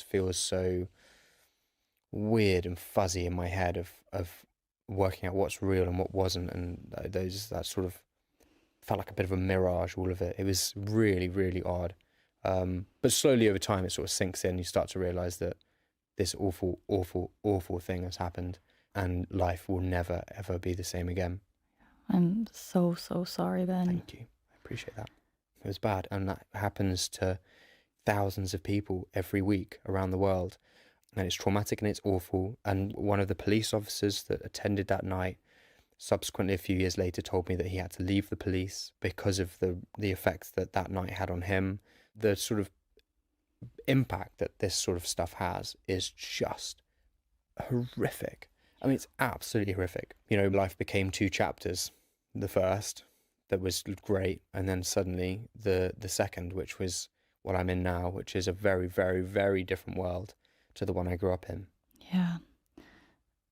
feels so weird and fuzzy in my head of working out what's real and what wasn't, and that sort of felt like a bit of a mirage, all of it. It was really, really odd. But slowly over time, it sort of sinks in. You start to realize that this awful, awful, awful thing has happened, and life will never, ever be the same again. I'm so, so sorry, Ben. Thank you. I appreciate that. It was bad, and that happens to thousands of people every week around the world. And it's traumatic and it's awful. And one of the police officers that attended that night subsequently, a few years later, told me that he had to leave the police because of the effects that night had on him. The sort of impact that this sort of stuff has is just horrific. I mean, it's absolutely horrific. Life became two chapters. The first, that was great, and then suddenly the second, which was what I'm in now, which is a very, very, very different world to the one I grew up in. Yeah.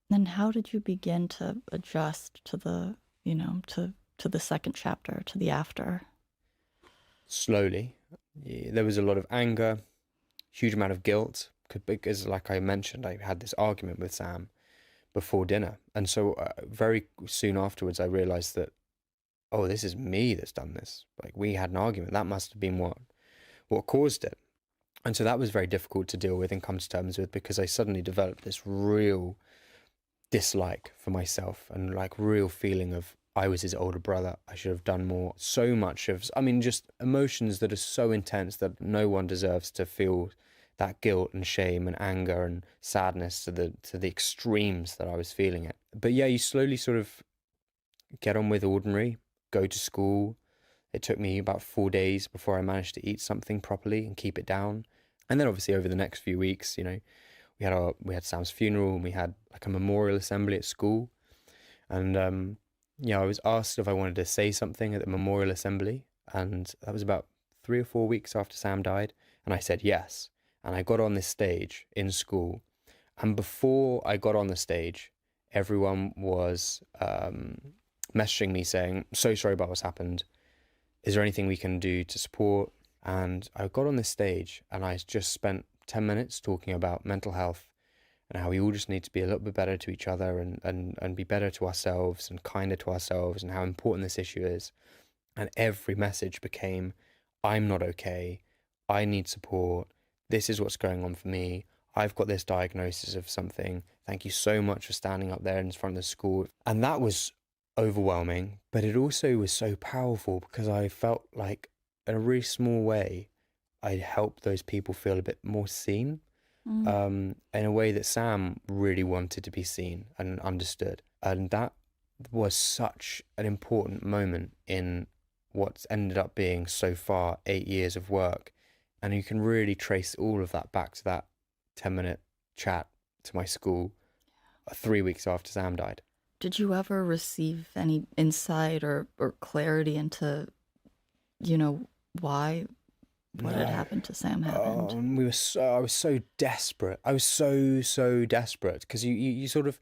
Then how did you begin to adjust to the, to the second chapter, to the after? Slowly. There was a lot of anger, huge amount of guilt, because like I mentioned, I had this argument with Sam before dinner. And so very soon afterwards, I realized that, oh, this is me that's done this. Like, we had an argument. That must have been what caused it. And so that was very difficult to deal with and come to terms with, because I suddenly developed this real dislike for myself and like real feeling of I was his older brother. I should have done more. So much of, just emotions that are so intense that no one deserves to feel that guilt and shame and anger and sadness to the extremes that I was feeling it. But yeah, you slowly sort of get on with ordinary, go to school. It took me about 4 days before I managed to eat something properly and keep it down. And then obviously over the next few weeks, we had Sam's funeral, and we had like a memorial assembly at school. And I was asked if I wanted to say something at the memorial assembly, and that was about 3 or 4 weeks after Sam died, and I said yes. And I got on this stage in school, and before I got on the stage, everyone was messaging me saying, so sorry about what's happened. Is there anything we can do to support? And I got on this stage, and I just spent 10 minutes talking about mental health and how we all just need to be a little bit better to each other and be better to ourselves and kinder to ourselves, and how important this issue is. And every message became, I'm not okay. I need support. This is what's going on for me. I've got this diagnosis of something. Thank you so much for standing up there in front of the school. And that was overwhelming, but it also was so powerful, because I felt like in a really small way, I'd helped those people feel a bit more seen, in a way that Sam really wanted to be seen and understood. And that was such an important moment in what's ended up being so far 8 years of work. And you can really trace all of that back to that 10-minute chat to my school 3 weeks after Sam died. Did you ever receive any insight or clarity into, why what had happened to Sam happened? I was so desperate. I was so desperate, because you sort of,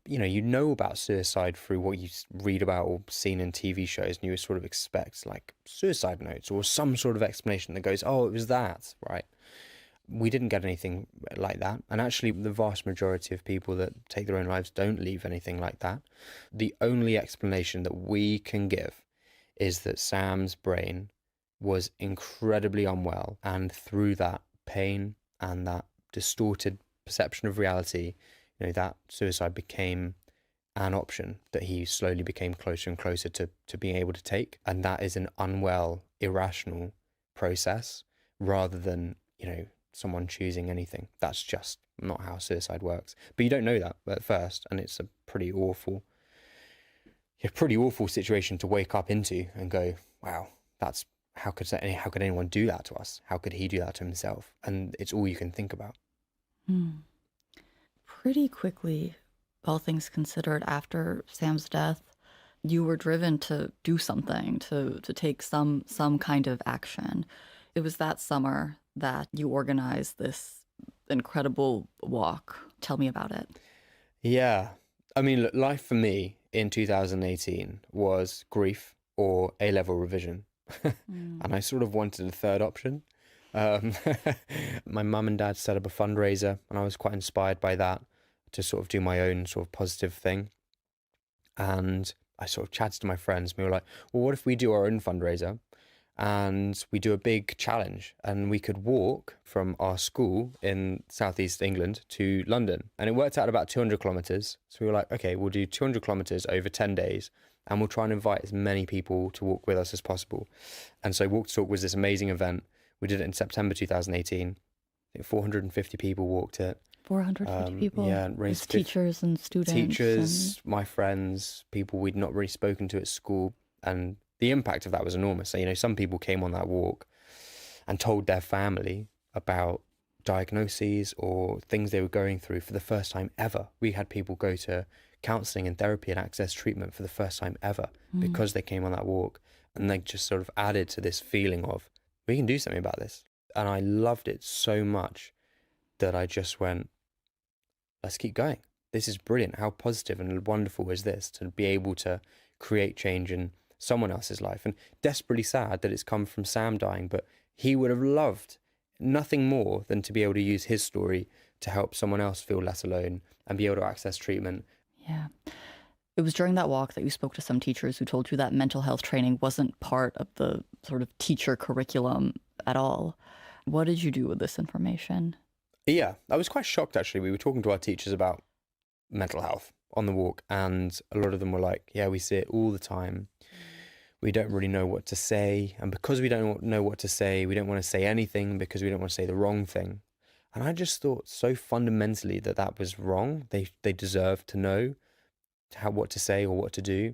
you know about suicide through what you read about or seen in TV shows, and you sort of expect like suicide notes or some sort of explanation that goes, oh, it was that, right? We didn't get anything like that. And actually, the vast majority of people that take their own lives don't leave anything like that. The only explanation that we can give is that Sam's brain was incredibly unwell, and through that pain and that distorted perception of reality, that suicide became an option that he slowly became closer and closer to being able to take. And that is an unwell, irrational process, rather than, someone choosing anything. That's just not how suicide works. But you don't know that at first, and it's a pretty awful situation to wake up into and go, wow, that's how could anyone do that to us? How could he do that to himself? And it's all you can think about. Pretty quickly, all things considered, after Sam's death, you were driven to do something, to take some kind of action. It was that summer that you organized this incredible walk. Tell me about it. Yeah. I mean, look, life for me in 2018 was grief or A-level revision. And I sort of wanted a third option. Um, my mum and dad set up a fundraiser, and I was quite inspired by that to sort of do my own sort of positive thing. And I sort of chatted to my friends, and we were like, well, what if we do our own fundraiser and we do a big challenge, and we could walk from our school in southeast England to London? And it worked out about 200 kilometers. So we were like, okay, we'll do 200 kilometers over 10 days, and we'll try and invite as many people to walk with us as possible. And so Walk to Talk was this amazing event. We did it in September 2018. I think 450 people walked it. 450 people? Yeah, and raised teachers and students. Teachers, my friends, people we'd not really spoken to at school. And the impact of that was enormous. So, some people came on that walk and told their family about diagnoses or things they were going through for the first time ever. We had people go to counselling and therapy and access treatment for the first time ever because they came on that walk. And they just sort of added to this feeling of, we can do something about this. And I loved it so much that I just went, let's keep going. This is brilliant. How positive and wonderful is this to be able to create change in someone else's life? And desperately sad that it's come from Sam dying, but he would have loved nothing more than to be able to use his story to help someone else feel less alone and be able to access treatment. Yeah. It was during that walk that you spoke to some teachers who told you that mental health training wasn't part of the sort of teacher curriculum at all. What did you do with this information? Yeah, I was quite shocked, actually. We were talking to our teachers about mental health on the walk, and a lot of them were like, yeah, we see it all the time. We don't really know what to say. And because we don't know what to say, we don't want to say anything because we don't want to say the wrong thing. And I just thought so fundamentally that was wrong. They deserve to know what to say or what to do.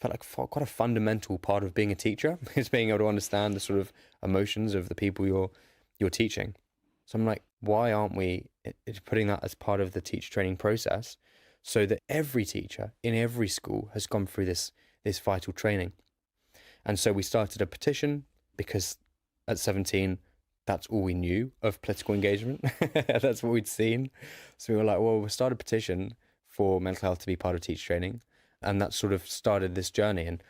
Felt like quite a fundamental part of being a teacher is being able to understand the sort of emotions of the people you're teaching. So I'm like, why aren't we putting that as part of the teacher training process so that every teacher in every school has gone through this vital training? And so we started a petition because at 17, that's all we knew of political engagement. That's what we'd seen. So we were like, well, we'll start a petition for mental health to be part of teacher training. And that sort of started this journey. And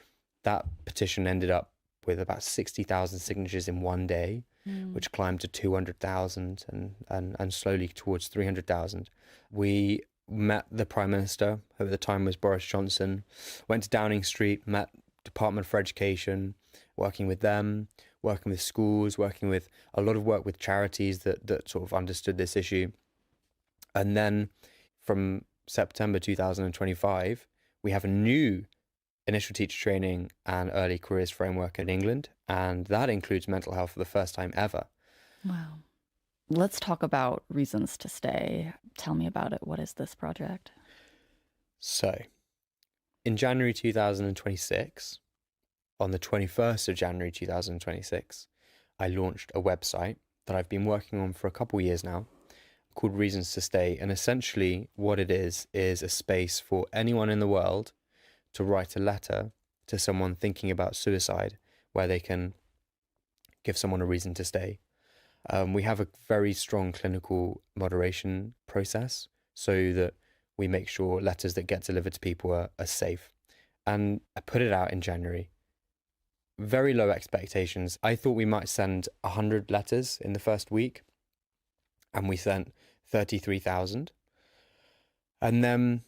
that petition ended up with about 60,000 signatures in one day, which climbed to 200,000 and slowly towards 300,000. We met the Prime Minister, who at the time was Boris Johnson, went to Downing Street, met Department for Education, working with them, working with schools, working with a lot of work with charities that sort of understood this issue. And then from September 2025, we have a new initial teacher training and early careers framework in England, and that includes mental health for the first time ever. Wow. Let's talk about Reasons to Stay. Tell me about it. What is this project? So, in January 2026, on the 21st of January 2026, I launched a website that I've been working on for a couple of years now called Reasons to Stay. And essentially what it is a space for anyone in the world to write a letter to someone thinking about suicide where they can give someone a reason to stay. We have a very strong clinical moderation process so that we make sure letters that get delivered to people are safe. And I put it out in January. Very low expectations. I thought we might send 100 letters in the first week, and we sent 33,000. And then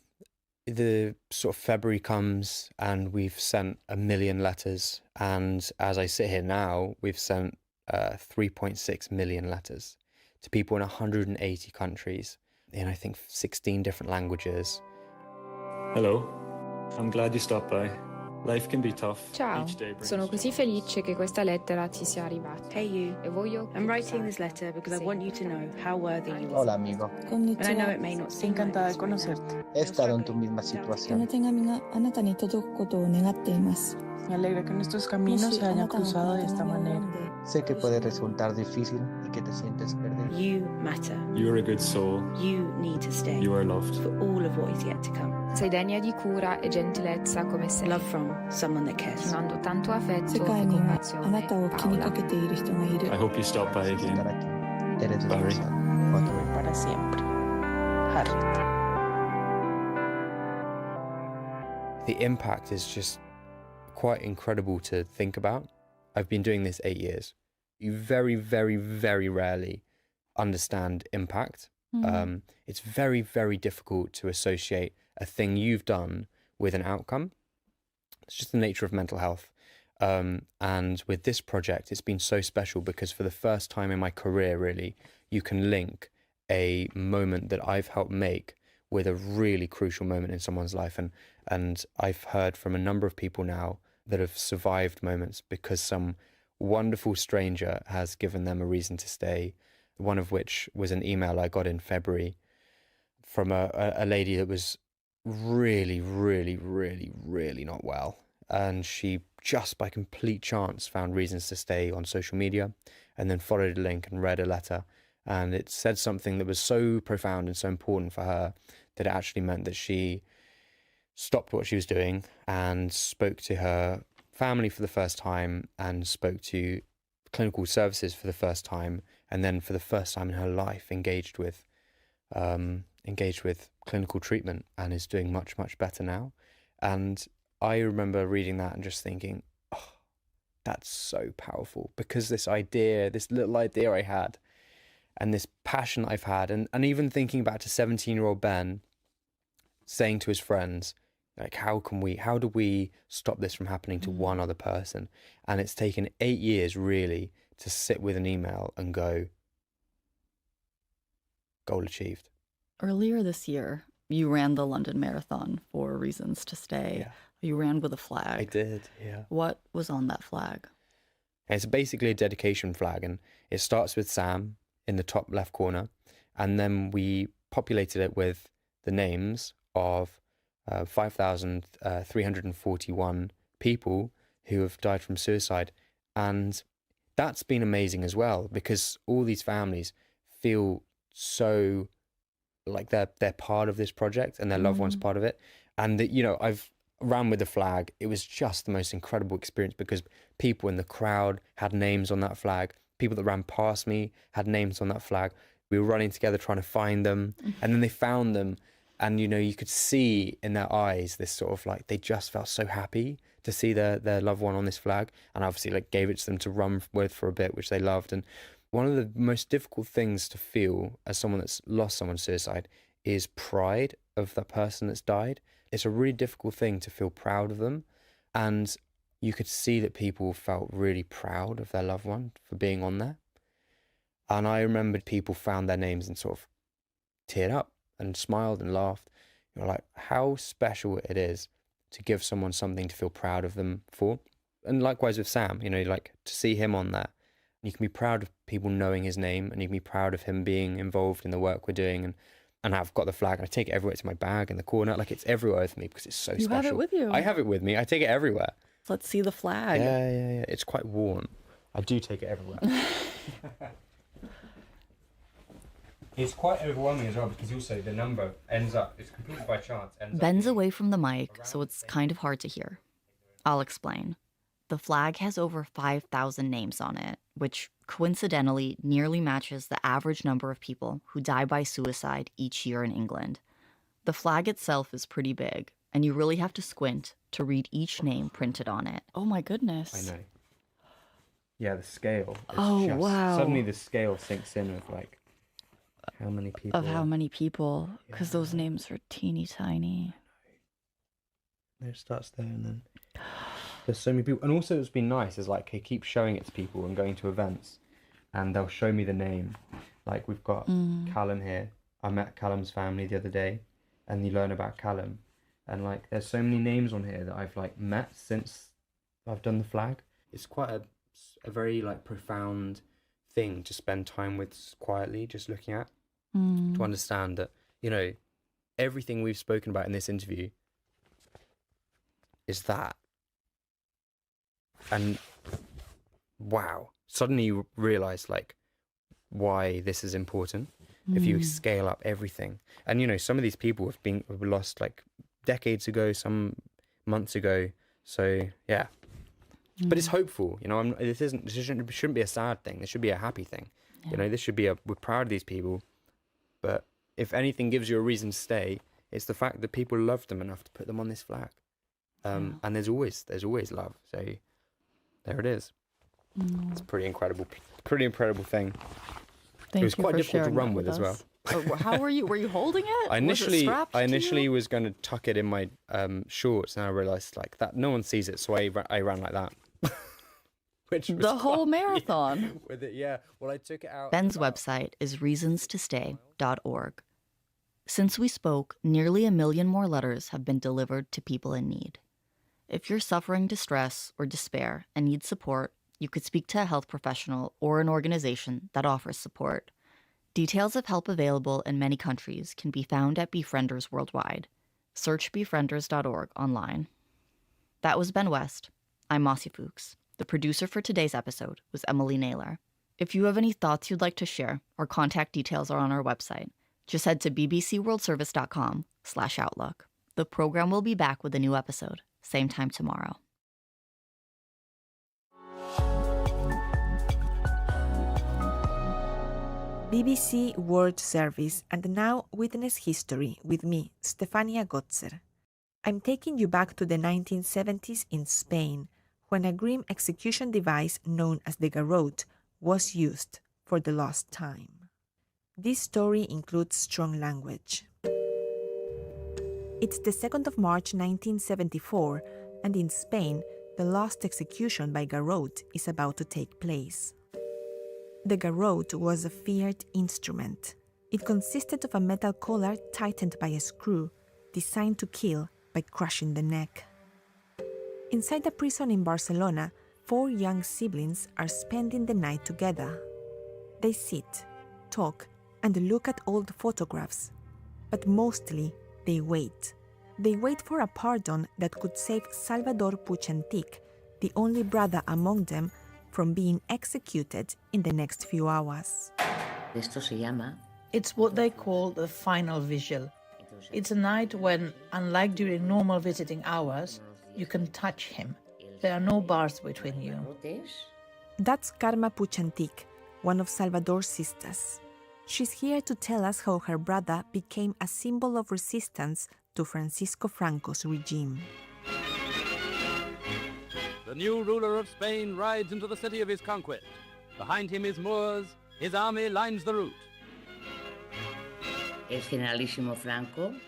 the sort of February comes and we've sent 1 million letters. And as I sit here now, we've sent 3.6 million letters to people in 180 countries in, I think, 16 different languages. Hello, I'm glad you stopped by. Life can be tough. Ciao, sono così felice che questa lettera ti sia arrivata. Hey you, E voglio I'm writing this letter because I want you to know how worthy you are. Hola amigo, And I know it may not seem like encantada de this right now. conocerte. he estado en tu misma この situación. 手紙があなたに届くことを願っています。 Me alegra que nuestros caminos se hayan cruzado de esta manera. Sé que puede resultar difícil y que te sientes perdido. You matter. You're a good soul. You need to stay You are loved. for all of what is yet to come. Sei degna di cura e gentilezza come sei. Love from someone that Ti cares. mando tanto 世 affetto e 界にはあな compassione, たを気にか Paola. けている人がいる I。hope you stop by Estar again. aquí. Eres Barry. demasiado. Joaquín. Para siempre. Harry. The impact is just quite incredible to think about. I've been doing this 8 years. You very, very, very rarely understand impact. It's very, very difficult to associate a thing you've done with an outcome. It's just the nature of mental health. And with this project, it's been so special because for the first time in my career, really, you can link a moment that I've helped make with a really crucial moment in someone's life. And I've heard from a number of people now that have survived moments because some wonderful stranger has given them a reason to stay. One of which was an email I got in February from a lady that was really, really, really, really not well. And she just by complete chance found reasons to stay on social media and then followed a link and read a letter. And it said something that was so profound and so important for her that it actually meant that she stopped what she was doing and spoke to her family for the first time and spoke to clinical services for the first time, and then for the first time in her life engaged with clinical treatment and is doing much, much better now. And I remember reading that and just thinking, oh, that's so powerful, because this little idea I had and this passion I've had, and even thinking back to 17-year-old Ben saying to his friends, like, how do we stop this from happening to one other person? And it's taken 8 years really to sit with an email and go, goal achieved. Earlier this year, you ran the London Marathon for Reasons to Stay. Yeah. You ran with a flag. I did, yeah. What was on that flag? It's basically a dedication flag, and it starts with Sam in the top left corner, and then we populated it with the names of 5,341 people who have died from suicide. And that's been amazing as well, because all these families feel so like they're part of this project and their loved ones part of it. And that, I've ran with the flag. It was just the most incredible experience because people in the crowd had names on that flag. People that ran past me had names on that flag. We were running together trying to find them, and then they found them. And, you could see in their eyes this sort of like, they just felt so happy to see their loved one on this flag. And obviously gave it to them to run with for a bit, which they loved. And one of the most difficult things to feel as someone that's lost someone to suicide is pride of that person that's died. It's a really difficult thing to feel proud of them. And you could see that people felt really proud of their loved one for being on there. And I remembered people found their names and sort of teared up and smiled and laughed. Like how special it is to give someone something to feel proud of them for. And likewise with Sam, like to see him on there. You can be proud of people knowing his name, and you can be proud of him being involved in the work we're doing. And I've got the flag, and I take it everywhere. It's my bag in the corner. Like, it's everywhere with me because it's so special. You have it with you. I have it with me. I take it everywhere. Let's see the flag. Yeah. It's quite worn. I do take it everywhere. It's quite overwhelming as well, because also the number ends up, it's completely by chance. Ben's away from the mic, so it's kind of hard to hear. I'll explain. The flag has over 5,000 names on it, which coincidentally nearly matches the average number of people who die by suicide each year in England. The flag itself is pretty big, and you really have to squint to read each name printed on it. Oh my goodness. I know. Yeah, the scale. Wow. Suddenly the scale sinks in of like how many people. Because those names are teeny tiny. It starts there, and then there's so many people. And also what's been nice is like, I keep showing it to people and going to events, and they'll show me the name. Like we've got Callum here. I met Callum's family the other day, and you learn about Callum. And like there's so many names on here that I've like met since I've done the flag. It's quite a very like profound thing to spend time with quietly, just looking at, to understand that, everything we've spoken about in this interview is that. And wow, suddenly you realize like why this is important if you scale up everything. And some of these people have lost like decades ago, some months ago. So yeah, but it's hopeful. This shouldn't be a sad thing. This should be a happy thing. Yeah. This should be we're proud of these people. But if anything gives you a reason to stay, it's the fact that people loved them enough to put them on this flag. And there's always love. So there it is. It's a pretty incredible thing. Thank It was you quite for difficult to sharing run that with as well. us. Oh, how were you? Were you holding it? I initially was was going to tuck it in my shorts, and I realised like that no one sees it, so I ran like that. Which was the whole quite- marathon. with it, yeah. Well, I took it out. Ben's website is reasonstostay.org. Since we spoke, nearly 1 million more letters have been delivered to people in need. If you're suffering distress or despair and need support, you could speak to a health professional or an organization that offers support. Details of help available in many countries can be found at Befrienders worldwide. Search befrienders.org online. That was Ben West. I'm Mossy Fuchs. The producer for today's episode was Emily Naylor. If you have any thoughts you'd like to share, our contact details are on our website. Just head to bbcworldservice.com/outlook. The program will be back with a new episode, same time tomorrow. BBC World Service, and now Witness History with me, Stefania Gotzer. I'm taking you back to the 1970s in Spain, when a grim execution device known as the garrote was used for the last time. This story includes strong language. It's the 2nd of March 1974, and in Spain, the last execution by garrote is about to take place. The garrote was a feared instrument. It consisted of a metal collar tightened by a screw, designed to kill by crushing the neck. Inside a prison in Barcelona, 4 young siblings are spending the night together. They sit, talk, and look at old photographs, but mostly they wait. They wait for a pardon that could save Salvador Puig, the only brother among them, from being executed in the next few hours. It's what they call the final vigil. It's a night when, unlike during normal visiting hours, you can touch him. There are no bars between you. That's Carme Puig, one of Salvador's sisters. She's here to tell us how her brother became a symbol of resistance to Francisco Franco's regime. The new ruler of Spain rides into the city of his conquest. Behind him is Moors. His army lines the route.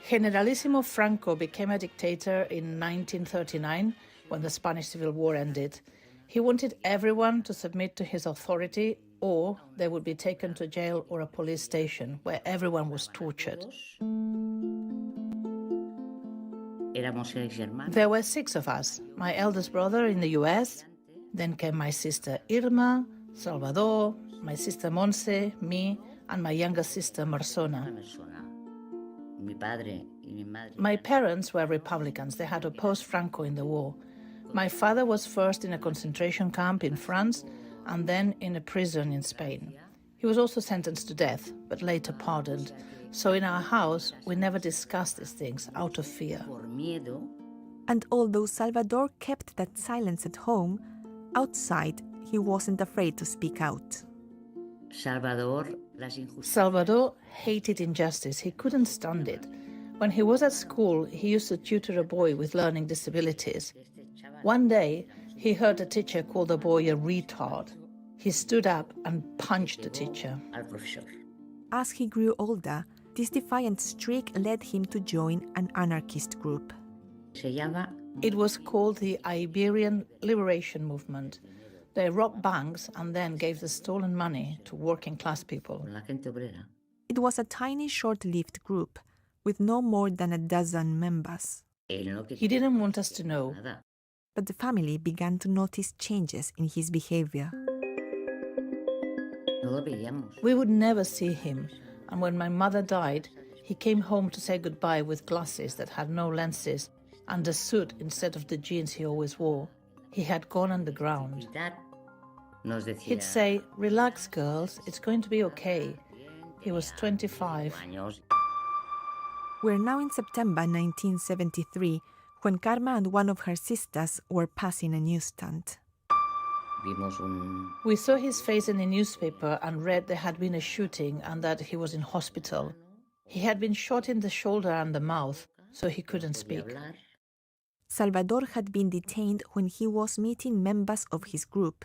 Generalissimo Franco became a dictator in 1939 when the Spanish Civil War ended. He wanted everyone to submit to his authority, or they would be taken to jail or a police station where everyone was tortured. There were 6 of us. My eldest brother in the US, then came my sister Irma, Salvador, my sister Monse, me, and my younger sister Marsona. My parents were Republicans. They had opposed Franco in the war. My father was first in a concentration camp in France and then in a prison in Spain. He was also sentenced to death, but later pardoned. So in our house, we never discussed these things out of fear. And although Salvador kept that silence at home, outside he wasn't afraid to speak out. Salvador hated injustice. He couldn't stand it. When he was at school, he used to tutor a boy with learning disabilities. One day, he heard a teacher call the boy a retard. He stood up and punched the teacher. As he grew older, this defiant streak led him to join an anarchist group. It was called the Iberian Liberation Movement. They robbed banks and then gave the stolen money to working-class people. It was a tiny, short-lived group with no more than a dozen members. He didn't want us to know. But the family began to notice changes in his behavior. We would never see him, and when my mother died, he came home to say goodbye with glasses that had no lenses and a suit instead of the jeans he always wore. He had gone underground. He'd say, "Relax, girls, it's going to be okay." He was 25. We're now in September 1973, when Karma and one of her sisters were passing a newsstand. We saw his face in the newspaper and read there had been a shooting and that he was in hospital. He had been shot in the shoulder and the mouth, so he couldn't speak. Salvador had been detained when he was meeting members of his group.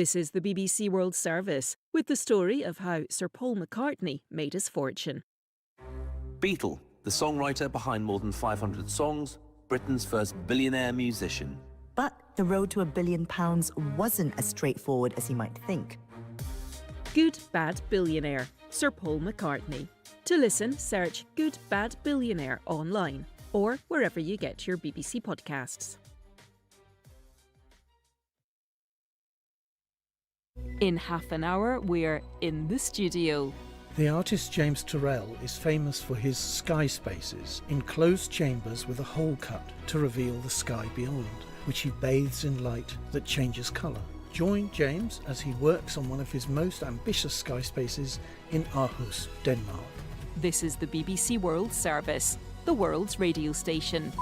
This is the BBC World Service, with the story of how Sir Paul McCartney made his fortune. Beatle, the songwriter behind more than 500 songs, Britain's first billionaire musician. But the road to £1 billion wasn't as straightforward as you might think. Good Bad Billionaire, Sir Paul McCartney. To listen, search Good Bad Billionaire online or wherever you get your BBC podcasts. In half an hour, we're in the studio. The artist James Turrell is famous for his sky spaces, enclosed chambers with a hole cut to reveal the sky beyond, which he bathes in light that changes colour. Join James as he works on one of his most ambitious sky spaces in Aarhus, Denmark. This is the BBC World Service, the world's radio station.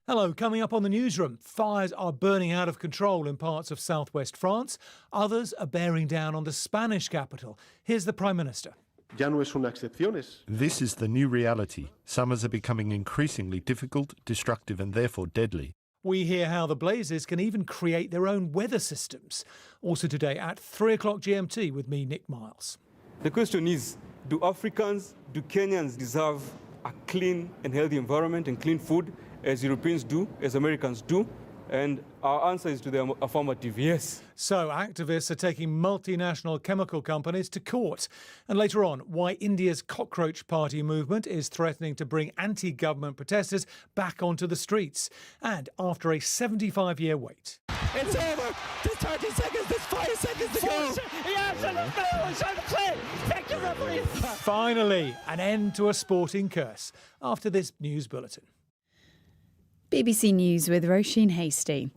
Hello, coming up on the newsroom, fires are burning out of control in parts of southwest France. Others are bearing down on the Spanish capital. Here's the Prime Minister. This is the new reality. Summers are becoming increasingly difficult, destructive and therefore deadly. We hear how the blazes can even create their own weather systems. Also today at 3 o'clock GMT with me, Nick Miles. The question is, do Africans, do Kenyans deserve a clean and healthy environment and clean food as Europeans do, as Americans do? And our answer is to the affirmative, yes. So activists are taking multinational chemical companies to court. And later on, why India's Cockroach Party movement is threatening to bring anti-government protesters back onto the streets. And after a 75-year wait. It's over. Just 30 seconds. There's 5 seconds to go. Finally, an end to a sporting curse after this news bulletin. BBC News with Roisin Hasty.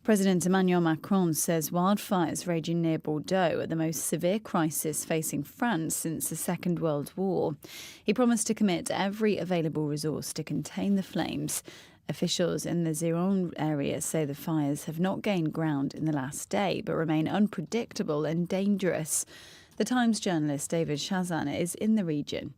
President Emmanuel Macron says wildfires raging near Bordeaux are the most severe crisis facing France since the Second World War. He promised to commit every available resource to contain the flames. Officials in the Gironde area say the fires have not gained ground in the last day, but remain unpredictable and dangerous. The Times journalist David Chazan is in the region.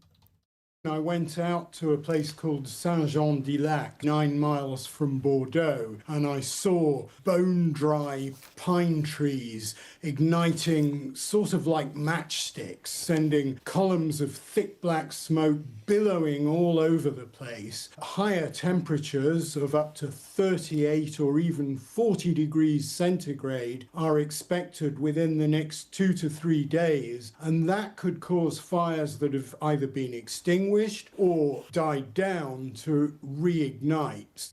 I went out to a place called Saint-Jean-du-Lac, 9 miles from Bordeaux, and I saw bone-dry pine trees igniting sort of like matchsticks, sending columns of thick black smoke billowing all over the place. Higher temperatures of up to 38 or even 40 degrees centigrade are expected within the next 2 to 3 days, and that could cause fires that have either been extinguished or died down to reignite.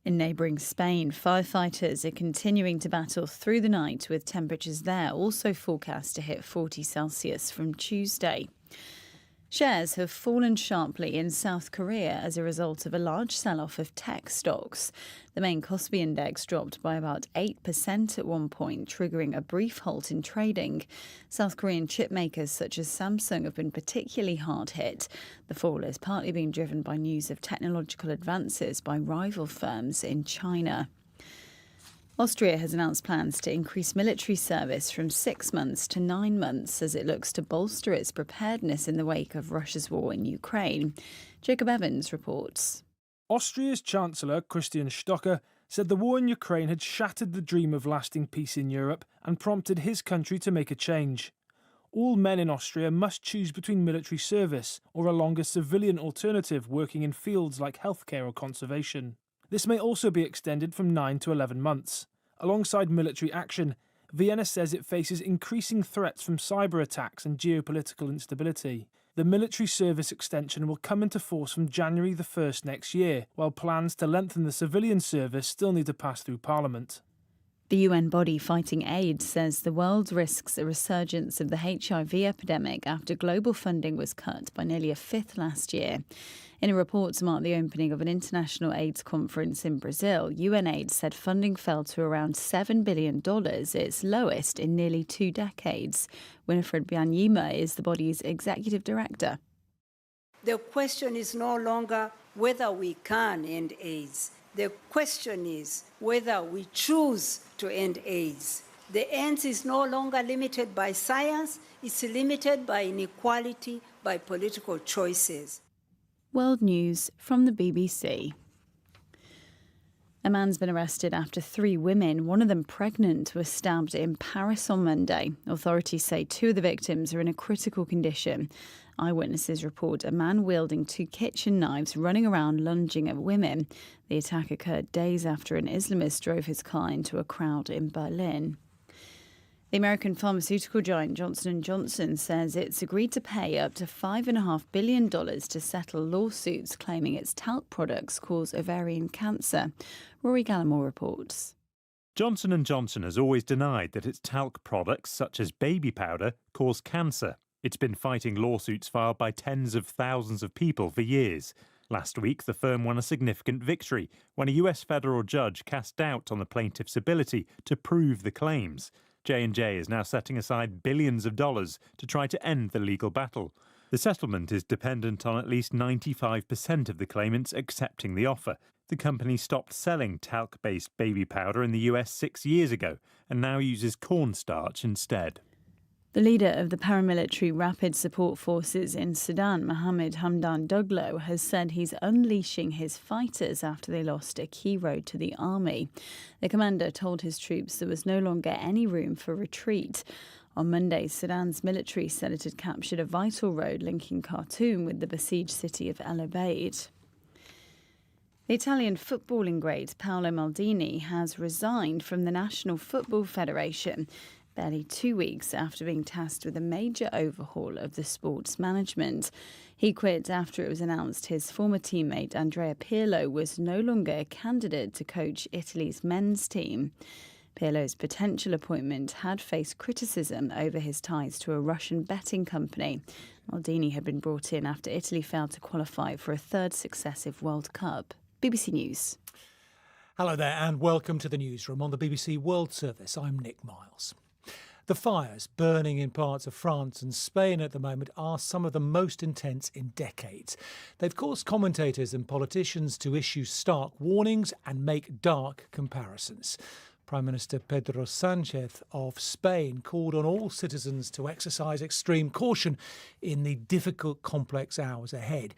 In neighbouring Spain, firefighters are continuing to battle through the night, with temperatures there also forecast to hit 40 Celsius from Tuesday. Shares have fallen sharply in South Korea as a result of a large sell-off of tech stocks. The main Kospi index dropped by about 8% at one point, triggering a brief halt in trading. South Korean chip makers such as Samsung have been particularly hard hit. The fall is partly being driven by news of technological advances by rival firms in China. Austria has announced plans to increase military service from 6 months to 9 months as it looks to bolster its preparedness in the wake of Russia's war in Ukraine. Jacob Evans reports. Austria's Chancellor Christian Stocker said the war in Ukraine had shattered the dream of lasting peace in Europe and prompted his country to make a change. All men in Austria must choose between military service or a longer civilian alternative working in fields like healthcare or conservation. This may also be extended from 9 to 11 months. Alongside military action, Vienna says it faces increasing threats from cyber attacks and geopolitical instability. The military service extension will come into force from January the 1st next year, while plans to lengthen the civilian service still need to pass through Parliament. The UN body fighting AIDS says the world risks a resurgence of the HIV epidemic after global funding was cut by nearly a fifth last year. In a report to mark the opening of an international AIDS conference in Brazil, UNAIDS said funding fell to around $7 billion, its lowest in nearly 2 decades. Winifred Byanyima is the body's executive director. The question is no longer whether we can end AIDS. The question is whether we choose to end AIDS. The end is no longer limited by science, it's limited by inequality, by political choices. World News from the BBC. A man's been arrested after 3 women, one of them pregnant, were stabbed in Paris on Monday. Authorities say 2 of the victims are in a critical condition. Eyewitnesses report a man wielding 2 kitchen knives running around lunging at women. The attack occurred days after an Islamist drove his car into a crowd in Berlin. The American pharmaceutical giant Johnson & Johnson says it's agreed to pay up to $5.5 billion to settle lawsuits claiming its talc products cause ovarian cancer. Rory Gallimore reports. Johnson & Johnson has always denied that its talc products, such as baby powder, cause cancer. It's been fighting lawsuits filed by tens of thousands of people for years. Last week, the firm won a significant victory when a US federal judge cast doubt on the plaintiff's ability to prove the claims. J&J is now setting aside billions of dollars to try to end the legal battle. The settlement is dependent on at least 95% of the claimants accepting the offer. The company stopped selling talc-based baby powder in the US 6 years ago and now uses cornstarch instead. The leader of the paramilitary Rapid Support Forces in Sudan, Mohammed Hamdan Daglo, has said he's unleashing his fighters after they lost a key road to the army. The commander told his troops there was no longer any room for retreat. On Monday, Sudan's military said it had captured a vital road linking Khartoum with the besieged city of El Obeid. The Italian footballing great Paolo Maldini has resigned from the National Football Federation, barely 2 weeks after being tasked with a major overhaul of the sport's management. He quit after it was announced his former teammate Andrea Pirlo was no longer a candidate to coach Italy's men's team. Pirlo's potential appointment had faced criticism over his ties to a Russian betting company. Maldini had been brought in after Italy failed to qualify for a 3rd successive World Cup. BBC News. Hello there and welcome to the newsroom on the BBC World Service. I'm Nick Miles. The fires burning in parts of France and Spain at the moment are some of the most intense in decades. They've caused commentators and politicians to issue stark warnings and make dark comparisons. Prime Minister Pedro Sánchez of Spain called on all citizens to exercise extreme caution in the difficult, complex hours ahead.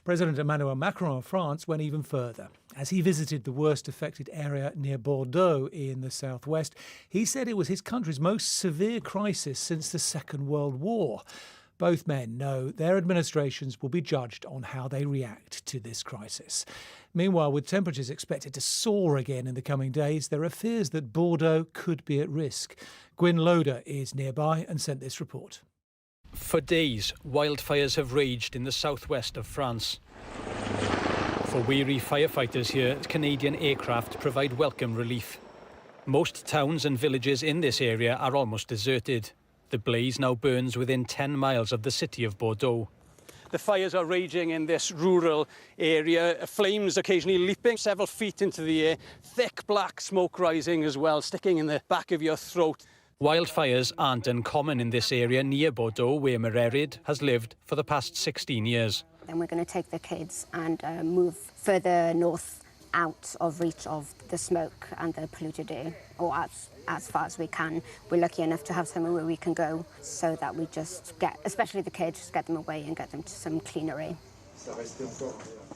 President Emmanuel Macron of France went even further. As he visited the worst affected area near Bordeaux in the southwest, he said it was his country's most severe crisis since the Second World War. Both men know their administrations will be judged on how they react to this crisis. Meanwhile, with temperatures expected to soar again in the coming days, there are fears that Bordeaux could be at risk. Gwyn Loader is nearby and sent this report. For days, wildfires have raged in the southwest of France. For weary firefighters here, Canadian aircraft provide welcome relief. Most towns and villages in this area are almost deserted. The blaze now burns within 10 miles of the city of Bordeaux. The fires are raging in this rural area, flames occasionally leaping several feet into the air, thick black smoke rising as well, sticking in the back of your throat. Wildfires aren't uncommon in this area near Bordeaux, where Mererid has lived for the past 16 years. Then we're going to take the kids and move further north out of reach of the smoke and the polluted air, or as far as we can. We're lucky enough to have somewhere where we can go so that we just get, especially the kids, just get them away and get them to some cleaner air.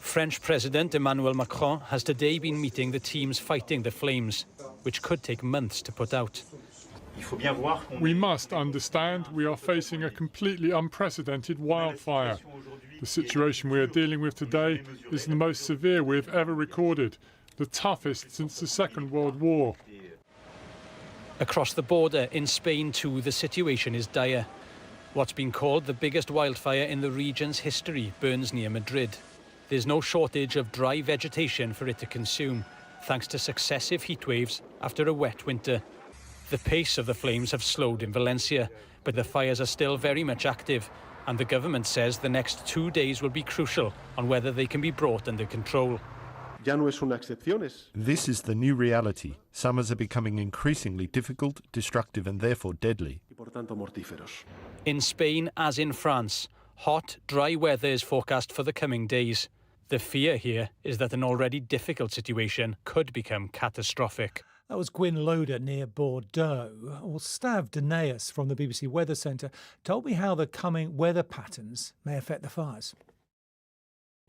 French President Emmanuel Macron has today been meeting the teams fighting the flames, which could take months to put out. We must understand we are facing a completely unprecedented wildfire. The situation we are dealing with today is the most severe we've ever recorded, the toughest since the Second World War. Across the border in Spain too, the situation is dire. What's been called the biggest wildfire in the region's history burns near Madrid. There's no shortage of dry vegetation for it to consume, thanks to successive heatwaves after a wet winter. The pace of the flames have slowed in Valencia, but the fires are still very much active, and the government says the next 2 days will be crucial on whether they can be brought under control. This is the new reality. Summers are becoming increasingly difficult, destructive and therefore deadly. In Spain, as in France, hot, dry weather is forecast for the coming days. The fear here is that an already difficult situation could become catastrophic. That was Gwyn Loader near Bordeaux. Well, Stav Danaeus from the BBC Weather Centre told me how the coming weather patterns may affect the fires.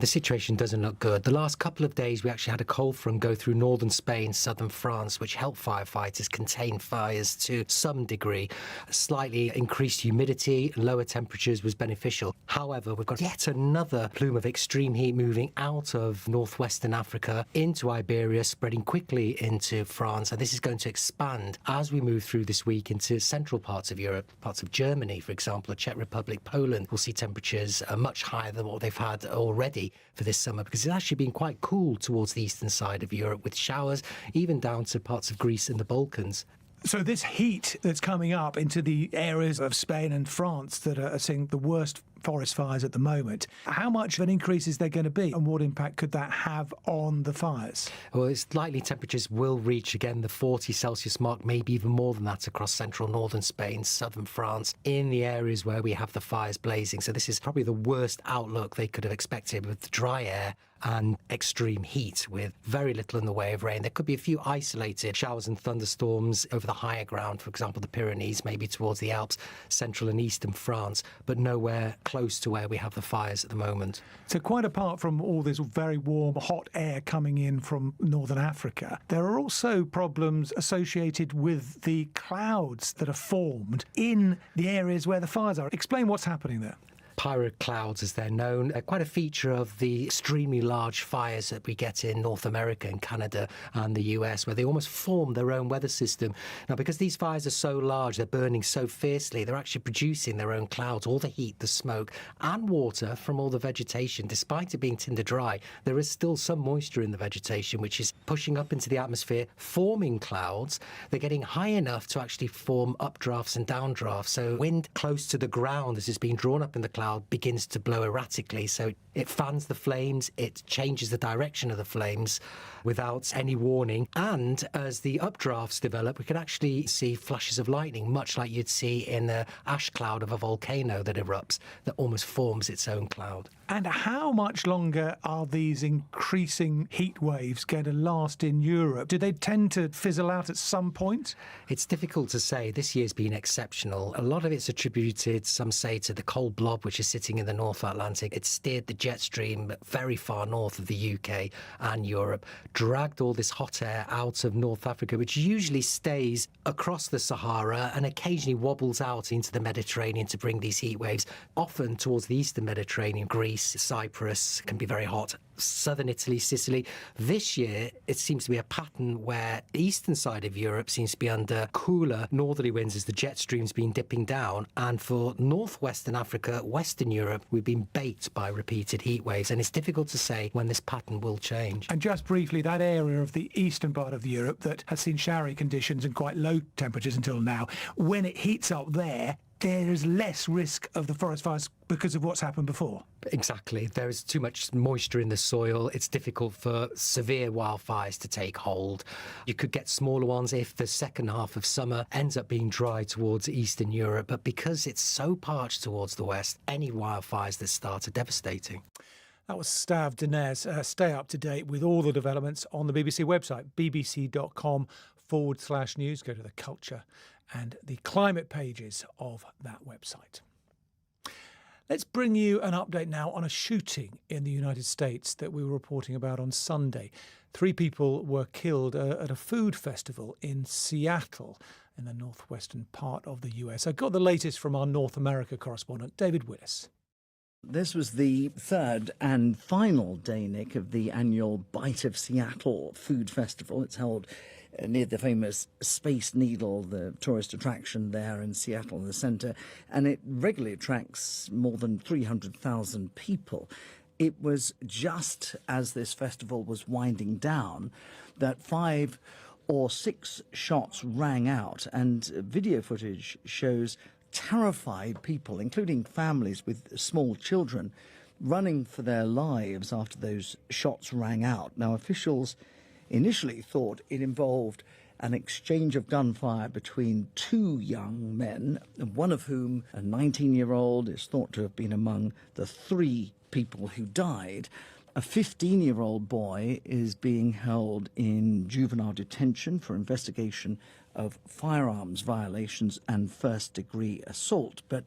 The situation doesn't look good. The last couple of days, we actually had a cold front go through northern Spain, southern France, which helped firefighters contain fires to some degree. Slightly increased humidity, lower temperatures was beneficial. However, we've got yet another plume of extreme heat moving out of northwestern Africa into Iberia, spreading quickly into France. And this is going to expand as we move through this week into central parts of Europe, parts of Germany, for example, the Czech Republic, Poland. We'll see temperatures much higher than what they've had already for this summer, because it's actually been quite cool towards the eastern side of Europe, with showers even down to parts of Greece and the Balkans. So this heat that's coming up into the areas of Spain and France that are seeing the worst forest fires at the moment, how much of an increase is there going to be, and what impact could that have on the fires? Well, it's likely temperatures will reach again the 40 Celsius mark, maybe even more than that across central northern Spain, southern France, in the areas where we have the fires blazing. So this is probably the worst outlook they could have expected, with dry air and extreme heat with very little in the way of rain. There could be a few isolated showers and thunderstorms over the higher ground, for example, the Pyrenees, maybe towards the Alps, central and eastern France, but nowhere close to where we have the fires at the moment. So quite apart from all this very warm, hot air coming in from northern Africa, there are also problems associated with the clouds that are formed in the areas where the fires are. Explain what's happening there. Pyroclouds, as they're known, are quite a feature of the extremely large fires that we get in North America and Canada and the US, where they almost form their own weather system. Now, because these fires are so large, they're burning so fiercely, they're actually producing their own clouds. All the heat, the smoke and water from all the vegetation, despite it being tinder dry, there is still some moisture in the vegetation, which is pushing up into the atmosphere, forming clouds. They're getting high enough to actually form updrafts and downdrafts. So wind close to the ground, as it's being drawn up in the cloud, begins to blow erratically, so it fans the flames, it changes the direction of the flames without any warning, and as the updrafts develop, we can actually see flashes of lightning, much like you'd see in the ash cloud of a volcano that erupts, that almost forms its own cloud. And how much longer are these increasing heat waves going to last in Europe? Do they tend to fizzle out at some point? It's difficult to say. This year's been exceptional. A lot of it's attributed, some say, to the cold blob which is sitting in the North Atlantic. It steered the jet stream very far north of the UK and Europe, dragged all this hot air out of North Africa, which usually stays across the Sahara and occasionally wobbles out into the Mediterranean to bring these heat waves, often towards the eastern Mediterranean. Greece, Cyprus can be very hot, southern Italy, Sicily. This year, it seems to be a pattern where the eastern side of Europe seems to be under cooler northerly winds as the jet stream's been dipping down. And for northwestern Africa, Western Europe, we've been baked by repeated heat waves. And it's difficult to say when this pattern will change. And just briefly, that area of the eastern part of Europe that has seen showery conditions and quite low temperatures until now, when it heats up there is less risk of the forest fires because of what's happened before. Exactly. There is too much moisture in the soil. It's difficult for severe wildfires to take hold. You could get smaller ones if the second half of summer ends up being dry towards Eastern Europe. But because it's so parched towards the west, any wildfires that start are devastating. That was Stav Dinez. Stay up to date with all the developments on the BBC website, bbc.com/news. Go to the culture and the climate pages of that website. Let's bring you an update now on a shooting in the United States that we were reporting about on Sunday. 3 people were killed at a food festival in Seattle, in the northwestern part of the US. I got the latest from our North America correspondent, David Willis. This was the third and final day, Nick, of the annual Bite of Seattle food festival. It's held near the famous Space Needle, the tourist attraction there in Seattle in the centre, and it regularly attracts more than 300,000 people. It was just as this festival was winding down that 5 or 6 shots rang out, and video footage shows terrified people, including families with small children, running for their lives after those shots rang out. Now, officials initially thought it involved an exchange of gunfire between 2 young men, one of whom, a 19-year-old, is thought to have been among the 3 people who died. A 15-year-old boy is being held in juvenile detention for investigation of firearms violations and first-degree assault. But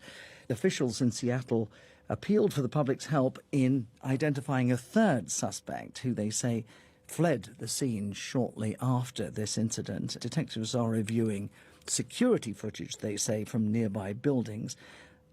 officials in Seattle appealed for the public's help in identifying a third suspect who they say fled the scene shortly after this incident. Detectives are reviewing security footage, they say, from nearby buildings.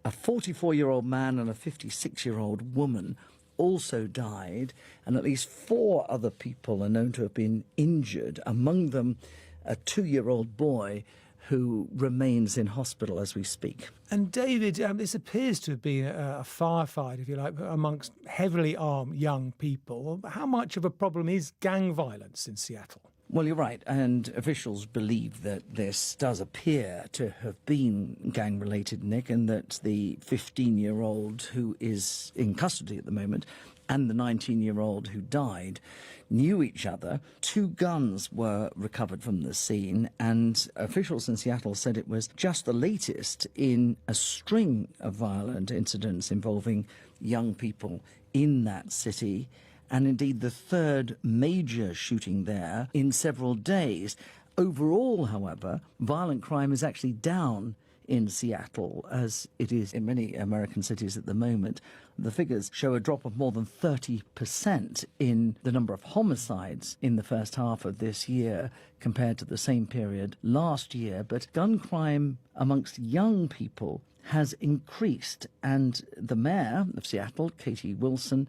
A 44-year-old man and a 56-year-old woman also died, and at least 4 other people are known to have been injured, among them a 2-year-old boy who remains in hospital as we speak. And David, this appears to have been a firefight, if you like, amongst heavily armed young people. How much of a problem is gang violence in Seattle? Well, you're right, and officials believe that this does appear to have been gang-related, Nick, and that the 15-year-old who is in custody at the moment and the 19-year-old who died knew each other. 2 guns were recovered from the scene, and officials in Seattle said it was just the latest in a string of violent incidents involving young people in that city, and indeed the 3rd major shooting there in several days. Overall, however, violent crime is actually down in Seattle, as it is in many American cities at the moment. The figures show a drop of more than 30% in the number of homicides in the first half of this year compared to the same period last year. But gun crime amongst young people has increased, and the mayor of Seattle, Katie Wilson,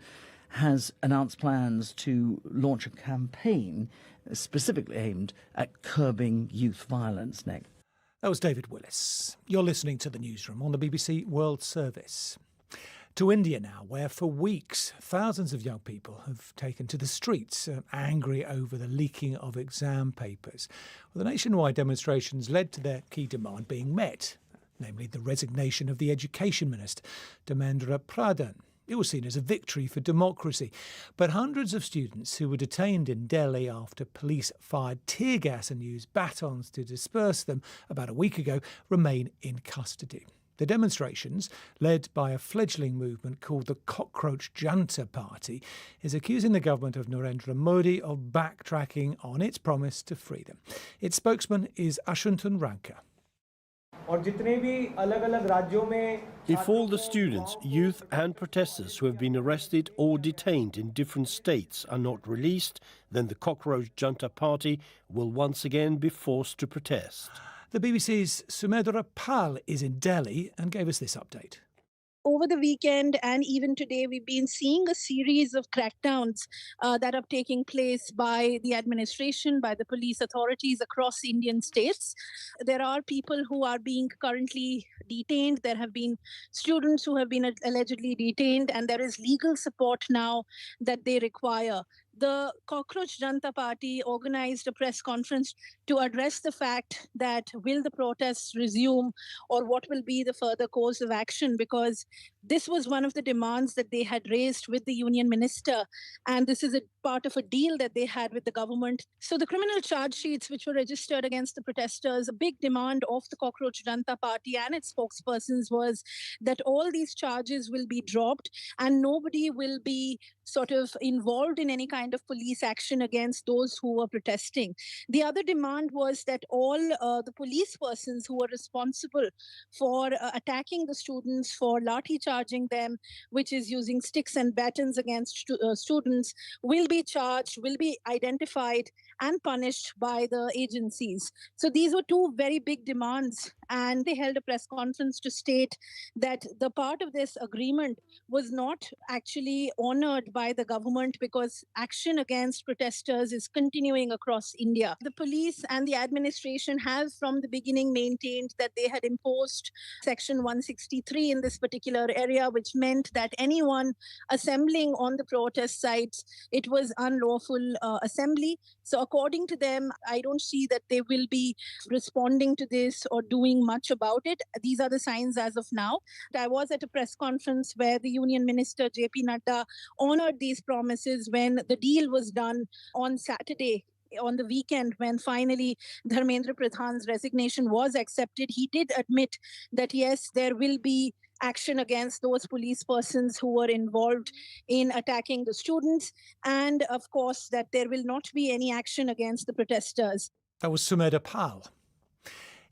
has announced plans to launch a campaign specifically aimed at curbing youth violence. Nick. That was David Willis. You're listening to The Newsroom on the BBC World Service. To India now, where for weeks thousands of young people have taken to the streets, angry over the leaking of exam papers. Well, the nationwide demonstrations led to their key demand being met, namely the resignation of the Education Minister, Dharmendra Pradhan. It was seen as a victory for democracy. But hundreds of students who were detained in Delhi after police fired tear gas and used batons to disperse them about a week ago remain in custody. The demonstrations, led by a fledgling movement called the Cockroach Janta Party, is accusing the government of Narendra Modi of backtracking on its promise to free them. Its spokesman is Ashuntun Ranka. If all the students, youth and protesters who have been arrested or detained in different states are not released, then the Cockroach Janta Party will once again be forced to protest. The BBC's Sumedra Pal is in Delhi and gave us this update. Over the weekend and even today, we've been seeing a series of crackdowns that are taking place by the administration, by the police authorities across Indian states. There are people who are being currently detained. There have been students who have been allegedly detained, and there is legal support now that they require. The Cockroach Janta Party organized a press conference to address the fact that will the protests resume or what will be the further course of action, because this was one of the demands that they had raised with the union minister, and this is a part of a deal that they had with the government. So the criminal charge sheets which were registered against the protesters, a big demand of the Cockroach Janta Party and its spokespersons was that all these charges will be dropped and nobody will be sort of involved in any kind of police action against those who were protesting. The other demand was that all the police persons who were responsible for attacking the students, for lathi charging them, which is using sticks and batons against students, will be charged, will be identified and punished by the agencies. So these were 2 very big demands, and they held a press conference to state that the part of this agreement was not actually honored by the government because action against protesters is continuing across India. The police and the administration have from the beginning maintained that they had imposed Section 163 in this particular area, which meant that anyone assembling on the protest sites, it was unlawful assembly. So according to them, I don't see that they will be responding to this or doing much about it. These are the signs as of now. I was at a press conference where the Union Minister JP Nadda honored these promises when the deal was done on Saturday. On the weekend, when finally Dharmendra Pradhan's resignation was accepted, he did admit that yes, there will be action against those police persons who were involved in attacking the students, and of course that there will not be any action against the protesters. That was Sumedra Pal.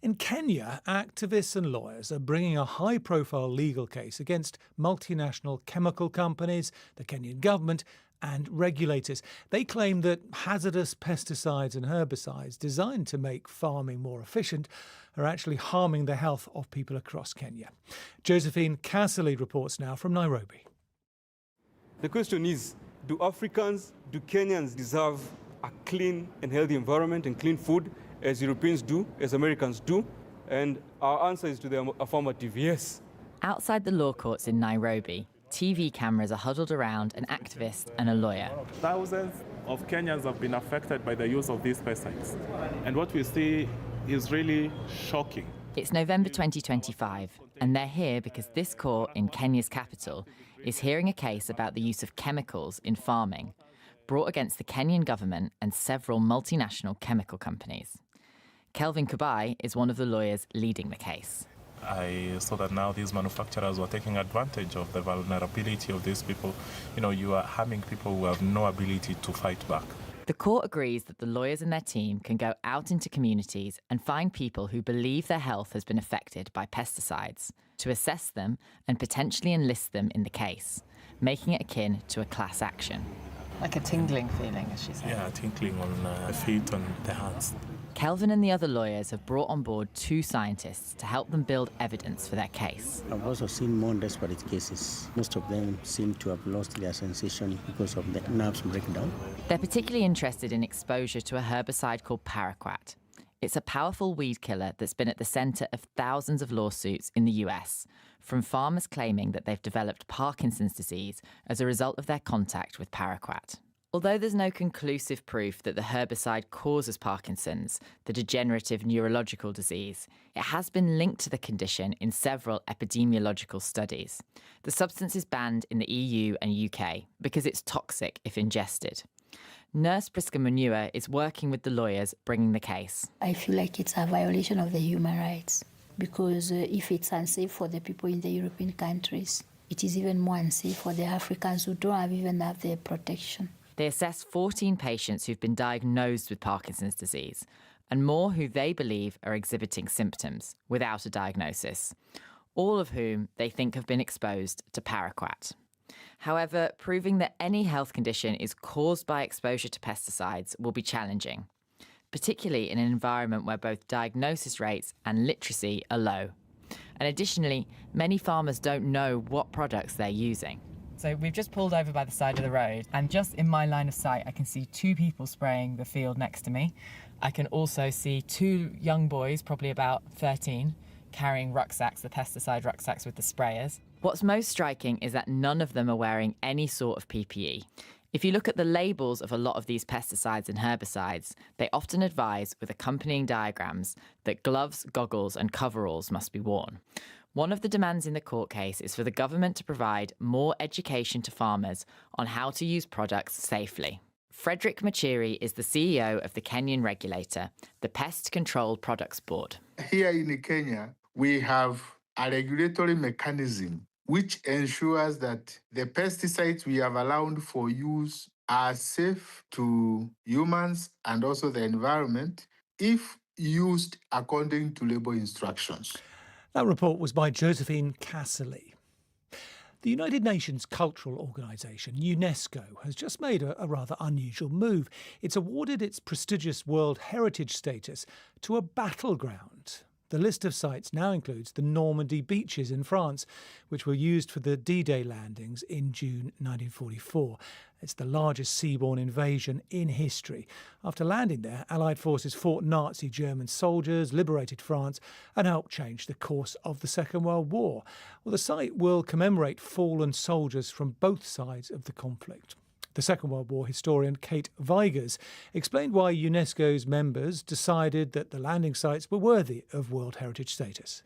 In Kenya, activists and lawyers are bringing a high-profile legal case against multinational chemical companies, the Kenyan government and regulators. They claim that hazardous pesticides and herbicides designed to make farming more efficient are actually harming the health of people across Kenya. Josephine Casserly reports now from Nairobi. The question is, do Africans, do Kenyans deserve a clean and healthy environment and clean food as Europeans do, as Americans do? And our answer is to the affirmative, yes. Outside the law courts in Nairobi, TV cameras are huddled around an activist and a lawyer. Thousands of Kenyans have been affected by the use of these pesticides. And what we see is really shocking. It's November 2025, and they're here because this court in Kenya's capital is hearing a case about the use of chemicals in farming, brought against the Kenyan government and several multinational chemical companies. Kelvin Kubai is one of the lawyers leading the case. I saw that now these manufacturers were taking advantage of the vulnerability of these people. You are harming people who have no ability to fight back. The court agrees that the lawyers and their team can go out into communities and find people who believe their health has been affected by pesticides, to assess them and potentially enlist them in the case, making it akin to a class action. Like a tingling feeling, as she said. Yeah, tingling on the feet and the hands. Kelvin and the other lawyers have brought on board 2 scientists to help them build evidence for their case. I've also seen more desperate cases. Most of them seem to have lost their sensation because of the nerves breakdown. They're particularly interested in exposure to a herbicide called paraquat. It's a powerful weed killer that's been at the centre of thousands of lawsuits in the US, from farmers claiming that they've developed Parkinson's disease as a result of their contact with paraquat. Although there's no conclusive proof that the herbicide causes Parkinson's, the degenerative neurological disease, it has been linked to the condition in several epidemiological studies. The substance is banned in the EU and UK because it's toxic if ingested. Nurse Priska Munua is working with the lawyers bringing the case. I feel like it's a violation of the human rights because if it's unsafe for the people in the European countries, it is even more unsafe for the Africans who don't even have the protection. They assess 14 patients who've been diagnosed with Parkinson's disease and more who they believe are exhibiting symptoms without a diagnosis, all of whom they think have been exposed to paraquat. However, proving that any health condition is caused by exposure to pesticides will be challenging, particularly in an environment where both diagnosis rates and literacy are low. And additionally, many farmers don't know what products they're using. So we've just pulled over by the side of the road, and just in my line of sight, I can see 2 people spraying the field next to me. I can also see 2 young boys, probably about 13, carrying rucksacks, the pesticide rucksacks with the sprayers. What's most striking is that none of them are wearing any sort of PPE. If you look at the labels of a lot of these pesticides and herbicides, they often advise with accompanying diagrams that gloves, goggles and coveralls must be worn. One of the demands in the court case is for the government to provide more education to farmers on how to use products safely. Frederick Machiri is the CEO of the Kenyan regulator, the Pest Control Products Board. Here in Kenya, we have a regulatory mechanism which ensures that the pesticides we have allowed for use are safe to humans and also the environment if used according to label instructions. That report was by Josephine Casserly. The United Nations Cultural Organisation, UNESCO, has just made a rather unusual move. It's awarded its prestigious World Heritage status to a battleground. The list of sites now includes the Normandy beaches in France, which were used for the D-Day landings in June 1944. It's the largest seaborne invasion in history. After landing there, Allied forces fought Nazi German soldiers, liberated France, and helped change the course of the Second World War. Well, the site will commemorate fallen soldiers from both sides of the conflict. The Second World War historian Kate Vigers explained why UNESCO's members decided that the landing sites were worthy of World Heritage status.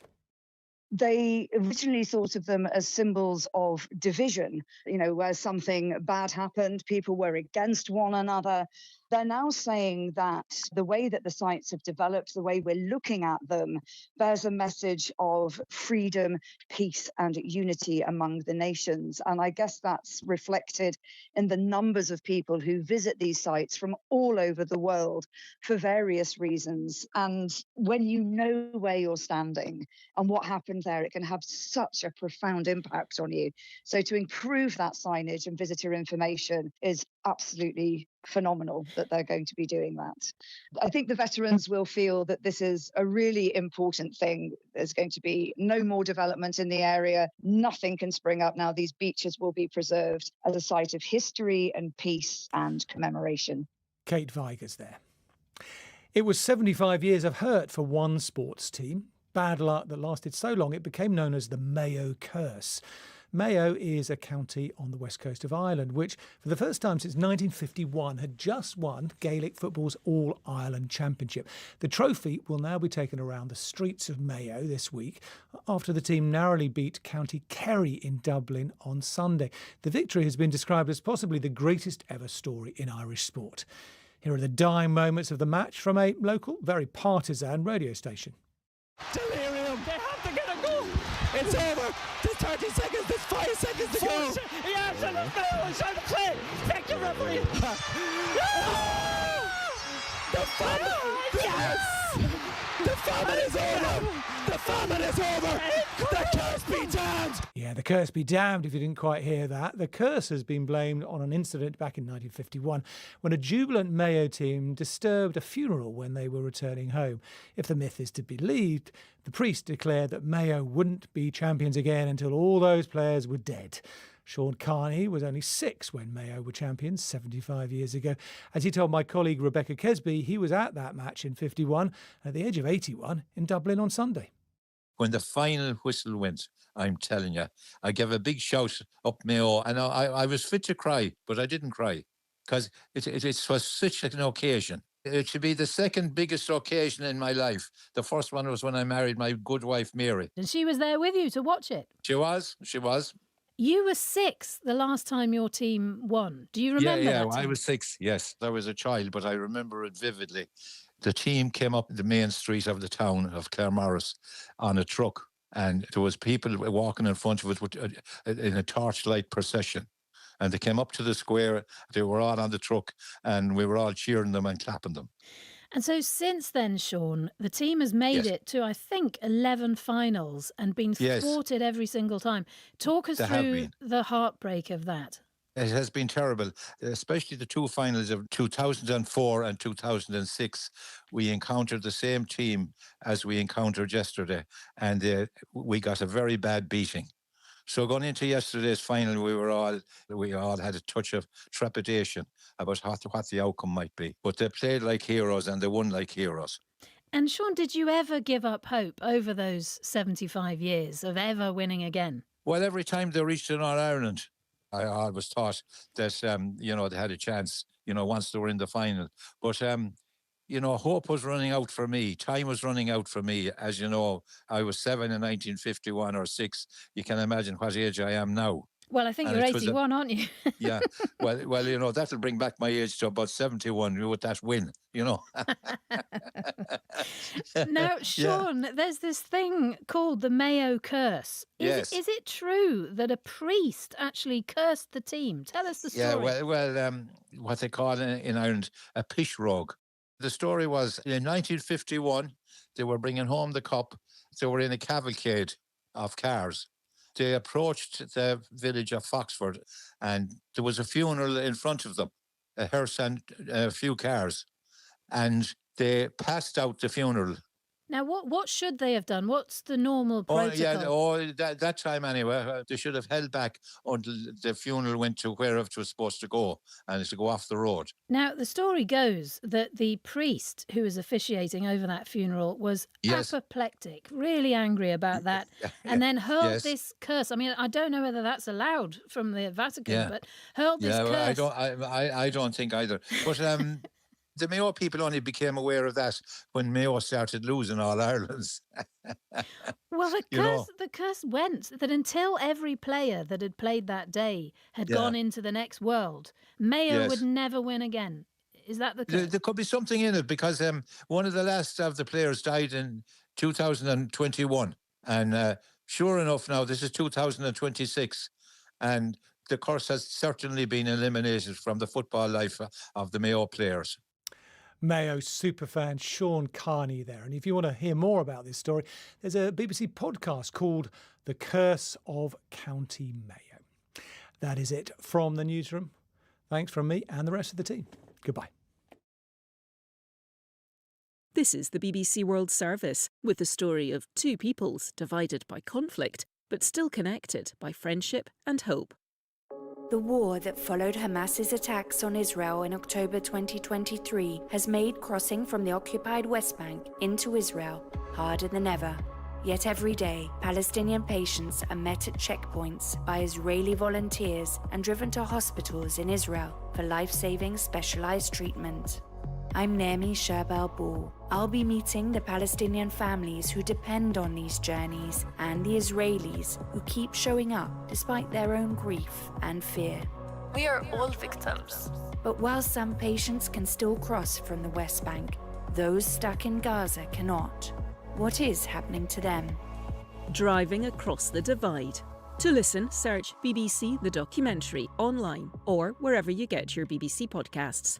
They originally thought of them as symbols of division, where something bad happened, people were against one another. They're now saying that the way that the sites have developed, the way we're looking at them, bears a message of freedom, peace, and unity among the nations. And I guess that's reflected in the numbers of people who visit these sites from all over the world for various reasons. And when you know where you're standing and what happened there, it can have such a profound impact on you. So to improve that signage and visitor information is absolutely phenomenal that they're going to be doing that. I think the veterans will feel that this is a really important thing. There's going to be no more development in the area. Nothing can spring up now. These beaches will be preserved as a site of history and peace and commemoration. Kate Vigers there. It was 75 years of hurt for one sports team. Bad luck that lasted so long it became known as the Mayo Curse. Mayo is a county on the west coast of Ireland, which for the first time since 1951 had just won Gaelic football's All-Ireland Championship. The trophy will now be taken around the streets of Mayo this week after the team narrowly beat County Kerry in Dublin on Sunday. The victory has been described as possibly the greatest ever story in Irish sport. Here are the dying moments of the match from a local, very partisan radio station. Delirium! They have to get a goal! It's over! There's 30 seconds, there's 5 seconds to go! Yes, and it's on the play! Take the referee! The famine! Yes! The famine is over! The famine is over! The curse be damned! Yeah, the curse be damned if you didn't quite hear that. The curse has been blamed on an incident back in 1951 when a jubilant Mayo team disturbed a funeral when they were returning home. If the myth is to be believed, the priest declared that Mayo wouldn't be champions again until all those players were dead. Sean Carney was only 6 when Mayo were champions 75 years ago. As he told my colleague Rebecca Kesby, he was at that match in 51 at the age of 81 in Dublin on Sunday. When the final whistle went, I'm telling you, I gave a big shout up Mayo, and I was fit to cry, but I didn't cry because it was such an occasion. It should be the second biggest occasion in my life. The first one was when I married my good wife, Mary. And she was there with you to watch it? She was. You were 6 the last time your team won. Do you remember that? I was 6, yes. I was a child, but I remember it vividly. The team came up the main street of the town of Claremorris on a truck, and there was people walking in front of it in a torchlight procession. And they came up to the square, they were all on the truck, and we were all cheering them and clapping them. And so since then, Sean, the team has made it to, I think, 11 finals and been thwarted every single time. Talk us through the heartbreak of that. It has been terrible, especially the 2 finals of 2004 and 2006. We encountered the same team as we encountered yesterday, and we got a very bad beating. So going into yesterday's final, we all had a touch of trepidation about what the outcome might be. But they played like heroes and they won like heroes. And Sean, did you ever give up hope over those 75 years of ever winning again? Well, every time they reached in All-Ireland, I always thought that, they had a chance, once they were in the final. But, hope was running out for me. Time was running out for me. As you know, I was 7 in 1951 or 6. You can imagine what age I am now. Well, I think you're 81, aren't you? Yeah. Well, that'll bring back my age to about 71 with that win, Now, Sean, there's this thing called the Mayo Curse. Is it true that a priest actually cursed the team? Tell us the story. Yeah, what they call in Ireland a pishrog. The story was in 1951, they were bringing home the cup. They were in a cavalcade of cars. They approached the village of Foxford, and there was a funeral in front of them, a hearse and a few cars, and they passed out the funeral. Now, what should they have done? What's the normal protocol? That time anyway, they should have held back until the funeral went to wherever it was supposed to go, and to go off the road. Now, the story goes that the priest who was officiating over that funeral was apoplectic, really angry about that, and then hurled this curse. I mean, I don't know whether that's allowed from the Vatican, but hurled this curse. I don't think either. But the Mayo people only became aware of that when Mayo started losing All Irelands. Well, the curse went that until every player that had played that day had gone into the next world, Mayo would never win again. Is that the case? There could be something in it because one of the last of the players died in 2021. And sure enough, now this is 2026. And the curse has certainly been eliminated from the football life of the Mayo players. Mayo superfan Sean Carney there. And if you want to hear more about this story, there's a BBC podcast called The Curse of County Mayo. That is it from the newsroom. Thanks from me and the rest of the team. Goodbye. This is the BBC World Service, with the story of two peoples divided by conflict, but still connected by friendship and hope. The war that followed Hamas's attacks on Israel in October 2023 has made crossing from the occupied West Bank into Israel harder than ever. Yet every day, Palestinian patients are met at checkpoints by Israeli volunteers and driven to hospitals in Israel for life-saving specialized treatment. I'm Naomi Sherbel-Ball. I'll be meeting the Palestinian families who depend on these journeys and the Israelis who keep showing up despite their own grief and fear. We are all victims. But while some patients can still cross from the West Bank, those stuck in Gaza cannot. What is happening to them? Driving across the divide. To listen, search BBC The Documentary online or wherever you get your BBC podcasts.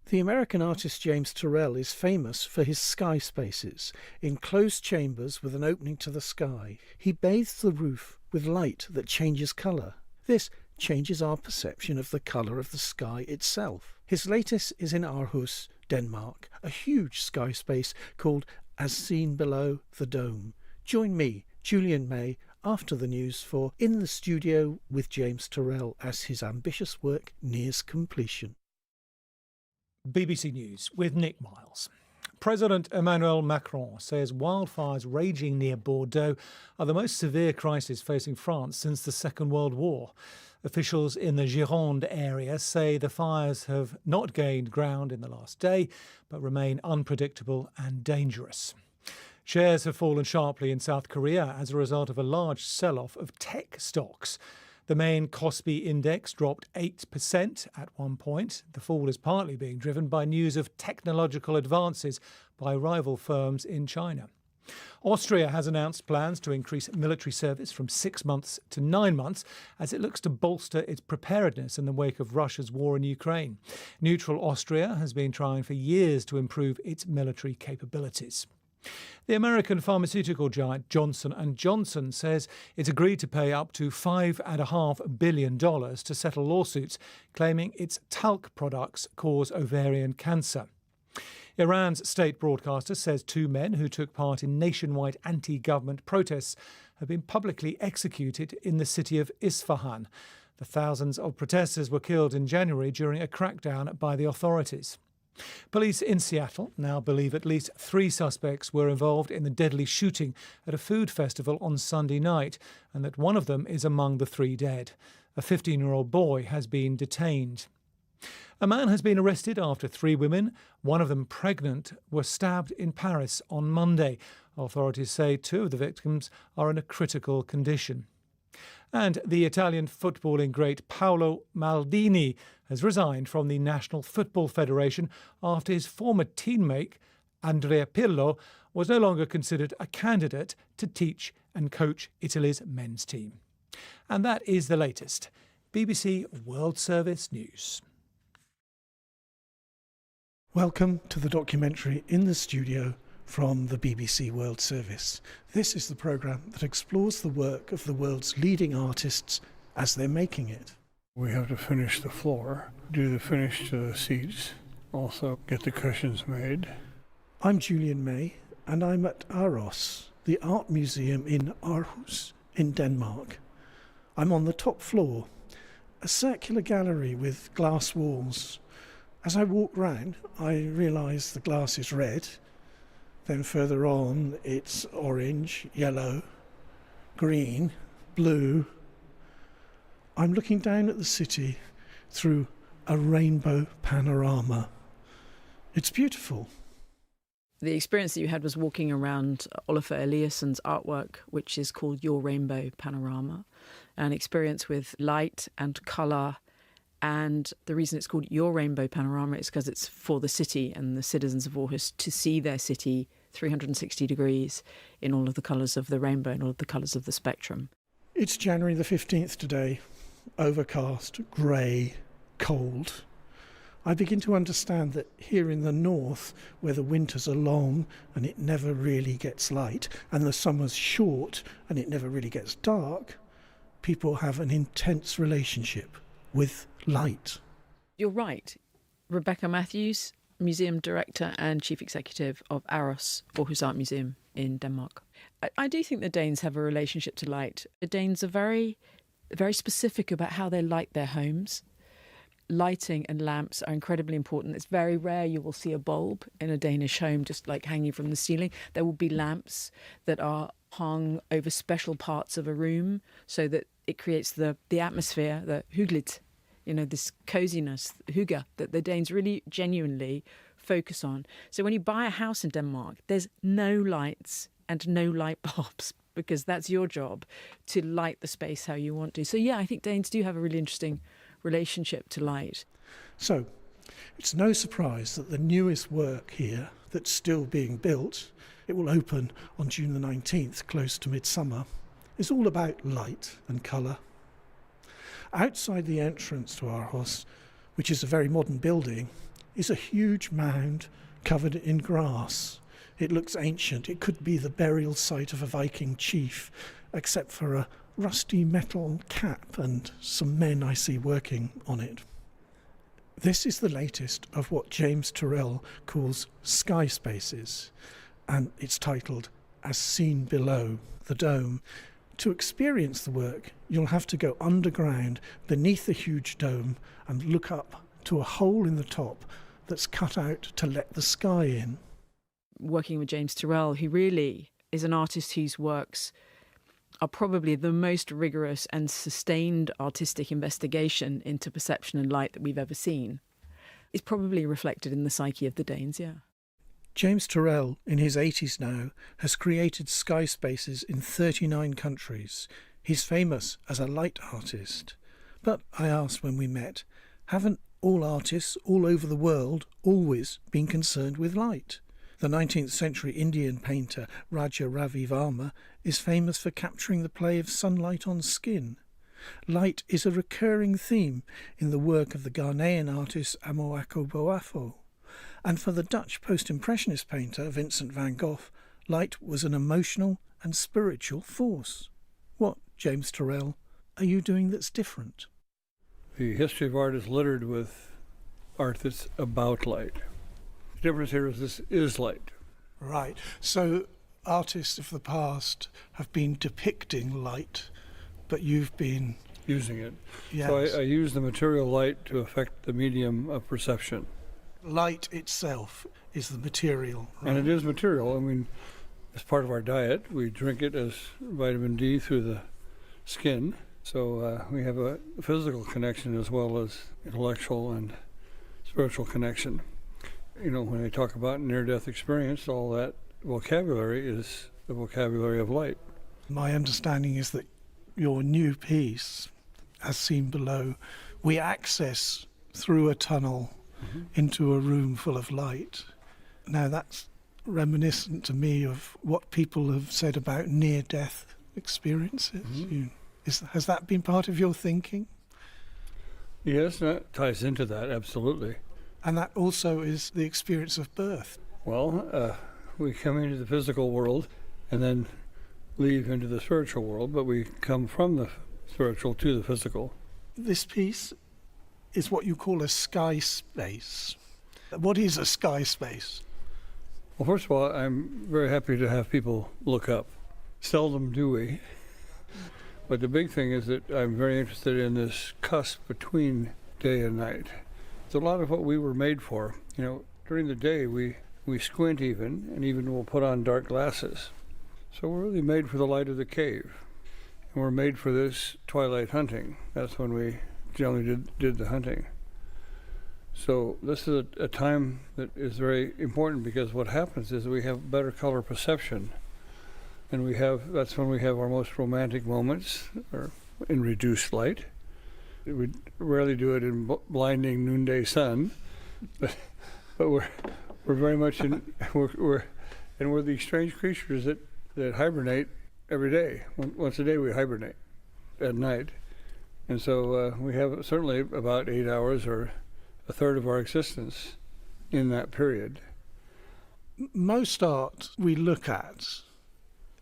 The American artist James Turrell is famous for his sky spaces, enclosed chambers with an opening to the sky. He bathes the roof with light that changes colour. This changes our perception of the colour of the sky itself. His latest is in Aarhus, Denmark, a huge sky space called As Seen Below the Dome. Join me, Julian May, after the news for In the Studio with James Turrell as his ambitious work nears completion. BBC News with Nick Miles. President Emmanuel Macron says wildfires raging near Bordeaux are the most severe crisis facing France since the Second World War. Officials in the Gironde area say the fires have not gained ground in the last day, but remain unpredictable and dangerous. Shares have fallen sharply in South Korea as a result of a large sell-off of tech stocks. The main Kospi index dropped 8% at one point. The fall is partly being driven by news of technological advances by rival firms in China. Austria has announced plans to increase military service from 6 months to 9 months as it looks to bolster its preparedness in the wake of Russia's war in Ukraine. Neutral Austria has been trying for years to improve its military capabilities. The American pharmaceutical giant Johnson & Johnson says it's agreed to pay up to $5.5 billion to settle lawsuits claiming its talc products cause ovarian cancer. Iran's state broadcaster says 2 men who took part in nationwide anti-government protests have been publicly executed in the city of Isfahan. The thousands of protesters were killed in January during a crackdown by the authorities. Police in Seattle now believe at least 3 suspects were involved in the deadly shooting at a food festival on Sunday night, and that one of them is among the 3 dead. A 15-year-old boy has been detained. A man has been arrested after 3 women, one of them pregnant, were stabbed in Paris on Monday. Authorities say 2 of the victims are in a critical condition. And the Italian footballing great Paolo Maldini has resigned from the National Football Federation after his former teammate, Andrea Pirlo, was no longer considered a candidate to teach and coach Italy's men's team. And that is the latest. BBC World Service News. Welcome to the documentary In the Studio from the BBC World Service. This is the programme that explores the work of the world's leading artists as they're making it. We have to finish the floor, do the finish to the seats, also get the cushions made. I'm Julian May, and I'm at Aros, the art museum in Aarhus in Denmark. I'm on the top floor, a circular gallery with glass walls. As I walk round, I realise the glass is red. Then further on, it's orange, yellow, green, blue. I'm looking down at the city through a rainbow panorama. It's beautiful. The experience that you had was walking around Olafur Eliasson's artwork, which is called Your Rainbow Panorama, an experience with light and colour And the reason it's called Your Rainbow Panorama is because it's for the city and the citizens of Aarhus to see their city 360 degrees in all of the colours of the rainbow and all of the colours of the spectrum. It's January the 15th today, overcast, grey, cold. I begin to understand that here in the north, where the winters are long and it never really gets light, and the summer's short and it never really gets dark, people have an intense relationship with light. You're right. Rebecca Matthews, Museum Director and Chief Executive of Aarhus Art Museum in Denmark. I do think the Danes have a relationship to light. The Danes are very, very specific about how they light their homes. Lighting and lamps are incredibly important. It's very rare you will see a bulb in a Danish home just like hanging from the ceiling. There will be lamps that are hung over special parts of a room so that it creates the atmosphere, the hyggeligt, this coziness, hygge, that the Danes really genuinely focus on. So when you buy a house in Denmark, there's no lights and no light bulbs because that's your job to light the space how you want to. So yeah, I think Danes do have a really interesting relationship to light. So it's no surprise that the newest work here that's still being built, it will open on June the 19th, close to midsummer, is all about light and colour. Outside the entrance to Aarhus, which is a very modern building, is a huge mound covered in grass. It looks ancient. It could be the burial site of a Viking chief, except for a rusty metal cap and some men I see working on it. This is the latest of what James Turrell calls sky spaces, and it's titled As Seen Below the Dome. To experience the work, you'll have to go underground beneath the huge dome and look up to a hole in the top that's cut out to let the sky in. Working with James Turrell, who really is an artist whose works are probably the most rigorous and sustained artistic investigation into perception and light that we've ever seen, is probably reflected in the psyche of the Danes, yeah. James Turrell, in his 80s now, has created sky spaces in 39 countries. He's famous as a light artist. But I asked when we met, haven't all artists all over the world always been concerned with light? The 19th century Indian painter Raja Ravi Varma is famous for capturing the play of sunlight on skin. Light is a recurring theme in the work of the Ghanaian artist Amoako Boafo. And for the Dutch post-impressionist painter Vincent van Gogh, light was an emotional and spiritual force. What, James Turrell, are you doing that's different? The history of art is littered with art that's about light. The difference here is this is light. Right. So artists of the past have been depicting light, but you've been using it. Yes. So I use the material light to affect the medium of perception. Light itself is the material. Right? And it is material. I mean, as part of our diet, we drink it as vitamin D through the skin. So we have a physical connection as well as intellectual and spiritual connection. When they talk about near-death experience, all that vocabulary is the vocabulary of light. My understanding is that your new piece, As Seen Below, we access through a tunnel into a room full of light. Now that's reminiscent to me of what people have said about near-death experiences. Has that been part of your thinking? Yes, that ties into that, absolutely. And that also is the experience of birth. Well, we come into the physical world and then leave into the spiritual world, but we come from the spiritual to the physical. This piece is what you call a sky space. What is a sky space? Well, first of all, I'm very happy to have people look up. Seldom do we. But the big thing is that I'm very interested in this cusp between day and night. It's a lot of what we were made for. During the day we squint even, and even we'll put on dark glasses. So we're really made for the light of the cave. And we're made for this twilight hunting. That's when we generally did the hunting. So this is a time that is very important because what happens is we have better color perception. And that's when we have our most romantic moments, or in reduced light. We rarely do it in blinding noonday sun, but we're very much in we're these strange creatures that hibernate every day. Once a day we hibernate at night, and so we have certainly about 8 hours or a third of our existence in that period. Most art we look at,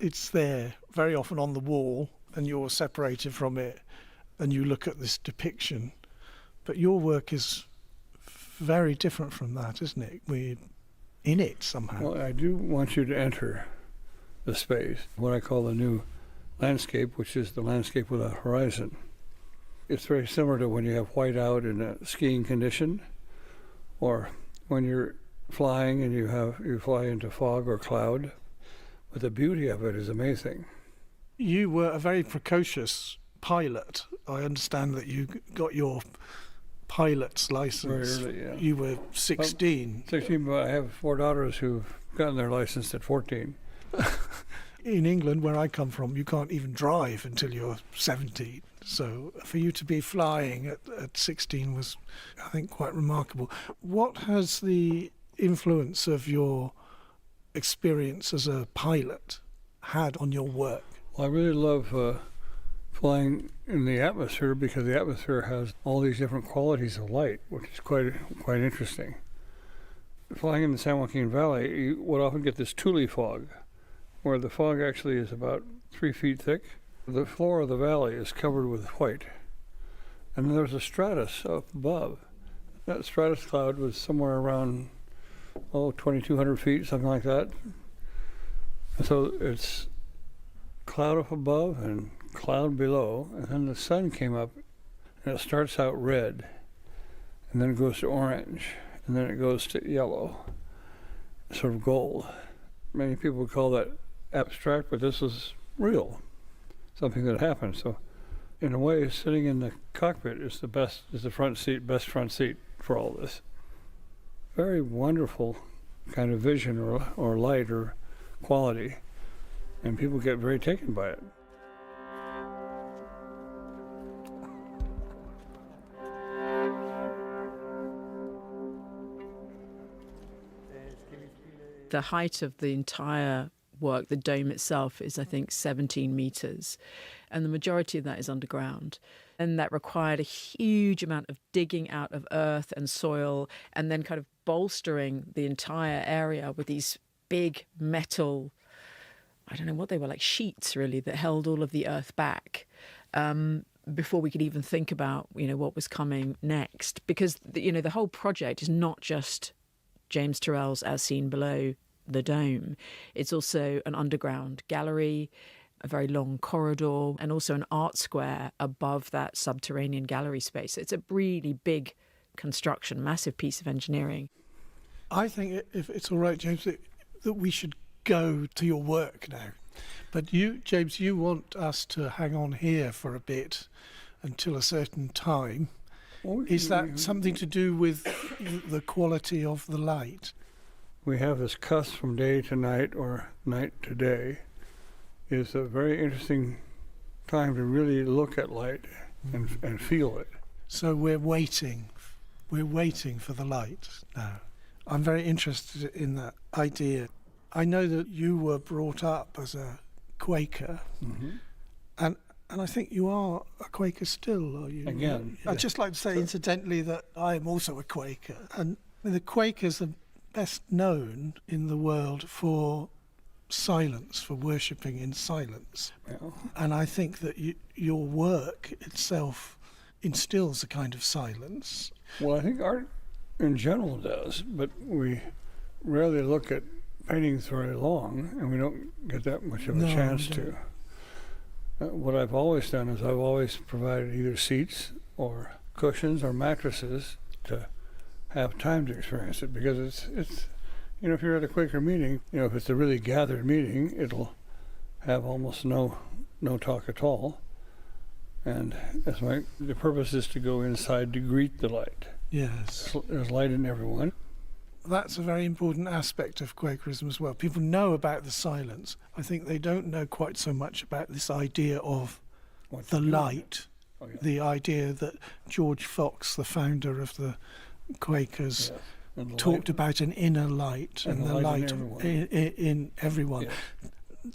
it's there very often on the wall, and you're separated from it, and you look at this depiction. But your work is very different from that, isn't it? We're in it somehow. Well, I do want you to enter the space, what I call the new landscape, which is the landscape without horizon. It's very similar to when you have whiteout in a skiing condition, or when you're flying and you fly into fog or cloud. But the beauty of it is amazing. You were a very precocious pilot. I understand that you got your pilot's license. Very early, yeah. You were 16. 16, but I have 4 daughters who've gotten their license at 14. In England, where I come from, you can't even drive until you're 17. So for you to be flying at 16 was, I think, quite remarkable. What has the influence of your experience as a pilot had on your work? Well, I really love flying in the atmosphere, because the atmosphere has all these different qualities of light, which is quite interesting. Flying in the San Joaquin Valley, you would often get this tule fog, where the fog actually is about 3 feet thick. The floor of the valley is covered with white, and there's a stratus up above. That stratus cloud was somewhere around 2,200 feet, something like that. And so it's cloud up above and cloud below, and then the sun came up, and it starts out red, and then it goes to orange, and then it goes to yellow, sort of gold. Many people would call that abstract, but this is real, something that happened. So in a way, sitting in the cockpit is the best front seat for all this. Very wonderful kind of vision or light or quality, and people get very taken by it. The height of the entire work, the dome itself, is I think 17 meters, and the majority of that is underground. And that required a huge amount of digging out of earth and soil, and then kind of bolstering the entire area with these big metal, I don't know what they were, like sheets really, that held all of the earth back before we could even think about, what was coming next. Because, the whole project is not just James Turrell's As Seen Below the Dome. It's also an underground gallery, a very long corridor, and also an art square above that subterranean gallery space. It's a really big construction, massive piece of engineering. I think, if it's all right, James, that we should go to your work now. But you, James, you want us to hang on here for a bit until a certain time. Is that something to do with the quality of the light? We have this cusp from day to night or night to day. It's a very interesting time to really look at light and feel it. So we're waiting for the light now. I'm very interested in that idea. I know that you were brought up as a Quaker, and I think you are a Quaker still, are you? Again. I'd just like to say, incidentally, that I am also a Quaker. And the Quakers are best known in the world for silence, for worshipping in silence. Well. And I think that your work itself instills a kind of silence. Well, I think art in general does, but we rarely look at paintings very long, and we don't get that much of a chance to. What I've always done is I've always provided either seats or cushions or mattresses to have time to experience it, because it's if you're at a Quaker meeting, if it's a really gathered meeting, it'll have almost no talk at all. And the purpose is to go inside to greet the light. Yes. There's light in everyone. That's a very important aspect of Quakerism as well. People know about the silence. I think they don't know quite so much about this idea of the light The idea that George Fox, the founder of the Quakers, talked about an inner light and the light in everyone.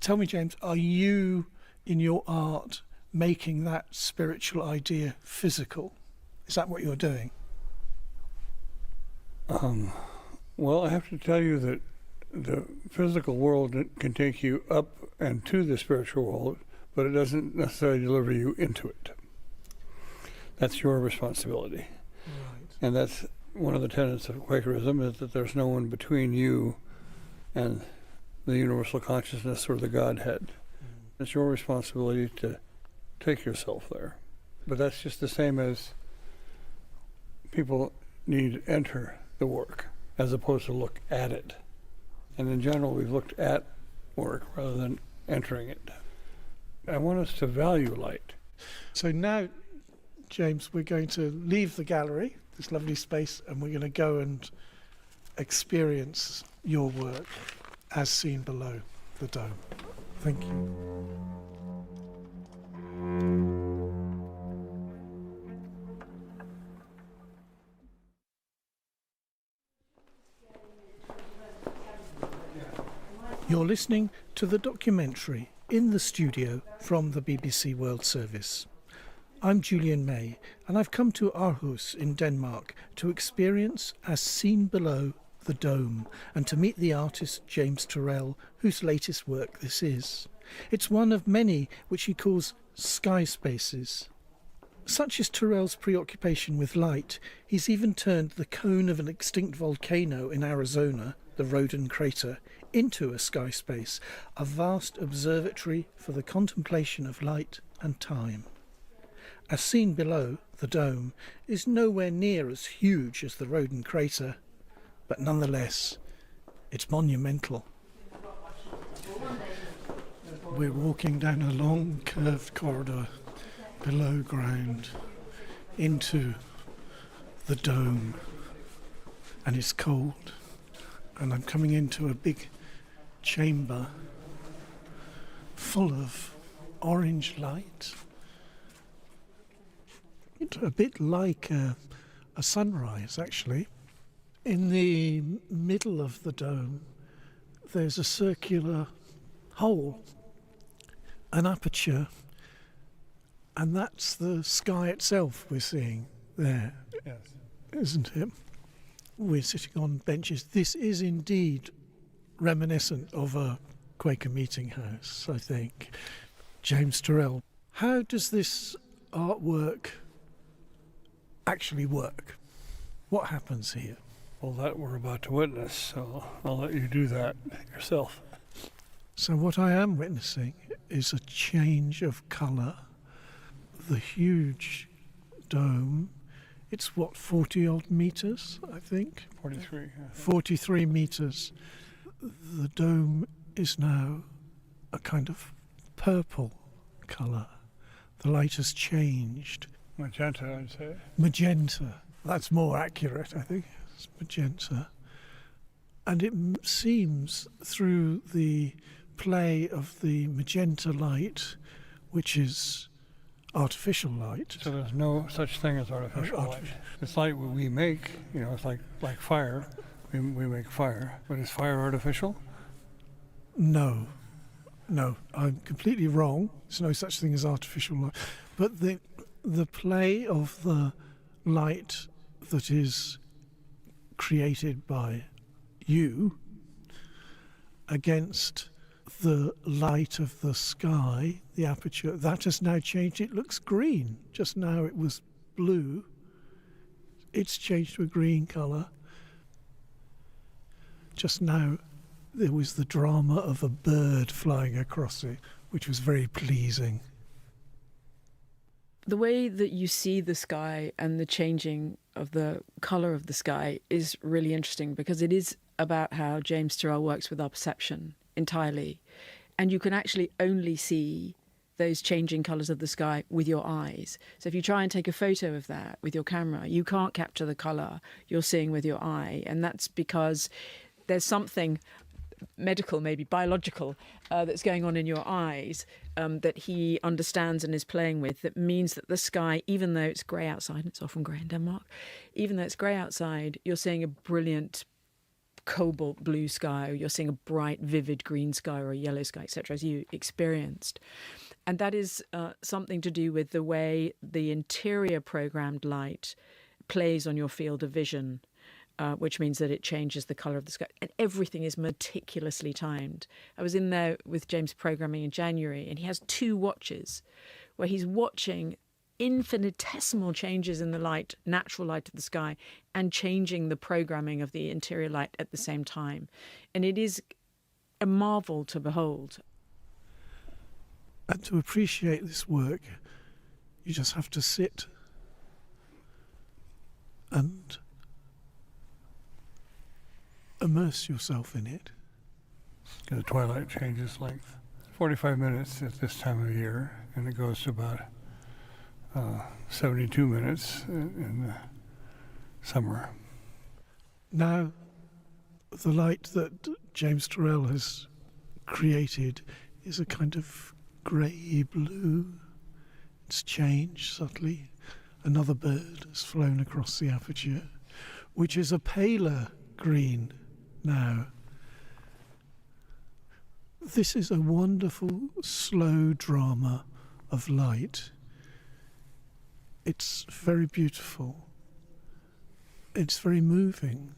Tell me, James, are you, in your art, making that spiritual idea physical? Is that what you're doing? Well, I have to tell you that the physical world can take you up and to the spiritual world, but it doesn't necessarily deliver you into it. That's your responsibility. Right. And that's one of the tenets of Quakerism, is that there's no one between you and the universal consciousness or the Godhead. It's your responsibility to take yourself there. But that's just the same as people need to enter the work as opposed to look at it. And in general, we've looked at work rather than entering it. I want us to value light. So now, James, we're going to leave the gallery, this lovely space, and we're going to go and experience your work as seen below the dome. Thank you. You're listening to the documentary In the Studio from the BBC World Service. I'm Julian May, and I've come to Aarhus in Denmark to experience As Seen Below the Dome and to meet the artist James Turrell, whose latest work this is. It's one of many which he calls sky spaces. Such is Turrell's preoccupation with light, he's even turned the cone of an extinct volcano in Arizona, the Roden crater, into a sky space, a vast observatory for the contemplation of light and time. As Seen Below the Dome is nowhere near as huge as the Roden crater, but nonetheless, it's monumental. We're walking down a long curved corridor below ground into the dome, and it's cold, and I'm coming into a big chamber full of orange light. It's a bit like a sunrise, actually. In the middle of the dome, there's a circular hole, an aperture, and that's the sky itself we're seeing there, yes, isn't it? We're sitting on benches. This is indeed reminiscent of a Quaker meeting house, I think. James Turrell, how does this artwork actually work? What happens here? Well, that we're about to witness, so I'll let you do that yourself. So what I am witnessing is a change of colour. The huge dome, it's what, 40-odd metres, I think? 43. Yeah. 43 metres. The dome is now a kind of purple colour. The light has changed. Magenta, I'd say. Magenta. That's more accurate, I think. It's magenta. And it seems through the play of the magenta light, which is artificial light. So there's no such thing as artificial light. It's light we make, it's like fire. We make fire. But is fire artificial? No, I'm completely wrong. There's no such thing as artificial light. But the play of the light that is created by you against the light of the sky, the aperture, that has now changed. It looks green. Just now it was blue. It's changed to a green colour. Just now there was the drama of a bird flying across it, which was very pleasing. The way that you see the sky and the changing of the colour of the sky is really interesting, because it is about how James Turrell works with our perception entirely. And you can actually only see those changing colours of the sky with your eyes. So if you try and take a photo of that with your camera, you can't capture the colour you're seeing with your eye. And that's because there's something medical, maybe biological, that's going on in your eyes that he understands and is playing with, that means that the sky, even though it's grey outside, and it's often grey in Denmark, even though it's grey outside, you're seeing a brilliant cobalt blue sky, or you're seeing a bright, vivid green sky or a yellow sky, etc., as you experienced. And that is something to do with the way the interior programmed light plays on your field of vision, which means that it changes the colour of the sky. And everything is meticulously timed. I was in there with James programming in January, and he has 2 watches where he's watching infinitesimal changes in the light, natural light of the sky, and changing the programming of the interior light at the same time. And it is a marvel to behold. And to appreciate this work, you just have to sit and immerse yourself in it. The twilight changes length. 45 minutes at this time of year, and it goes to about 72 minutes in the summer. Now, the light that James Turrell has created is a kind of grey blue. It's changed subtly. Another bird has flown across the aperture, which is a paler green now. This is a wonderful, slow drama of light. It's very beautiful. It's very moving.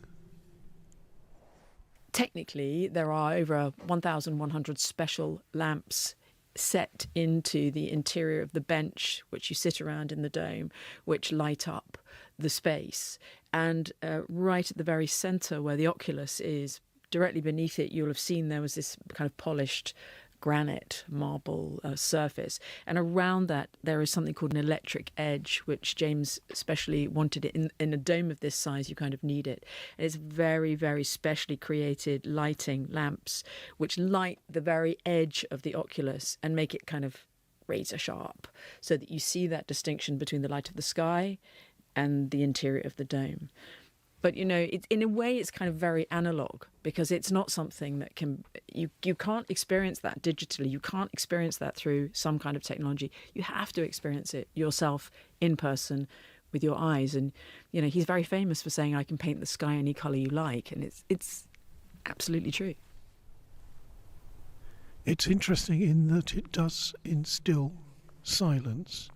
Technically, there are over 1,100 special lamps set into the interior of the bench, which you sit around in the dome, which light up the space. And right at the very centre where the oculus is, directly beneath it, you'll have seen there was this kind of polished granite marble surface, and around that there is something called an electric edge, which James especially wanted it in a dome of this size. You kind of need it, and it's very, very specially created lighting lamps which light the very edge of the oculus and make it kind of razor sharp, so that you see that distinction between the light of the sky and the interior of the dome. But, you know, in a way, it's kind of very analog, because it's not something that you can't experience that digitally. You can't experience that through some kind of technology. You have to experience it yourself in person with your eyes. And, you know, he's very famous for saying, I can paint the sky any colour you like. And it's absolutely true. It's interesting in that it does instill silence.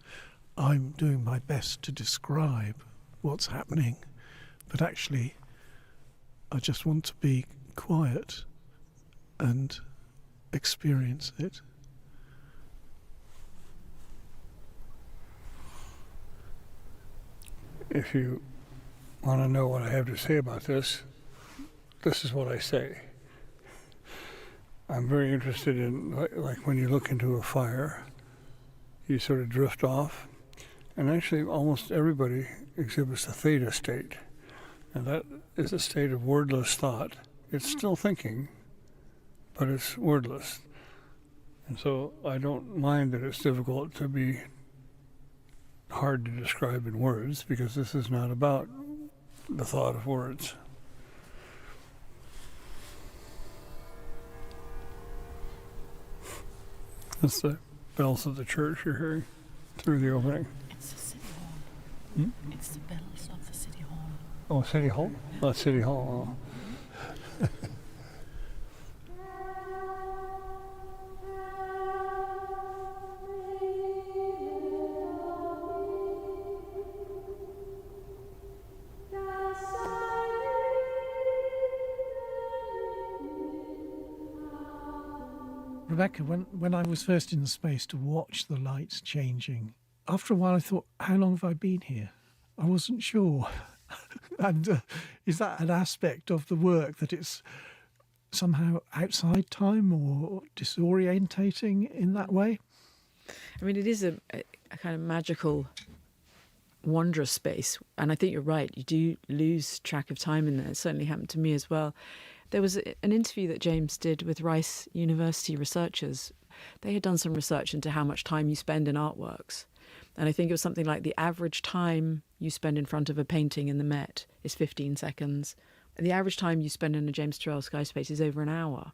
I'm doing my best to describe what's happening, but actually I just want to be quiet and experience it. If you want to know what I have to say about this, this is what I say. I'm very interested in, like when you look into a fire, you sort of drift off, and actually almost everybody exhibits a theta state. And that is a state of wordless thought. It's still thinking, but it's wordless. And so I don't mind that it's difficult to be hard to describe in words, because this is not about the thought of words. That's the bells of the church you're hearing through the opening. It's the city hall. It's the bells of the city hall. Oh, City Hall? Not City Hall. Oh. Rebecca, when I was first in the space to watch the lights changing, after a while I thought, how long have I been here? I wasn't sure. And is that an aspect of the work, that it's somehow outside time or disorientating in that way? I mean, it is a kind of magical, wondrous space. And I think you're right. You do lose track of time in there. It certainly happened to me as well. There was an interview that James did with Rice University researchers. They had done some research into how much time you spend in artworks. And I think it was something like the average time you spend in front of a painting in the Met is 15 seconds. The average time you spend in a James Turrell Sky Space is over an hour.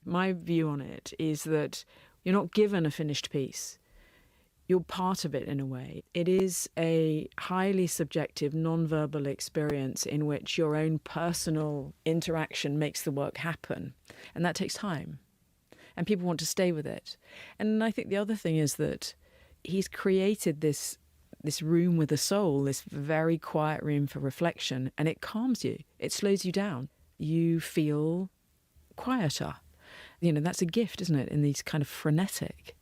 My view on it is that you're not given a finished piece. You're part of it in a way. It is a highly subjective, non-verbal experience in which your own personal interaction makes the work happen. And that takes time. And people want to stay with it. And I think the other thing is that he's created this room with a soul, this very quiet room for reflection, and it calms you. It slows you down. You feel quieter. That's a gift, isn't it, in these kind of frenetic,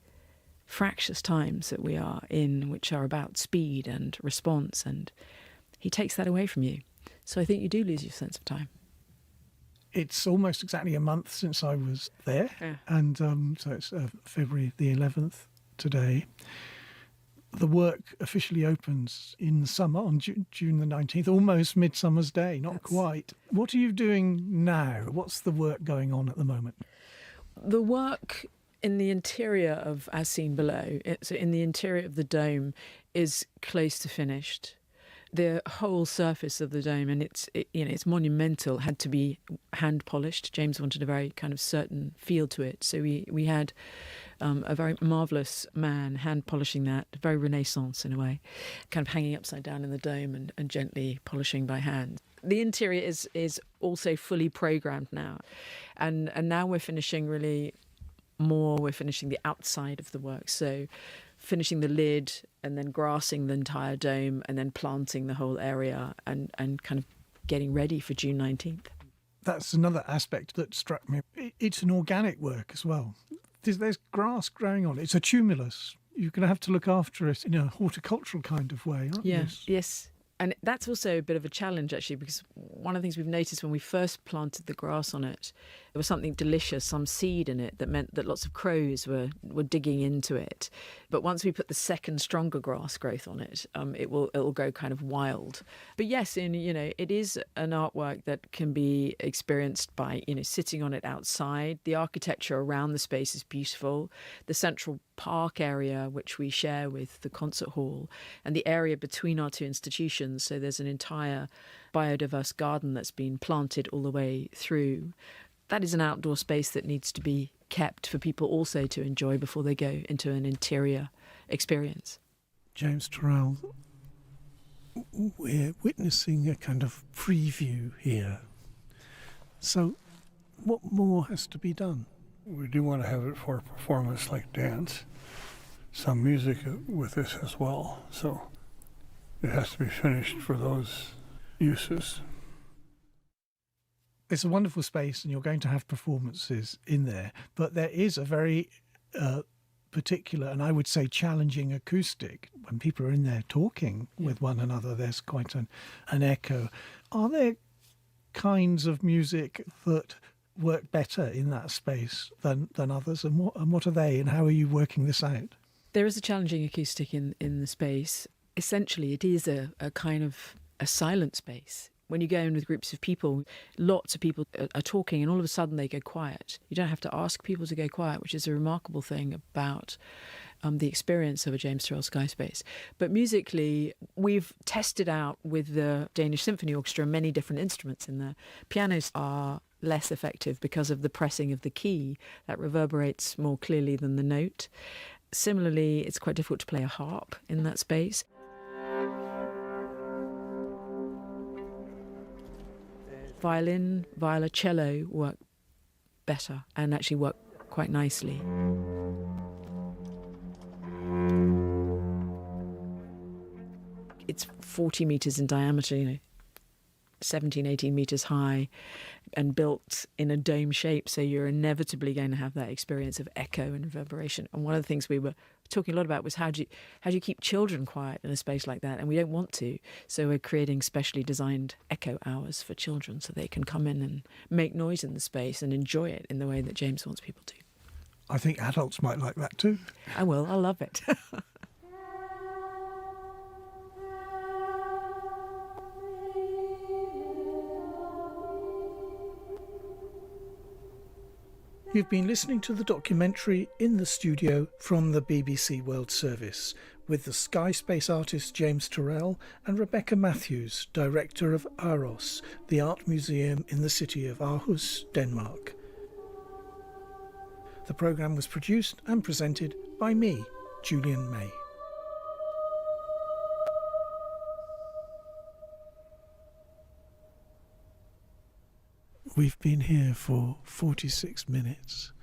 fractious times that we are in, which are about speed and response, and he takes that away from you. So I think you do lose your sense of time. It's almost exactly a month since I was there, and so it's February the 11th today. The work officially opens in the summer on June the 19th, almost Midsummer's Day, not quite. What are you doing now? What's the work going on at the moment? The work in the interior of As Seen Below, so in the interior of the dome, is close to finished. The whole surface of the dome, and it's monumental, had to be hand polished. James wanted a very kind of certain feel to it, so we had a very marvellous man hand polishing that, very Renaissance in a way, kind of hanging upside down in the dome and gently polishing by hand. The interior is also fully programmed now, and now we're finishing we're finishing the outside of the work, so finishing the lid and then grassing the entire dome and then planting the whole area and kind of getting ready for June 19th. That's another aspect that struck me. It's an organic work as well. There's grass growing on it. It's a tumulus. You're going to have to look after it in a horticultural kind of way, aren't you? Yes. And that's also a bit of a challenge, actually, because one of the things we've noticed when we first planted the grass on it, there was something delicious, some seed in it that meant that lots of crows were digging into it. But once we put the second, stronger grass growth on it, it'll go kind of wild. But yes, it is an artwork that can be experienced by sitting on it outside. The architecture around the space is beautiful. The central park area, which we share with the concert hall, and the area between our two institutions. So there's an entire biodiverse garden that's been planted all the way through. That is an outdoor space that needs to be kept for people also to enjoy before they go into an interior experience. James Turrell, we're witnessing a kind of preview here. So what more has to be done? We do want to have it for a performance like dance, some music with this as well. So it has to be finished for those uses. It's a wonderful space and you're going to have performances in there, but there is a very particular and I would say challenging acoustic. When people are in there talking with one another, there's quite an echo. Are there kinds of music that work better in that space than others, and what are they, and how are you working this out? There is a challenging acoustic in the space. Essentially, it is a kind of a silent space. When you go in with groups of people, lots of people are talking and all of a sudden they go quiet. You don't have to ask people to go quiet, which is a remarkable thing about the experience of a James Turrell Sky Space. But musically, we've tested out with the Danish Symphony Orchestra many different instruments in there. Pianos are less effective because of the pressing of the key that reverberates more clearly than the note. Similarly, it's quite difficult to play a harp in that space. Violin, viola, cello work better and actually work quite nicely. It's 40 metres in diameter, 17, 18 metres high, and built in a dome shape, so you're inevitably going to have that experience of echo and reverberation. And one of the things we were talking a lot about was how do you keep children quiet in a space like that, and we don't want to, so we're creating specially designed echo hours for children so they can come in and make noise in the space and enjoy it in the way that James wants people to. I think adults might like that too. I will. I love it. You've been listening to the documentary In the Studio from the BBC World Service, with the sky space artist James Turrell and Rebecca Matthews, director of Aros, the art museum in the city of Aarhus, Denmark. The programme was produced and presented by me, Julian May. We've been here for 46 minutes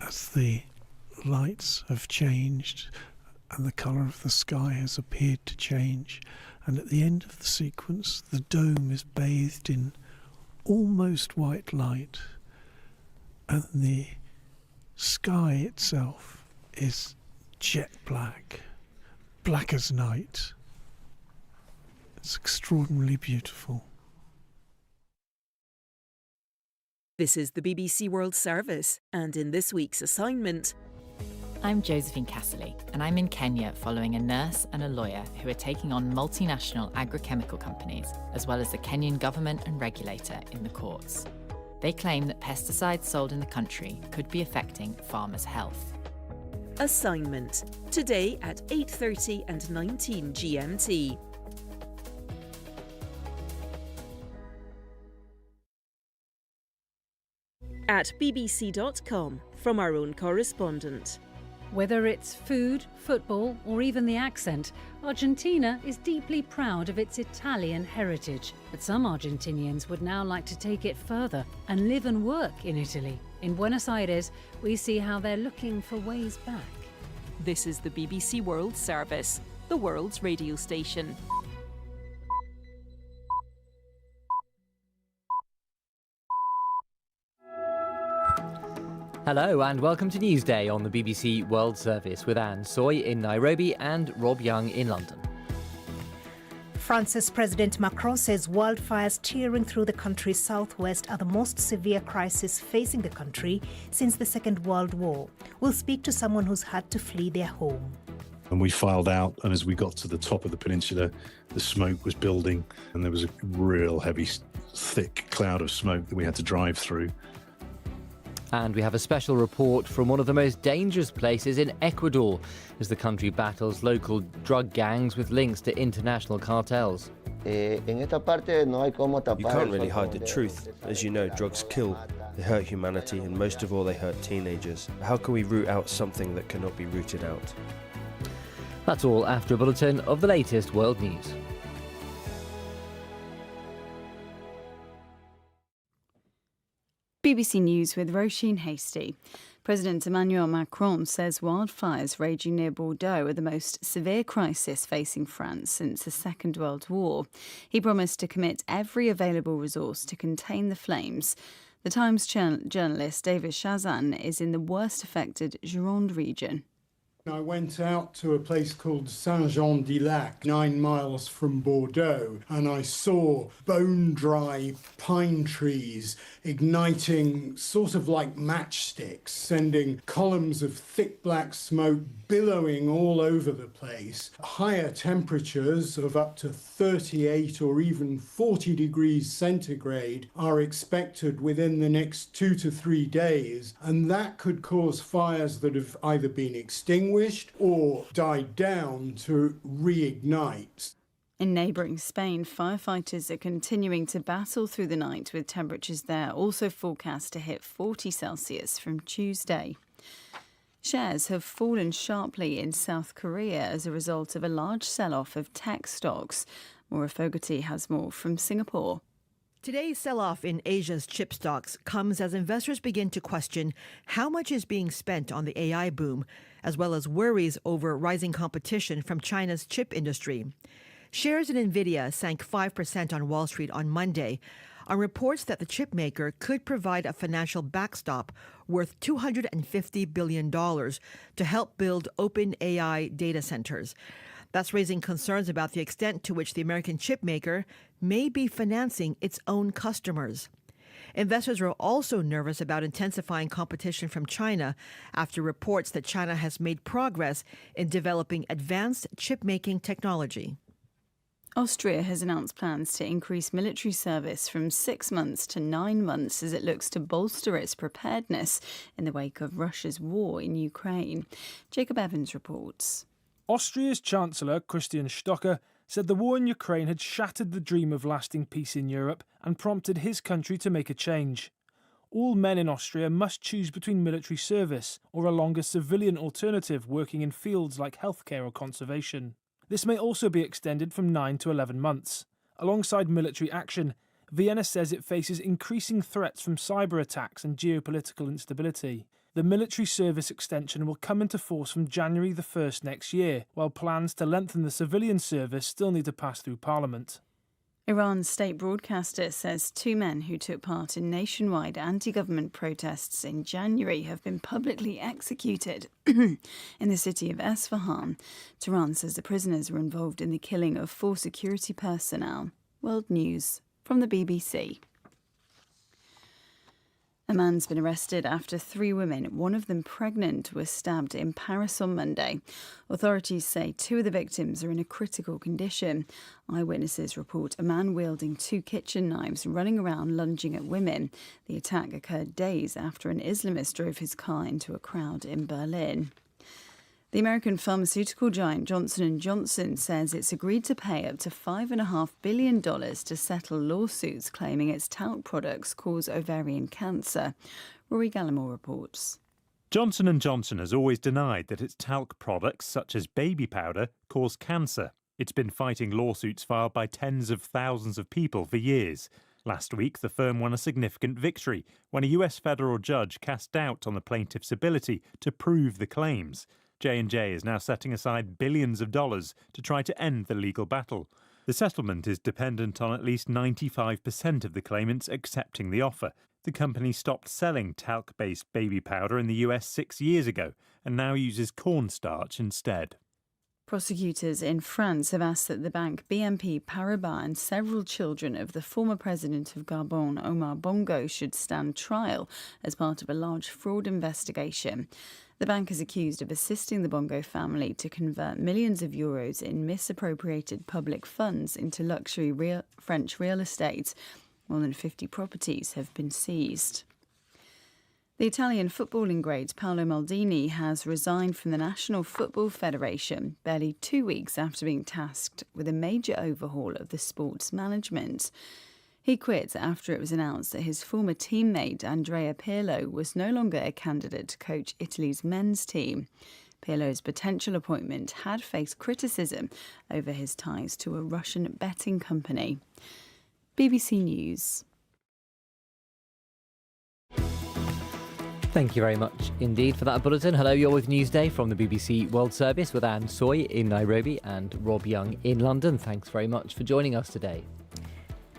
as the lights have changed and the colour of the sky has appeared to change, and at the end of the sequence the dome is bathed in almost white light and the sky itself is jet black, black as night. It's extraordinarily beautiful. This is the BBC World Service, and in this week's assignment... I'm Josephine Casserly, and I'm in Kenya following a nurse and a lawyer who are taking on multinational agrochemical companies, as well as the Kenyan government and regulator in the courts. They claim that pesticides sold in the country could be affecting farmers' health. Assignment, today at 8:30 and 19 GMT. At bbc.com, from our own correspondent. Whether it's food, football, or even the accent, Argentina is deeply proud of its Italian heritage. But some Argentinians would now like to take it further and live and work in Italy. In Buenos Aires, we see how they're looking for ways back. This is the BBC World Service, the world's radio station. Hello and welcome to Newsday on the BBC World Service with Anne Soy in Nairobi and Rob Young in London. France's President Macron says wildfires tearing through the country's southwest are the most severe crisis facing the country since the Second World War. We'll speak to someone who's had to flee their home. And we filed out, and as we got to the top of the peninsula, the smoke was building and there was a real heavy, thick cloud of smoke that we had to drive through. And we have a special report from one of the most dangerous places in Ecuador as the country battles local drug gangs with links to international cartels. You can't really hide the truth. As you know, drugs kill, they hurt humanity, and most of all they hurt teenagers. How can we root out something that cannot be rooted out? That's all after a bulletin of the latest world news. BBC News with Roisin Hasty. President Emmanuel Macron says wildfires raging near Bordeaux are the most severe crisis facing France since the Second World War. He promised to commit every available resource to contain the flames. The Times journalist David Chazan is in the worst affected Gironde region. I went out to a place called Saint-Jean-d'Illac, 9 miles from Bordeaux, and I saw bone-dry pine trees igniting sort of like matchsticks, sending columns of thick black smoke billowing all over the place. Higher temperatures of up to 38 or even 40 degrees centigrade are expected within the next 2 to 3 days, and that could cause fires that have either been extinguished or died down to reignite. In neighbouring Spain, firefighters are continuing to battle through the night with temperatures there also forecast to hit 40 Celsius from Tuesday. Shares have fallen sharply in South Korea as a result of a large sell-off of tech stocks. Maura Fogarty has more from Singapore. Today's sell-off in Asia's chip stocks comes as investors begin to question how much is being spent on the AI boom, as well as worries over rising competition from China's chip industry. Shares in Nvidia sank 5% on Wall Street on Monday on reports that the chip maker could provide a financial backstop worth $250 billion to help build open AI data centers. That's raising concerns about the extent to which the American chip maker may be financing its own customers. Investors are also nervous about intensifying competition from China after reports that China has made progress in developing advanced chip-making technology. Austria has announced plans to increase military service from 6 months to 9 months as it looks to bolster its preparedness in the wake of Russia's war in Ukraine. Jacob Evans reports. Austria's Chancellor Christian Stocker said the war in Ukraine had shattered the dream of lasting peace in Europe and prompted his country to make a change. All men in Austria must choose between military service or a longer civilian alternative working in fields like healthcare or conservation. This may also be extended from 9 to 11 months. Alongside military action, Vienna says it faces increasing threats from cyber attacks and geopolitical instability. The military service extension will come into force from January the 1st next year, while plans to lengthen the civilian service still need to pass through Parliament. Iran's state broadcaster says 2 men who took part in nationwide anti-government protests in January have been publicly executed in the city of Esfahan. Tehran says the prisoners were involved in the killing of 4 security personnel. World News from the BBC. A man's been arrested after 3 women, one of them pregnant, were stabbed in Paris on Monday. Authorities say 2 of the victims are in a critical condition. Eyewitnesses report a man wielding 2 kitchen knives running around lunging at women. The attack occurred days after an Islamist drove his car into a crowd in Berlin. The American pharmaceutical giant Johnson & Johnson says it's agreed to pay up to $5.5 billion to settle lawsuits claiming its talc products cause ovarian cancer. Rory Gallimore reports. Johnson & Johnson has always denied that its talc products, such as baby powder, cause cancer. It's been fighting lawsuits filed by tens of thousands of people for years. Last week, the firm won a significant victory when a US federal judge cast doubt on the plaintiff's ability to prove the claims. J&J is now setting aside billions of dollars to try to end the legal battle. The settlement is dependent on at least 95% of the claimants accepting the offer. The company stopped selling talc-based baby powder in the US 6 years ago and now uses cornstarch instead. Prosecutors in France have asked that the bank BNP Paribas and several children of the former president of Gabon, Omar Bongo, should stand trial as part of a large fraud investigation. The bank is accused of assisting the Bongo family to convert millions of euros in misappropriated public funds into luxury French real estate. More than 50 properties have been seized. The Italian footballing great Paolo Maldini has resigned from the National Football Federation barely 2 weeks after being tasked with a major overhaul of the sport's management. He quit after it was announced that his former teammate Andrea Pirlo was no longer a candidate to coach Italy's men's team. Pirlo's potential appointment had faced criticism over his ties to a Russian betting company. BBC News. Thank you very much indeed for that bulletin. Hello, you're with Newsday from the BBC World Service with Anne Soy in Nairobi and Rob Young in London. Thanks very much for joining us today.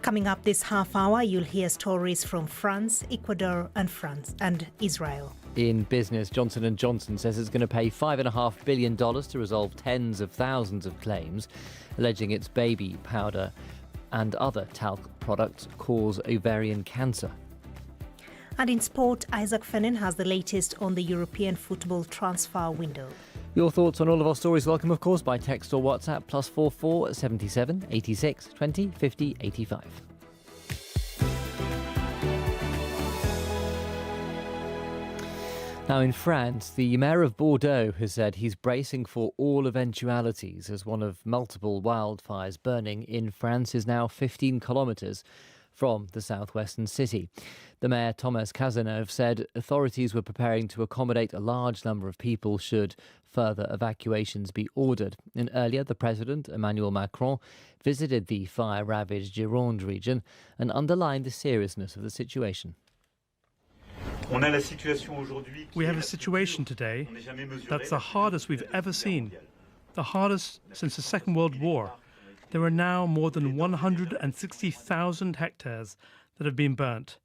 Coming up this half hour, you'll hear stories from France, Ecuador and Israel. In business, Johnson & Johnson says it's going to pay $5.5 billion to resolve tens of thousands of claims, alleging its baby powder and other talc products cause ovarian cancer. And in sport, Isaac Fennin has the latest on the European football transfer window. Your thoughts on all of our stories welcome, of course, by text or WhatsApp +44 77 86 20 50 85. Now, in France, the mayor of Bordeaux has said he's bracing for all eventualities as one of multiple wildfires burning in France is now 15 kilometres from the southwestern city. The mayor, Thomas Cazeneuve, said authorities were preparing to accommodate a large number of people should further evacuations be ordered. And earlier, the president, Emmanuel Macron, visited the fire-ravaged Gironde region and underlined the seriousness of the situation. We have a situation today that's the hardest we've ever seen, the hardest since the Second World War. There are now more than 160,000 hectares that have been burnt,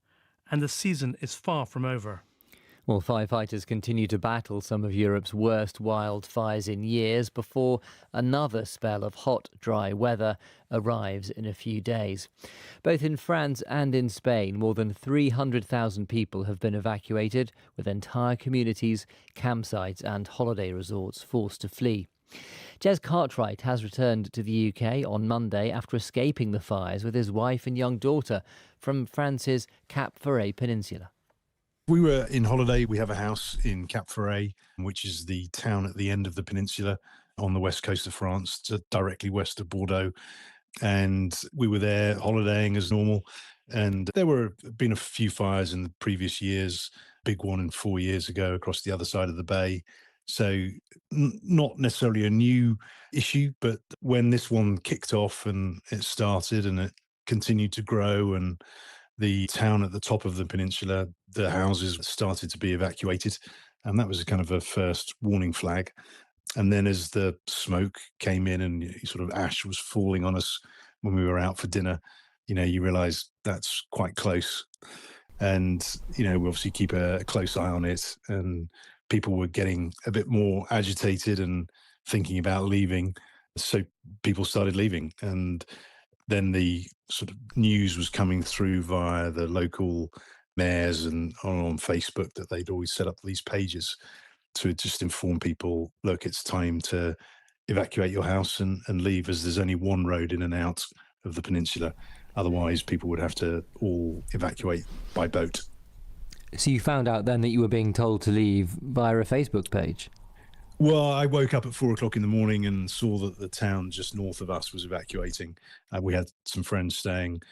and the season is far from over. Well, firefighters continue to battle some of Europe's worst wildfires in years before another spell of hot, dry weather arrives in a few days. Both in France and in Spain, more than 300,000 people have been evacuated, with entire communities, campsites and holiday resorts forced to flee. Jez Cartwright has returned to the UK on Monday after escaping the fires with his wife and young daughter from France's Cap Ferret Peninsula. We were in holiday. We have a house in Cap Ferret, which is the town at the end of the peninsula. on the west coast of France, directly west of Bordeaux. And we were there holidaying as normal. And there were been a few fires in the previous years, big one in 4 years ago across the other side of the bay. So not necessarily a new issue, but when this one kicked off and it started and it continued to grow, and the town at the top of the peninsula, the houses started to be evacuated. And that was a kind of a first warning flag. And then as the smoke came in and sort of ash was falling on us when we were out for dinner, you realize that's quite close. And, we obviously keep a close eye on it. And people were getting a bit more agitated and thinking about leaving. So people started leaving. And then the sort of news was coming through via the local mayors and on Facebook that they'd always set up these pages to just inform people, look, it's time to evacuate your house and leave, as there's only one road in and out of the peninsula. Otherwise, people would have to all evacuate by boat. So you found out then that you were being told to leave via a Facebook page? Well, I woke up at 4 o'clock in the morning and saw that the town just north of us was evacuating. We had some friends staying,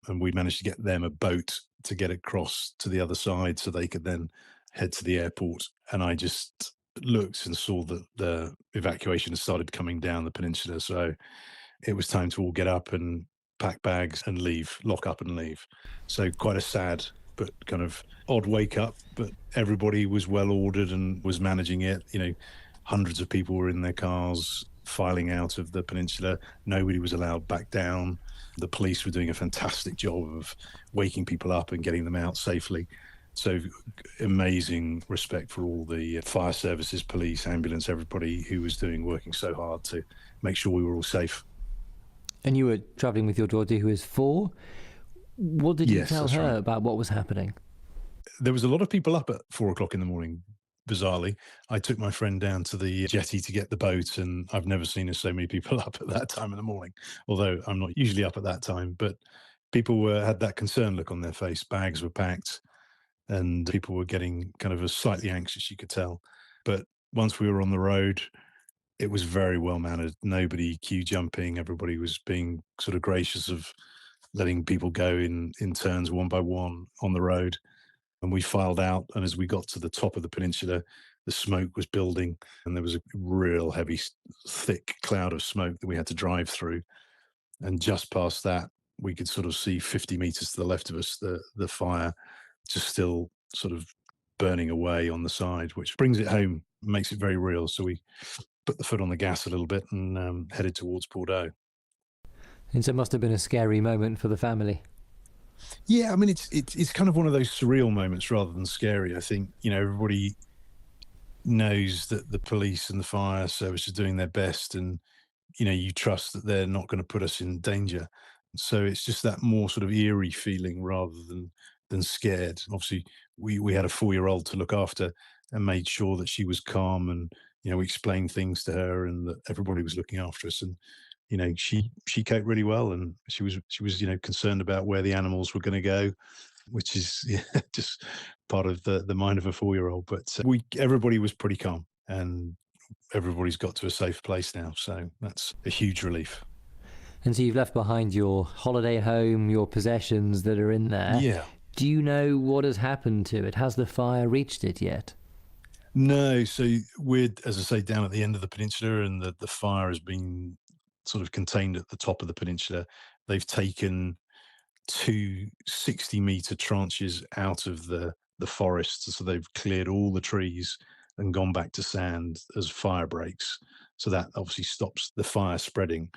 and we managed to get them a boat to get across to the other side so they could then head to the airport. And I just looked and saw that the evacuation had started coming down the peninsula. So it was time to all get up and pack bags and leave, lock up and leave. So quite a sad but kind of odd wake up, but everybody was well ordered and was managing it. Hundreds of people were in their cars filing out of the peninsula. Nobody was allowed back down. The police were doing a fantastic job of waking people up and getting them out safely. So amazing respect for all the fire services, police, ambulance, everybody who was working so hard to make sure we were all safe. And you were travelling with your daughter who is 4. What did you tell her right. about what was happening? There was a lot of people up at 4 o'clock in the morning, bizarrely. I took my friend down to the jetty to get the boat, and I've never seen so many people up at that time in the morning, although I'm not usually up at that time. But people had that concerned look on their face. Bags were packed, and people were getting kind of slightly anxious, you could tell. But once we were on the road, it was very well mannered. Nobody queue jumping. Everybody was being sort of gracious of letting people go in turns one by one on the road. And we filed out. And as we got to the top of the peninsula, the smoke was building, and there was a real heavy, thick cloud of smoke that we had to drive through. And just past that, we could sort of see 50 meters to the left of us, the fire just still sort of burning away on the side, which brings it home, makes it very real. So we put the foot on the gas a little bit and headed towards Bordeaux. And so it must have been a scary moment for the family. Yeah, I mean, it's kind of one of those surreal moments rather than scary. I think, everybody knows that the police and the fire service are doing their best, and, you trust that they're not going to put us in danger. So it's just that more sort of eerie feeling rather than scared. Obviously, we had a 4-year-old to look after and made sure that she was calm, and, we explained things to her and that everybody was looking after us. And, she coped really well, and she was concerned about where the animals were going to go, which is just part of the mind of a 4-year-old. But everybody was pretty calm, and everybody's got to a safe place now. So that's a huge relief. And so you've left behind your holiday home, your possessions that are in there. Yeah. Do you know what has happened to it? Has the fire reached it yet? No. So we're, as I say, down at the end of the peninsula, and the fire has been sort of contained at the top of the peninsula. They've taken 2 60-meter tranches out of the forest. So they've cleared all the trees and gone back to sand as fire breaks. So that obviously stops the fire spreading.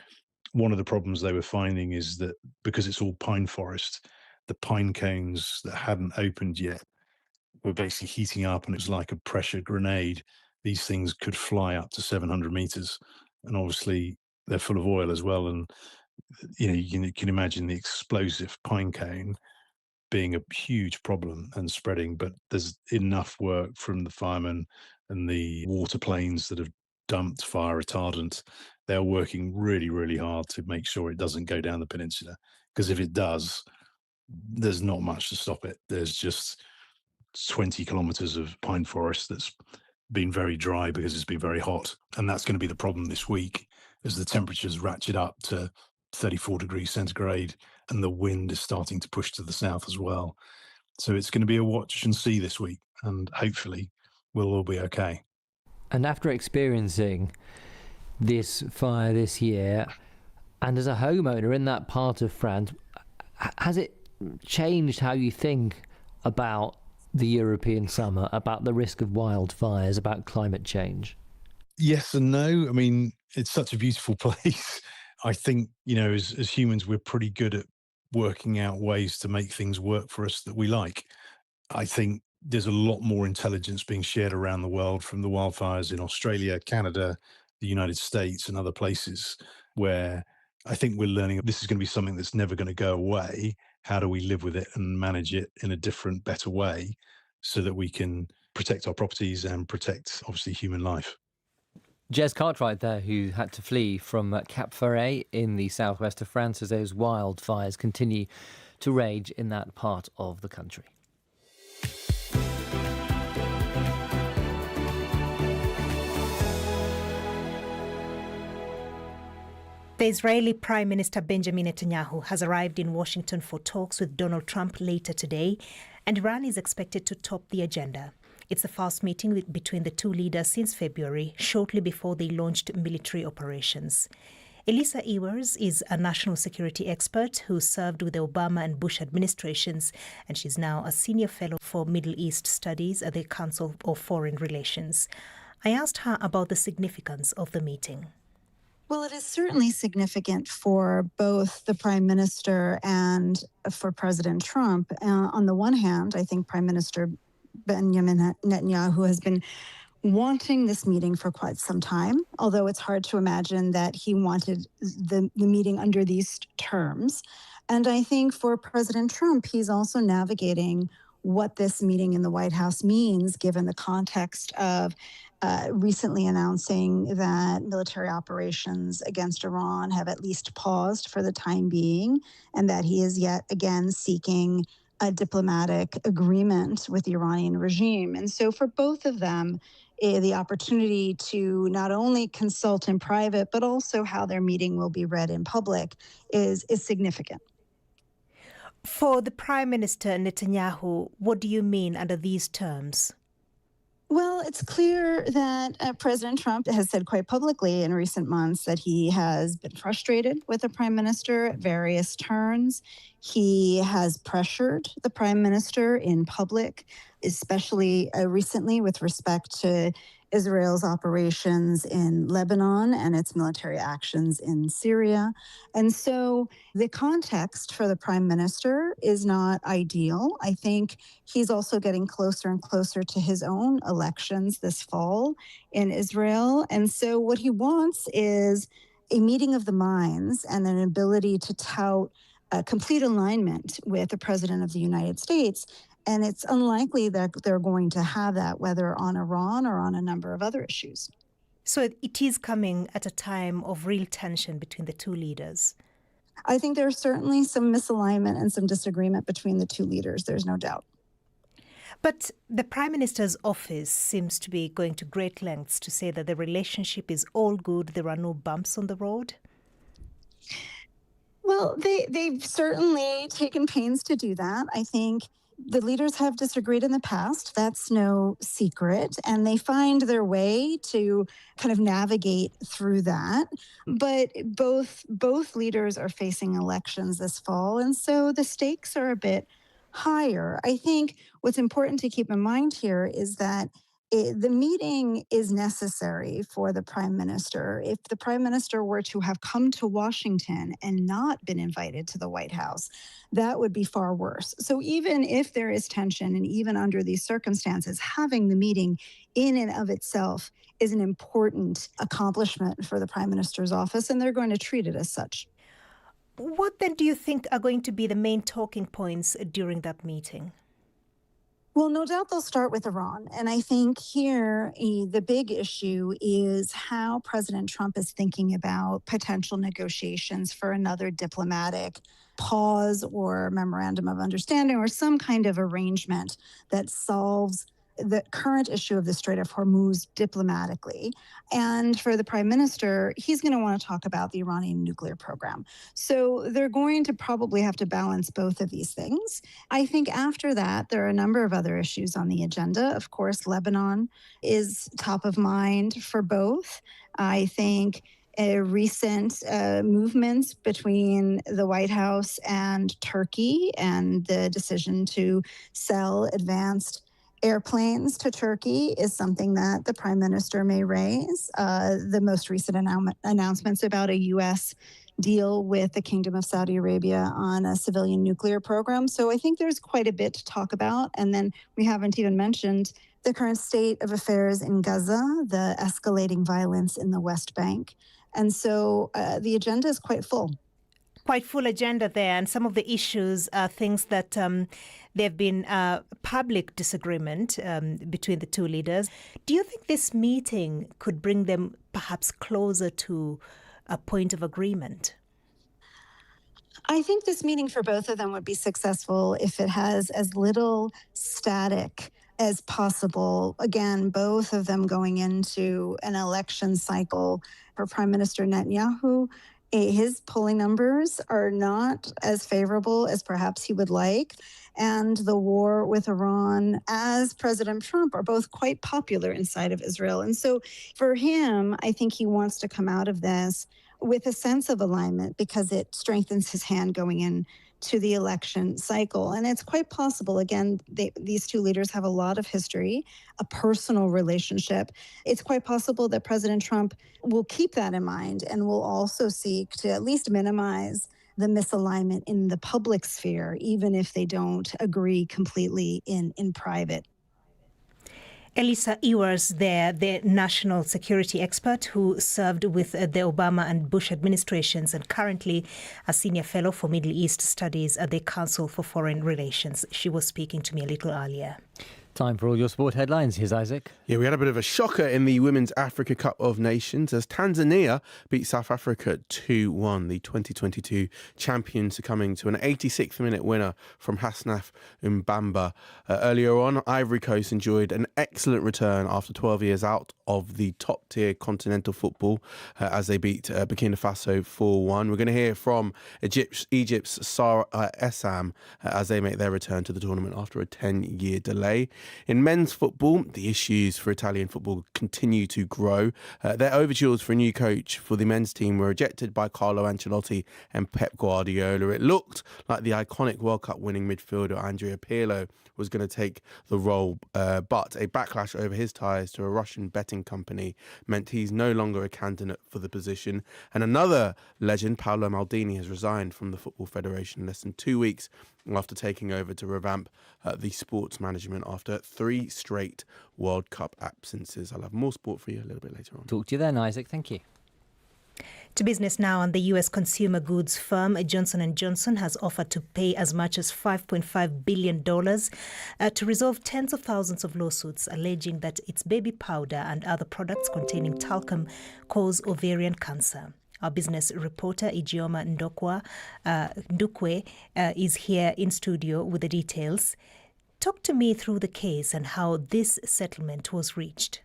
One of the problems they were finding is that because it's all pine forest, the pine cones that hadn't opened yet were basically heating up, and it was like a pressure grenade. These things could fly up to 700 meters. And obviously they're full of oil as well. And, you can imagine the explosive pine cone being a huge problem and spreading. But there's enough work from the firemen and the water planes that have dumped fire retardant. They're working really, really hard to make sure it doesn't go down the peninsula. Because if it does, there's not much to stop it. There's just 20 kilometers of pine forest that's been very dry because it's been very hot. And that's going to be the problem this week as the temperatures ratchet up to 34 degrees centigrade and the wind is starting to push to the south as well. So it's going to be a watch and see this week, and hopefully we'll all be okay. And after experiencing this fire this year, and as a homeowner in that part of France, has it changed how you think about the European summer, about the risk of wildfires, about climate change? Yes and no. I mean, it's such a beautiful place. I think, as humans, we're pretty good at working out ways to make things work for us that we like. I think there's a lot more intelligence being shared around the world from the wildfires in Australia, Canada, the United States, and other places where I think we're learning this is going to be something that's never going to go away. How do we live with it and manage it in a different, better way so that we can protect our properties and protect, obviously, human life? Jez Cartwright there, who had to flee from Cap Ferret in the southwest of France as those wildfires continue to rage in that part of the country. The Israeli Prime Minister Benjamin Netanyahu has arrived in Washington for talks with Donald Trump later today, and Iran is expected to top the agenda. It's the first meeting between the two leaders since February, shortly before they launched military operations. Elisa Ewers is a national security expert who served with the Obama and Bush administrations, and she's now a senior fellow for Middle East Studies at the Council of Foreign Relations. I asked her about the significance of the meeting. Well, it is certainly significant for both the Prime Minister and for President Trump. On the one hand, I think Prime Minister Benjamin Netanyahu has been wanting this meeting for quite some time, although it's hard to imagine that he wanted the meeting under these terms. And I think for President Trump, he's also navigating what this meeting in the White House means, given the context of recently announcing that military operations against Iran have at least paused for the time being, and that he is yet again seeking a diplomatic agreement with the Iranian regime. And so for both of them, the opportunity to not only consult in private, but also how their meeting will be read in public is significant. For the Prime Minister Netanyahu, what do you mean under these terms? Well, it's clear that President Trump has said quite publicly in recent months that he has been frustrated with the Prime Minister at various turns. He has pressured the Prime Minister in public, especially recently with respect to Israel's operations in Lebanon and its military actions in Syria. And so the context for the Prime Minister is not ideal. I think he's also getting closer and closer to his own elections this fall in Israel. And so what he wants is a meeting of the minds and an ability to tout a complete alignment with the President of the United States. And it's unlikely that they're going to have that, whether on Iran or on a number of other issues. So it is coming at a time of real tension between the two leaders. I think there's certainly some misalignment and some disagreement between the two leaders. There's no doubt. But the Prime Minister's office seems to be going to great lengths to say that the relationship is all good, there are no bumps on the road. Well, they've certainly taken pains to do that. I think the leaders have disagreed in the past. That's no secret. And they find their way to kind of navigate through that. But both leaders are facing elections this fall. And so the stakes are a bit higher. I think what's important to keep in mind here is that the meeting is necessary for the Prime Minister. If the Prime Minister were to have come to Washington and not been invited to the White House, that would be far worse. So even if there is tension and even under these circumstances, having the meeting in and of itself is an important accomplishment for the Prime Minister's office, and they're going to treat it as such. What then do you think are going to be the main talking points during that meeting? Well, no doubt they'll start with Iran. And I think here the big issue is how President Trump is thinking about potential negotiations for another diplomatic pause or memorandum of understanding or some kind of arrangement that solves the current issue of the Strait of Hormuz diplomatically. And for the prime minister, he's going to want to talk about the Iranian nuclear program. So they're going to probably have to balance both of these things. I think after that, there are a number of other issues on the agenda. Of course, Lebanon is top of mind for both. I think recent movements between the White House and Turkey and the decision to sell advanced airplanes to Turkey is something that the prime minister may raise. The most recent announcements about a U.S. deal with the Kingdom of Saudi Arabia on a civilian nuclear program. So I think there's quite a bit to talk about. And then we haven't even mentioned the current state of affairs in Gaza, the escalating violence in the West Bank. And so the agenda is quite full. Quite full agenda there, and some of the issues are things that there have been public disagreement between the two leaders. Do you think this meeting could bring them perhaps closer to a point of agreement? I think this meeting for both of them would be successful if it has as little static as possible. Again, both of them going into an election cycle. For Prime Minister Netanyahu, his polling numbers are not as favorable as perhaps he would like. And the war with Iran, as President Trump, are both quite popular inside of Israel. And so for him, I think he wants to come out of this with a sense of alignment because it strengthens his hand going in to the election cycle. And it's quite possible, again, these two leaders have a lot of history, a personal relationship. It's quite possible that President Trump will keep that in mind and will also seek to at least minimize the misalignment in the public sphere, even if they don't agree completely in private. Elisa Ewers there, the national security expert who served with the Obama and Bush administrations and currently a senior fellow for Middle East Studies at the Council for Foreign Relations. She was speaking to me a little earlier. Time for all your sport headlines. Here's Isaac. Yeah, we had a bit of a shocker in the Women's Africa Cup of Nations as Tanzania beat South Africa 2-1. The 2022 champions succumbing to an 86th minute winner from Hasnaf Mbamba. Earlier on, Ivory Coast enjoyed an excellent return after 12 years out of the top-tier continental football as they beat Burkina Faso 4-1. We're going to hear from Egypt's Sarah Essam as they make their return to the tournament after a 10-year delay. In men's football, the issues for Italian football continue to grow. Their overtures for a new coach for the men's team were rejected by Carlo Ancelotti and Pep Guardiola. It looked like the iconic World Cup winning midfielder Andrea Pirlo was going to take the role, but a backlash over his ties to a Russian betting company meant he's no longer a candidate for the position. And another legend, Paolo Maldini, has resigned from the Football Federation less than 2 weeks after taking over to revamp the sports management after 3 straight World Cup absences. I'll have more sport for you a little bit later on. Talk to you then, Isaac. Thank you. To business now, and the U.S. consumer goods firm Johnson & Johnson has offered to pay as much as $5.5 billion to resolve tens of thousands of lawsuits alleging that its baby powder and other products containing talcum cause ovarian cancer. Our business reporter Ijeoma Ndukwe is here in studio with the details. Talk to me through the case and how this settlement was reached.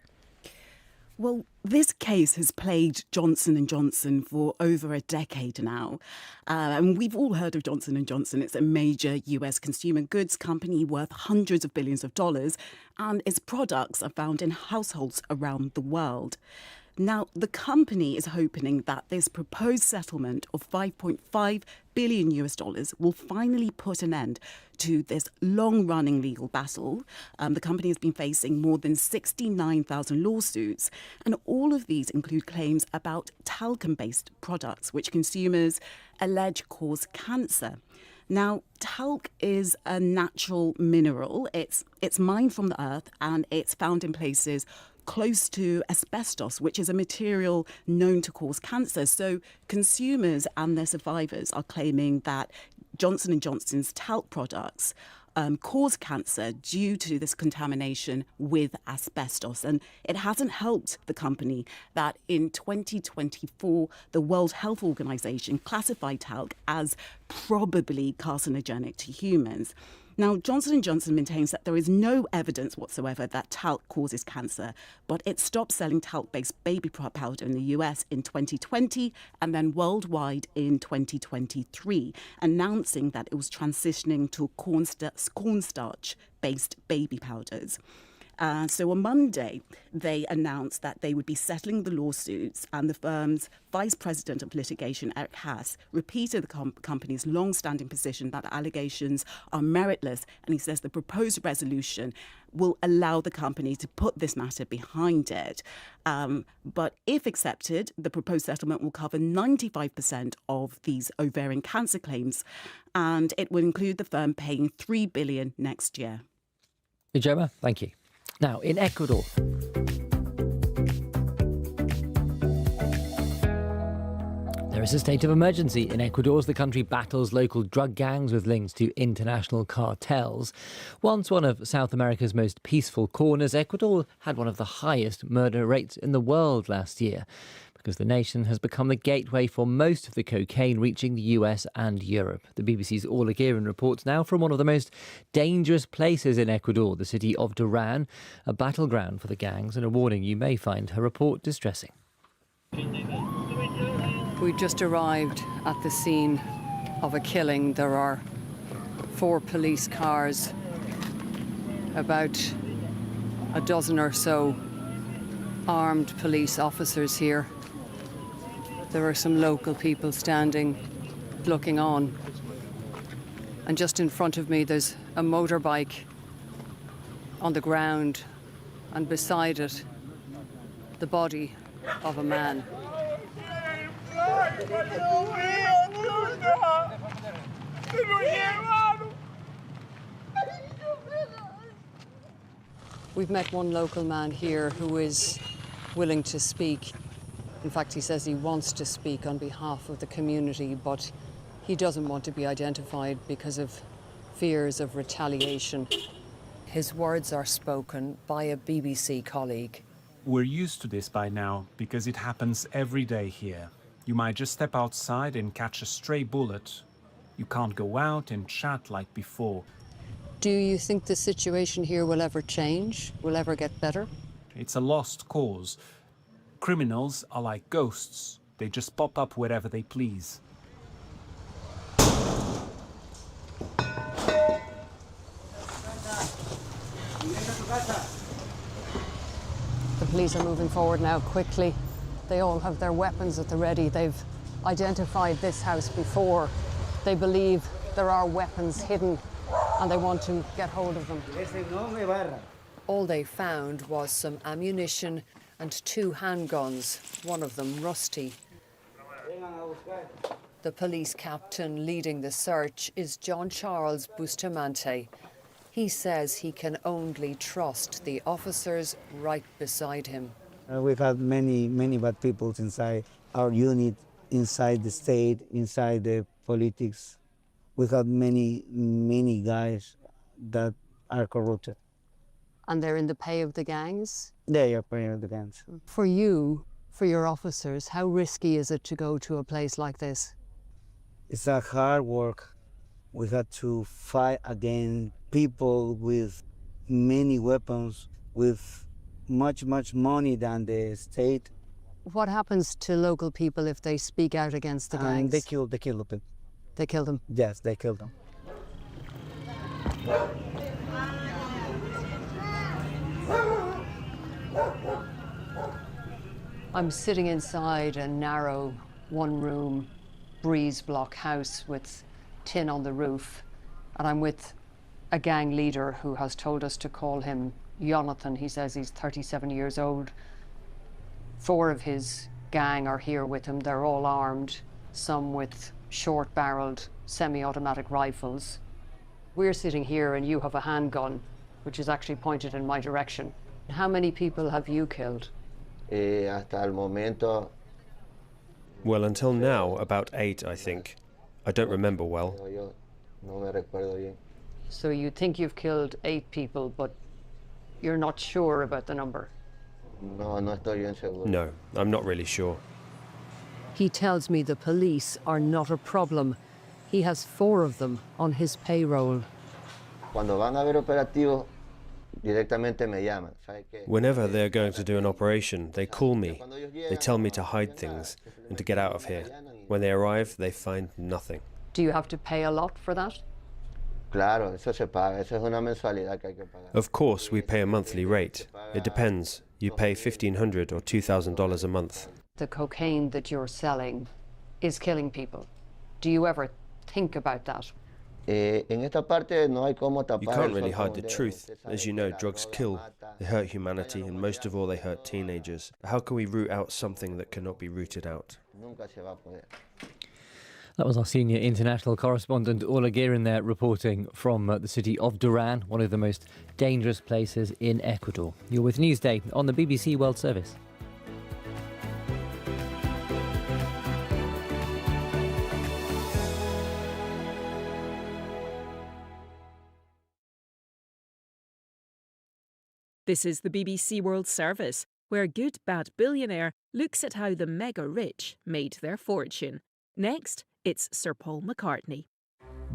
Well, this case has plagued Johnson & Johnson for over a decade now. And we've all heard of Johnson & Johnson. It's a major US consumer goods company worth hundreds of billions of dollars, and its products are found in households around the world. Now, the company is hoping that this proposed settlement of $5.5 billion will finally put an end to this long-running legal battle. The company has been facing more than 69,000 lawsuits, and all of these include claims about talcum-based products, which consumers allege cause cancer. Now, talc is a natural mineral. It's mined from the earth, and it's found in places close to asbestos, which is a material known to cause cancer. So consumers and their survivors are claiming that Johnson & Johnson's talc products cause cancer due to this contamination with asbestos. And it hasn't helped the company that in 2024, the World Health Organization classified talc as probably carcinogenic to humans. Now, Johnson & Johnson maintains that there is no evidence whatsoever that talc causes cancer, but it stopped selling talc-based baby powder in the US in 2020 and then worldwide in 2023, announcing that it was transitioning to cornstarch-based baby powders. So on Monday, they announced that they would be settling the lawsuits, and the firm's vice president of litigation, Eric Haas, repeated the company's long-standing position that the allegations are meritless, and he says the proposed resolution will allow the company to put this matter behind it. But if accepted, the proposed settlement will cover 95% of these ovarian cancer claims, and it will include the firm paying $3 billion next year. Ijoma, thank you. Now, in Ecuador, there is a state of emergency in Ecuador as the country battles local drug gangs with links to international cartels. Once one of South America's most peaceful corners, Ecuador had one of the highest murder rates in the world last year, because the nation has become the gateway for most of the cocaine reaching the US and Europe. The BBC's Orla Gearan reports now from one of the most dangerous places in Ecuador, the city of Duran, a battleground for the gangs, and a warning you may find her report distressing. We just arrived at the scene of a killing. There are 4 police cars, about a dozen or so armed police officers here. There are some local people standing, looking on. And just in front of me, there's a motorbike on the ground, and beside it, the body of a man. We've met one local man here who is willing to speak. In fact, he says he wants to speak on behalf of the community, but he doesn't want to be identified because of fears of retaliation. His words are spoken by a BBC colleague. We're used to this by now because it happens every day here. You might just step outside and catch a stray bullet. You can't go out and chat like before. Do you think the situation here will ever change? Will ever get better? It's a lost cause. Criminals are like ghosts. They just pop up wherever they please. The police are moving forward now quickly. They all have their weapons at the ready. They've identified this house before. They believe there are weapons hidden and they want to get hold of them. All they found was some ammunition and 2 handguns, one of them rusty. The police captain leading the search is John Charles Bustamante. He says he can only trust the officers right beside him. We've had many bad people inside our unit, inside the state, inside the politics. We've had many guys that are corrupted. And they're in the pay of the gangs? They are pay of the gangs. For you, for your officers, how risky is it to go to a place like this? It's a hard work. We had to fight against people with many weapons, with much money than the state. What happens to local people if they speak out against the gangs? They kill the people. They kill them? Yes, they kill them. I'm sitting inside a narrow, one-room, breeze-block house with tin on the roof, and I'm with a gang leader who has told us to call him Jonathan. He says he's 37 years old. 4 of his gang are here with him. They're all armed, some with short-barreled semi-automatic rifles. We're sitting here and you have a handgun, which is actually pointed in my direction. How many people have you killed? Hasta el momento. Well, until now, about 8, I think. I don't remember well. No me recuerdo bien. So you think you've killed 8 people, but you're not sure about the number? No, I'm not really sure. He tells me the police are not a problem. He has 4 of them on his payroll. Whenever they're going to do an operation, they call me. They tell me to hide things and to get out of here. When they arrive, they find nothing. Do you have to pay a lot for that? Of course, we pay a monthly rate. It depends. You pay $1,500 or $2,000 a month. The cocaine that you're selling is killing people. Do you ever think about that? You can't really hide the truth. As you know, drugs kill. They hurt humanity, and most of all, they hurt teenagers. How can we root out something that cannot be rooted out? That was our senior international correspondent Ola Guerin there reporting from the city of Duran, one of the most dangerous places in Ecuador. You're with Newsday on the BBC World Service. This is the BBC World Service, where Good Bad Billionaire looks at how the mega rich made their fortune. Next, it's Sir Paul McCartney.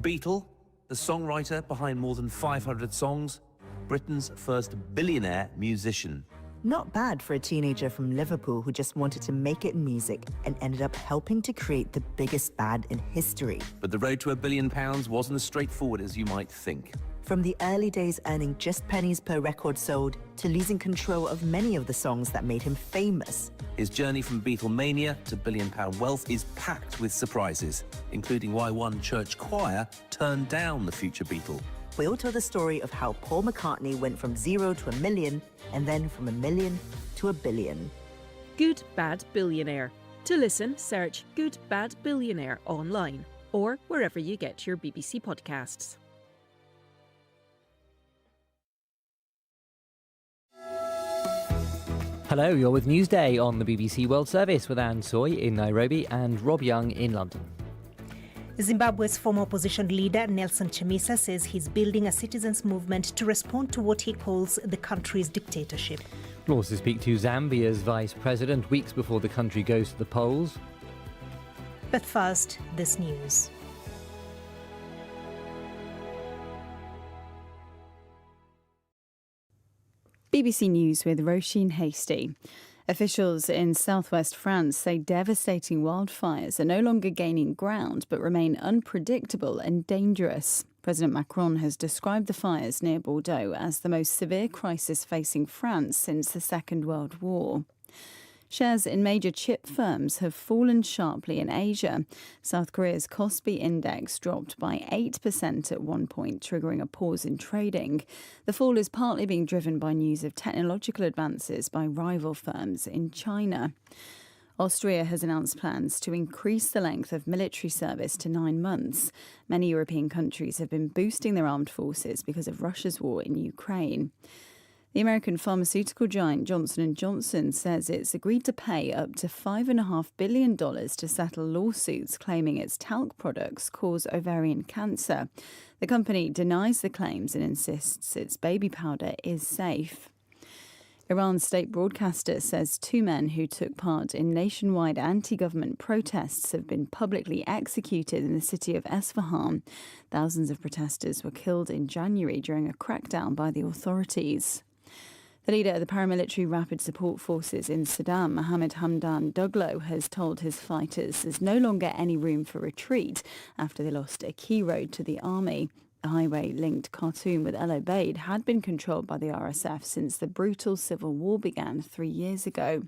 Beatle, the songwriter behind more than 500 songs, Britain's first billionaire musician. Not bad for a teenager from Liverpool who just wanted to make it in music and ended up helping to create the biggest band in history. But the road to £1 billion wasn't as straightforward as you might think. From the early days earning just pennies per record sold to losing control of many of the songs that made him famous. His journey from Beatlemania to £1 billion wealth is packed with surprises, including why one church choir turned down the future Beatle. We'll tell the story of how Paul McCartney went from 0 to 1 million and then from 1 million to 1 billion. Good Bad Billionaire. To listen, search Good Bad Billionaire online or wherever you get your BBC podcasts. Hello, you're with Newsday on the BBC World Service with Anne Soy in Nairobi and Rob Young in London. Zimbabwe's former opposition leader Nelson Chamisa says he's building a citizens' movement to respond to what he calls the country's dictatorship. We'll also speak to Zambia's vice president weeks before the country goes to the polls. But first, this news. BBC News with Roisin Hasty. Officials in southwest France say devastating wildfires are no longer gaining ground but remain unpredictable and dangerous. President Macron has described the fires near Bordeaux as the most severe crisis facing France since the Second World War. Shares in major chip firms have fallen sharply in Asia. South Korea's Kospi index dropped by 8% at one point, triggering a pause in trading. The fall is partly being driven by news of technological advances by rival firms in China. Austria has announced plans to increase the length of military service to 9 months. Many European countries have been boosting their armed forces because of Russia's war in Ukraine. The American pharmaceutical giant Johnson & Johnson says it's agreed to pay up to $5.5 billion to settle lawsuits claiming its talc products cause ovarian cancer. The company denies the claims and insists its baby powder is safe. Iran's state broadcaster says 2 men who took part in nationwide anti-government protests have been publicly executed in the city of Esfahan. Thousands of protesters were killed in January during a crackdown by the authorities. The leader of the paramilitary Rapid Support Forces in Sudan, Mohammed Hamdan Daglo, has told his fighters there's no longer any room for retreat after they lost a key road to the army. The highway linked Khartoum with El Obeid had been controlled by the RSF since the brutal civil war began 3 years ago.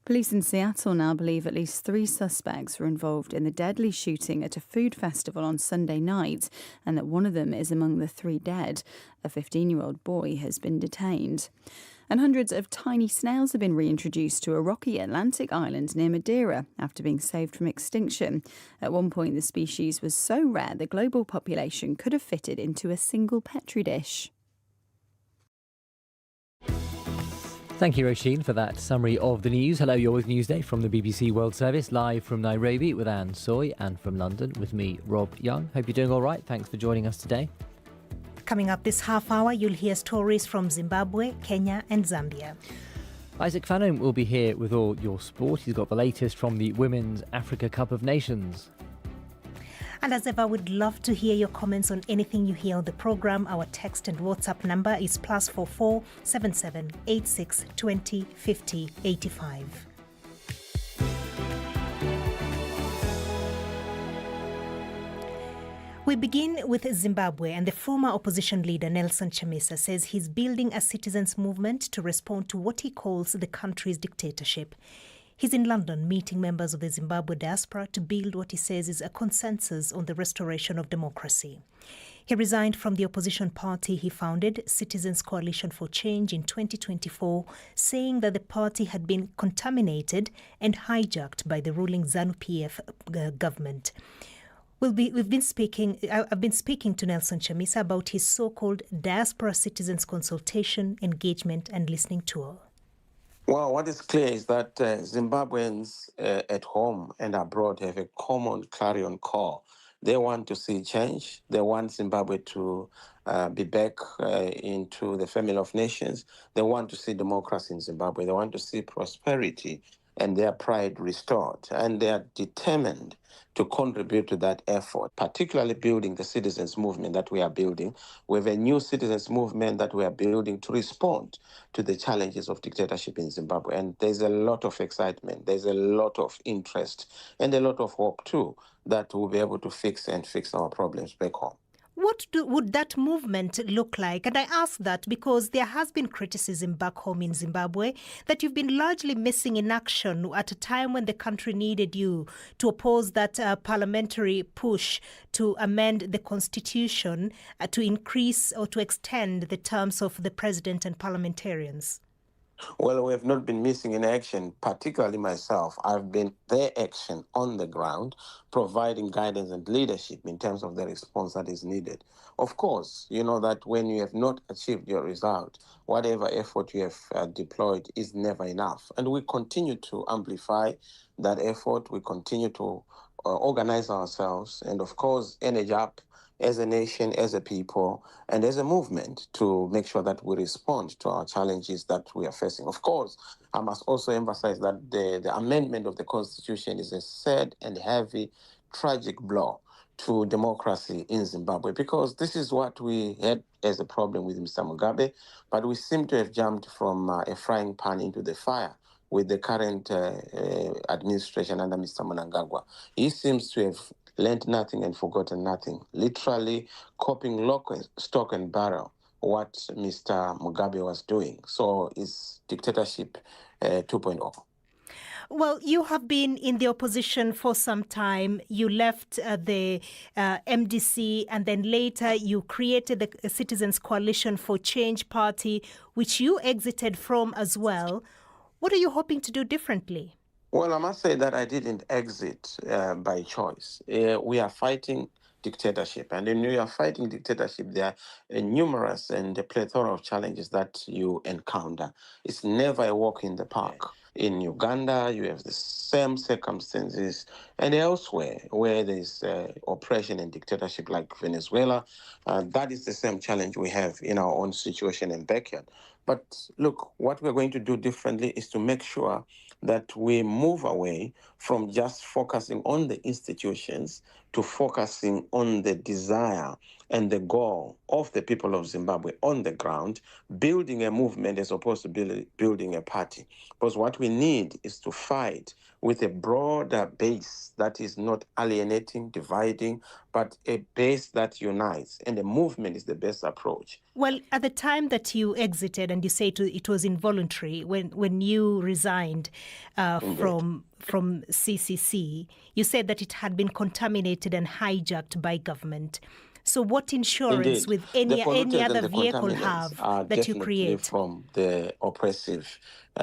Police in Seattle now believe at least 3 suspects were involved in the deadly shooting at a food festival on Sunday night, and that one of them is among the 3 dead. A 15-year-old boy has been detained. And hundreds of tiny snails have been reintroduced to a rocky Atlantic island near Madeira after being saved from extinction. At one point, the species was so rare the global population could have fitted into a single Petri dish. Thank you, Roisin, for that summary of the news. Hello, you're with Newsday from the BBC World Service, live from Nairobi with Anne Soy and from London with me, Rob Young. Hope you're doing all right. Thanks for joining us today. Coming up this half hour, you'll hear stories from Zimbabwe, Kenya and Zambia. Isaac Fanum will be here with all your sport. He's got the latest from the Women's Africa Cup of Nations. And as ever, we'd love to hear your comments on anything you hear on the program. Our text and WhatsApp number is +44 77 86 20 50 85. We begin with Zimbabwe, and the former opposition leader Nelson Chamisa says he's building a citizens' movement to respond to what he calls the country's dictatorship. He's in London meeting members of the Zimbabwe diaspora to build what he says is a consensus on the restoration of democracy. He resigned from the opposition party he founded, Citizens Coalition for Change, in 2024, saying that the party had been contaminated and hijacked by the ruling ZANU-PF government. I've been speaking to Nelson Chamisa about his so-called Diaspora Citizens Consultation, Engagement and Listening Tour. Well, what is clear is that Zimbabweans at home and abroad have a common clarion call. They want to see change. They want Zimbabwe to be back into the family of nations. They want to see democracy in Zimbabwe. They want to see prosperity and their pride restored. And they are determined to contribute to that effort, particularly building the citizens movement that we are building. We have a new citizens movement that we are building to respond to the challenges of dictatorship in Zimbabwe. And there's a lot of excitement, there's a lot of interest, and a lot of hope too that we'll be able to fix our problems back home. What would that movement look like? And I ask that because there has been criticism back home in Zimbabwe that you've been largely missing in action at a time when the country needed you to oppose that parliamentary push to amend the constitution to increase or to extend the terms of the president and parliamentarians. Well, we have not been missing in action, particularly myself. I've been their action on the ground, providing guidance and leadership in terms of the response that is needed. Of course, you know that when you have not achieved your result, whatever effort you have deployed is never enough. And we continue to amplify that effort. We continue to organize ourselves and, of course, energy up as a nation, as a people, and as a movement to make sure that we respond to our challenges that we are facing. Of course, I must also emphasize that the amendment of the Constitution is a sad and heavy, tragic blow to democracy in Zimbabwe, because this is what we had as a problem with Mr. Mugabe, but we seem to have jumped from a frying pan into the fire with the current administration under Mr. Mnangagwa. He seems to have learned nothing and forgotten nothing, literally copying lock, stock and barrel what Mr. Mugabe was doing. So it's dictatorship 2.0. Well, you have been in the opposition for some time. You left the MDC and then later you created the Citizens Coalition for Change Party, which you exited from as well. What are you hoping to do differently? Well, I must say that I didn't exit by choice. We are fighting dictatorship. And when you are fighting dictatorship, there are numerous and a plethora of challenges that you encounter. It's never a walk in the park. In Uganda, you have the same circumstances, and elsewhere where there's oppression and dictatorship like Venezuela, that is the same challenge we have in our own situation and backyard. But look, what we're going to do differently is to make sure that we move away from just focusing on the institutions to focusing on the desire and the goal of the people of Zimbabwe on the ground, building a movement as opposed to building a party. Because what we need is to fight with a broader base that is not alienating, dividing, but a base that unites. And a movement is the best approach. Well, at the time that you exited, and you say it was involuntary, when you resigned from CCC, you said that it had been contaminated and hijacked by government. So what insurance Indeed. with any other vehicle have that you create? From the oppressive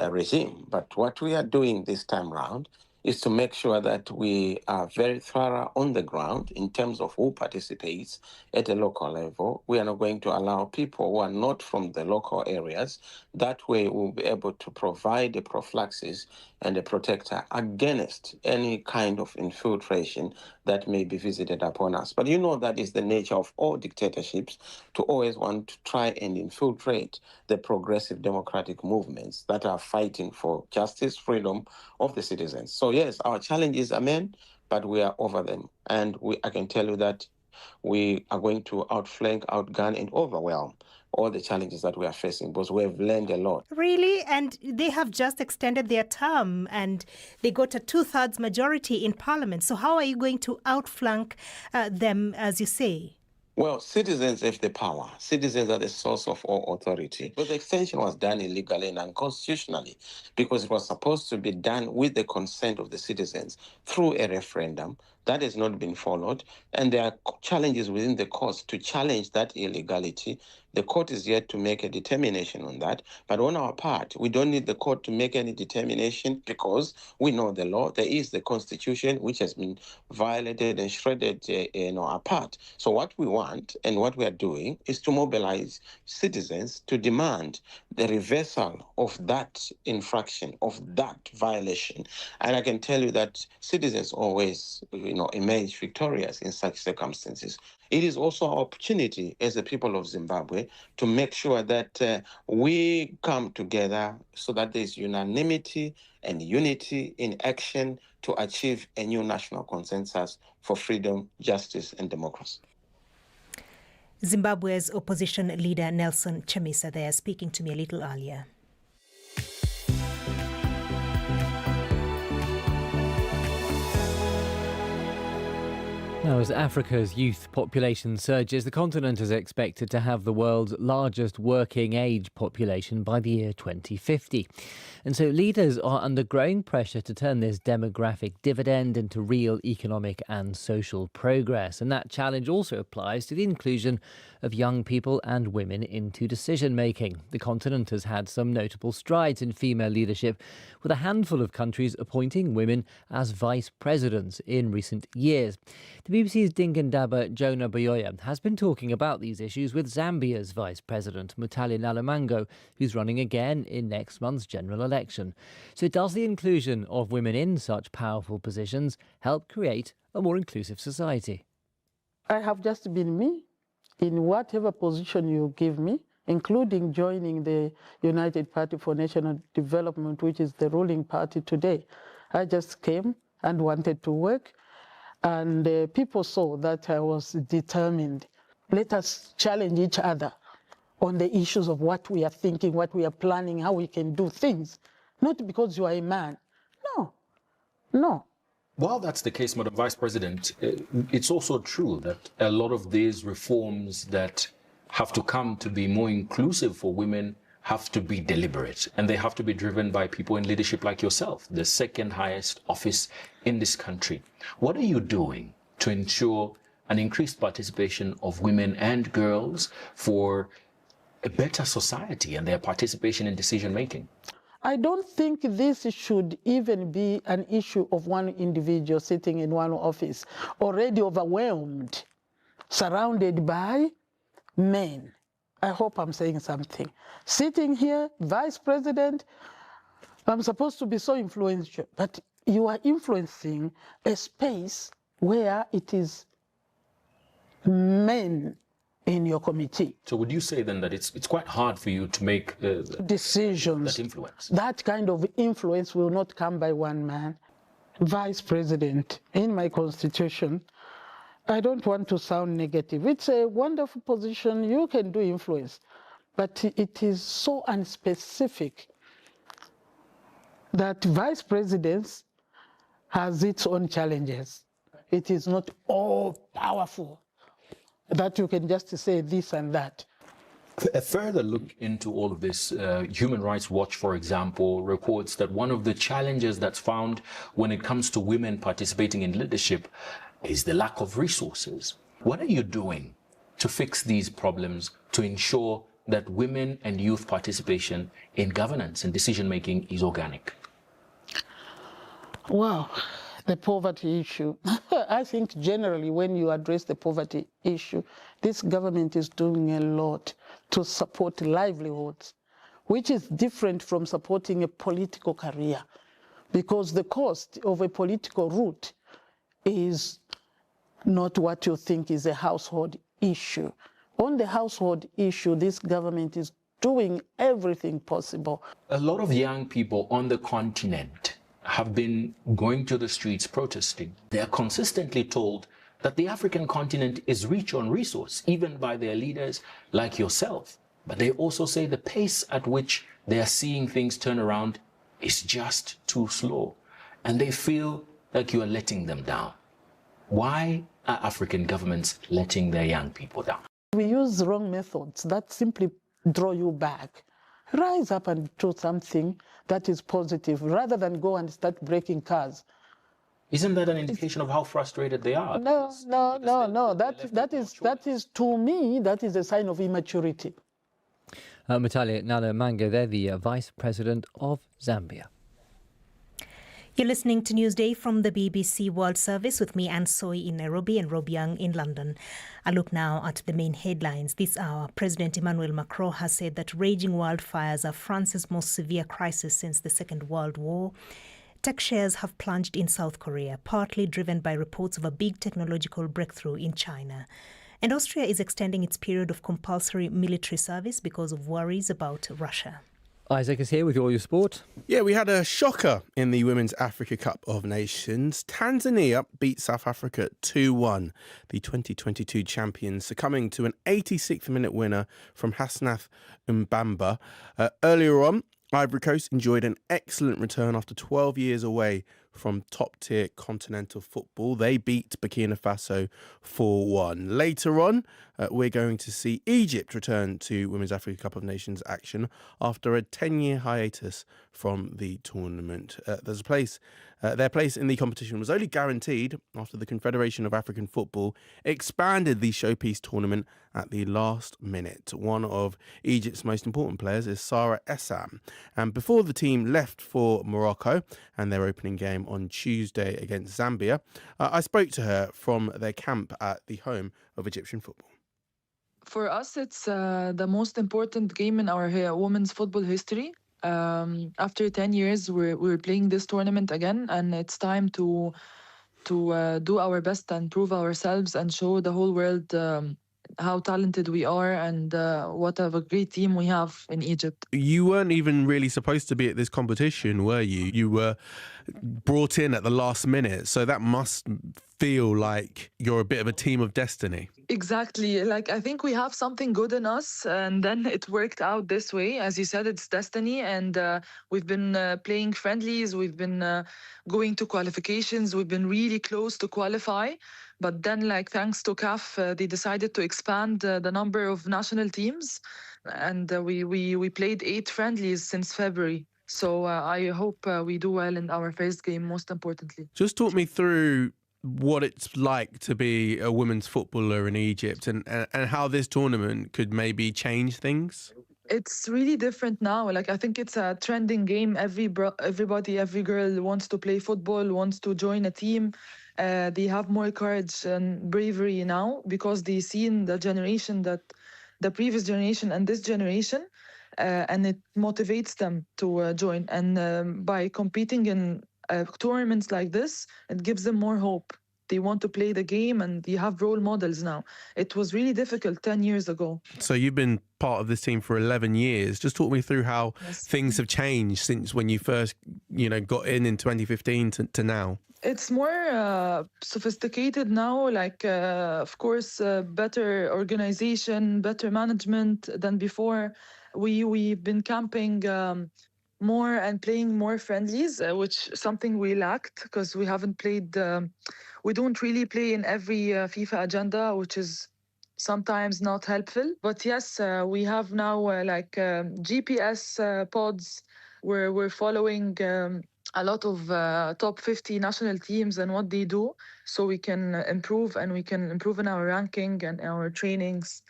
regime. But what we are doing this time round is to make sure that we are very thorough on the ground in terms of who participates at a local level. We are not going to allow people who are not from the local areas. That way we'll be able to provide a prophylaxis and a protector against any kind of infiltration that may be visited upon us. But you know that is the nature of all dictatorships, to always want to try and infiltrate the progressive democratic movements that are fighting for justice, freedom of the citizens. So yes, our challenge is, but we are over them. And I can tell you that we are going to outflank, outgun, and overwhelm all the challenges that we are facing, because we have learned a lot. Really? And they have just extended their term and they got a 2/3 majority in parliament. So how are you going to outflank them, as you say? Well, citizens have the power. Citizens are the source of all authority. But the extension was done illegally and unconstitutionally because it was supposed to be done with the consent of the citizens through a referendum. That has not been followed. And there are challenges within the courts to challenge that illegality. The court is yet to make a determination on that. But on our part, we don't need the court to make any determination because we know the law. There is the constitution, which has been violated and shredded apart. So what we want and what we are doing is to mobilize citizens to demand the reversal of that infraction, of that violation. And I can tell you that citizens always emerge victorious in such circumstances. It is also our opportunity as the people of Zimbabwe to make sure that we come together so that there's unanimity and unity in action to achieve a new national consensus for freedom, justice, and democracy. Zimbabwe's opposition leader Nelson Chamisa there speaking to me a little earlier. Now, as Africa's youth population surges, the continent is expected to have the world's largest working age population by the year 2050. And so leaders are under growing pressure to turn this demographic dividend into real economic and social progress. And that challenge also applies to the inclusion of young people and women into decision-making. The continent has had some notable strides in female leadership, with a handful of countries appointing women as vice presidents in recent years. The BBC's Dingandaba Jonah Boyoya has been talking about these issues with Zambia's Vice President, Mutale Nalamango, who's running again in next month's general election. So does the inclusion of women in such powerful positions help create a more inclusive society? I have just been me in whatever position you give me, including joining the United Party for National Development, which is the ruling party today. I just came and wanted to work. And people saw that I was determined. Let us challenge each other on the issues of what we are thinking, what we are planning, how we can do things. Not because you are a man. No. While that's the case, Madam Vice President, it's also true that a lot of these reforms that have to come to be more inclusive for women have to be deliberate, and they have to be driven by people in leadership like yourself, the second highest office in this country. What are you doing to ensure an increased participation of women and girls for a better society and their participation in decision making? I don't think this should even be an issue of one individual sitting in one office, already overwhelmed, surrounded by men. I hope I'm saying something. Sitting here, vice president, I'm supposed to be so influential, but you are influencing a space where it is men in your committee. So would you say then that it's quite hard for you to make decisions? That influence? That kind of influence will not come by one man. Vice president, in my constitution, I don't want to sound negative. It's a wonderful position. You can do influence, but it is so unspecific that vice presidents has its own challenges. It is not all powerful that you can just say this and that. A further look into all of this, Human Rights Watch, for example, reports that one of the challenges that's found when it comes to women participating in leadership is the lack of resources. What are you doing to fix these problems to ensure that women and youth participation in governance and decision-making is organic? Wow, the poverty issue. I think generally when you address the poverty issue, this government is doing a lot to support livelihoods, which is different from supporting a political career, because the cost of a political route is not what you think is a household issue. On the household issue, this government is doing everything possible. A lot of young people on the continent have been going to the streets protesting. They are consistently told that the African continent is rich on resource, even by their leaders like yourself. But they also say the pace at which they are seeing things turn around is just too slow. And they feel like you are letting them down. Why are African governments letting their young people down? We use wrong methods that simply draw you back. Rise up and do something that is positive rather than go and start breaking cars. Isn't that an indication of how frustrated they are? No. That is to me, that is a sign of immaturity. Matalia Nalamango, they're the Vice President of Zambia. You're listening to Newsday from the BBC World Service with me, Anne Soy in Nairobi and Rob Young in London. I look now at the main headlines. This hour, President Emmanuel Macron has said that raging wildfires are France's most severe crisis since the Second World War. Tech shares have plunged in South Korea, partly driven by reports of a big technological breakthrough in China. And Austria is extending its period of compulsory military service because of worries about Russia. Isaac is here with all your sport. Yeah, we had a shocker in the Women's Africa Cup of Nations. Tanzania beat South Africa 2-1. The 2022 champions succumbing to an 86th minute winner from Hasnath Mbamba. Earlier on, Ivory Coast enjoyed an excellent return after 12 years away from top-tier continental football. They beat Burkina Faso 4-1. Later on, we're going to see Egypt return to Women's Africa Cup of Nations action after a 10-year hiatus from the tournament. Their place in the competition was only guaranteed after the Confederation of African Football expanded the showpiece tournament at the last minute. One of Egypt's most important players is Sarah Essam. And before the team left for Morocco and their opening game on Tuesday against Zambia, I spoke to her from their camp at the home of Egyptian football. For us, it's the most important game in our women's football history. After 10 years, we're playing this tournament again, and it's time to do our best and prove ourselves and show the whole world how talented we are and what a great team we have in Egypt. You weren't even really supposed to be at this competition, were you? You were brought in at the last minute, so that must feel like you're a bit of a team of destiny. Exactly. Like, I think we have something good in us, and then it worked out this way. As you said, it's destiny, and we've been playing friendlies, we've been going to qualifications, we've been really close to qualify. But then, like, thanks to CAF, they decided to expand the number of national teams, and we played 8 friendlies since February. So I hope we do well in our first game, most importantly. Just talk me through what it's like to be a women's footballer in Egypt and how this tournament could maybe change things. It's really different now. Like, I think it's a trending game. Everybody, every girl wants to play football, wants to join a team. They have more courage and bravery now because they see in the generation that the previous generation and this generation, and it motivates them to join. And by competing in tournaments like this, it gives them more hope. They want to play the game, and you have role models now. It was really difficult 10 years ago. So you've been part of this team for 11 years. Just talk me through how things have changed since when you first, got in 2015 to now. It's more sophisticated now, like, of course, better organization, better management than before. We've been camping more and playing more friendlies, which something we lacked because we haven't played. We don't really play in every FIFA agenda, which is sometimes not helpful. But yes, we have now GPS pods where we're following a lot of top 50 national teams and what they do, so we can improve, and we can improve in our ranking and our trainings.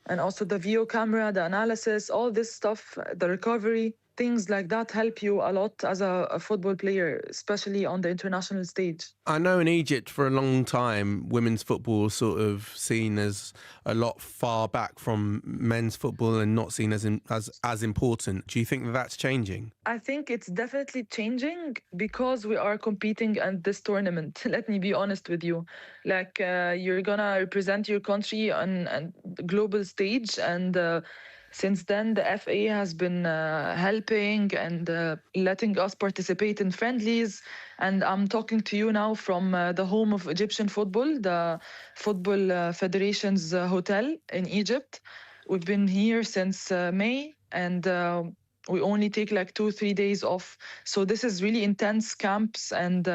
And also the video camera, the analysis, all this stuff, the recovery, things like that help you a lot as a football player, especially on the international stage. I know in Egypt for a long time, women's football was sort of seen as a lot far back from men's football and not seen as important. Do you think that that's changing? I think it's definitely changing because we are competing at this tournament. Let me be honest with you. Like, you're gonna represent your country on a global stage, and Since then, the FA has been helping and letting us participate in friendlies. And I'm talking to you now from the home of Egyptian football, the Football Federation's hotel in Egypt. We've been here since May, and we only take like 2-3 days off. So this is really intense camps, and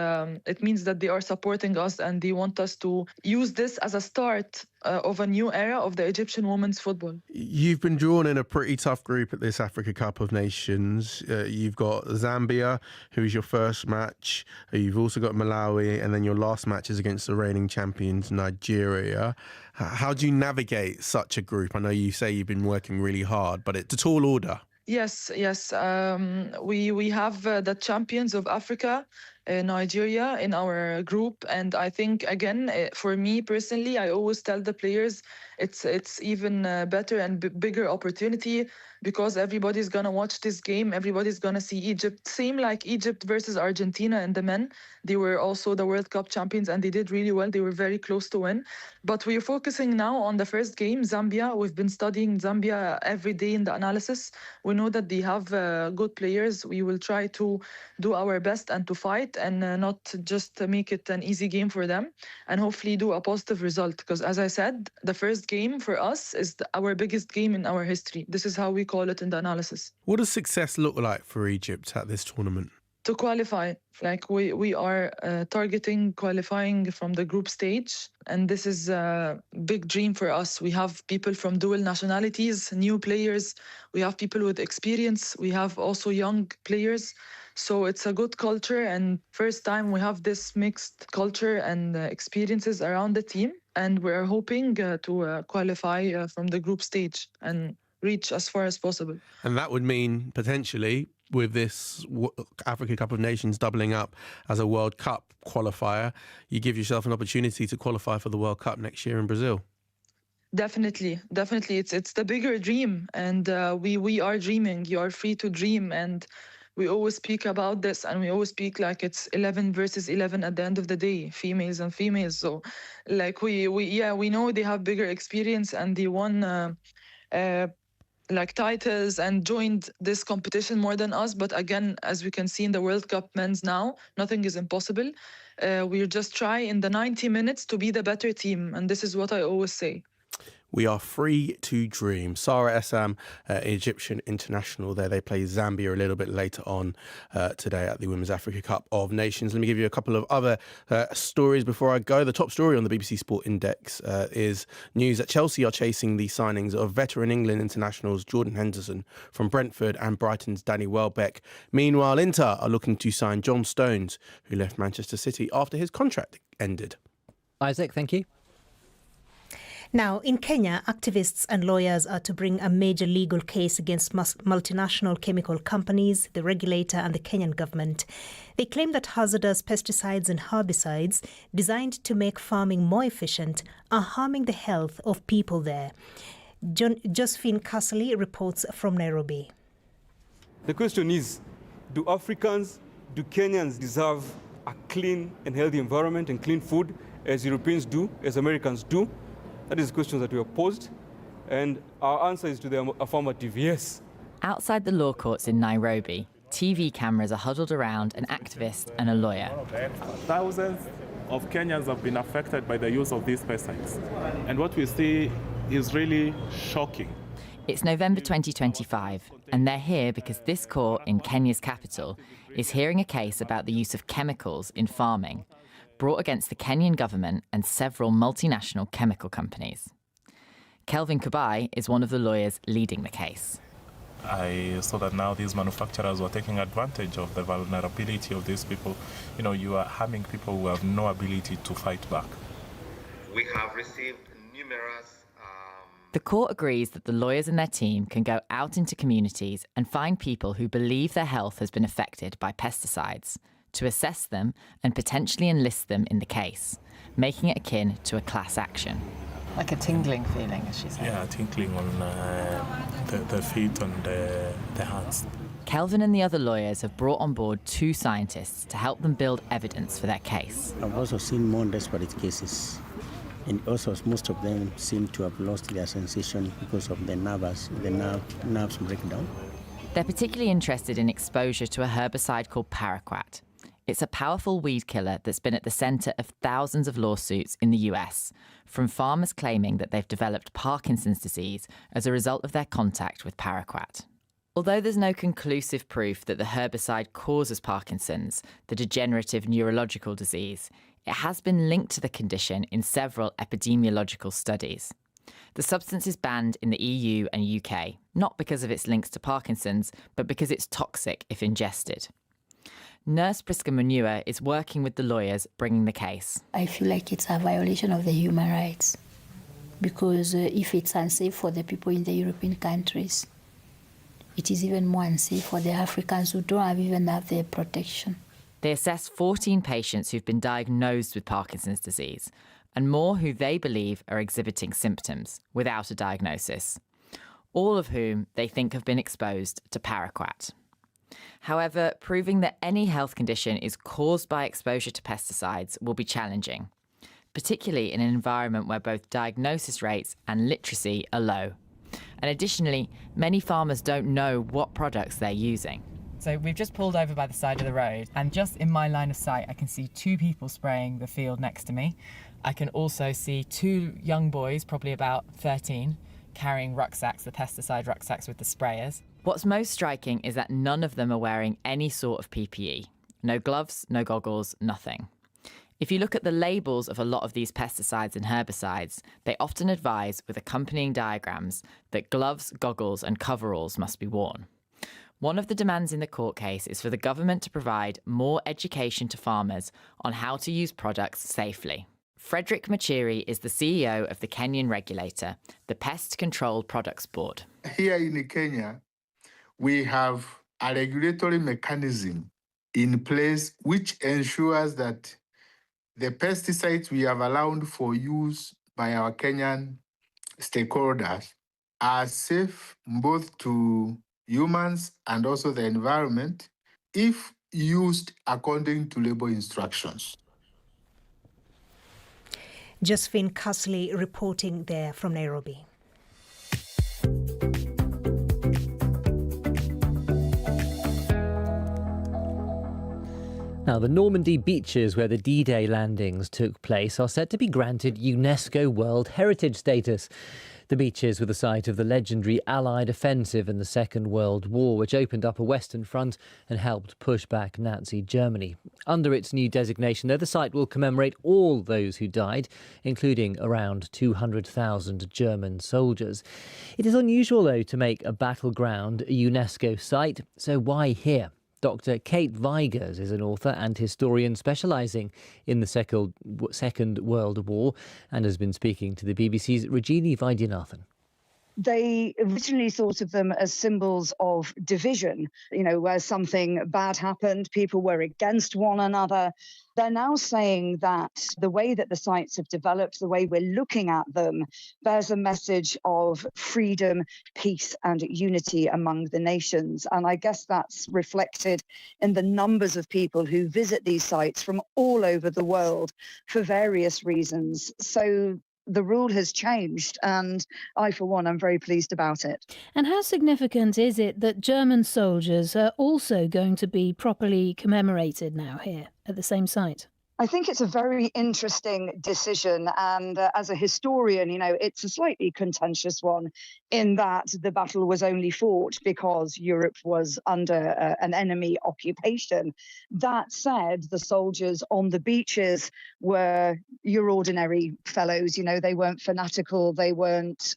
it means that they are supporting us and they want us to use this as a start of a new era of the Egyptian women's football. You've been drawn in a pretty tough group at this Africa Cup of Nations. You've got Zambia, who is your first match. You've also got Malawi, and then your last match is against the reigning champions, Nigeria. How do you navigate such a group? I know you say you've been working really hard, but it's a tall order. Yes. We have the champions of Africa, Nigeria, in our group, and I think again, for me personally, I always tell the players it's even better and bigger opportunity because everybody's gonna watch this game. Everybody's gonna see Egypt. Same like Egypt versus Argentina and the men. They were also the World Cup champions and they did really well. They were very close to win. But we're focusing now on the first game, Zambia. We've been studying Zambia every day in the analysis. We know that they have good players. We will try to do our best and to fight and not just make it an easy game for them and hopefully do a positive result. Because as I said, the first game for us is our biggest game in our history. This is how we call it in the analysis. What does success look like for Egypt at this tournament? To qualify, like we are targeting qualifying from the group stage, and this is a big dream for us. We have people from dual nationalities, new players, we have people with experience, we have also young players. So it's a good culture, and first time we have this mixed culture and experiences around the team, and we're hoping to qualify from the group stage and reach as far as possible. And that would mean potentially, with this Africa Cup of Nations doubling up as a World Cup qualifier, you give yourself an opportunity to qualify for the World Cup next year in Brazil. Definitely. It's the bigger dream, and we are dreaming. You are free to dream, and we always speak about this, and we always speak like it's 11 versus 11 at the end of the day, females and females. So, like we know they have bigger experience and they won like titles and joined this competition more than us. But again, as we can see in the World Cup men's now, nothing is impossible. We'll just try in the 90 minutes to be the better team, and this is what I always say. We are free to dream. Sarah Essam, Egyptian international there. They play Zambia a little bit later on today at the Women's Africa Cup of Nations. Let me give you a couple of other stories before I go. The top story on the BBC Sport Index is news that Chelsea are chasing the signings of veteran England internationals Jordan Henderson from Brentford and Brighton's Danny Welbeck. Meanwhile, Inter are looking to sign John Stones, who left Manchester City after his contract ended. Isaac, thank you. Now, in Kenya, activists and lawyers are to bring a major legal case against multinational chemical companies, the regulator and the Kenyan government. They claim that hazardous pesticides and herbicides designed to make farming more efficient are harming the health of people there. Josephine Casserly reports from Nairobi. The question is, do Africans, do Kenyans deserve a clean and healthy environment and clean food as Europeans do, as Americans do? That is the question that we have posed, and our answer is to the affirmative, yes. Outside the law courts in Nairobi, TV cameras are huddled around an activist and a lawyer. Thousands of Kenyans have been affected by the use of these pesticides, and what we see is really shocking. It's November 2025, and they're here because this court in Kenya's capital is hearing a case about the use of chemicals in farming, brought against the Kenyan government and several multinational chemical companies. Kelvin Kubai is one of the lawyers leading the case. I saw that now these manufacturers were taking advantage of the vulnerability of these people. You know, you are harming people who have no ability to fight back. We have received numerous... The court agrees that the lawyers and their team can go out into communities and find people who believe their health has been affected by pesticides, to assess them and potentially enlist them in the case, making it akin to a class action. Like a tingling feeling, as she said. Yeah, tingling on the feet and the hands. Kelvin and the other lawyers have brought on board 2 scientists to help them build evidence for their case. I've also seen more desperate cases And also most of them seem to have lost their sensation because of the nerves breakdown. They're particularly interested in exposure to a herbicide called paraquat. It's a powerful weed killer that's been at the centre of thousands of lawsuits in the US, from farmers claiming that they've developed Parkinson's disease as a result of their contact with paraquat. Although there's no conclusive proof that the herbicide causes Parkinson's, the degenerative neurological disease, it has been linked to the condition in several epidemiological studies. The substance is banned in the EU and UK, not because of its links to Parkinson's, but because it's toxic if ingested. Nurse Priska Munua is working with the lawyers bringing the case. I feel like it's a violation of the human rights because if it's unsafe for the people in the European countries, it is even more unsafe for the Africans who don't even have the protection. They assess 14 patients who've been diagnosed with Parkinson's disease and more who they believe are exhibiting symptoms without a diagnosis, all of whom they think have been exposed to paraquat. However, proving that any health condition is caused by exposure to pesticides will be challenging, particularly in an environment where both diagnosis rates and literacy are low. And additionally, many farmers don't know what products they're using. So we've just pulled over by the side of the road, and just in my line of sight I can see 2 people spraying the field next to me. I can also see 2 young boys, probably about 13, carrying rucksacks, the pesticide rucksacks with the sprayers. What's most striking is that none of them are wearing any sort of PPE. No gloves, no goggles, nothing. If you look at the labels of a lot of these pesticides and herbicides, they often advise with accompanying diagrams that gloves, goggles and coveralls must be worn. One of the demands in the court case is for the government to provide more education to farmers on how to use products safely. Frederick Machiri is the CEO of the Kenyan regulator, the Pest Control Products Board. Here in Kenya, we have a regulatory mechanism in place which ensures that the pesticides we have allowed for use by our Kenyan stakeholders are safe both to humans and also the environment if used according to label instructions. Josephine Casley reporting there from Nairobi. Now, the Normandy beaches where the D-Day landings took place are set to be granted UNESCO World Heritage status. The beaches were the site of the legendary Allied offensive in the Second World War, which opened up a Western front and helped push back Nazi Germany. Under its new designation, though, the site will commemorate all those who died, including around 200,000 German soldiers. It is unusual, though, to make a battleground a UNESCO site, so why here? Dr. Kate Vigers is an author and historian specialising in the Second World War and has been speaking to the BBC's Rajini Vaidyanathan. They originally thought of them as symbols of division, where something bad happened, people were against one another. They're now saying that the way that the sites have developed, the way we're looking at them, bears a message of freedom, peace and unity among the nations. And I guess that's reflected in the numbers of people who visit these sites from all over the world for various reasons. So the rule has changed, and I, for one, am very pleased about it. And how significant is it that German soldiers are also going to be properly commemorated now here at the same site? I think it's a very interesting decision. And as a historian, it's a slightly contentious one in that the battle was only fought because Europe was under an enemy occupation. That said, the soldiers on the beaches were your ordinary fellows. They weren't fanatical. They weren't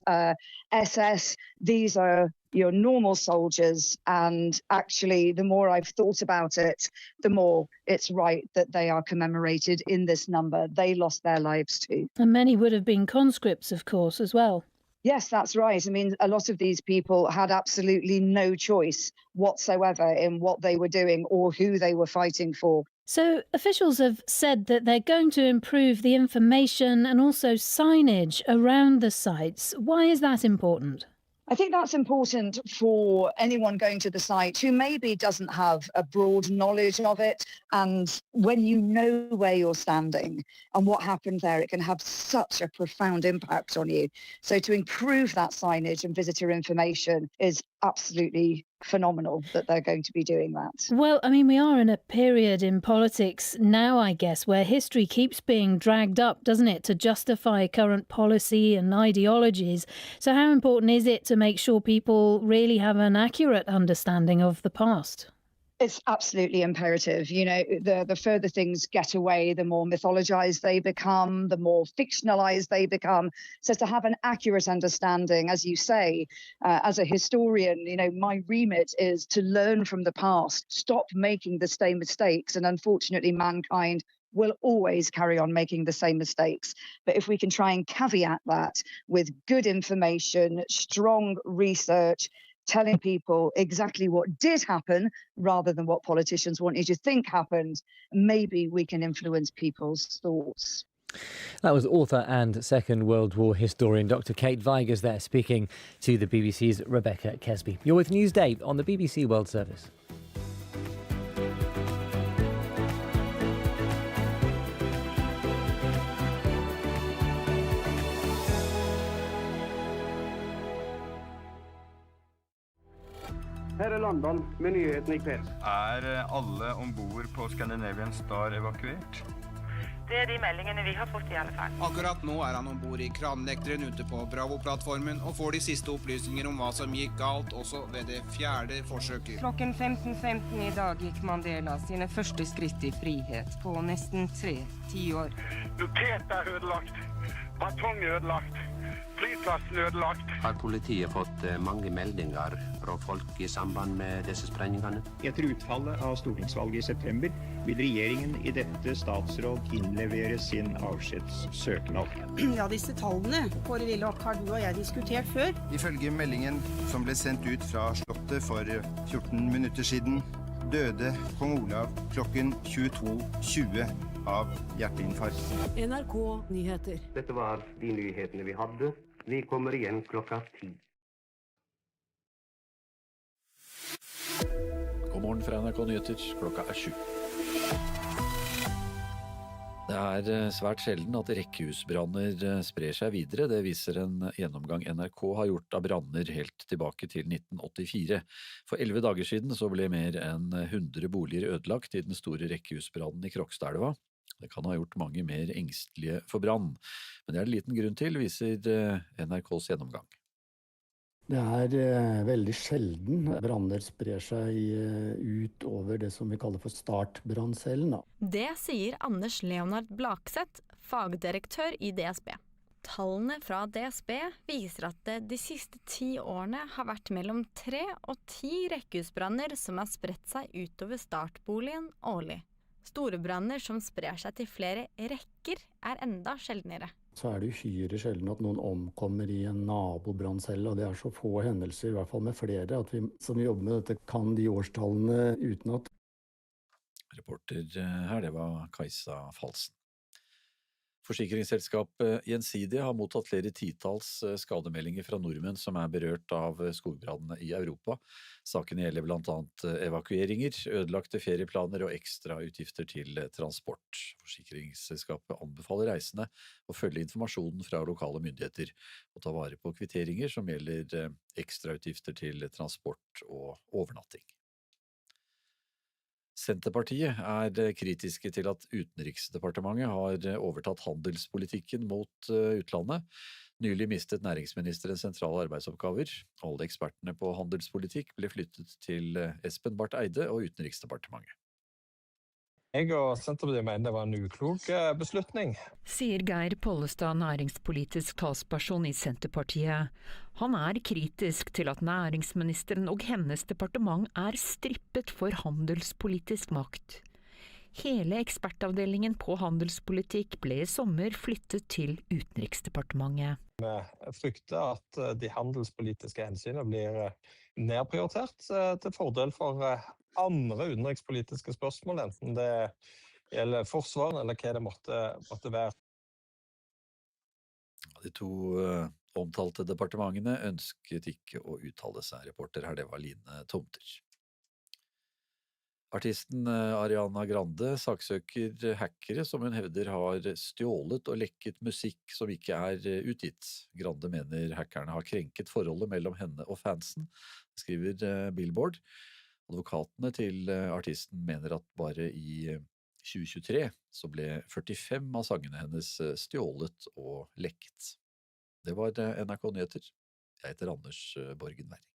SS. These are your normal soldiers, and actually the more I've thought about it, the more it's right that they are commemorated in this number. They lost their lives too. And many would have been conscripts, of course, as well. Yes, that's right. I mean, a lot of these people had absolutely no choice whatsoever in what they were doing or who they were fighting for. So officials have said that they're going to improve the information and also signage around the sites. Why is that important? I think that's important for anyone going to the site who maybe doesn't have a broad knowledge of it. And when you know where you're standing and what happened there, it can have such a profound impact on you. So to improve that signage and visitor information is absolutely phenomenal that they're going to be doing that. Well, I mean, we are in a period in politics now, I guess, where history keeps being dragged up, doesn't it, to justify current policy and ideologies. So how important is it to make sure people really have an accurate understanding of the past? It's absolutely imperative. You know, the further things get away, the more mythologized they become, the more fictionalized they become. So to have an accurate understanding, as you say, as a historian, you know, my remit is to learn from the past, stop making the same mistakes. And unfortunately, mankind will always carry on making the same mistakes. But if we can try and caveat that with good information, strong research, telling people exactly what did happen rather than what politicians want you to think happened, maybe we can influence people's thoughts. That was author and Second World War historian Dr. Kate Vigers there speaking to the BBC's Rebecca Kesby. You're with Newsday on the BBC World Service. Her London med nyhetene I kveld. Alle ombord på Scandinavian Star evakuert? Det de meldingene vi har fått I alle fall. Akkurat nå han ombord I kranlekteren ute på Bravo-plattformen og får de siste opplysninger om hva som gikk galt også ved det 4. forsøket. Klokken 15:15 I dag gikk Mandela sine første skritt I frihet på nesten 3 år. Peter ødelagt, batong ødelagt, flyplassen ødelagt. Har politiet fått mange meldinger fra folk I samband med disse sprengingene? Etter utfallet av stortingsvalget I september vil regjeringen I dette statsråd innlevere sin avskjedssøknad. Ja, disse tallene, Kåre Willoch, har du og jeg diskutert før. Ifølge meldingen som ble sendt ut fra Slottet for 14 minutter siden, døde kong Olav klokken 22:20 av hjerteinfarkt. NRK Nyheter. Dette var de nyhetene vi hadde. Vi kommer igjen klokka 10. God morgen fra NRK Nyheter, klokka 7. Det svært sjelden at rekkehusbranner sprer seg videre. Det viser en gjennomgang NRK har gjort av branner helt tilbake til 1984. For 11 dager siden så ble mer enn 100 boliger ødelagt I den store rekkehusbrannen I Krokstadelva. Det kan ha gjort mange mer engstelige for brann, men det det liten grunn til, viser NRKs gjennomgang. Det veldig sjelden branner sprer seg ut over det som vi kaller for startbranncellen. Det sier Anders Leonard Blakseth, fagdirektør I DSB. Tallene fra DSB viser at det de siste 10 årene har vært mellom 3 og 10 rekkehusbranner som har spredt seg utover startboligen årlig. Store branner som sprer seg til flere rekker enda sjeldnere. Så det uhyre sjelden at noen omkommer I en nabobranncelle, og det så få hendelser, I hvert fall med flere, at vi som jobber med dette kan de årstallene utenat. Reporter her, det var Kajsa Falsen. Forsikringsselskapet Gjensidige har mottatt flere titalls skademeldinger fra nordmenn som berørt av skogbrannene I Europa. Sakene gjelder blant annet evakueringer, ødelagte ferieplaner og ekstra utgifter til transport. Forsikringsselskapet anbefaler reisende å følge informasjonen fra lokale myndigheter og ta vare på kvitteringer som gjelder ekstra utgifter til transport og overnatting. Senterpartiet kritiske til at Utenriksdepartementet har overtatt handelspolitikken mot utlandet. Nylig mistet næringsministeren sentrale arbeidsoppgaver. Alle ekspertene på handelspolitikk ble flyttet til Espen Barth Eide og Utenriksdepartementet. Jeg og Senterpartiet mener det var en uklok beslutning. Sier Geir Pollestad, næringspolitisk talsperson I Senterpartiet. Han kritisk til at næringsministeren og hennes departement strippet for handelspolitisk makt. Hele ekspertavdelingen på handelspolitikk ble I sommer flyttet til Utenriksdepartementet. Vi frykter at de handelspolitiske hensynene blir nedprioritert til fordel for andre utenrikspolitiske spørsmål, enten det gjelder forsvar eller hva det måtte være. De to omtalte departementene ønsket ikke å uttale seg. Reporter her, det var Line Tomter. Artisten Ariana Grande saksøker hackere som hun hevder har stjålet og lekket musikk som ikke er utgitt. Grande mener hackerne har krenket forholdet mellom henne og fansen, skriver Billboard. Advokatene til artisten mener at bare i 2023 så ble 45 av sangene hennes stjålet og lekket. Det var NRK Nyheter. Jeg heter Anders Borgen Werring.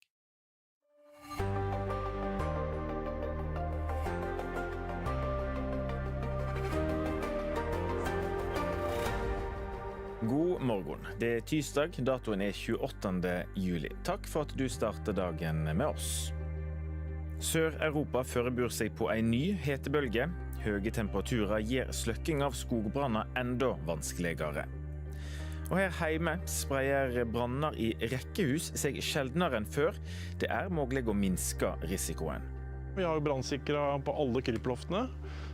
God morgen. Det er tirsdag, datoen er 28. juli. Takk for at du starter dagen med oss. Sør-Europa forbereder seg på en ny hetebølge. Høye temperaturer gjør sløkking av skogbranner enda vanskeligere. Og her hjemme sprayer branner i rekkehus seg sjeldnere enn før. Det er mulig å minske risikoen. Vi har jo brannsikret på alle kryploftene.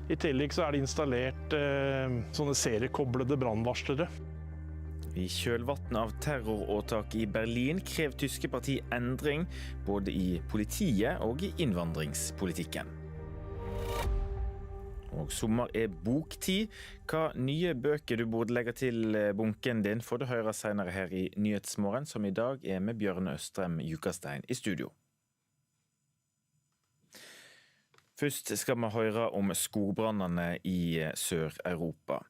I tillegg så er det installert sånne seriekoblede brannvarslere. I kjølvannet av terroråtaket i Berlin krever tyske parti endring både i politiet og i innvandringspolitikken. Og sommer er boktid. Hva nye bøker du burde legge til bunken din får du høre senere her i Nyhetsmorgen, som i dag er med Bjørne Østrem Jukastein i studio. Først skal vi høre om skogbrannene i Sør-Europa.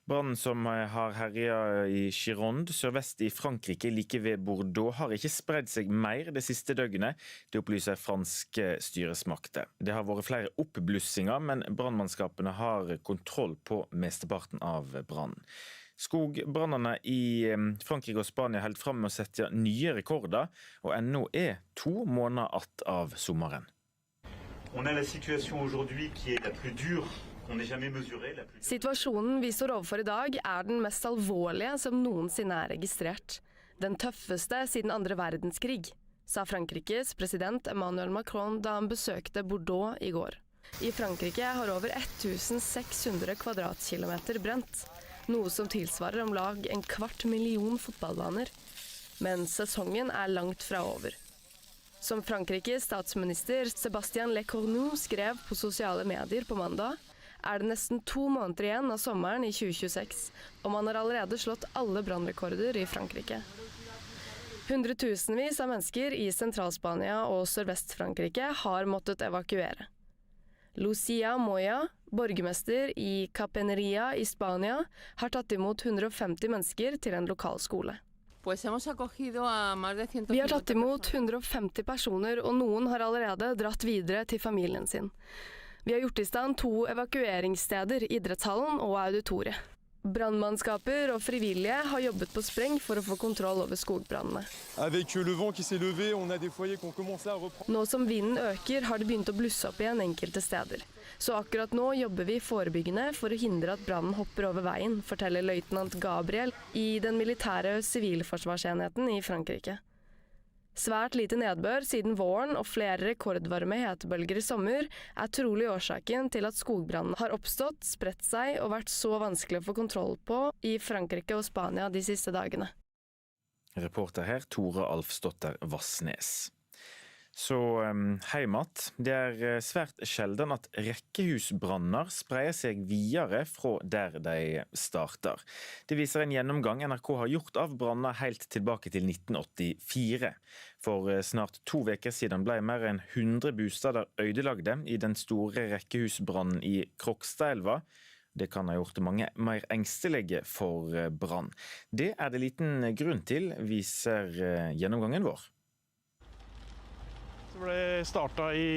Brannen som har herjet i Gironde, sørvest i Frankrike, like ved Bordeaux, har ikke spredd seg mer det siste døgnet, det opplyser franske styresmakter. Det har vært flere oppblussinger, men brannmannskapene har kontroll på mesteparten av brannen. Skogbrannene i Frankrike og Spania holdt fram med å sette nye rekorder, og ennå er 2 måneder att av sommeren. On a la situation aujourd'hui qui est la plus dure qu'on ait jamais mesurée. Situasjonen vi står overfor i dag er den mest alvorlige som noensinne er registrert. Den tøffeste siden andre verdenskrig, sa Frankrikes president Emmanuel Macron da han besøkte Bordeaux i går. I Frankrike har over 1600 kvadratkilometer brent, noe som tilsvarer om lag 250.000 fotballbaner. Men sesongen er langt fra over. Som Frankrikes statsminister Sébastien Lecornu skrev på sosiale medier på mandag, er det nesten 2 måneder igjen av sommeren i 2026, og man har allerede slått alle brannrekorder i Frankrike. Hundretusenvis av mennesker i Sentralspania og Sørvest-Frankrike har måttet evakuere. Lucia Moya, borgermester i Capeneria i Spania, har tatt imot 150 mennesker til en lokal skole. Vi har tatt imot 150 personer, og noen har allerede dratt videre til familien sin. Vi har gjort i stand 2 evakueringssteder, idrettshallen og auditoriet. Brannmannskaper og frivillige har jobbet på spreng for å få kontroll over skogbrannene. Nå som vinden øker, har det begynt å blusse opp igjen enkelte steder. Så akkurat nå jobber vi forebyggende for å hindre at brannen hopper over veien, forteller løytnant Gabriel i den militære sivilforsvarsenheten i Frankrike. Svært lite nedbør siden våren og flere rekordvarme hetebølger i sommer er trolig årsaken til at skogbrannen har oppstått, spredt seg og vært så vanskelig å få kontroll på i Frankrike og Spania de siste dagene. Reporter her, Tore Alfsdotter Vassnes. Så heimat, det er svært sjelden at rekkehusbranner spreier seg videre fra der de starter. Det viser en gjennomgang NRK har gjort av branner helt tilbake til 1984. For snart 2 uker siden ble mer enn 100 bostader ødelagte i den store rekkehusbrannen i Krokstadelva. Det kan ha gjort mange mer engstelige for brann. Det er det liten grunn til, viser gjennomgangen vår. Det ble startet i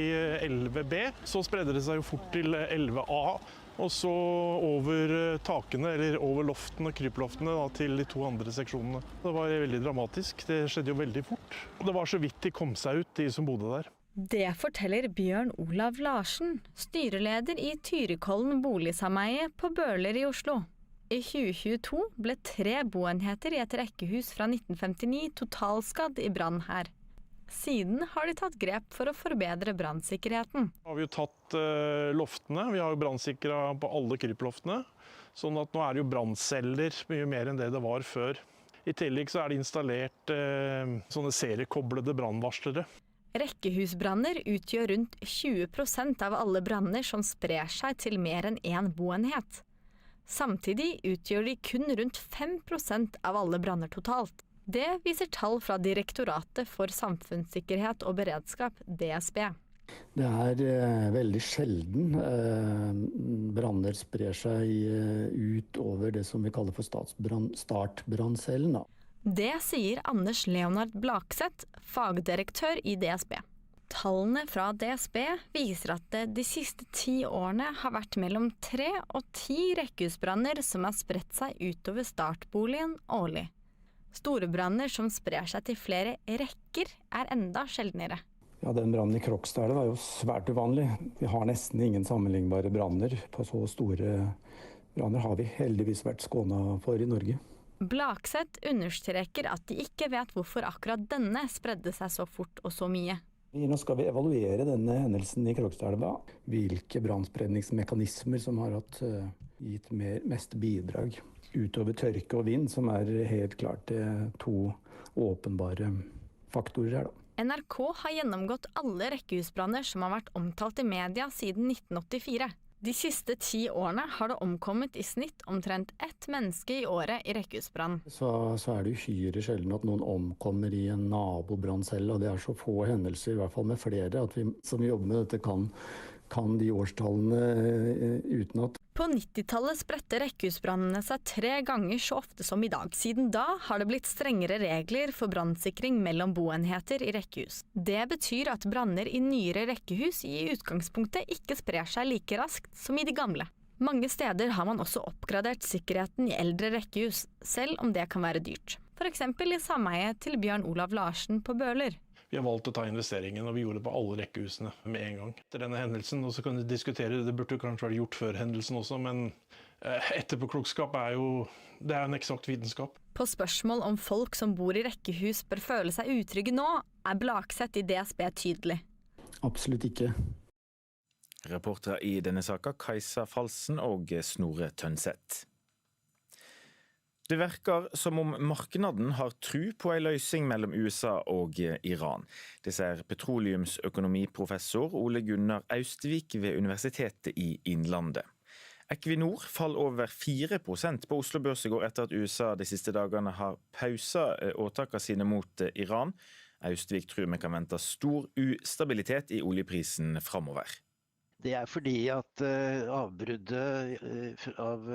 11B, så spredde det seg jo fort til 11A, og så over takene, eller over loftene, kryploftene, da, til de 2 andre seksjonene. Det var veldig dramatisk, det skjedde jo veldig fort. Det var så vidt de kom seg ut, de som bodde der. Det forteller Bjørn Olav Larsen, styreleder i Tyrikollen boligsameie på Bøler i Oslo. I 2022 ble 3 boenheter i et rekkehus fra 1959 totalskadd i brann her. Siden har de tatt grep for å forbedre brannsikkerheten. Vi har jo tatt loftene, vi har jo brannsikret på alle kryploftene, sånn at nå er det jo brannceller mye mer enn det var før. I tillegg så det installert sånne seriekoblede brannvarslere. Rekkehusbranner utgjør rundt 20% av alle branner som sprer seg til mer enn én boenhet. Samtidig utgjør de kun rundt 5% av alle branner totalt. Det viser tall fra Direktoratet for samfunnssikkerhet og beredskap, DSB. Det veldig sjelden branner sprer seg ut over det som vi kaller for startbranncellen. Det sier Anders Leonard Blakseth, fagdirektør i DSB. Tallene fra DSB viser at det de siste 10 årene har vært mellom 3 og 10 rekkehusbranner som har spredt seg utover startboligen årlig. Store branner som sprer seg til flere rekker enda sjeldnere. Ja, den brannen i Krokstadelva jo svært uvanlig. Vi har nesten ingen sammenlignbare branner. På så store branner har vi heldigvis vært skånet for i Norge. Blakseth understreker at de ikke vet hvorfor akkurat denne spredde seg så fort og så mye. Nå skal vi evaluere denne hendelsen i Krokstadelva. Hvilke brannspredningsmekanismer som har gitt mest bidrag utover tørke og vind, som helt klart 2 åpenbare faktorer her. NRK har gjennomgått alle rekkehusbranner som har vært omtalt i media siden 1984. De siste 10 årene har det omkommet i snitt omtrent 1 menneske i året i rekkehusbrann. Så det uhyre sjelden at noen omkommer i en nabobranncelle, og det så få hendelser, i hvert fall med flere, at vi som jobber med dette kan de årstallene utenat. På 90-tallet spredte rekkehusbrannene seg 3 ganger så ofte som i dag. Siden da har det blitt strengere regler for brannsikring mellom boenheter i rekkehus. Det betyr at branner i nyere rekkehus i utgangspunktet ikke sprer seg like raskt som i de gamle. Mange steder har man også oppgradert sikkerheten i eldre rekkehus, selv om det kan være dyrt. For eksempel i sameiet til Bjørn Olav Larsen på Bøler. Vi har valgt å ta investeringen, og vi gjorde det på alle rekkehusene med en gang. Etter denne hendelsen, og så kan vi diskutere, det burde kanskje vært gjort før hendelsen også, men etterpåklokskap det en eksakt vitenskap. På spørsmål om folk som bor i rekkehus bør føle seg utrygge nå, Blakseth i DSB tydelig. Absolutt ikke. Reportere i denne saken, Kajsa Falsen og Snorre Tønseth. Det virker som om markedet har tro på en løsning mellom USA og Iran. Det sier petroleumsøkonomiprofessor Ole Gunnar Austvik ved Universitetet i Innlandet. Equinor faller over 4% på Oslo Børs i går etter at USA de siste dagene har pauset åtakene sine mot Iran. Austvik tror vi kan vente stor ustabilitet i oljeprisen fremover. Det fordi at avbruddet av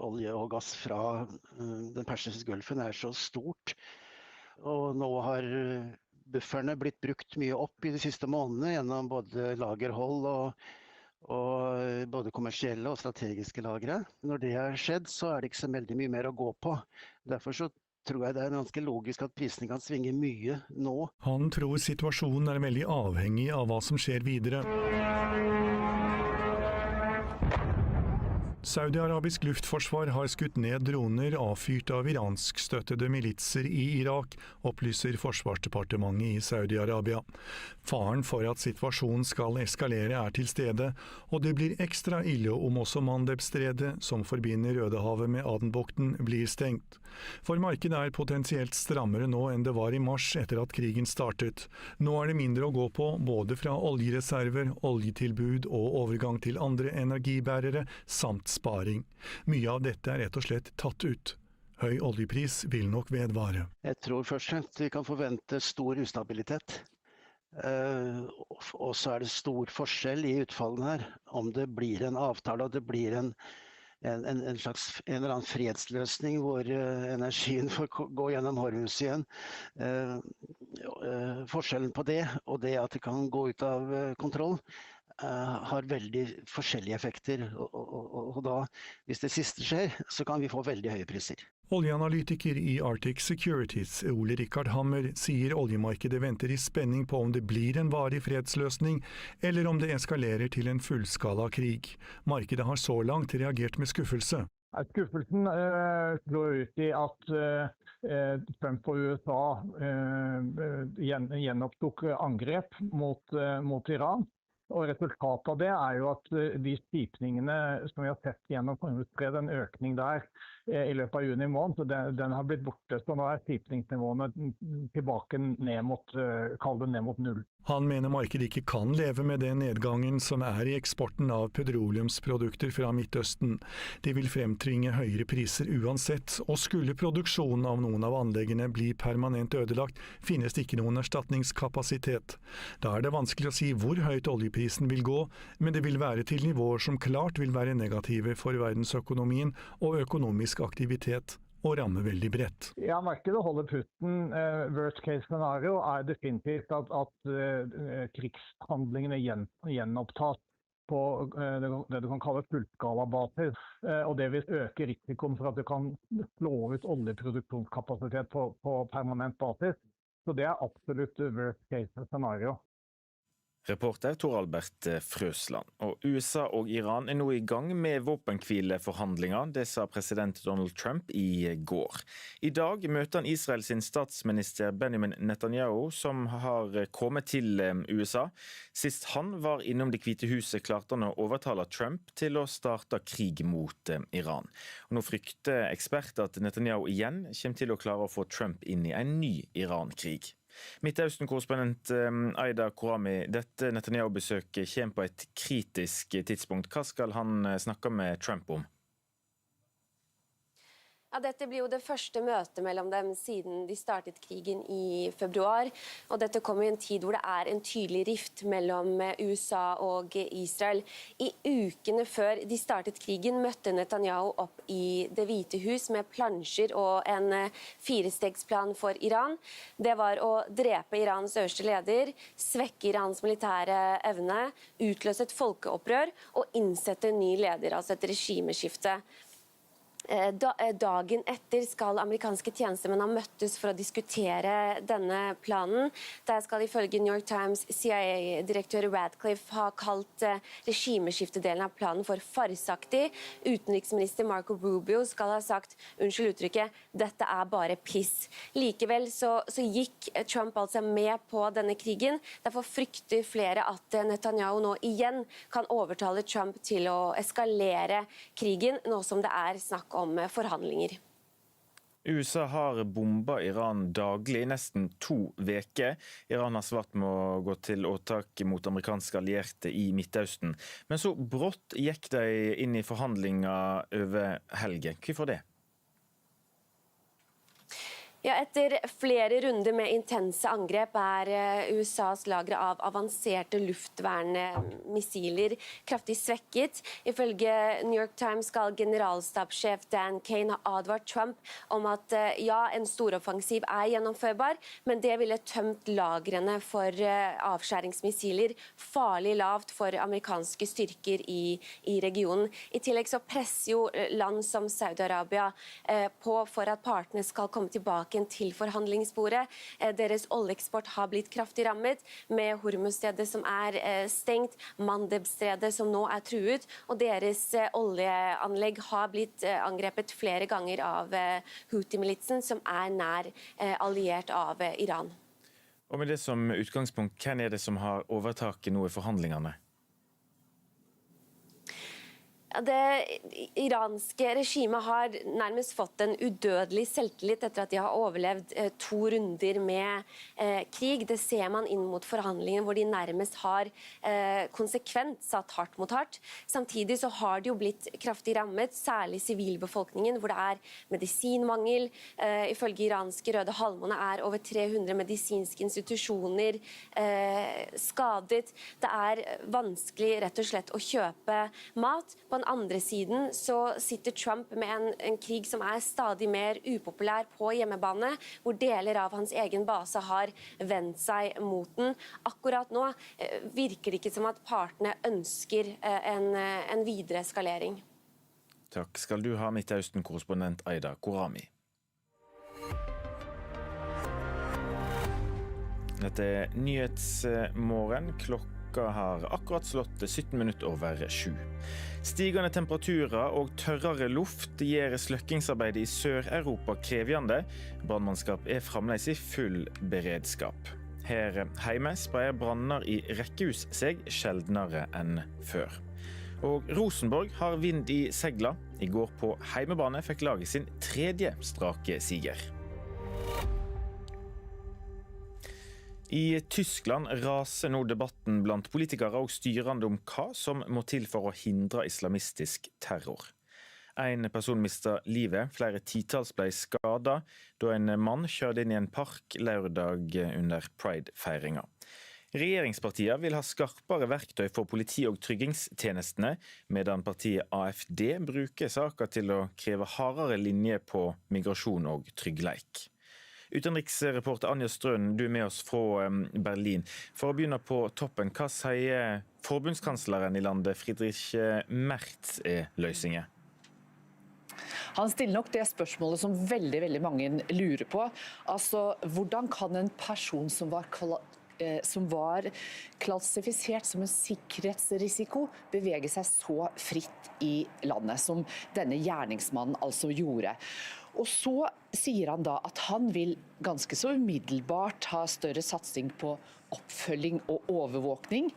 olje og gass fra den persiske gulfen så stort. Og nå har bufferne blitt brukt mye opp i de siste månedene gjennom både lagerhold og både kommersielle og strategiske lagre. Når det har skjedd, så det ikke så veldig mye mer å gå på. Derfor så tror jeg det ganske logisk at prisene kan svinge mye nå. Han tror situasjonen veldig avhengig av hva som skjer videre. Saudi-arabisk luftforsvar har skutt ned droner avfyrt av iranskstøttede militser i Irak, opplyser Forsvarsdepartementet i Saudi-Arabia. Faren for at situasjonen skal eskalere til stede, og det blir ekstra ille om også Mandeb-stredet, som forbinder Rødehavet med Adenbukten, blir stengt. For markedet potensielt strammere nå enn det var i mars etter at krigen startet. Nå det mindre å gå på, både fra oljereserver, oljetilbud og overgang til andre energibærere, samt sparing. Mye av dette rett og slett tatt ut. Høy oljepris vil nok vedvare. Jeg tror først og fremst vi kan forvente stor ustabilitet. Og så det stor forskjell i utfallene her. Om det blir en avtale og det blir en eller annen fredsløsning hvor energien får gå gjennom Hormuz igjen. Forskjellen på det og det at det kan gå ut av kontroll har veldig forskjellige effekter, og da, hvis det siste skjer, så kan vi få veldig høye priser. Oljeanalytiker i Arctic Securities, Ole Rikard Hammer, sier oljemarkedet venter i spenning på om det blir en varig fredsløsning, eller om det eskalerer til en fullskala krig. Markedet har så langt reagert med skuffelse. Skuffelsen slår ut i at Trump og USA gjenopptok angrep mot Iran. Og resultatet av det jo at de skipningene som vi har sett gjennom Hormuzstredet, en økning der, I løpet av juni måned, så den har blitt borte. Så nå sipningsnivåene tilbake ned mot null. Han mener markedet ikke kan leve med den nedgangen som I eksporten av petroleumsprodukter fra Midtøsten. Det vil fremtvinge høyere priser uansett, og skulle produksjonen av noen av anleggene bli permanent ødelagt, finnes det ikke noen erstatningskapasitet. Da det vanskelig å si hvor høyt oljeprisen vil gå, men det vil være til nivåer som klart vil være negative for verdensøkonomien og økonomisk aktivitet. Og ramme veldig bredt. Ja, markedet holder pusten. Worst case scenario definitivt at krigshandlingene gjenopptas på det du kan kalle fullskalabasis. Og det vil øke risikoen for at du kan slå ut oljeproduksjonskapasitet på permanent basis. Så det absolutt worst case scenario. Reporter Tor Albert Frøsland. Og USA og Iran nå I gang med våpenhvileforhandlinger, det sa president Donald Trump I går. I dag møter han Israel sin statsminister Benjamin Netanyahu, som har kommet til USA. Sist han var innom Det hvite huset, klarte han å overtale Trump til å starte krig mot Iran. Og nå frykter eksperter at Netanyahu igjen kommer til å klare å få Trump inn I en ny Iran-krig. Midtøsten-korrespondent Aida Korami, dette Netanyahu-besøket kommer på et kritisk tidspunkt. Hva skal han snakke med Trump om? Ja, dette blir jo det første møtet mellom dem siden de startet krigen I februar. Og dette kommer I en tid hvor det en tydelig rift mellom USA og Israel. I ukene før de startet krigen møtte Netanyahu opp I Det hvite hus med plansjer og en 4-stegsplan for Iran. Det var å drepe Irans øverste leder, svekke Irans militære evne, utløse et folkeopprør og innsette en ny leder, altså et regimeskifte. Dagen etter skal amerikanske tjenestemenn ha møttes for å diskutere denne planen. Der skal ifølge New York Times CIA-direktør Radcliffe ha kalt regimeskiftedelen av planen for farsaktig. Utenriksminister Marco Rubio skal ha sagt, unnskyld uttrykket, dette bare piss. Likevel så gikk Trump altså med på denne krigen. Derfor frykter flere at Netanyahu nå igjen kan overtale Trump til å eskalere krigen, nå som det snakk om forhandlinger. USA har bomba Iran daglig, nesten 2 veker. Iran har svart med å gå til åtak mot amerikanske allierte I Midtøsten. Men så brått gikk de inn I forhandlinger over helgen. Hvorfor det? Ja, etter flere runder med intense angrep USAs lagre av avanserte luftvernmissiler kraftig svekket. Ifølge New York Times skal generalstabssjef Dan Kane ha advart Trump om at ja, en storoffensiv gjennomførbar, men det ville tømt lagrene for avskjæringsmissiler farlig lavt for amerikanske styrker I regionen. I tillegg så presser jo land som Saudi-Arabia på for at partene skal komme tilbake til forhandlingsbordet. Deres oljeeksport har blitt kraftig rammet, med Hormuzstredet som stengt, Mandebstredet som nå truet, og deres oljeanlegg har blitt angrepet flere ganger av Houthi-militsen, som nær alliert av Iran. Og med det som utgangspunkt, hvem det som har overtaket nå I forhandlingene? Det iranske regimet har nærmest fått en udødelig selvtillit etter at de har overlevd 2 runder med krig. Det ser man inn mot forhandlingene hvor de nærmest har konsekvent satt hardt mot hardt. Samtidig så har de jo blitt kraftig rammet, særlig sivilbefolkningen, hvor det medisinmangel. Ifølge iranske Røde Halvmåne over 300 medisinske institusjoner skadet. Det vanskelig rett og slett å kjøpe mat. På den andre siden så sitter Trump med en krig som stadig mer upopulær på hjemmebane, hvor deler av hans egen base har vendt seg mot den. Akkurat nå virker det ikke som at partene ønsker en videre eskalering. Takk skal du ha, Midtøsten-korrespondent Aida Korami. Dette Nyhetsmorgen. Klokka har akkurat slått 17 minutter over 7. Stigende temperaturer og tørrere luft gjør sløkkingsarbeidet I Sør-Europa krevjende. Brannmannskap fremdeles I full beredskap. Her hjemme spreier branner I rekkehus seg sjeldnere enn før. Og Rosenborg har vind i segla. I går på heimebane fikk laget sin 3. strake siger. I Tyskland raser nå debatten blant politikere og styrende om hva som må til for å hindre islamistisk terror. En person mistet livet, flere titalls ble skadet da en mann kjørte inn i en park lørdag under Pride-feiringa. Regjeringspartiene vil ha skarpere verktøy for politi- og tryggingstjenestene, medan partiet AFD bruker saker til å kreve hardere linje på migrasjon og tryggleik. Utenriksreporter Anja Strøn, du er med oss fra Berlin. For å begynne på toppen, hva sier forbundskansleren i landet, Friedrich Merz, er løsningen? Han stiller nok det spørsmålet som veldig mange lurer på. Altså, hvordan kan en person som var klassifisert som en sikkerhetsrisiko, bevege seg så fritt i landet som denne gjerningsmannen altså gjorde? Og så sier han da at han vil ganske så umiddelbart ha større satsing på oppfølging og overvåkning,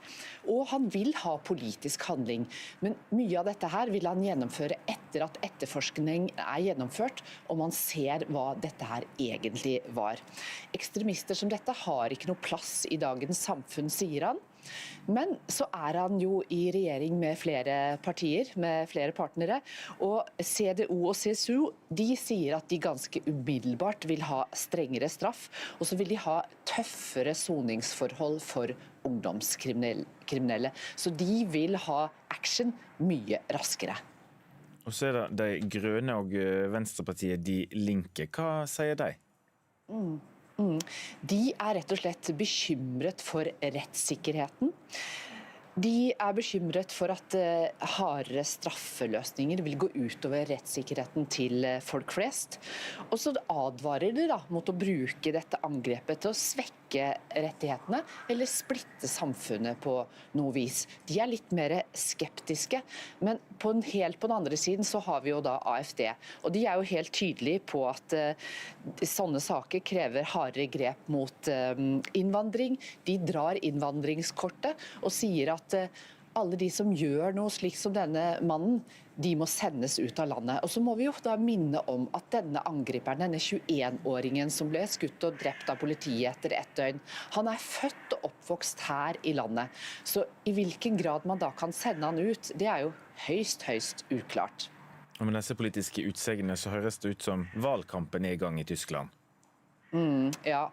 og han vil ha politisk handling. Men mye av dette her vil han gjennomføre etter at etterforskning er gjennomført, og man ser hva dette her egentlig var. Ekstremister som dette har ikke noe plass i dagens samfunn, sier han. Men så er han jo i regjering med flere partier, med flere partnere, og CDU og CSU, de sier at de ganske umiddelbart vil ha strengere straff, og så vil de ha tøffere soningsforhold for ungdomskriminelle. Så de vil ha action mye raskere. Og så er det de grønne og Venstrepartiet, De Linke. Hva sier de? De er rett og slett bekymret for rettssikkerheten. De er bekymret for at hardere straffeløsninger vil gå utover rettssikkerheten til folk flest. Og så advarer de da mot å bruke dette angrepet til å svekke rettighetene eller splitte samfunnet på noe vis. De er litt mer skeptiske, men helt på den andre siden så har vi jo da AFD. Og de er jo helt tydelige på at sånne saker krever hardere grep mot innvandring. De drar innvandringskortet og sier at alle de som gjør noe slik som denne mannen, de må sendes ut av landet. Og så må vi jo da minne om at denne angriperen, denne 21-åringen som ble skutt og drept av politiet etter 1 døgn, han er født og oppvokst her i landet. Så i hvilken grad man da kan sende han ut, det er jo høyst uklart. Og med disse politiske utsegnene så høres det ut som valgkampen er i gang i Tyskland. Ja,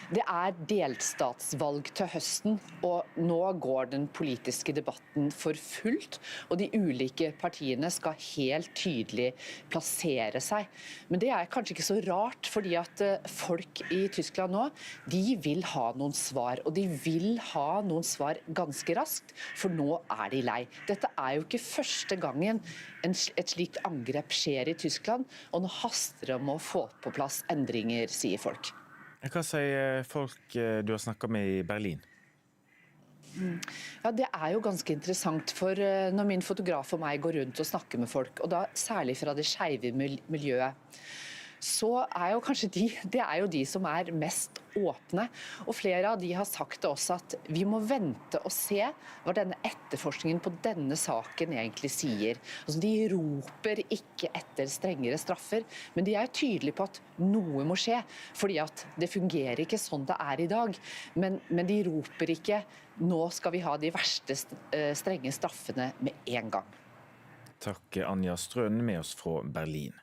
det er delstatsvalg til høsten, og nå går den politiske debatten for fullt, og de ulike partiene skal helt tydelig plassere seg. Men det er kanskje ikke så rart, fordi at folk i Tyskland nå, de vil ha noen svar, og de vil ha noen svar ganske raskt, for nå er de lei. Dette er jo ikke første gangen et slikt angrep skjer i Tyskland, og nå haster det om å få på plass endringer, sier folk. Hva sier folk du har snakket med i Berlin? Ja, det er jo ganske interessant, for når min fotograf og meg går rundt og snakker med folk, og da særlig fra det skeive miljøet, så er jo kanskje det er jo de som er mest åpne. Og flere av de har sagt til oss at vi må vente og se hva denne etterforskningen på denne saken egentlig sier. Altså, de roper ikke etter strengere straffer, men de er tydelige på at noe må skje, fordi at det fungerer ikke sånn det er i dag. Men de roper ikke nå skal vi ha de verste strenge straffene med en gang. Takk Anja Strøn med oss fra Berlin.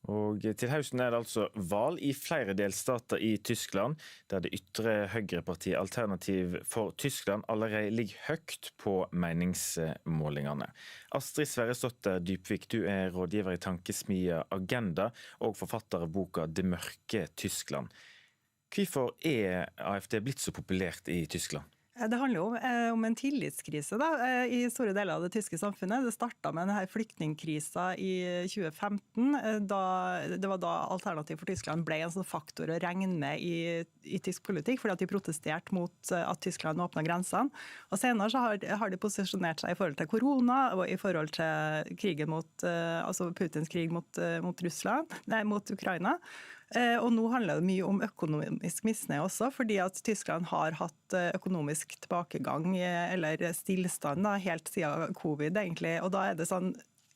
Og til høsten er det altså valg i flere delstater i Tyskland, der det ytre høyrepartiet Alternativ for Tyskland allerede ligger høyt på meningsmålingene. Astrid Sverresdotter Dybvik, du er rådgiver i tankesmia Agenda og forfatter av boka Det mørke Tyskland. Hvorfor er AFD blitt så populært i Tyskland? Det handler jo om en tillitskrise i store deler av det tyske samfunnet. Det startet med denne flyktningkrisa i 2015. Det var da Alternativ for Tyskland ble en sånn faktor å regne med i tysk politikk, fordi at de protesterte mot at Tyskland åpnet grensene. Og senere så har de posisjonert seg i forhold til korona og i forhold til krigen altså Putins krig mot Ukraina. Og nå handler det mye om økonomisk misnøye også, fordi at Tyskland har hatt økonomisk tilbakegang, eller stillstand da, helt siden covid egentlig. Og da det sånn,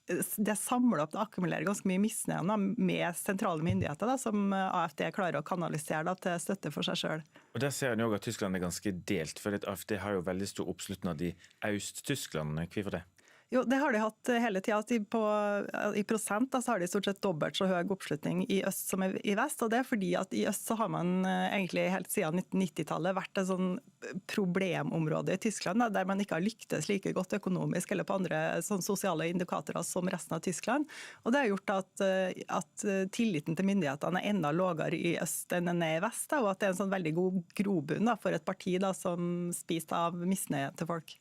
det samler opp, det akkumulerer ganske mye misnøye da, med sentrale myndigheter da, som AFD klarer å kanalisere da, til støtte for seg selv. Og der ser en jo at Tyskland ganske delt, for AFD har jo veldig stor oppslutning i Øst-Tyskland. Hvorfor det? Jo, det har de hatt hele tiden. I prosent da, så har de stort sett dobbelt så høy oppslutning i øst som i vest. Og det fordi at i øst så har man egentlig helt siden 1990-tallet vært et sånn problemområde i Tyskland, da, der man ikke har lyktes like godt økonomisk eller på andre sånn sosiale indikatorer som resten av Tyskland. Og det har gjort at tilliten til myndighetene enda lavere i øst enn den i vest, da, og at det en sånn veldig god grobunn da, for et parti da, som spiser av misnøye til folk.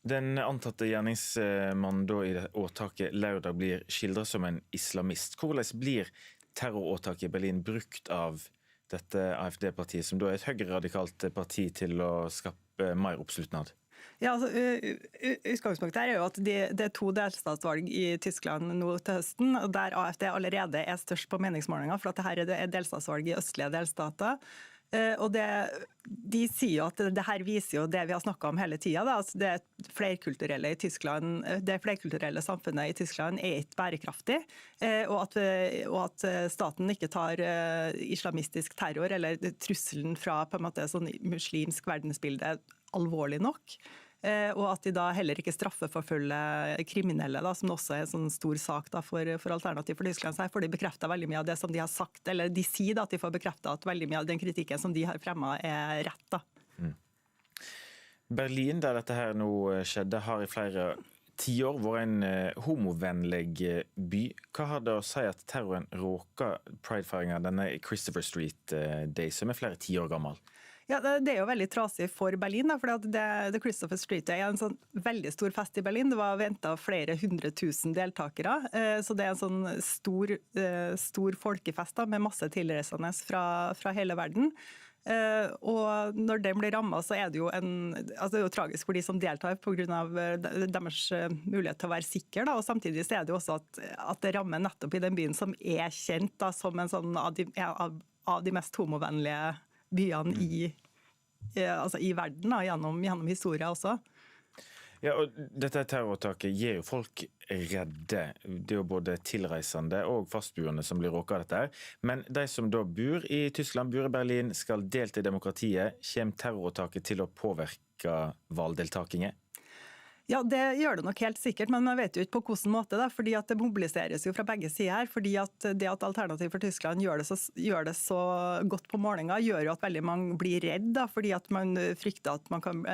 Den antatte gjerningsmannen da i åtaket lørdag blir skildret som en islamist. Hvordan blir terroråtaket i Berlin brukt av dette AFD-partiet, som da et høyreradikalt parti, til å skape mer oppslutnad? Ja, altså, utgangspunktet her jo at det 2 delstatsvalg i Tyskland nå til høsten, der AFD allerede størst på meningsmålinger, for at dette delstatsvalg i østlige delstater. Og de sier jo at det her viser jo det vi har snakket om hele tiden, da. Altså det flerkulturelle i Tyskland, det flerkulturelle samfunnet i Tyskland ikke bærekraftig, og at staten ikke tar islamistisk terror eller trusselen fra på en måte sånn muslimsk verdensbilde alvorlig nok. Og at de da heller ikke straffeforfølger kriminelle, da, som også en sånn stor sak da, for Alternativ for Tyskland. Så her får de bekreftet veldig mye av det som de har sagt, eller de sier da, at de får bekreftet at veldig mye av den kritikken som de har fremmet rett. Da. Berlin, der dette her nå skjedde, har i flere tiår vært en homovennlig by. Hva har det å si at terroren råker pridefeiringen, denne Christopher Street Day, som flere tiår gammel? Ja, det jo veldig trasig for Berlin, da, for det Christopher Street Day en sånn veldig stor fest i Berlin. Det var ventet flere 100 000 deltakere, så det en sånn stor folkefest da, med masse tilreisende fra hele verden. Og når den blir rammet, så det jo det er jo tragisk for de som deltar på grunn av deres mulighet til å være sikre, da, og samtidig så det jo også at det rammer nettopp i den byen som kjent da, som en sånn av de mest homovennlige byene i verden, da, gjennom historien også. Ja, og dette terroråtaket gir jo folk redde. Det jo både tilreisende og fastboende som blir råket av dette her. Men de som da bor i Tyskland, bor i Berlin, skal delta i demokratiet. Kommer terroråtaket til å påvirke valgdeltakingen? Ja, det gjør det nok helt sikkert, men man vet jo ikke på hvilken måte, da, fordi at det mobiliseres jo fra begge sider her, fordi at det at Alternativ for Tyskland gjør det så godt på målinger, gjør jo at veldig mange blir redd, da, fordi at man frykter at man kan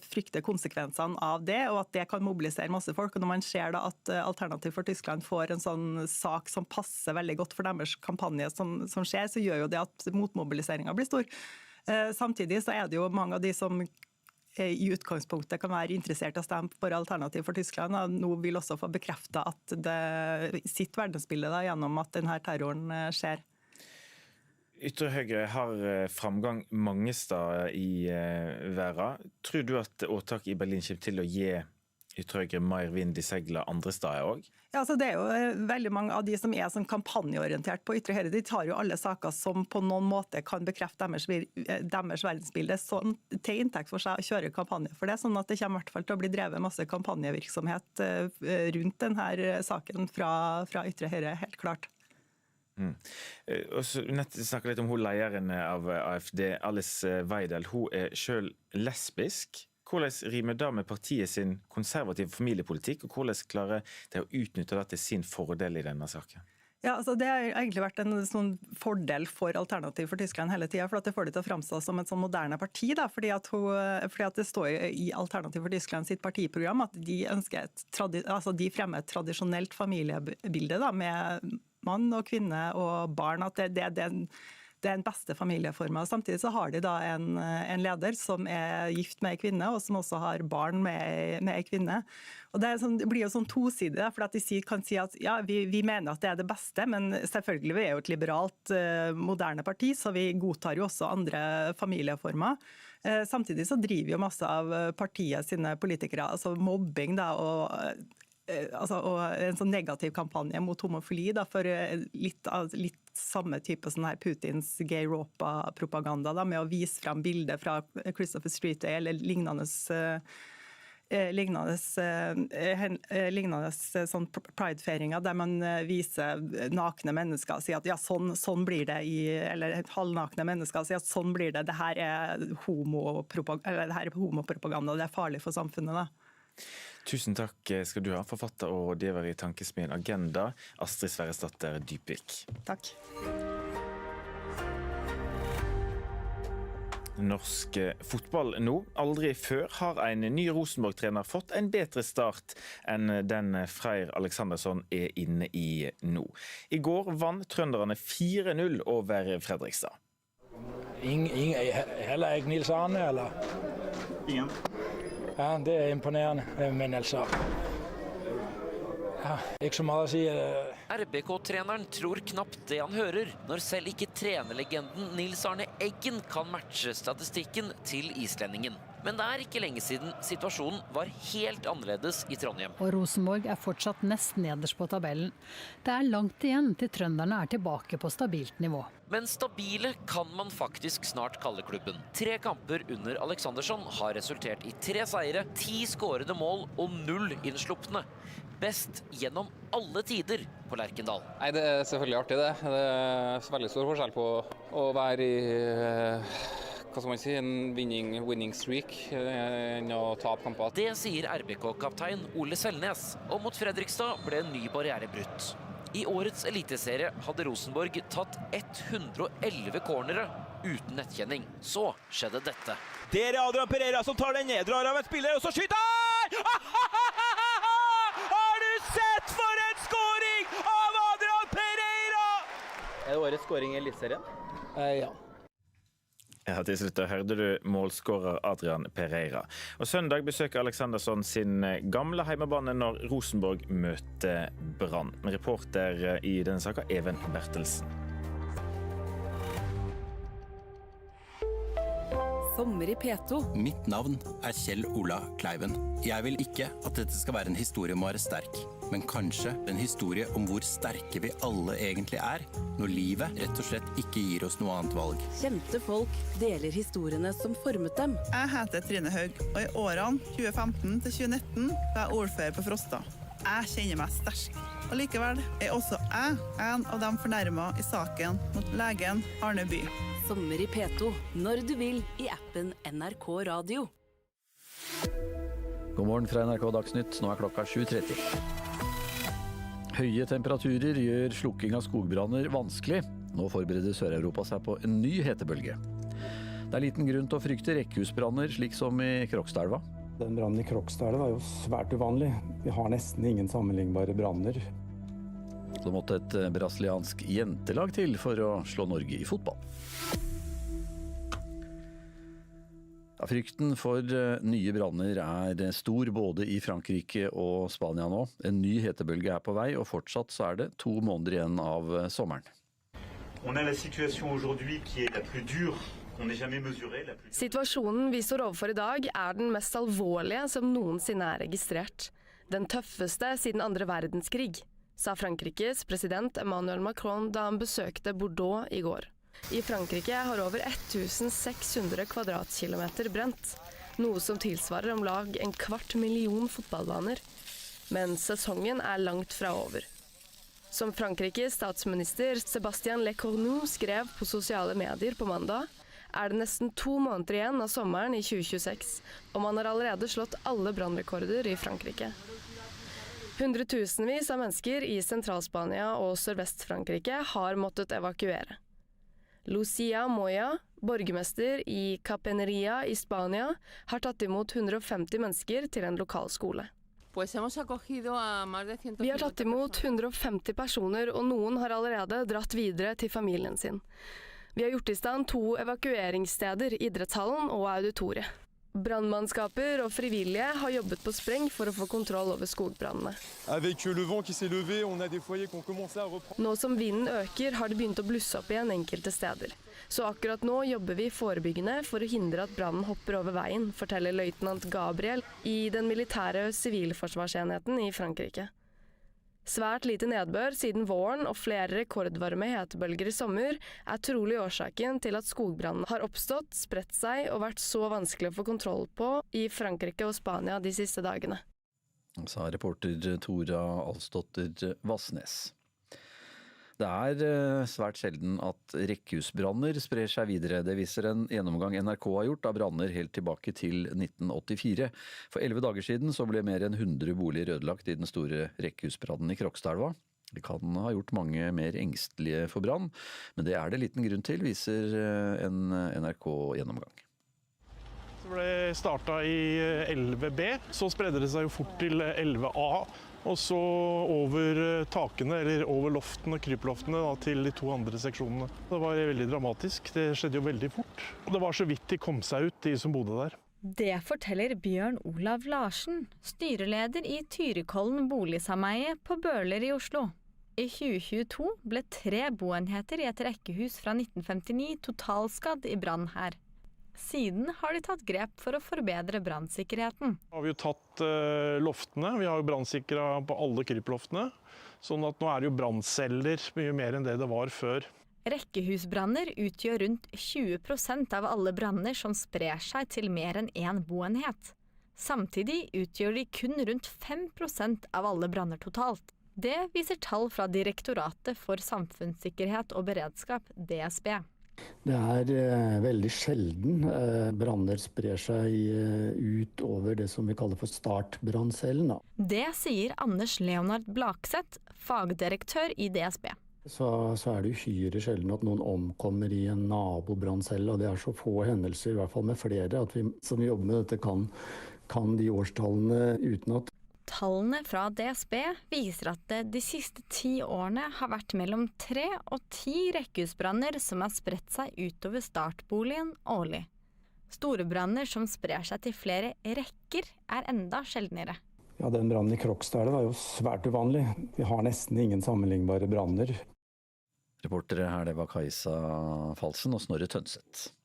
frykte konsekvensene av det, og at det kan mobilisere masse folk. Og når man ser da at Alternativ for Tyskland får en sånn sak som passer veldig godt for deres kampanje som skjer, så gjør jo det at motmobiliseringen blir stor. Samtidig så det jo mange av de som i utgangspunktet kan være interessert i å stemme for Alternativ for Tyskland, og nå vil også få bekreftet at det sitt verdensbilde da, gjennom at denne terroren skjer. Ytre Høyre har framgang mange steder i verden. Tror du at åtaket i Berlin kommer til å gi Ytre Høyre mer vind i seglet andre steder også? Ja, altså det jo veldig mange av de som sånn kampanjeorientert på Ytre Høyre, de tar jo alle saker som på noen måte kan bekrefte deres verdensbilde sånn, til inntekt for seg å kjøre kampanje for det, sånn at det kommer i hvert fall til å bli drevet masse kampanjevirksomhet rundt denne saken fra Ytre Høyre, helt klart. Og så snakker litt om hun lederen av AFD, Alice Weidel. Hun selv lesbisk. Hvordan rimer det med partiet sin konservative familiepolitikk, og hvordan klarer de å utnytte det til sin fordel i denne saken? Ja, altså det har egentlig vært en sånn fordel for Alternativ for Tyskland hele tiden, for at det får de til å framstå som et sånn moderne parti, da, fordi at det står i Alternativ for Tyskland sitt partiprogram at de de fremmer et tradisjonelt familiebilde da, med mann og kvinne og barn, at det den beste familieformen. Samtidig så har de da en leder som gift med en kvinne, og som også har barn med en kvinne. Og det blir jo sånn tosidig, for at de kan si at ja, vi mener at det det beste, men selvfølgelig vi jo et liberalt, moderne parti, så vi godtar jo også andre familieformer. Samtidig så driver jo masse av partiet sine politikere, altså mobbing da, og en sånn negativ kampanje mot homofili da, for litt samme type sånn her Putins gay Europa-propaganda da, med å vise frem bilder fra Christopher Street Day eller lignende sånn pride-feringer der man viser nakne mennesker og sier at ja, sånn blir det eller halvnakne mennesker og sier at sånn blir det, det her er homopropaganda, det er farlig for samfunnet da. Tusen takk skal du ha, forfatter og rådgiver i Tankesmien Agenda, Astrid Sverresdatter Dypvik. Takk. Norsk fotball nå. Aldri før har en ny Rosenborg-trener fått en bedre start enn den Freyr Alexandersson er inne i nå. I går vant trønderne 4-0 over Fredrikstad. Heller ikke Nils Arne, eller? Ingen. Ja, det er imponerende, men altså... Ja, ikke så meget å si. RBK-treneren tror knapt det han hører, når selv ikke trenerlegenden Nils Arne Eggen kan matche statistikken til islendingen. Men det er ikke lenge siden situasjonen var helt annerledes i Trondheim. Og Rosenborg er fortsatt nest nederst på tabellen. Det er langt igjen til trønderne er tilbake på stabilt nivå. Men stabile kan man faktisk snart kalle klubben. 3 kamper under Alexandersson har resultert i 3 seire, 10 skårede mål og 0 innslupne. Best gjennom alle tider på Lerkendal. Nei, det er selvfølgelig artig det. Det er veldig stor forskjell på å være i hva skal man si, en winning streak enn å tape kamper. Det sier RBK-kaptein Ole Selnes, og mot Fredrikstad ble en ny barriere brutt. I årets eliteserie hadde Rosenborg tatt 111 cornere uten nettkjenning. Så skjedde dette. Det er Adrian Pereira som tar den ned, drar av et spiller, og så skyter! Har du sett for en skåring av Adrian Pereira? Er det årets skåring i eliteserien? Ja. Ja, til slutt hørte du målskårer Adrian Pereira. Og søndag besøker Alexandersson sin gamle heimebane når Rosenborg møter Brann. Reporter i denne saken, Even Bertelsen. Sommer i P2. Mitt navn er Kjell Ola Kleiven. Jeg vil ikke at dette skal være en historie om å være sterk, men kanskje en historie om hvor sterke vi alle egentlig er, når livet rett og slett ikke gir oss noe annet valg. Kjente folk deler historiene som formet dem. Jeg heter Trine Haug, og i årene 2015 til 2019 var jeg ordfører på Frosta. Jeg kjenner meg sterk. Og likevel er også jeg en av de fornærmet i saken mot legen Arne By. Sommer i P2, når du vil, i appen NRK Radio. God morgen fra NRK Dagsnytt, nå er klokka 7:30. Høye temperaturer gjør slukking av skogbranner vanskelig. Nå forbereder Sør-Europa seg på en ny hetebølge. Det er liten grunn til å frykte rekkehusbranner, slik som i Krokstadelva. Den brannen i Krokstadelva var jo svært uvanlig. Vi har nesten ingen sammenlignbare branner. Så måtte et brasiliansk jentelag til for å slå Norge i fotball. Ja, frykten for nye branner er stor både i Frankrike og Spania nå. En ny hetebølge er på vei, og fortsatt så er det 2 måneder igjen av sommeren. Situasjonen vi står overfor i dag er den mest alvorlige som noensinne er registrert. Den tøffeste siden andre verdenskrig, sa Frankrikes president Emmanuel Macron da han besøkte Bordeaux i går. I Frankrike har over 1600 kvadratkilometer brent, noe som tilsvarer om lag 250,000 fotballbaner. Men sesongen er langt fra over. Som Frankrikes statsminister Sébastien Lecornu skrev på sosiale medier på mandag, er det nesten 2 måneder igjen av sommeren i 2026, og man har allerede slått alle brannrekorder i Frankrike. Hundretusenvis av mennesker i Sentralspania og Sørvest-Frankrike har måttet evakuere. Lucia Moya, borgermester i Capeneria i Spania, har tatt imot 150 mennesker til en lokal skole. Vi har tatt imot 150 personer, og noen har allerede dratt videre til familien sin. Vi har gjort i stand 2 evakueringssteder, idrettshallen og auditoriet. Brannmannskaper og frivillige har jobbet på spreng for å få kontroll over skogbrannene. Nå som vinden øker, har det begynt å blusse opp igjen enkelte steder. Så akkurat nå jobber vi forebyggende for å hindre at brannen hopper over veien, forteller løytnant Gabriel i den militære sivilforsvarsenheten i Frankrike. Svært lite nedbør siden våren og flere rekordvarme hetebølger i sommer er trolig årsaken til at skogbrannene har oppstått, spredt seg og vært så vanskelig å få kontroll på i Frankrike og Spania de siste dagene. Sa reporter Tora Alsdotter Vassnes. Det er svært sjelden at rekkehusbranner sprer seg videre. Det viser en gjennomgang NRK har gjort av branner helt tilbake til 1984. For 11 dager siden så ble mer enn 100 boliger ødelagt i den store rekkehusbrannen i Krokstadelva. Det kan ha gjort mange mer engstelige for brann, men det er det liten grunn til, viser en NRK-gjennomgang. Det ble startet i 11B, så spredde det seg jo fort til 11A. Og så over takene, eller over loftene, kryploftene, til de 2 andre seksjonene. Det var veldig dramatisk, det skjedde jo veldig fort. Det var så vidt de kom seg ut, de som bodde der. Det forteller Bjørn Olav Larsen, styreleder i Tyrikollen boligsameie på Bøler i Oslo. I 2022 ble 3 boenheter i et rekkehus fra 1959 totalskadd i brann her. Siden har de tatt grep for å forbedre brannsikkerheten. Har vi jo tatt loftene, vi har jo brannsikret på alle kryploftene, sånn at nå er det jo brannceller mye mer enn det var før. Rekkehusbranner utgjør rundt 20% av alle branner som sprer seg til mer enn én boenhet. Samtidig utgjør de kun rundt 5% av alle branner totalt. Det viser tall fra Direktoratet for samfunnssikkerhet og beredskap, DSB. Det er veldig sjelden branner sprer seg ut over det som vi kaller for startbranncellen. Det sier Anders Leonard Blakseth, fagdirektør i DSB. Så er det uhyre sjelden at noen omkommer i en nabobranncelle, og det er så få hendelser, i hvert fall med flere, at vi som jobber med dette kan de årstallene utenat. Tallene fra DSB viser at det de siste 10 årene har vært mellom 3 og 10 rekkehusbranner som har spredt seg utover startboligen årlig. Store branner som sprer seg til flere rekker er enda sjeldnere. Ja, den brannen i Krokstadelva var jo svært uvanlig. Vi har nesten ingen sammenlignbare branner. Reportere her, det var Kajsa Falsen og Snorre Tønseth.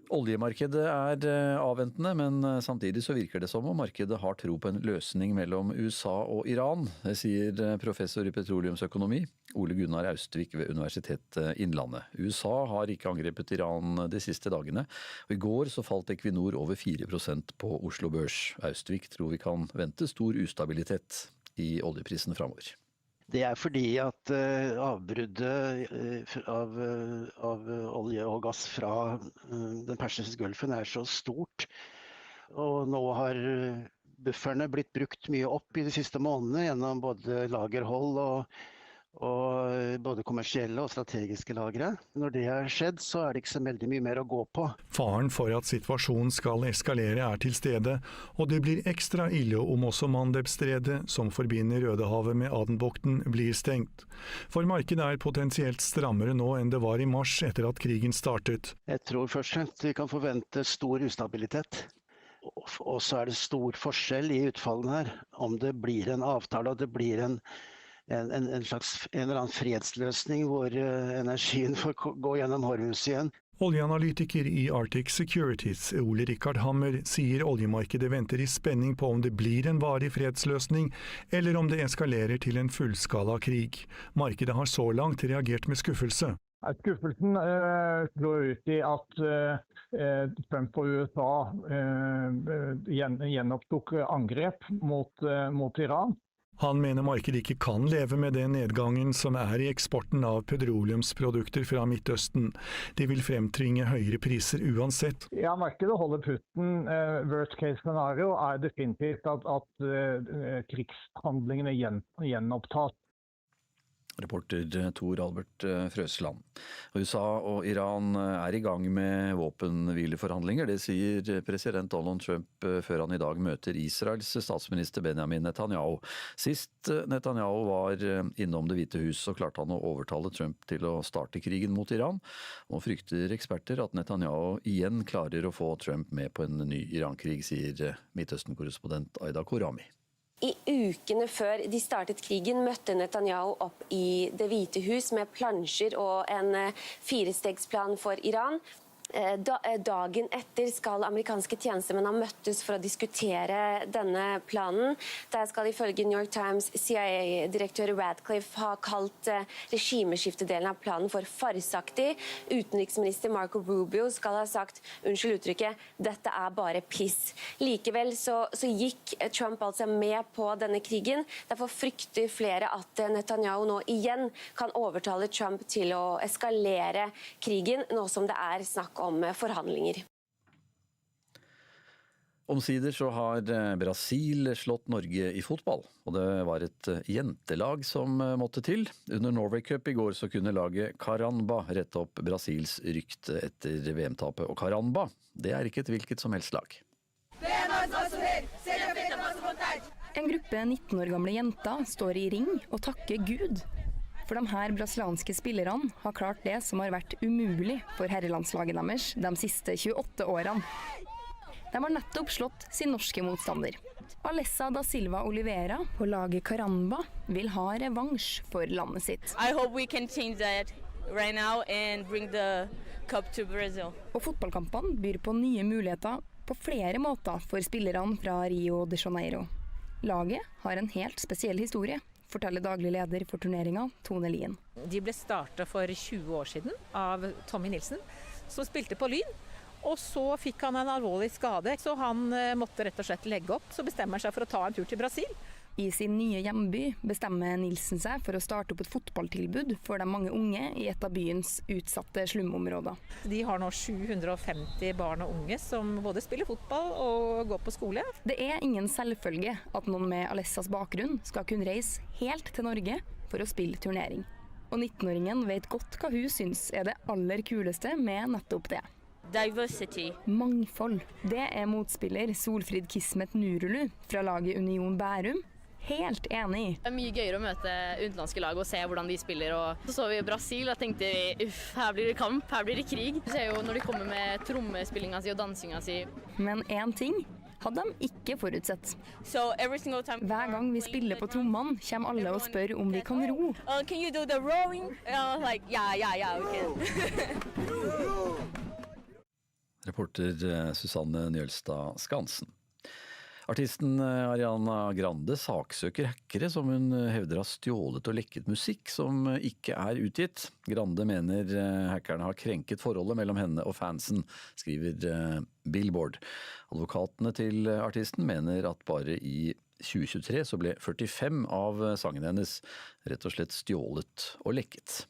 Oljemarkedet er avventende, men samtidig så virker det som om markedet har tro på en løsning mellom USA og Iran, sier professor i petroleumsøkonomi Ole Gunnar Austvik ved Universitetet Innlandet. USA har ikke angrepet Iran de siste dagene, og i går så falt Equinor over 4% på Oslo Børs. Austvik tror vi kan vente stor ustabilitet i oljeprisen fremover. Det er fordi at avbruddet av olje og gass fra den persiske gulfen er så stort. Og nå har bufferne blitt brukt mye opp i de siste månedene gjennom både lagerhold og både kommersielle og strategiske lagre. Når det har skjedd, så er det ikke så veldig mye mer å gå på. Faren for at situasjonen skal eskalere er til stede, og det blir ekstra ille om også Mandebstredet, som forbinder Rødehavet med Adenbukten, blir stengt. For markedet er potensielt strammere nå enn det var i mars etter at krigen startet. Jeg tror først og fremst vi kan forvente stor ustabilitet. Og så er det stor forskjell i utfallene her. Om det blir en avtale og det blir en eller annen fredsløsning hvor energien får gå gjennom Hormuz igjen. Oljeanalytiker i Arctic Securities, Ole Rikard Hammer, sier oljemarkedet venter i spenning på om det blir en varig fredsløsning, eller om det eskalerer til en fullskala krig. Markedet har så langt reagert med skuffelse. Skuffelsen slår ut i at Trump og USA gjenopptok angrep mot Iran. Han mener markedet ikke kan leve med den nedgangen som er i eksporten av petroleumsprodukter fra Midtøsten. Det vil fremtvinge høyere priser uansett. Ja, markedet holder putten. Worst case scenario er definitivt at krigshandlingene gjenopptas. Reporter Tor Albert Frøsland. USA og Iran er i gang med våpenhvileforhandlinger. Det sier president Donald Trump før han i dag møter Israels statsminister Benjamin Netanyahu. Sist Netanyahu var innom Det hvite hus, så klarte han å overtale Trump til å starte krigen mot Iran. Nå frykter eksperter at Netanyahu igjen klarer å få Trump med på en ny Iran-krig, sier Midtøsten-korrespondent Aida Korami. I ukene før de startet krigen møtte Netanyahu opp i Det hvite hus med plansjer og en 4-stegsplan for Iran. Dagen etter skal amerikanske tjenestemenn ha møttes for å diskutere denne planen. Der skal ifølge New York Times CIA-direktør Radcliffe ha kalt regimeskiftedelen av planen for farsaktig. Utenriksminister Marco Rubio skal ha sagt, unnskyld uttrykket, dette er bare piss. Likevel så gikk Trump altså med på denne krigen. Derfor frykter flere at Netanyahu nå igjen kan overtale Trump til å eskalere krigen, nå som det er snakk om forhandlinger. Omsider så har Brasil slått Norge i fotball, og det var et jentelag som måtte til. Under Norway Cup i går så kunne laget Caramba rette opp Brasils rykte etter VM-tapet. Og Caramba, det er ikke et hvilket som helst lag. En gruppe 19 år gamle jenter står i ring og takker Gud. For de her brasilianske spillerne har klart det som har vært umulig for herrelandslaget deres de siste 28 årene. De har nettopp slått sin norske motstander. Alessa da Silva Oliveira på laget Caramba vil ha revansj for landet sitt. I hope we can change that right now and bring the cup to Brazil. Og fotballkampene byr på nye muligheter på flere måter for spillerne fra Rio de Janeiro. Laget har en helt spesiell historie, forteller daglig leder for turneringen, Tone Lien. De ble startet for 20 år siden av Tommy Nilsen, som spilte på Lyn. Og så fikk han en alvorlig skade, så han måtte rett og slett legge opp. Så bestemmer han seg for å ta en tur til Brasil. I sin nye hjemby bestemmer Nilsen seg for å starte opp et fotballtilbud for de mange unge i et av byens utsatte slumområder. De har nå 750 barn og unge som både spiller fotball og går på skole. Det er ingen selvfølge at noen med Alessas bakgrunn skal kunne reise helt til Norge for å spille turnering. Og 19-åringen vet godt hva hun syns er det aller kuleste med nettopp det. Diversity. Mangfold. Det er motspiller Solfrid Kismet Nurulu fra laget Union Bærum. Helt enig. Det er mye gøyere å møte utenlandske lag og se hvordan de spiller. Og så vi i Brasil og tenkte her blir det kamp, her blir det krig. Du ser jo når de kommer med trommespillinga si og dansinga si. Men én ting hadde de ikke forutsett. Hver gang vi spiller på trommene, kommer alle og spør om vi kan ro. Can you do the rowing? Like, yeah, we can. Reporter Susanne Njølstad Skansen. Artisten Ariana Grande saksøker hackere som hun hevder har stjålet og lekket musikk som ikke er utgitt. Grande mener hackerne har krenket forholdet mellom henne og fansen, skriver Billboard. Advokatene til artisten mener at bare i 2023 så ble 45 av sangene hennes rett og slett stjålet og lekket.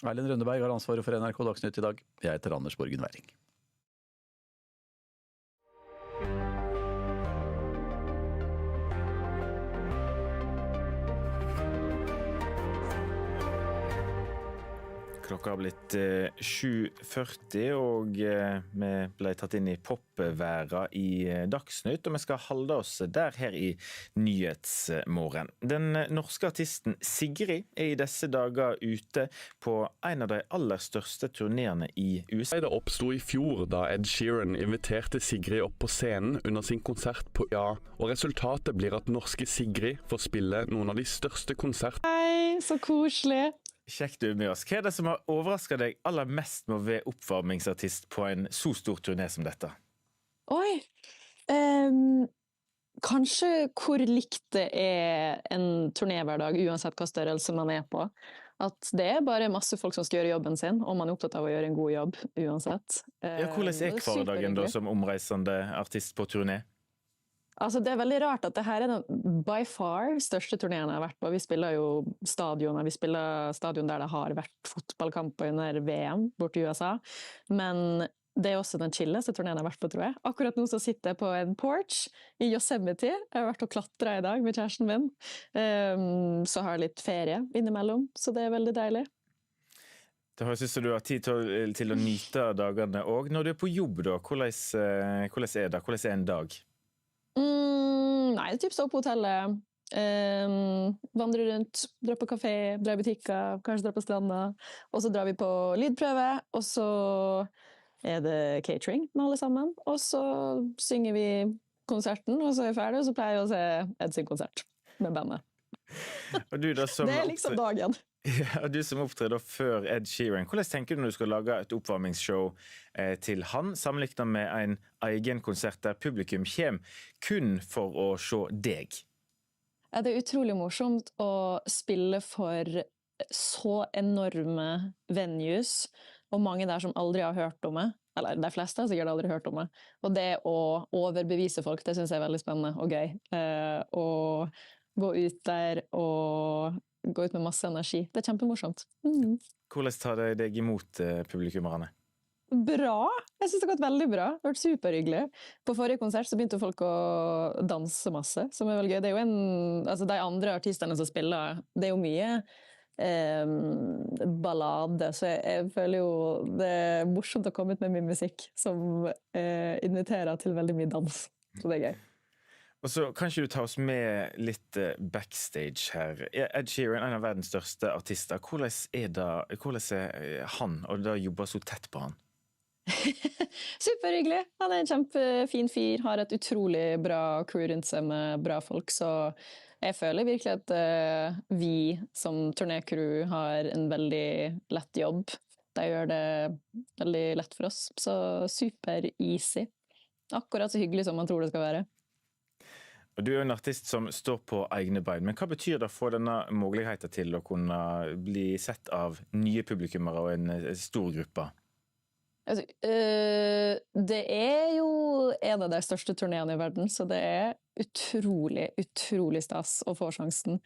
Erlend Rønneberg har ansvaret for NRK Dagsnytt i dag. Jeg heter Anders Borgen Væring. Klokka har blitt 7:40, og vi ble tatt inn i popværa i Dagsnytt, og vi skal holde oss der her i Nyhetsmorgen. Den norske artisten Sigrid er i disse dager ute på en av de aller største turnéene i USA. Det oppstod i fjor da Ed Sheeran inviterte Sigrid opp på scenen under sin konsert på Ja, og resultatet blir at norske Sigrid får spille noen av de største konsertene. Hei, så koselig! Kjekt du er med oss. Hva er det som har overrasket deg aller mest med å være oppvarmingsartist på en så stor turné som dette? Oi, kanskje hvor likt det er en turnéhverdag uansett hva størrelse man er på. At det er bare masse folk som skal gjøre jobben sin, og man er opptatt av å gjøre en god jobb uansett. Ja, hvordan er hverdagen da som omreisende artist på turné? Altså, det er veldig rart at det her er den by far største turneen jeg har vært på. Vi spiller jo stadioner, vi spiller stadion der det har vært fotballkamper under VM bort i USA. Men det er også den chilleste turneen jeg har vært på, tror jeg. Akkurat nå så sitter jeg på en porch i Yosemite. Jeg har vært og klatret i dag med kjæresten min. Så har jeg litt ferie innimellom, så det er veldig deilig. Det høres ut som du har tid til å nyte dagene også. Når du er på jobb da, hvordan er det? Hvordan er en dag? Nei, det er typ stå på hotellet, vandre rundt, dra på kafé, dra i butikker, kanskje dra på stranda, og så drar vi på lydprøve, og så er det catering med alle sammen, og så synger vi konserten, og så er vi ferdig, og så pleier jeg å se Ed sin konsert med bandet. Og du da, som det er liksom dagen. Ja, du som opptrer da før Ed Sheeran, hvordan tenker du når du skal lage et oppvarmingsshow til han, sammenlignet med en egen konsert der publikum kommer kun for å se deg? Ja, det utrolig morsomt å spille for så enorme venues, og mange der som aldri har hørt om meg. Eller de fleste har sikkert aldri hørt om meg. Og det å overbevise folk, det synes jeg er veldig spennende og gøy. Og gå ut der og gå ut med masse energi. Det er kjempemorsomt. Hvordan tar det deg imot publikummerne? Bra! Jeg synes det har gått veldig bra. Det har vært superhyggelig. På forrige konsert så begynte folk å danse masse, som er veldig gøy. Det er jo altså de andre artistene som spiller, det er jo mye ballade, så jeg føler jo det er morsomt å komme ut med min musikk som inviterer til veldig mye dans. Så det er gøy. Og så kan ikke du ta oss med litt backstage her. Ed Sheeran, en av verdens største artister. Hvordan er han, og da jobber så tett på han? Superhyggelig. Han er en kjempefin fyr, har et utrolig bra crew rundt seg med bra folk, så jeg føler virkelig at vi som turnécrew har en veldig lett jobb. De gjør det veldig lett for oss, så super easy. Akkurat så hyggelig som man tror det skal være. Og du er jo en artist som står på egne bein, men hva betyr det å få denne muligheten til å kunne bli sett av nye publikummere og en stor gruppe? Altså, det er jo en av de største turnéene i verden, så det er utrolig stas å få sjansen.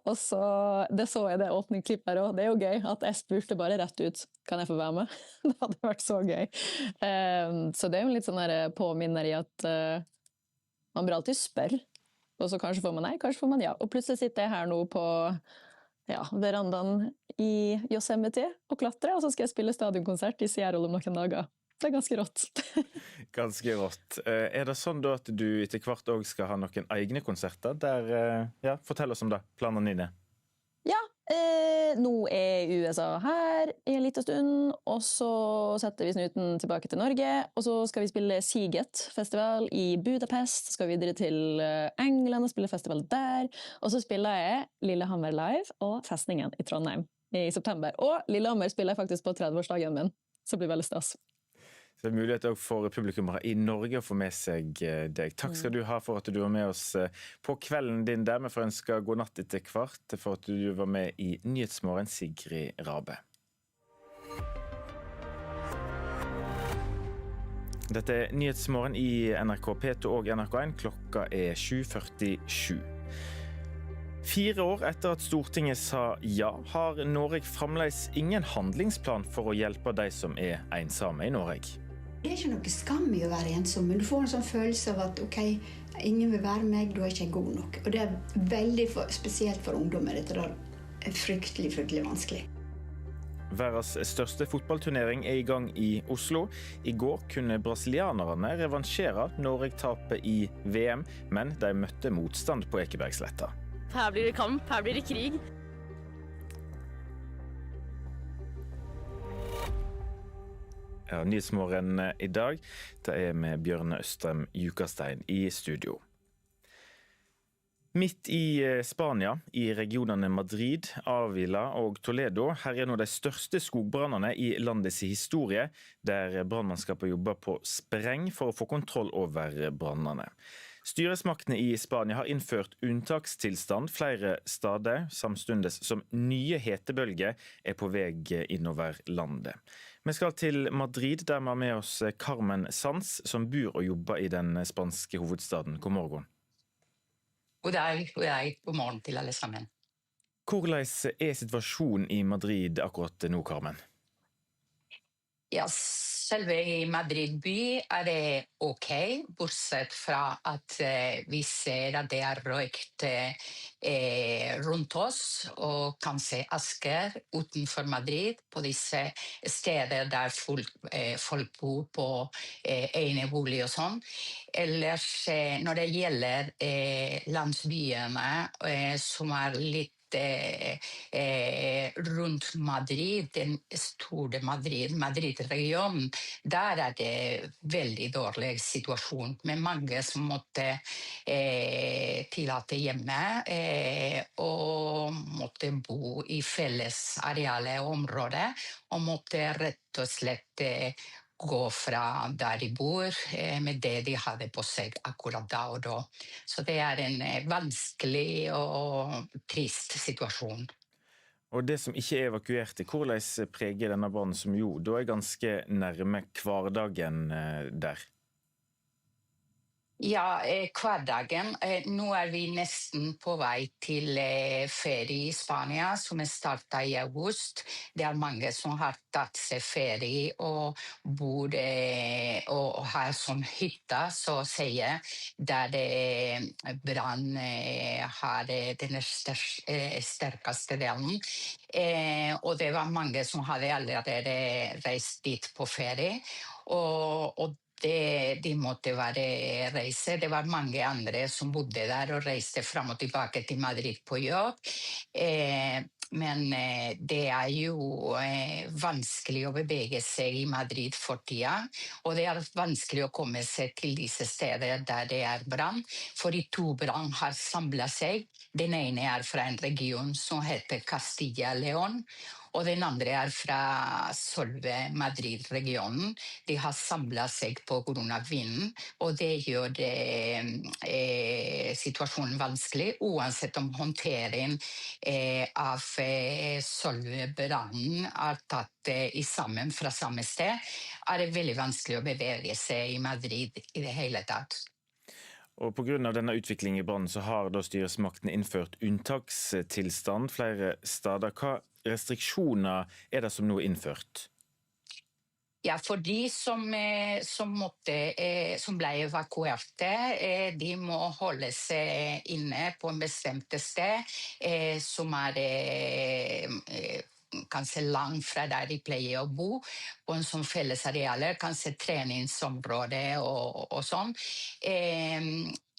Og så, det så jeg det åpningsklippet her også, det er jo gøy at jeg spurte bare rett ut, kan jeg få være med? Det hadde vært så gøy. Så det er jo litt sånn der påminner i at man bør alltid spørre. Og så kanskje får man nei, kanskje får man ja. Og plutselig sitter jeg her nå på verandaen i Yosemite og klatre, og så skal jeg spille stadionkonsert i Seattle om noen dager. Det er ganske rått. Ganske rått. Er det sånn da at du etter hvert også skal ha noen egne konserter der, fortell oss om det, planene dine. Ja, nå er USA her i en liten stund, og så setter vi snuten tilbake til Norge, og så skal vi spille Siget-festival i Budapest, skal videre til England og spille festival der, og så spiller jeg Lillehammer Live og Festningen i Trondheim i september. Og Lillehammer spiller jeg faktisk på 30-årsdagen min, så det blir veldig stas. Så det er mulighet også for publikummere i Norge å få med seg deg. Takk skal du ha for at du var med oss på kvelden din der. Vi får ønske god natt etter hvert for at du var med i Nyhetsmorgen, Sigrid Rabe. Dette er Nyhetsmorgen i NRK P2 og NRK1. Klokka er 7:47. 4 år etter at Stortinget sa ja, har Norge fremdeles ingen handlingsplan for å hjelpe de som er ensomme i Norge. Det er ikke noe skam i å være ensom, men du får en sånn følelse av at ok, ingen vil være meg, da er ikke jeg god nok. Og det er veldig spesielt for ungdommer, dette er fryktelig vanskelig. Verdens største fotballturnering er i gang i Oslo. I går kunne brasilianerne revansjere Norge-tapet i VM, men de møtte motstand på Ekebergsletta. Her blir det kamp, her blir det krig. Ja, Nyhetsmorgen i dag, det er med Bjørne Østrem Jukastein i studio. Midt i Spania, i regionene Madrid, Avila og Toledo, her er nå de største skogbrannene i landets historie, der brannmannskapet jobber på spreng for å få kontroll over brannene. Styresmaktene i Spania har innført unntakstilstand flere steder, samtidig som nye hetebølger er på vei innover landet. Vi skal til Madrid, der vi har med oss Carmen Sanz, som bor og jobber i den spanske hovedstaden. God morgen. God dag. God morgen til alle sammen. Hvordan er situasjonen i Madrid akkurat nå, Carmen? Ja, selve i Madrid by er det ok, bortsett fra at vi ser at det er røykt rundt oss, og kan se asker utenfor Madrid på disse steder der folk bor på enebolig og sånn. Ellers når det gjelder landsbyene som er litt rundt Madrid, den store Madrid-regionen, der det veldig dårlig situasjon, med mange som måtte tillate hjemme og måtte bo i fellesareale og områder, og måtte rett og slett gå fra der de bor med det de hadde på seg akkurat da og da. Så det en vanskelig og trist situasjon. Og det som ikke evakuerte, hvordan preger denne brannen som jo da ganske nærme hverdagen der? Ja, hverdagen. Nå vi nesten på vei til ferie i Spania, som startet i august. Det mange som har tatt seg ferie og bor og har sånn hytte, så å si, der brann har den sterkeste delen. Og det var mange som hadde allerede reist dit på ferie, og de måtte være reise. Det var mange andre som bodde der og reiste frem og tilbake til Madrid på jobb. Men det jo vanskelig å bevege seg i Madrid for tida, og det vanskelig å komme seg til disse steder der det brann, for de to brann har samlet seg. Den ene fra en region som heter Castilla-León, og den andre fra selve Madrid-regionen. De har samlet seg på grunn av vinden, og det gjør situasjonen vanskelig, uansett om håndtering av selve brannen tatt sammen fra samme sted, det veldig vanskelig å bevege seg i Madrid i det hele tatt. Og på grunn av denne utviklingen i brannen så har da styresmaktene innført unntakstilstand flere steder. Hva restriksjoner det som nå innført? Ja, for de som ble evakuerte, de må holde seg inne på en bestemt sted, som kanskje langt fra der de pleier å bo, på en sånn fellesarealer, kanskje treningsområde og sånn.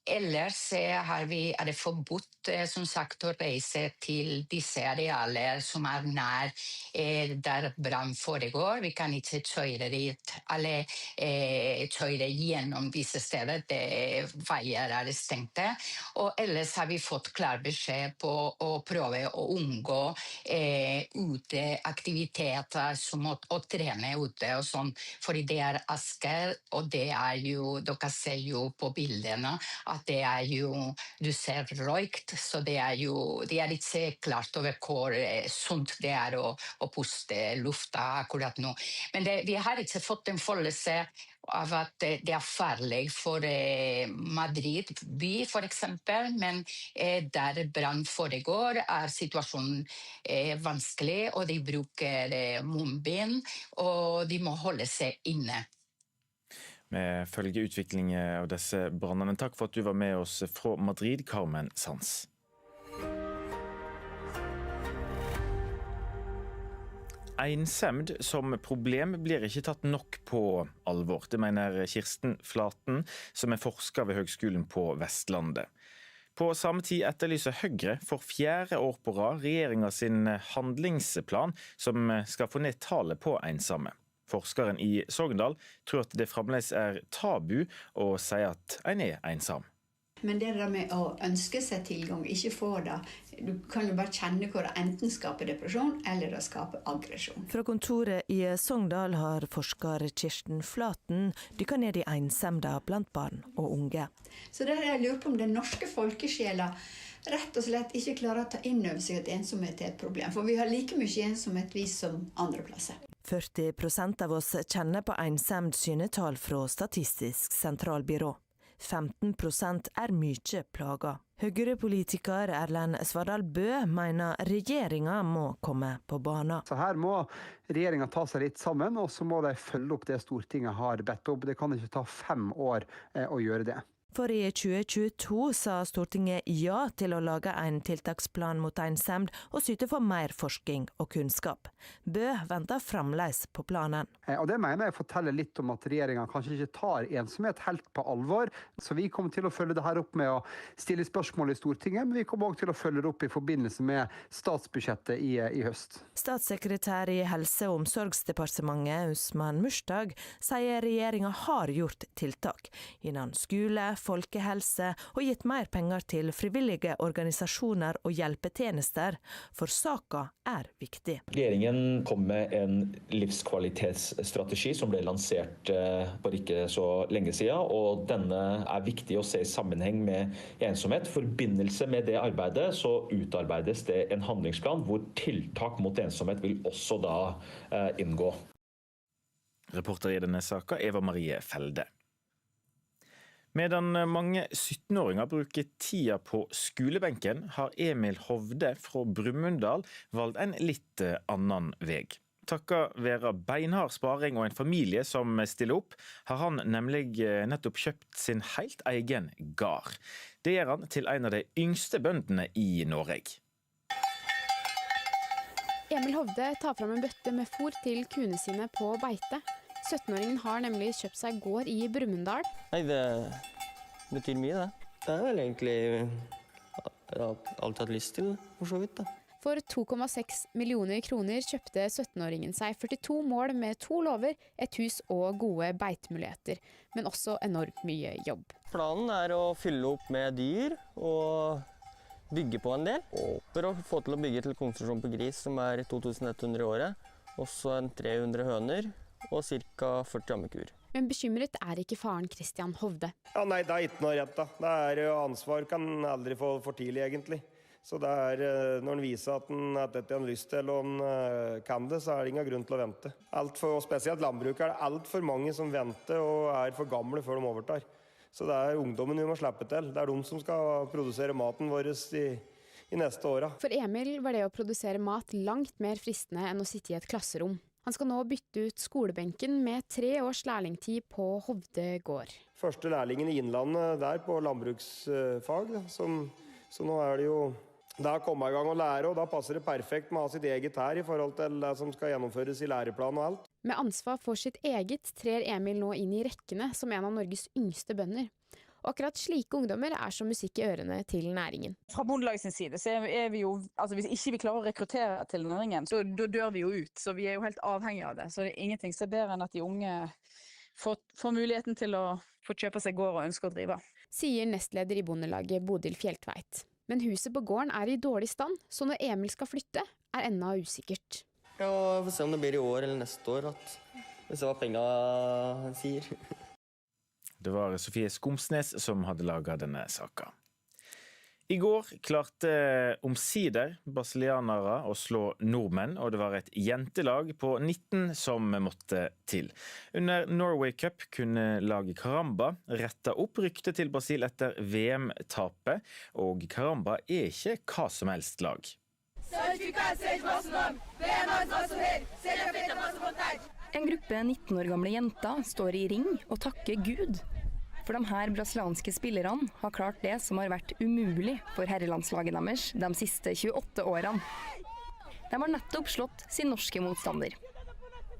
Ellers det forbudt, som sagt, å reise til disse arealer som nær der brann foregår. Vi kan ikke kjøre dit, eller kjøre gjennom disse steder. Veier stengte. Og ellers har vi fått klar beskjed på å prøve å unngå uteaktiviteter som å trene ute og sånn, fordi det asker, og det jo, dere ser jo på bildene, at det jo, du ser røykt, så det jo, det ikke klart over hvor sunt det å puste lufta akkurat nå. Men vi har ikke fått en følelse av at det farlig for Madrid by, for eksempel, men der brann foregår, situasjonen vanskelig, og de bruker munnbind, og de må holde seg inne. Vi følger utviklingen av disse brannene. Takk for at du var med oss fra Madrid, Carmen Sanz. Ensemd som problem blir ikke tatt nok på alvor. Det mener Kirsten Flaten, som forsker ved Høgskolen på Vestlandet. På samme tid etterlyser Høyre for 4. år på rad regjeringen sin handlingsplan som skal få ned tallet på ensomme. Forskeren i Sogndal tror at det fremdeles tabu å si at en ensom. Men det der med å ønske seg tilgang, ikke få det, du kan jo bare kjenne hvor det enten skaper depresjon eller det skaper aggresjon. Fra kontoret i Sogndal har forsker Kirsten Flaten dykket ned i ensemda blant barn og unge. Så der jeg lurer på om den norske folkesjela rett og slett ikke klarer å ta inn over seg at ensomhet et problem. For vi har like mye ensomhet vi som andre plasser. 40% av oss kjenner på ensemd, syner tall fra Statistisk sentralbyrå. 15% mye plaga. Høyre-politiker Erlend Svardal Bø mener regjeringen må komme på banen. Så her må regjeringen ta seg litt sammen, og så må de følge opp det Stortinget har bedt om. Det kan ikke ta 5 år å gjøre det. For i 2022 sa Stortinget ja til å lage en tiltaksplan mot ensomhet og syte for mer forskning og kunnskap. Bø venter fremdeles på planen. Og det mener jeg forteller litt om at regjeringen kanskje ikke tar ensomhet helt på alvor. Så vi kommer til å følge det her opp med å stille spørsmål i Stortinget, men vi kommer også til å følge det opp i forbindelse med statsbudsjettet i høst. Statssekretær i Helse- og omsorgsdepartementet Usman Mushtag sier regjeringen har gjort tiltak innen skole, folkehelse og gitt mer penger til frivillige organisasjoner og hjelpetjenester, for saka er viktig. Regjeringen kom med en livskvalitetsstrategi som ble lansert for ikke så lenge siden, og denne er viktig å se i sammenheng med ensomhet. I forbindelse med det arbeidet så utarbeides det en handlingsplan hvor tiltak mot ensomhet vil også da inngå. Reporter i denne saka, Eva Marie Felde. Medan mange 17-åringer bruker tida på skolebenken, har Emil Hovde fra Brumunddal valgt en litt annen veg. Takket være beinhard sparing og en familie som stiller opp, har han nemlig nettopp kjøpt sin helt egen gard. Det gjør han til en av de yngste bøndene i Norge. Emil Hovde tar fram en bøtte med fôr til kuene sine på beite. 17-åringen har nemlig kjøpt seg gård i Brumunddal. Nei, det betyr mye, det. Det er vel egentlig jeg har alltid hatt lyst til, for så vidt. Da. For 2,6 millioner kroner kjøpte 17-åringen seg 42 mål med 2 låver, et hus og gode beitemuligheter, men også enormt mye jobb. Planen er å fylle opp med dyr og bygge på en del. Håper å få til å bygge til konstruksjon på gris, som er 2100 i året, også en 300 høner og ca. 40 ammekuer. Men bekymret er ikke faren Christian Hovde. Ja, nei, det er ikke noe rett da. Det er ansvar kan aldri få for tidlig egentlig. Så det er, når han viser at dette har lyst til og han kan det, så er det ingen grunn til å vente. Spesielt landbruk er det alt for mange som venter og er for gamle før de overtar. Så det er ungdommen vi må slippe til. Det er de som skal produsere maten vår i neste åra. For Emil var det å produsere mat langt mer fristende enn å sitte i et klasserom. Han skal nå bytte ut skolebenken med 3 års lærlingtid på Hovde gård. Første lærlingen i Innlandet der på landbruksfag, så nå er det jo da komme i gang og lære, og da passer det perfekt med å ha sitt eget her i forhold til det som skal gjennomføres i læreplan og alt. Med ansvar for sitt eget trer Emil nå inn i rekkene som en av Norges yngste bønder. Og akkurat slike ungdommer er som musikk i ørene til næringen. Fra Bondelaget sin side så er vi jo, altså hvis ikke vi klarer å rekruttere til næringen, så da dør vi jo ut, så vi er jo helt avhengige av det. Så det er ingenting som er bedre enn at de unge får muligheten til å få kjøpe seg gård og ønske å drive. Sier nestleder i Bondelaget Bodil Fjeltveit. Men huset på gården er i dårlig stand, så når Emil skal flytte, er ennå usikkert. Ja, vi får se om det blir i år eller neste år, hvis det var penger han sier. Det var Sofie Skomsnes som hadde laget denne saka. I går klarte omsider brasilianere å slå nordmenn, og det var et jentelag på 19 som måtte til. Under Norway Cup kunne laget Caramba rette opp ryktet til Brasil etter VM-tapet, og Caramba er ikke hva som helst lag. En gruppe 19 år gamle jenter står i ring og takker Gud. For de her brasilianske spillerne har klart det som har vært umulig for herrelandslaget deres de siste 28 årene. De har nettopp slått sin norske motstander.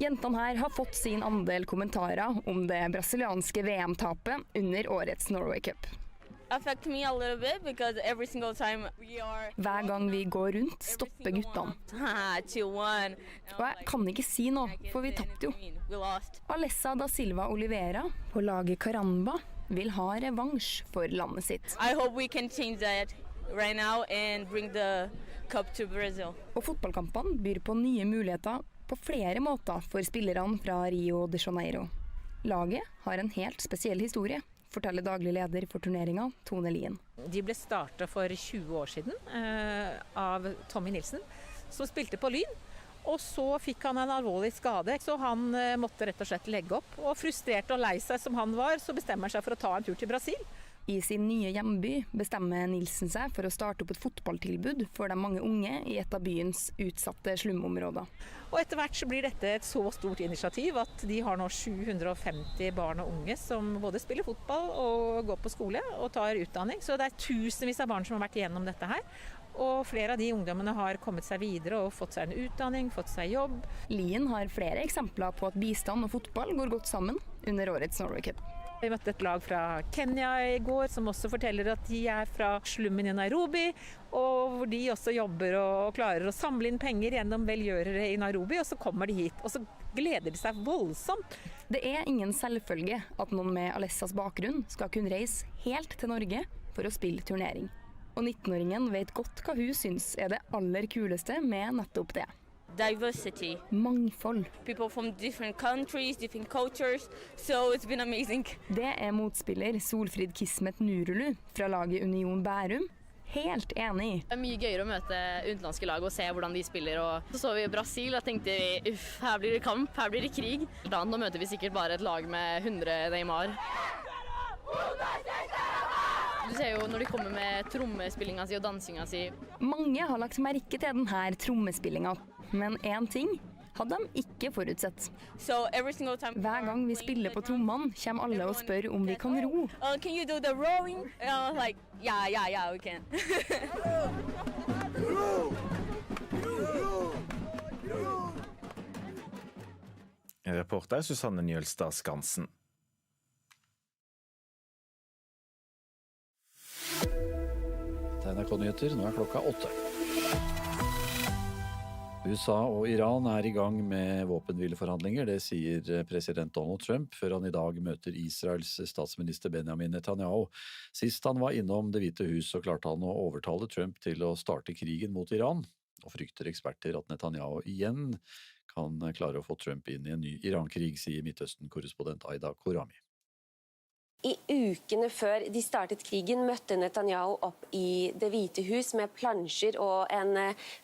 Jentene her har fått sin andel kommentarer om det brasilianske VM-tapet under årets Norway Cup. Hver gang vi går rundt, stopper guttene. Og jeg kan ikke si noe, for vi tapte jo. Alessa da Silva Oliveira på laget Caramba vil ha revansj for landet sitt. Og fotballkampene byr på nye muligheter på flere måter for spillerne fra Rio de Janeiro. Laget har en helt spesiell historie, forteller daglig leder for turneringen, Tone Lien. De ble startet for 20 år siden av Tommy Nilsen, som spilte på Lyn. Og så fikk han en alvorlig skade, så han måtte rett og slett legge opp. Og frustrert og lei seg som han var, så bestemmer han seg for å ta en tur til Brasil. I sin nye hjemby bestemmer Nilsen seg for å starte opp et fotballtilbud for de mange unge i et av byens utsatte slumområder. Og etter hvert så blir dette et så stort initiativ at de har nå 750 barn og unge som både spiller fotball og går på skole og tar utdanning. Så det tusenvis av barn som har vært igjennom dette her. Og flere av de ungdommene har kommet seg videre og fått seg en utdanning, fått seg jobb. Lien har flere eksempler på at bistand og fotball går godt sammen under årets Norway Cup. Vi møtte et lag fra Kenya i går som også forteller at de er fra slummen i Nairobi, og hvor de også jobber og klarer å samle inn penger gjennom velgjørere i Nairobi, og så kommer de hit, og så gleder de seg voldsomt. Det er ingen selvfølge at noen med Alessas bakgrunn skal kunne reise helt til Norge for å spille turnering. Og 19-åringen vet godt hva hun syns er det aller kuleste med nettopp det. Diversity. Mangfold. People from different countries, different cultures, so it's been amazing. Det er motspiller Solfrid Kismet Nurulu fra laget Union Bærum helt enig i. Det er mye gøyere å møte utenlandske lag og se hvordan de spiller. Og så vi Brasil og tenkte vi, her blir det kamp, her blir det krig. Da nå møter vi sikkert bare et lag med 100 Neymar. Du ser jo når de kommer med trommespillinga si og dansinga si. Mange har lagt merke til denne trommespillinga, men en ting hadde de ikke forutsett. Hver gang vi spiller på trommene, kommer alle og spør om vi kan ro. Can you do the rowing? Like, yeah, we can. Reporter Susanne Njølstad Skansen. Det NRK Nyheter, nå klokka 8. USA og Iran er i gang med våpenhvileforhandlinger, det sier president Donald Trump før han i dag møter Israels statsminister Benjamin Netanyahu. Sist han var innom Det hvite hus, så klarte han å overtale Trump til å starte krigen mot Iran, og frykter eksperter at Netanyahu igjen kan klare å få Trump inn i en ny Iran-krig, sier Midtøsten-korrespondent Aida Korami. I ukene før de startet krigen møtte Netanyahu opp i Det hvite hus med plansjer og en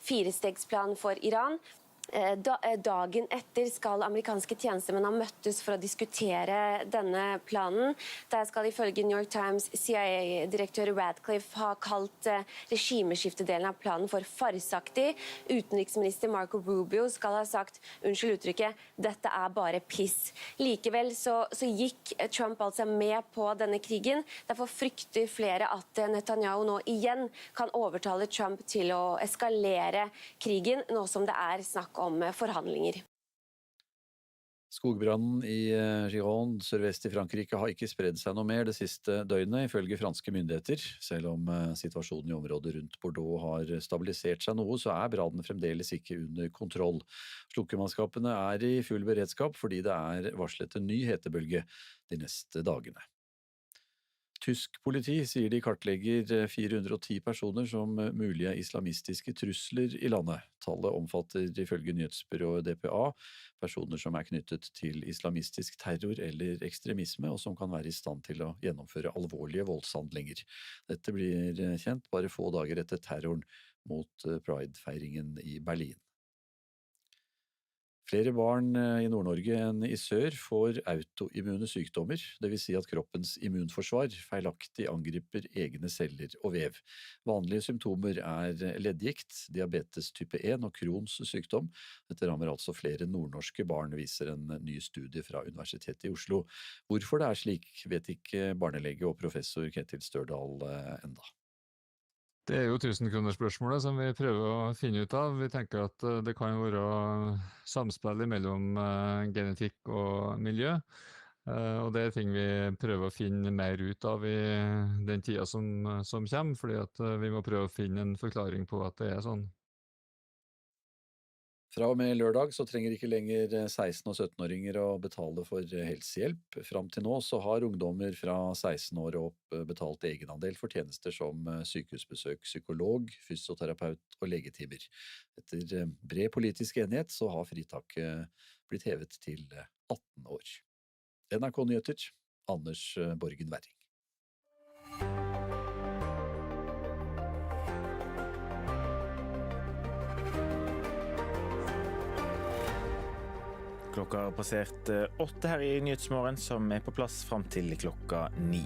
4-stegsplan for Iran. Dagen etter skal amerikanske tjenestemenn ha møttes for å diskutere denne planen. Der skal ifølge New York Times CIA-direktør Radcliffe ha kalt regimeskiftedelen av planen for farsaktig. Utenriksminister Marco Rubio skal ha sagt, unnskyld uttrykket, dette er bare piss. Likevel så gikk Trump altså med på denne krigen. Derfor frykter flere at Netanyahu nå igjen kan overtale Trump til å eskalere krigen, nå som det er snakk om forhandlinger. Skogbrannen i Gironde, sørvest i Frankrike, har ikke spredd seg noe mer det siste døgnet, ifølge franske myndigheter. Selv om situasjonen i området rundt Bordeaux har stabilisert seg noe, så er brannen fremdeles ikke under kontroll. Slukkemannskapene er i full beredskap fordi det er varslet en ny hetebølge de neste dagene. Tysk politi sier de kartlegger 410 personer som mulige islamistiske trusler i landet. Tallet omfatter ifølge nyhetsbyrået DPA personer som er knyttet til islamistisk terror eller ekstremisme, og som kan være i stand til å gjennomføre alvorlige voldshandlinger. Dette blir kjent bare få dager etter terroren mot Pride-feiringen i Berlin. Flere barn i Nord-Norge enn i sør får autoimmune sykdommer, det vil si at kroppens immunforsvar feilaktig angriper egne celler og vev. Vanlige symptomer er leddgikt, diabetes type 1 og Crohns sykdom. Dette rammer altså flere nordnorske barn, viser en ny studie fra Universitetet i Oslo. Hvorfor det er slik, vet ikke barnelege og professor Ketil Størdal enda. Det er jo 1000-kronersspørsmålet som vi prøver å finne ut av. Vi tenker at det kan være samspill mellom genetikk og miljø, og det er ting vi prøver å finne mer ut av i den tida som kommer, fordi at vi må prøve å finne en forklaring på at det er sånn. Fra og med lørdag så trenger ikke lenger 16- og 17-åringer å betale for helsehjelp. Fram til nå så har ungdommer fra 16 år og opp betalt egenandel for tjenester som sykehusbesøk, psykolog, fysioterapeut og legetimer. Etter bred politisk enighet så har fritaket blitt hevet til 18 år. NRK Nyheter, Anders Borgen Werring. Klokka har passert 8 her i Nyhetsmorgen, som er på plass frem til klokka 9.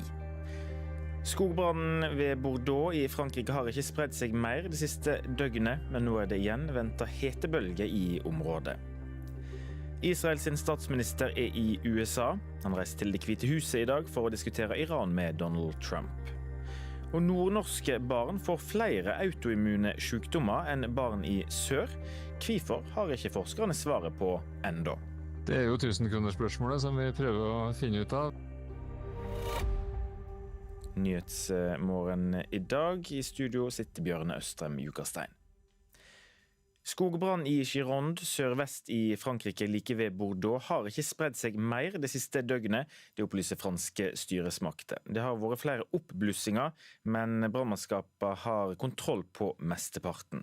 Skogbrannen ved Bordeaux i Frankrike har ikke spredt seg mer det siste døgnet, men nå det igjen ventet hetebølge i området. Israels statsminister i USA. Han reiste til Det hvite huset i dag for å diskutere Iran med Donald Trump. Og nordnorske barn får flere autoimmune sykdommer enn barn i sør. Hvorfor har ikke forskerne svaret på enda? Det jo 1000-kronersspørsmålet som vi prøver å finne ut av. Nyhetsmorgen i dag. I studio sitter Bjørne Østrem Jukastein. Skogbrann i Gironde, sørvest i Frankrike like ved Bordeaux, har ikke spredt seg mer det siste døgnet, det opplyser franske styresmakter. Det har vært flere oppblussinger, men brannmannskapet har kontroll på mesteparten.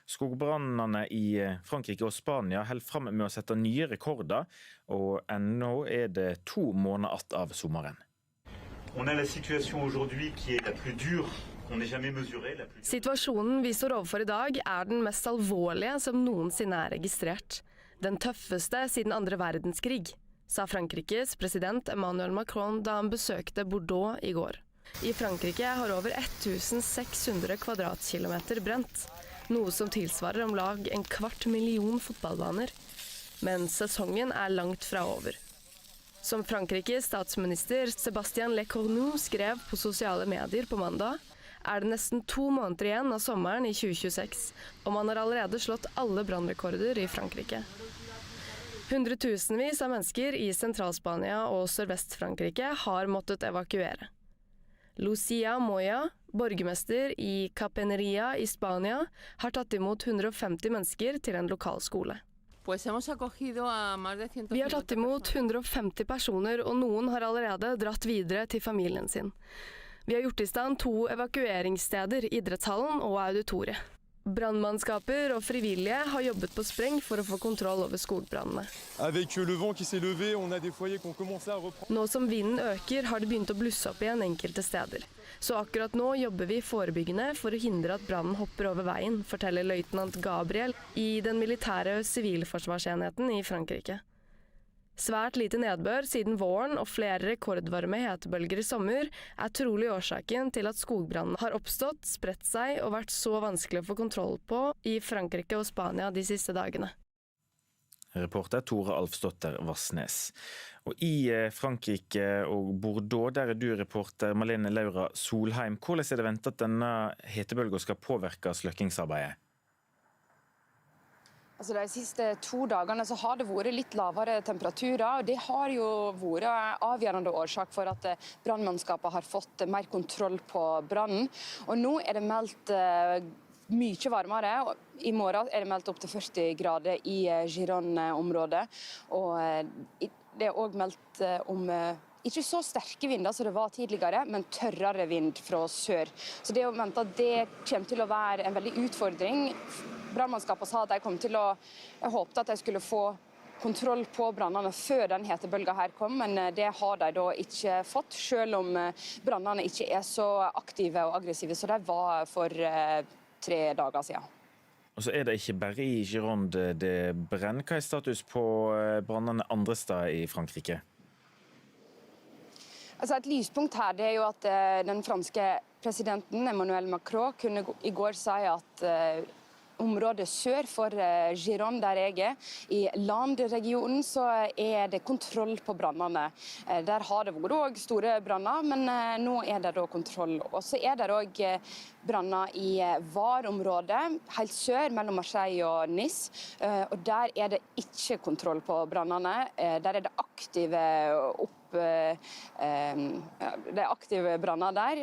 Skogbrannene i Frankrike og Spania holder frem med å sette nye rekorder, og ennå det 2 måneder att av sommeren. On a la situation aujourd'hui qui est la plus dure qu'on n'ait jamais mesurée. Situasjonen vi står overfor i dag den mest alvorlige som noensinne registrert. Den tøffeste siden andre verdenskrig, sa Frankrikes president Emmanuel Macron da han besøkte Bordeaux i går. I Frankrike har over 1600 kvadratkilometer brent, noe som tilsvarer om lag 250,000 fotballbaner. Men sesongen langt fra over. Som Frankrikes statsminister Sébastien Lecornu skrev på sosiale medier på mandag, det nesten 2 måneder igjen av sommeren i 2026, og man har allerede slått alle brannrekorder i Frankrike. Hundretusenvis av mennesker i Sentralspania og Sørvest-Frankrike har måttet evakuere. Lucia Moya, borgermester i Capeneria i Spania, har tatt imot 150 mennesker til en lokal skole. Vi har tatt imot 150 personer, og noen har allerede dratt videre til familien sin. Vi har gjort i stand 2 evakueringssteder, idrettshallen og auditoriet. Brandmannskaper og frivillige har jobbet på spreng for å få kontroll over skogbrannene. Nå som vinden øker, har det begynt å blusse opp igjen enkelte steder. Så akkurat nå jobber vi forebyggende for å hindre at brannen hopper over veien, forteller løytnant Gabriel i den militære sivilforsvarsenheten i Frankrike. Svært lite nedbør siden våren og flere rekordvarme hetebølger i sommer trolig årsaken til at skogbrannen har oppstått, spredt seg og vært så vanskelig å få kontroll på i Frankrike og Spania de siste dagene. Reporter Tore Alfsdotter Vassnes. Og i Frankrike og Bordeaux, der du reporter Malene Laura Solheim. Hvordan det ventet at denne hetebølgen skal påvirke sløkkingsarbeidet? Altså de siste 2 dagene så har det vært litt lavere temperaturer, og det har jo vært avgjørende årsak for at brannmannskapet har fått mer kontroll på brannen. Og nå det meldt mye varmere, og i morgen det meldt opp til 40 grader i Gironde-området. Og det også meldt om ikke så sterke vinder som det var tidligere, men tørrere vind fra sør. Så det å vente at det kommer til å være en veldig utfordring. Brannmannskapet sa at de kom til å håpe at de skulle få kontroll på brannene før den hetebølgen her kom, men det har de da ikke fått, selv om brannene ikke så aktive og aggressive som de var for 3 dager siden. Og så det ikke bare i Gironde det brenner. Hva status på brannene andre steder i Frankrike? Altså et lyspunkt her det jo at den franske presidenten Emmanuel Macron kunne i går si at området sør for Gironde, der jeg i landregionen, så det kontroll på brannene. Der har det vært også store branner, men nå det da kontroll. Og så det også branner i Var-området, helt sør mellom Marseille og Nice. Og der det ikke kontroll på brannene. Der det aktive det aktive branner der,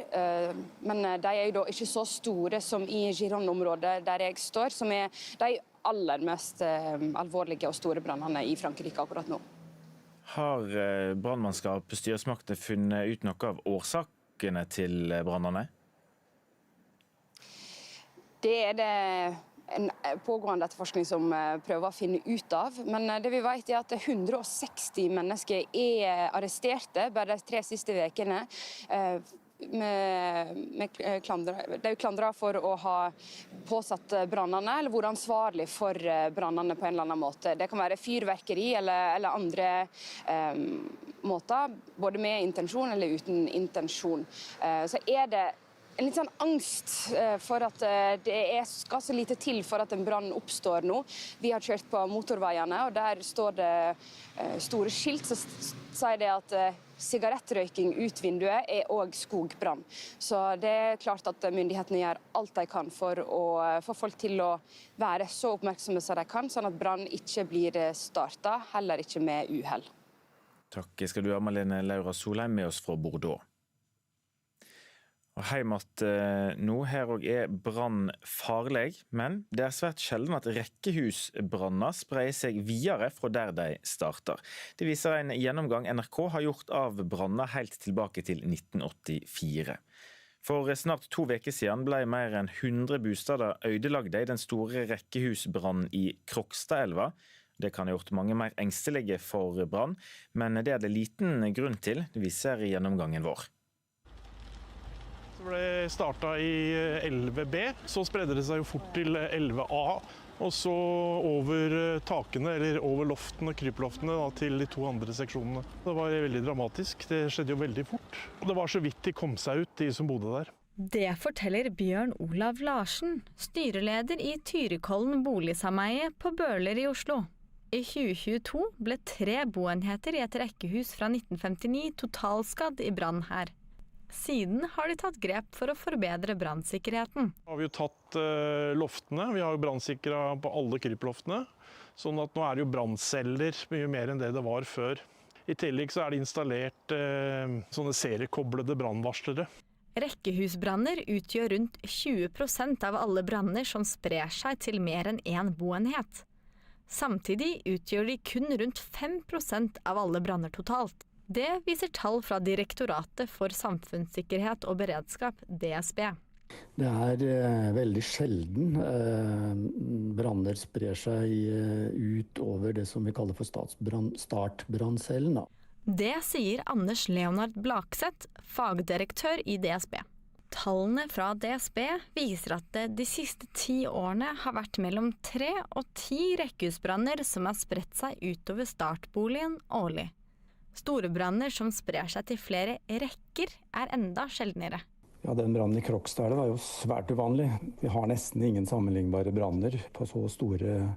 men de jo da ikke så store som i Gironde-området der jeg står, som de aller mest alvorlige og store brannene i Frankrike akkurat nå. Har brannmannskap og styresmakter funnet ut noe av årsakene til brannene? Det det en pågående etterforskning som prøver å finne ut av. Men det vi vet at 160 mennesker arresterte bare de 3 siste ukene. klandret for å ha påsatt brannene, eller vært ansvarlig for brannene på en eller annen måte. Det kan være fyrverkeri eller andre måter, både med intensjon eller uten intensjon. Så det en litt sånn angst for at det skal så lite til for at en brann oppstår nå. Vi har kjørt på motorveiene, og der står det store skilt som sier det at sigarettrøyking ut vinduet også skogbrann. Så det klart at myndighetene gjør alt de kan for å få folk til å være så oppmerksomme som de kan, sånn at brann ikke blir startet, heller ikke med uheld. Takk skal du ha, Malene Laura Solheim, med oss fra Bordeaux. Og heimat nå, her og brann farlig, men det svært sjelden at rekkehusbranner spreier seg videre fra der de starter. Det viser en gjennomgang NRK har gjort av branner helt tilbake til 1984. For snart 2 uker siden ble mer enn 100 bostader ødelagde i den store rekkehusbrannen i Krokstadelva. Det kan ha gjort mange mer engstelige for brann, men det det liten grunn til, det viser gjennomgangen vår. Det ble startet i 11B, så spredde det seg jo fort til 11A, og så over takene, eller over loftene, kryploftene, til de 2 andre seksjonene. Det var veldig dramatisk, det skjedde jo veldig fort. Og det var så vidt de kom seg ut, de som bodde der. Det forteller Bjørn Olav Larsen, styreleder i Tyrikollen boligsameie på Bøler i Oslo. I 2022 ble 3 boenheter i et rekkehus fra 1959 totalskadd i brann her. Siden har de tatt grep for å forbedre brannsikkerheten. Vi har jo tatt loftene, vi har jo brannsikret på alle kryploftene, sånn at nå det jo brannceller mye mer enn det var før. I tillegg så det installert sånne seriekoblede brannvarslere. Rekkehusbranner utgjør rundt 20% av alle branner som sprer seg til mer enn 1 boenhet. Samtidig utgjør de kun rundt 5% av alle branner totalt. Det viser tall fra Direktoratet for samfunnssikkerhet og beredskap, DSB. Det veldig sjelden branner sprer seg ut over det som vi kaller for startbranncellen. Det sier Anders Leonard Blakseth, fagdirektør i DSB. Tallene fra DSB viser at det de siste 10 årene har vært mellom 3 og 10 rekkehusbranner som har spredt seg utover startboligen årlig. Store branner som sprer seg til flere rekker enda sjeldnere. Ja, den brannen i Krokstadelva var jo svært uvanlig. Vi har nesten ingen sammenlignbare branner. På så store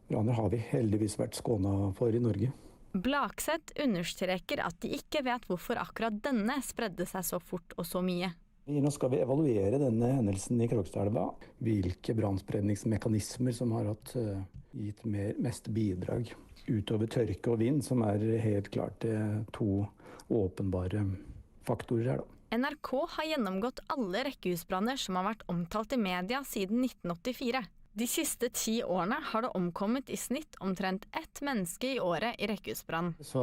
branner har vi heldigvis vært skånet for i Norge. Blakseth understreker at de ikke vet hvorfor akkurat denne spredde seg så fort og så mye. Nå skal vi evaluere denne hendelsen i Krokstadelva. Hvilke brannspredningsmekanismer som har gitt mest bidrag. Utover tørke og vind, som helt klart 2 åpenbare faktorer her. NRK har gjennomgått alle rekkehusbranner som har vært omtalt i media siden 1984. De siste 10 årene har det omkommet i snitt omtrent 1 menneske i året i rekkehusbrann. Så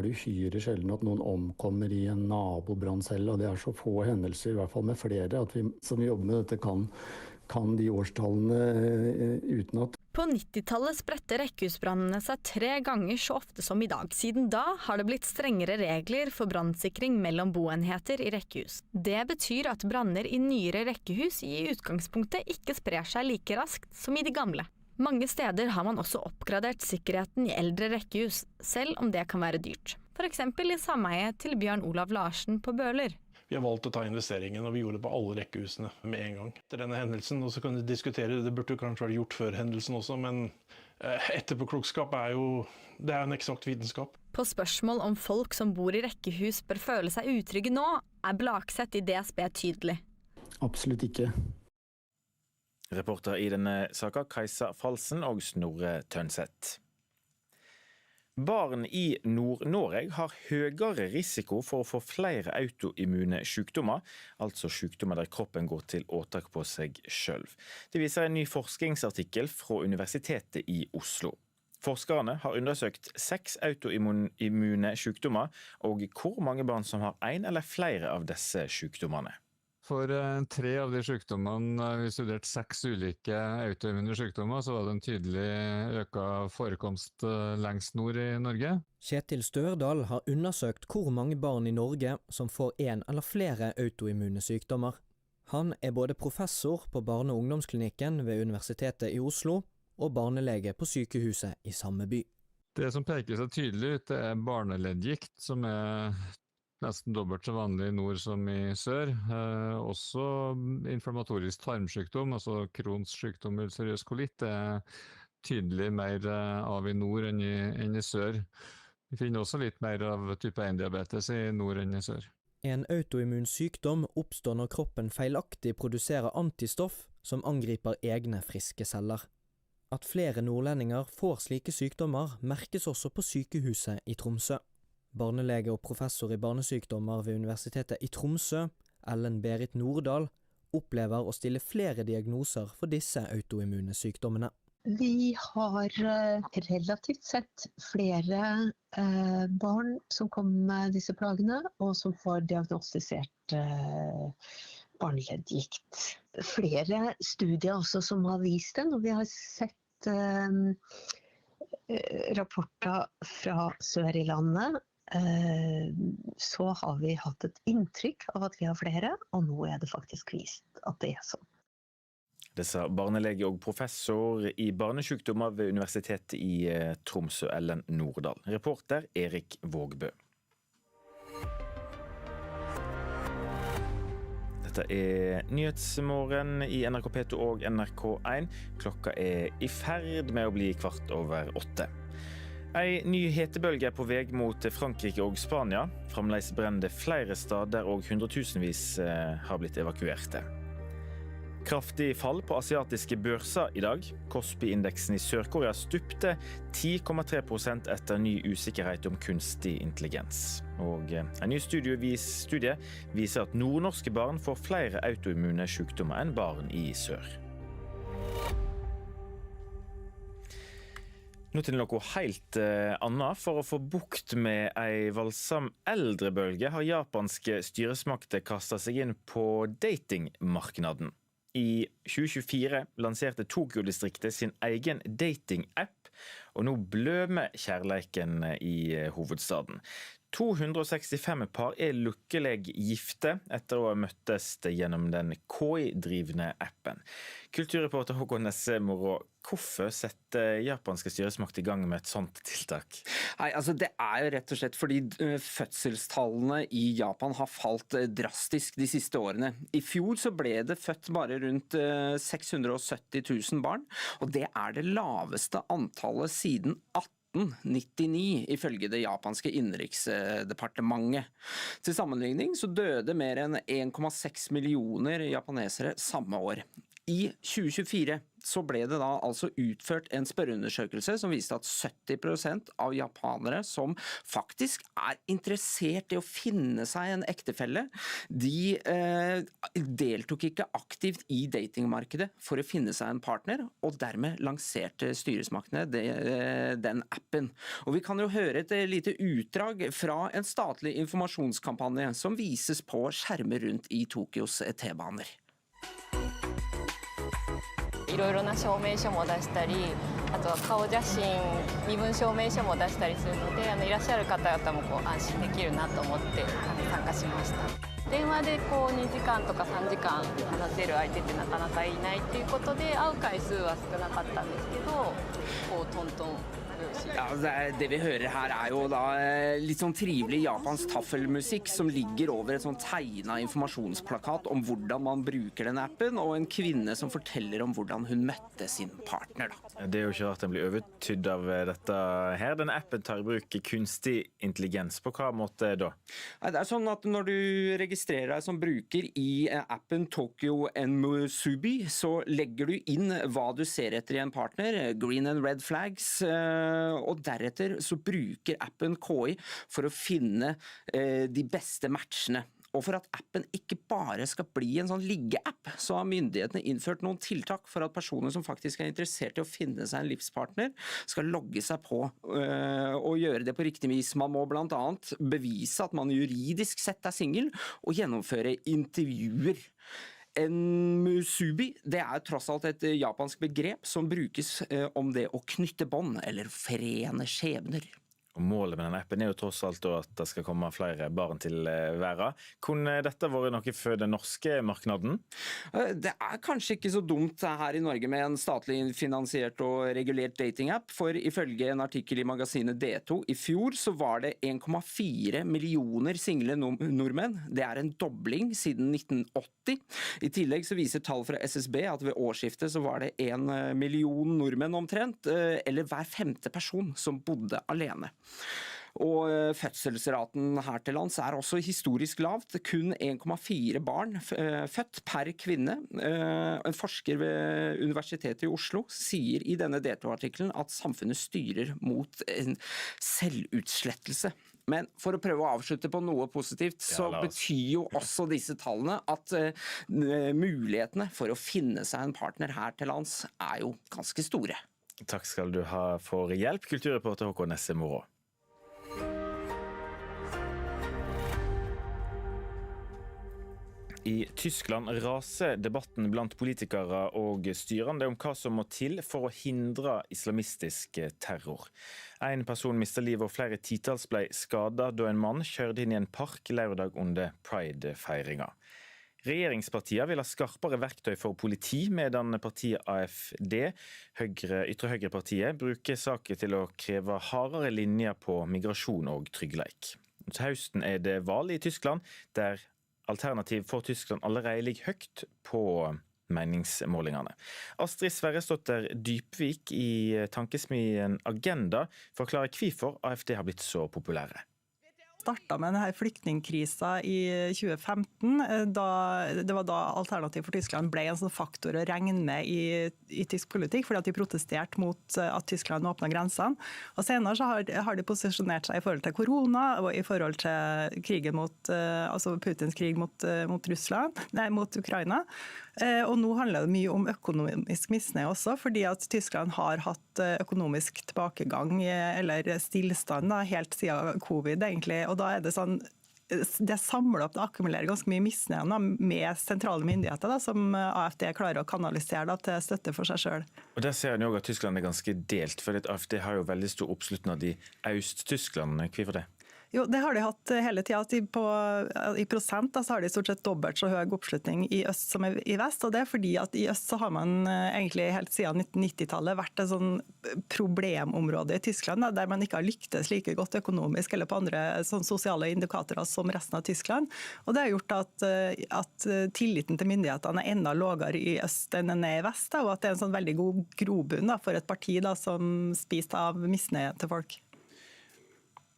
det uhyre sjelden at noen omkommer i en nabobranncelle, og det så få hendelser, i hvert fall med flere, at vi som jobber med dette kan de årstallene utenat. På 90-tallet spredte rekkehusbrannene seg 3 ganger så ofte som i dag. Siden da har det blitt strengere regler for brannsikring mellom boenheter i rekkehus. Det betyr at branner i nyere rekkehus i utgangspunktet ikke sprer seg like raskt som i de gamle. Mange steder har man også oppgradert sikkerheten i eldre rekkehus, selv om det kan være dyrt. For eksempel i sameiet til Bjørn Olav Larsen på Bøler. Vi har valgt å ta investeringen, og vi gjorde det på alle rekkehusene med en gang. Etter denne hendelsen, og så kan vi diskutere, det burde kanskje vært gjort før hendelsen også, men etterpåklokskap det en eksakt vitenskap. På spørsmål om folk som bor i rekkehus bør føle seg utrygge nå, Blakseth i DSB tydelig. Absolutt ikke. Reporter i denne saken, Kajsa Falsen og Snorre Tønseth. Barn i Nord-Norge har høyere risiko for å få flere autoimmune sykdommer, altså sykdommer der kroppen går til åtak på seg selv. Det viser en ny forskningsartikkel fra Universitetet i Oslo. Forskerne har undersøkt 6 autoimmune sykdommer, og hvor mange barn som har en eller flere av disse sykdommene. For 3 av de sykdommene, vi studerte 6 ulike autoimmune sykdommer, så var det en tydelig øket forekomst lengst nord i Norge. Kjetil Størdal har undersøkt hvor mange barn i Norge som får en eller flere autoimmune sykdommer. Han er både professor på barne- og ungdomsklinikken ved Universitetet i Oslo og barnelege på sykehuset i samme by. Det som peker seg tydelig ut, det er barneleddgikt, som er nesten dobbelt så vanlig i nord som i sør. Også inflammatorisk tarmsykdom, altså Crohns sykdom, ulcerøs kolitt, er tydelig mer av i nord enn i sør. Vi finner også litt mer av type 1-diabetes i nord enn i sør. En autoimmun sykdom oppstår når kroppen feilaktig produserer antistoff som angriper egne friske celler. At flere nordlendinger får slike sykdommer merkes også på sykehuset i Tromsø. Barnelege og professor i barnesykdommer ved Universitetet i Tromsø, Ellen Berit Nordahl, opplever å stille flere diagnoser for disse autoimmune sykdommene. Vi har relativt sett flere barn som kommer med disse plagene, og som får diagnostisert barneleddgikt. Flere studier også som har vist det, og vi har sett rapporter fra sør i landet. Så har vi hatt et inntrykk av at vi har flere, og nå er det faktisk vist at det er sånn. Det sa barnelege og professor i barnesykdommer ved Universitetet i Tromsø, Ellen Nordahl. Reporter Erik Vågbø. Dette er Nyhetsmorgen i NRK P2 og NRK1. Klokka er i ferd med å bli 7:15. En ny hetebølge er på vei mot Frankrike og Spania. Fremdeles brenner det flere steder, og hundretusenvis har blitt evakuerte. Kraftig fall på asiatiske børser i dag. Kospi-indeksen i Sør-Korea stupte 10,3% etter ny usikkerhet om kunstig intelligens. Og en ny studie viser at nordnorske barn får flere autoimmune sykdommer enn barn i sør. Nå til noe helt annet. For å få bukt med en voldsom eldrebølge har japanske styresmakter kastet seg inn på datingmarkedet. I 2024 lanserte Tokyo-distriktet sin egen dating-app, og nå blømer kjærleiken i hovedstaden. 265 par er lykkelig gifte etter å ha møttes gjennom den KI-drivne appen. Kulturreporter Håkon Nessemoro, hvorfor setter japanske styresmakter i gang med et sånt tiltak? Nei, altså det er jo rett og slett fordi fødselstallene i Japan har falt drastisk de siste årene. I fjor så ble det født bare rundt 670 000 barn, og det er det laveste antallet siden 1899, ifølge det japanske innenriksdepartementet. Til sammenligning så døde mer enn 1,6 millioner japanesere samme år. I 2024 så ble det da altså utført en spørreundersøkelse som viste at 70% av japanere som faktisk er interessert i å finne seg en ektefelle, de deltok ikke aktivt i datingmarkedet for å finne seg en partner, og dermed lanserte styresmaktene den appen. Og vi kan jo høre et lite utdrag fra en statlig informasjonskampanje som vises på skjermer rundt i Tokyos T-baner. いろいろな証明書も出したり、あとは顔写真、身分証明書も出したりするので、いらっしゃる方々も安心できるなと思って参加しました。電話で2時間とか3時間話せる相手ってなかなかいないっていうことで、会う回数は少なかったんですけど、トントン。Ja, det vi hører her er jo da litt sånn trivelig japansk taffelmusikk som ligger over et sånn tegnet informasjonsplakat om hvordan man bruker den appen, og en kvinne som forteller om hvordan hun møtte sin partner. Da. Det er jo ikke rart den blir overtydd av dette her. Denne appen tar i bruk kunstig intelligens. På hva måte da? Det er sånn at når du registrerer deg som bruker i appen Tokyo Musubi, så legger du inn hva du ser etter i en partner, green and red flags, og deretter så bruker appen KI for å finne de beste matchene. Og for at appen ikke bare skal bli en sånn liggeapp, så har myndighetene innført noen tiltak for at personer som faktisk er interessert i å finne seg en livspartner, skal logge seg på og gjøre det på riktig vis. Man må blant annet bevise at man juridisk sett er single, og gjennomføre intervjuer. En musubi, det er tross alt et japansk begrep som brukes om det å knytte bånd eller forene skjebner. Og målet med denne appen er jo tross alt at det skal komme flere barn til verden. Kunne dette vært noe for den norske marknaden? Det er kanskje ikke så dumt her i Norge med en statlig finansiert og regulert datingapp, for ifølge en artikkel i magasinet D2 i fjor så var det 1,4 millioner single nordmenn. Det er en dobling siden 1980. I tillegg så viser tall fra SSB at ved årsskiftet så var det 1 million nordmenn omtrent, eller hver 5. person som bodde alene. Og fødselsraten her til lands er også historisk lavt. Kun 1,4 barn født per kvinne. En forsker ved Universitetet i Oslo sier i denne D2-artikkelen at samfunnet styrer mot en selvutslettelse. Men for å prøve å avslutte på noe positivt, så betyr jo også disse tallene at mulighetene for å finne seg en partner her til lands er jo ganske store. Takk skal du ha for hjelp, kulturreporter Håkon Nesse Moro. I Tyskland raser debatten blant politikere og styrende om hva som må til for å hindre islamistisk terror. En person mistet livet og flere titalls ble skadet da en mann kjørte inn i en park lørdag under Pride-feiringa. Regjeringspartiene vil ha skarpere verktøy for politi, medan partiet AfD, ytre høyrepartiet, bruker saker til å kreve hardere linjer på migrasjon og tryggleik. Til høsten er det valg i Tyskland, der Alternativ for Tyskland allerede ligger høyt på meningsmålingene. Astrid Sverresdotter Dypvik i tankesmien Agenda forklarer hvorfor AfD har blitt så populære. Startet med denne flyktningkrisa i 2015. Det var da Alternativ for Tyskland ble en sånn faktor å regne med i tysk politikk, fordi at de protesterte mot at Tyskland åpnet grensene. Og senere så har de posisjonert seg i forhold til korona og i forhold til krigen altså Putins krig mot Ukraina. Og nå handler det mye om økonomisk misnøye også, fordi at Tyskland har hatt økonomisk tilbakegang eller stillstand helt siden covid egentlig. Og da er det sånn, det samler opp, det akkumulerer ganske mye misnøye med sentrale myndigheter som AfD klarer å kanalisere til støtte for seg selv. Og der ser en jo at Tyskland er ganske delt, for AfD har jo veldig stor oppslutning i Øst-Tyskland. Hvorfor det? Jo, det har de hatt hele tiden. I prosent så har de stort sett dobbelt så høy oppslutning i øst som i vest. Og det er fordi at i øst så har man egentlig helt siden 1990-tallet vært et sånn problemområde i Tyskland, der man ikke har lyktes like godt økonomisk eller på andre sånn sosiale indikatorer som resten av Tyskland. Og det har gjort at tilliten til myndighetene er enda lavere i øst enn den er i vest, og at det er en sånn veldig god grobunn for et parti som spiser av misnøye til folk.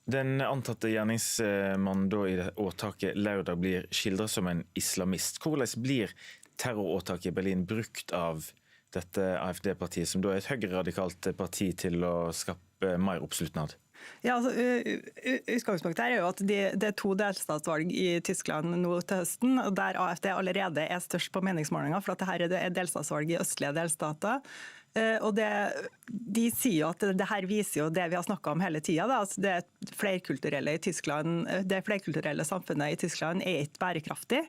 Den antatte gjerningsmannen i åtaket lørdag blir skildret som en islamist. Hvordan blir terroråtaket i Berlin brukt av dette AfD-partiet, som er et høyreradikalt parti, til å skape mer oppslutnad? Ja, utgangspunktet her er jo at det er 2 delstatsvalg i Tyskland nå til høsten, der AfD allerede er størst på meningsmålinger, for at dette er delstatsvalg i østlige delstater. Og de sier jo at det her viser jo det vi har snakket om hele tiden, at det flerkulturelle i Tyskland, det flerkulturelle samfunnet i Tyskland er ikke bærekraftig,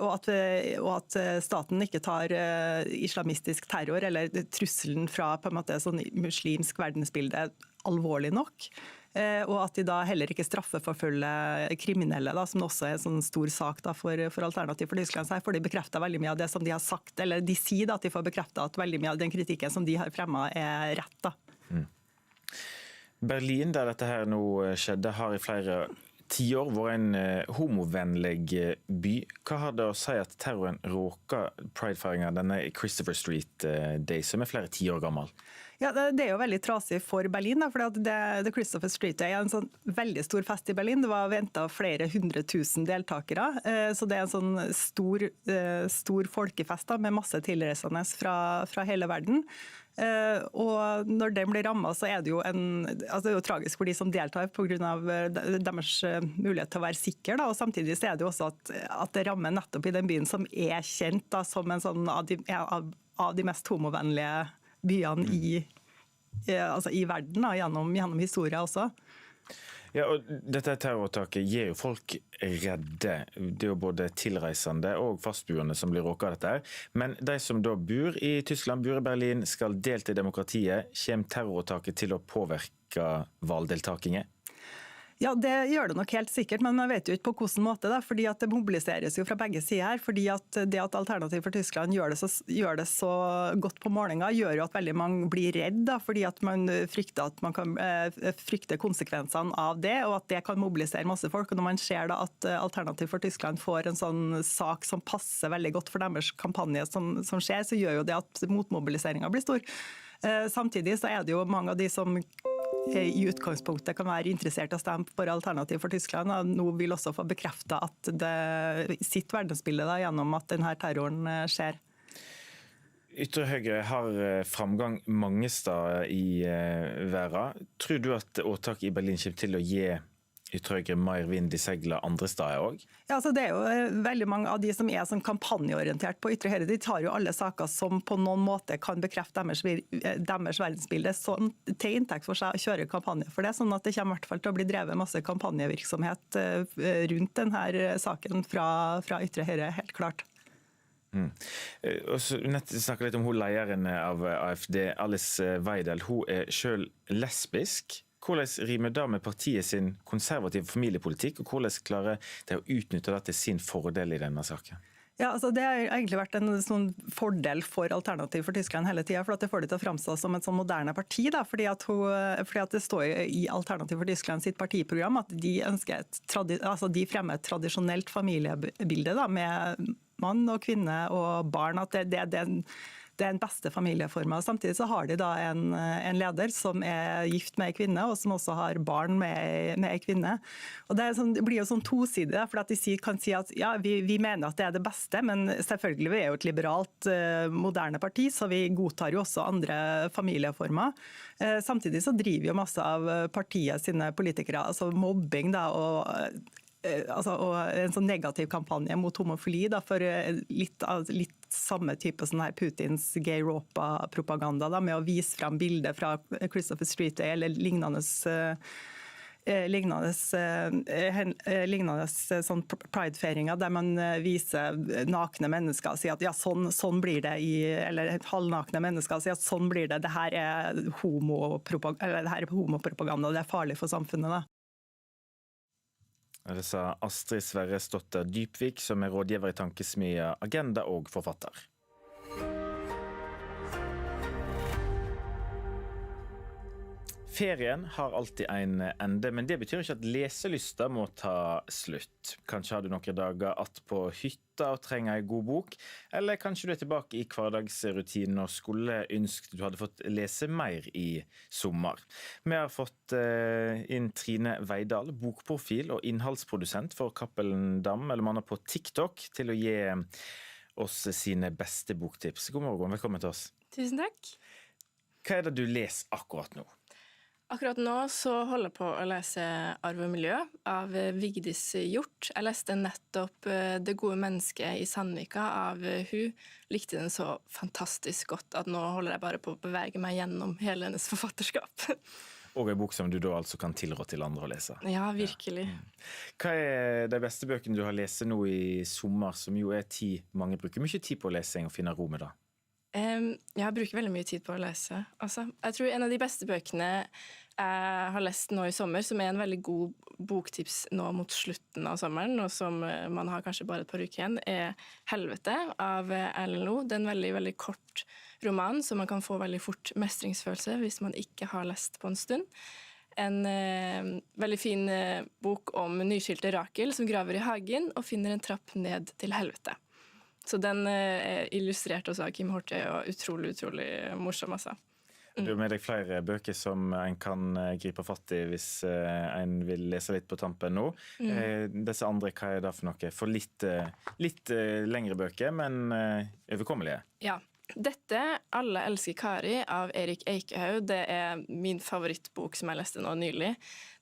og at staten ikke tar islamistisk terror eller trusselen fra på en måte sånn muslimsk verdensbilde alvorlig nok. Og at de da heller ikke straffeforfølger kriminelle, som også er en sånn stor sak for Alternativ for Tyskland. Så her får de bekreftet veldig mye av det som de har sagt, eller de sier at de får bekreftet at veldig mye av den kritikken som de har fremmet er rett. Berlin, der dette her nå skjedde, har i flere tiår vært en homovennlig by. Hva har det å si at terroren råker Pride-feiringen, denne Christopher Street Day, som er flere tiår gammel? Ja, det er jo veldig trasig for Berlin, da, for det Christopher Street Day er en sånn veldig stor fest i Berlin. Det var ventet flere 100 000 deltakere, så det er en sånn stor folkefest da, med masse tilreisende fra hele verden. Og når den blir rammet, så er det jo det er jo tragisk for de som deltar på grunn av deres mulighet til å være sikre, da. Og samtidig så er det jo også at det rammer nettopp i den byen som er kjent da, som en sånn av de mest homovennlige byene i verden, da, gjennom historien også. Ja, og dette terroråtaket gir jo folk redde. Det er jo både tilreisende og fastboende som blir råket av dette her. Men de som da bor i Tyskland, bor i Berlin, skal delta i demokratiet. Kommer terroråtaket til å påvirke valgdeltakingen? Ja, det gjør det nok helt sikkert, men man vet jo ikke på hvilken måte, da, fordi at det mobiliseres jo fra begge sider her, fordi at det at Alternativ for Tyskland gjør det så godt på målinger, gjør jo at veldig mange blir redd, da, fordi at man frykter at man kan frykte konsekvensene av det, og at det kan mobilisere masse folk. Og når man ser da at Alternativ for Tyskland får en sånn sak som passer veldig godt for deres kampanje som skjer, så gjør jo det at motmobiliseringen blir stor. Samtidig så er det jo mange av de som i utgangspunktet kan være interessert i å stemme for Alternativ for Tyskland, og nå vil også få bekreftet at det sitt verdensbilde da, gjennom at denne terroren skjer. Ytre Høyre har framgang mange steder i verden. Tror du at åtaket i Berlin kommer til å gi Ytre Høyre mer vind i seglet andre steder også? Ja, altså det er jo veldig mange av de som er sånn kampanjeorientert på Ytre Høyre. De tar jo alle saker som på noen måte kan bekrefte deres verdensbilde sånn, til inntekt for seg å kjøre kampanje for det, sånn at det kommer i hvert fall til å bli drevet masse kampanjevirksomhet rundt denne saken fra Ytre Høyre, helt klart. Og så snakket litt om hun lederen av AfD, Alice Weidel. Hun er selv lesbisk. Hvordan rimer det med partiet sin konservative familiepolitikk, og hvordan klarer de å utnytte det til sin fordel i denne saken? Ja, altså det har egentlig vært en sånn fordel for Alternativ for Tyskland hele tiden, for at det får det til å framstå som et sånn moderne parti, da, fordi at det står i Alternativ for Tyskland sitt partiprogram at de de fremmer et tradisjonelt familiebilde da, med mann og kvinne og barn, at det er den beste familieformen. Samtidig så har de da en leder som er gift med en kvinne, og som også har barn med en kvinne. Og det blir jo sånn tosidig, for at de kan si at ja, vi mener at det er det beste, men selvfølgelig vi er jo et liberalt, moderne parti, så vi godtar jo også andre familieformer. Samtidig så driver jo masse av partiet sine politikere, altså mobbing da, og en sånn negativ kampanje mot homofili da, for litt samme type sånn her Putins gay Europa-propaganda da, med å vise frem bilder fra Christopher Street Day eller lignende sånn pride-feringer der man viser nakne mennesker og sier at ja, sånn blir det eller halvnakne mennesker og sier at sånn blir det, det her er homopropaganda, det er farlig for samfunnet da. Det sa Astrid Sverresdotter Dypvik, som er rådgiver i tankesmia Agenda og forfatter. Ferien har alltid en ende, men det betyr ikke at leselysta må ta slutt. Kanskje har du noen dager att på hytta og trenger en god bok, eller kanskje du er tilbake i hverdagsrutinen og skulle ønske du hadde fått lese mer i sommer. Vi har fått inn Trine Veidal, bokprofil og innholdsprodusent for Cappelen Dam, eller man er på TikTok, til å gi oss sine beste boktips. God morgen, velkommen til oss. Tusen takk. Hva er det du leser akkurat nå? Akkurat nå så holder jeg på å lese Arv og miljø av Vigdis Hjort. Jeg leste nettopp Det gode mennesket i Sandvika av hun. Likte den så fantastisk godt at nå holder jeg bare på å bevege meg gjennom hele hennes forfatterskap. Og en bok som du da altså kan tilrå til andre å lese. Ja, virkelig. Hva er de beste bøkene du har lest nå i sommer, som jo er mange bruker mye tid på lesing og finne ro med det? Jeg bruker veldig mye tid på å lese. Altså, jeg tror en av de beste bøkene jeg har lest nå i sommer, som er en veldig god boktips nå mot slutten av sommeren, og som man har kanskje bare et par uker igjen, er Helvete av Erlend Loe. Det er en veldig, veldig kort roman, så man kan få veldig fort mestringsfølelse hvis man ikke har lest på en stund. En veldig fin bok om nyskilte Rakel som graver i hagen og finner en trapp ned til helvete. Så den er illustrert også av Kim Hortøy og utrolig morsom, altså. Du har med deg flere bøker som en kan gripe fatt i hvis en vil lese litt på tampen nå. Disse andre, hva det for noe? For litt lengre bøker, men overkommelige. Ja. Dette, Alle elsker Kari av Erik Eikehaug, det min favorittbok som jeg leste nå nylig.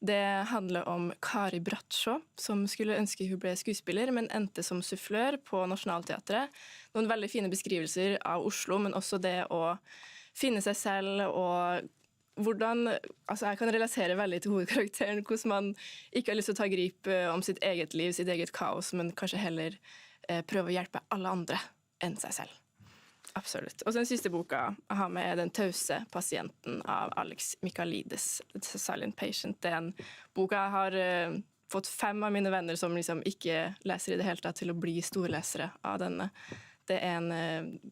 Det handler om Kari Bratsjå, som skulle ønske hun ble skuespiller, men endte som sufflør på Nationaltheatret. Noen veldig fine beskrivelser av Oslo, men også det å finne seg selv, og hvordan, jeg kan relatere veldig til hovedkarakteren, hvordan man ikke har lyst til å ta grip om sitt eget liv, sitt eget kaos, men kanskje heller prøve å hjelpe alle andre enn seg selv. Absolutt. Og så den siste boka jeg har med Den tause pasienten av Alex Michaelides, The Silent Patient. Det en bok jeg har fått 5 av mine venner som liksom ikke leser i det hele tatt til å bli storlesere av denne. Det en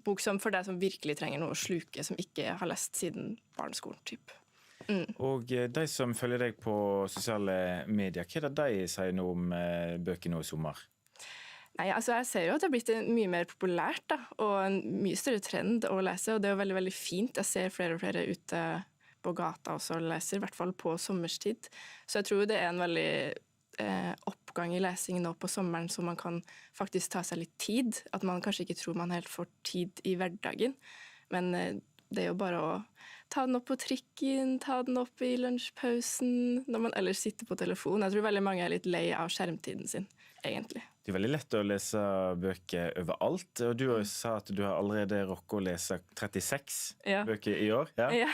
bok som for deg som virkelig trenger noe å sluke, som ikke har lest siden barneskolen, typ. Og de som følger deg på sosiale medier, hva det de sier nå om bøker nå i sommer? Nei, jeg ser jo at det har blitt mye mer populært da, og en mye større trend å lese, og det veldig, veldig fint. Jeg ser flere og flere ute på gata også og leser, i hvert fall på sommerstid. Så jeg tror det en veldig oppgang i lesing nå på sommeren, så man kan faktisk ta seg litt tid. At man kanskje ikke tror man helt får tid i hverdagen, men det jo bare å ta den opp på trikken, ta den opp i lunsjpausen, når man ellers sitter på telefon. Jeg tror veldig mange litt lei av skjermtiden sin, egentlig. Det veldig lett å lese bøker overalt, og du sa at du har allerede rukket å lese 36 bøker i år. Ja.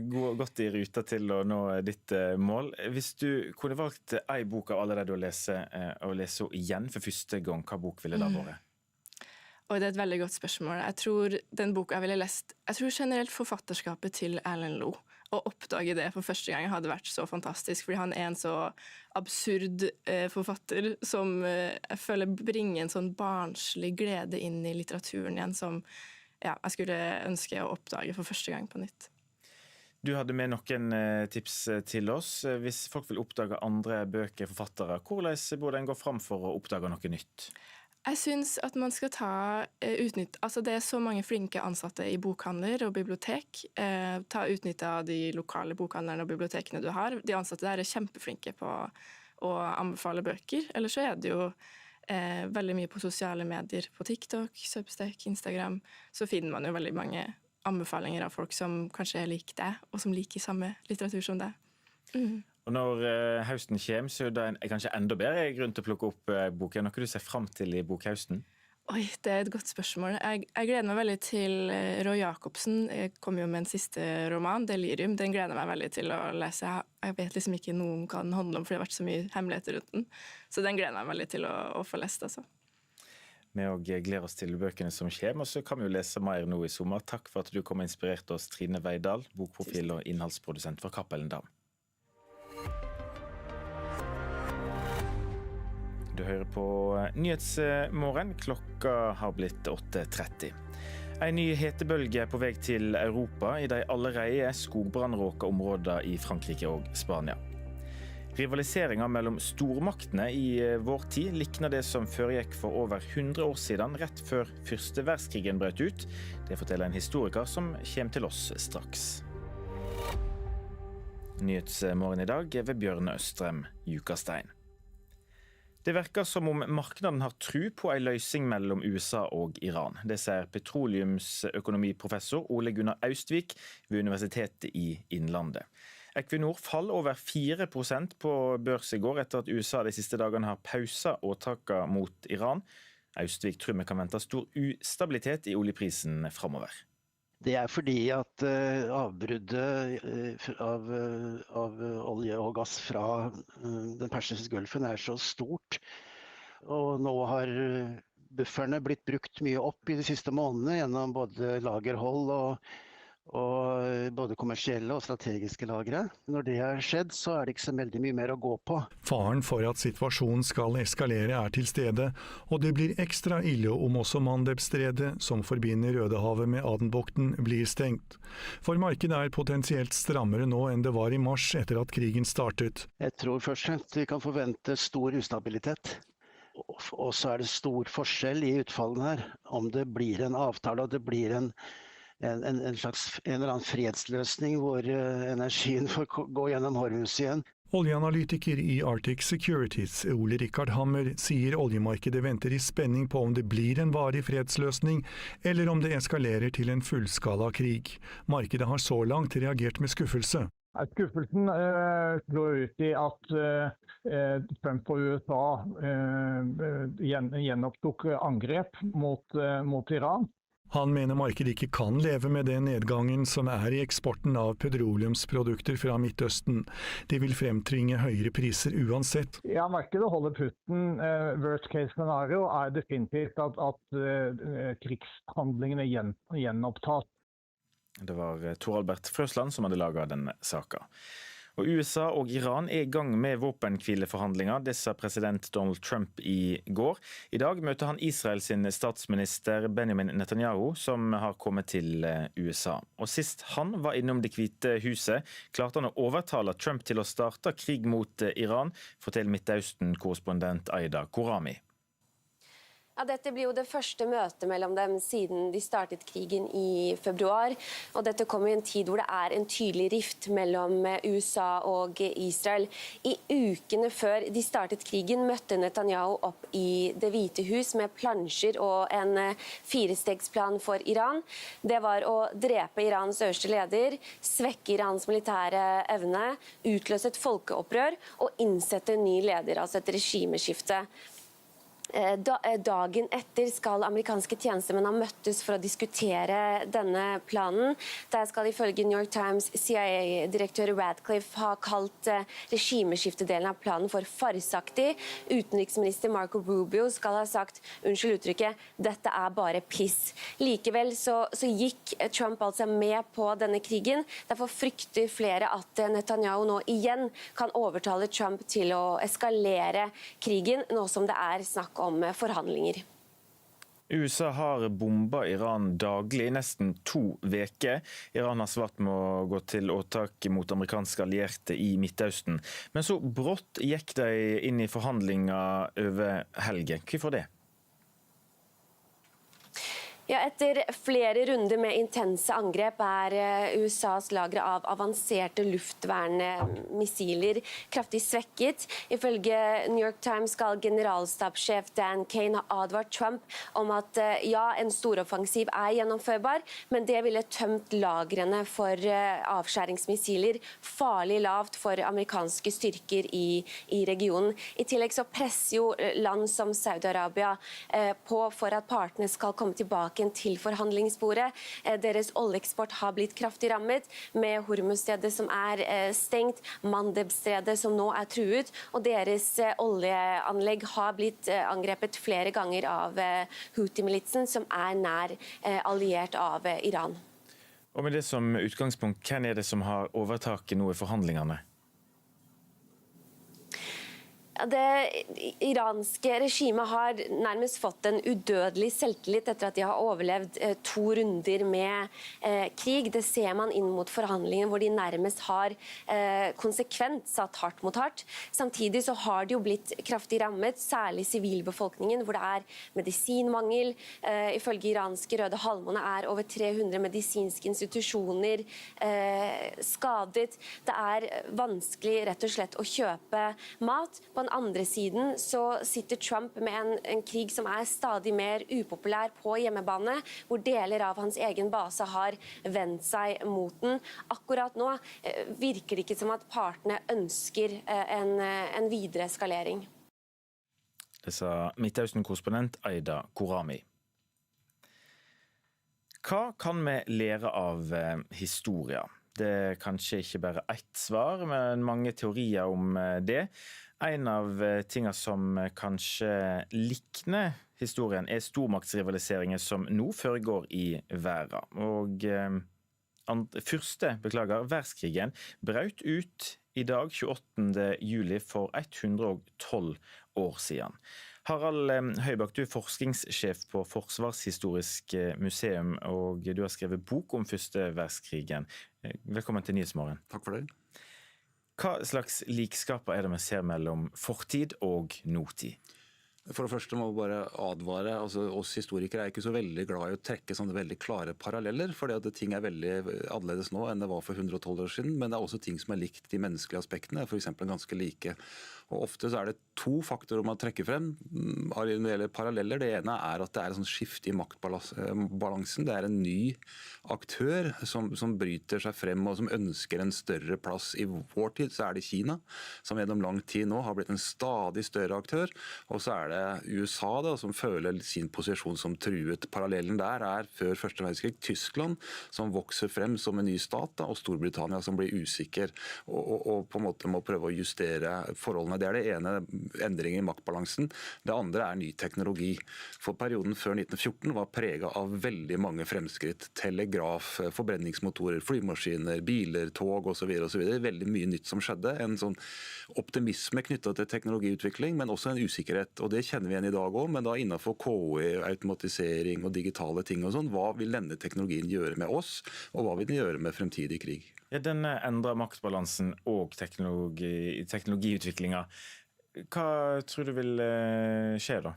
Godt i ruta til å nå ditt mål. Hvis du kunne valgt en bok av alle det du har lest, og lese igjen for første gang, hva bok ville det vært? Oi, det et veldig godt spørsmål. Jeg tror den boka jeg ville lest, jeg tror generelt forfatterskapet til Erlend Loe. Å oppdage det for første gang hadde vært så fantastisk, fordi han en så absurd forfatter som jeg føler bringer en sånn barnslig glede inn i litteraturen igjen, som jeg skulle ønske å oppdage for første gang på nytt. Du hadde med noen tips til oss. Hvis folk vil oppdage andre bøker, forfattere, hvordan burde en gå fram for å oppdage noe nytt? Jeg synes at man skal utnytte, det så mange flinke ansatte i bokhandler og bibliotek. Ta utnytte av de lokale bokhandlerne og bibliotekene du har. De ansatte der kjempeflinke på å anbefale bøker. Eller så det jo veldig mye på sosiale medier, på TikTok, Substack, Instagram. Så finner man jo veldig mange anbefalinger av folk som kanskje liker deg, og som liker samme litteratur som deg. Og når høsten kommer, så det kanskje enda bedre grunn til å plukke opp boken. Noe du ser frem til i bokhøsten? Oi, det et godt spørsmål. Jeg gleder meg veldig til Roy Jacobsen. Jeg kom jo med en siste roman, Delirium. Den gleder jeg meg veldig til å lese. Jeg vet liksom ikke noe om hva den handler om, for det har vært så mye hemmeligheter rundt den. Så den gleder jeg meg veldig til å få lest, altså. Vi gleder oss til bøkene som kommer, og så kan vi jo lese mer nå i sommer. Takk for at du kom og inspirerte oss, Trine Veidal, bokprofil og innholdsprodusent for Cappelen Dam. Du hører på Nyhetsmorgen. Klokka har blitt 8:30. En ny hetebølge på vei til Europa i de allerede skogbrannråka områder i Frankrike og Spania. Rivaliseringen mellom stormaktene i vår tid likner det som foregikk for over 100 år siden, rett før første verdenskrigen brøt ut. Det forteller en historiker som kommer til oss straks. Nyhetsmorgen i dag ved Bjørn Østrem Jukastein. Det virker som om markedet har tro på en løsning mellom USA og Iran. Det sier petroleumsøkonomiprofessor Ole Gunnar Austvik ved Universitetet i Innlandet. Equinor faller over 4% på børs i går etter at USA de siste dagene har pauset åtakene mot Iran. Austvik tror vi kan vente stor ustabilitet i oljeprisen fremover. Det fordi at avbruddet av olje og gass fra den persiske gulfen så stort. Og nå har bufferne blitt brukt mye opp i de siste månedene gjennom både lagerhold og både kommersielle og strategiske lagre. Når det har skjedd, så det ikke så veldig mye mer å gå på. Faren for at situasjonen skal eskalere til stede, og det blir ekstra ille om også Mandebstredet, som forbinder Rødehavet med Adenbukten, blir stengt. For markedet potensielt strammere nå enn det var i mars etter at krigen startet. Jeg tror først og fremst vi kan forvente stor ustabilitet. Og så det stor forskjell i utfallene her. Om det blir en avtale og det blir en en eller annen fredsløsning hvor energien får gå gjennom Hormuz igjen. Oljeanalytiker i Arctic Securities, Ole Rikard Hammer, sier oljemarkedet venter i spenning på om det blir en varig fredsløsning, eller om det eskalerer til en fullskala krig. Markedet har så langt reagert med skuffelse. Skuffelsen slår ut i at Trump og USA gjenopptok angrep mot Iran. Han mener markedet ikke kan leve med den nedgangen som i eksporten av petroleumsprodukter fra Midtøsten. Det vil fremtvinge høyere priser uansett. Ja, markedet holder putten. Worst case scenario definitivt at krigshandlingene gjenopptas. Det var Tor Albert Frøsland som hadde laget denne saken. Og USA og Iran i gang med våpenhvileforhandlinger, det sa president Donald Trump i går. I dag møter han Israel sin statsminister Benjamin Netanyahu, som har kommet til USA. Og sist han var innom Det hvite huset, klarte han å overtale Trump til å starte krig mot Iran, forteller Midtøsten-korrespondent Aida Korami. Ja, dette blir jo det første møtet mellom dem siden de startet krigen i februar. Og dette kommer i en tid hvor det en tydelig rift mellom USA og Israel. I ukene før de startet krigen møtte Netanyahu opp i Det hvite hus med plansjer og en 4-stegsplan for Iran. Det var å drepe Irans øverste leder, svekke Irans militære evne, utløse et folkeopprør og innsette en ny leder, altså et regimeskifte. Dagen etter skal amerikanske tjenestemenn ha møttes for å diskutere denne planen. Der skal ifølge New York Times CIA-direktør Radcliffe ha kalt regimeskiftedelen av planen for farsaktig. Utenriksminister Marco Rubio skal ha sagt, unnskyld uttrykket, dette bare piss. Likevel så gikk Trump altså med på denne krigen. Derfor frykter flere at Netanyahu nå igjen kan overtale Trump til å eskalere krigen, nå som det snakk om forhandlinger. USA har bomba Iran daglig, nesten 2 veker. Iran har svart med å gå til åtak mot amerikanske allierte i Midtøsten. Men så brått gikk de inn i forhandlinger over helgen. Hvorfor det? Ja, etter flere runder med intense angrep USAs lagre av avanserte luftvernmissiler kraftig svekket. Ifølge New York Times skal generalstabssjef Dan Kane ha advart Trump om at ja, en storoffensiv gjennomførbar, men det ville tømt lagrene for avskjæringsmissiler farlig lavt for amerikanske styrker i regionen. I tillegg så presser jo land som Saudi-Arabia på for at partene skal komme tilbake til forhandlingsbordet. Deres oljeeksport har blitt kraftig rammet, med Hormuzstredet som stengt, Mandeb-stredet som nå truet, og deres oljeanlegg har blitt angrepet flere ganger av Houthi-militsen, som nær alliert av Iran. Og med det som utgangspunkt, hvem det som har overtaket nå i forhandlingene? Det iranske regimet har nærmest fått en udødelig selvtillit etter at de har overlevd 2 runder med krig. Det ser man inn mot forhandlingene hvor de nærmest har konsekvent satt hardt mot hardt. Samtidig så har de jo blitt kraftig rammet, særlig sivilbefolkningen, hvor det medisinmangel. Ifølge iranske Røde Halvmåne over 300 medisinske institusjoner skadet. Det vanskelig rett og slett å kjøpe mat. På den andre siden så sitter Trump med en krig som stadig mer upopulær på hjemmebane, hvor deler av hans egen base har vendt seg mot den. Akkurat nå virker det ikke som at partene ønsker en videre eskalering. Det sa Midtøsten-korrespondent Aida Korami. Hva kan vi lære av historia? Det kanskje ikke bare ett svar, men mange teorier om det. En av tingene som kanskje likner historien stormaktsrivaliseringer som nå foregår i verden. Og verdenskrigen brøt ut i dag 28. juli for 112 år siden. Harald Høybakk, du forskningssjef på Forsvarshistorisk museum, og du har skrevet bok om første verdenskrigen. Velkommen til Nyhetsmorgen. Takk for det. Hva slags likskaper det vi ser mellom fortid og nåtid? For det første må vi bare advare, altså oss historikere er ikke så veldig glad i å trekke sånne veldig klare paralleller, fordi at ting er veldig annerledes nå enn det var for 112 år siden, men det er også ting som er likt de menneskelige aspektene, for eksempel ganske like. Og ofte så er det to faktorer man trekker frem når det gjelder paralleller. Det ene er at det er et sånn skifte i maktbalansen. Det er en ny aktør som bryter seg frem og som ønsker en større plass. I vår tid så er det Kina, som gjennom lang tid nå har blitt en stadig større aktør. Og så er det USA da, som føler sin posisjon som truet. Parallellen der er før første verdenskrig Tyskland, som vokser frem som en ny stat, da, og Storbritannia som blir usikker og på en måte må prøve å justere forholdene. Det er det ene, endringen i maktbalansen. Det andre er ny teknologi. For perioden før 1914 var preget av veldig mange fremskritt. Telegraf, forbrenningsmotorer, flymaskiner, biler, tog osv. Veldig mye nytt som skjedde. En sånn optimisme knyttet til teknologiutvikling, men også en usikkerhet. Og det kjenner vi igjen i dag også, men da innenfor KI, automatisering og digitale ting og sånn. Hva vil denne teknologien gjøre med oss, og hva vil den gjøre med fremtidig krig? Ja, den endrer maktbalansen og teknologiutviklinga. Hva tror du vil skje da?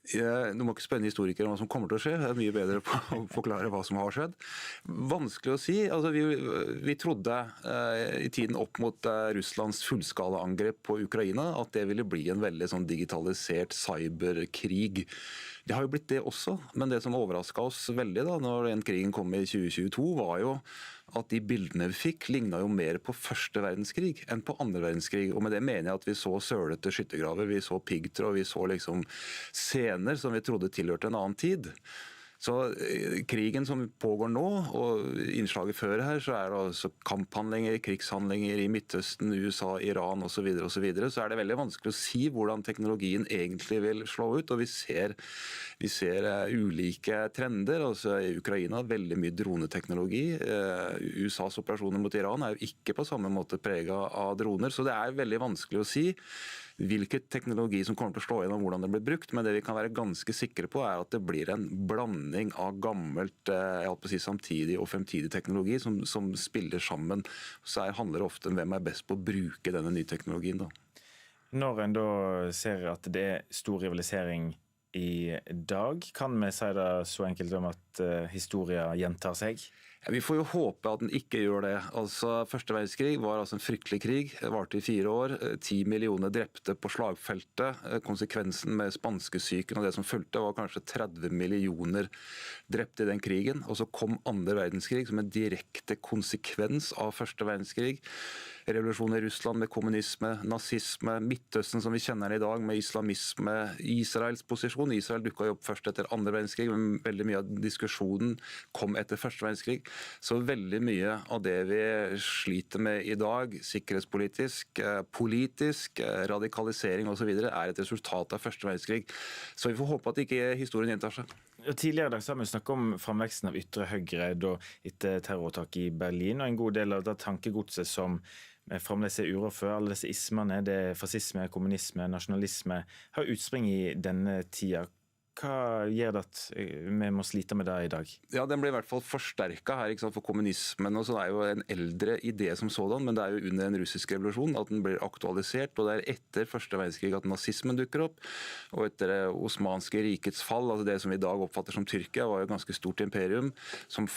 Du må ikke spenne historikere om hva som kommer til å skje. Det er mye bedre på å forklare hva som har skjedd. Vanskelig å si. Altså, vi trodde i tiden opp mot Russlands fullskalaangrep på Ukraina at det ville bli en veldig sånn digitalisert cyberkrig. Det har jo blitt det også, men det som overrasket oss veldig da, når den krigen kom i 2022, var jo at de bildene vi fikk lignet jo mer på første verdenskrig enn på andre verdenskrig. Og med det mener jeg at vi så sølete skyttergraver, vi så piggtråd, vi så liksom scener som vi trodde tilhørte en annen tid. Så krigen som pågår nå, og innslaget før her, så er det altså kamphandlinger, krigshandlinger i Midtøsten, USA, Iran osv. Så er det veldig vanskelig å si hvordan teknologien egentlig vil slå ut. Og vi ser ulike trender. Altså i Ukraina veldig mye droneteknologi. USAs operasjoner mot Iran er jo ikke på samme måte preget av droner, så det er veldig vanskelig å si hvilken teknologi som kommer til å slå gjennom hvordan det blir brukt, men det vi kan være ganske sikre på er at det blir en blanding av gammelt, samtidig og fremtidig teknologi som spiller sammen. Så her handler det ofte om hvem er best på å bruke denne nye teknologien da. Når en da ser at det er stor rivalisering i dag, kan vi si det så enkelt om at historien gjentar seg? Ja, vi får jo håpe at den ikke gjør det. Altså, Første verdenskrig var altså en fryktelig krig. Det varte i 4 år. 10 millioner drepte på slagfeltet. Konsekvensen med spanskesyken og det som fulgte var kanskje 30 millioner drepte i den krigen. Og så kom andre verdenskrig som en direkte konsekvens av første verdenskrig. Revolusjon i Russland med kommunisme, nazisme, Midtøsten som vi kjenner i dag med islamisme, Israels posisjon. Israel dukket jo opp først etter andre verdenskrig, men veldig mye av diskusjonen kom etter første verdenskrig. Så veldig mye av det vi sliter med i dag, sikkerhetspolitisk, politisk, radikalisering osv., er et resultat av første verdenskrig. Så vi får håpe at ikke historien gjentar seg. Tidligere i dag har vi snakket om framveksten av ytre høyre etter terroråtak i Berlin, og en god del av det tankegodset som fremdeles er uro for. Alle disse ismene, det er fascisme, kommunisme, nasjonalisme, har utspring i denne tida. Hva gjør det at vi må slite med det i dag? Ja, den ble i hvert fall forsterket her, ikke sant, for kommunismen. Og så er jo en eldre idé som sådan, men det er jo under den russiske revolusjonen at den blir aktualisert. Og det er etter første verdenskrig at nazismen dukker opp. Og etter det osmanske rikets fall, altså det som vi i dag oppfatter som Tyrkia, var jo et ganske stort imperium som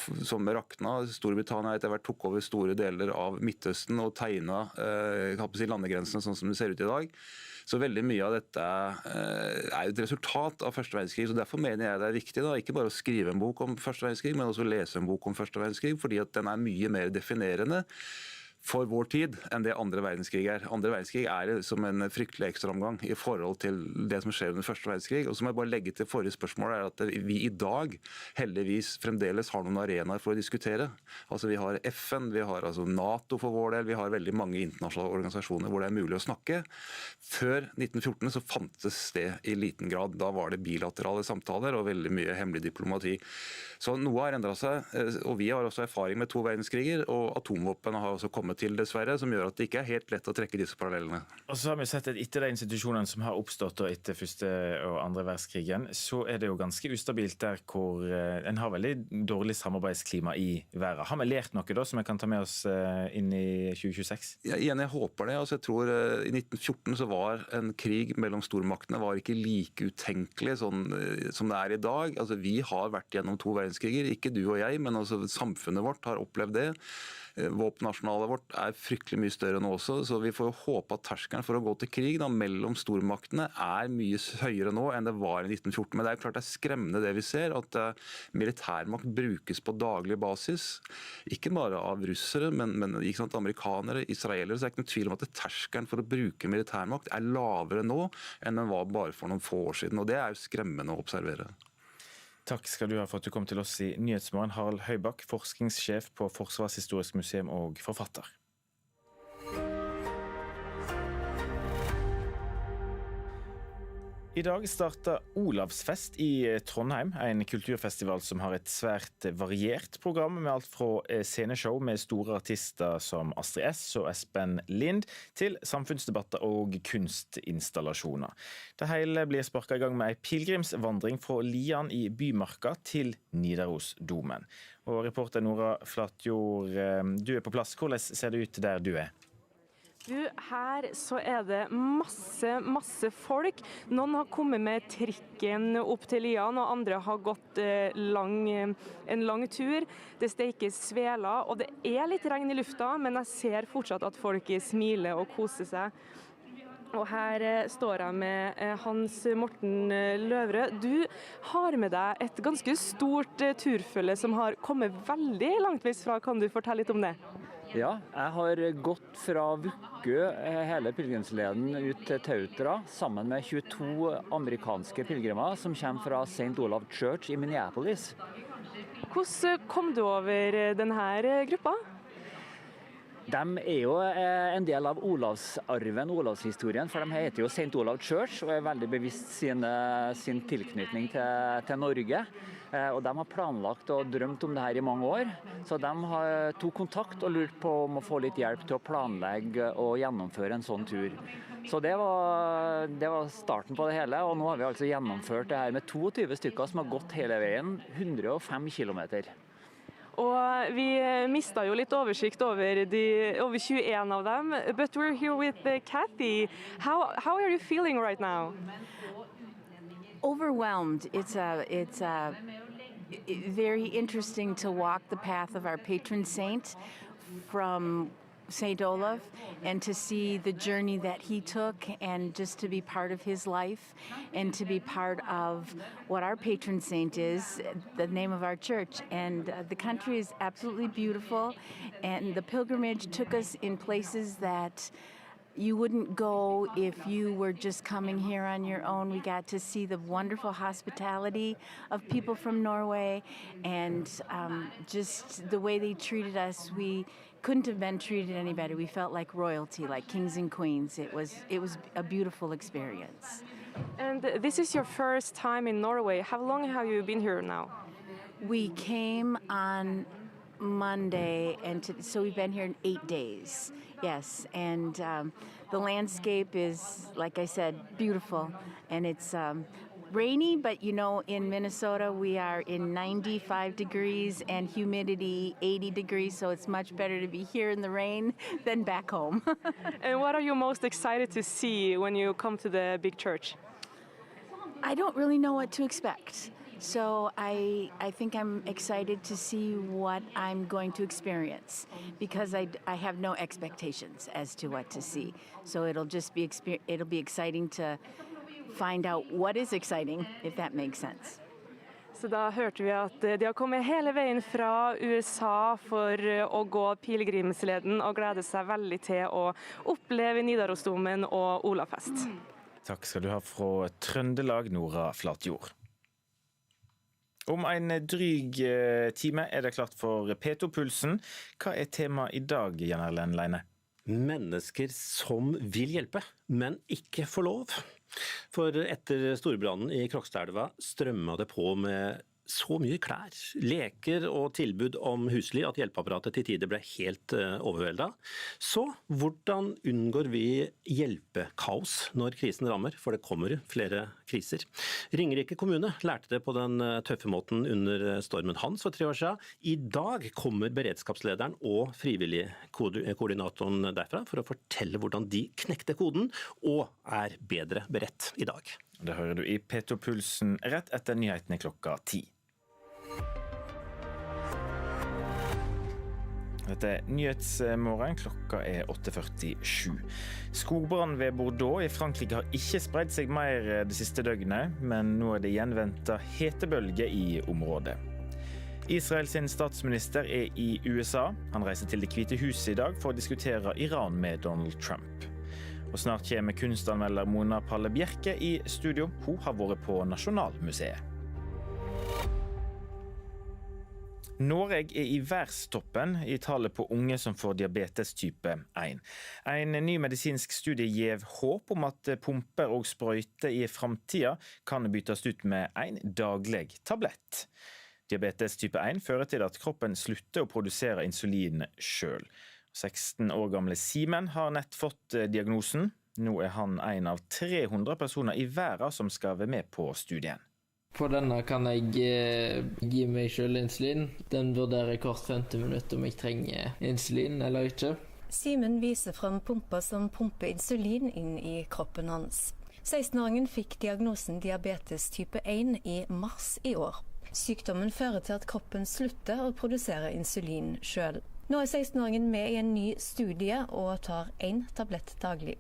rakna. Storbritannia etter hvert tok over store deler av Midtøsten og tegna landegrensene sånn som det ser ut i dag. Så veldig mye av dette er jo et resultat av første verdenskrig, så derfor mener jeg det er viktig da, ikke bare å skrive en bok om første verdenskrig, men også lese en bok om første verdenskrig, fordi at den er mye mer definerende for vår tid enn det andre verdenskrig er. Andre verdenskrig er som en fryktelig ekstraomgang i forhold til det som skjer under første verdenskrig. Og så må jeg bare legge til forrige spørsmål er at vi i dag heldigvis fremdeles har noen arenaer for å diskutere. Altså vi har FN, vi har altså NATO for vår del, vi har veldig mange internasjonale organisasjoner hvor det er mulig å snakke. Før 1914 så fantes det i liten grad. Da var det bilaterale samtaler og veldig mye hemmelig diplomati. Så noe har endret seg, og vi har også erfaring med 2 verdenskriger, og atomvåpen har også kommet kommet til, dessverre, som gjør at det ikke helt lett å trekke disse parallellene. Og så har vi sett at etter de institusjonene som har oppstått etter første og andre verdenskrigen, så det jo ganske ustabilt der hvor en har veldig dårlig samarbeidsklima i verden. Har vi lært noe da som vi kan ta med oss inn i 2026? Jeg håper det. Jeg tror i 1914 så var en krig mellom stormaktene var ikke like utenkelig sånn, som det i dag. Vi har vært gjennom 2 verdenskriger, ikke du og jeg, men samfunnet vårt har opplevd det. Våpenarsenalet vårt fryktelig mye større nå også, så vi får jo håpe at terskelen for å gå til krig mellom stormaktene mye høyere nå enn det var i 1914. Men det klart det skremmende det vi ser, at militærmakt brukes på daglig basis. Ikke bare av russere, men ikke sant, amerikanere, israelere. Så det ikke noe tvil om at terskelen for å bruke militærmakt lavere nå enn den var bare for noen få år siden. Og det jo skremmende å observere. Takk skal du ha for at du kom til oss i Nyhetsmorgen, Harald Høybakk, forskningssjef på Forsvarshistorisk museum og forfatter. I dag starter Olavsfest i Trondheim, en kulturfestival som har et svært variert program med alt fra sceneshow med store artister som Astrid S og Espen Lind, til samfunnsdebatter og kunstinstallasjoner. Det hele blir sparket i gang med en pilgrimsvandring fra Lian i Bymarka til Nidarosdomen. Og reporter Nora Flatjord, du på plass. Hvordan ser det ut der du Her så det masse folk. Noen har kommet med trikken opp til Lian, og andre har gått en lang tur. Det stekes sveler, og det litt regn i lufta, men jeg ser fortsatt at folk smiler og koser seg. Og her står jeg med Hans Morten Løvre. Du har med deg et ganske stort turfølge som har kommet veldig langtvis fra. Kan du fortelle litt om det? Ja, jeg har gått fra Vukkø, hele pilgrimsleden, ut til Tautra, sammen med 22 amerikanske pilgrimer som kommer fra St. Olav Church i Minneapolis. Hvordan kom du over denne gruppa? De jo en del av Olavsarven, Olavshistorien, for de heter jo St. Olav Church og veldig bevisst sin tilknytning til Norge. Og de har planlagt og drømt om det her i mange år, så de tok kontakt og lurt på om å få litt hjelp til å planlegge og gjennomføre en sånn tur. Så det var starten på det hele, og nå har vi altså gjennomført det her med 22 stykker som har gått hele veien, 105 kilometer. Og vi mistet jo litt oversikt over 21 av dem, but we're here with Kathy. How are you feeling right now? Overwhelmed. It's very interesting to walk the path of our patron saint from St. Olaf and to see the journey that he took and just to be part of his life and to be part of what our patron saint is, the name of our church. And the country is absolutely beautiful, and the pilgrimage took us in places that you wouldn't go if you were just coming here on your own. We got to see the wonderful hospitality of people from Norway, and just the way they treated us. We couldn't have been treated any better. We felt like royalty, like kings and queens. It was a beautiful experience. And this is your first time in Norway. How long have you been here now? We came on Monday, and so we've been here in 8 days. Yes, and the landscape is, like I said, beautiful, and it's rainy, but you know, in Minnesota we are in 95 degrees and humidity 80 degrees, so it's much better to be here in the rain than back home. And what are you most excited to see when you come to the big church? I don't really know what to expect. So I think I'm excited to see what I'm going to experience, because I have no expectations as to what to see. So it'll be exciting to find out what is exciting, if that makes sense. Så da hørte vi at de har kommet hele veien fra USA for å gå pilgrimsleden og gleder seg veldig til å oppleve Nidarosdomen og Olavsfest. Takk skal du ha fra Trøndelag, Nora Flatjord. Om en dryg time det klart for P2-pulsen. Hva tema i dag, Jan Erlend Leine? Mennesker som vil hjelpe, men ikke får lov. For etter storbrannen i Krokstadelva strømmet det på med så mye klær, leker og tilbud om husly at hjelpeapparatet til tider ble helt overveldet. Så hvordan unngår vi hjelpekaos når krisen rammer? For det kommer flere kriser. Ringerike kommune lærte det på den tøffe måten under stormen Hans for 3 år siden. I dag kommer beredskapslederen og frivillig koordinatoren derfra for å fortelle hvordan de knekte koden og er bedre beredt i dag. Det hører du i P2-pulsen rett etter nyhetene klokka 10. Dette er Nyhetsmorgen, klokka er 8:47. Skogbrann ved Bordeaux i Frankrike har ikke spredt seg mer det siste døgnet, men nå er det igjen ventet hetebølge i området. Israels statsminister er i USA. Han reiser til Det hvite huset i dag for å diskutere Iran med Donald Trump. Og snart kommer kunstanmelder Mona Palle Bjerke i studio. Hun har vært på Nasjonalmuseet. Norge er i værstoppen i tallet på unge som får diabetes type 1. En ny medisinsk studie gir håp om at pumper og sprøyter i fremtiden kan byttes ut med en daglig tablett. Diabetes type 1 fører til at kroppen slutter å produsere insulin selv. 16 år gamle Simen har nett fått diagnosen. Nå er han en av 300 personer i verden som skal være med på studien. På denne kan jeg gi meg selv insulin. Den vurderer hvert 50 minutter om jeg trenger insulin eller ikke. Simen viser frem pumper som pumper insulin inn i kroppen hans. 16-åringen fikk diagnosen diabetes type 1 i mars i år. Sykdommen fører til at kroppen slutter å produsere insulin selv. Nå er 16-åringen med i en ny studie og tar 1 tablett daglig.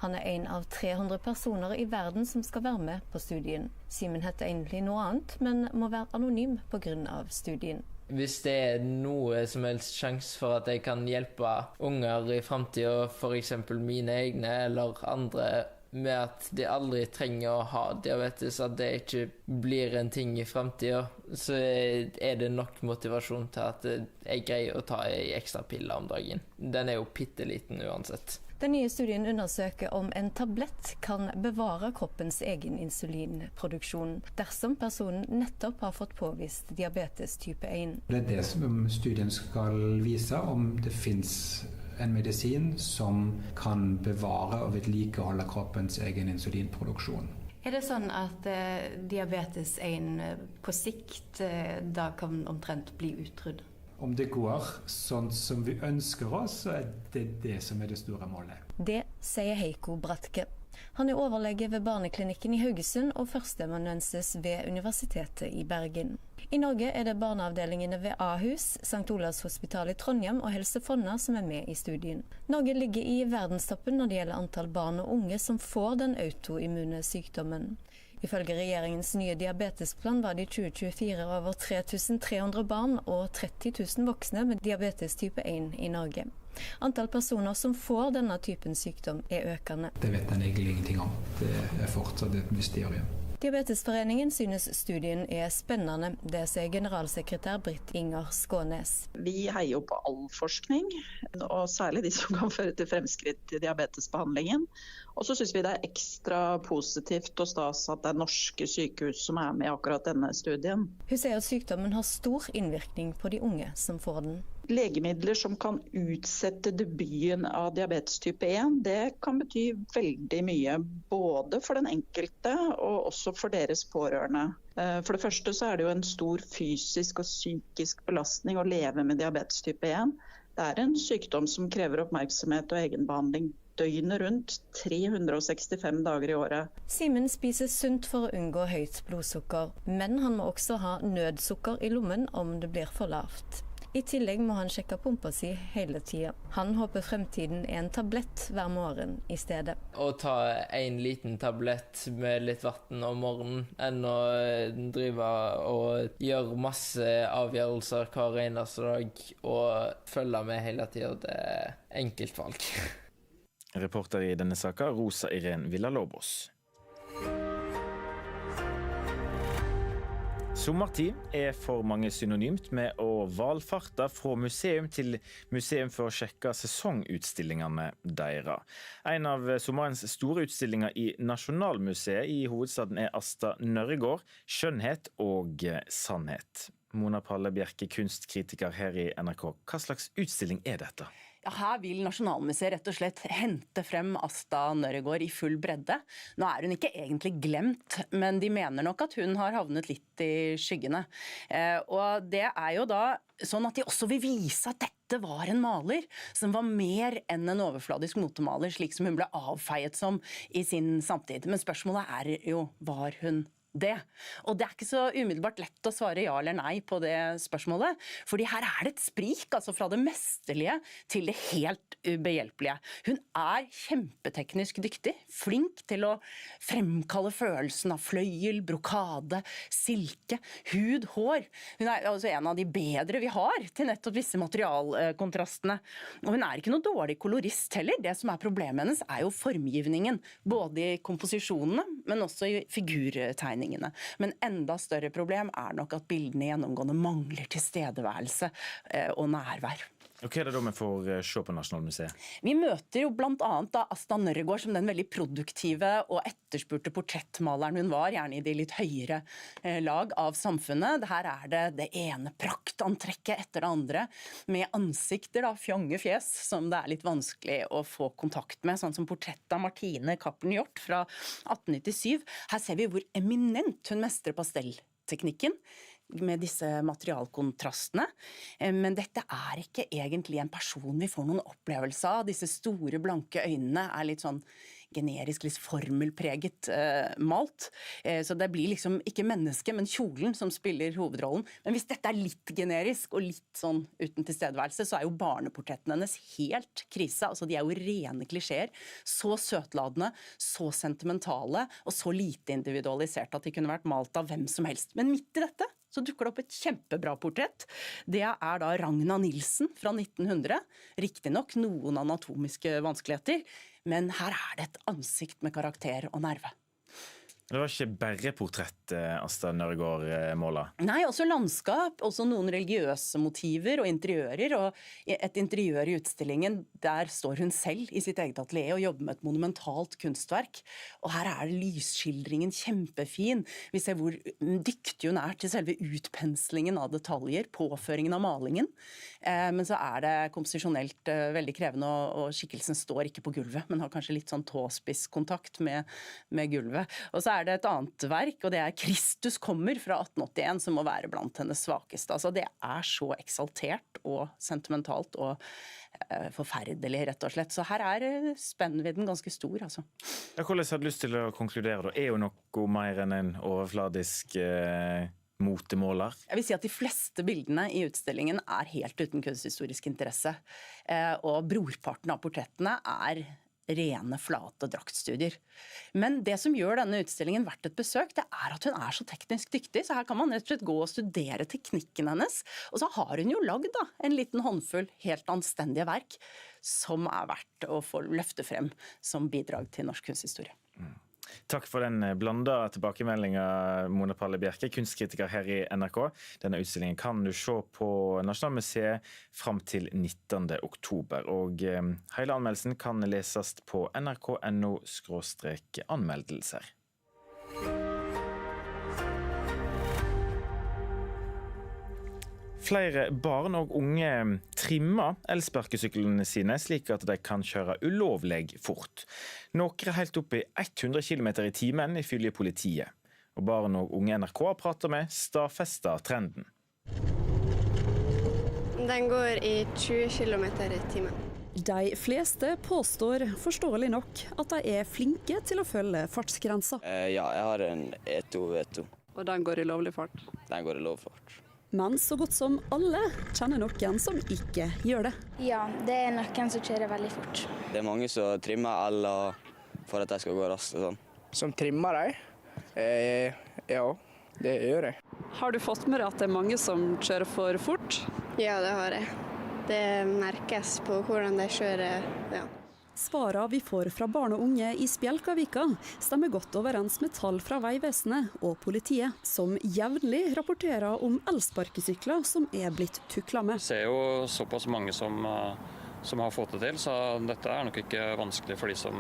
Han er en av 300 personer i verden som skal være med på studien. Simen heter egentlig noe annet, men må være anonym på grunn av studien. Hvis det er noe som helst sjanse for at jeg kan hjelpe unger i fremtiden, for eksempel mine egne eller andre, med at de aldri trenger å ha diabetes, at det ikke blir en ting i fremtiden, så er det nok motivasjon til at jeg greier å ta en ekstra pille om dagen. Den er jo pitteliten uansett. Den nye studien undersøker om en tablett kan bevare kroppens egen insulinproduksjon, dersom personen nettopp har fått påvist diabetes type 1. Det er det som studien skal vise, om det finnes en medisin som kan bevare og vedlikeholde kroppens egen insulinproduksjon. Er det sånn at diabetes 1 på sikt da kan omtrent bli utryddet? Om det går sånn som vi ønsker oss, så er det det som er det store målet. Det sier Heiko Bratke. Han er overlege ved barneklinikken i Haugesund og førsteamanuensis ved Universitetet i Bergen. I Norge er det barneavdelingene ved Ahus, St. Olavs hospital i Trondheim og Helse Fonna som er med i studien. Norge ligger i verdenstoppen når det gjelder antall barn og unge som får den autoimmune sykdommen. Ifølge regjeringens nye diabetesplan var det i 2024 over 3300 barn og 30 000 voksne med diabetes type 1 i Norge. Antall personer som får denne typen sykdom er økende. Det vet en egentlig ingenting om. Det er fortsatt et mysterium. Diabetesforeningen synes studien er spennende, det sier generalsekretær Britt Inger Skånes. Vi heier jo på all forskning, og særlig de som kan føre til fremskritt i diabetesbehandlingen. Og så synes vi det er ekstra positivt og stas at det er norske sykehus som er med i akkurat denne studien. Hun sier at sykdommen har stor innvirkning på de unge som får den. Legemidler som kan utsette debuten av diabetes type 1, det kan bety veldig mye, både for den enkelte og også for deres pårørende. For det første så er det jo en stor fysisk og psykisk belastning å leve med diabetes type 1. Det er en sykdom som krever oppmerksomhet og egenbehandling døgnet rundt, 365 dager i året. Simen spiser sunt for å unngå høyt blodsukker, men han må også ha nødsukker i lommen om det blir for lavt. I tillegg må han sjekke pumpa si hele tida. Han håper fremtiden er en tablett hver morgen i stedet. Å ta en liten tablett med litt vann om morgenen enn å drive og gjøre masse avgjørelser hver eneste dag og følge med hele tida, det er enkeltvalg. Reporter i denne saken, Rosa Irene Villalobos. Sommertid for mange synonymt med å valfarte fra museum til museum for å sjekke sesongutstillingene deres. En av sommerens store utstillinger i Nasjonalmuseet i hovedstaden Asta Nørregård, skjønnhet og sannhet. Mona Palle Bjerke, kunstkritiker her i NRK. Hva slags utstilling dette? Ja, her vil Nasjonalmuseet rett og slett hente frem Asta Nørregård i full bredde. Nå hun ikke egentlig glemt, men de mener nok at hun har havnet litt i skyggene. Og det jo da sånn at de også vil vise at dette var en maler som var mer enn en overfladisk motemaler, slik som hun ble avfeiet som i sin samtid. Men spørsmålet jo, var hun det? Og det ikke så umiddelbart lett å svare ja eller nei på det spørsmålet, fordi her det et sprik, altså fra det mesterlige til det helt ubehjelpelige. Hun kjempeteknisk dyktig, flink til å fremkalle følelsen av fløyel, brokade, silke, hud, hår. Hun altså en av de bedre vi har til nettopp disse materialkontrastene. Og hun ikke noe dårlig kolorist heller. Det som problemet hennes jo formgivningen, både i komposisjonene, men også i figurtegningen. Men enda større problem nok at bildene gjennomgående mangler tilstedeværelse og nærvær. Og hva det da vi får se på Nasjonalmuseet? Vi møter jo blant annet Asta Nørregård som den veldig produktive og etterspurte portrettmaleren hun var, gjerne i de litt høyere lag av samfunnet. Her det ene praktantrekket etter det andre, med ansikter, fjonge fjes, som det litt vanskelig å få kontakt med, sånn som portrettet av Martine Cappelen Hjort fra 1897. Her ser vi hvor eminent hun mestrer pastellteknikken med disse materialkontrastene. Men dette ikke egentlig en person vi får noen opplevelse av. Disse store, blanke øynene litt sånn generisk, litt formelpreget malt. Så det blir liksom ikke mennesket, men kjolen som spiller hovedrollen. Men hvis dette litt generisk og litt sånn uten tilstedeværelse, så jo barneportrettene hennes helt krise. Altså de jo rene klisjeer. Så søtladende, så sentimentale og så lite individualisert at de kunne vært malt av hvem som helst. Men midt i dette så dukker det opp et kjempebra portrett. Det da Ragna Nilsen fra 1900. Riktignok noen anatomiske vanskeligheter, men her det et ansikt med karakter og nerve. Det var ikke bare portrett Asta Nørregård målet? Nei, også landskap, også noen religiøse motiver og interiører. Og et interiør i utstillingen, der står hun selv i sitt eget atelier og jobber med et monumentalt kunstverk. Og her det lysskildringen kjempefin. Vi ser hvor dyktig hun til selve utpenslingen av detaljer, påføringen av malingen. Men så det komposisjonelt veldig krevende, og skikkelsen står ikke på gulvet, men har kanskje litt sånn tåspisskontakt med gulvet. Og så det et annet verk, og det Kristus kommer fra 1881, som må være blant hennes svakeste. Altså, det så eksaltert og sentimentalt og forferdelig, rett og slett. Så her spennvidden ganske stor, altså. Ja, hvordan har du lyst til å konkludere da? Jo noe mer enn en overfladisk motemåler? Jeg vil si at de fleste bildene i utstillingen helt uten kunsthistorisk interesse. Og brorparten av portrettene rene, flate draktstudier. Men det som gjør denne utstillingen verdt et besøk, det at hun så teknisk dyktig, så her kan man rett og slett gå og studere teknikken hennes. Og så har hun jo lagd en liten håndfull helt anstendige verk som verdt å få løfte frem som bidrag til norsk kunsthistorie. Takk for den blanda tilbakemeldingen, Mona Palle Bjerke, kunstkritiker her i NRK. Denne utstillingen kan du se på Nasjonalmuseet fram til 19. oktober. Og hele anmeldelsen kan leses på nrk.no/anmeldelser. Flere barn og unge trimmer elsparkesyklene sine slik at de kan kjøre ulovlig fort. Noen helt opp i 100 km i timen ifølge politiet. Og barn og unge NRK har pratet med stadfester trenden. Den går i 20 km i timen. De fleste påstår forståelig nok at de flinke til å følge fartsgrensa. Ja, jeg har en E2. Og den går i lovlig fart? Den går i lovlig fart. Men så godt som alle kjenner noen som ikke gjør det. Ja, det noen som kjører veldig fort. Det mange som trimmer eller for at de skal gå raskt og sånn. Som trimmer deg? Ja, det gjør jeg. Har du fått med deg at det mange som kjører for fort? Ja, det har jeg. Det merkes på hvordan de kjører, ja. Svarene vi får fra barn og unge i Spjelkavika stemmer godt overens med tall fra Vegvesenet og politiet, som jevnlig rapporterer om elsparkesykler som blitt tuklet med. Vi ser jo såpass mange som har fått det til, så dette nok ikke vanskelig for de som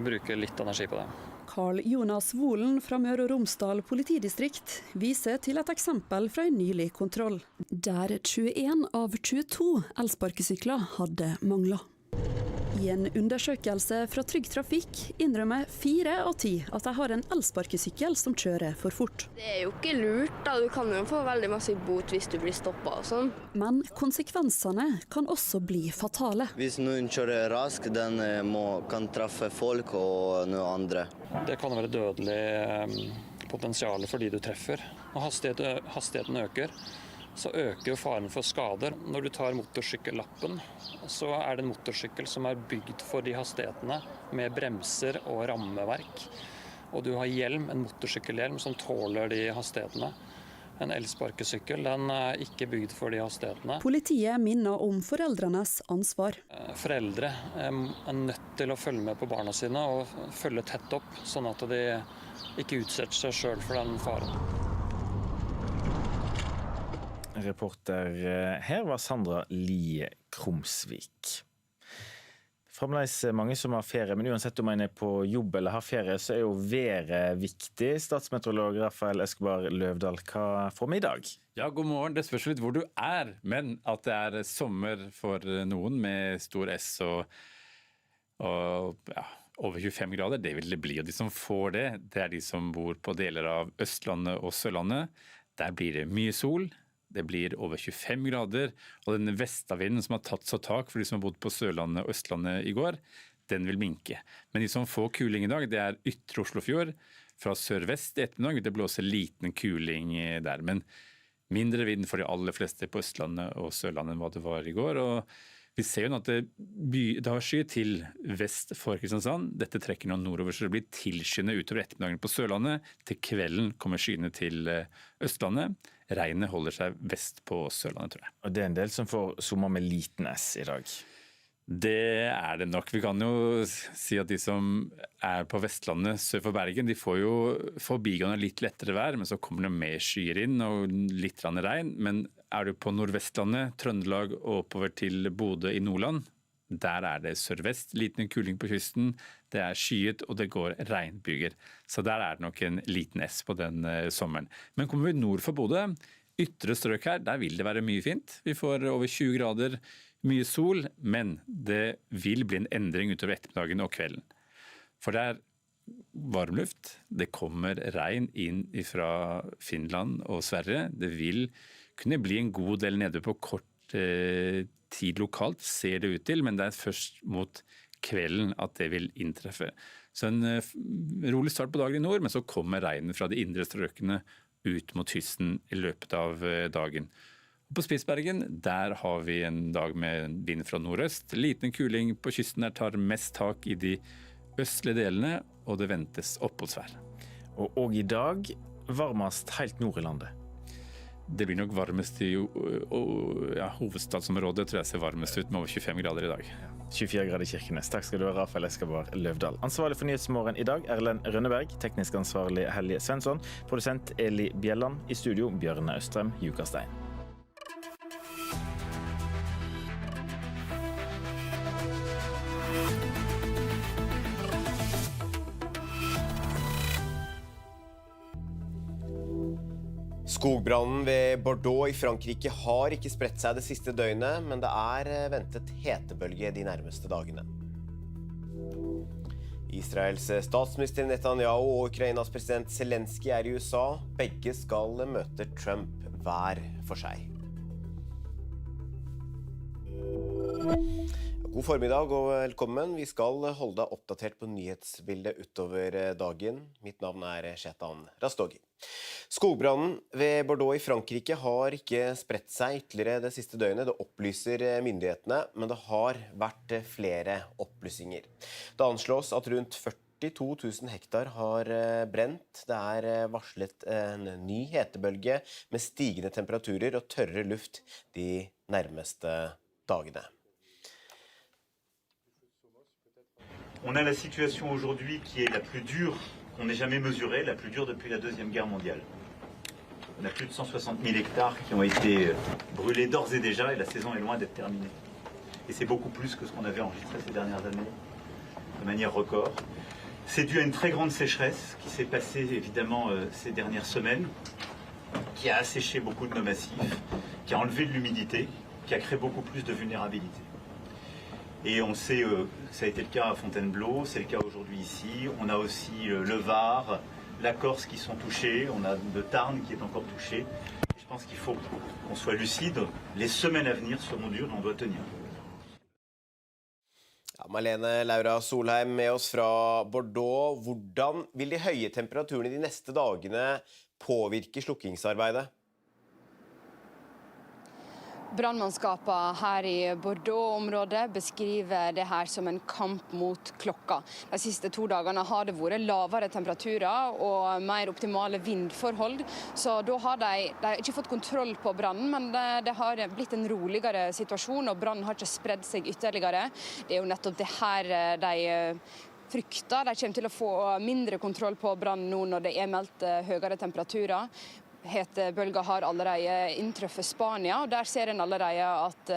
bruker litt energi på det. Karl Jonas Wolen fra Møre og Romsdal politidistrikt viser til et eksempel fra en nylig kontroll, der 21 av 22 elsparkesykler hadde manglet. I en undersøkelse fra Trygg Trafikk innrømmer 4 av 10 at de har en elsparkesykkel som kjører for fort. Det jo ikke lurt, da. Du kan jo få veldig masse bot hvis du blir stoppet og sånn. Men konsekvensene kan også bli fatale. Hvis noen kjører raskt, den kan treffe folk og noen andre. Det kan være dødelig potensial for de du treffer. Når hastigheten øker, så øker jo faren for skader. Når du tar motorsykkellappen, så det en motorsykkel som bygd for de hastighetene, med bremser og rammeverk. Og du har hjelm, en motorsykkelhjelm som tåler de hastighetene. En elsparkesykkel, den ikke bygd for de hastighetene. Politiet minner om foreldrenes ansvar. Foreldre nødt til å følge med på barna sine og følge tett opp, sånn at de ikke utsetter seg selv for den faren. Reporter her var Sandra Lie Krumsvik. Fremdeles mange som har ferie, men uansett om man på jobb eller har ferie, så jo været viktig. Statsmeteorolog Rafael Escobar Løvdahl, hva får vi i dag? Ja, god morgen. Det spørs litt hvor du men at det sommer for noen med stor S og over 25 grader, det vil det bli. Og de som får det, det de som bor på deler av Østlandet og Sørlandet. Der blir det mye sol. Det blir over 25 grader, og den vestavinden som har tatt så tak for de som har bodd på Sørlandet og Østlandet i går, den vil minke. Men de som får kuling i dag, det ytre Oslofjord. Fra sørvest i ettermiddag, det blåser liten kuling der, men mindre vind for de aller fleste på Østlandet og Sørlandet enn hva det var i går. Og vi ser jo at det har skyet til vest for Kristiansand. Dette trekker nå nordover, så det blir tilskyende utover ettermiddagen på Sørlandet. Til kvelden kommer skyene til Østlandet. Regnet holder seg vest på Sørlandet, tror jeg. Og det en del som får sommer med liten S i dag? Det det nok. Vi kan jo si at de som på Vestlandet sør for Bergen, de får jo forbigående litt lettere vær, men så kommer det mer skyer inn og litt regn. Men du på Nordvestlandet, Trøndelag og oppover til Bodø i Nordland, der det sørvest, liten kuling på kysten, det skyet og det går regnbyger. Så der det nok en liten S på den sommeren. Men kommer vi nord for Bodø, ytre strøk her, der vil det være mye fint. Vi får over 20 grader, mye sol, men det vil bli en endring utover ettermiddagen og kvelden. For det varm luft, det kommer regn inn fra Finland og Sverige. Det vil kunne bli en god del nede på kort tid lokalt, ser det ut til, men det først mot kvelden at det vil inntreffe. Så en rolig start på dagen i nord, men så kommer regnen fra de indre strøkene ut mot kysten i løpet av dagen. På Spitsbergen, der har vi en dag med vind fra nordøst. Liten kuling på kysten der tar mest tak i de østlige delene, og det ventes oppholdsvær. Og i dag varmest helt nord i landet. Det blir nok varmest i hovedstadsområdet, tror jeg ser varmest ut med over 25 grader i dag. 24 grader i Kirkenes. Takk skal du ha, Rafael Escobar Løvdahl. Ansvarlig for Nyhetsmorgen i dag, Erlend Rønneberg. Teknisk ansvarlig Helje Svensson. Produsent Eli Bjelland. I studio Bjørne Østrem, Jukastein. Skogbrannen ved Bordeaux i Frankrike har ikke spredt seg det siste døgnet, men det ventet hetebølge de nærmeste dagene. Israels statsminister Netanyahu og Ukrainas president Zelensky i USA. Begge skal møte Trump hver for seg. God formiddag og velkommen. Vi skal holde deg oppdatert på nyhetsbildet utover dagen. Mitt navn Shetan Rastogi. Skogbrannen ved Bordeaux i Frankrike har ikke spredt seg ytterligere det siste døgnet. Det opplyser myndighetene, men det har vært flere opplysinger. Det anslås at rundt 42 000 hektar har brent. Det varslet en ny hetebølge med stigende temperaturer og tørre luft de nærmeste dagene. On a la situation aujourd'hui qui est la plus dure qu'on n'ait jamais mesurée, la plus dure depuis la Deuxième Guerre mondiale. On a plus de 160 000 hectares qui ont été brûlés d'ores et déjà et la saison est loin d'être terminée. Et c'est beaucoup plus que ce qu'on avait enregistré ces dernières années, de manière record. C'est dû à une très grande sécheresse qui s'est passée évidemment ces dernières semaines, qui a asséché beaucoup de nos massifs, qui a enlevé de l'humidité, qui a créé beaucoup plus de vulnérabilité. Et on sait que ça a été le cas à Fontainebleau, c'est le cas aujourd'hui ici. On a aussi le Var, la Corse qui sont touchés, on a le Tarn qui est encore touché. Je pense qu'il faut qu'on soit lucide. Les semaines à venir seront dures, on doit tenir. Ja, Malene Laura Solheim med oss fra Bordeaux. Hvordan vil de høye temperaturene de neste dagene påvirke slukkingsarbeidet? Brannmannskapene her i Bordeaux-området beskriver det her som en kamp mot klokka. De siste 2 dagene har det vært lavere temperaturer og mer optimale vindforhold, så da har de ikke fått kontroll på brannen, men det har blitt en roligere situasjon, og brannen har ikke spredd seg ytterligere. Det er jo nettopp det her de frykter. De kommer til å få mindre kontroll på brannen nå når det er meldt høyere temperaturer. Hetebølger har allerede inntreffet Spania, og der ser en allerede at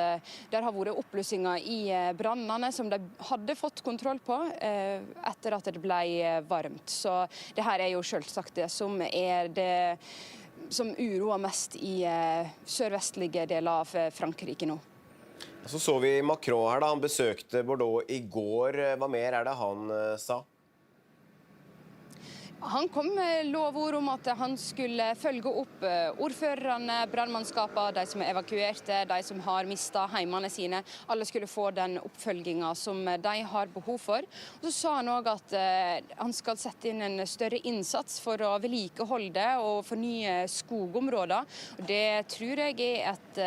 der har vært oppblussinger i brannene som de hadde fått kontroll på etter at det ble varmt. Så det her er jo selvsagt det som uroer mest i sørvestlige deler av Frankrike nå. Så vi Macron her da, han besøkte Bordeaux i går. Hva mer er det han sa? Han kom med lovord om at han skulle følge opp ordførerne, brannmannskapene, de som er evakuerte, de som har mistet heimene sine. Alle skulle få den oppfølgingen som de har behov for. Og så sa han også at han skal sette inn en større innsats for å vedlikeholde og fornye skogområder. Og det tror jeg er et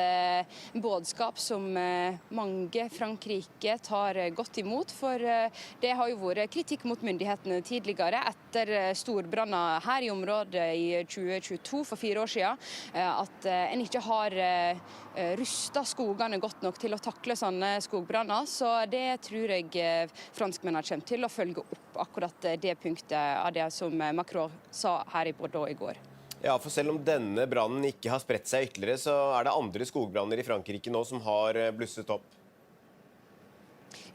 budskap som mange Frankrike tar godt imot, for det har jo vært kritikk mot myndighetene tidligere etter storbranner her i området i 2022, for 4 år siden, at en ikke har rustet skogene godt nok til å takle sånne skogbranner. Så det tror jeg franskmennene kommer til å følge opp akkurat det punktet av det som Macron sa her i Bordeaux i går. Ja, for selv om denne brannen ikke har spredt seg ytterligere, så er det andre skogbranner i Frankrike nå som har blusset opp.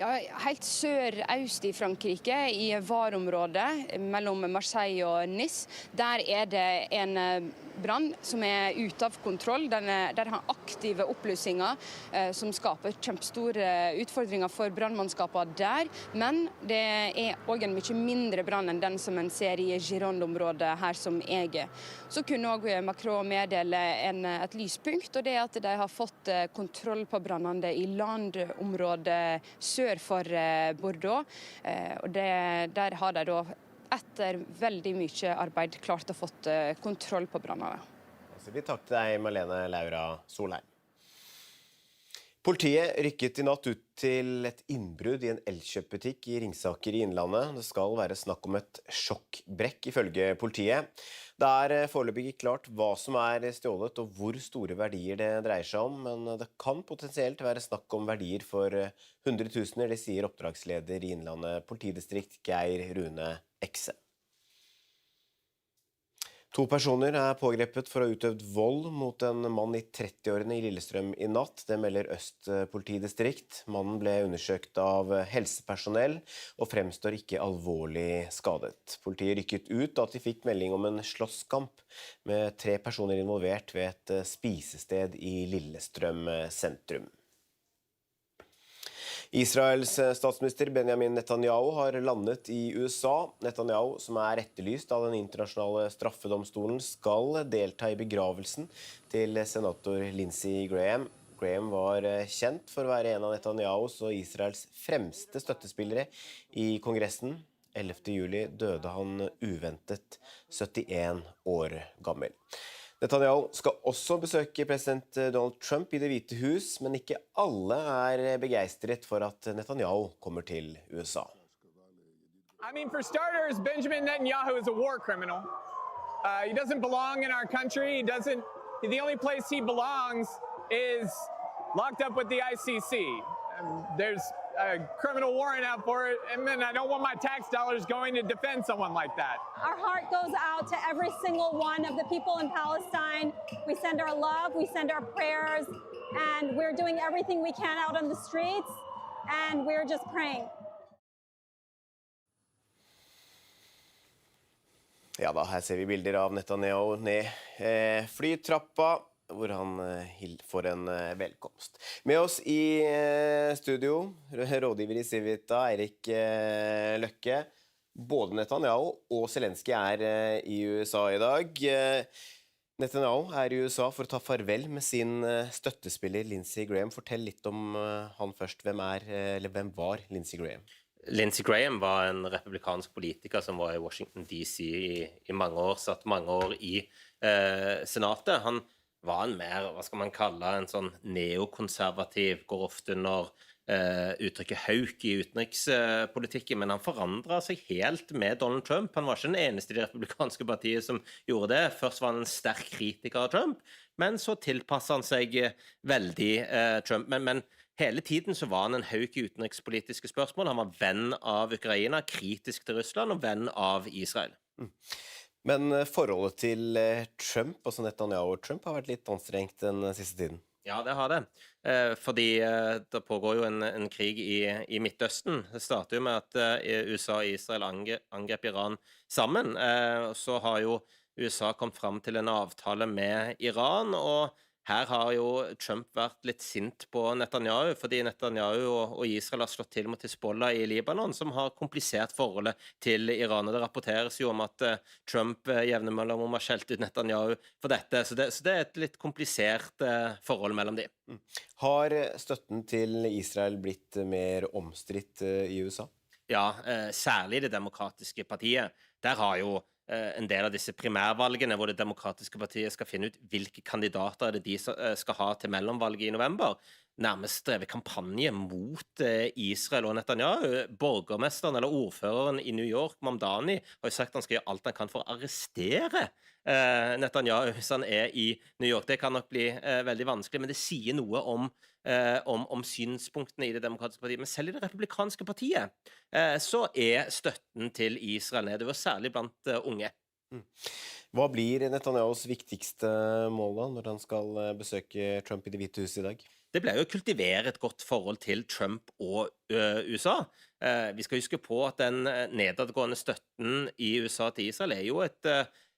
Ja, helt sør-øst i Frankrike, i Var-området mellom Marseille og Nice, der er det en brann som er ute av kontroll. Der har aktive oppblussinger som skaper kjempestore utfordringer for brannmannskapene der. Men det er også en mye mindre brann enn den som en ser i Gironde-området her som jeg er. Så kunne også Macron meddele et lyspunkt, og det er at de har fått kontroll på brannene i landområdet sør for Bordeaux. Og der har de da etter veldig mye arbeid klart å fått kontroll på brannene. Så vi takk til deg, Malene Laura Solheim. Politiet rykket i natt ut til et innbrudd i en elkjøpbutikk i Ringsaker i Innlandet. Det skal være snakk om et sjokkbrekk ifølge politiet. Det er foreløpig ikke klart hva som er stjålet og hvor store verdier det dreier seg om, men det kan potensielt være snakk om verdier for 100 000, det sier oppdragsleder i Innlandet politidistrikt Geir Rune Ekse. 2 personer er pågrepet for å ha utøvd vold mot en mann i 30-årene i Lillestrøm i natt. Det melder Øst politidistrikt. Mannen ble undersøkt av helsepersonell og fremstår ikke alvorlig skadet. Politiet rykket ut da de fikk melding om en slåsskamp med 3 personer involvert ved et spisested i Lillestrøm sentrum. Israels statsminister Benjamin Netanyahu har landet i USA. Netanyahu, som er etterlyst av den internasjonale straffedomstolen, skal delta i begravelsen til senator Lindsey Graham. Graham var kjent for å være en av Netanyahus og Israels fremste støttespillere i Kongressen. 11. juli døde han uventet 71 år gammel. Netanyahu skal også besøke president Donald Trump i Det hvite hus, men ikke alle er begeistret for at Netanyahu kommer til USA. I mean, for starters, Benjamin Netanyahu is a war criminal. He doesn't belong in our country. The only place he belongs is locked up with the ICC. There's a criminal warrant out for it, and then I don't want my tax dollars going to defend someone like that. Our heart goes out to every single one of the people in Palestine. We send our love, we send our prayers, and we're doing everything we can out on the streets, and we're just praying. Ja da, her ser vi bilder av Netanyahu ned flytrappa, hvor han får en velkomst. Med oss i studio, rådgiver i Civita, Eirik Løkke. Både Netanyahu og Zelensky i USA i dag. Netanyahu i USA for å ta farvel med sin støttespiller Lindsey Graham. Fortell litt om han først. Hvem var Lindsey Graham? Lindsey Graham var en republikansk politiker som var i Washington DC i mange år, satt mange år i senatet. Han var en mer, hva skal man kalle, en sånn neokonservativ, går ofte under uttrykket hauk i utenrikspolitikken, men han forandret seg helt med Donald Trump. Han var ikke den eneste i det republikanske partiet som gjorde det. Først var han en sterk kritiker av Trump, men så tilpasset han seg veldig Trump. Men hele tiden så var han en hauk i utenrikspolitiske spørsmål. Han var venn av Ukraina, kritisk til Russland og venn av Israel. Men forholdet til Trump, altså Netanyahu og Trump, har vært litt anstrengt den siste tiden. Ja, det har det. Fordi det pågår jo en krig i Midtøsten. Det starter jo med at USA og Israel angrep Iran sammen. Så har jo USA kommet fram til en avtale med Iran, og her har jo Trump vært litt sint på Netanyahu, fordi Netanyahu og Israel har slått til mot Hezbollah i Libanon, som har komplisert forholdet til Iran. Og det rapporteres jo om at Trump jevne mellom har skjelt ut Netanyahu for dette, så det et litt komplisert forhold mellom de. Har støtten til Israel blitt mer omstridt i USA? Ja, særlig det demokratiske partiet. Der har jo en del av disse primærvalgene hvor det demokratiske partiet skal finne ut hvilke kandidater de skal ha til mellomvalget i november, nærmest drevet kampanje mot Israel og Netanyahu. Borgermesteren eller ordføreren i New York, Mamdani, har jo sagt at han skal gjøre alt han kan for å arrestere Netanyahu hvis han i New York. Det kan nok bli veldig vanskelig, men det sier noe om synspunktene i det demokratiske partiet. Men selv i det republikanske partiet så støtten til Israel nedover, særlig blant unge. Hva blir Netanyahus viktigste mål da, når han skal besøke Trump i Det hvite huset i dag? Det ble jo å kultivere et godt forhold til Trump og USA. Vi skal huske på at den nedadgående støtten i USA til Israel jo et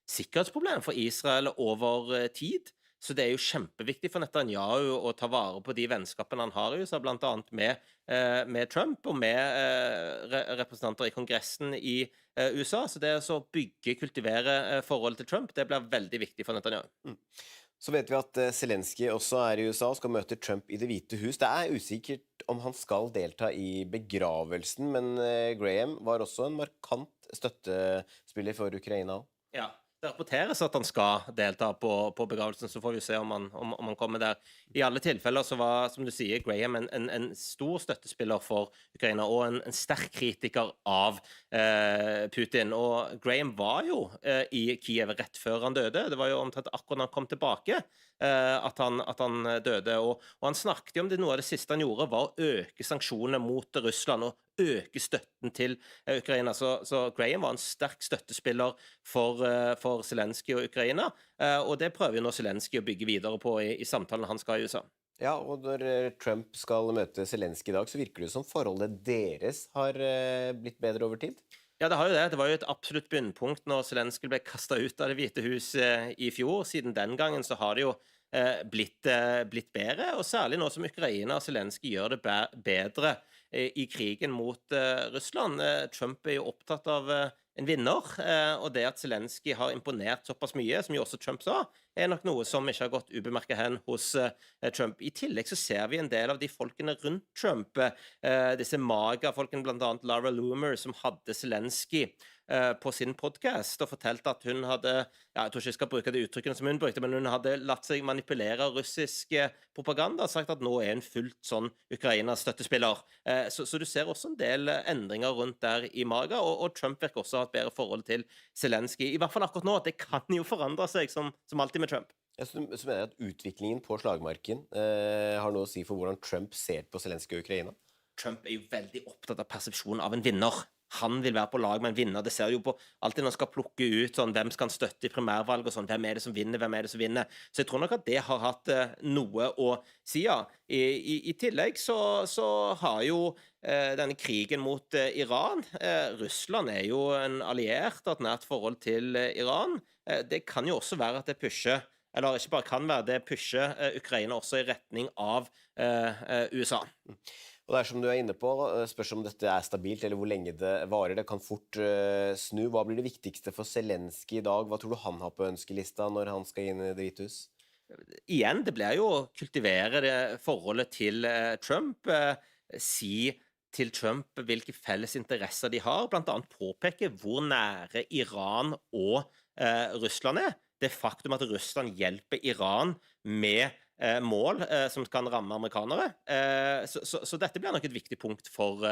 sikkerhetsproblem for Israel over tid. Så det jo kjempeviktig for Netanyahu å ta vare på de vennskapene han har i USA, blant annet med Trump og med representanter i Kongressen i USA. Så det å kultivere forholdet til Trump, det blir veldig viktig for Netanyahu. Så vet vi at Zelensky også i USA og skal møte Trump i Det hvite hus. Det usikkert om han skal delta i begravelsen, men Graham var også en markant støttespiller for Ukraina. Ja. Det rapporteres at han skal delta på begravelsen, så får vi se om han kommer der. I alle tilfeller så var, som du sier, Graham en stor støttespiller for Ukraina, og en sterk kritiker av Putin. Og Graham var jo i Kiev rett før han døde. Det var jo omtrent akkurat når han kom tilbake at han døde. Og han snakket jo om det, noe av det siste han gjorde var å øke sanksjonene mot Russland og øke støtten til Ukraina. Så Graham var en sterk støttespiller for Zelensky og Ukraina, og det prøver jo nå Zelensky å bygge videre på i samtalen han skal i USA. Ja, og når Trump skal møte Zelensky i dag, så virker det som forholdet deres har blitt bedre over tid? Ja, det har jo det. Det var jo et absolutt bunnpunkt når Zelensky ble kastet ut av Det hvite hus i fjor. Siden den gangen så har det jo blitt bedre, og særlig nå som Ukraina og Zelensky gjør det bedre i krigen mot Russland. Trump jo opptatt av en vinner, og det at Zelensky har imponert såpass mye, som jo også Trump sa, nok noe som ikke har gått ubemerket hen hos Trump. I tillegg så ser vi en del av de folkene rundt Trump, disse maga-folkene, blant annet Lara Loomer, som hadde Zelensky på sin podcast og fortalte at hun hadde, jeg tror ikke jeg skal bruke det uttrykkene som hun brukte, men hun hadde latt seg manipulere av russisk propaganda og sagt at nå hun fullt sånn Ukraina-støttespiller. Så du ser også en del endringer rundt der i maga, og Trump virker også ha et bedre forhold til Zelensky. I hvert fall akkurat nå, det kan jo forandre seg som alltid med Trump. Så mener jeg at utviklingen på slagmarken har noe å si for hvordan Trump ser på Zelensky og Ukraina? Trump er jo veldig opptatt av persepsjonen av en vinner. Han vil være på lag med en vinner. Det ser jo på alltid når han skal plukke ut sånn, hvem skal han støtte i primærvalg og sånn, hvem er det som vinner, hvem er det som vinner. Så jeg tror nok at det har hatt noe å si, ja. I tillegg så har jo denne krigen mot Iran, Russland er jo en alliert, et nært forhold til Iran. Det kan jo også være at det pusher, eller ikke bare kan være, det pusher Ukraina også i retning av USA. Og det er som du er inne på, spørs om dette er stabilt eller hvor lenge det varer. Det kan fort snu. Hva blir det viktigste for Zelenskyj i dag? Hva tror du han har på ønskelista når han skal inn i Det hvite hus? Igjen, det blir jo å kultivere det forholdet til Trump, si til Trump hvilke felles interesser de har, blant annet påpeke hvor nære Iran og Russland er. Det faktum at Russland hjelper Iran med mål som kan ramme amerikanere. Så dette blir nok et viktig punkt for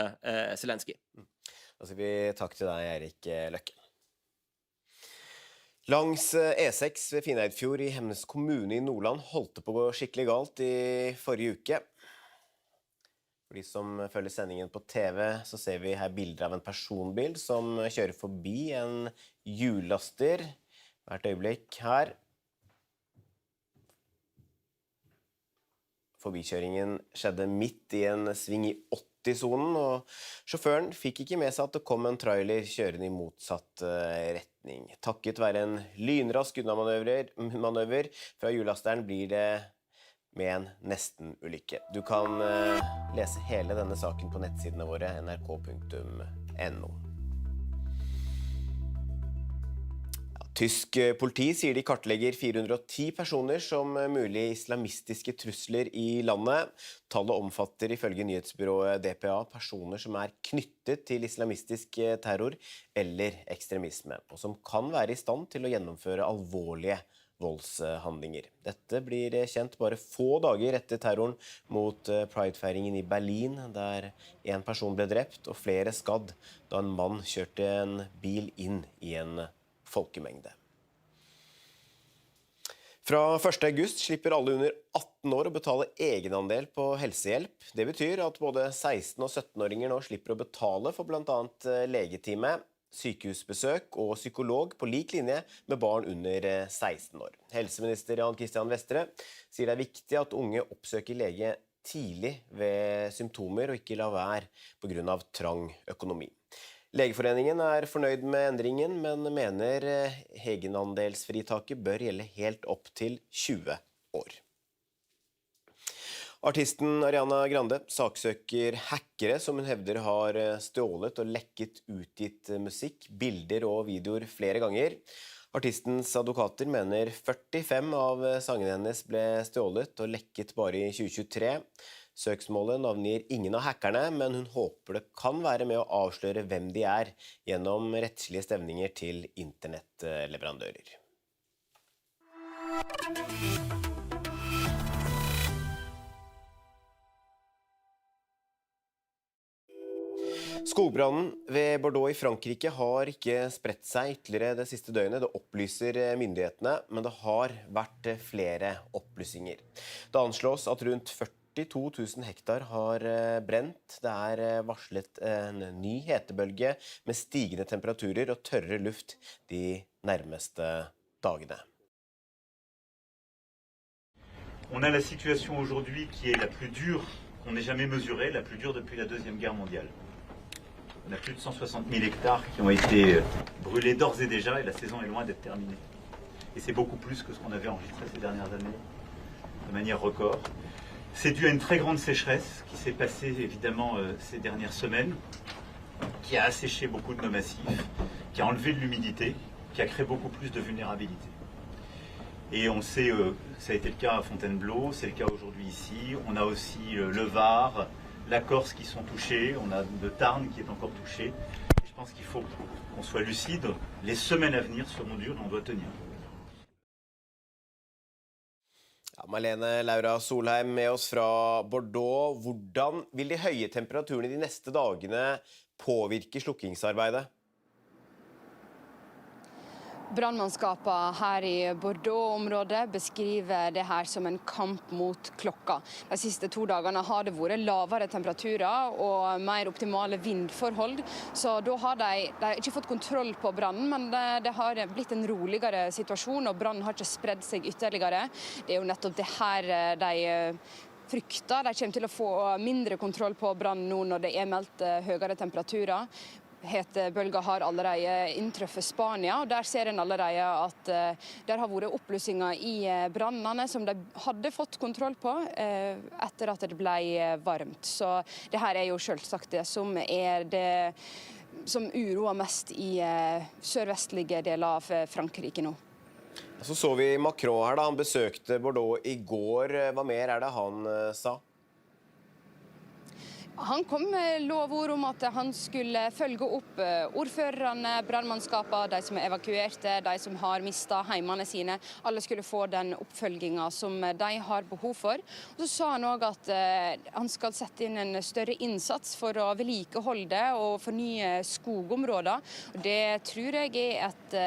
Zelenskyj. Da sier vi takk til deg, Erik Løkke. Langs E6 ved Fineidfjord i Hemnes kommune i Nordland holdt det på å gå skikkelig galt i forrige uke. For de som følger sendingen på TV, så ser vi her bilder av en personbil som kjører forbi en hjullaster. Hvert øyeblikk her. Forbikjøringen skjedde midt i en sving i 80-sonen, og sjåføren fikk ikke med seg at det kom en trailer kjørende i motsatt retning. Takket være en lynrask unnamanøver fra hjullasteren blir det med en nesten-ulykke. Du kan lese hele denne saken på nettsidene våre, nrk.no. Tysk politi sier de kartlegger 410 personer som mulige islamistiske trusler i landet. Tallet omfatter ifølge nyhetsbyrået DPA personer som er knyttet til islamistisk terror eller ekstremisme, og som kan være i stand til å gjennomføre alvorlige voldshandlinger. Dette blir kjent bare få dager etter terroren mot Pride-feiringen i Berlin, der en person ble drept og flere skadd da en mann kjørte en bil inn i en folkemengde. Fra 1. august slipper alle under 18 år å betale egenandel på helsehjelp. Det betyr at både 16- og 17-åringer nå slipper å betale for blant annet legetime, sykehusbesøk og psykolog på lik linje med barn under 16 år. Helseminister Jan Christian Vestre sier det er viktig at unge oppsøker lege tidlig ved symptomer og ikke la være på grunn av trang økonomi. Legeforeningen er fornøyd med endringen, men mener egenandelsfritaket bør gjelde helt opp til 20 år. Artisten Ariana Grande saksøker hackere som hun hevder har stjålet og lekket utgitt musikk, bilder og videoer flere ganger. Artistens advokater mener 45 av sangene hennes ble stjålet og lekket bare i 2023. Søksmålet navngir ingen av hackerne, men hun håper det kan være med å avsløre hvem de er gjennom rettslige stevninger til internettleverandører. Skogbrannen ved Bordeaux i Frankrike har ikke spredt seg ytterligere det siste døgnet. Det opplyser myndighetene, men det har vært flere oppblussinger. Det anslås at rundt 42 000 hektar har brent. Det er varslet en ny hetebølge med stigende temperaturer og tørre luft de nærmeste dagene. On a la situation aujourd'hui qui est la plus dure qu'on ait jamais mesurée, la plus dure depuis la Deuxième Guerre mondiale. On a plus de 160 000 hectares qui ont été brûlés d'ores et déjà et la saison est loin d'être terminée. Et c'est beaucoup plus que ce qu'on avait enregistré ces dernières années, de manière record. C'est dû à une très grande sécheresse qui s'est passée évidemment ces dernières semaines, qui a asséché beaucoup de nos massifs, qui a enlevé de l'humidité, qui a créé beaucoup plus de vulnérabilité. Et on sait, ça a été le cas à Fontainebleau, c'est le cas aujourd'hui ici. On a aussi le Var, la Corse qui sont touchés, on a le Tarn qui est encore touché. Et je pense qu'il faut qu'on soit lucide. Les semaines à venir seront dures et on doit tenir. Ja, Malene Laura Solheim med oss fra Bordeaux. Hvordan vil de høye temperaturene de neste dagene påvirke slukkingsarbeidet? Brannmannskapene her i Bordeaux-området beskriver det her som en kamp mot klokka. De siste 2 dagene har det vært lavere temperaturer og mer optimale vindforhold, så da har de ikke fått kontroll på brannen, men det har blitt en roligere situasjon, og brannen har ikke spredd seg ytterligere. Det er jo nettopp det her de frykter. De kommer til å få mindre kontroll på brannen nå når det er meldt høyere temperaturer. Hetebølger har allerede inntruffet Spania, og der ser en allerede at der har vært oppblussinger i brannene som de hadde fått kontroll på etter at det ble varmt. Så det her er jo selvsagt det som uroer mest i sørvestlige deler av Frankrike nå. Så vi Macron her da, han besøkte Bordeaux i går. Hva mer er det han sa? Han kom med lovord om at han skulle følge opp ordførerne, brannmannskapene, de som er evakuerte, de som har mistet heimene sine. Alle skulle få den oppfølgingen som de har behov for. Og så sa han også at han skal sette inn en større innsats for å vedlikeholde og fornye skogområder. Og det tror jeg er et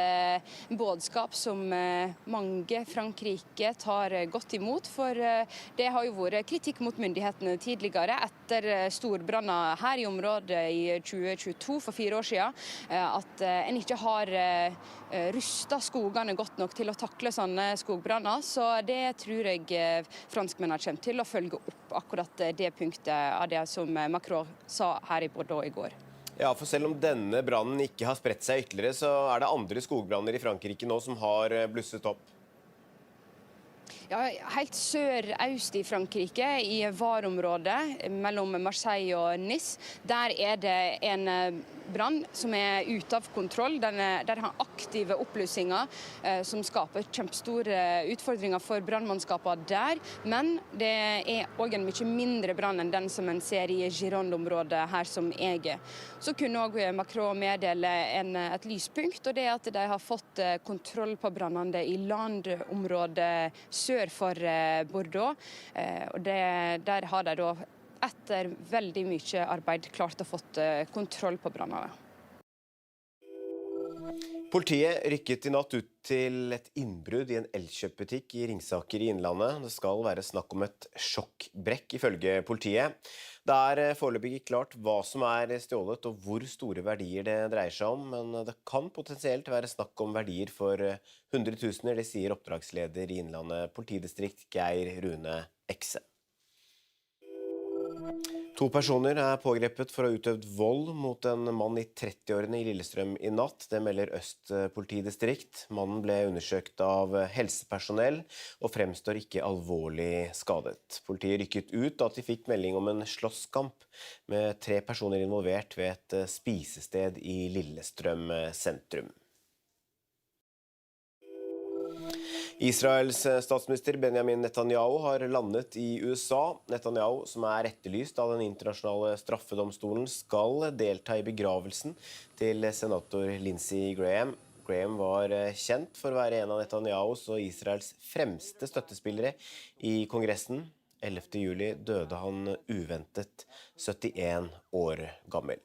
budskap som mange Frankrike tar godt imot, for det har jo vært kritikk mot myndighetene tidligere etter storbranner her i området i 2022, for 4 år siden, at en ikke har rustet skogene godt nok til å takle sånne skogbranner. Så det tror jeg franskmennene kommer til å følge opp akkurat det punktet av det som Macron sa her i Bordeaux i går. Ja, for selv om denne brannen ikke har spredt seg ytterligere, så er det andre skogbranner i Frankrike nå som har blusset opp. Ja, helt sør-øst i Frankrike, i Var-området mellom Marseille og Nice, der er det en brann som er ute av kontroll. Der har aktive oppblussinger som skaper kjempestore utfordringer for brannmannskapene der. Men det er også en mye mindre brann enn den som en ser i Gironde-området her som jeg er. Så kunne også Macron meddele et lyspunkt, og det er at de har fått kontroll på brannene i landområdet sør for Bordeaux. Og der har de da etter veldig mye arbeid klart å fått kontroll på brannene. Politiet rykket i natt ut til et innbrudd i en elkjøpbutikk i Ringsaker i Innlandet. Det skal være snakk om et sjokkbrekk ifølge politiet. Det er foreløpig ikke klart hva som er stjålet og hvor store verdier det dreier seg om, men det kan potensielt være snakk om verdier for 100 000, det sier oppdragsleder i Innlandet politidistrikt Geir Rune Ekse. 2 personer er pågrepet for å ha utøvd vold mot en mann i 30-årene i Lillestrøm i natt. Det melder Øst politidistrikt. Mannen ble undersøkt av helsepersonell og fremstår ikke alvorlig skadet. Politiet rykket ut da de fikk melding om en slåsskamp med 3 personer involvert ved et spisested i Lillestrøm sentrum. Israels statsminister Benjamin Netanyahu har landet i USA. Netanyahu, som er etterlyst av den internasjonale straffedomstolen, skal delta i begravelsen til senator Lindsey Graham. Graham var kjent for å være en av Netanyahus og Israels fremste støttespillere i Kongressen. 11. juli døde han uventet 71 år gammel.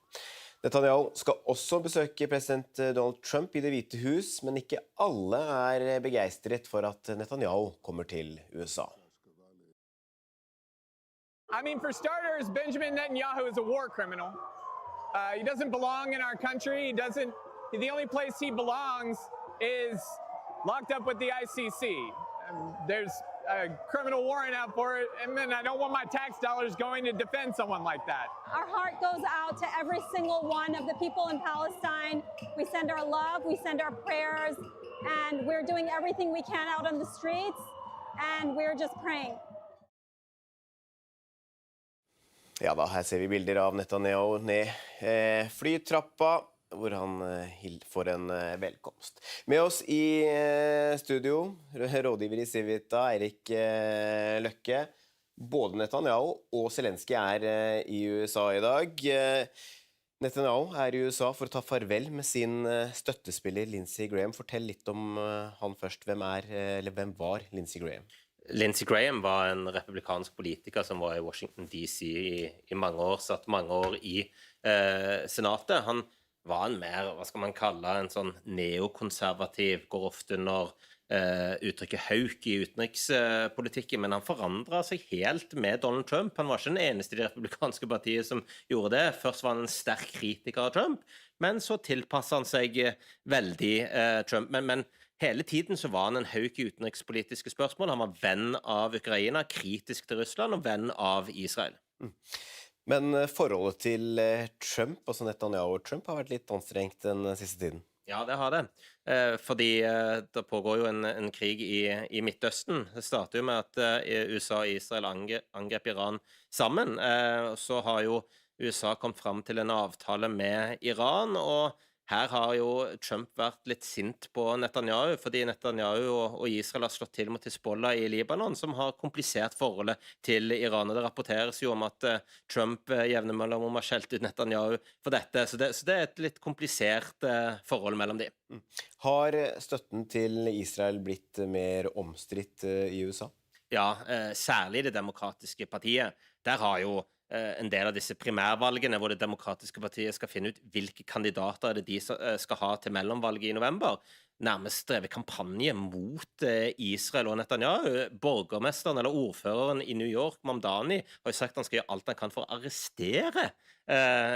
Netanyahu skal også besøke president Donald Trump i Det hvite hus, men ikke alle er begeistret for at Netanyahu kommer til USA. I mean, for starters, Benjamin Netanyahu is a war criminal. He doesn't belong in our country. The only place he belongs is locked up with the ICC. There's a criminal warrant out for it, and then I don't want my tax dollars going to defend someone like that. Our heart goes out to every single one of the people in Palestine. We send our love, we send our prayers, and we're doing everything we can out on the streets, and we're just praying. Ja da, her ser vi bilder av Netanyahu ned flytrappa, hvor han får en velkomst. Med oss i studio, rådgiver i Civita, Eirik Løkke. Både Netanyahu og Zelensky er i USA i dag. Netanyahu er i USA for å ta farvel med sin støttespiller Lindsey Graham. Fortell litt om han først. Hvem var Lindsey Graham? Lindsey Graham var en republikansk politiker som var i Washington DC i mange år, satt mange år i senatet. Han var en mer, hva skal man kalle, en sånn neokonservativ, går ofte under uttrykket hauk i utenrikspolitikken, men han forandret seg helt med Donald Trump. Han var ikke den eneste i det republikanske partiet som gjorde det. Først var han en sterk kritiker av Trump, men så tilpasset han seg veldig Trump. Men hele tiden så var han en hauk i utenrikspolitiske spørsmål. Han var venn av Ukraina, kritisk til Russland og venn av Israel. Men forholdet til Trump, altså Netanyahu og Trump, har vært litt anstrengt den siste tiden. Ja, det har det. Fordi det pågår jo en krig i Midtøsten. Det starter jo med at USA og Israel angrep Iran sammen. Så har jo USA kommet frem til en avtale med Iran, og her har jo Trump vært litt sint på Netanyahu, fordi Netanyahu og Israel har slått til mot Hezbollah i Libanon, som har komplisert forholdet til Iran. Og det rapporteres jo om at Trump jevne mellom har skjelt ut Netanyahu for dette, så det er et litt komplisert forhold mellom de. Har støtten til Israel blitt mer omstridt i USA? Ja, særlig Det demokratiske partiet. Der har jo en del av disse primærvalgene hvor Det demokratiske partiet skal finne ut hvilke kandidater er det de skal ha til mellomvalget i november, nærmest drevet kampanje mot Israel og Netanyahu. Borgermesteren eller ordføreren i New York, Mamdani, har jo sagt han skal gjøre alt han kan for å arrestere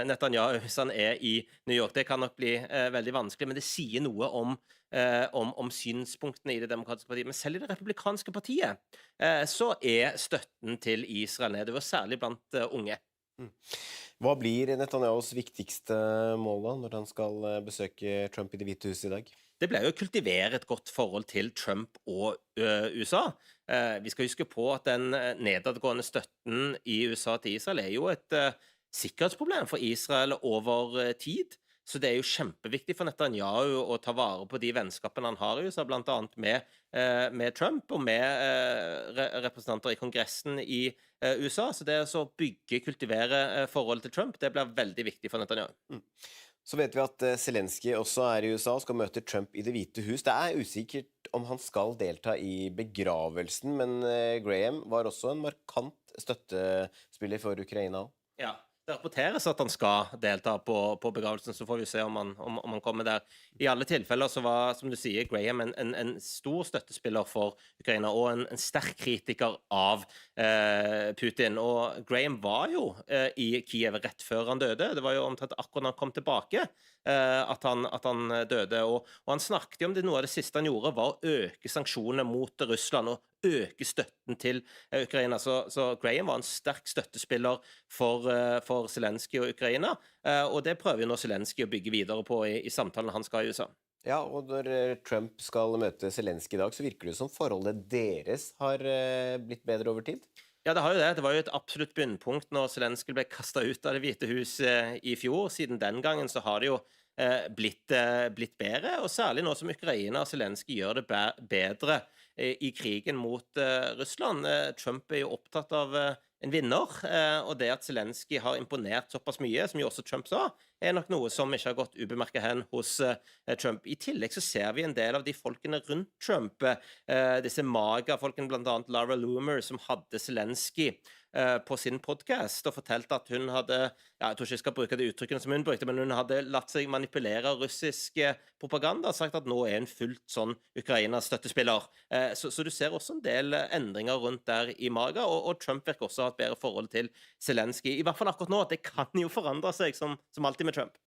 Netanyahu hvis han er i New York. Det kan nok bli veldig vanskelig, men det sier noe om synspunktene i Det demokratiske partiet. Men selv i Det republikanske partiet så er støtten til Israel nedover, særlig blant unge. Hva blir Netanyahus viktigste mål da, når han skal besøke Trump i Det hvite huset i dag? Det ble jo å kultivere et godt forhold til Trump og USA. Vi skal huske på at den nedadgående støtten i USA til Israel er jo et sikkerhetsproblem for Israel over tid. Så det er jo kjempeviktig for Netanyahu å ta vare på de vennskapene han har i USA, blant annet med Trump og med representanter i Kongressen i USA. Så det å kultivere forholdet til Trump, det blir veldig viktig for Netanyahu. Så vet vi at Zelensky også er i USA og skal møte Trump i Det hvite hus. Det er usikkert om han skal delta i begravelsen, men Graham var også en markant støttespiller for Ukraina. Ja. Det rapporteres at han skal delta på begravelsen, så får vi se om han kommer der. I alle tilfeller så var, som du sier, Graham en stor støttespiller for Ukraina, og en sterk kritiker av Putin. Og Graham var jo i Kiev rett før han døde. Det var jo omtrent akkurat når han kom tilbake at han døde. Og han snakket om det, noe av det siste han gjorde var å øke sanksjonene mot Russland, og øke støtten til Ukraina. Så Graham var en sterk støttespiller for Zelensky og Ukraina, og det prøver jo nå Zelensky å bygge videre på i samtalen han skal i USA. Ja, og når Trump skal møte Zelensky i dag, så virker det som forholdet deres har blitt bedre over tid? Ja, det har jo det. Det var jo et absolutt bunnpunkt når Zelensky ble kastet ut av Det hvite hus i fjor. Siden den gangen så har det jo blitt bedre, og særlig nå som Ukraina og Zelensky gjør det bedre i krigen mot Russland. Trump er jo opptatt av en vinner, og det at Zelensky har imponert såpass mye, som jo også Trump sa, er nok noe som ikke har gått ubemerket hen hos Trump. I tillegg så ser vi en del av de folkene rundt Trump, disse maga-folkene, blant annet Laura Loomer, som hadde Zelensky på sin podcast og fortalte at hun hadde, jeg tror ikke jeg skal bruke det uttrykkene som hun brukte, men hun hadde latt seg manipulere av russisk propaganda og sagt at nå er hun fullt sånn Ukraina-støttespiller. Så du ser også en del endringer rundt der i maga, og Trump virker også å ha et bedre forhold til Zelensky. I hvert fall akkurat nå, at det kan jo forandre seg som alltid med Trump.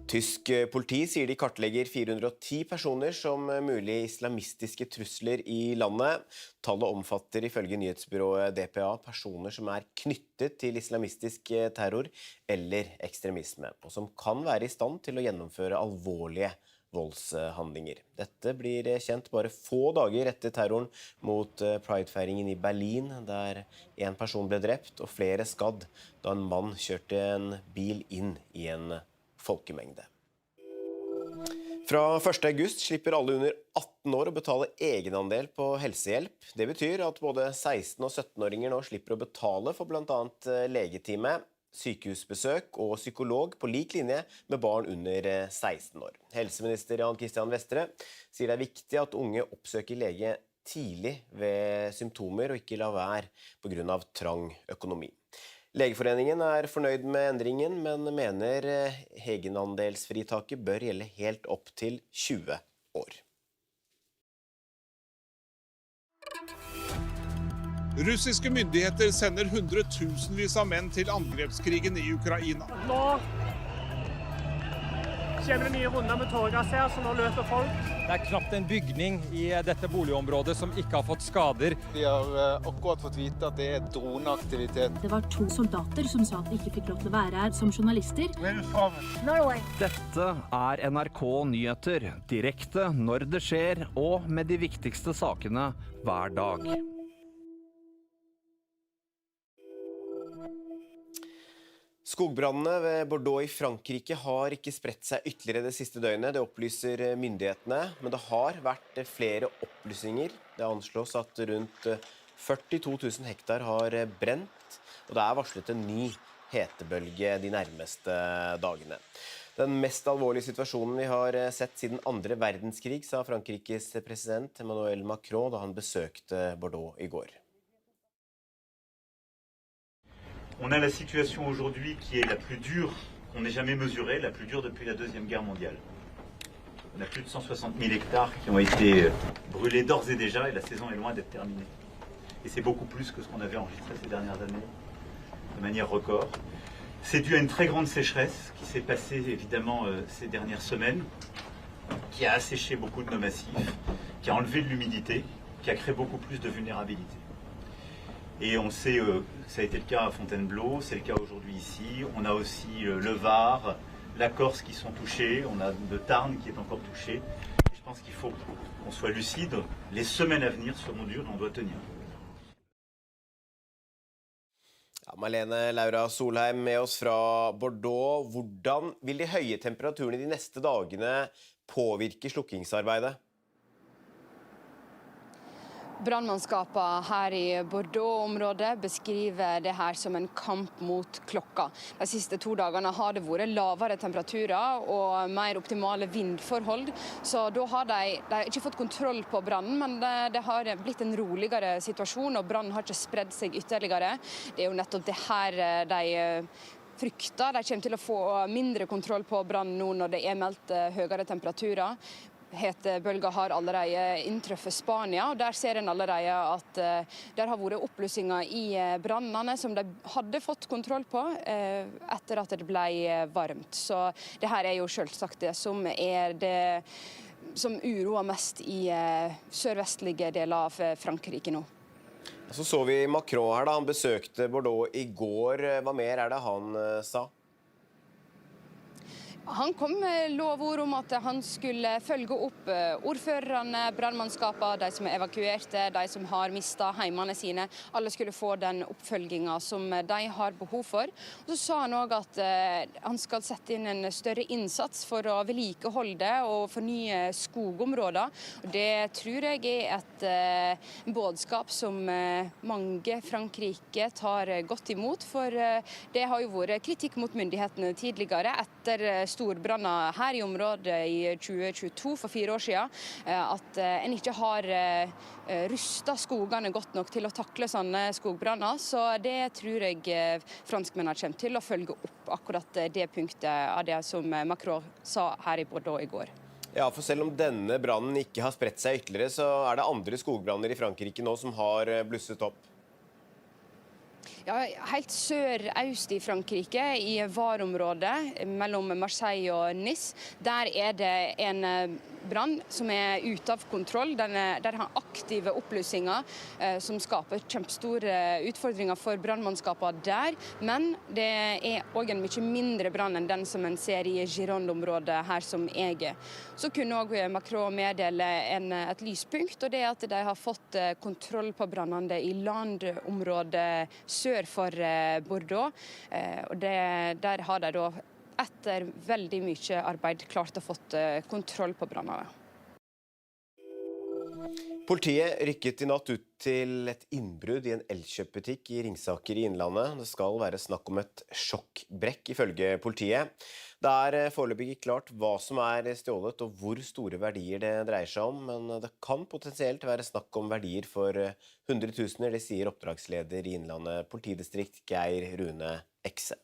Tysk politi sier de kartlegger 410 personer som mulig islamistiske trusler i landet. Tallet omfatter ifølge nyhetsbyrået DPA personer som er knyttet til islamistisk terror eller ekstremisme, og som kan være i stand til å gjennomføre alvorlige voldshandlinger. Dette blir kjent bare få dager etter terroren mot Pride-feiringen i Berlin, der en person ble drept og flere skadd da en mann kjørte en bil inn i en folkemengde. Fra 1. august slipper alle under 18 år å betale egenandel på helsehjelp. Det betyr at både 16- og 17-åringer nå slipper å betale for blant annet legetime, sykehusbesøk og psykolog på lik linje med barn under 16 år. Helseminister Jan Christian Vestre sier det er viktig at unge oppsøker lege tidlig ved symptomer og ikke la være på grunn av trang økonomi. Legeforeningen fornøyd med endringen, men mener egenandelsfritaket bør gjelde helt opp til 20 år. Russiske myndigheter sender hundretusenvis av menn til angrepskrigen i Ukraina. Nå kommer det nye runder med tåregass her, så nå løper folk. Det knapt en bygning i dette boligområdet som ikke har fått skader. Vi har akkurat fått vite at det droneaktivitet. Det var 2 soldater som sa at de ikke fikk lov til å være her som journalister. Norway. Dette NRK Nyheter, direkte når det skjer, og med de viktigste sakene hver dag. Skogbrannene ved Bordeaux i Frankrike har ikke spredt seg ytterligere det siste døgnet, det opplyser myndighetene, men det har vært flere opplysinger. Det anslås at rundt 42 000 hektar har brent, og det varslet en ny hetebølge de nærmeste dagene. Den mest alvorlige situasjonen vi har sett siden 2. verdenskrig, sa Frankrikes president Emmanuel Macron da han besøkte Bordeaux i går. On a la situation aujourd'hui qui est la plus dure qu'on ait jamais mesurée, la plus dure depuis la Deuxième Guerre mondiale. On a plus de 160 000 hectares qui ont été brûlés d'ores et déjà et la saison est loin d'être terminée. Et c'est beaucoup plus que ce qu'on avait enregistré ces dernières années, de manière record. C'est dû à une très grande sécheresse qui s'est passée évidemment ces dernières semaines, qui a asséché beaucoup de nos massifs, qui a enlevé de l'humidité, qui a créé beaucoup plus de vulnérabilité. Et on sait, ça a été le cas à Fontainebleau, c'est le cas aujourd'hui ici. On a aussi le Var, la Corse qui sont touchés, on a le Tarn qui est encore touché. Et je pense qu'il faut qu'on soit lucide. Les semaines à venir seront dures et on doit tenir. Ja, Malene Laura Solheim med oss fra Bordeaux. Hvordan vil de høye temperaturene de neste dagene påvirke slukkingsarbeidet? Brannmannskapene her i Bordeaux-området beskriver det her som en kamp mot klokka. De siste 2 dagene har det vært lavere temperaturer og mer optimale vindforhold, så da har de ikke fått kontroll på brannen, men det har blitt en roligere situasjon, og brannen har ikke spredd seg ytterligere. Det er jo nettopp det her de frykter. De kommer til å få mindre kontroll på brannen nå når det meldt høyere temperaturer. Hetebølger har allerede inntruffet Spania, og der ser en allerede at der har vært oppblussinger i brannene som de hadde fått kontroll på etter at det ble varmt. Så det her jo selvsagt det som som uroer mest i sørvestlige deler av Frankrike nå. Så vi Macron her da, han besøkte Bordeaux i går. Hva mer det han sa? Han kom med lovord om at han skulle følge opp ordførerne, brannmannskapene, de som evakuerte, de som har mistet heimene sine. Alle skulle få den oppfølgingen som de har behov for. Og så sa han også at han skal sette inn en større innsats for å vedlikeholde og fornye skogområder. Og det tror jeg et budskap som mange Frankrike tar godt imot, for det har jo vært kritikk mot myndighetene tidligere etter storbranner her i området i 2022 for 4 år siden, at en ikke har rustet skogene godt nok til å takle sånne skogbranner. Så det tror jeg franskmennene kommer til å følge opp akkurat det punktet av det som Macron sa her i Bordeaux i går. Ja, for selv om denne brannen ikke har spredt seg ytterligere, så det andre skogbranner i Frankrike nå som har blusset opp. Ja, helt sør-øst i Frankrike, i Var-området mellom Marseille og Nice, der det en brann som ute av kontroll. Der har aktive oppblussinger som skaper kjempestore utfordringer for brannmannskapene der. Men det også en mye mindre brann enn den som en ser i Gironde-området her som Så kunne også Macron meddele et lyspunkt, og det at de har fått kontroll på brannene i landområdet sør for Bordeaux. Og der har de da etter veldig mye arbeid klart å fått kontroll på brannene. Politiet rykket i natt ut til et innbrudd i en elkjøpbutikk i Ringsaker i Innlandet. Det skal være snakk om et sjokkbrekk ifølge politiet. Det er foreløpig ikke klart hva som er stjålet og hvor store verdier det dreier seg om, men det kan potensielt være snakk om verdier for 100 000, det sier oppdragsleder i Innlandet politidistrikt Geir Rune Ekse.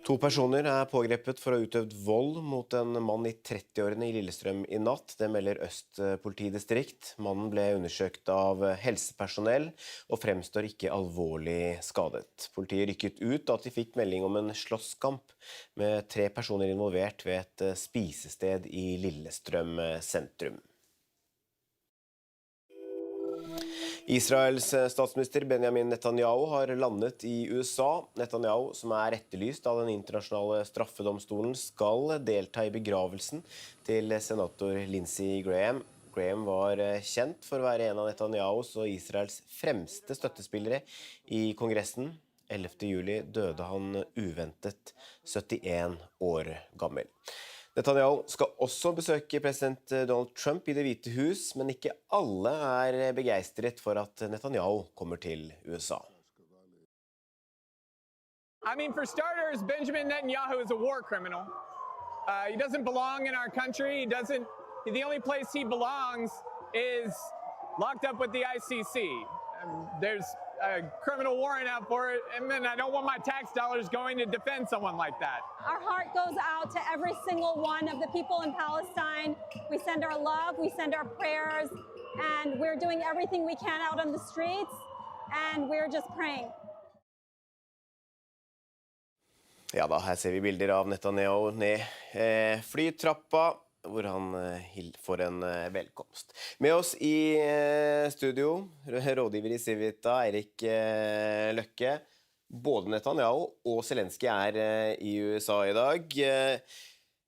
2 personer er pågrepet for å ha utøvd vold mot en mann i 30-årene i Lillestrøm i natt. Det melder Øst politidistrikt. Mannen ble undersøkt av helsepersonell og fremstår ikke alvorlig skadet. Politiet rykket ut da de fikk melding om en slåsskamp med 3 personer involvert ved et spisested i Lillestrøm sentrum. Israels statsminister Benjamin Netanyahu har landet i USA. Netanyahu, som er etterlyst av den internasjonale straffedomstolen, skal delta i begravelsen til senator Lindsey Graham. Graham var kjent for å være en av Netanyahus og Israels fremste støttespillere i Kongressen. 11. juli døde han uventet 71 år gammel. Netanyahu skal også besøke president Donald Trump i Det hvite hus, men ikke alle er begeistret for at Netanyahu kommer til USA. I mean, for starters, Benjamin Netanyahu is a war criminal. He doesn't belong in our country. The only place he belongs is locked up with the ICC. There's a criminal warrant out for it, and then I don't want my tax dollars going to defend someone like that. Our heart goes out to every single one of the people in Palestine. We send our love, we send our prayers, and we're doing everything we can out on the streets, and we're just praying. Ja da, her ser vi bilder av Netanyahu ned flytrappa, hvor han får en velkomst. Med oss i studio, rådgiver i Civita, Eirik Løkke. Både Netanyahu og Zelensky er i USA i dag.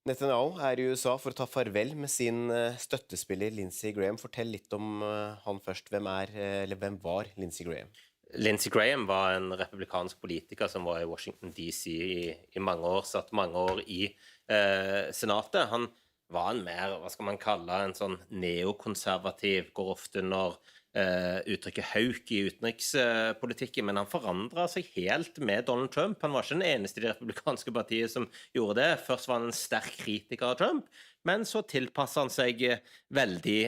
Netanyahu er i USA for å ta farvel med sin støttespiller Lindsey Graham. Fortell litt om han først. Hvem var Lindsey Graham? Lindsey Graham var en republikansk politiker som var i Washington DC i mange år, satt mange år i senatet. Han var en mer, hva skal man kalle, en sånn neokonservativ, går ofte under uttrykket hauk i utenrikspolitikken, men han forandret seg helt med Donald Trump. Han var ikke den eneste i det republikanske partiet som gjorde det. Først var han en sterk kritiker av Trump, men så tilpasset han seg veldig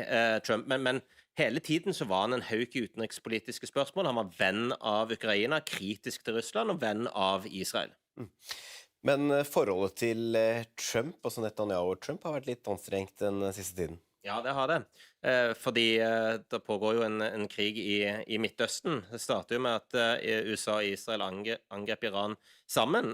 Trump. Men hele tiden så var han en hauk i utenrikspolitiske spørsmål. Han var venn av Ukraina, kritisk til Russland og venn av Israel. Men forholdet til Trump, altså Netanyahu og Trump, har vært litt anstrengt den siste tiden. Ja, det har det. Fordi det pågår jo en krig i Midtøsten. Det starter jo med at USA og Israel angrep Iran sammen.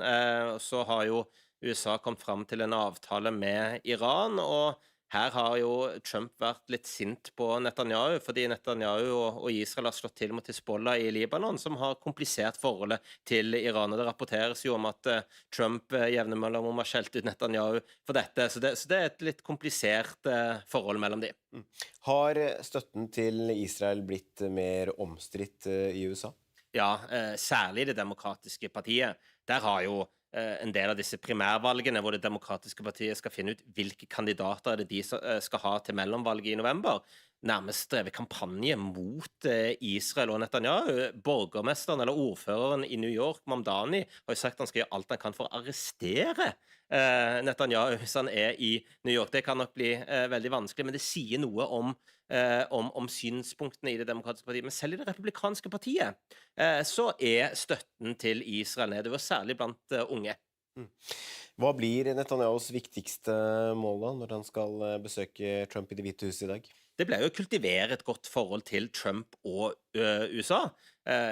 Så har jo USA kommet fram til en avtale med Iran, og her har jo Trump vært litt sint på Netanyahu, fordi Netanyahu og Israel har slått til mot Hezbollah i Libanon, som har komplisert forholdet til Iran. Og det rapporteres jo om at Trump jevne mellomrom har skjelt ut Netanyahu for dette, så det er et litt komplisert forhold mellom de. Har støtten til Israel blitt mer omstridt i USA? Ja, særlig Det demokratiske partiet. Der har jo en del av disse primærvalgene hvor Det demokratiske partiet skal finne ut hvilke kandidater er det de skal ha til mellomvalget i november, nærmest drevet kampanje mot Israel og Netanyahu. Borgermesteren eller ordføreren i New York, Mamdani, har jo sagt han skal gjøre alt han kan for å arrestere Netanyahu hvis han er i New York. Det kan nok bli veldig vanskelig, men det sier noe om synspunktene i Det demokratiske partiet. Men selv i Det republikanske partiet så er støtten til Israel nedover, særlig blant unge. Hva blir Netanyahus viktigste mål da, når han skal besøke Trump i Det hvite hus i dag? Det ble jo å kultivere et godt forhold til Trump og USA.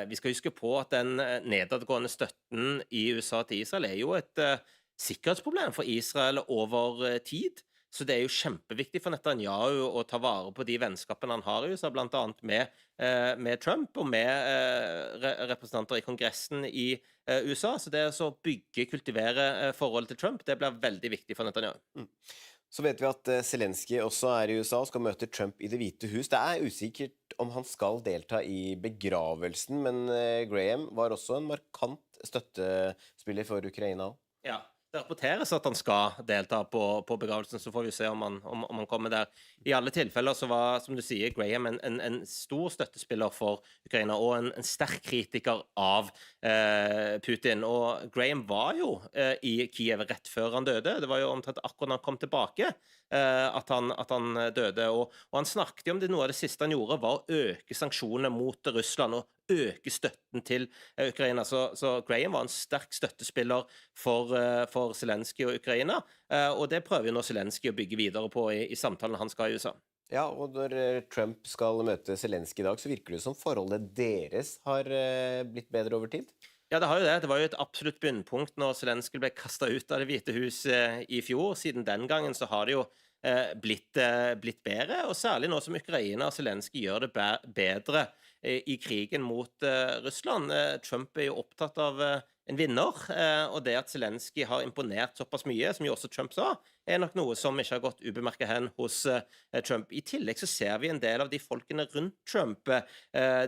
Vi skal huske på at den nedadgående støtten i USA til Israel er jo et sikkerhetsproblem for Israel over tid. Så det er jo kjempeviktig for Netanyahu å ta vare på de vennskapene han har i USA, blant annet med Trump og med representanter i Kongressen i USA. Så det å kultivere forholdet til Trump, det blir veldig viktig for Netanyahu. Så vet vi at Zelensky også er i USA og skal møte Trump i Det hvite hus. Det er usikkert om han skal delta i begravelsen, men Graham var også en markant støttespiller for Ukraina. Ja. Det rapporteres at han skal delta på begravelsen, så får vi se om han kommer der. I alle tilfeller så var, som du sier, Graham en stor støttespiller for Ukraina, og en sterk kritiker av Putin. Og Graham var jo i Kiev rett før han døde. Det var jo omtrent akkurat han kom tilbake at han døde. Og han snakket jo om det, noe av det siste han gjorde var å øke sanksjonene mot Russland, og øke støtten til Ukraina. Så Graham var en sterk støttespiller for Zelensky og Ukraina, og det prøver jo nå Zelensky å bygge videre på i samtalen han skal i USA. Ja, og når Trump skal møte Zelensky i dag, så virker det som forholdet deres har blitt bedre over tid? Ja, det har jo det. Det var jo et absolutt bunnpunkt når Zelensky ble kastet ut av det hvite hus i fjor. Siden den gangen så har det jo blitt bedre, og særlig nå som Ukraina og Zelensky gjør det bedre i krigen mot Russland. Trump er jo opptatt av en vinner, og det at Zelensky har imponert såpass mye, som jo også Trump sa, er nok noe som ikke har gått ubemerket hen hos Trump. I tillegg så ser vi en del av de folkene rundt Trump,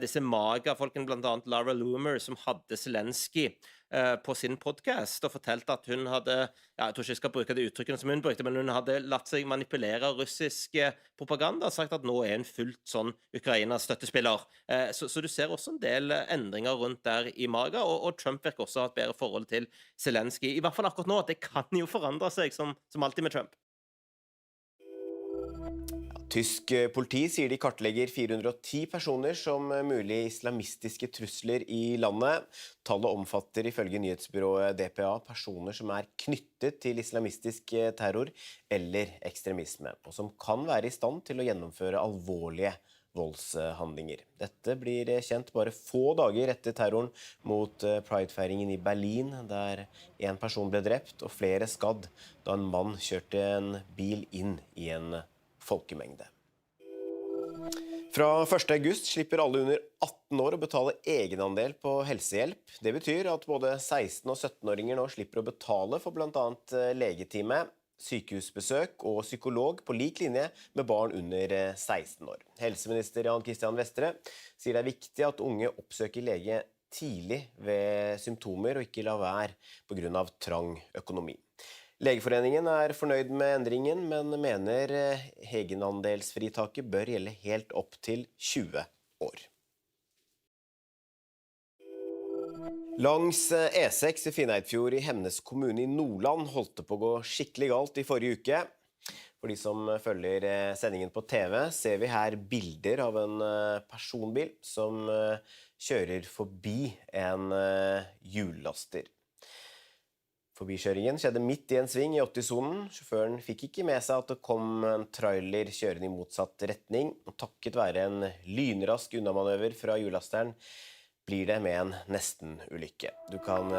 disse maga-folkene, blant annet Laura Loomer, som hadde Zelensky på sin podcast og fortalte at hun hadde, jeg tror ikke jeg skal bruke det uttrykkene som hun brukte, men hun hadde latt seg manipulere av russisk propaganda og sagt at nå er hun fullt sånn Ukraina-støttespiller. Så du ser også en del endringer rundt der i maga, og Trump virker også å ha et bedre forhold til Zelensky. I hvert fall akkurat nå, at det kan jo forandre seg som alltid med Trump. Tysk politi sier de kartlegger 410 personer som mulig islamistiske trusler i landet. Tallet omfatter ifølge nyhetsbyrået DPA personer som er knyttet til islamistisk terror eller ekstremisme, og som kan være i stand til å gjennomføre alvorlige voldshandlinger. Dette blir kjent bare få dager etter terroren mot Pride-feiringen i Berlin, der en person ble drept og flere skadd da en mann kjørte en bil inn i en folkemengde. Fra 1. august slipper alle under 18 år å betale egenandel på helsehjelp. Det betyr at både 16- og 17-åringer nå slipper å betale for blant annet legetime, sykehusbesøk og psykolog på lik linje med barn under 16 år. Helseminister Jan Christian Vestre sier det er viktig at unge oppsøker lege tidlig ved symptomer og ikke la være på grunn av trang økonomi. Legeforeningen er fornøyd med endringen, men mener egenandelsfritaket bør gjelde helt opp til 20 år. Langs E6 i Finnøyfjord i Hemnes kommune i Nordland holdt det på å gå skikkelig galt i forrige uke. For de som følger sendingen på TV, ser vi her bilder av en personbil som kjører forbi en hjullaster. Forbikjøringen skjedde midt i en sving i 80-sonen. Sjåføren fikk ikke med seg at det kom en trailer kjørende i motsatt retning, og takket være en lynrask unnamanøver fra hjullasteren blir det med en nesten-ulykke. Du kan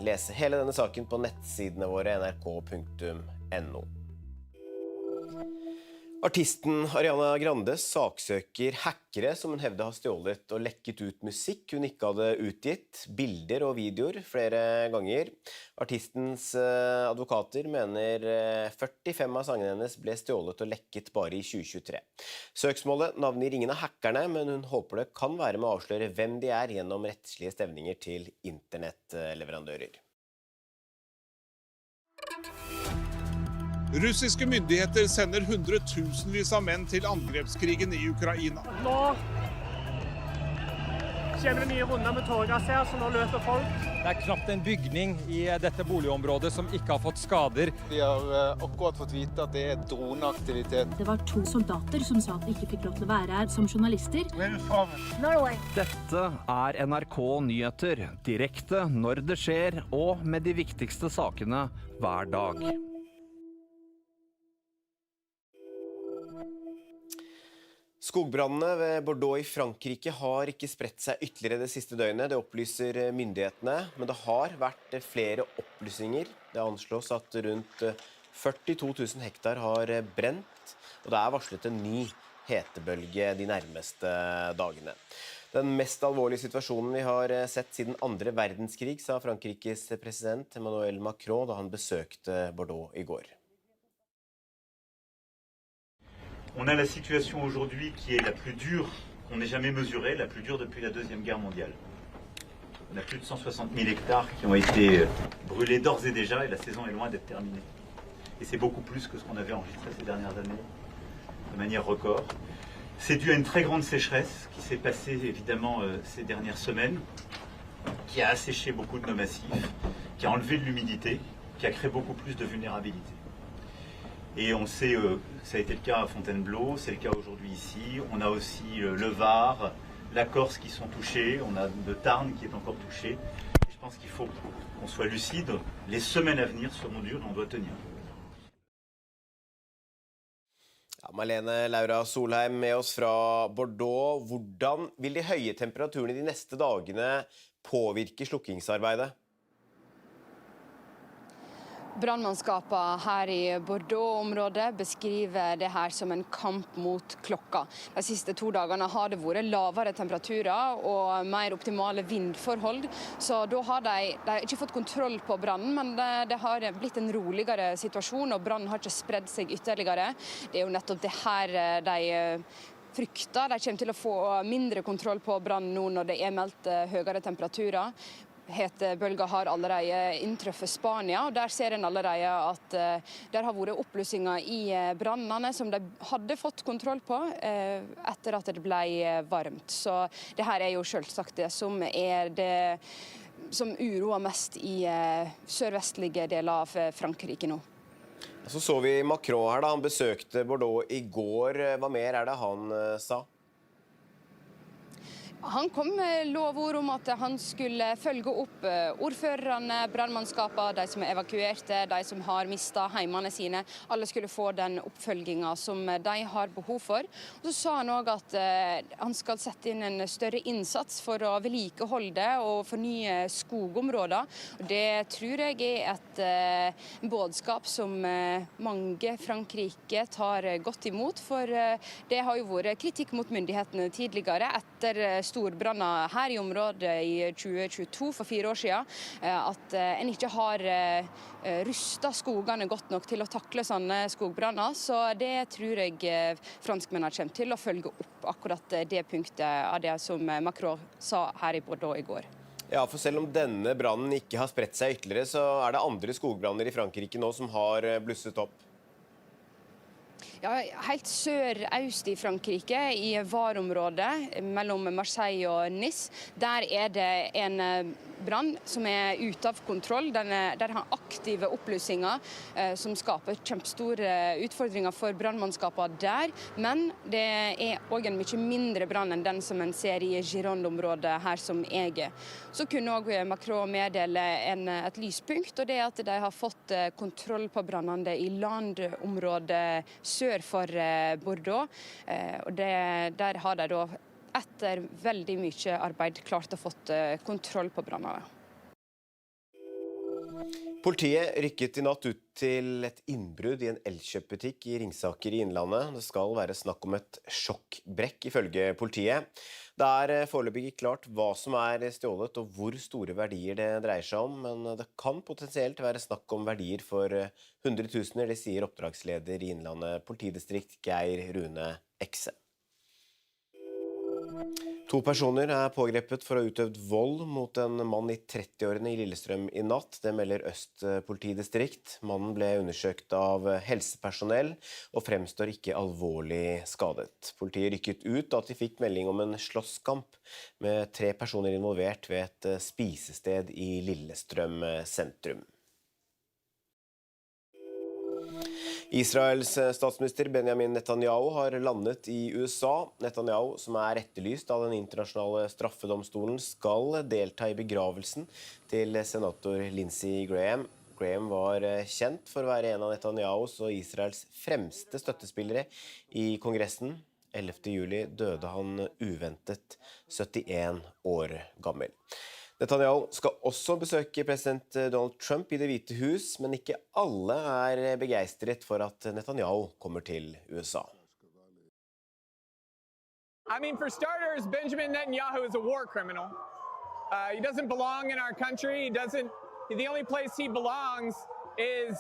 lese hele denne saken på nettsidene våre nrk.no. Artisten Ariana Grande saksøker hackere som hun hevder har stjålet og lekket ut musikk hun ikke hadde utgitt, bilder og videoer flere ganger. Artistens advokater mener 45 av sangene hennes ble stjålet og lekket bare i 2023. Søksmålet navngir ingen av hackerne, men hun håper det kan være med å avsløre hvem de er gjennom rettslige stevninger til internettleverandører. Russiske myndigheter sender hundretusenvis av menn til angrepskrigen i Ukraina. Nå kommer det nye runder med tåregass her, så nå løper folk. Det er knapt en bygning i dette boligområdet som ikke har fått skader. Vi har akkurat fått vite at det er droneaktivitet. Det var 2 soldater som sa at de ikke fikk lov til å være her som journalister. Norway. Dette er NRK Nyheter, direkte når det skjer, og med de viktigste sakene hver dag. Skogbrannene ved Bordeaux i Frankrike har ikke spredt seg ytterligere det siste døgnet, det opplyser myndighetene, men det har vært flere oppblussinger. Det anslås at rundt 42 000 hektar har brent, og det er varslet en ny hetebølge de nærmeste dagene. Den mest alvorlige situasjonen vi har sett siden 2. verdenskrig, sa Frankrikes president Emmanuel Macron da han besøkte Bordeaux i går. On a la situation aujourd'hui qui est la plus dure qu'on ait jamais mesurée, la plus dure depuis la Deuxième Guerre mondiale. On a plus de 160 000 hectares qui ont été brûlés d'ores et déjà et la saison est loin d'être terminée. Et c'est beaucoup plus que ce qu'on avait enregistré ces dernières années, de manière record. C'est dû à une très grande sécheresse qui s'est passée évidemment ces dernières semaines, qui a asséché beaucoup de nos massifs, qui a enlevé de l'humidité, qui a créé beaucoup plus de vulnérabilité. Et on sait, ça a été le cas à Fontainebleau, c'est le cas aujourd'hui ici. On a aussi le Var, la Corse qui sont touchés, on a le Tarn qui est encore touché. Et je pense qu'il faut qu'on soit lucide. Les semaines à venir seront dures et on doit tenir. Ja, Malene Laura Solheim med oss fra Bordeaux. Hvordan vil de høye temperaturene de neste dagene påvirke slukkingsarbeidet? Brannmannskapene her i Bordeaux-området beskriver det her som en kamp mot klokka. De siste 2 dagene har det vært lavere temperaturer og mer optimale vindforhold, så da har de ikke fått kontroll på brannen, men det har blitt en roligere situasjon, og brannen har ikke spredd seg ytterligere. Det er jo nettopp det her de frykter. De kommer til å få mindre kontroll på brannen nå når det er meldt høyere temperaturer. Hetebølger har allerede inntruffet Spania, og der ser en allerede at der har vært oppblussinger i brannene som de hadde fått kontroll på etter at det ble varmt. Så det her er jo selvsagt det som uroer mest i sørvestlige deler av Frankrike nå. Så vi Macron her da, han besøkte Bordeaux i går. Hva mer er det han sa? Han kom med lovord om at han skulle følge opp ordførerne, brannmannskapene, de som er evakuerte, de som har mistet heimene sine. Alle skulle få den oppfølgingen som de har behov for. Og så sa han også at han skal sette inn en større innsats for å vedlikeholde og fornye skogområder. Og det tror jeg er et budskap som mange Frankrike tar godt imot, for det har jo vært kritikk mot myndighetene tidligere etter storbranner her i området i 2022, for 4 år siden, at en ikke har rustet skogene godt nok til å takle sånne skogbranner. Så det tror jeg franskmennene kommer til å følge opp akkurat det punktet av det som Macron sa her i Bordeaux i går. Ja, for selv om denne brannen ikke har spredt seg ytterligere, så er det andre skogbranner i Frankrike nå som har blusset opp. Ja, helt sør-øst i Frankrike, i Var-området mellom Marseille og Nice, der er det en brann som er ute av kontroll. Der har aktive oppblussinger som skaper kjempestore utfordringer for brannmannskapene der. Men det er også en mye mindre brann enn den som en ser i Gironde-området her som jeg er. Så kunne også Macron meddele et lyspunkt, og det er at de har fått kontroll på brannene i landområdet sør for Bordeaux. Og der har de da etter veldig mye arbeid klart å fått kontroll på brannene. Politiet rykket i natt ut til et innbrudd i en elkjøpbutikk i Ringsaker i Innlandet. Det skal være snakk om et sjokkbrekk ifølge politiet. Det er foreløpig ikke klart hva som er stjålet og hvor store verdier det dreier seg om, men det kan potensielt være snakk om verdier for 100 000, det sier oppdragsleder i Innlandet politidistrikt Geir Rune Ekse. 2 personer er pågrepet for å ha utøvd vold mot en mann i 30-årene i Lillestrøm i natt. Det melder Øst politidistrikt. Mannen ble undersøkt av helsepersonell og fremstår ikke alvorlig skadet. Politiet rykket ut da de fikk melding om en slåsskamp med 3 personer involvert ved et spisested i Lillestrøm sentrum. Israels statsminister Benjamin Netanyahu har landet i USA. Netanyahu, som er etterlyst av den internasjonale straffedomstolen, skal delta i begravelsen til senator Lindsey Graham. Graham var kjent for å være en av Netanyahus og Israels fremste støttespillere i Kongressen. 11. juli døde han uventet 71 år gammel. Netanyahu skal også besøke president Donald Trump i Det hvite hus, men ikke alle er begeistret for at Netanyahu kommer til USA. I mean, for starters, Benjamin Netanyahu is a war criminal. He doesn't belong in our country. The only place he belongs is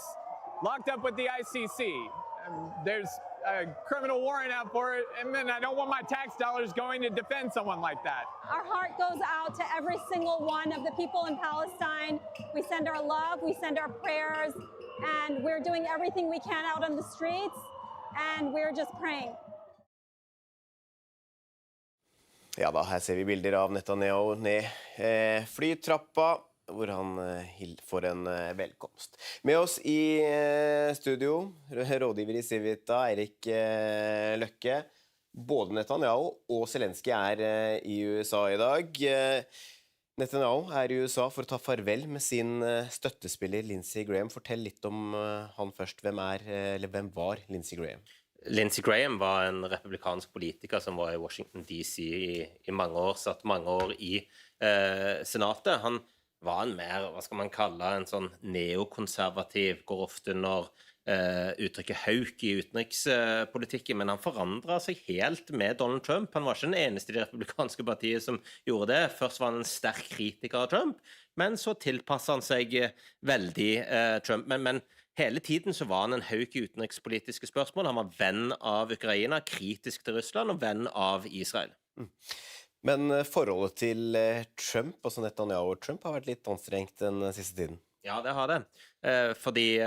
locked up with the ICC. a criminal warrant out for it, and then I don't want my tax dollars going to defend someone like that. Our heart goes out to every single one of the people in Palestine. We send our love, we send our prayers, and we're doing everything we can out on the streets, and we're just praying. Ja da, her ser vi bilder av Netanyahu ned flytrappa, hvor han får en velkomst. Med oss i studio, rådgiver i Civita, Eirik Løkke. Både Netanyahu og Zelensky i USA i dag. Netanyahu i USA for å ta farvel med sin støttespiller Lindsey Graham. Fortell litt om han først. Hvem var Lindsey Graham? Lindsey Graham var en republikansk politiker som var i Washington DC i mange år, satt mange år i senatet. Han var en mer, hva skal man kalle, en sånn neokonservativ, går ofte under uttrykket hauk i utenrikspolitikken, men han forandret seg helt med Donald Trump. Han var ikke den eneste i det republikanske partiet som gjorde det. Først var han en sterk kritiker av Trump, men så tilpasset han seg veldig Trump. Men hele tiden så var han en hauk i utenrikspolitiske spørsmål. Han var venn av Ukraina, kritisk til Russland og venn av Israel. Men forholdet til Trump, altså Netanyahu og Trump, har vært litt anstrengt den siste tiden. Ja, det har det. Fordi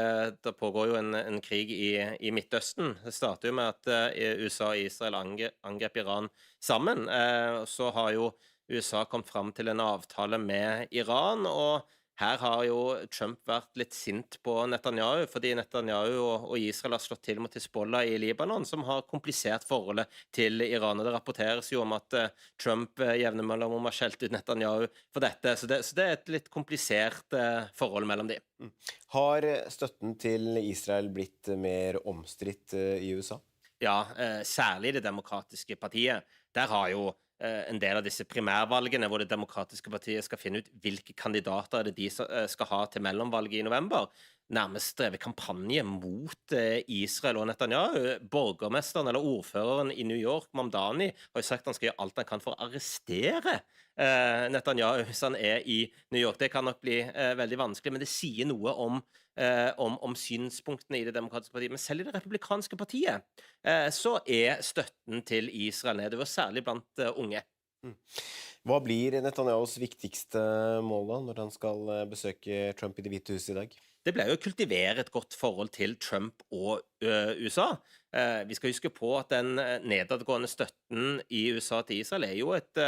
det pågår jo en krig i Midtøsten. Det starter jo med at USA og Israel angrep Iran sammen. Så har jo USA kommet fram til en avtale med Iran, og her har jo Trump vært litt sint på Netanyahu, fordi Netanyahu og Israel har slått til mot Hezbollah i Libanon, som har komplisert forholdet til Iran. Og det rapporteres jo om at Trump jevne mellom har skjelt ut Netanyahu for dette, så det et litt komplisert forhold mellom de. Har støtten til Israel blitt mer omstridt i USA? Ja, særlig det demokratiske partiet. Der har jo en del av disse primærvalgene hvor det demokratiske partiet skal finne ut hvilke kandidater de skal ha til mellomvalget i november, nærmest drevet kampanje mot Israel og Netanyahu. Borgermesteren eller ordføreren i New York, Mamdani, har jo sagt at han skal gjøre alt han kan for å arrestere Netanyahu hvis han i New York. Det kan nok bli veldig vanskelig, men det sier noe om synspunktene i det demokratiske partiet. Men selv i det republikanske partiet så støtten til Israel nedover, særlig blant unge. Hva blir Netanyahus viktigste mål da, når han skal besøke Trump i Det hvite huset i dag? Det ble jo å kultivere et godt forhold til Trump og USA. Vi skal huske på at den nedadgående støtten i USA til Israel jo et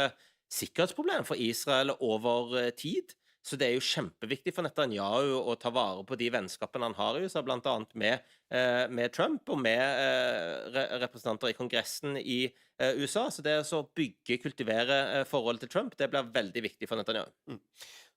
sikkerhetsproblem for Israel over tid. Så det jo kjempeviktig for Netanyahu å ta vare på de vennskapene han har i USA, blant annet med Trump og med representanter i Kongressen i USA. Så det å kultivere forholdet til Trump, det blir veldig viktig for Netanyahu.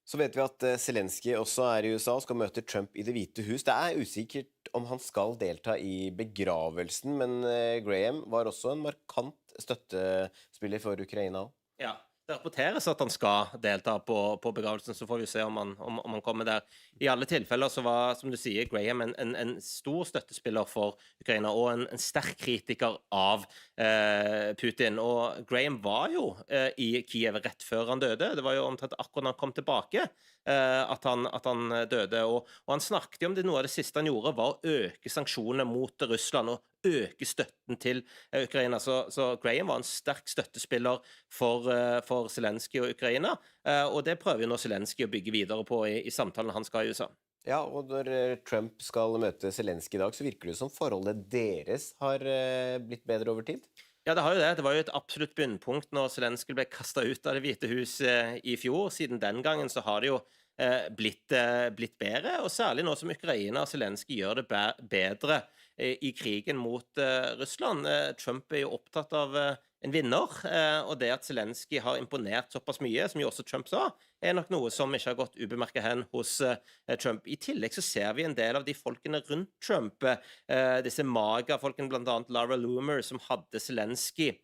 Så vet vi at Zelensky også i USA og skal møte Trump i Det hvite hus. Det usikkert om han skal delta i begravelsen, men Graham var også en markant støttespiller for Ukraina. Ja. Det rapporteres at han skal delta på begravelsen, så får vi se om han kommer der. I alle tilfeller så var, som du sier, Graham en stor støttespiller for Ukraina, og en sterk kritiker av Putin. Og Graham var jo i Kiev rett før han døde. Det var jo omtrent akkurat når han kom tilbake at han døde. Og han snakket om det, noe av det siste han gjorde var å øke sanksjonene mot Russland og øke støtten til Ukraina. Så Graham var en sterk støttespiller for Zelensky og Ukraina, og det prøver jo nå Zelensky å bygge videre på i samtalen han skal i USA. Ja, og når Trump skal møte Zelensky i dag, så virker det som forholdet deres har blitt bedre over tid? Ja, det har jo det. Det var jo et absolutt bunnpunkt når Zelensky ble kastet ut av Det hvite hus i fjor. Siden den gangen så har det jo blitt bedre, og særlig nå som Ukraina og Zelensky gjør det bedre i krigen mot Russland. Trump jo opptatt av en vinner, og det at Zelensky har imponert såpass mye, som jo også Trump sa, nok noe som ikke har gått ubemerket hen hos Trump. I tillegg så ser vi en del av de folkene rundt Trump, disse maga-folkene, blant annet Laura Loomer, som hadde Zelensky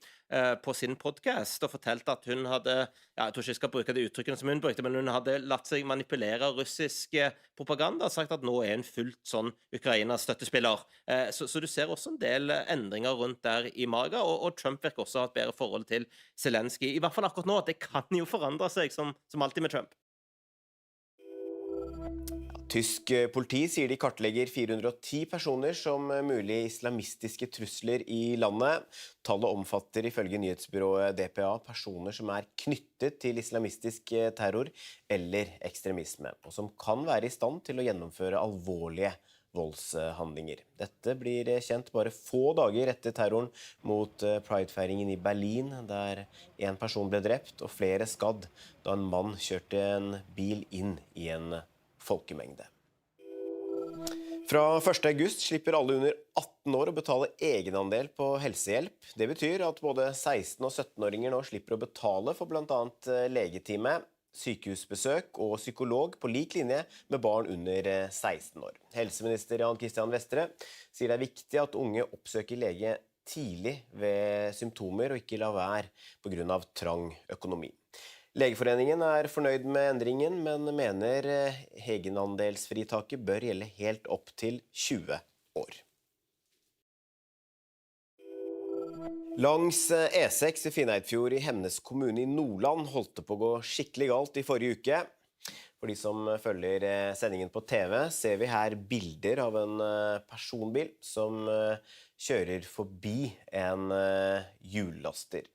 på sin podcast og fortalte at hun hadde, jeg tror ikke jeg skal bruke det uttrykkene som hun brukte, men hun hadde latt seg manipulere av russisk propaganda og sagt at nå hun fullt sånn Ukrainas støttespiller. Så du ser også en del endringer rundt der i maga, og Trump virker også ha et bedre forhold til Zelensky. I hvert fall akkurat nå, at det kan jo forandre seg som alltid med Trump. Tysk politi sier de kartlegger 410 personer som mulig islamistiske trusler i landet. Tallet omfatter ifølge nyhetsbyrået DPA personer som knyttet til islamistisk terror eller ekstremisme, og som kan være i stand til å gjennomføre alvorlige voldshandlinger. Dette blir kjent bare få dager etter terroren mot Pride-feiringen i Berlin, der en person ble drept og flere skadd da en mann kjørte en bil inn i en folkemengde. Fra 1. august slipper alle under 18 år å betale egenandel på helsehjelp. Det betyr at både 16- og 17-åringer nå slipper å betale for blant annet legetime, sykehusbesøk og psykolog på lik linje med barn under 16 år. Helseminister Jan Christian Vestre sier det er viktig at unge oppsøker lege tidlig ved symptomer og ikke la være på grunn av trang økonomi. Legeforeningen er fornøyd med endringen, men mener egenandelsfritaket bør gjelde helt opp til 20 år. Langs E6 i Finnøyfjord i Hemnes kommune i Nordland holdt det på å gå skikkelig galt i forrige uke. For de som følger sendingen på TV, ser vi her bilder av en personbil som kjører forbi en hjullaster.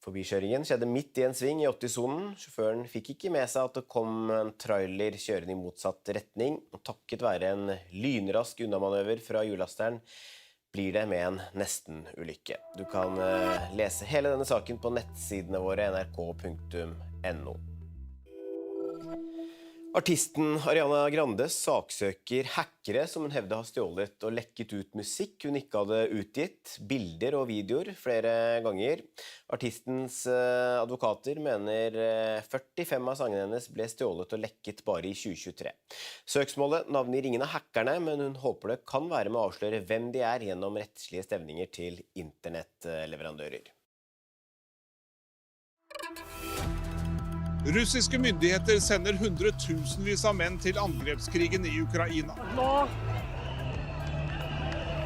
Forbikjøringen skjedde midt i en sving i 80-sonen. Sjåføren fikk ikke med seg at det kom en trailer kjørende i motsatt retning, og takket være en lynrask unnamanøver fra hjullasteren blir det med en nesten-ulykke. Du kan lese hele denne saken på nettsidene våre nrk.no. Artisten Ariana Grande saksøker hackere som hun hevder har stjålet og lekket ut musikk hun ikke hadde utgitt, bilder og videoer flere ganger. Artistens advokater mener 45 av sangene hennes ble stjålet og lekket bare i 2023. Søksmålet navngir ingen av hackerne, men hun håper det kan være med å avsløre hvem de er gjennom rettslige stevninger til internettleverandører. Russiske myndigheter sender hundretusenvis av menn til angrepskrigen i Ukraina. Nå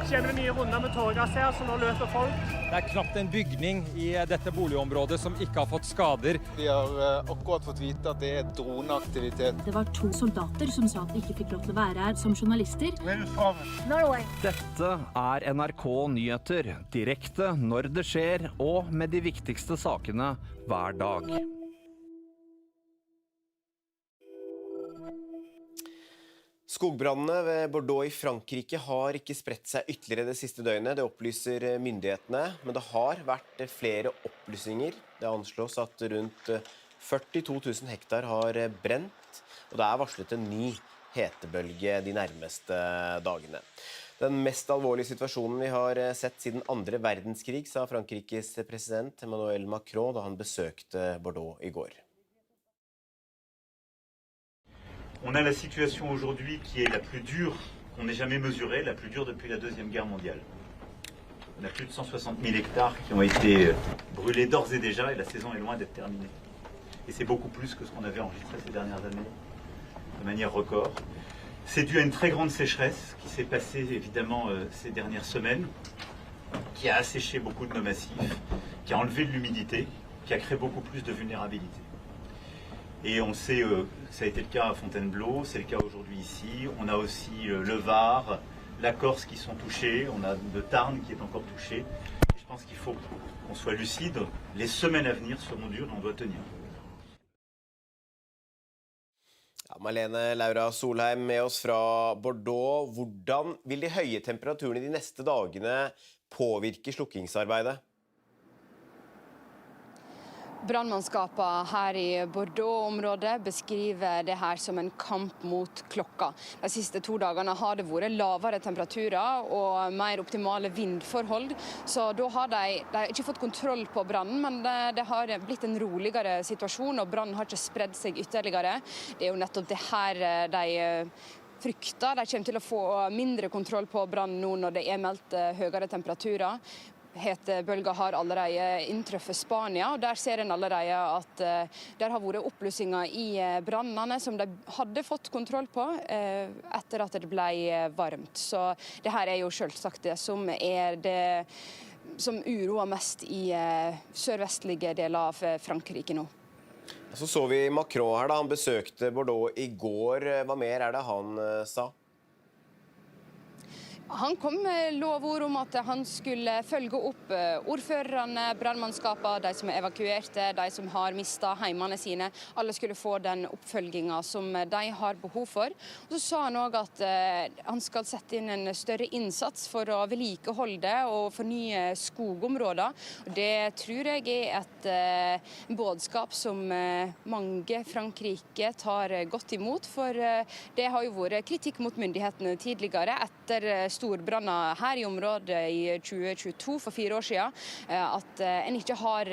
kjenner vi nye runder med tåregass her, så nå løper folk. Det er knapt en bygning i dette boligområdet som ikke har fått skader. Vi har akkurat fått vite at det er droneaktivitet. Det var 2 soldater som sa at de ikke fikk lov til å være her som journalister. Norway. Dette er NRK Nyheter, direkte når det skjer, og med de viktigste sakene hver dag. Skogbrannene ved Bordeaux i Frankrike har ikke spredt seg ytterligere det siste døgnet, det opplyser myndighetene, men det har vært flere opplysinger. Det anslås at rundt 42 000 hektar har brent, og det er varslet en ny hetebølge de nærmeste dagene. Den mest alvorlige situasjonen vi har sett siden 2. verdenskrig, sa Frankrikes president Emmanuel Macron da han besøkte Bordeaux i går. On a la situation aujourd'hui qui est la plus dure qu'on ait jamais mesurée, la plus dure depuis la Deuxième Guerre mondiale. On a plus de 160 000 hectares qui ont été brûlés d'ores et déjà et la saison est loin d'être terminée. Et c'est beaucoup plus que ce qu'on avait enregistré ces dernières années, de manière record. C'est dû à une très grande sécheresse qui s'est passée évidemment ces dernières semaines, qui a asséché beaucoup de nos massifs, qui a enlevé de l'humidité, qui a créé beaucoup plus de vulnérabilité. Et on sait, ça a été le cas à Fontainebleau, c'est le cas aujourd'hui ici. On a aussi le Var, la Corse qui sont touchés, on a le Tarn qui est encore touché. Et je pense qu'il faut qu'on soit lucide. Les semaines à venir seront dures et on doit tenir. Ja, Malene Laura Solheim med oss fra Bordeaux. Hvordan vil de høye temperaturene de neste dagene påvirke slukkingsarbeidet? Brannmannskapene her i Bordeaux-området beskriver det her som en kamp mot klokka. De siste 2 dagene har det vært lavere temperaturer og mer optimale vindforhold, så da har de ikke fått kontroll på brannen, men det har blitt en roligere situasjon, og brannen har ikke spredd seg ytterligere. Det er jo nettopp det her de frykter. De kommer til å få mindre kontroll på brannen nå når det er meldt høyere temperaturer. Hetebølger har allerede inntruffet Spania, og der ser en allerede at der har vært oppblussinger i brannene som de hadde fått kontroll på etter at det ble varmt. Så det her er jo selvsagt det som som uroer mest i sørvestlige deler av Frankrike nå. Så vi Macron her da, han besøkte Bordeaux i går. Hva mer det han sa? Han kom med lovord om at han skulle følge opp ordførerne, brannmannskapene, de som evakuerte, de som har mistet heimene sine. Alle skulle få den oppfølgingen som de har behov for. Og så sa han også at han skal sette inn en større innsats for å vedlikeholde og fornye skogområder. Det tror jeg er et budskap som mange Frankrike tar godt imot, for det har jo vært kritikk mot myndighetene tidligere etter storbranner her i området i 2022 for 4 år siden, at en ikke har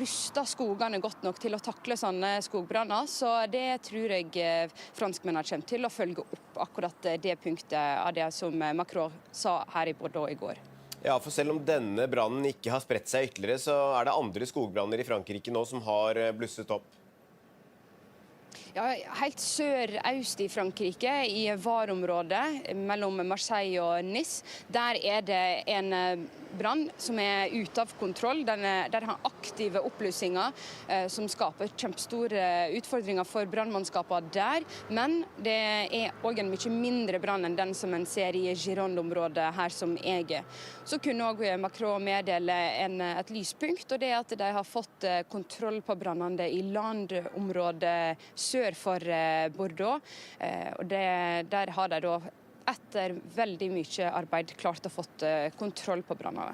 rustet skogene godt nok til å takle sånne skogbranner. Så det tror jeg franskmennene kommer til å følge opp akkurat det punktet av det som Macron sa her i Bordeaux i går. Ja, for selv om denne brannen ikke har spredt seg ytterligere, så det andre skogbranner i Frankrike nå som har blusset opp. Ja, helt sør-øst i Frankrike, i Var-området mellom Marseille og Nice, der det en brann som ute av kontroll. Der har aktive oppblussinger som skaper kjempestore utfordringer for brannmannskapene der. Men det også en mye mindre brann enn den som en ser i Gironde-området her som jeg. Så kunne også Macron meddele et lyspunkt, og det at de har fått kontroll på brannene i landområdet sør for Bordeaux. Og der har de da etter veldig mye arbeid klart å fått kontroll på brannene.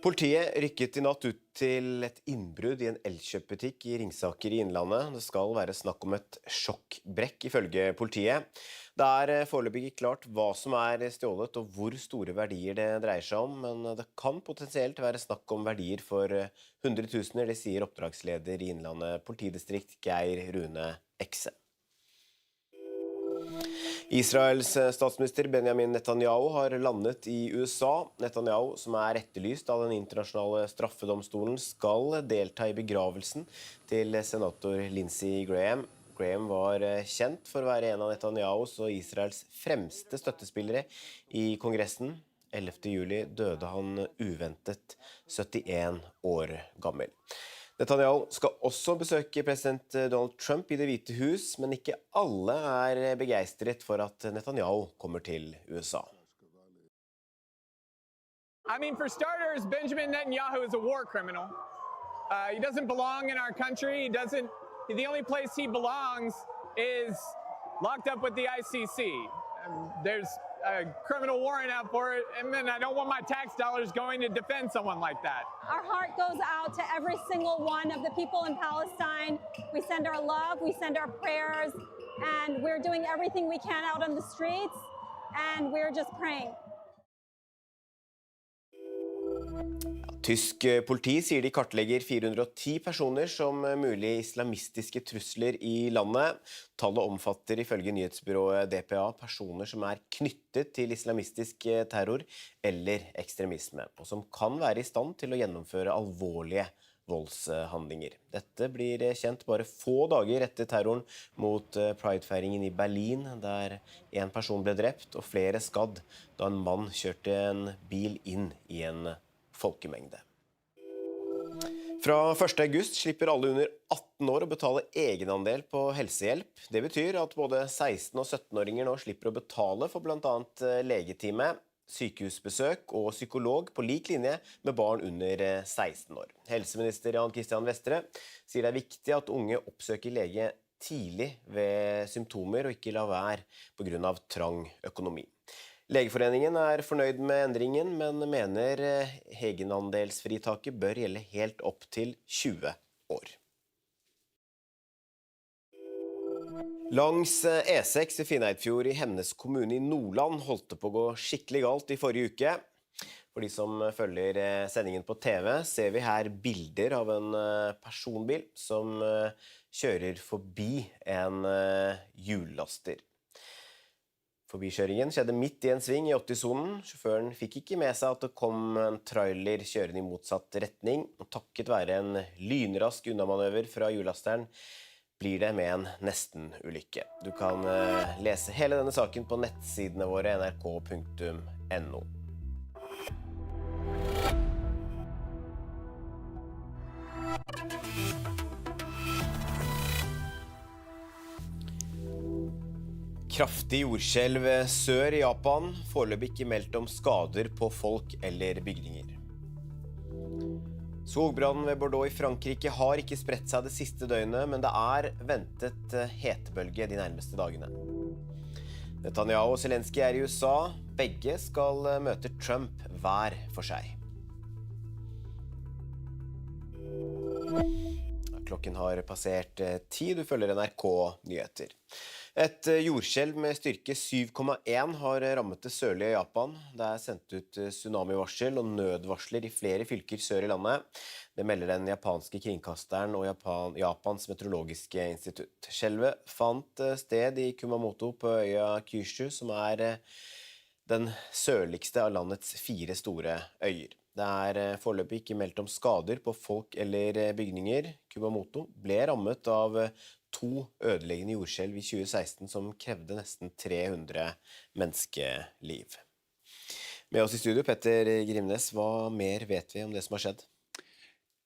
Politiet rykket i natt ut til et innbrudd i en elkjøpbutikk i Ringsaker i Innlandet. Det skal være snakk om et sjokkbrekk ifølge politiet. Det foreløpig ikke klart hva som stjålet og hvor store verdier det dreier seg om, men det kan potensielt være snakk om verdier for 100 000, det sier oppdragsleder i Innlandet politidistrikt Geir Rune Ekse. Israels statsminister Benjamin Netanyahu har landet i USA. Netanyahu, som etterlyst av den internasjonale straffedomstolen, skal delta i begravelsen til senator Lindsey Graham. Graham var kjent for å være en av Netanyahus og Israels fremste støttespillere i Kongressen. 11. juli døde han uventet 71 år gammel. Netanyahu skal også besøke president Donald Trump i Det hvite hus, men ikke alle begeistret for at Netanyahu kommer til USA. I mean, for starters, Benjamin Netanyahu is a war criminal. He doesn't belong in our country. The only place he belongs is locked up with the ICC. There's a criminal warrant out for it, and then I don't want my tax dollars going to defend someone like that. Our heart goes out to every single one of the people in Palestine. We send our love, we send our prayers, and we're doing everything we can out on the streets, and we're just praying. Tysk politi sier de kartlegger 410 personer som mulig islamistiske trusler i landet. Tallet omfatter ifølge nyhetsbyrået DPA personer som knyttet til islamistisk terror eller ekstremisme, og som kan være i stand til å gjennomføre alvorlige voldshandlinger. Dette blir kjent bare få dager etter terroren mot Pride-feiringen i Berlin, der en person ble drept og flere skadd da en mann kjørte en bil inn i en folkemengde. Fra 1. august slipper alle under 18 år å betale egenandel på helsehjelp. Det betyr at både 16- og 17-åringer nå slipper å betale for blant annet legetime, sykehusbesøk og psykolog på lik linje med barn under 16 år. Helseminister Jan Christian Vestre sier det viktig at unge oppsøker lege tidlig ved symptomer og ikke la være på grunn av trang økonomi. Legeforeningen fornøyd med endringen, men mener egenandelsfritaket bør gjelde helt opp til 20 år. Langs E6 i Finnøyfjord i Hemnes kommune i Nordland holdt det på å gå skikkelig galt i forrige uke. For de som følger sendingen på TV, ser vi her bilder av en personbil som kjører forbi en hjullaster. Forbikjøringen skjedde midt i en sving i 80-sonen. Sjåføren fikk ikke med seg at det kom en trailer kjørende i motsatt retning, og takket være en lynrask unnamanøver fra hjullasteren blir det med en nesten-ulykke. Du kan lese hele denne saken på nettsidene våre nrk.no. Kraftig jordskjelv sør i Japan, foreløpig ikke meldt om skader på folk eller bygninger. Skogbrannen ved Bordeaux i Frankrike har ikke spredt seg det siste døgnet, men det er ventet hetebølge de nærmeste dagene. Netanyahu og Zelensky er i USA. Begge skal møte Trump hver for seg. Klokken har passert 10, du følger NRK Nyheter. Et jordskjelv med styrke 7,1 har rammet det sørlige Japan. Det er sendt ut tsunamivarsel og nødvarsler i flere fylker sør i landet. Det melder den japanske kringkasteren og Japans meteorologiske institutt. Skjelvet fant sted i Kumamoto på øya Kyushu, som er den sørligste av landets 4 store øyer. Det er foreløpig ikke meldt om skader på folk eller bygninger. Kumamoto ble rammet av 2 ødeleggende jordskjelv i 2016 som krevde nesten 300 menneskeliv. Med oss i studio, Petter Grimnes, hva mer vet vi om det som har skjedd?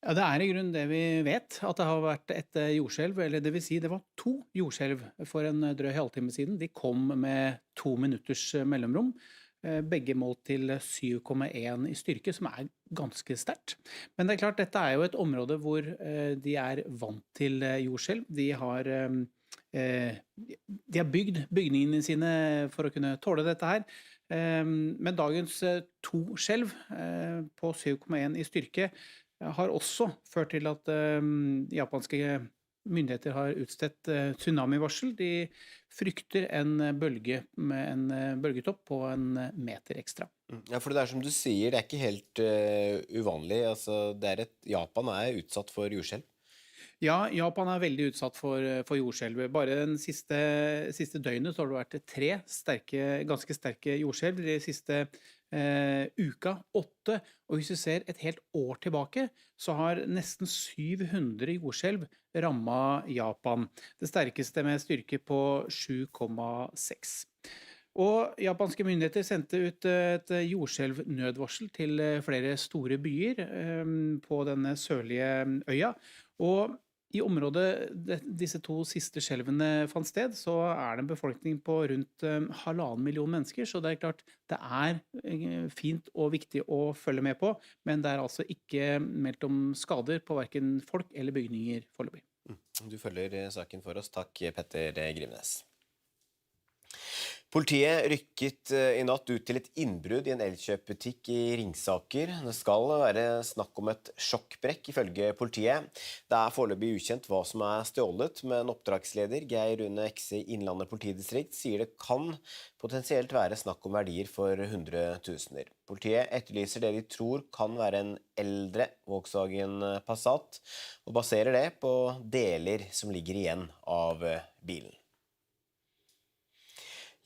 Ja, det er i grunnen det vi vet, at det har vært et jordskjelv, eller det vil si det var 2 jordskjelv for en drøy halvtime siden. De kom med 2 minutters mellomrom. Begge målt til 7,1 i styrke, som er ganske sterkt. Men det er klart, dette er jo et område hvor de er vant til jordskjelv. De har bygd bygningene sine for å kunne tåle dette her. Men dagens 2 skjelv på 7,1 i styrke har også ført til at japanske myndigheter har utstedt tsunamivarsel. De frykter en bølge med en bølgetopp på 1 meter ekstra. Ja, for det er som du sier, det er ikke helt uvanlig. Altså, Japan er utsatt for jordskjelv. Ja, Japan er veldig utsatt for jordskjelv. Bare den siste døgnet så har det vært 3 ganske sterke jordskjelv. De siste uka 8, og hvis vi ser et helt år tilbake, så har nesten 700 jordskjelv rammet Japan. Det sterkeste med styrke på 7,6. Og japanske myndigheter sendte ut et jordskjelvnødvarsel til flere store byer på denne sørlige øya. Og i området disse 2 siste skjelvene fant sted, så er det en befolkning på rundt 1,5 million mennesker, så det er klart det er fint og viktig å følge med på, men det er altså ikke meldt om skader på hverken folk eller bygninger foreløpig. Du følger saken for oss. Takk, Petter Grimnes. Politiet rykket i natt ut til et innbrudd i en elkjøpbutikk i Ringsaker. Det skal være snakk om et sjokkbrekk, ifølge politiet. Det er foreløpig ukjent hva som er stjålet, men oppdragsleder Geir Rune Ekse i Innlandet politidistrikt sier det kan potensielt være snakk om verdier for 100 000. Politiet etterlyser det de tror kan være en eldre Volkswagen Passat, og baserer det på deler som ligger igjen av bilen.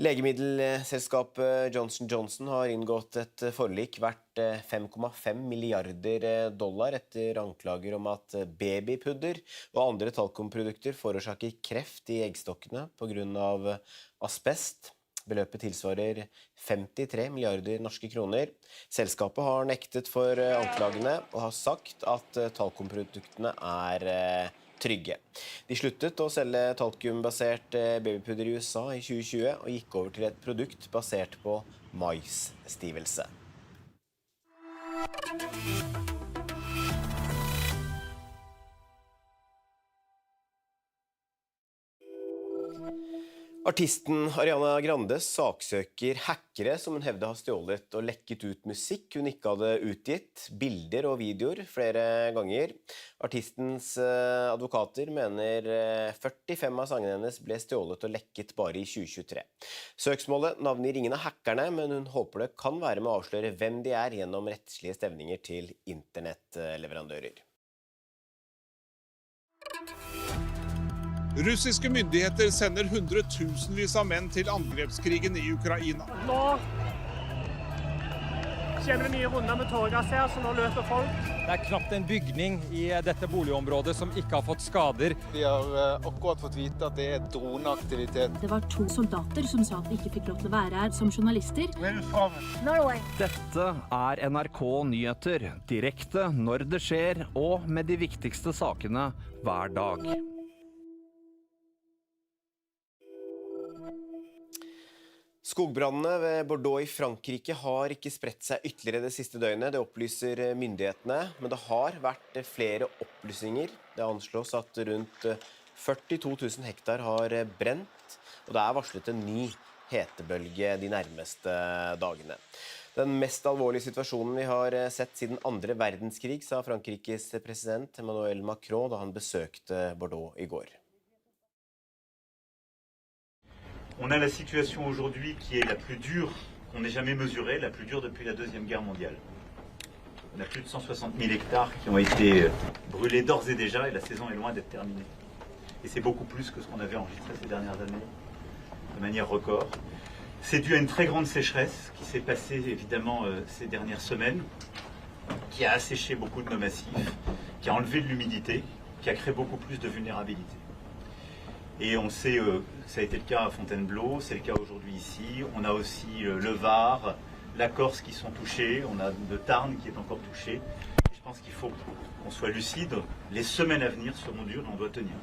Legemiddelselskapet Johnson & Johnson har inngått et forlik verdt $5,5 milliarder etter anklager om at babypudder og andre talkumprodukter forårsaker kreft i eggstokkene på grunn av asbest. Beløpet tilsvarer 53 milliarder norske kroner. Selskapet har nektet for anklagene og har sagt at talkumproduktene er trygge. De sluttet å selge talkumbasert babypudder i USA i 2020 og gikk over til et produkt basert på maisstivelse. Artisten Ariana Grande saksøker hackere som hun hevder har stjålet og lekket ut musikk hun ikke hadde utgitt, bilder og videoer flere ganger. Artistens advokater mener 45 av sangene hennes ble stjålet og lekket bare i 2023. Søksmålet navngir ingen av hackerne, men hun håper det kan være med å avsløre hvem de er gjennom rettslige stevninger til internettleverandører. Russiske myndigheter sender hundretusenvis av menn til angrepskrigen i Ukraina. Nå kjenner vi nye runder med tåregass her, så nå løper folk. Det er knapt en bygning i dette boligområdet som ikke har fått skader. Vi har akkurat fått vite at det er droneaktivitet. Det var 2 soldater som sa at de ikke fikk lov til å være her som journalister. Norway. Dette er NRK Nyheter, direkte når det skjer og med de viktigste sakene hver dag. Skogbrannene ved Bordeaux i Frankrike har ikke spredt seg ytterligere det siste døgnet, det opplyser myndighetene, men det har vært flere opplysinger. Det anslås at rundt 42 000 hektar har brent, og det er varslet en ny hetebølge de nærmeste dagene. Den mest alvorlige situasjonen vi har sett siden andre verdenskrig, sa Frankrikes president Emmanuel Macron da han besøkte Bordeaux i går. On a la situation aujourd'hui qui est la plus dure qu'on n'ait jamais mesurée, la plus dure depuis la Deuxième Guerre mondiale. On a plus de 160 000 hectares qui ont été brûlés d'ores et déjà et la saison est loin d'être terminée. Et c'est beaucoup plus que ce qu'on avait enregistré ces dernières années, de manière record. C'est dû à une très grande sécheresse qui s'est passée évidemment ces dernières semaines, qui a asséché beaucoup de nos massifs, qui a enlevé de l'humidité, qui a créé beaucoup plus de vulnérabilité. Et on sait, ça a été le cas à Fontainebleau, c'est le cas aujourd'hui ici. On a aussi le Var, la Corse qui sont touchés, on a le Tarn qui est encore touché. Et je pense qu'il faut qu'on soit lucide. Les semaines à venir seront dures et on doit tenir.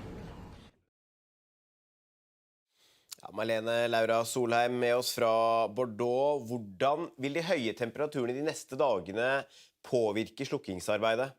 Ja, Malene Laura Solheim med oss fra Bordeaux. Hvordan vil de høye temperaturene de neste dagene påvirke slukkingsarbeidet?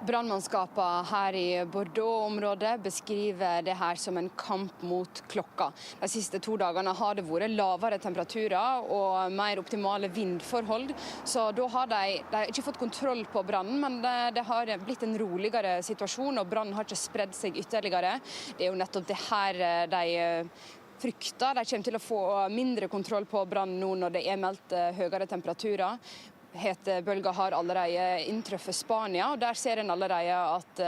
Brannmannskapene her i Bordeaux-området beskriver det her som en kamp mot klokka. De siste 2 dagene har det vært lavere temperaturer og mer optimale vindforhold, så da har de ikke fått kontroll på brannen, men det har blitt en roligere situasjon, og brannen har ikke spredd seg ytterligere. Det er jo nettopp det her de frykter. De kommer til å få mindre kontroll på brannen nå når det er meldt høyere temperaturer. Hetebølga har allerede inntruffet Spania, og der ser en allerede at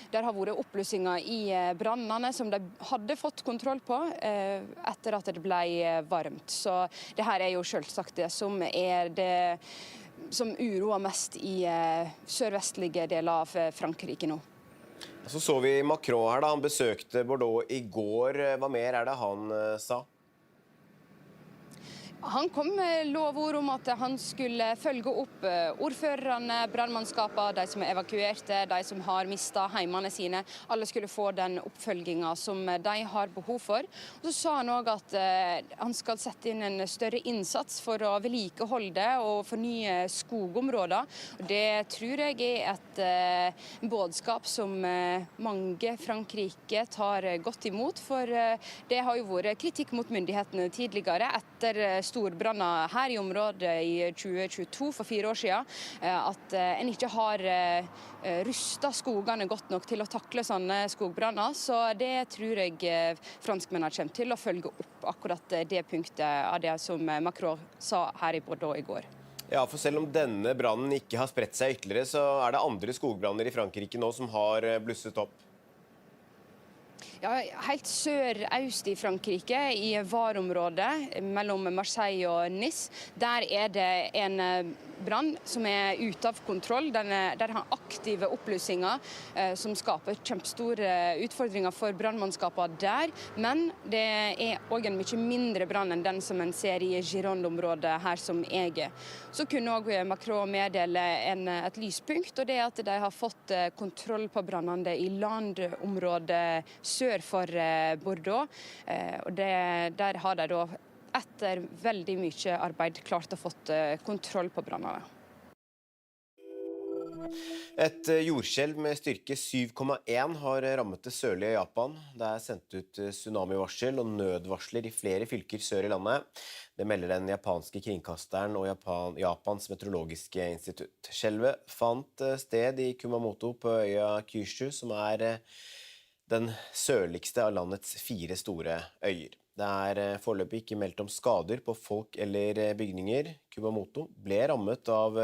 der har vært oppblussinger i brannene som de hadde fått kontroll på etter at det ble varmt. Så det her er jo selvsagt det som er det som uroer mest i sørvestlige deler av Frankrike nå. Så vi Macron her da, han besøkte Bordeaux i går. Hva mer er det han sa? Han kom med lovord om at han skulle følge opp ordførerne, brannmannskapene, de som er evakuerte, de som har mistet heimene sine. Alle skulle få den oppfølgingen som de har behov for. Og så sa han også at han skal sette inn en større innsats for å vedlikeholde og fornye skogområder. Det tror jeg er et budskap som mange Frankrike tar godt imot, for det har jo vært kritikk mot myndighetene tidligere etter storbranner her i området i 2022, for 4 år siden, at en ikke har rustet skogene godt nok til å takle sånne skogbranner. Så det tror jeg franskmennene kommer til å følge opp akkurat det punktet av det som Macron sa her i Bordeaux i går. Ja, for selv om denne brannen ikke har spredt seg ytterligere, så er det andre skogbranner i Frankrike nå som har blusset opp. Ja, helt sør-øst i Frankrike, i Var-området mellom Marseille og Nice, der er det en brann som er ute av kontroll. Der har aktive oppblussinger som skaper kjempestore utfordringer for brannmannskapene der. Men det er også en mye mindre brann enn den som en ser i Gironde-området her som jeg er. Så kunne også Macron meddele et lyspunkt, og det er at de har fått kontroll på brannene i landområdet sør for Bordeaux. Og der har de da etter veldig mye arbeid klart å fått kontroll på brannene. Et jordskjelv med styrke 7,1 har rammet det sørlige Japan. Det er sendt ut tsunamivarsel og nødvarsler i flere fylker sør i landet. Det melder den japanske kringkasteren og Japans meteorologiske institutt. Skjelvet fant sted i Kumamoto på øya Kyushu, som er den sørligste av landets 4 store øyer. Det er foreløpig ikke meldt om skader på folk eller bygninger. Kumamoto ble rammet av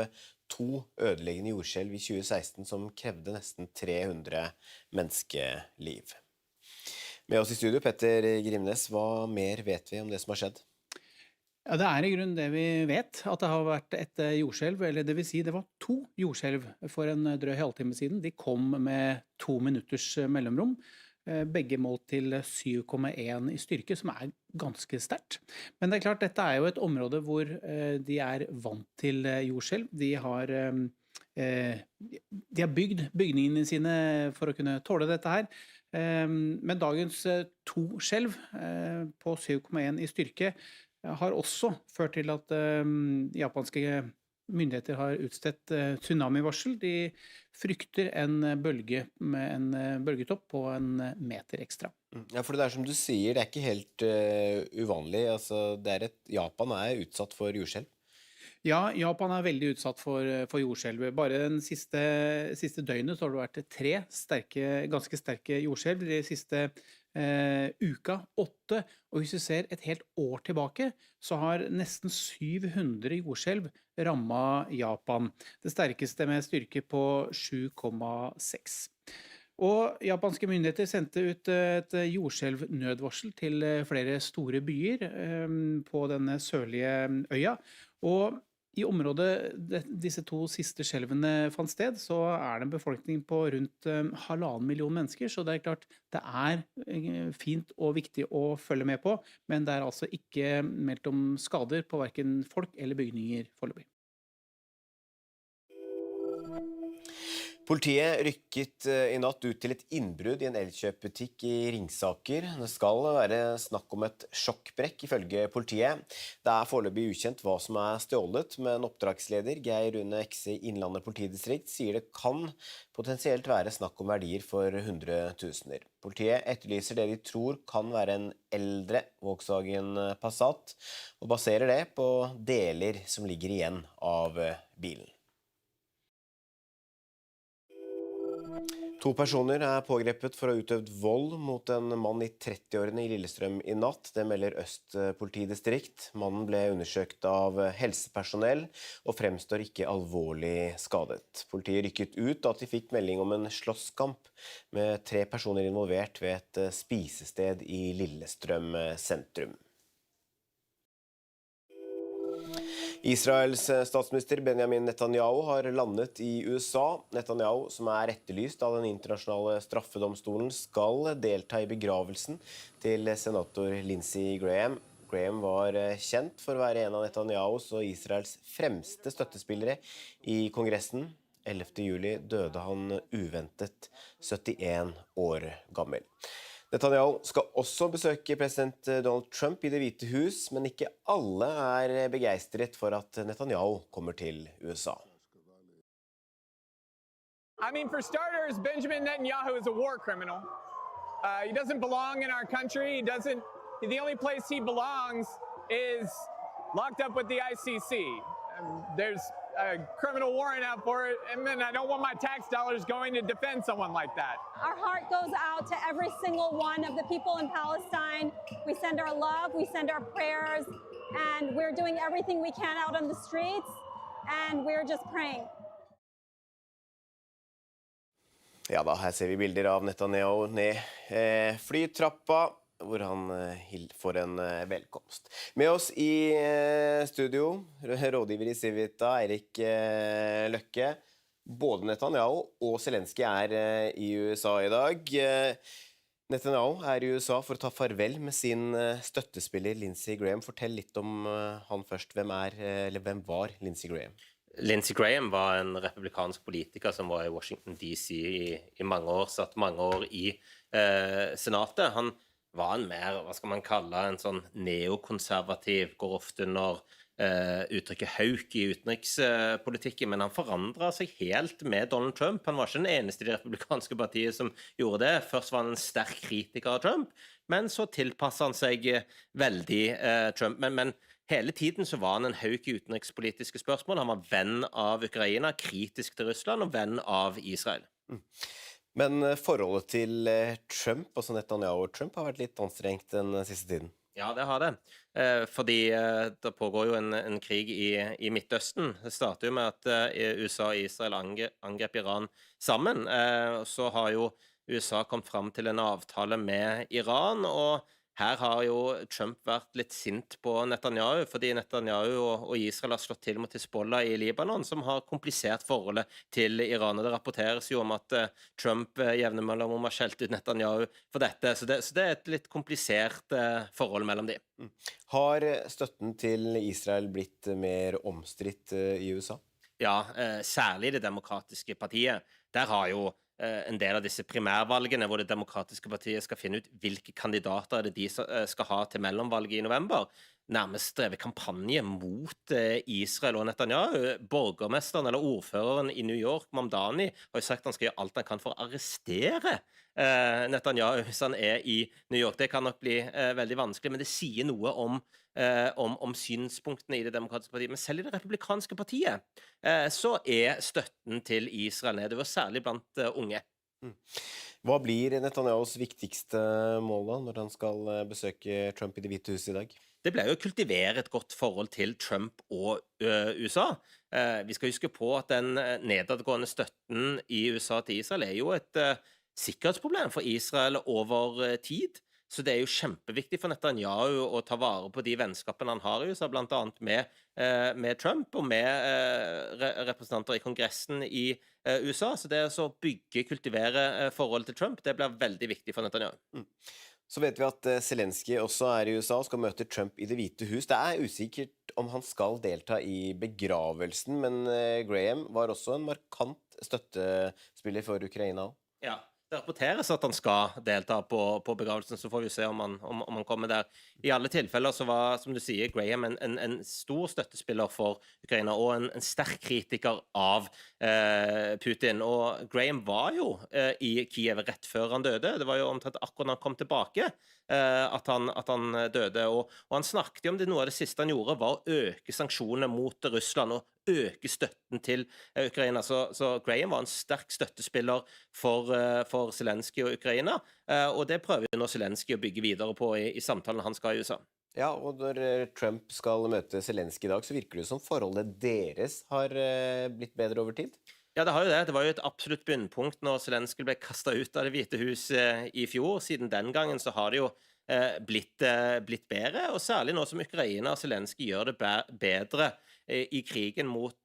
2 ødeleggende jordskjelv i 2016 som krevde nesten 300 menneskeliv. Med oss i studio, Petter Grimnes, hva mer vet vi om det som har skjedd? Ja, det er i grunnen det vi vet, at det har vært et jordskjelv, eller det vil si det var 2 jordskjelv for en drøy halvtime siden. De kom med 2 minutters mellomrom. Begge målt til 7,1 i styrke, som er ganske sterkt. Men det er klart, dette er jo et område hvor de er vant til jordskjelv. De har bygd bygningene sine for å kunne tåle dette her. Men dagens 2 skjelv på 7,1 i styrke har også ført til at japanske myndigheter har utstedt tsunamivarsel. De frykter en bølge med en bølgetopp på 1 meter ekstra. Ja, for det som du sier, det ikke helt uvanlig. Altså, Japan utsatt for jordskjelv. Ja, Japan veldig utsatt for jordskjelv. Bare den siste døgnet så har det vært 3 ganske sterke jordskjelv de siste uka, 8. Og hvis vi ser et helt år tilbake, så har nesten 700 jordskjelv rammet Japan. Det sterkeste med styrke på 7,6. Og japanske myndigheter sendte ut et jordskjelvnødvarsel til flere store byer på denne sørlige øya. Og i området disse 2 siste skjelvene fant sted, så det en befolkning på rundt 1,5 million mennesker, så det klart det fint og viktig å følge med på, men det altså ikke meldt om skader på hverken folk eller bygninger foreløpig. Politiet rykket i natt ut til et innbrudd i en elkjøpbutikk i Ringsaker. Det skal være snakk om et sjokkbrekk ifølge politiet. Det foreløpig ukjent hva som stjålet, men oppdragsleder Geir Rune Ekse i Innlandet politidistrikt sier det kan potensielt være snakk om verdier for 100 000. Politiet etterlyser det de tror kan være en eldre Volkswagen Passat, og baserer det på deler som ligger igjen av bilen. 2 personer pågrepet for å ha utøvd vold mot en mann i 30-årene i Lillestrøm i natt. Det melder Øst politidistrikt. Mannen ble undersøkt av helsepersonell og fremstår ikke alvorlig skadet. Politiet rykket ut at de fikk melding om en slåsskamp med 3 personer involvert ved et spisested i Lillestrøm sentrum. Israels statsminister Benjamin Netanyahu har landet i USA. Netanyahu, som etterlyst av den internasjonale straffedomstolen, skal delta i begravelsen til senator Lindsey Graham. Graham var kjent for å være en av Netanyahus og Israels fremste støttespillere i Kongressen. 11. juli døde han uventet 71 år gammel. Netanyahu skal også besøke president Donald Trump i Det hvite hus, men ikke alle begeistret for at Netanyahu kommer til USA. I mean, for starters, Benjamin Netanyahu is a war criminal. He doesn't belong in our country. The only place he belongs is locked up with the ICC. There's a criminal warrant out for it, and then I don't want my tax dollars going to defend someone like that. Our heart goes out to every single one of the people in Palestine. We send our love, we send our prayers, and we're doing everything we can out on the streets, and we're just praying. Ja da, her ser vi bilder av Netanyahu ned flytrappa, hvor han får en velkomst. Med oss i studio, rådgiver i Civita, Eirik Løkke. Både Netanyahu og Zelensky i USA i dag. Netanyahu i USA for å ta farvel med sin støttespiller Lindsey Graham. Fortell litt om han først. Hvem var Lindsey Graham? Lindsey Graham var en republikansk politiker som var i Washington DC i mange år, satt mange år i senatet. Han var en mer, hva skal man kalle, en sånn neokonservativ, går ofte under uttrykket hauk i utenrikspolitikken, men han forandret seg helt med Donald Trump. Han var ikke den eneste i det republikanske partiet som gjorde det. Først var han en sterk kritiker av Trump, men så tilpasset han seg veldig Trump. Men hele tiden så var han en hauk i utenrikspolitiske spørsmål. Han var venn av Ukraina, kritisk til Russland og venn av Israel. Men forholdet til Trump, altså Netanyahu og Trump, har vært litt anstrengt den siste tiden. Ja, det har det. Fordi det pågår jo en krig i Midtøsten. Det starter jo med at USA og Israel angrep Iran sammen. Så har jo USA kommet fram til en avtale med Iran, og her har jo Trump vært litt sint på Netanyahu, fordi Netanyahu og Israel har slått til mot Hezbollah i Libanon, som har komplisert forholdet til Iran. Og det rapporteres jo om at Trump jevner mellom har skjelt ut Netanyahu for dette, så det et litt komplisert forhold mellom de. Har støtten til Israel blitt mer omstridt i USA? Ja, særlig det demokratiske partiet. Der har jo en del av disse primærvalgene hvor det demokratiske partiet skal finne ut hvilke kandidater er det de skal ha til mellomvalget i november, nærmest drevet kampanje mot Israel og Netanyahu. Borgermesteren eller ordføreren i New York, Mamdani, har jo sagt at han skal gjøre alt han kan for å arrestere Netanyahu hvis han er i New York. Det kan nok bli veldig vanskelig, men det sier noe om synspunktene i det demokratiske partiet. Men selv i det republikanske partiet så er støtten til Israel nedover, særlig blant unge. Hva blir Netanyahus viktigste mål da, når han skal besøke Trump i Det hvite huset i dag? Det ble jo å kultivere et godt forhold til Trump og USA. Vi skal huske på at den nedadgående støtten i USA til Israel er jo et sikkerhetsproblem for Israel over tid. Så det er jo kjempeviktig for Netanyahu å ta vare på de vennskapene han har i USA, blant annet med Trump og med representanter i Kongressen i USA. Så det å kultivere forholdet til Trump, det blir veldig viktig for Netanyahu. Så vet vi at Zelensky også er i USA og skal møte Trump i Det hvite hus. Det er usikkert om han skal delta i begravelsen, men Graham var også en markant støttespiller for Ukraina. Ja. Det rapporteres at han skal delta på begravelsen, så får vi se om han kommer der. I alle tilfeller så var, som du sier, Graham en stor støttespiller for Ukraina, og en sterk kritiker av Putin. Og Graham var jo i Kiev rett før han døde. Det var jo omtrent akkurat når han kom tilbake at han døde. Og han snakket jo om det, noe av det siste han gjorde var å øke sanksjonene mot Russland, og øke støtten til Ukraina. Så Graham var en sterk støttespiller for Zelensky og Ukraina, og det prøver nå Zelensky å bygge videre på i samtalen han skal i USA. Ja, og når Trump skal møte Zelensky i dag, så virker det som forholdet deres har blitt bedre over tid? Ja, det har jo det. Det var jo et absolutt bunnpunkt når Zelensky ble kastet ut av Det hvite hus i fjor. Siden den gangen så har det jo blitt bedre, og særlig nå som Ukraina og Zelensky gjør det bedre i krigen mot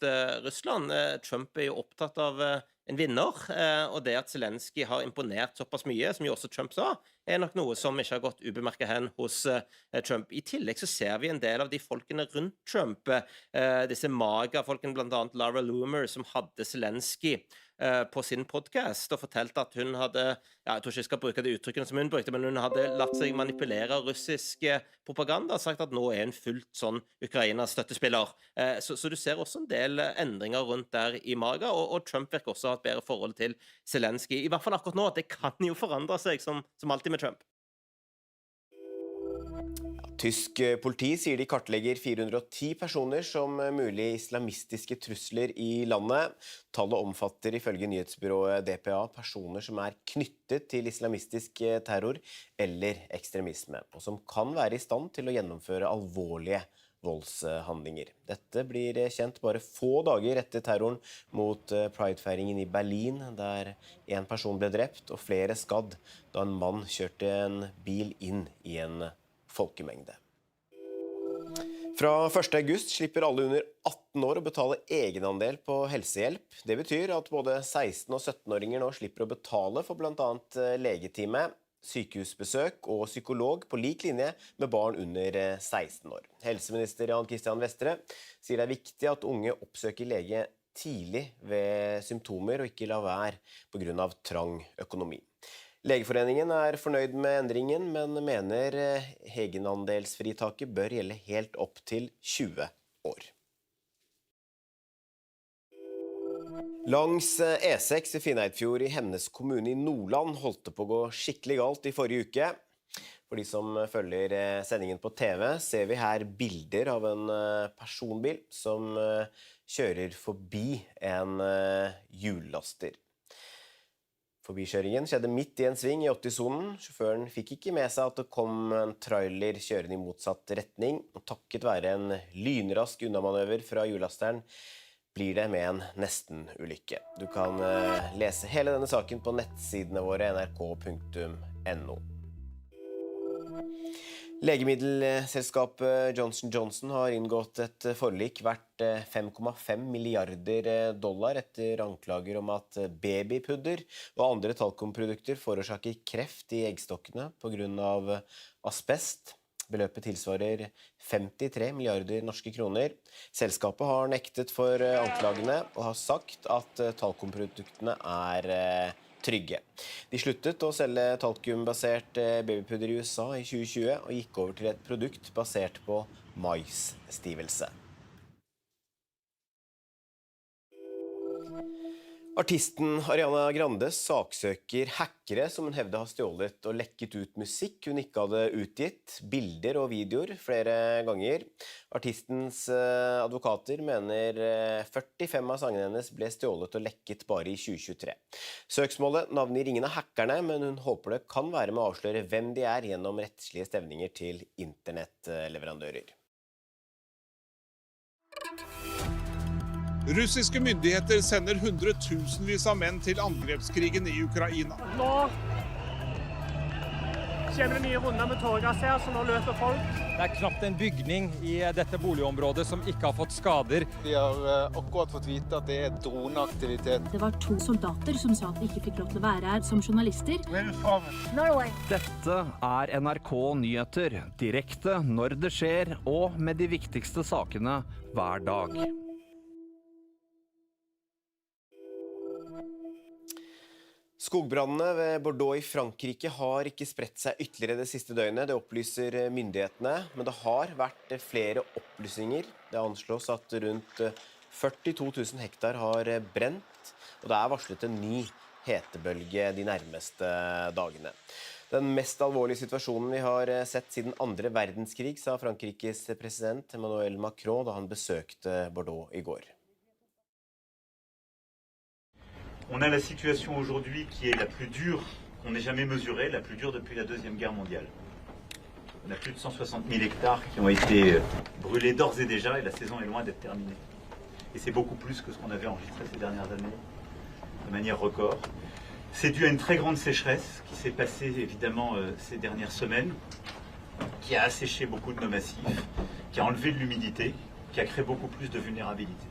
Russland. Trump er jo opptatt av en vinner, og det at Zelensky har imponert såpass mye, som jo også Trump sa, er nok noe som ikke har gått ubemerket hen hos Trump. I tillegg så ser vi en del av de folkene rundt Trump, disse maga-folkene, blant annet Laura Loomer, som hadde Zelensky på sin podcast og fortalte at hun hadde, jeg tror ikke jeg skal bruke det uttrykkene som hun brukte, men hun hadde latt seg manipulere av russisk propaganda og sagt at nå er hun fullt sånn Ukraina-støttespiller. Så du ser også en del endringer rundt der i maga, og Trump virker også å ha et bedre forhold til Zelensky. I hvert fall akkurat nå, at det kan jo forandre seg som alltid med Trump. Tysk politi sier de kartlegger 410 personer som mulig islamistiske trusler i landet. Tallet omfatter ifølge nyhetsbyrået DPA personer som er knyttet til islamistisk terror eller ekstremisme, og som kan være i stand til å gjennomføre alvorlige voldshandlinger. Dette blir kjent bare få dager etter terroren mot Pride-feiringen i Berlin, der en person ble drept og flere skadd da en mann kjørte en bil inn i en folkemengde. Fra 1. august slipper alle under 18 år å betale egenandel på helsehjelp. Det betyr at både 16- og 17-åringer nå slipper å betale for blant annet legetime, sykehusbesøk og psykolog på lik linje med barn under 16 år. Helseminister Jan Christian Vestre sier det er viktig at unge oppsøker lege tidlig ved symptomer og ikke la være på grunn av trang økonomi. Legeforeningen er fornøyd med endringen, men mener egenandelsfritaket bør gjelde helt opp til 20 år. Langs E6 i Finnøyfjord i Hemnes kommune i Nordland holdt det på å gå skikkelig galt i forrige uke. For de som følger sendingen på TV, ser vi her bilder av en personbil som kjører forbi en hjullaster. Forbikjøringen skjedde midt i en sving i 80-sonen. Sjåføren fikk ikke med seg at det kom en trailer kjørende i motsatt retning, og takket være en lynrask unnamanøver fra hjullasteren blir det med en nesten-ulykke. Du kan lese hele denne saken på nettsidene våre nrk.no. Legemiddelselskapet Johnson & Johnson har inngått et forlik verdt $5,5 milliarder etter anklager om at babypudder og andre talkumprodukter forårsaker kreft i eggstokkene på grunn av asbest. Beløpet tilsvarer 53 milliarder norske kroner. Selskapet har nektet for anklagene og har sagt at talkumproduktene er trygge. De sluttet å selge talkumbasert babypudder i USA i 2020 og gikk over til et produkt basert på maisstivelse. Artisten Ariana Grande saksøker hackere som hun hevder har stjålet og lekket ut musikk hun ikke hadde utgitt, bilder og videoer flere ganger. Artistens advokater mener 45 av sangene hennes ble stjålet og lekket bare i 2023. Søksmålet navngir ingen av hackerne, men hun håper det kan være med å avsløre hvem de er gjennom rettslige stevninger til internettleverandører. Russiske myndigheter sender hundretusenvis av menn til angrepskrigen i Ukraina. Nå kommer det nye runder med tårgass her, så nå løper folk. Det er knapt en bygning i dette boligområdet som ikke har fått skader. Vi har akkurat fått vite at det er droneaktivitet. Det var 2 soldater som sa at de ikke fikk lov til å være her som journalister. Norway. Dette er NRK Nyheter, direkte når det skjer og med de viktigste sakene hver dag. Skogbrannene ved Bordeaux i Frankrike har ikke spredt seg ytterligere det siste døgnet, det opplyser myndighetene, men det har vært flere oppblussinger. Det anslås at rundt 42 000 hektar har brent, og det er varslet en ny hetebølge de nærmeste dagene. Den mest alvorlige situasjonen vi har sett siden 2. verdenskrig, sa Frankrikes president Emmanuel Macron da han besøkte Bordeaux i går. On a la situation aujourd'hui qui est la plus dure qu'on ait jamais mesurée, la plus dure depuis la Deuxième Guerre mondiale. On a plus de 160 000 hectares qui ont été brûlés d'ores et déjà et la saison est loin d'être terminée. Et c'est beaucoup plus que ce qu'on avait enregistré ces dernières années, de manière record. C'est dû à une très grande sécheresse qui s'est passée évidemment ces dernières semaines, qui a asséché beaucoup de nos massifs, qui a enlevé de l'humidité, qui a créé beaucoup plus de vulnérabilité.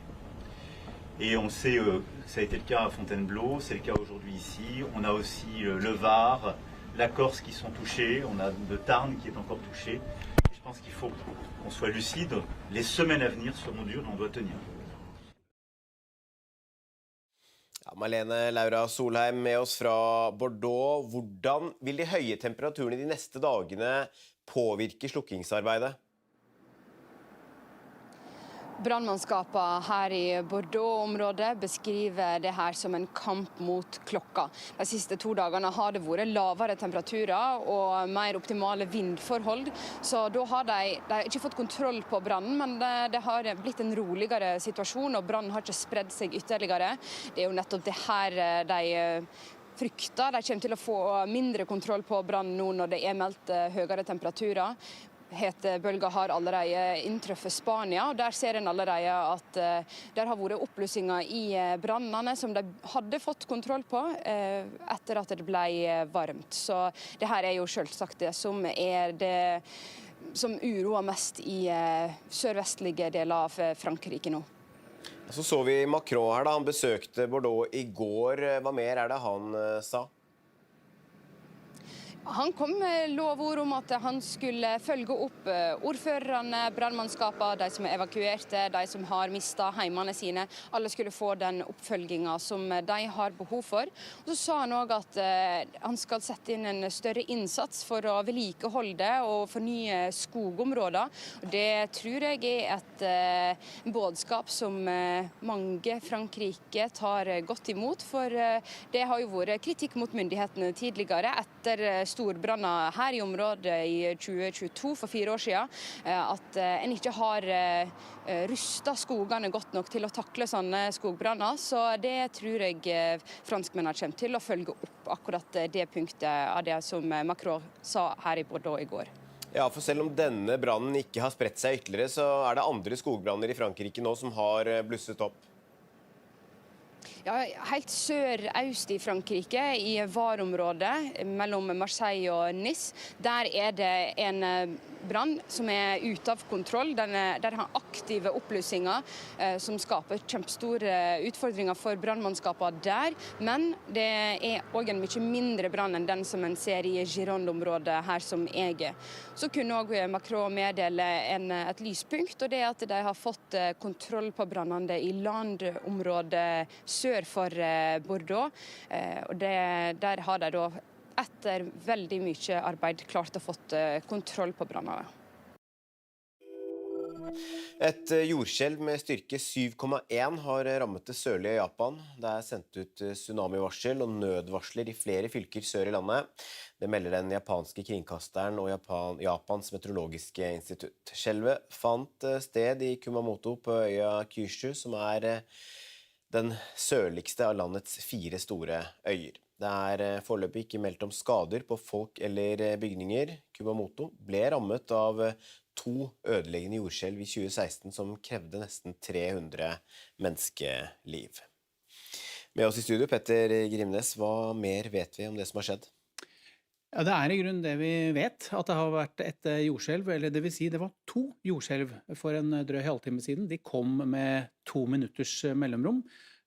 Et on sait que ça a été le cas à Fontainebleau, c'est le cas aujourd'hui ici. On a aussi le Var, la Corse qui sont touchés, on a le Tarn qui est encore touché. Et je pense qu'il faut qu'on soit lucide. Les semaines à venir seront dures et on doit tenir. Ja, Malene Laura Solheim med oss fra Bordeaux. Hvordan vil de høye temperaturene de neste dagene påvirke slukkingsarbeidet? Brannmannskapene her i Bordeaux-området beskriver det her som en kamp mot klokka. De siste 2 dagene har det vært lavere temperaturer og mer optimale vindforhold, så da har de ikke fått kontroll på brannen, men det har blitt en roligere situasjon, og brannen har ikke spredd seg ytterligere. Det er jo nettopp det her de frykter. De kommer til å få mindre kontroll på brannen nå når det er meldt høyere temperaturer. Hetebølger har allerede inntruffet Spania, og der ser en allerede at der har vært oppblussinger i brannene som de hadde fått kontroll på etter at det ble varmt. Så det her er jo selvsagt det som er det som uroer mest i sørvestlige deler av Frankrike nå. Så vi Macron her da, han besøkte Bordeaux i går. Hva mer er det han sa? Han kom med lovord om at han skulle følge opp ordførerne, brannmannskapene, de som er evakuerte, de som har mistet heimene sine. Alle skulle få den oppfølgingen som de har behov for. Og så sa han også at han skal sette inn en større innsats for å vedlikeholde og fornye skogområder. Det tror jeg er et budskap som mange Frankrike tar godt imot, for det har jo vært kritikk mot myndighetene tidligere etter storbranner her i området i 2022 for 4 år siden, at en ikke har rustet skogene godt nok til å takle sånne skogbranner. Så det tror jeg franskmennene kommer til å følge opp akkurat det punktet av det som Macron sa her i Bordeaux i går. Ja, for selv om denne brannen ikke har spredt seg ytterligere, så er det andre skogbranner i Frankrike nå som har blusset opp. Ja, helt sør-øst i Frankrike, i Var-området mellom Marseille og Nice, der er det en brann som ute av kontroll. Der har aktive opplysinger som skaper kjempestore utfordringer for brannmannskapene der. Men det også en mye mindre brann enn den som en ser i Gironde-området her som jeg er. Så kunne også Macron meddele et lyspunkt, og det at de har fått kontroll på brannene i landområdet sør for Bordeaux. Og der har de da etter veldig mye arbeid klart å fått kontroll på brannene. Et jordskjelv med styrke 7,1 har rammet det sørlige Japan. Det sendt ut tsunamivarsel og nødvarsler i flere fylker sør i landet. Det melder den japanske kringkasteren og Japans meteorologiske institutt. Skjelvet fant sted i Kumamoto på øya Kyushu, som den sørligste av landets 4 store øyer. Det foreløpig ikke meldt om skader på folk eller bygninger. Kumamoto ble rammet av 2 ødeleggende jordskjelv i 2016 som krevde nesten 300 menneskeliv. Med oss i studio, Petter Grimnes, hva mer vet vi om det som har skjedd? Ja, det i grunnen det vi vet, at det har vært et jordskjelv, eller det vil si det var 2 jordskjelv for en drøy halvtime siden. De kom med 2 minutters mellomrom.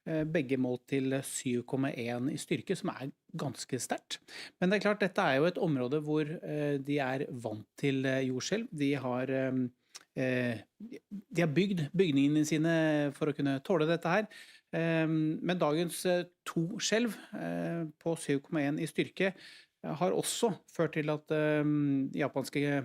Begge målt til 7,1 i styrke, som ganske sterkt. Men det klart, dette jo et område hvor de vant til jordskjelv. De har bygd bygningene sine for å kunne tåle dette her. Men dagens 2 skjelv på 7,1 i styrke har også ført til at japanske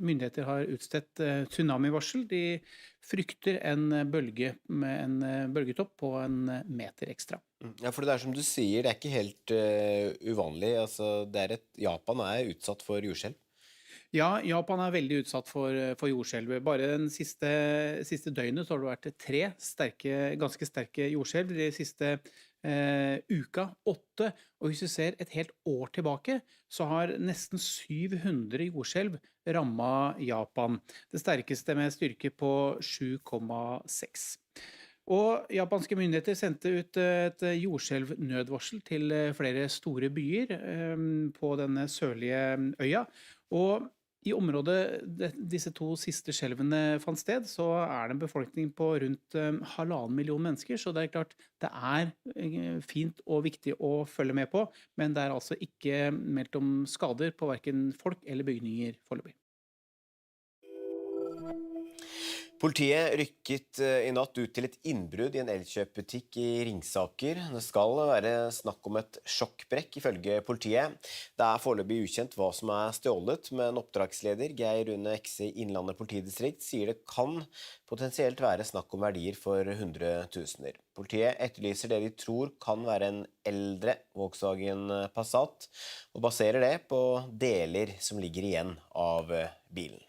myndigheter har utstedt tsunamivarsel. De frykter en bølge med en bølgetopp på 1 meter ekstra. Ja, for det som du sier, det ikke helt uvanlig. Altså, Japan utsatt for jordskjelv. Ja, Japan veldig utsatt for jordskjelv. Bare den siste døgnet så har det vært 3 ganske sterke jordskjelv. De siste uka 8, og hvis vi ser et helt år tilbake, så har nesten 700 jordskjelv rammet Japan. Det sterkeste med styrke på 7,6. Og japanske myndigheter sendte ut et jordskjelvnødvarsel til flere store byer på denne sørlige øya. Og i området disse 2 siste skjelvene fant sted, så det en befolkning på rundt 1,5 million mennesker, så det klart, det fint og viktig å følge med på, men det altså ikke meldt om skader på hverken folk eller bygninger foreløpig. Politiet rykket i natt ut til et innbrudd i en elkjøpbutikk i Ringsaker. Det skal være snakk om et sjokkbrekk, ifølge politiet. Det foreløpig ukjent hva som stjålet, men oppdragsleder Geir Rune Ekse i Innlandet politidistrikt sier det kan potensielt være snakk om verdier for 100 000. Politiet etterlyser det de tror kan være en eldre Volkswagen Passat, og baserer det på deler som ligger igjen av bilen.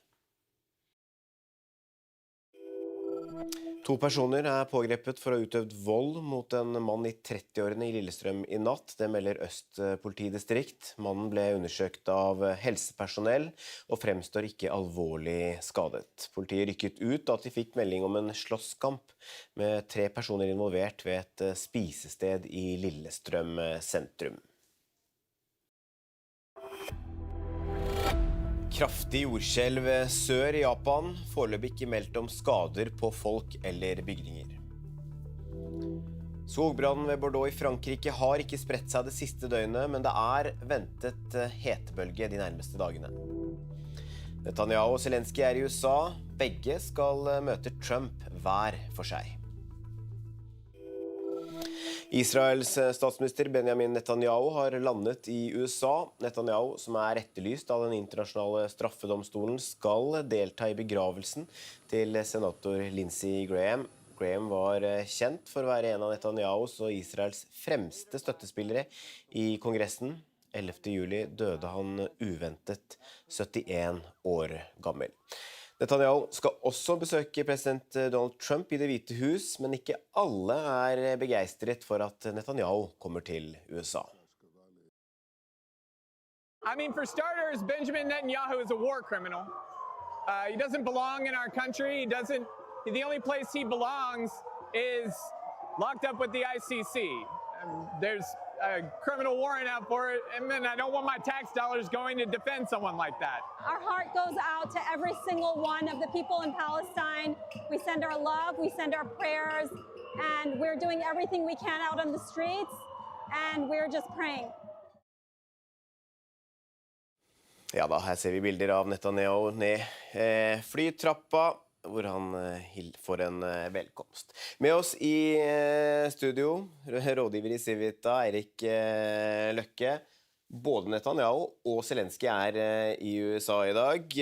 2 personer pågrepet for å ha utøvd vold mot en mann i 30-årene i Lillestrøm i natt. Det melder Øst politidistrikt. Mannen ble undersøkt av helsepersonell og fremstår ikke alvorlig skadet. Politiet rykket ut at de fikk melding om en slåsskamp med 3 personer involvert ved et spisested i Lillestrøm sentrum. Kraftig jordskjelv sør i Japan, foreløpig ikke meldt om skader på folk eller bygninger. Skogbrannen ved Bordeaux i Frankrike har ikke spredt seg det siste døgnet, men det ventet hetebølge de nærmeste dagene. Netanyahu og Zelensky i USA, begge skal møte Trump hver for seg. Israels statsminister Benjamin Netanyahu har landet i USA. Netanyahu, som etterlyst av den internasjonale straffedomstolen, skal delta i begravelsen til senator Lindsey Graham. Graham var kjent for å være en av Netanyahus og Israels fremste støttespillere i Kongressen. 11. juli døde han uventet 71 år gammel. Netanyahu skal også besøke president Donald Trump i Det hvite hus, men ikke alle begeistret for at Netanyahu kommer til USA. I mean, for starters, Benjamin Netanyahu is a war criminal. He doesn't belong in our country. The only place he belongs is locked up with the ICC. There's a criminal warrant out for it, and then I don't want my tax dollars going to defend someone like that. Our heart goes out to every single one of the people in Palestine. We send our love, we send our prayers, and we're doing everything we can out on the streets, and we're just praying. Ja da, her ser vi bilder av Netanyahu ned flytrappa, hvor han får en velkomst. Med oss i studio, rådgiver i Civita, Eirik Løkke. Både Netanyahu og Zelensky i USA i dag.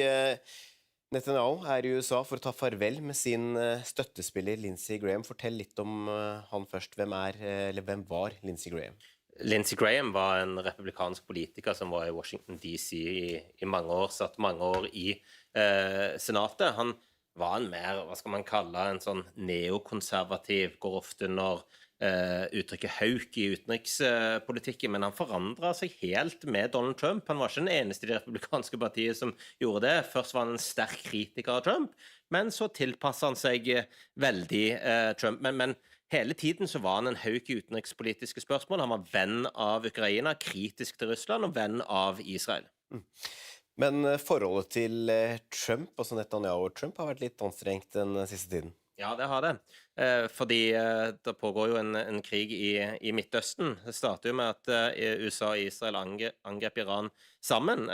Netanyahu i USA for å ta farvel med sin støttespiller Lindsey Graham. Fortell litt om han først. Hvem var Lindsey Graham? Lindsey Graham var en republikansk politiker som var i Washington DC i mange år, satt mange år i senatet. Han var en mer, hva skal man kalle, en sånn neokonservativ, går ofte under uttrykket hauk i utenrikspolitikken, men han forandret seg helt med Donald Trump. Han var ikke den eneste i det republikanske partiet som gjorde det. Først var han en sterk kritiker av Trump, men så tilpasset han seg veldig Trump. Men hele tiden så var han en hauk i utenrikspolitiske spørsmål. Han var venn av Ukraina, kritisk til Russland og venn av Israel. Men forholdet til Trump, altså Netanyahu og Trump, har vært litt anstrengt den siste tiden. Ja, det har det. Fordi det pågår jo en krig i Midtøsten. Det starter jo med at USA og Israel angrep Iran sammen.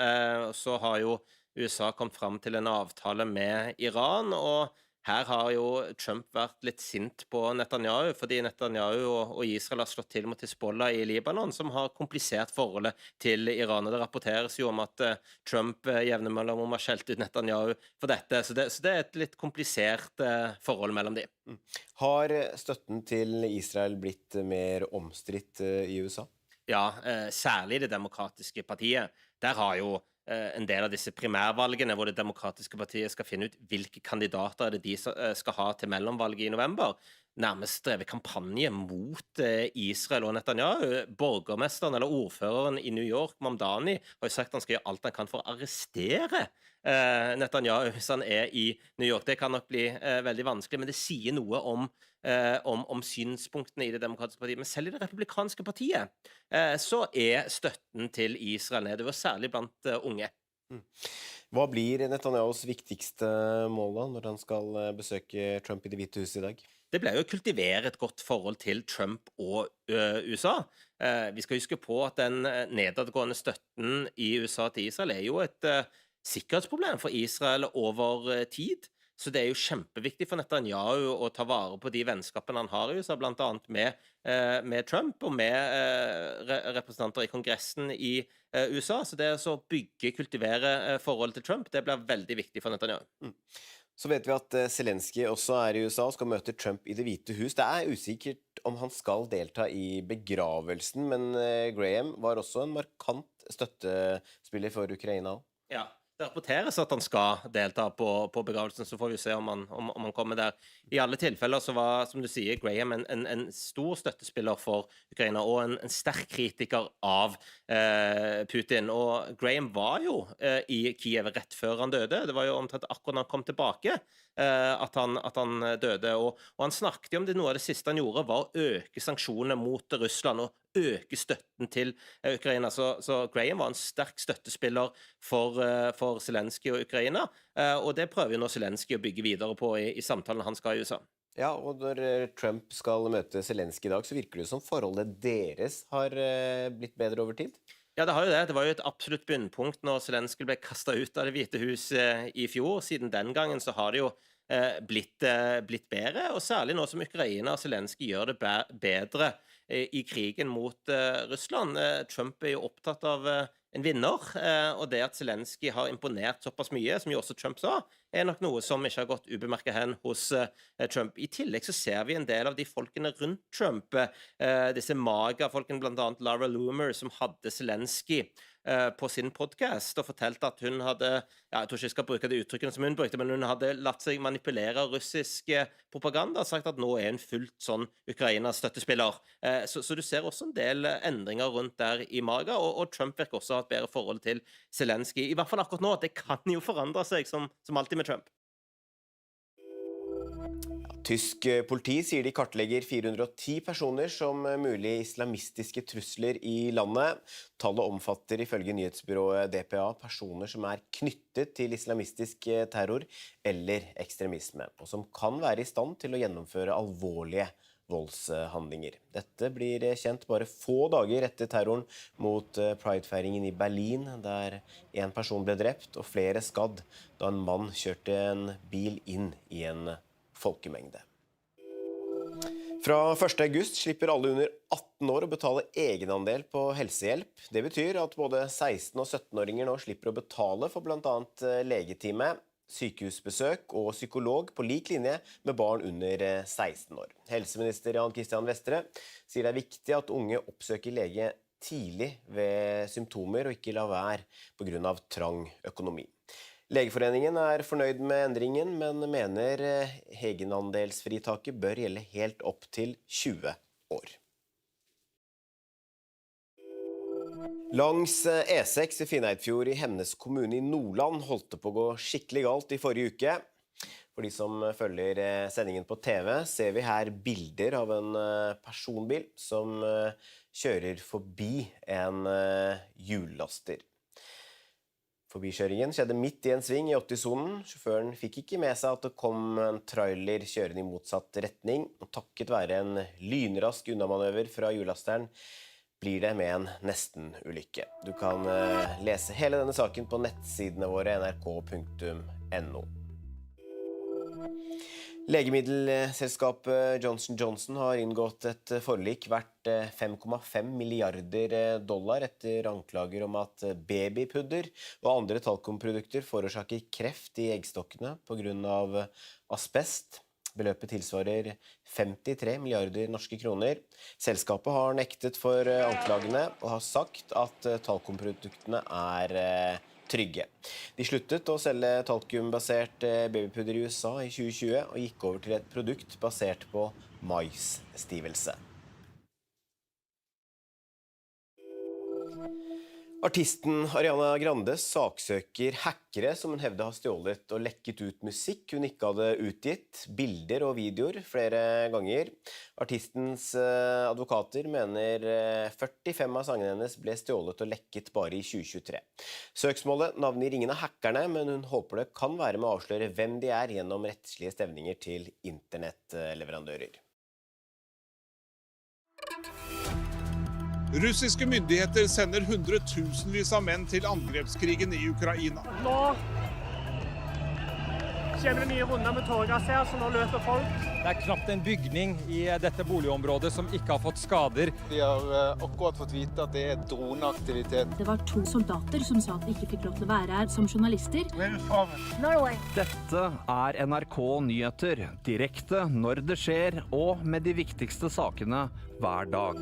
Så har jo USA kommet fram til en avtale med Iran, og her har jo Trump vært litt sint på Netanyahu, fordi Netanyahu og Israel har slått til mot Hezbollah i Libanon, som har komplisert forholdet til Iran. Og det rapporteres jo om at Trump jevne mellom har skjelt ut Netanyahu for dette, så det er et litt komplisert forhold mellom de. Har støtten til Israel blitt mer omstridt i USA? Ja, særlig det demokratiske partiet. Der har jo en del av disse primærvalgene hvor det demokratiske partiet skal finne ut hvilke kandidater det de skal ha til mellomvalget i november, nærmest drevet kampanje mot Israel og Netanyahu. Borgermesteren eller ordføreren i New York, Mamdani, har jo sagt han skal gjøre alt han kan for å arrestere Netanyahu hvis han i New York. Det kan nok bli veldig vanskelig, men det sier noe om synspunktene i det demokratiske partiet. Men selv i det republikanske partiet så støtten til Israel nedover, særlig blant unge. Hva blir Netanyahus viktigste mål da, når han skal besøke Trump i Det hvite huset i dag? Det ble jo å kultivere et godt forhold til Trump og USA. Vi skal huske på at den nedadgående støtten i USA til Israel jo et sikkerhetsproblem for Israel over tid. Så det jo kjempeviktig for Netanyahu å ta vare på de vennskapene han har i USA, blant annet med Trump og med representanter i Kongressen i USA. Så det å kultivere forholdet til Trump, det blir veldig viktig for Netanyahu. Så vet vi at Zelensky også i USA og skal møte Trump i Det hvite hus. Det usikkert om han skal delta i begravelsen, men Graham var også en markant støttespiller for Ukraina. Ja. Det rapporteres at han skal delta på begravelsen, så får vi se om han kommer der. I alle tilfeller så var, som du sier, Graham en stor støttespiller for Ukraina, og en sterk kritiker av Putin. Og Graham var jo i Kiev rett før han døde. Det var jo omtrent akkurat når han kom tilbake at han døde. Og han snakket jo om det, noe av det siste han gjorde var å øke sanksjonene mot Russland, og øke støtten til Ukraina. Så Graham var en sterk støttespiller for Zelensky og Ukraina, og det prøver jo nå Zelensky å bygge videre på i samtalen han skal i USA. Ja, og når Trump skal møte Zelensky i dag, så virker det som forholdet deres har blitt bedre over tid? Ja, det har jo det. Det var jo et absolutt bunnpunkt når Zelensky ble kastet ut av Det hvite hus i fjor. Siden den gangen så har det jo blitt bedre, og særlig nå som Ukraina og Zelensky gjør det bedre i krigen mot Russland. Trump jo opptatt av en vinner, og det at Zelensky har imponert såpass mye, som jo også Trump sa, nok noe som ikke har gått ubemerket hen hos Trump. I tillegg så ser vi en del av de folkene rundt Trump, disse maga-folkene, blant annet Laura Loomer, som hadde Zelensky på sin podcast og fortalte at hun hadde, jeg tror ikke jeg skal bruke det uttrykkene som hun brukte, men hun hadde latt seg manipulere av russisk propaganda og sagt at nå hun fullt sånn Ukraina-støttespiller. Så du ser også en del endringer rundt der i maga, og Trump virker også å ha et bedre forhold til Zelensky. I hvert fall akkurat nå, det kan jo forandre seg som alltid med Trump. Tysk politi sier de kartlegger 410 personer som mulig islamistiske trusler i landet. Tallet omfatter ifølge nyhetsbyrået DPA personer som knyttet til islamistisk terror eller ekstremisme, og som kan være i stand til å gjennomføre alvorlige voldshandlinger. Dette blir kjent bare få dager etter terroren mot Pride-feiringen i Berlin, der en person ble drept og flere skadd da en mann kjørte en bil inn i en folkemengde. Fra 1. august slipper alle under 18 år å betale egenandel på helsehjelp. Det betyr at både 16- og 17-åringer nå slipper å betale for blant annet legetime, sykehusbesøk og psykolog på lik linje med barn under 16 år. Helseminister Jan Christian Vestre sier det er viktig at unge oppsøker lege tidlig ved symptomer og ikke la være på grunn av trang økonomi. Legeforeningen er fornøyd med endringen, men mener egenandelsfritaket bør gjelde helt opp til 20 år. Langs E6 i Finnøyfjord i Hemnes kommune i Nordland holdt det på å gå skikkelig galt i forrige uke. For de som følger sendingen på TV, ser vi her bilder av en personbil som kjører forbi en hjullaster. Forbikjøringen skjedde midt i en sving i 80-sonen. Sjåføren fikk ikke med seg at det kom en trailer kjørende i motsatt retning, og takket være en lynrask unnamanøver fra hjullasteren blir det med en nesten-ulykke. Du kan lese hele denne saken på nettsidene våre nrk.no. Legemiddelselskapet Johnson & Johnson har inngått et forlik verdt $5,5 milliarder etter anklager om at babypudder og andre talkumprodukter forårsaker kreft i eggstokkene på grunn av asbest. Beløpet tilsvarer 53 milliarder norske kroner. Selskapet har nektet for anklagene og har sagt at talkumproduktene er trygge. De sluttet å selge talkumbasert babypudder i USA i 2020 og gikk over til et produkt basert på maisstivelse. Artisten Ariana Grande saksøker hackere som hun hevder har stjålet og lekket ut musikk hun ikke hadde utgitt, bilder og videoer flere ganger. Artistens advokater mener 45 av sangene hennes ble stjålet og lekket bare i 2023. Søksmålet navngir ingen av hackerne, men hun håper det kan være med å avsløre hvem de er gjennom rettslige stevninger til internettleverandører. Russiske myndigheter sender hundretusenvis av menn til angrepskrigen i Ukraina. Nå kommer det nye runder med tårgass her, så nå løper folk. Det er knapt en bygning i dette boligområdet som ikke har fått skader. Vi har akkurat fått vite at det er droneaktivitet. Det var 2 soldater som sa at de ikke fikk lov til å være her som journalister. Norway. Dette er NRK Nyheter, direkte når det skjer og med de viktigste sakene hver dag.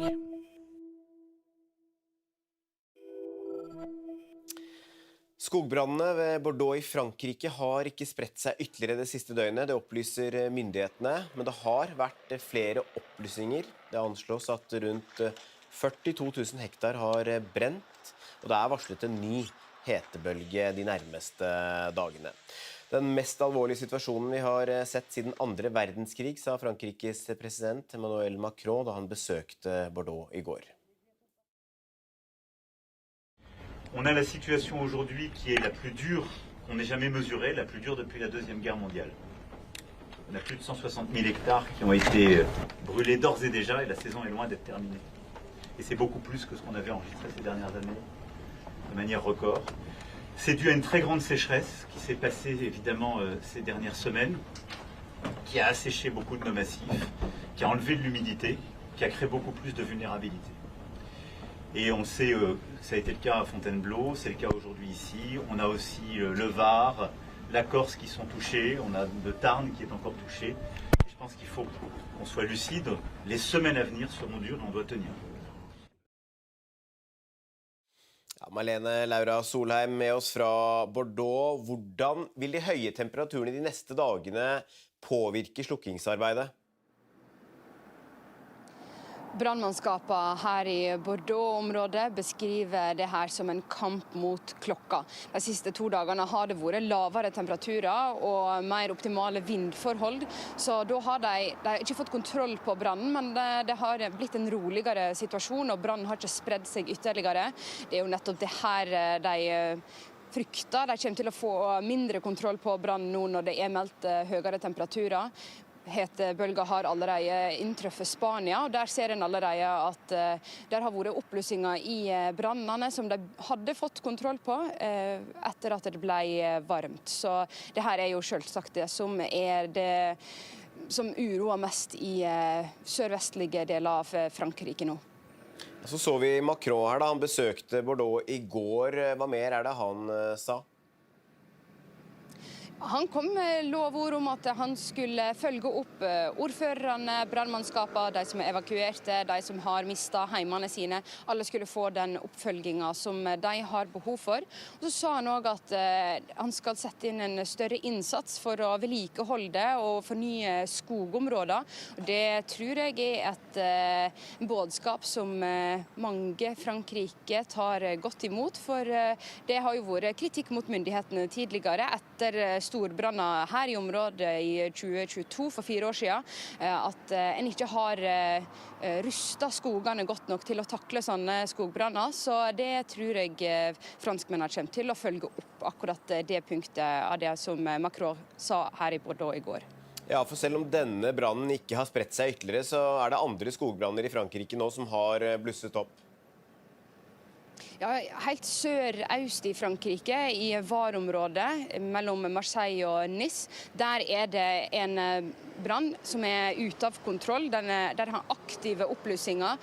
Skogbrannene ved Bordeaux i Frankrike har ikke spredt seg ytterligere det siste døgnet, det opplyser myndighetene, men det har vært flere opplysinger. Det anslås at rundt 42 000 hektar har brent, og det er varslet en ny hetebølge de nærmeste dagene. Den mest alvorlige situasjonen vi har sett siden 2. verdenskrig, sa Frankrikes president Emmanuel Macron da han besøkte Bordeaux i går. On a la situation aujourd'hui qui est la plus dure qu'on ait jamais mesurée, la plus dure depuis la Deuxième Guerre mondiale. On a plus de 160 000 hectares qui ont été brûlés d'ores et déjà et la saison est loin d'être terminée. Et c'est beaucoup plus que ce qu'on avait enregistré ces dernières années, de manière record. C'est dû à une très grande sécheresse qui s'est passée évidemment ces dernières semaines, qui a asséché beaucoup de nos massifs, qui a enlevé de l'humidité, qui a créé beaucoup plus de vulnérabilité. Et on sait, ça a été le cas à Fontainebleau, c'est le cas aujourd'hui ici. On a aussi le Var, la Corse qui sont touchés, on a le Tarn qui est encore touché. Et je pense qu'il faut qu'on soit lucide. Les semaines à venir seront dures et on doit tenir. Ja, Malene Laura Solheim med oss fra Bordeaux. Hvordan vil de høye temperaturene de neste dagene påvirke slukkingsarbeidet? Brannmannskapene her i Bordeaux-området beskriver det her som en kamp mot klokka. De siste 2 dagene har det vært lavere temperaturer og mer optimale vindforhold, så da har de ikke fått kontroll på brannen, men det har blitt en roligere situasjon, og brannen har ikke spredd seg ytterligere. Det er jo nettopp det her de frykter. De kommer til å få mindre kontroll på brannen nå når det er meldt høyere temperaturer. Hetebølger har allerede inntruffet Spania, og der ser en allerede at der har vært oppblussinger i brannene som de hadde fått kontroll på etter at det ble varmt. Så det her er jo selvsagt det som uroer mest i sørvestlige deler av Frankrike nå. Så vi Macron her da, han besøkte Bordeaux i går. Hva mer er det han sa? Han kom med lovord om at han skulle følge opp ordførerne, brannmannskapene, de som er evakuerte, de som har mistet heimene sine. Alle skulle få den oppfølgingen som de har behov for. Og så sa han også at han skal sette inn en større innsats for å vedlikeholde og fornye skogområder. Det tror jeg er et budskap som mange Frankrike tar godt imot, for det har jo vært kritikk mot myndighetene tidligere etter storbranner her i området i 2022, for 4 år siden, at en ikke har rustet skogene godt nok til å takle sånne skogbranner. Så det tror jeg franskmennene kommer til å følge opp akkurat det punktet av det som Macron sa her i Bordeaux i går. Ja, for selv om denne brannen ikke har spredt seg ytterligere, så er det andre skogbranner i Frankrike nå som har blusset opp. Ja, helt sør-øst i Frankrike, i Var-området mellom Marseille og Nice, der er det en brann som er ute av kontroll. Der har aktive oppblussinger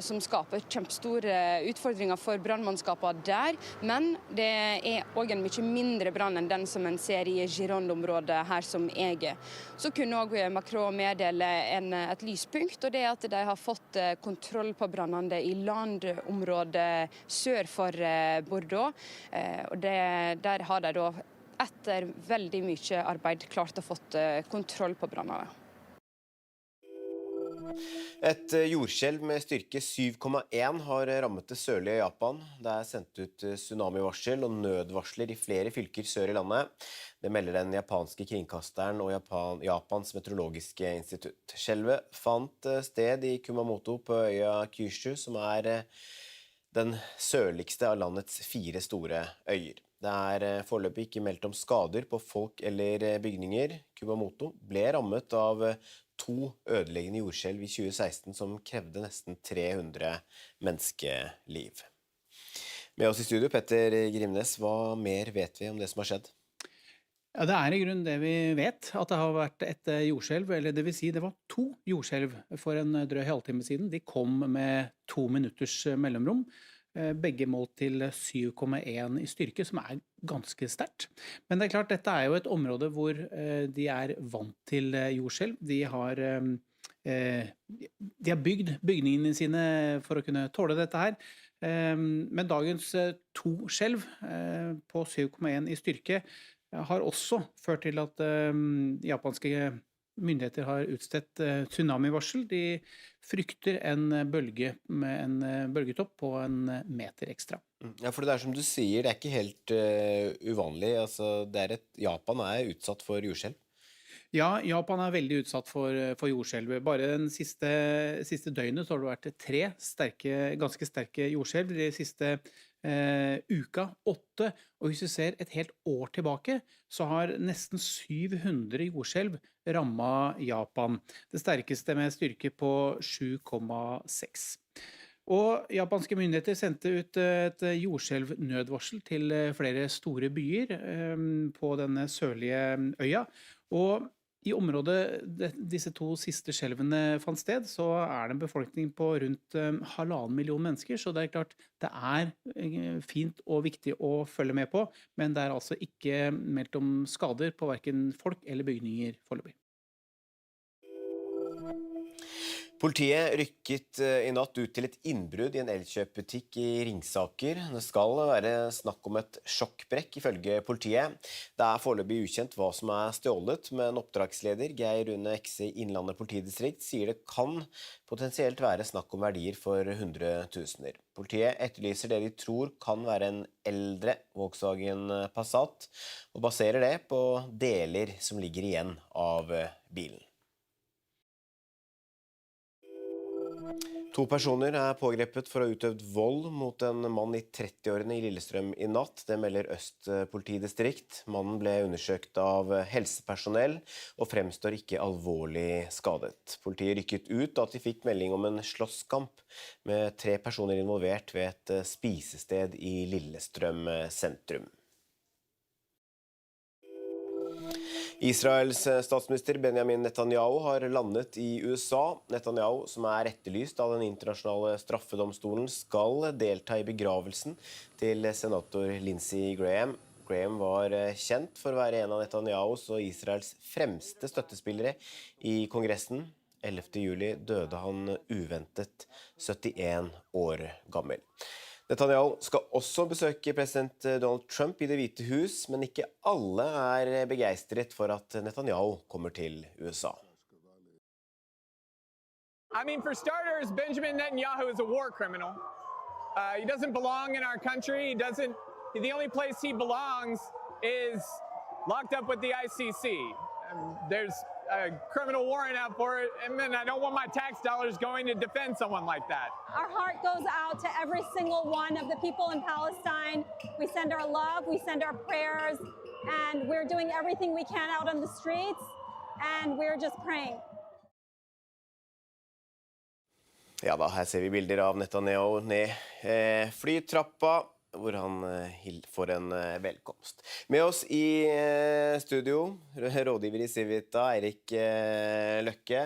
som skaper kjempestore utfordringer for brannmannskapene der. Men det er også en mye mindre brann enn den som en ser i Gironde-området her som jeg er. Så kunne også Macron meddele et lyspunkt, og det er at de har fått kontroll på brannene i landområdet sør for Bordeaux. Og der har de da etter veldig mye arbeid klart å fått kontroll på brannene. Et jordskjelv med styrke 7,1 har rammet det sørlige Japan. Det er sendt ut tsunamivarsel og nødvarsler i flere fylker sør i landet. Det melder den japanske kringkasteren og Japans meteorologiske institutt. Skjelvet fant sted i Kumamoto på øya Kyushu, som er den sørligste av landets 4 store øyer. Det er foreløpig ikke meldt om skader på folk eller bygninger. Kumamoto ble rammet av 2 ødeleggende jordskjelv i 2016 som krevde nesten 300 menneskeliv. Med oss i studio, Petter Grimnes, hva mer vet vi om det som har skjedd? Ja, det er i grunnen det vi vet, at det har vært et jordskjelv, eller det vil si det var 2 jordskjelv for en drøy halvtime siden. De kom med 2 minutters mellomrom, begge målt til 7,1 i styrke, som er ganske sterkt. Men det er klart, dette er jo et område hvor de er vant til jordskjelv. De har bygd bygningene sine for å kunne tåle dette her. Men dagens 2 skjelv på 7,1 i styrke har også ført til at japanske myndigheter har utstedt tsunamivarsel. De frykter en bølge med en bølgetopp på 1 meter ekstra. Ja, for det er som du sier, det er ikke helt uvanlig. Altså, Japan er utsatt for jordskjelv. Ja, Japan er veldig utsatt for jordskjelv. Bare den siste døgnet så har det vært 3 ganske sterke jordskjelv. De siste uka 8, og hvis vi ser et helt år tilbake, så har nesten 700 jordskjelv rammet Japan. Det sterkeste med styrke på 7,6. Og japanske myndigheter sendte ut et jordskjelvnødvarsel til flere store byer på denne sørlige øya. Og i området disse 2 siste skjelvene fant sted, så er det en befolkning på rundt 1,5 million mennesker, så det er klart det er fint og viktig å følge med på, men det er altså ikke meldt om skader på hverken folk eller bygninger foreløpig. Politiet rykket i natt ut til et innbrudd i en elkjøpbutikk i Ringsaker. Det skal være snakk om et sjokkbrekk, ifølge politiet. Det er foreløpig ukjent hva som er stjålet, men oppdragsleder Geir Rune Ekse i Innlandet politidistrikt sier det kan potensielt være snakk om verdier for 100 000. Politiet etterlyser det de tror kan være en eldre Volkswagen Passat, og baserer det på deler som ligger igjen av bilen. 2 personer er pågrepet for å ha utøvd vold mot en mann i 30-årene i Lillestrøm i natt. Det melder Øst politidistrikt. Mannen ble undersøkt av helsepersonell og fremstår ikke alvorlig skadet. Politiet rykket ut da de fikk melding om en slåsskamp med 3 personer involvert ved et spisested i Lillestrøm sentrum. Israels statsminister Benjamin Netanyahu har landet i USA. Netanyahu, som er etterlyst av den internasjonale straffedomstolen, skal delta i begravelsen til senator Lindsey Graham. Graham var kjent for å være en av Netanyahus og Israels fremste støttespillere i Kongressen. 11. juli døde han uventet 71 år gammel. Netanyahu skal også besøke president Donald Trump i Det hvite hus, men ikke alle er begeistret for at Netanyahu kommer til USA. I mean, for starters, Benjamin Netanyahu is a war criminal. He doesn't belong in our country. The only place he belongs is locked up with the ICC. There's a criminal warrant out for it, and then I don't want my tax dollars going to defend someone like that. Our heart goes out to every single one of the people in Palestine. We send our love, we send our prayers, and we're doing everything we can out on the streets, and we're just praying. Ja da, her ser vi bilder av Netanyahu ned flytrappa, hvor han får en velkomst. Med oss i studio, rådgiver i Civita, Eirik Løkke.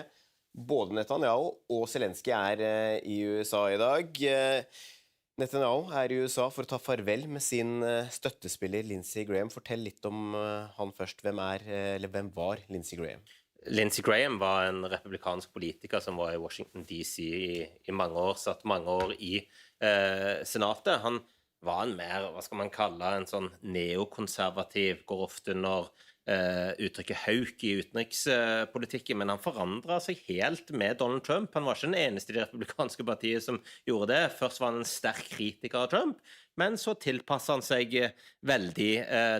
Både Netanyahu og Zelensky er i USA i dag. Netanyahu er i USA for å ta farvel med sin støttespiller Lindsey Graham. Fortell litt om han først. Hvem var Lindsey Graham? Lindsey Graham var en republikansk politiker som var i Washington DC i mange år, satt mange år i senatet. Han var en mer, hva skal man kalle, en sånn neokonservativ, går ofte under uttrykket hauk i utenrikspolitikken, men han forandret seg helt med Donald Trump. Han var ikke den eneste i det republikanske partiet som gjorde det. Først var han en sterk kritiker av Trump, men så tilpasset han seg veldig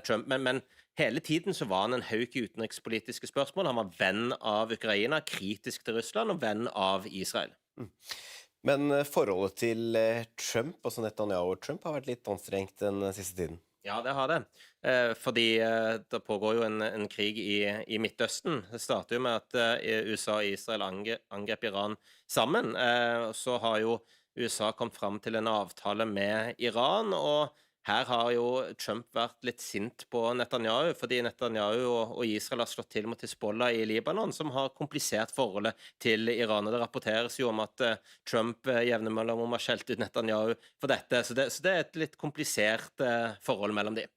Trump. Men hele tiden så var han en hauk i utenrikspolitiske spørsmål. Han var venn av Ukraina, kritisk til Russland og venn av Israel. Men forholdet til Trump, altså Netanyahu og Trump, har vært litt anstrengt den siste tiden. Ja, det har det. Fordi det pågår jo en krig i Midtøsten. Det starter jo med at USA og Israel angrep Iran sammen. Så har jo USA kommet fram til en avtale med Iran, og her har jo Trump vært litt sint på Netanyahu, fordi Netanyahu og Israel har slått til mot Hezbollah i Libanon, som har komplisert forholdet til Iran. Og det rapporteres jo om at Trump jevne mellomrom har skjelt ut Netanyahu for dette, så det er et litt komplisert forhold mellom de.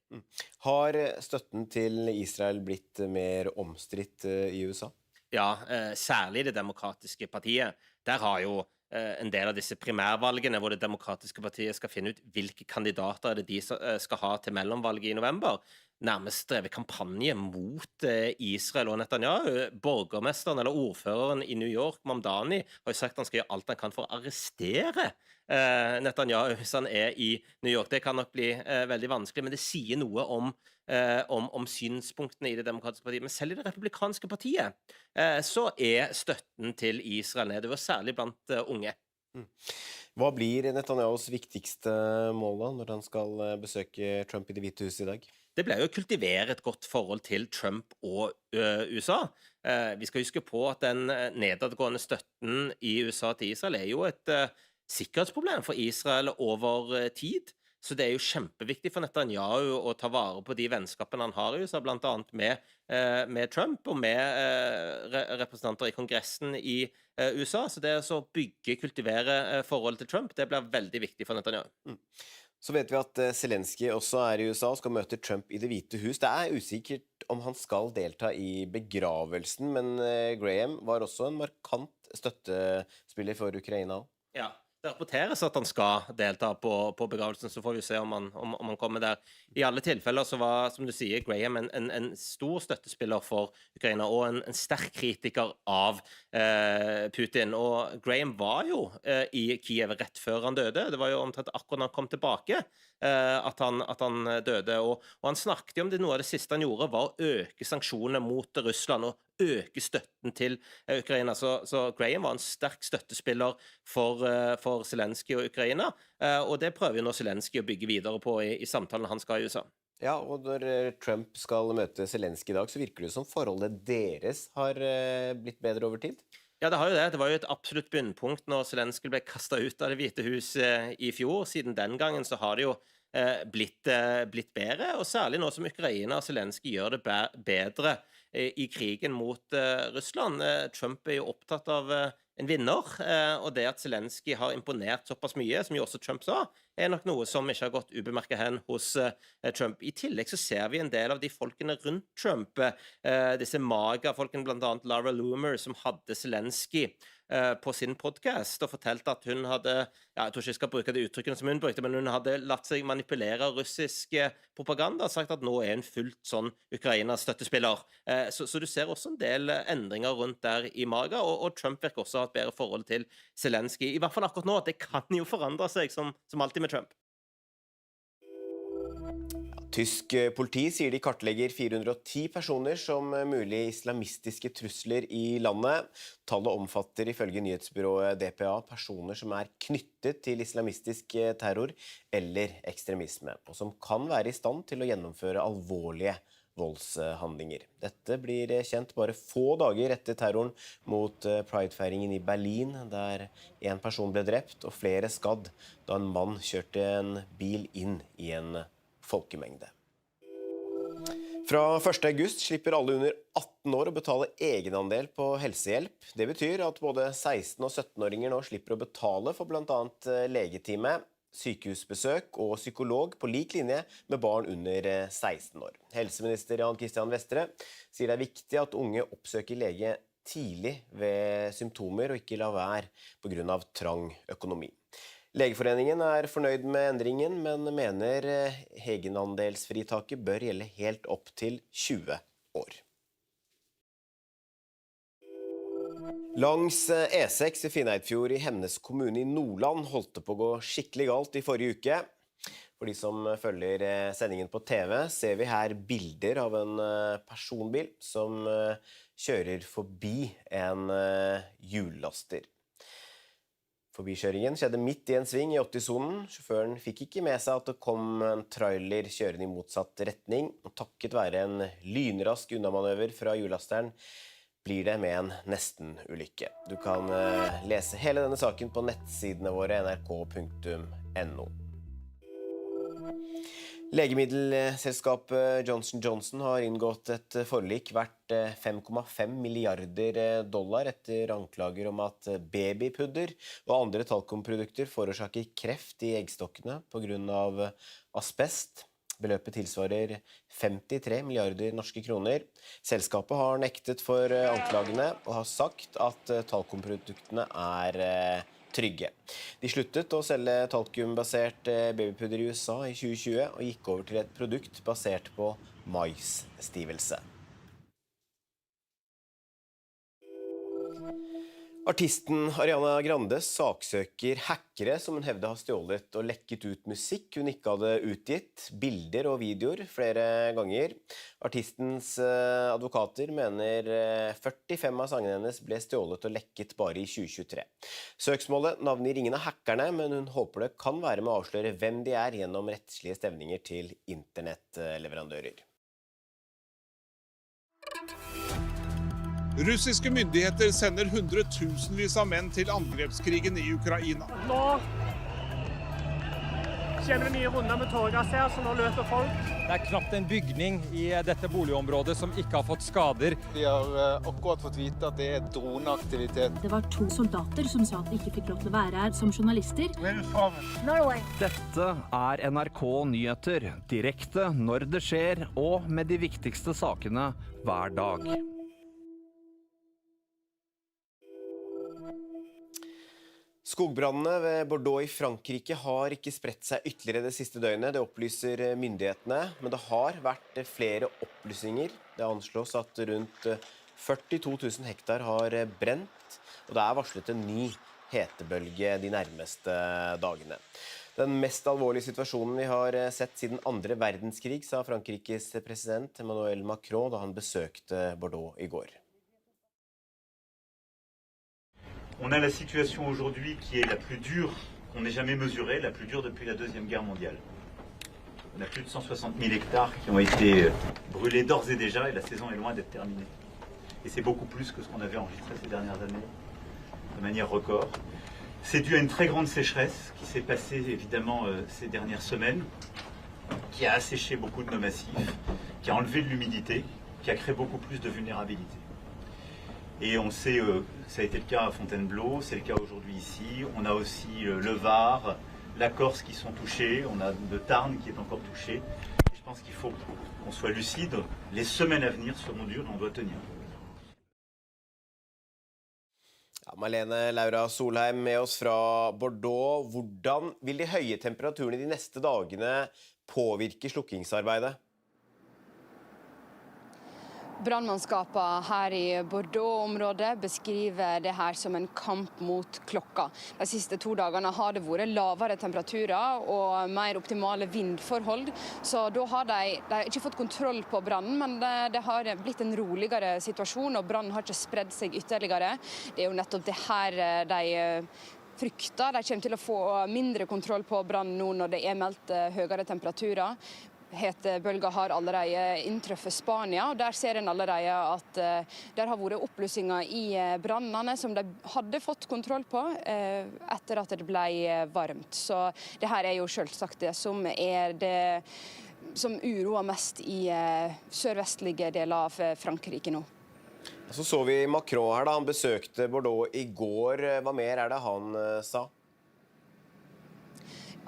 Har støtten til Israel blitt mer omstridt i USA? Ja, særlig det demokratiske partiet. Der har jo en del av disse primærvalgene hvor det demokratiske partiet skal finne ut hvilke kandidater det de skal ha til mellomvalget i november, nærmest drevet kampanje mot Israel og Netanyahu. Borgermesteren eller ordføreren i New York, Mamdani, har jo sagt han skal gjøre alt han kan for å arrestere Netanyahu hvis han er i New York. Det kan nok bli veldig vanskelig, men det sier noe om synspunktene i det demokratiske partiet. Men selv i det republikanske partiet så er støtten til Israel nedover, særlig blant unge. Hva blir Netanyahus viktigste mål da, når han skal besøke Trump i Det hvite hus i dag? Det ble jo å kultivere et godt forhold til Trump og USA. Vi skal huske på at den nedadgående støtten i USA til Israel er jo et sikkerhetsproblem for Israel over tid. Så det er jo kjempeviktig for Netanyahu å ta vare på de vennskapene han har i USA, blant annet med Trump og med representanter i Kongressen i USA. Så det å kultivere forhold til Trump, det blir veldig viktig for Netanyahu. Så vet vi at Zelensky også i USA og skal møte Trump i Det hvite hus. Det usikkert om han skal delta i begravelsen, men Graham var også en markant støttespiller for Ukraina. Ja, det rapporteres at han skal delta på begravelsen, så får vi se om han kommer der. I alle tilfeller så var, som du sier, Graham en stor støttespiller for Ukraina, og en sterk kritiker av Putin. Og Graham var jo i Kiev rett før han døde. Det var jo omtrent akkurat han kom tilbake at han døde. Og han snakket jo om det, noe av det siste han gjorde var å øke sanksjonene mot Russland, og øke støtten til Ukraina. Så Graham var en sterk støttespiller for Zelensky og Ukraina, og det prøver jo nå Zelensky å bygge videre på i samtalen han skal i USA. Ja, og når Trump skal møte Zelensky i dag, så virker det som forholdet deres har blitt bedre over tid? Ja, det har jo det. Det var jo et absolutt bunnpunkt når Zelensky ble kastet ut av Det hvite hus i fjor. Siden den gangen så har det jo blitt bedre, og særlig nå som Ukraina og Zelensky gjør det bedre i krigen mot Russland. Trump jo opptatt av en vinner, og det at Zelensky har imponert såpass mye, som jo også Trump sa, nok noe som ikke har gått ubemerket hen hos Trump. I tillegg så ser vi en del av de folkene rundt Trump, disse maga-folkene, blant annet Laura Loomer, som hadde Zelensky på sin podcast, og fortalte at hun hadde, jeg tror ikke jeg skal bruke det uttrykkene som hun brukte, men hun hadde latt seg manipulere av russisk propaganda, og sagt at nå hun fullt sånn Ukraina-støttespiller. Så du ser også en del endringer rundt der i maga, og Trump virker også å ha et bedre forhold til Zelensky. I hvert fall akkurat nå, at det kan jo forandre seg som alltid med Trump. Tysk politi sier de kartlegger 410 personer som mulig islamistiske trusler i landet. Tallet omfatter ifølge nyhetsbyrået DPA personer som knyttet til islamistisk terror eller ekstremisme, og som kan være i stand til å gjennomføre alvorlige voldshandlinger. Dette blir kjent bare få dager etter terroren mot Pride-feiringen i Berlin, der en person ble drept og flere skadd da en mann kjørte en bil inn i en folkemengde. Fra 1. august slipper alle under 18 år å betale egenandel på helsehjelp. Det betyr at både 16- og 17-åringer nå slipper å betale for blant annet legetime, sykehusbesøk og psykolog på lik linje med barn under 16 år. Helseminister Jan Christian Vestre sier det viktig at unge oppsøker lege tidlig ved symptomer og ikke la være på grunn av trang økonomi. Legeforeningen fornøyd med endringen, men mener egenandelsfritaket bør gjelde helt opp til 20 år. Langs E6 i Finnøyfjord i Hemnes kommune i Nordland holdt det på å gå skikkelig galt i forrige uke. For de som følger sendingen på TV, ser vi her bilder av en personbil som kjører forbi en hjullaster. Forbikjøringen skjedde midt i en sving i 80-sonen. Sjåføren fikk ikke med seg at det kom en trailer kjørende i motsatt retning, og takket være en lynrask unnamanøver fra hjullasteren blir det med en nesten-ulykke. Du kan lese hele denne saken på nettsidene våre nrk.no. Legemiddelselskapet Johnson & Johnson har inngått et forlik verdt $5,5 milliarder etter anklager om at babypudder og andre talkumprodukter forårsaker kreft i eggstokkene på grunn av asbest. Beløpet tilsvarer 53 milliarder norske kroner. Selskapet har nektet for anklagene og har sagt at talkumproduktene trygge. De sluttet å selge talkumbasert babypudder i USA i 2020 og gikk over til et produkt basert på maisstivelse. Artisten Ariana Grande saksøker hackere som hun hevder har stjålet og lekket ut musikk hun ikke hadde utgitt, bilder og videoer flere ganger. Artistens advokater mener 45 av sangene hennes ble stjålet og lekket bare i 2023. Søksmålet navngir ingen av hackerne, men hun håper det kan være med å avsløre hvem de gjennom rettslige stevninger til internettleverandører. Russiske myndigheter sender hundretusenvis av menn til angrepskrigen i Ukraina. Nå kommer det nye runder med tårgass her, så nå løper folk. Det er knapt en bygning i dette boligområdet som ikke har fått skader. Vi har akkurat fått vite at det er droneaktivitet. Det var 2 soldater som sa at de ikke fikk lov til å være her som journalister. Norway. Dette er NRK Nyheter, direkte når det skjer, og med de viktigste sakene hver dag. Skogbrannene ved Bordeaux i Frankrike har ikke spredt seg ytterligere det siste døgnet, det opplyser myndighetene, men det har vært flere opplysinger. Det anslås at rundt 42 000 hektar har brent, og det er varslet en ny hetebølge de nærmeste dagene. Den mest alvorlige situasjonen vi har sett siden 2. verdenskrig, sa Frankrikes president Emmanuel Macron da han besøkte Bordeaux i går. On a la situation aujourd'hui qui est la plus dure qu'on ait jamais mesurée, la plus dure depuis la Deuxième Guerre mondiale. On a plus de 160 000 hectares qui ont été brûlés d'ores et déjà et la saison est loin d'être terminée. Et c'est beaucoup plus que ce qu'on avait enregistré ces dernières années, de manière record. C'est dû à une très grande sécheresse qui s'est passée évidemment ces dernières semaines, qui a asséché beaucoup de nos massifs, qui a enlevé de l'humidité, qui a créé beaucoup plus de vulnérabilité. Et on sait, ça a été le cas à Fontainebleau, c'est le cas aujourd'hui ici. On a aussi le Var, la Corse qui sont touchés, on a le Tarn qui est encore touché. Et je pense qu'il faut qu'on soit lucide. Les semaines à venir seront dures et on doit tenir. Ja, Malene Laura Solheim med oss fra Bordeaux. Hvordan vil de høye temperaturene de neste dagene påvirke slukkingsarbeidet? Brannmannskapene her i Bordeaux-området beskriver det her som en kamp mot klokka. De siste 2 dagene har det vært lavere temperaturer og mer optimale vindforhold, så da har de ikke fått kontroll på brannen, men det har blitt en roligere situasjon, og brannen har ikke spredd seg ytterligere. Det er jo nettopp det her de frykter. De kommer til å få mindre kontroll på brannen nå når det er meldt høyere temperaturer. Hetebølger har allerede inntruffet Spania, og der ser en allerede at der har vært oppblussinger i brannene som de hadde fått kontroll på etter at det ble varmt. Så det her er jo selvsagt det som er det som uroer mest i sørvestlige deler av Frankrike nå. Så vi Macron her da, han besøkte Bordeaux i går. Hva mer er det han sa?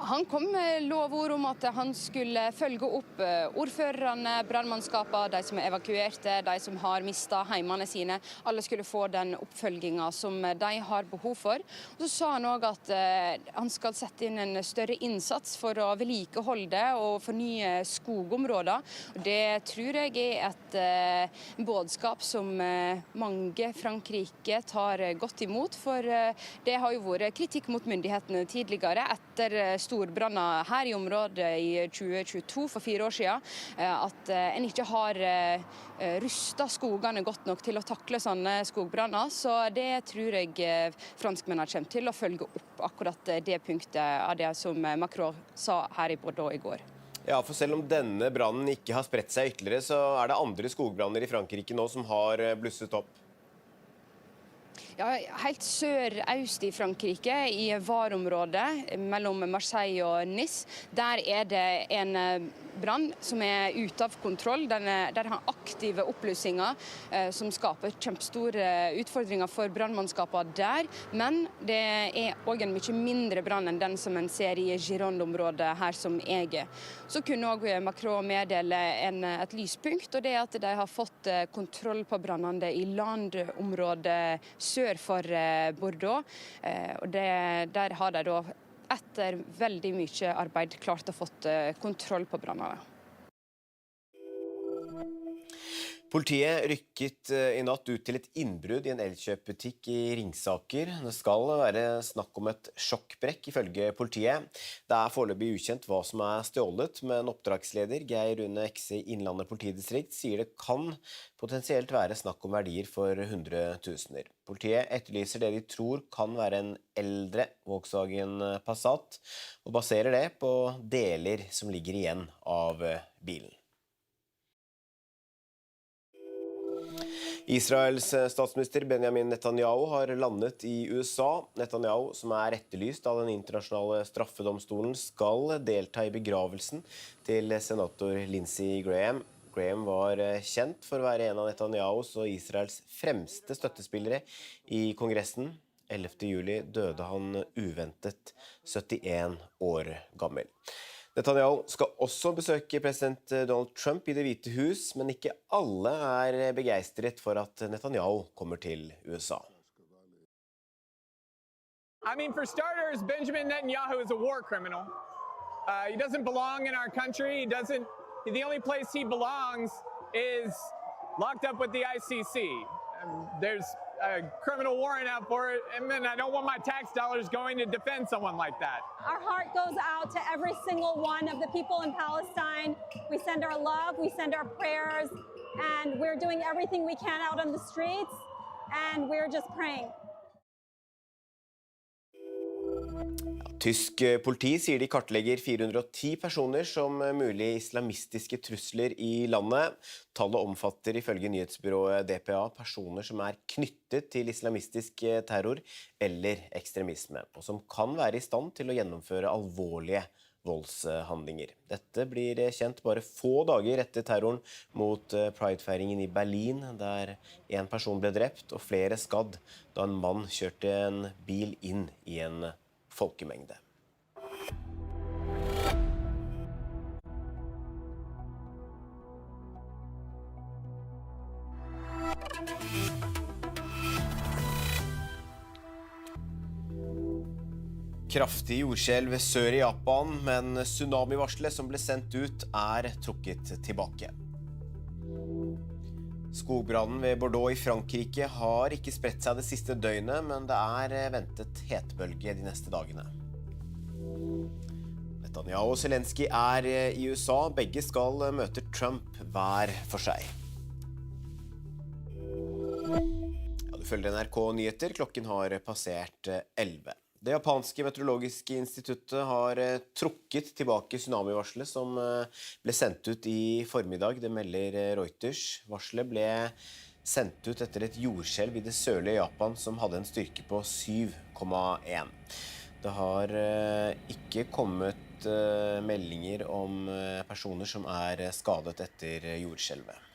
Han kom med lovord om at han skulle følge opp ordførerne, brannmannskapene, de som er evakuerte, de som har mistet heimene sine. Alle skulle få den oppfølgingen som de har behov for. Og så sa han også at han skal sette inn en større innsats for å vedlikeholde og fornye skogområder. Det tror jeg er et budskap som mange Frankrike tar godt imot, for det har jo vært kritikk mot myndighetene tidligere etter storbranner her i området i 2022 for 4 år siden, at en ikke har rustet skogene godt nok til å takle sånne skogbranner. Så det tror jeg franskmennene kommer til å følge opp akkurat det punktet av det som Macron sa her i Bordeaux i går. Ja, for selv om denne brannen ikke har spredt seg ytterligere, så er det andre skogbranner i Frankrike nå som har blusset opp. Ja, helt sør-øst i Frankrike, i Var-området mellom Marseille og Nice, der er det en brann som er ute av kontroll. Der har aktive oppblussinger som skaper kjempestore utfordringer for brannmannskapene der. Men det er også en mye mindre brann enn den som en ser i Gironde-området her som jeg er. Så kunne også Macron meddele et lyspunkt, og det er at de har fått kontroll på brannene i landområdet sør for Bordeaux. Og der har de da etter veldig mye arbeid klart å fått kontroll på brannene. Politiet rykket i natt ut til et innbrudd i en elkjøpbutikk i Ringsaker. Det skal være snakk om et sjokkbrekk, ifølge politiet. Det er foreløpig ukjent hva som er stjålet, men oppdragsleder Geir Rune Ekse i Innlandet politidistrikt sier det kan potensielt være snakk om verdier for 100 000. Politiet etterlyser det de tror kan være en eldre Volkswagen Passat, og baserer det på deler som ligger igjen av bilen. Israels statsminister Benjamin Netanyahu har landet i USA. Netanyahu, som er etterlyst av den internasjonale straffedomstolen, skal delta i begravelsen til senator Lindsey Graham. Graham var kjent for å være en av Netanyahus og Israels fremste støttespillere i Kongressen. 11. juli døde han uventet 71 år gammel. Netanyahu skal også besøke president Donald Trump i Det hvite hus, men ikke alle er begeistret for at Netanyahu kommer til USA. I mean, for starters, Benjamin Netanyahu is a war criminal. He doesn't belong in our country. The only place he belongs is locked up with the ICC. There's a criminal warrant out for it, and then I don't want my tax dollars going to defend someone like that. Our heart goes out to every single one of the people in Palestine. We send our love, we send our prayers, and we're doing everything we can out on the streets, and we're just praying. Tysk politi sier de kartlegger 410 personer som mulig islamistiske trusler i landet. Tallet omfatter ifølge nyhetsbyrået DPA personer som er knyttet til islamistisk terror eller ekstremisme, og som kan være i stand til å gjennomføre alvorlige voldshandlinger. Dette blir kjent bare få dager etter terroren mot Pride-feiringen i Berlin, der en person ble drept og flere skadd da en mann kjørte en bil inn i en folkemengde. Kraftig jordskjelv sør i Japan, men tsunamivarselet som ble sendt ut er trukket tilbake. Skogbrannen ved Bordeaux i Frankrike har ikke spredt seg det siste døgnet, men det er ventet hetebølge de neste dagene. Netanyahu og Zelensky er i USA. Begge skal møte Trump hver for seg. Ja, du følger NRK Nyheter. Klokken har passert 11. Det japanske meteorologiske instituttet har trukket tilbake tsunamivarselet som ble sendt ut i formiddag, det melder Reuters. Varselet ble sendt ut etter et jordskjelv i det sørlige Japan som hadde en styrke på 7,1. Det har ikke kommet meldinger om personer som er skadet etter jordskjelvet.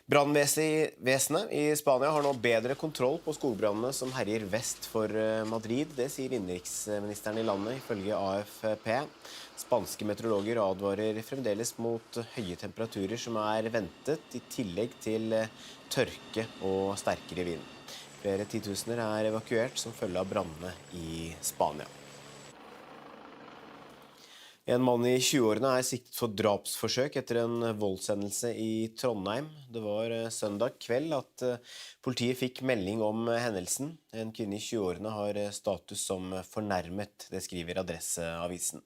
Brannvesenet i Spania har nå bedre kontroll på skogbrannene som herjer vest for Madrid. Det sier innenriksministeren i landet, ifølge AFP. Spanske meteorologer advarer fremdeles mot høye temperaturer som er ventet, i tillegg til tørke og sterkere vind. Flere titusener er evakuert som følge av brannene i Spania. En mann i 20-årene er siktet for drapsforsøk etter en voldshendelse i Trondheim. Det var søndag kveld at politiet fikk melding om hendelsen. En kvinne i 20-årene har status som fornærmet, det skriver Adresseavisen.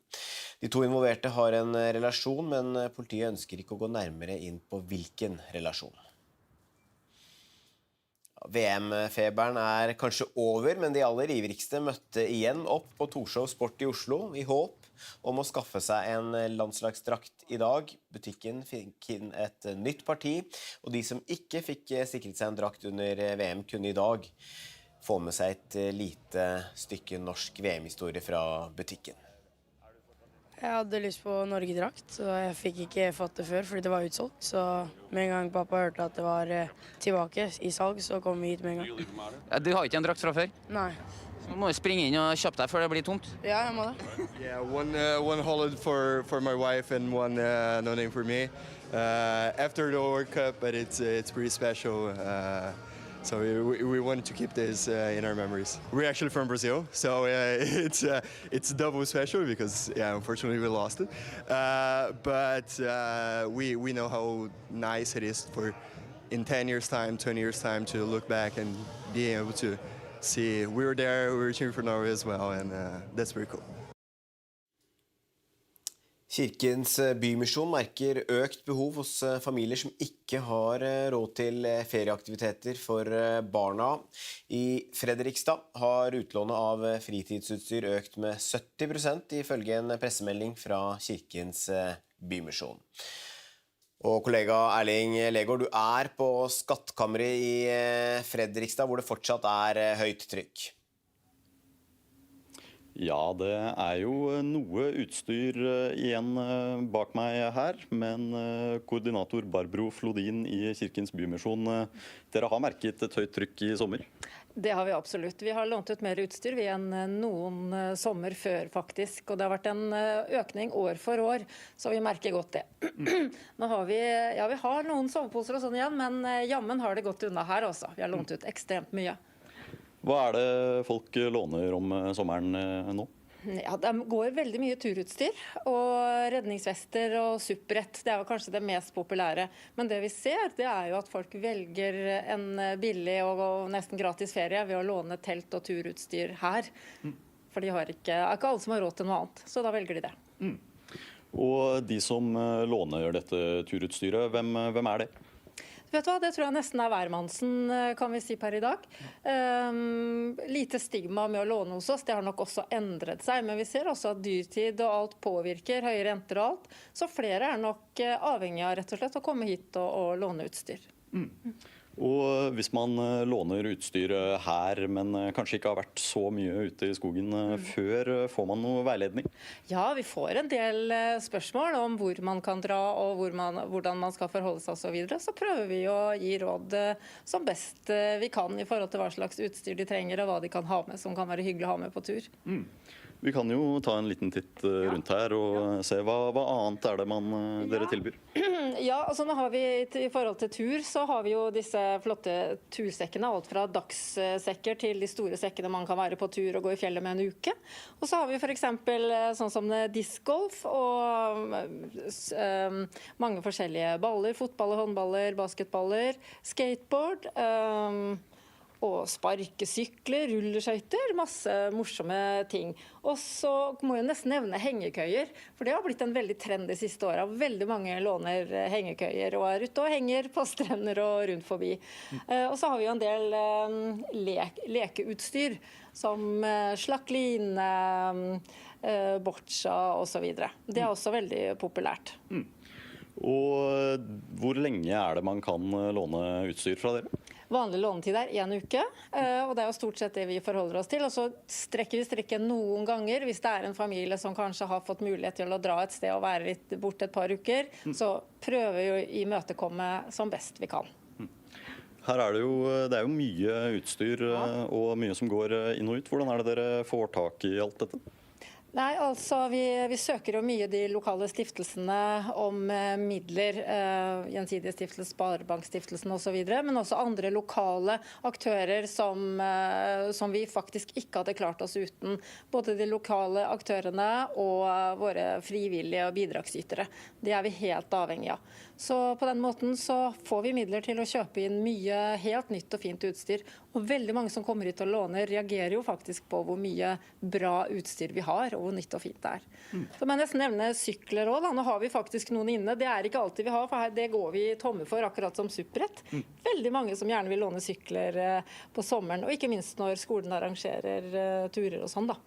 De to involverte har en relasjon, men politiet ønsker ikke å gå nærmere inn på hvilken relasjon. VM-feberen er kanskje over, men de aller ivrigste møtte igjen opp på Torshov Sport i Oslo i håp om å skaffe seg en landslagsdrakt i dag. Butikken fikk inn et nytt parti, og de som ikke fikk sikret seg en drakt under VM kunne i dag få med seg et lite stykke norsk VM-historie fra butikken. Jeg hadde lyst på Norge-drakt, så jeg fikk ikke fått det før fordi det var utsolgt. Så med en gang pappa hørte at det var tilbake i salg, så kom vi hit med en gang. Du har ikke en drakt fra før? Nei. Så må du springe inn og kjappe deg før det blir tomt. Ja, jeg må det. Yeah, one holiday for my wife and one no name for me. After the World Cup, but it's pretty special. So we wanted to keep this in our memories. We're actually from Brazil, so it's double special because unfortunately we lost it. But we know how nice it is for in 10 years time, 20 years time to look back and being able to see we were there, we were cheering for Norway as well, and that's pretty cool. Kirkens bymisjon merker økt behov hos familier som ikke har råd til ferieaktiviteter for barna. I Fredrikstad har utlånet av fritidsutstyr økt med 70% ifølge en pressemelding fra Kirkens bymisjon. Og kollega Erling Legård, du på Skattkammeret i Fredrikstad, hvor det fortsatt høyt trykk. Ja, det jo noe utstyr igjen bak meg her, men koordinator Barbro Flodin i Kirkens Bymisjon, dere har merket et høyt trykk i sommer? Det har vi absolutt. Vi har lånt ut mer utstyr enn noen sommer før, faktisk. Og det har vært en økning år for år, så vi merker godt det. Nå har vi har noen soveposer og sånn igjen, men jammen har det gått unna her også. Vi har lånt ut ekstremt mye. Hva det folk låner om sommeren nå? Ja, det går veldig mye turutstyr, og redningsvester og supprett. Det jo kanskje det mest populære. Men det vi ser, det jo at folk velger en billig og nesten gratis ferie ved å låne telt og turutstyr her. For det ikke alle som har råd til noe annet, så da velger de det. Og de som låner dette turutstyret, hvem det? Vet du hva, det tror jeg nesten hvermannsen, kan vi si per i dag. Lite stigma med å låne hos oss, det har nok også endret seg, men vi ser også at dyrtid og alt påvirker, høye renter og alt, så flere nok avhengig av rett og slett å komme hit og låne utstyr. Og hvis man låner utstyr her, men kanskje ikke har vært så mye ute i skogen før, får man noe veiledning? Ja, vi får en del spørsmål om hvor man kan dra og hvordan man skal forholde seg og så videre. Så prøver vi å gi råd som best vi kan i forhold til hva slags utstyr de trenger og hva de kan ha med som kan være hyggelig å ha med på tur. Vi kan jo ta en liten titt rundt her og se hva annet det dere tilbyr. Ja, altså nå har vi i forhold til tur, så har vi jo disse flotte tursekkene, alt fra dagssekker til de store sekkene man kan være på tur og gå i fjellet med en uke. Og så har vi for eksempel sånn som discgolf og mange forskjellige baller, fotballer, håndballer, basketballer, skateboard, og sparkesykler, rulleskøyter, masse morsomme ting. Og så må jeg nesten nevne hengekøyer, for det har blitt en veldig trend de siste årene. Veldig mange låner hengekøyer og ute og henger på strender og rundt forbi. Og så har vi jo en del lekeutstyr, som slakline, boccia og så videre. Det også veldig populært. Og hvor lenge det man kan låne utstyr fra dere? Vanlig lånetid 1 uke, og det jo stort sett det vi forholder oss til. Og så strekker vi strikken noen ganger hvis det en familie som kanskje har fått mulighet til å dra et sted og være litt borte et par uker. Så prøver vi å imøtekomme som best vi kan. Her det jo mye utstyr og mye som går inn og ut. Hvordan det dere får tak i alt dette? Nei, altså vi søker jo mye de lokale stiftelsene om midler, Gjensidige stiftelse, Sparebankstiftelsen og så videre, men også andre lokale aktører som vi faktisk ikke hadde klart oss uten. Både de lokale aktørene og våre frivillige og bidragsytere. Det vi helt avhengig av. Så på den måten så får vi midler til å kjøpe inn mye helt nytt og fint utstyr. Og veldig mange som kommer hit og låner reagerer jo faktisk på hvor mye bra utstyr vi har, og hvor nytt og fint det Så må jeg nesten nevne sykler også. Nå har vi faktisk noen inne. Det ikke alltid vi har, for det går vi tomme for, akkurat som supprett. Veldig mange som gjerne vil låne sykler på sommeren, og ikke minst når skolen arrangerer turer og sånn da.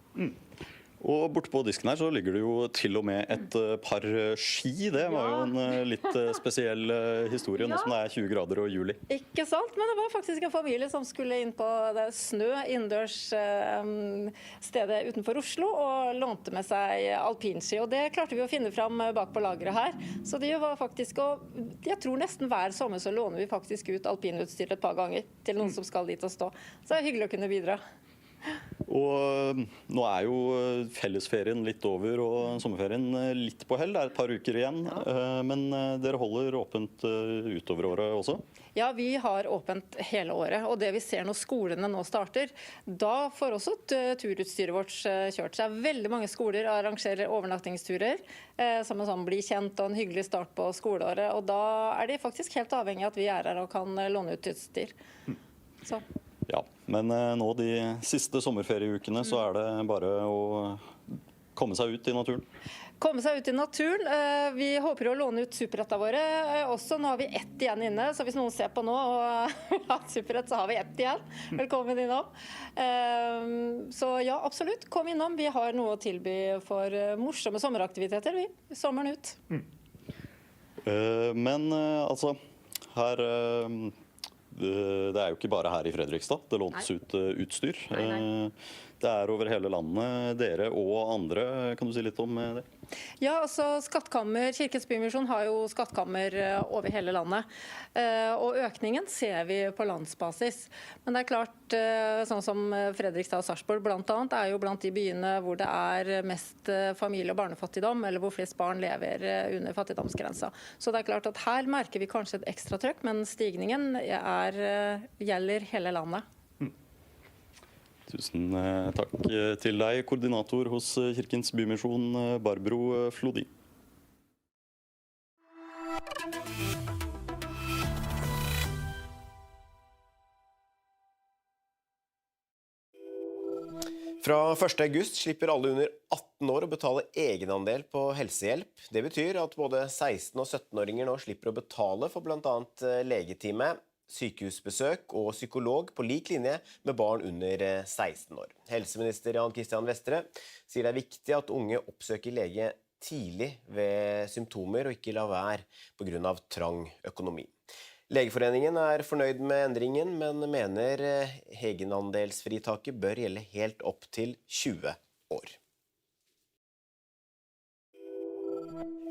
Og borte på disken her så ligger det jo til og med et par ski. Det var jo en litt spesiell historie, nå som det 20 grader og juli. Ikke sant, men det var faktisk en familie som skulle inn på det snø innendørs stedet utenfor Oslo og lånte med seg alpinski. Og det klarte vi å finne fram bak på lageret her. Så det var faktisk, og jeg tror nesten hver sommer så låner vi faktisk ut alpinutstyr et par ganger til noen som skal dit og stå. Så det hyggelig å kunne bidra. Og nå jo fellesferien litt over og sommerferien litt på hell. Det et par uker igjen, men dere holder åpent utover året også? Ja, vi har åpent hele året, og det vi ser når skolene nå starter, da får også turutstyret vårt kjørt seg. Veldig mange skoler arrangerer overnattingsturer, som en sånn bli kjent og en hyggelig start på skoleåret, og da de faktisk helt avhengig av at vi her og kan låne ut utstyr. Så. Ja, men nå de siste sommerferieukene så det bare å komme seg ut i naturen. Komme seg ut i naturen. Vi håper å låne ut superretta våre også. Nå har vi 1 igjen inne, så hvis noen ser på nå og vil ha et superrett, så har vi 1 igjen. Velkommen innom. Så ja, absolutt, kom innom. Vi har noe å tilby for morsomme sommeraktiviteter, sommeren ut. Men altså, her det jo ikke bare her i Fredrikstad det lånes ut utstyr. Det over hele landet. Dere og andre, kan du si litt om det? Ja, altså Skattkammer, Kirkens Bymisjon har jo skattkammer over hele landet. Og økningen ser vi på landsbasis. Men det klart, sånn som Fredrikstad og Sarpsborg blant annet, jo blant de byene hvor det mest familie- og barnefattigdom, eller hvor flest barn lever under fattigdomsgrensa. Så det klart at her merker vi kanskje et ekstra trøkk, men stigningen gjelder hele landet. Tusen takk til deg, koordinator hos Kirkens Bymisjon, Barbro Flodin. Fra 1. august slipper alle under 18 år å betale egenandel på helsehjelp. Det betyr at både 16- og 17-åringer nå slipper å betale for blant annet legetime, sykehusbesøk og psykolog på lik linje med barn under 16 år. Helseminister Jan Christian Vestre sier det viktig at unge oppsøker lege tidlig ved symptomer og ikke la være på grunn av trang økonomi. Legeforeningen fornøyd med endringen, men mener egenandelsfritaket bør gjelde helt opp til 20 år.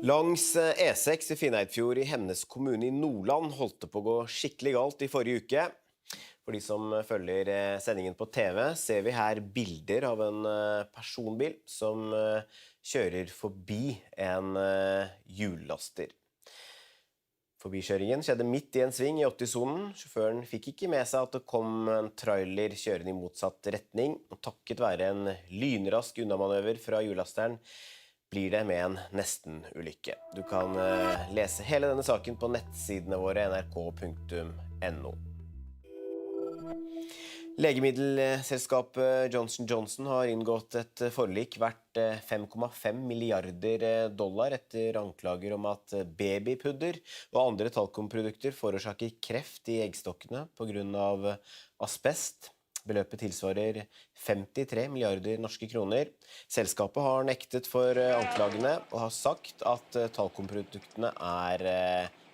Langs E6 i Finnheidfjord i Hemnes kommune i Nordland holdt det på å gå skikkelig galt i forrige uke. For de som følger sendingen på TV, ser vi her bilder av en personbil som kjører forbi en hjullaster. Forbikjøringen skjedde midt i en sving i 80-sonen. Sjåføren fikk ikke med seg at det kom en trailer kjørende i motsatt retning, og takket være en lynrask unnamanøver fra hjullasteren blir det med en nesten-ulykke. Du kan lese hele denne saken på nettsidene våre nrk.no. Legemiddelselskapet Johnson & Johnson har inngått et forlik verdt $5,5 milliarder etter anklager om at babypudder og andre talkumprodukter forårsaker kreft i eggstokkene på grunn av asbest. Beløpet tilsvarer 53 milliarder norske kroner. Selskapet har nektet for anklagene og har sagt at talkumproduktene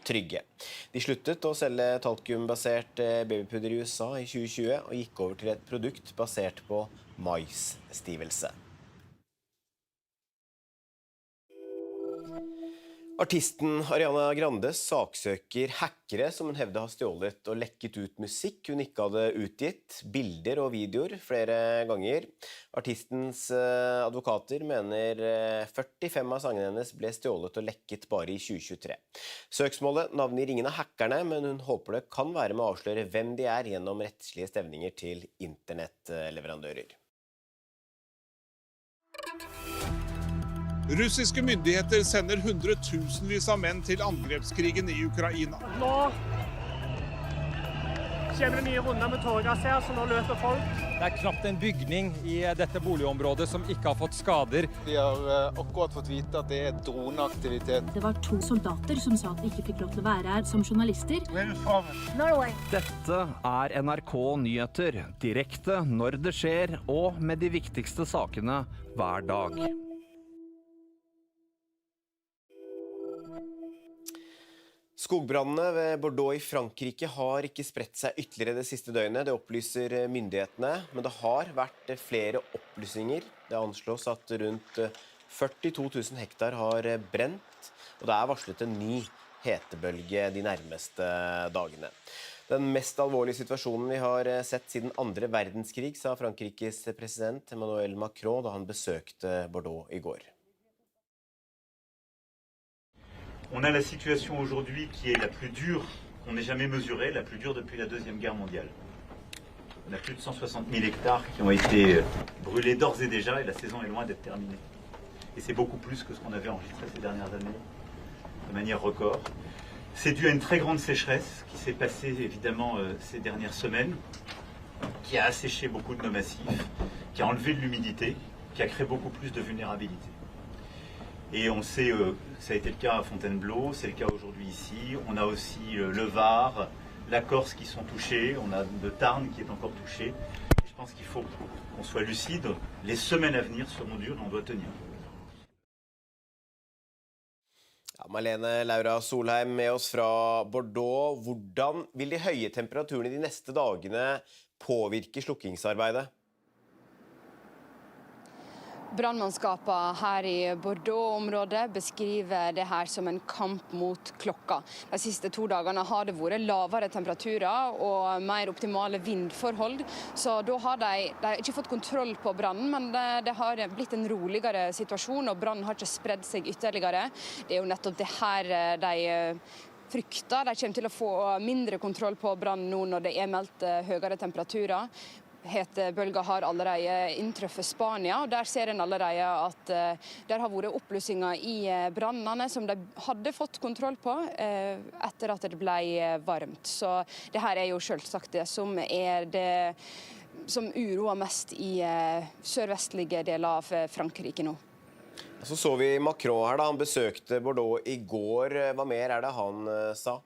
trygge. De sluttet å selge talkumbasert babypudder i USA i 2020 og gikk over til et produkt basert på maisstivelse. Artisten Ariana Grande saksøker hackere som hun hevder har stjålet og lekket ut musikk hun ikke hadde utgitt, bilder og videoer flere ganger. Artistens advokater mener 45 av sangene hennes ble stjålet og lekket bare i 2023. Søksmålet navngir ingen av hackerne, men hun håper det kan være med å avsløre hvem de gjennom rettslige stevninger til internettleverandører. Russiske myndigheter sender hundretusenvis av menn til angrepskrigen i Ukraina. Nå kommer det nye runder med tåregass her, så nå løper folk. Det knapt en bygning i dette boligområdet som ikke har fått skader. Vi har akkurat fått vite at det droneaktivitet. Det var 2 soldater som sa at de ikke fikk lov til å være her som journalister. Norway. Dette NRK Nyheter, direkte når det skjer og med de viktigste sakene hver dag. Skogbrannene ved Bordeaux i Frankrike har ikke spredt seg ytterligere det siste døgnet, det opplyser myndighetene, men det har vært flere opplysinger. Det anslås at rundt 42 000 hektar har brent, og det varslet en ny hetebølge de nærmeste dagene. Den mest alvorlige situasjonen vi har sett siden 2. verdenskrig, sa Frankrikes president Emmanuel Macron da han besøkte Bordeaux i går. On a la situation aujourd'hui qui est la plus dure qu'on ait jamais mesurée, la plus dure depuis la Deuxième Guerre mondiale. On a plus de 160 000 hectares qui ont été brûlés d'ores et déjà et la saison est loin d'être terminée. Et c'est beaucoup plus que ce qu'on avait enregistré ces dernières années, de manière record. C'est dû à une très grande sécheresse qui s'est passée évidemment ces dernières semaines, qui a asséché beaucoup de nos massifs, qui a enlevé de l'humidité, qui a créé beaucoup plus de vulnérabilité. Et on sait que ça a été le cas à Fontainebleau, c'est le cas aujourd'hui ici. On a aussi le Var, la Corse qui sont touchés, on a le Tarn qui est encore touché. Et je pense qu'il faut qu'on soit lucide. Les semaines à venir seront dures et on doit tenir. Ja, Marlene Laura Solheim med oss fra Bordeaux. Hvordan vil de høye temperaturene de neste dagene påvirke slukkingsarbeidet? Brannmannskapene her i Bordeaux-området beskriver det her som en kamp mot klokka. De siste 2 dagene har det vært lavere temperaturer og mer optimale vindforhold, så da har de ikke fått kontroll på brannen, men det har blitt en roligere situasjon, og brannen har ikke spredd seg ytterligere. Det er jo nettopp det her de frykter. De kommer til å få mindre kontroll på brannen nå når det er meldt høyere temperaturer. Hetebølger har allerede inntruffet Spania, og der ser en allerede at der har vært oppblussinger i brannene som de hadde fått kontroll på etter at det ble varmt. Så det her er jo selvsagt det som uroer mest i sørvestlige deler av Frankrike nå. Så vi Macron her da, han besøkte Bordeaux i går. Hva mer er det han sa?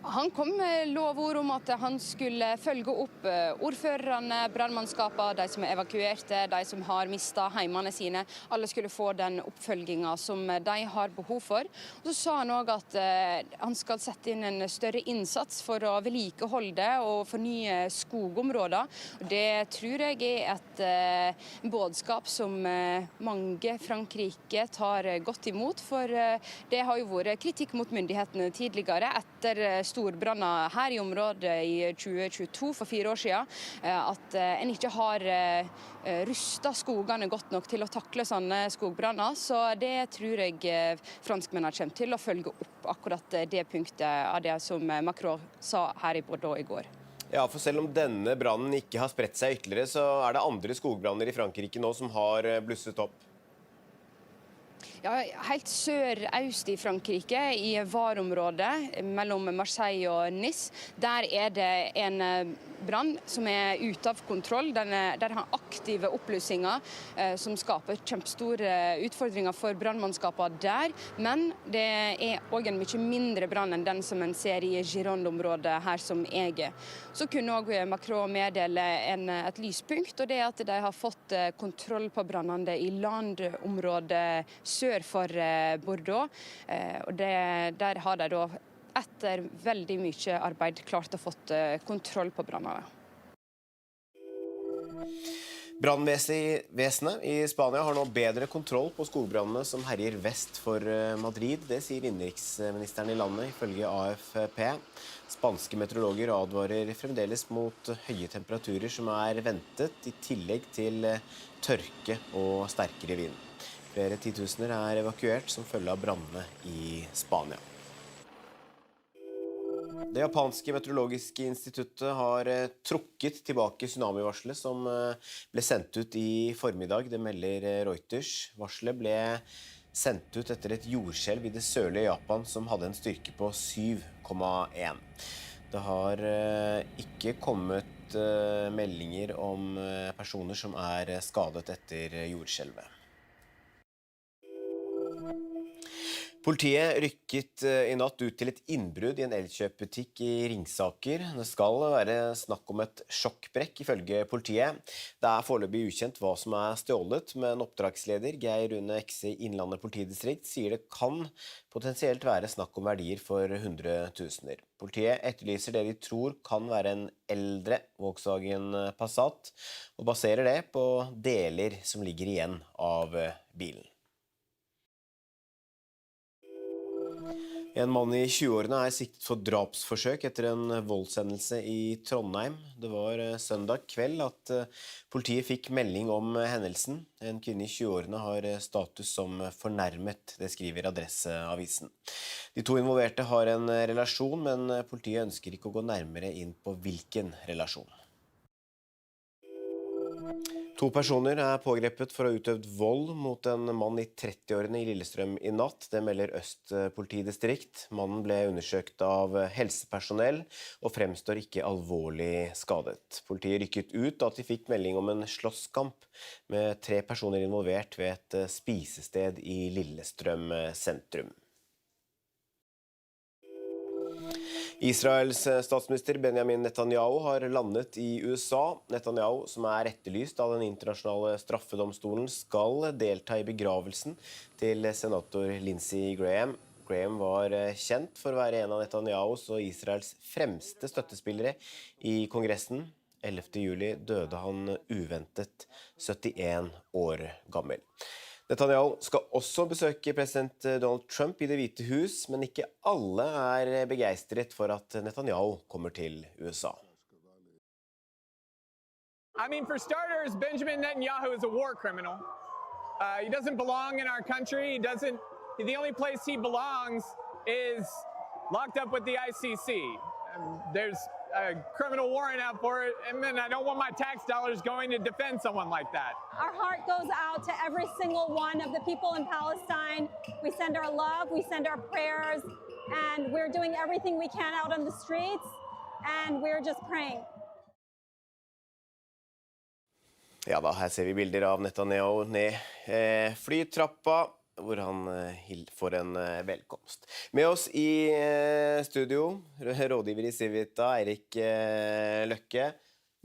Han kom med lovord om at han skulle følge opp ordførerne, brannmannskapene, de som er evakuerte, de som har mistet heimene sine. Alle skulle få den oppfølgingen som de har behov for. Og så sa han også at han skal sette inn en større innsats for å vedlikeholde og fornye skogområder. Og det tror jeg er et budskap som mange Frankrike tar godt imot, for det har jo vært kritikk mot myndighetene tidligere etter storbranner her i området i 2022, for 4 år siden, at en ikke har rustet skogene godt nok til å takle sånne skogbranner. Så det tror jeg franskmennene kommer til å følge opp akkurat det punktet av det som Macron sa her i Bordeaux i går. Ja, for selv om denne brannen ikke har spredt seg ytterligere, så er det andre skogbranner i Frankrike nå som har blusset opp. Ja, helt sør-øst i Frankrike, i Var-området mellom Marseille og Nice, der er det en brann som er ute av kontroll. Der har aktive oppblussinger som skaper kjempestore utfordringer for brannmannskapene der. Men det er også en mye mindre brann enn den som en ser i Gironde-området her som jeg er. Så kunne også Macron meddele et lyspunkt, og det er at de har fått kontroll på brannene i landområdet sør for Bordeaux. Og der har de da etter veldig mye arbeid klart å fått kontroll på brannene. Brannvesenet i Spania har nå bedre kontroll på skogbrannene som herjer vest for Madrid. Det sier innenriksministeren i landet, ifølge AFP. Spanske meteorologer advarer fremdeles mot høye temperaturer som er ventet, i tillegg til tørke og sterkere vind. Flere titusener er evakuert som følge av brannene i Spania. Det japanske meteorologiske instituttet har trukket tilbake tsunamivarselet som ble sendt ut i formiddag, det melder Reuters. Varselet ble sendt ut etter et jordskjelv i det sørlige Japan som hadde en styrke på 7,1. Det har ikke kommet meldinger om personer som er skadet etter jordskjelvet. Politiet rykket i natt ut til et innbrudd i en elkjøpbutikk i Ringsaker. Det skal være snakk om et sjokkbrekk, ifølge politiet. Det er foreløpig ukjent hva som er stjålet, men oppdragsleder Geir Rune Ekse i Innlandet politidistrikt sier det kan potensielt være snakk om verdier for 100 000. Politiet etterlyser det de tror kan være en eldre Volkswagen Passat, og baserer det på deler som ligger igjen av bilen. En mann i 20-årene er siktet for drapsforsøk etter en voldshendelse i Trondheim. Det var søndag kveld at politiet fikk melding om hendelsen. En kvinne i 20-årene har status som fornærmet, det skriver Adresseavisen. De to involverte har en relasjon, men politiet ønsker ikke å gå nærmere inn på hvilken relasjon. 2 personer er pågrepet for å ha utøvd vold mot en mann i 30-årene i Lillestrøm i natt. Det melder Øst politidistrikt. Mannen ble undersøkt av helsepersonell og fremstår ikke alvorlig skadet. Politiet rykket ut da de fikk melding om en slåsskamp med 3 personer involvert ved et spisested i Lillestrøm sentrum. Israels statsminister Benjamin Netanyahu har landet i USA. Netanyahu, som etterlyst av den internasjonale straffedomstolen, skal delta i begravelsen til senator Lindsey Graham. Graham var kjent for å være en av Netanyahus og Israels fremste støttespillere i Kongressen. 11. juli døde han uventet 71 år gammel. Netanyahu skal også besøke president Donald Trump i Det hvite hus, men ikke alle begeistret for at Netanyahu kommer til USA. I mean, for starters, Benjamin Netanyahu is a war criminal. He doesn't belong in our country. The only place he belongs is locked up with the ICC. There's a criminal warrant out for it, and then I don't want my tax dollars going to defend someone like that. Our heart goes out to every single one of the people in Palestine. We send our love, we send our prayers, and we're doing everything we can out on the streets, and we're just praying. Ja da, her ser vi bilder av Netanyahu ned flytrappa, hvor han får en velkomst. Med oss i studio, rådgiver i Civita, Eirik Løkke.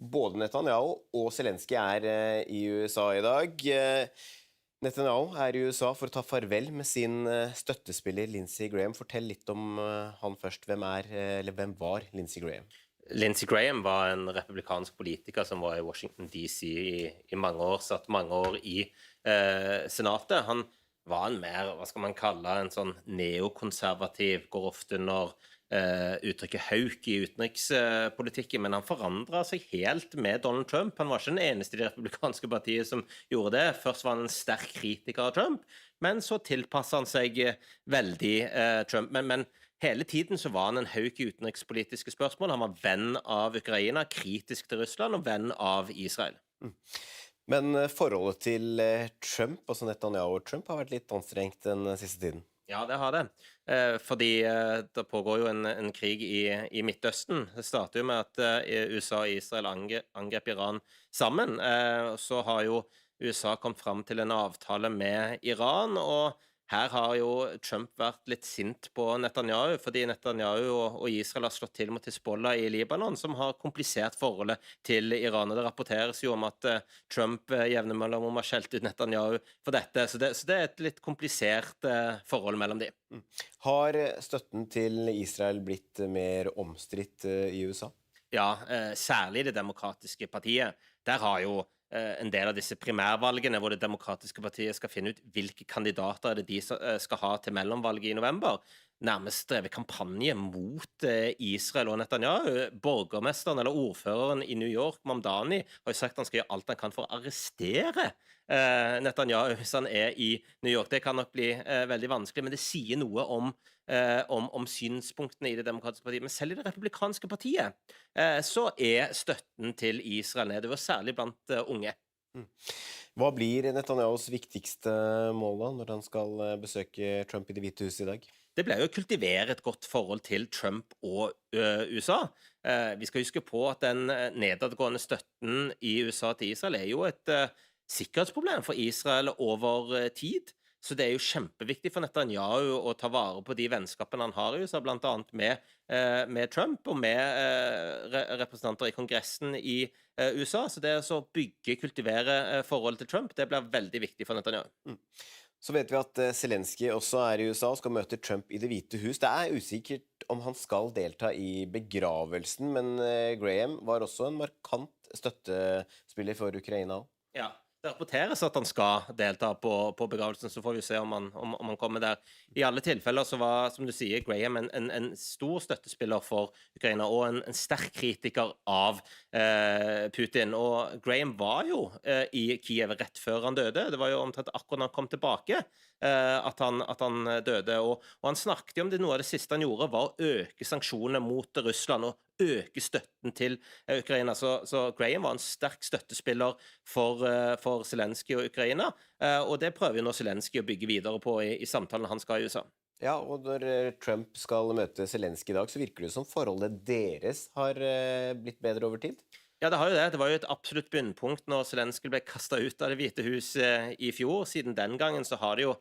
Både Netanyahu og Zelensky i USA i dag. Netanyahu i USA for å ta farvel med sin støttespiller Lindsey Graham. Fortell litt om han først. Hvem var Lindsey Graham? Lindsey Graham var en republikansk politiker som var i Washington DC i mange år, satt mange år i senatet. Han var en mer, hva skal man kalle, en sånn neokonservativ, går ofte under uttrykket hauk i utenrikspolitikken, men han forandret seg helt med Donald Trump. Han var ikke den eneste i det republikanske partiet som gjorde det. Først var han en sterk kritiker av Trump, men så tilpasset han seg veldig Trump. Men hele tiden så var han en hauk i utenrikspolitiske spørsmål. Han var venn av Ukraina, kritisk til Russland og venn av Israel. Men forholdet til Trump, altså Netanyahu og Trump, har vært litt anstrengt den siste tiden. Ja, det har det. Fordi det pågår jo en krig i Midtøsten. Det starter jo med at USA og Israel angrep Iran sammen. Så har jo USA kommet fram til en avtale med Iran, og her har jo Trump vært litt sint på Netanyahu, fordi Netanyahu og Israel har slått til mot Hezbollah i Libanon, som har komplisert forholdet til Iran. Og det rapporteres jo om at Trump jevner mellom har skjelt ut Netanyahu for dette, så det et litt komplisert forhold mellom de. Har støtten til Israel blitt mer omstridt i USA? Ja, særlig det demokratiske partiet. Der har jo en del av disse primærvalgene hvor det demokratiske partiet skal finne ut hvilke kandidater de skal ha til mellomvalget i november, nærmest drevet kampanje mot Israel og Netanyahu. Borgermesteren eller ordføreren i New York, Mamdani, har jo sagt han skal gjøre alt han kan for å arrestere Netanyahu hvis han i New York. Det kan nok bli veldig vanskelig, men det sier noe om synspunktene i det demokratiske partiet. Men selv i det republikanske partiet så støtten til Israel nedover, særlig blant unge. Hva blir Netanyahus viktigste mål da, når han skal besøke Trump i Det hvite hus i dag? Det ble jo å kultivere et godt forhold til Trump og USA. Vi skal huske på at den nedadgående støtten i USA til Israel jo et sikkerhetsproblem for Israel over tid. Så det jo kjempeviktig for Netanyahu å ta vare på de vennskapene han har i USA, blant annet med Trump og med representanter i Kongressen i USA. Så det å kultivere forholdet til Trump, det blir veldig viktig for Netanyahu. Så vet vi at Zelensky også i USA og skal møte Trump i Det hvite hus. Det usikkert om han skal delta i begravelsen, men Graham var også en markant støttespiller for Ukraina. Ja. Det rapporteres at han skal delta på begravelsen, så får vi se om han kommer der. I alle tilfeller så var, som du sier, Graham en stor støttespiller for Ukraina, og en sterk kritiker av Putin. Og Graham var jo i Kiev rett før han døde. Det var jo omtrent akkurat når han kom tilbake at han døde. Og han snakket jo om det, noe av det siste han gjorde var å øke sanksjonene mot Russland, og øke støtten til Ukraina. Så Graham var en sterk støttespiller for Zelensky og Ukraina, og det prøver jo nå Zelensky å bygge videre på i samtalen han skal i USA. Ja, og når Trump skal møte Zelensky i dag, så virker det som forholdet deres har blitt bedre over tid? Ja, det har jo det. Det var jo et absolutt bunnpunkt når Zelensky ble kastet ut av Det hvite hus i fjor. Siden den gangen så har det jo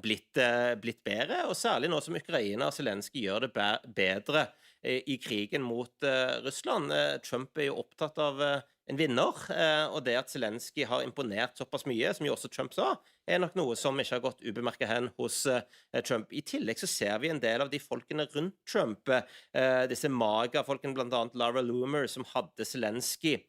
blitt bedre, og særlig nå som Ukraina og Zelensky gjør det bedre i krigen mot Russland. Trump jo opptatt av en vinner, og det at Zelensky har imponert såpass mye, som jo også Trump sa, nok noe som ikke har gått ubemerket hen hos Trump. I tillegg så ser vi en del av de folkene rundt Trump, disse MAGA-folkene, blant annet Laura Loomer, som hadde Zelensky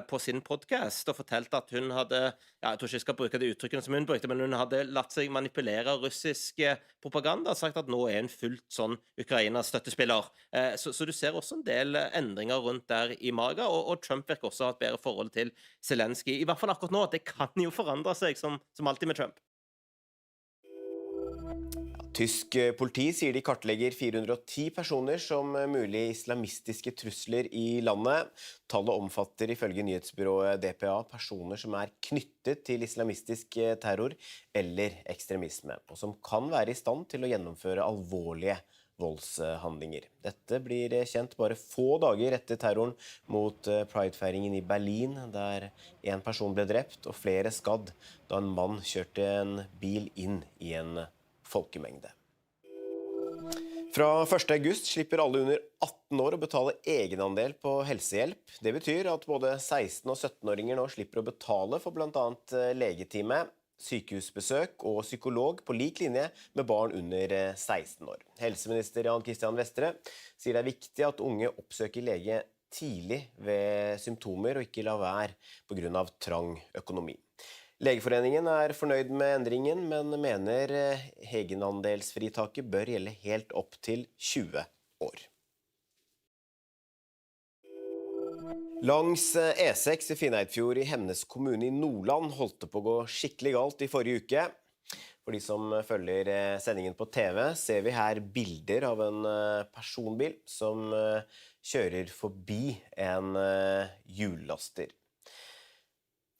på sin podcast og fortalte at hun hadde, jeg tror ikke jeg skal bruke det uttrykkene som hun brukte, men hun hadde latt seg manipulere av russisk propaganda og sagt at nå hun fullt sånn Ukraina-støttespiller. Så du ser også en del endringer rundt der i MAGA, og Trump virker også ha et bedre forhold til Zelensky. I hvert fall akkurat nå, det kan jo forandre seg som alltid med Trump. Tysk politi sier de kartlegger 410 personer som mulig islamistiske trusler i landet. Tallet omfatter ifølge nyhetsbyrået DPA personer som knyttet til islamistisk terror eller ekstremisme, og som kan være i stand til å gjennomføre alvorlige voldshandlinger. Dette blir kjent bare få dager etter terroren mot Pride-feiringen i Berlin, der en person ble drept og flere skadd da en mann kjørte en bil inn i en folkemengde. Fra 1. august slipper alle under 18 år å betale egenandel på helsehjelp. Det betyr at både 16- og 17-åringer nå slipper å betale for blant annet legetime, sykehusbesøk og psykolog på lik linje med barn under 16 år. Helseminister Jan Christian Vestre sier det viktig at unge oppsøker lege tidlig ved symptomer og ikke la være på grunn av trang økonomi. Legeforeningen fornøyd med endringen, men mener egenandelsfritaket bør gjelde helt opp til 20 år. Langs E6 i Finnøyfjord i Hemnes kommune i Nordland holdt det på å gå skikkelig galt i forrige uke. For de som følger sendingen på TV, ser vi her bilder av en personbil som kjører forbi en hjullaster.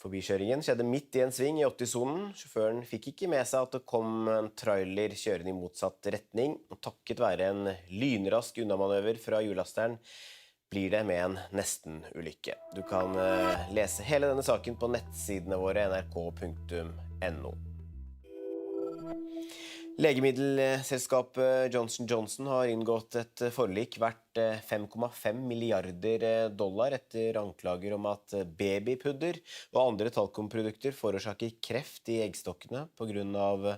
Forbikjøringen skjedde midt i en sving i 80-sonen. Sjåføren fikk ikke med seg at det kom en trailer kjørende i motsatt retning, og takket være en lynrask unnamanøver fra hjullasteren blir det med en nesten-ulykke. Du kan lese hele denne saken på nettsidene våre nrk.no. Legemiddelselskapet Johnson & Johnson har inngått et forlik verdt $5,5 milliarder etter anklager om at babypudder og andre talkumprodukter forårsaker kreft i eggstokkene på grunn av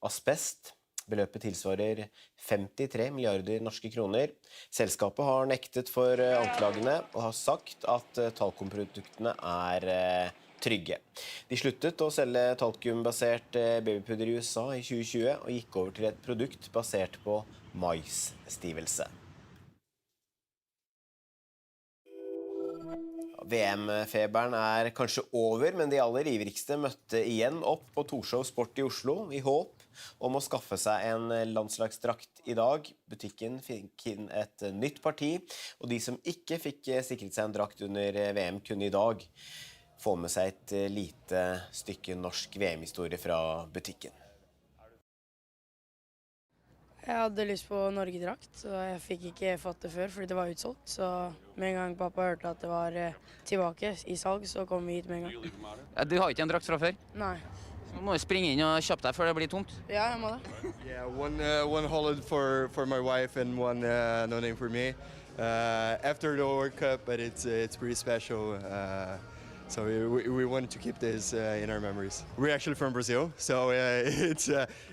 asbest. Beløpet tilsvarer 53 milliarder norske kroner. Selskapet har nektet for anklagene og har sagt at talkumproduktene trygge. De sluttet å selge talkumbasert babypudder i USA i 2020 og gikk over til et produkt basert på maisstivelse. VM-feberen kanskje over, men de aller ivrigste møtte igjen opp på Torshov Sport i Oslo i håp om å skaffe seg en landslagsdrakt i dag. Butikken fikk inn et nytt parti, og de som ikke fikk sikret seg en drakt under VM kunne i dag få med seg et lite stykke norsk VM-historie fra butikken. Jeg hadde lyst på Norge-drakt, så jeg fikk ikke fått det før, fordi det var utsolgt. Så med en gang pappa hørte at det var tilbake i salg, så kom vi hit med en gang. Du har ikke en drakt fra før? Nei. Så må du springe inn og kjappe deg før det blir tomt. Ja, jeg må det. Yeah, one holiday for my wife and one no name for me. After the World Cup, but it's pretty special. So we wanted to keep this in our memories. We're actually from Brazil, so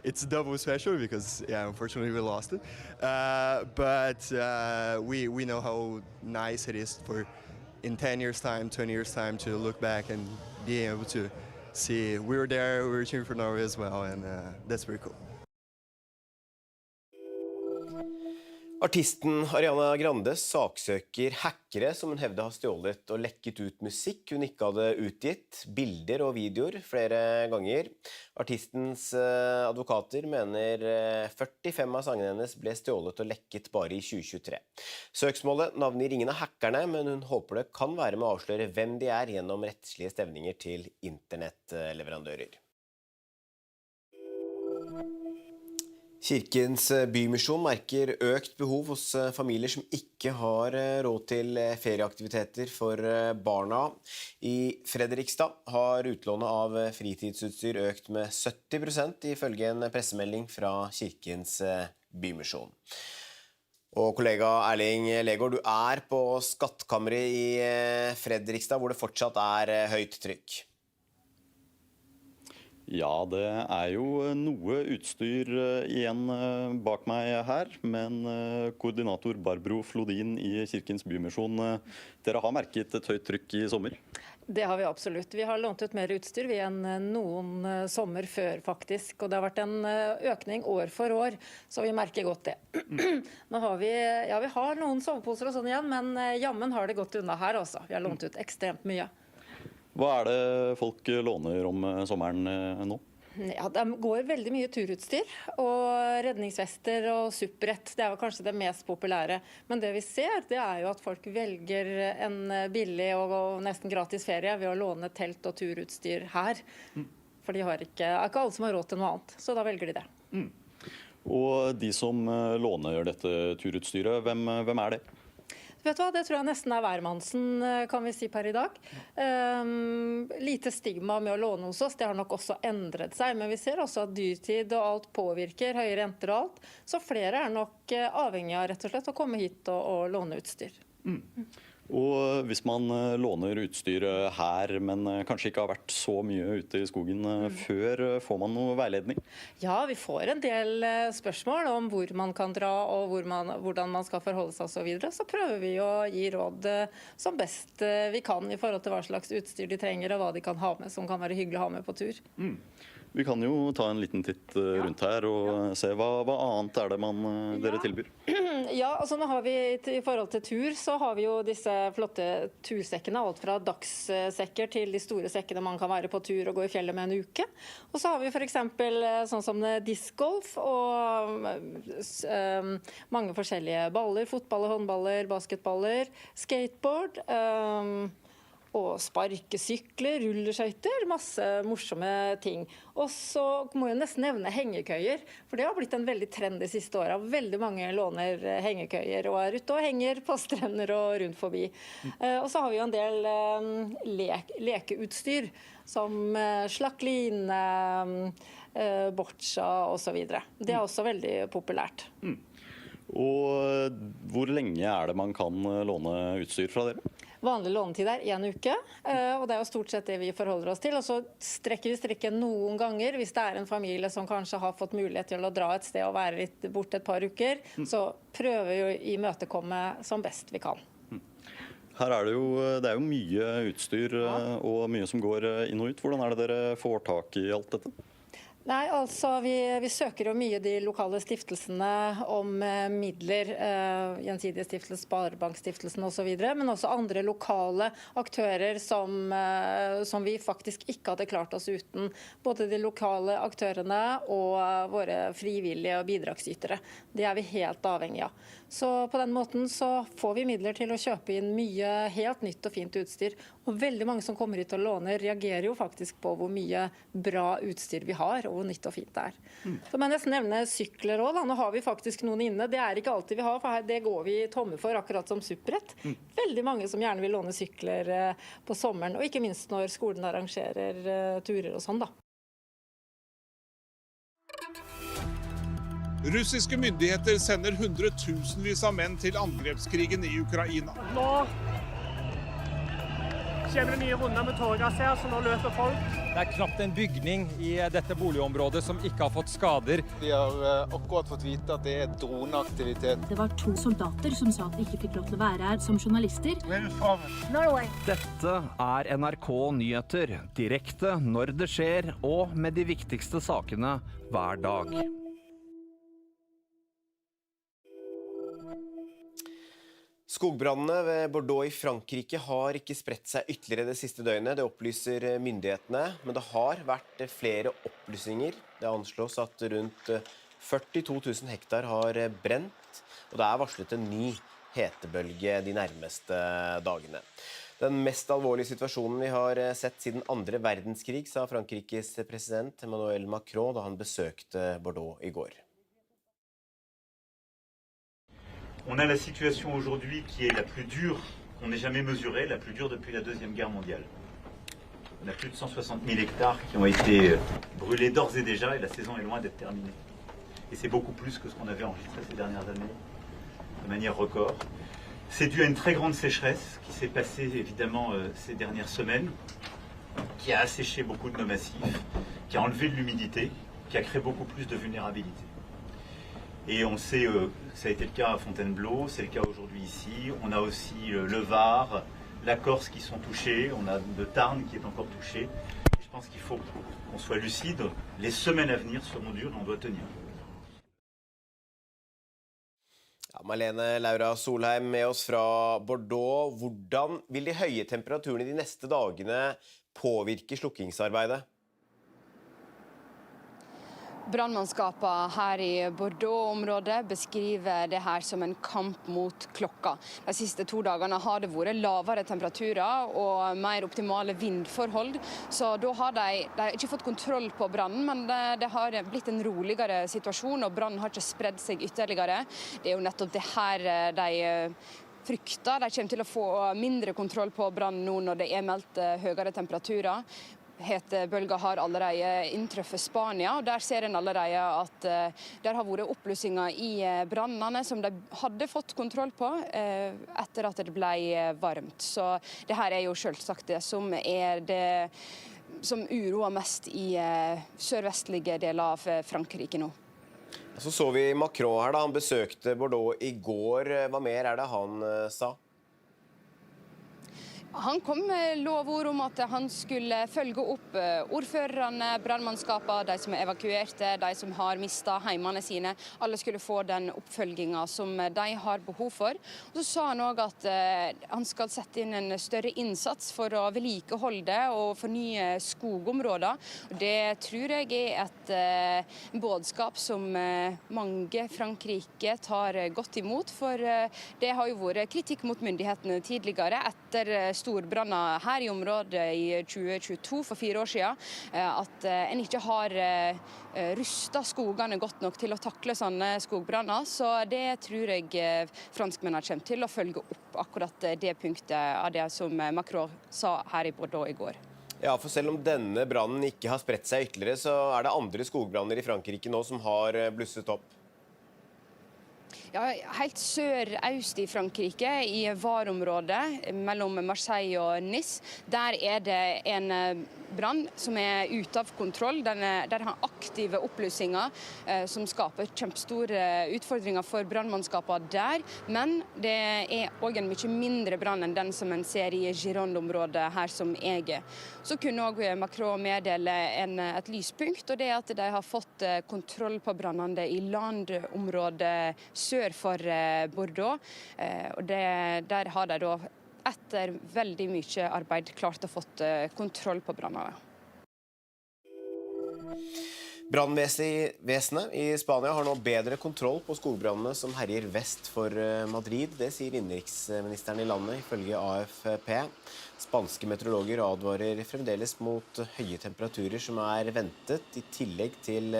it's double special because unfortunately we lost it. But we know how nice it is for in 10 years time, 20 years time to look back and be able to see we were there, we were cheering for Norway as well, and that's pretty cool. Artisten Ariana Grande saksøker hackere som hun hevder har stjålet og lekket ut musikk hun ikke hadde utgitt, bilder og videoer flere ganger. Artistens advokater mener 45 av sangene hennes ble stjålet og lekket bare i 2023. Søksmålet navngir ingen av hackerne, men hun håper det kan være med å avsløre hvem de gjennom rettslige stevninger til internettleverandører. Kirkens bymisjon merker økt behov hos familier som ikke har råd til ferieaktiviteter for barna. I Fredrikstad har utlånet av fritidsutstyr økt med 70% ifølge en pressemelding fra Kirkens bymisjon. Og kollega Erling Legård, du på skattkammeret i Fredrikstad, hvor det fortsatt høyt trykk. Ja, det jo noe utstyr igjen bak meg her, men koordinator Barbro Flodin i Kirkens Bymisjon, dere har merket et høyt trykk i sommer? Det har vi absolutt. Vi har lånt ut mer utstyr enn noen sommer før, faktisk. Og det har vært en økning år for år, så vi merker godt det. Nå har vi har noen soveposer og sånn igjen, men jammen har det gått unna her også. Vi har lånt ut ekstremt mye. Hva det folk låner om sommeren nå? Ja, det går veldig mye turutstyr, og redningsvester og supprett. Det jo kanskje det mest populære. Men det vi ser, det jo at folk velger en billig og nesten gratis ferie ved å låne telt og turutstyr her. For det ikke alle som har råd til noe annet, så da velger de det. Og de som låner dette turutstyret, hvem det? Vet du hva, det tror jeg nesten hvermannsen, kan vi si per i dag. Lite stigma med å låne hos oss, det har nok også endret seg, men vi ser også at dyrtid og alt påvirker, høye renter og alt, så flere nok avhengig av rett og slett å komme hit og låne utstyr. Og hvis man låner utstyr her, men kanskje ikke har vært så mye ute i skogen før, får man noe veiledning? Ja, vi får en del spørsmål om hvor man kan dra og hvordan man skal forholde seg og så videre. Så prøver vi å gi råd som best vi kan i forhold til hva slags utstyr de trenger og hva de kan ha med, som kan være hyggelig å ha med på tur. Vi kan jo ta en liten titt rundt her og se hva annet det dere tilbyr. Ja, altså nå har vi i forhold til tur, så har vi jo disse flotte tursekkene, alt fra dagssekker til de store sekkene man kan være på tur og gå i fjellet med en uke. Og så har vi for eksempel sånn som discgolf og mange forskjellige baller, fotballer, håndballer, basketballer, skateboard, og sparkesykler, rulleskøyter, masse morsomme ting. Og så må jeg nesten nevne hengekøyer, for det har blitt en veldig trend de siste årene. Veldig mange låner hengekøyer og ute og henger på strender og rundt forbi. Og så har vi jo en del lekeutstyr, som slakline, boccia og så videre. Det også veldig populært. Og hvor lenge det man kan låne utstyr fra dere? Vanlig lånetid 1 uke, og det jo stort sett det vi forholder oss til. Og så strekker vi strikken noen ganger. Hvis det en familie som kanskje har fått mulighet til å dra et sted og være litt borte et par uker, så prøver vi å imøtekomme som best vi kan. Her det jo mye utstyr og mye som går inn og ut. Hvordan det dere får tak i alt dette? Nei, altså vi søker jo mye de lokale stiftelsene om midler, gjensidige stiftelsen, sparebankstiftelsen og så videre, men også andre lokale aktører som vi faktisk ikke hadde klart oss uten. Både de lokale aktørene og våre frivillige og bidragsytere. Det vi helt avhengig av. Så på den måten så får vi midler til å kjøpe inn mye helt nytt og fint utstyr. Og veldig mange som kommer hit og låner reagerer jo faktisk på hvor mye bra utstyr vi har, og hvor nytt og fint det Så må jeg nesten nevne sykler også. Nå har vi faktisk noen inne. Det ikke alltid vi har, for det går vi tomme for, akkurat som supprett. Veldig mange som gjerne vil låne sykler på sommeren, og ikke minst når skolen arrangerer turer og sånn da. Russiske myndigheter sender hundretusenvis av menn til angrepskrigen i Ukraina. Nå kommer det nye runder med tåregass her, så nå løper folk. Det knapt en bygning i dette boligområdet som ikke har fått skader. Vi har akkurat fått vite at det droneaktivitet. Det var 2 soldater som sa at de ikke fikk lov til å være her som journalister. Norway. Dette NRK Nyheter, direkte når det skjer, og med de viktigste sakene hver dag. Skogbrannene ved Bordeaux i Frankrike har ikke spredt seg ytterligere det siste døgnet, det opplyser myndighetene, men det har vært flere opplysinger. Det anslås at rundt 42 000 hektar har brent, og det varslet en ny hetebølge de nærmeste dagene. Den mest alvorlige situasjonen vi har sett siden 2. verdenskrig, sa Frankrikes president Emmanuel Macron da han besøkte Bordeaux i går. On a la situation aujourd'hui qui est la plus dure qu'on ait jamais mesurée, la plus dure depuis la Deuxième Guerre mondiale. On a plus de 160 000 hectares qui ont été brûlés d'ores et déjà et la saison est loin d'être terminée. Et c'est beaucoup plus que ce qu'on avait enregistré ces dernières années. de manière record. C'est dû à une très grande sécheresse qui s'est passée évidemment ces dernières semaines, qui a asséché beaucoup de nos massifs, qui a enlevé de l'humidité, qui a créé beaucoup plus de vulnérabilité. Et on sait que ça a été le cas à Fontainebleau, c'est le cas aujourd'hui ici. On a aussi le Var, la Corse qui sont touchés, on a le Tarn qui est encore touché. Et je pense qu'il faut qu'on soit lucide. Les semaines à venir seront dures et on doit tenir. Ja, Malene Laura Solheim med oss fra Bordeaux. Hvordan vil de høye temperaturene de neste dagene påvirke slukkingsarbeidet? Brannmannskapene her i Bordeaux-området beskriver det her som en kamp mot klokka. De siste 2 dagene har det vært lavere temperaturer og mer optimale vindforhold, så da har de ikke fått kontroll på brannen, men det har blitt en roligere situasjon, og brannen har ikke spredd seg ytterligere. Det er jo nettopp det her de frykter. De kommer til å få mindre kontroll på brannen nå når det er meldt høyere temperaturer. Hetebølger har allerede inntruffet Spania, og der ser en allerede at der har vært oppblussinger i brannene som de hadde fått kontroll på etter at det ble varmt. Så det her er jo selvsagt det som uroer mest i sørvestlige deler av Frankrike nå. Så vi Macron her da, han besøkte Bordeaux i går. Hva mer er det han sa? Han kom med lovord om at han skulle følge opp ordførerne, brannmannskapene, de som er evakuerte, de som har mistet heimene sine. Alle skulle få den oppfølgingen som de har behov for. Og så sa han også at han skal sette inn en større innsats for å vedlikeholde og fornye skogområder. Og det tror jeg er et budskap som mange Frankrike tar godt imot, for det har jo vært kritikk mot myndighetene tidligere etter storbranner her i området i 2022, for 4 år siden, at en ikke har rustet skogene godt nok til å takle sånne skogbranner. Så det tror jeg franskmennene kommer til å følge opp akkurat det punktet av det som Macron sa her i Bordeaux i går. Ja, for selv om denne brannen ikke har spredt seg ytterligere, så er det andre skogbranner i Frankrike nå som har blusset opp. Ja, helt sør-øst i Frankrike, i Var-området mellom Marseille og Nice, der er det en brann som er ute av kontroll. Der har aktive oppblussinger som skaper kjempestore utfordringer for brannmannskapene der. Men det er også en mye mindre brann enn den som en ser i Gironde-området her som jeg er. Så kunne også Macron meddele et lyspunkt, og det er at de har fått kontroll på brannene i landområdet sør for Bordeaux. Og der har de da etter veldig mye arbeid klart å fått kontroll på brannene. Brannvesenet i Spania har nå bedre kontroll på skogbrannene som herjer vest for Madrid. Det sier innenriksministeren i landet, ifølge AFP. Spanske meteorologer advarer fremdeles mot høye temperaturer som er ventet, i tillegg til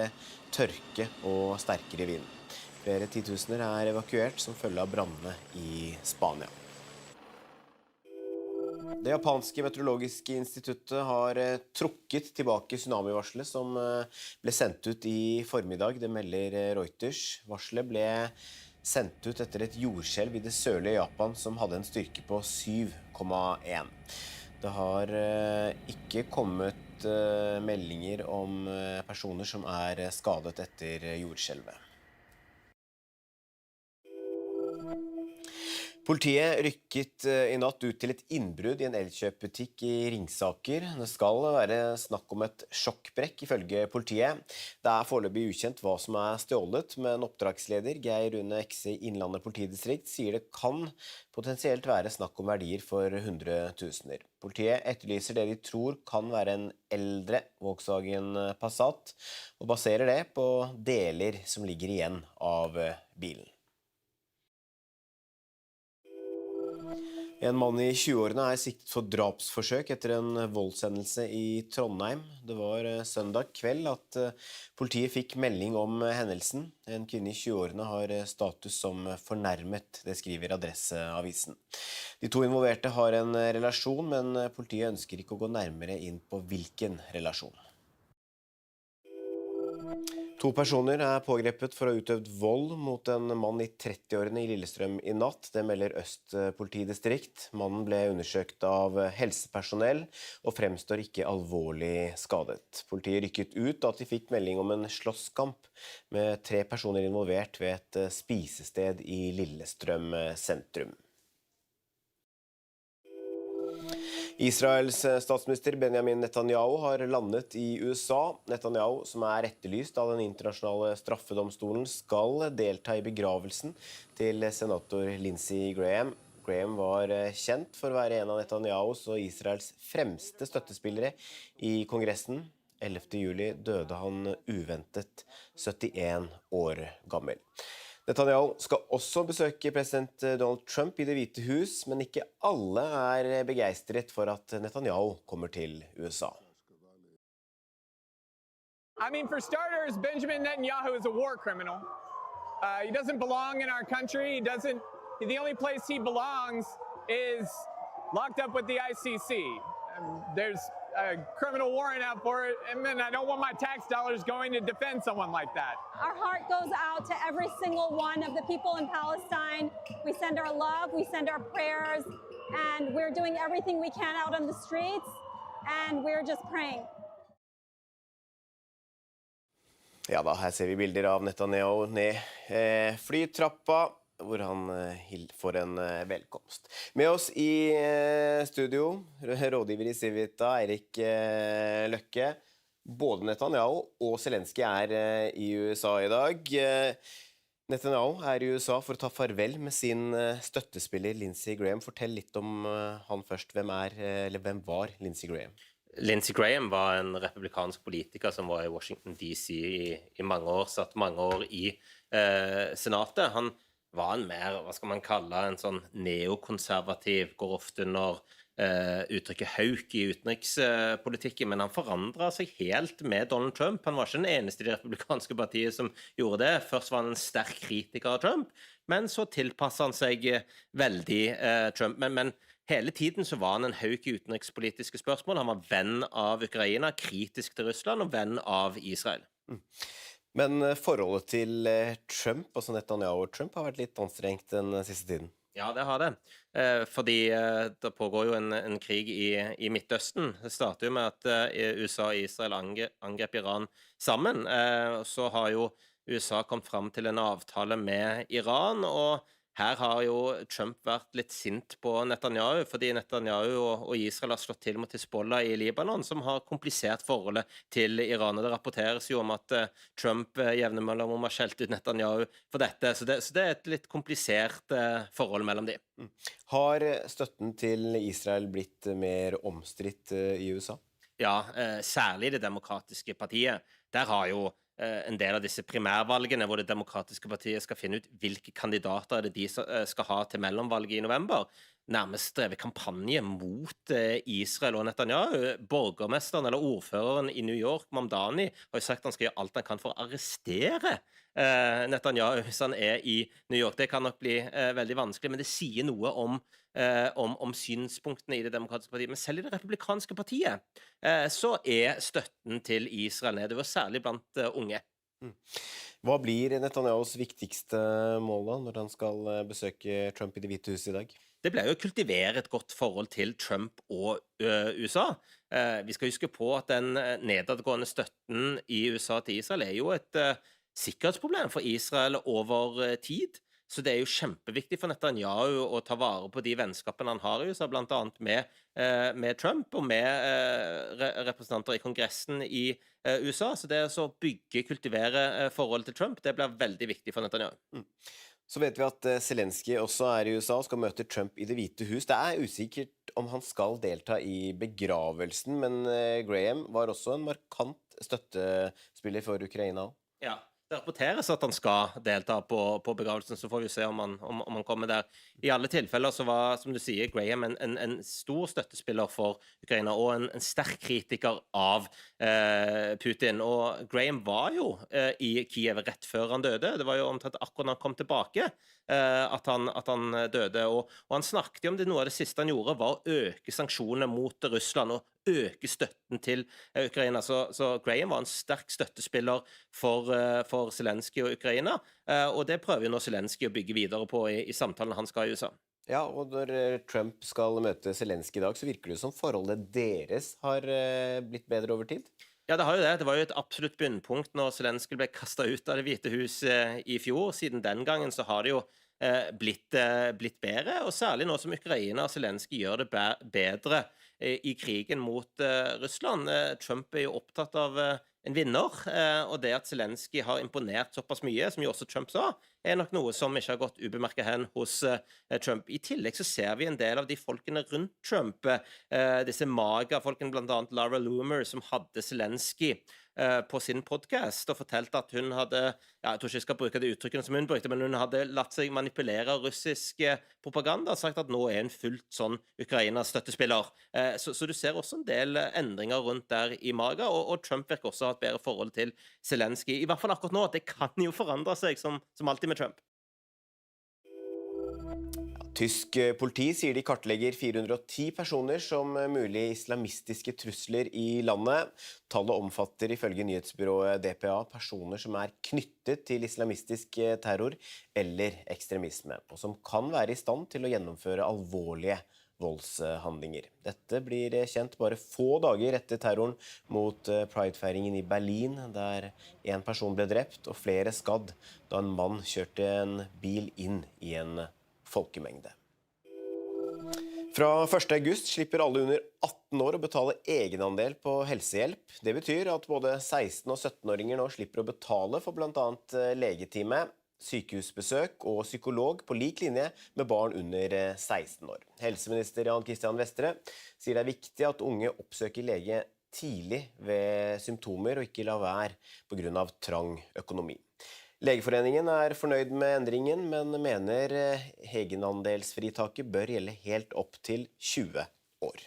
tørke og sterkere vind. Flere titusener er evakuert som følge av brannene i Spania. Det japanske meteorologiske instituttet har trukket tilbake tsunamivarselet som ble sendt ut i formiddag, det melder Reuters. Varselet ble sendt ut etter et jordskjelv i det sørlige Japan som hadde en styrke på 7,1. Det har ikke kommet meldinger om personer som er skadet etter jordskjelvet. Politiet rykket i natt ut til et innbrudd i en elkjøpbutikk i Ringsaker. Det skal være snakk om et sjokkbrekk, ifølge politiet. Det er foreløpig ukjent hva som er stjålet, men oppdragsleder Geir Rune Ekse i Innlandet politidistrikt sier det kan potensielt være snakk om verdier for 100 000. Politiet etterlyser det de tror kan være en eldre Volkswagen Passat, og baserer det på deler som ligger igjen av bilen. En mann i 20-årene er siktet for drapsforsøk etter en voldshendelse i Trondheim. Det var søndag kveld at politiet fikk melding om hendelsen. En kvinne i 20-årene har status som fornærmet, det skriver Adresseavisen. De to involverte har en relasjon, men politiet ønsker ikke å gå nærmere inn på hvilken relasjon. 2 personer pågrepet for å ha utøvd vold mot en mann i 30-årene i Lillestrøm i natt. Det melder Øst politidistrikt. Mannen ble undersøkt av helsepersonell og fremstår ikke alvorlig skadet. Politiet rykket ut da de fikk melding om en slåsskamp med 3 personer involvert ved et spisested i Lillestrøm sentrum. Israels statsminister Benjamin Netanyahu har landet i USA. Netanyahu, som etterlyst av den internasjonale straffedomstolen, skal delta i begravelsen til senator Lindsey Graham. Graham var kjent for å være en av Netanyahus og Israels fremste støttespillere i Kongressen. 11. juli døde han uventet 71 år gammel. Netanyahu skal også besøke president Donald Trump i Det hvite hus, men ikke alle begeistret for at Netanyahu kommer til USA. I mean, for starters, Benjamin Netanyahu is a war criminal. He doesn't belong in our country. The only place he belongs is locked up with the ICC. There's a criminal warrant out for it, and then I don't want my tax dollars going to defend someone like that. Our heart goes out to every single one of the people in Palestine. We send our love, we send our prayers, and we're doing everything we can out on the streets, and we're just praying. Ja da, her ser vi bilder av Netanyahu ned flytrappa, hvor han får en velkomst. Med oss i studio, rådgiver i Civita, Eirik Løkke. Både Netanyahu og Zelensky i USA i dag. Netanyahu i USA for å ta farvel med sin støttespiller Lindsey Graham. Fortell litt om han først. Hvem var Lindsey Graham? Lindsey Graham var en republikansk politiker som var i Washington DC i mange år, satt mange år i senatet. Han var en mer, hva skal man kalle, en sånn neokonservativ, går ofte under uttrykket hauk i utenrikspolitikken, men han forandret seg helt med Donald Trump. Han var ikke den eneste i det republikanske partiet som gjorde det. Først var han en sterk kritiker av Trump, men så tilpasset han seg veldig Trump. Men hele tiden så var han en hauk i utenrikspolitiske spørsmål. Han var venn av Ukraina, kritisk til Russland og venn av Israel. Men forholdet til Trump, altså Netanyahu og Trump, har vært litt anstrengt den siste tiden. Ja, det har det. Fordi det pågår jo en krig i Midtøsten. Det starter jo med at USA og Israel angrep Iran sammen. Så har jo USA kommet fram til en avtale med Iran, og her har jo Trump vært litt sint på Netanyahu, fordi Netanyahu og Israel har slått til mot Hezbollah i Libanon, som har komplisert forholdet til Iran. Og det rapporteres jo om at Trump jevner mellom har skjelt ut Netanyahu for dette, så det er et litt komplisert forhold mellom de. Har støtten til Israel blitt mer omstridt i USA? Ja, særlig Det demokratiske partiet. Der har jo en del av disse primærvalgene hvor Det demokratiske partiet skal finne ut hvilke kandidater de skal ha til mellomvalget i november, nærmest drevet kampanje mot Israel og Netanyahu. Borgermesteren eller ordføreren i New York, Mamdani, har jo sagt at han skal gjøre alt han kan for å arrestere Netanyahu hvis han i New York. Det kan nok bli veldig vanskelig, men det sier noe om synspunktene i Det demokratiske partiet. Men selv i Det republikanske partiet så støtten til Israel nedover, særlig blant unge. Hva blir Netanyahus viktigste mål da, når han skal besøke Trump i Det hvite hus i dag? Det ble jo å kultivere et godt forhold til Trump og USA. Vi skal huske på at den nedadgående støtten i USA til Israel jo et sikkerhetsproblem for Israel over tid. Så det jo kjempeviktig for Netanyahu å ta vare på de vennskapene han har i USA, blant annet med Trump og med representanter i Kongressen i USA. Så det å kultivere forholdet til Trump, det blir veldig viktig for Netanyahu. Så vet vi at Zelensky også i USA og skal møte Trump i Det hvite hus. Det usikkert om han skal delta i begravelsen, men Graham var også en markant støttespiller for Ukraina. Ja. Det rapporteres at han skal delta på begravelsen, så får vi se om han kommer der. I alle tilfeller så var, som du sier, Graham en stor støttespiller for Ukraina, og en sterk kritiker av Putin. Og Graham var jo i Kiev rett før han døde. Det var jo omtrent akkurat når han kom tilbake at han døde. Og han snakket om det, noe av det siste han gjorde var å øke sanksjonene mot Russland, og øke støtten til Ukraina. Så Graham var en sterk støttespiller for Zelensky og Ukraina, og det prøver jo nå Zelensky å bygge videre på i samtalen han skal i USA. Ja, og når Trump skal møte Zelensky i dag, så virker det som forholdet deres har blitt bedre over tid? Ja, det har jo det. Det var jo et absolutt bunnpunkt når Zelensky ble kastet ut av det hvite hus i fjor. Siden den gangen så har det jo blitt bedre, og særlig nå som Ukraina og Zelensky gjør det bedre i krigen mot Russland. Trump er jo opptatt av en vinner, og det at Zelensky har imponert såpass mye, som jo også Trump sa, er nok noe som ikke har gått ubemerket hen hos Trump. I tillegg så ser vi en del av de folkene rundt Trump, disse MAGA-folkene, blant annet Laura Loomer, som hadde Zelensky på sin podcast og fortalte at hun hadde, jeg tror ikke jeg skal bruke det uttrykkene som hun brukte, men hun hadde latt seg manipulere av russisk propaganda og sagt at nå er hun fullt sånn Ukraina-støttespiller. Så du ser også en del endringer rundt der i MAGA, og Trump virker også ha et bedre forhold til Zelensky. I hvert fall akkurat nå, det kan jo forandre seg som alltid med Trump. Tysk politi sier de kartlegger 410 personer som mulig islamistiske trusler i landet. Tallet omfatter ifølge nyhetsbyrået DPA personer som er knyttet til islamistisk terror eller ekstremisme, og som kan være i stand til å gjennomføre alvorlige voldshandlinger. Dette blir kjent bare få dager etter terroren mot Pride-feiringen i Berlin, der en person ble drept og flere skadd da en mann kjørte en bil inn i en folkemengde. Fra 1. august slipper alle under 18 år å betale egenandel på helsehjelp. Det betyr at både 16- og 17-åringer nå slipper å betale for blant annet legetime, sykehusbesøk og psykolog på lik linje med barn under 16 år. Helseminister Jan Christian Vestre sier det er viktig at unge oppsøker lege tidlig ved symptomer og ikke la være på grunn av trang økonomi. Legeforeningen er fornøyd med endringen, men mener egenandelsfritaket bør gjelde helt opp til 20 år.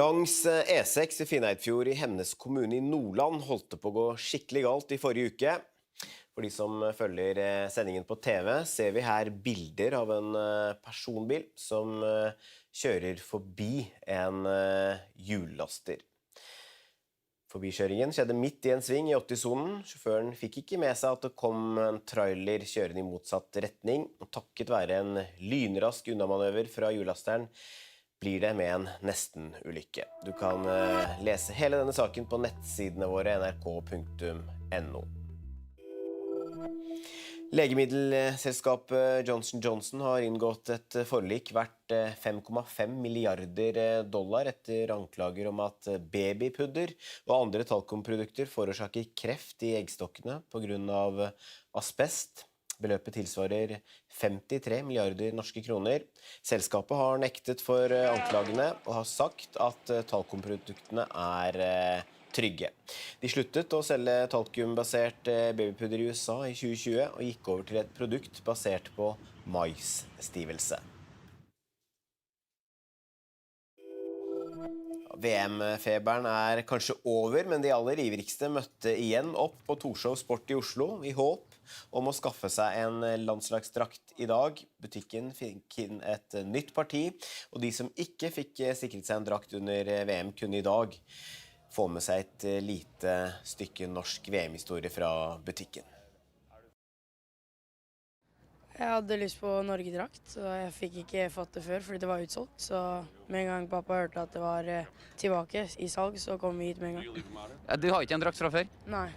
Langs E6 i Finnøyfjord i Hemnes kommune i Nordland holdt det på å gå skikkelig galt i forrige uke. For de som følger sendingen på TV, ser vi her bilder av en personbil som kjører forbi en hjullaster. Forbikjøringen skjedde midt i en sving i 80-sonen. Sjåføren fikk ikke med seg at det kom en trailer kjørende i motsatt retning, og takket være en lynrask unnamanøver fra hjullasteren blir det med en nesten-ulykke. Du kan lese hele denne saken på nettsidene våre nrk.no. Legemiddelselskapet Johnson & Johnson har inngått et forlik verdt $5,5 milliarder etter anklager om at babypudder og andre talkumprodukter forårsaker kreft i eggstokkene på grunn av asbest. Beløpet tilsvarer 53 milliarder norske kroner. Selskapet har nektet for anklagene og har sagt at talkumproduktene er trygge. De sluttet å selge talkumbasert babypudder i USA i 2020 og gikk over til et produkt basert på maisstivelse. VM-feberen er kanskje over, men de aller ivrigste møtte igjen opp på Torshov Sport i Oslo i håp om å skaffe seg en landslagsdrakt i dag. Butikken fikk inn et nytt parti, og de som ikke fikk sikret seg en drakt under VM kunne i dag få med seg et lite stykke norsk VM-historie fra butikken. Jeg hadde lyst på Norge-drakt, og jeg fikk ikke fått det før fordi det var utsolgt. Så med en gang pappa hørte at det var tilbake i salg, så kom vi hit med en gang. Ja, du har ikke en drakt fra før? Nei.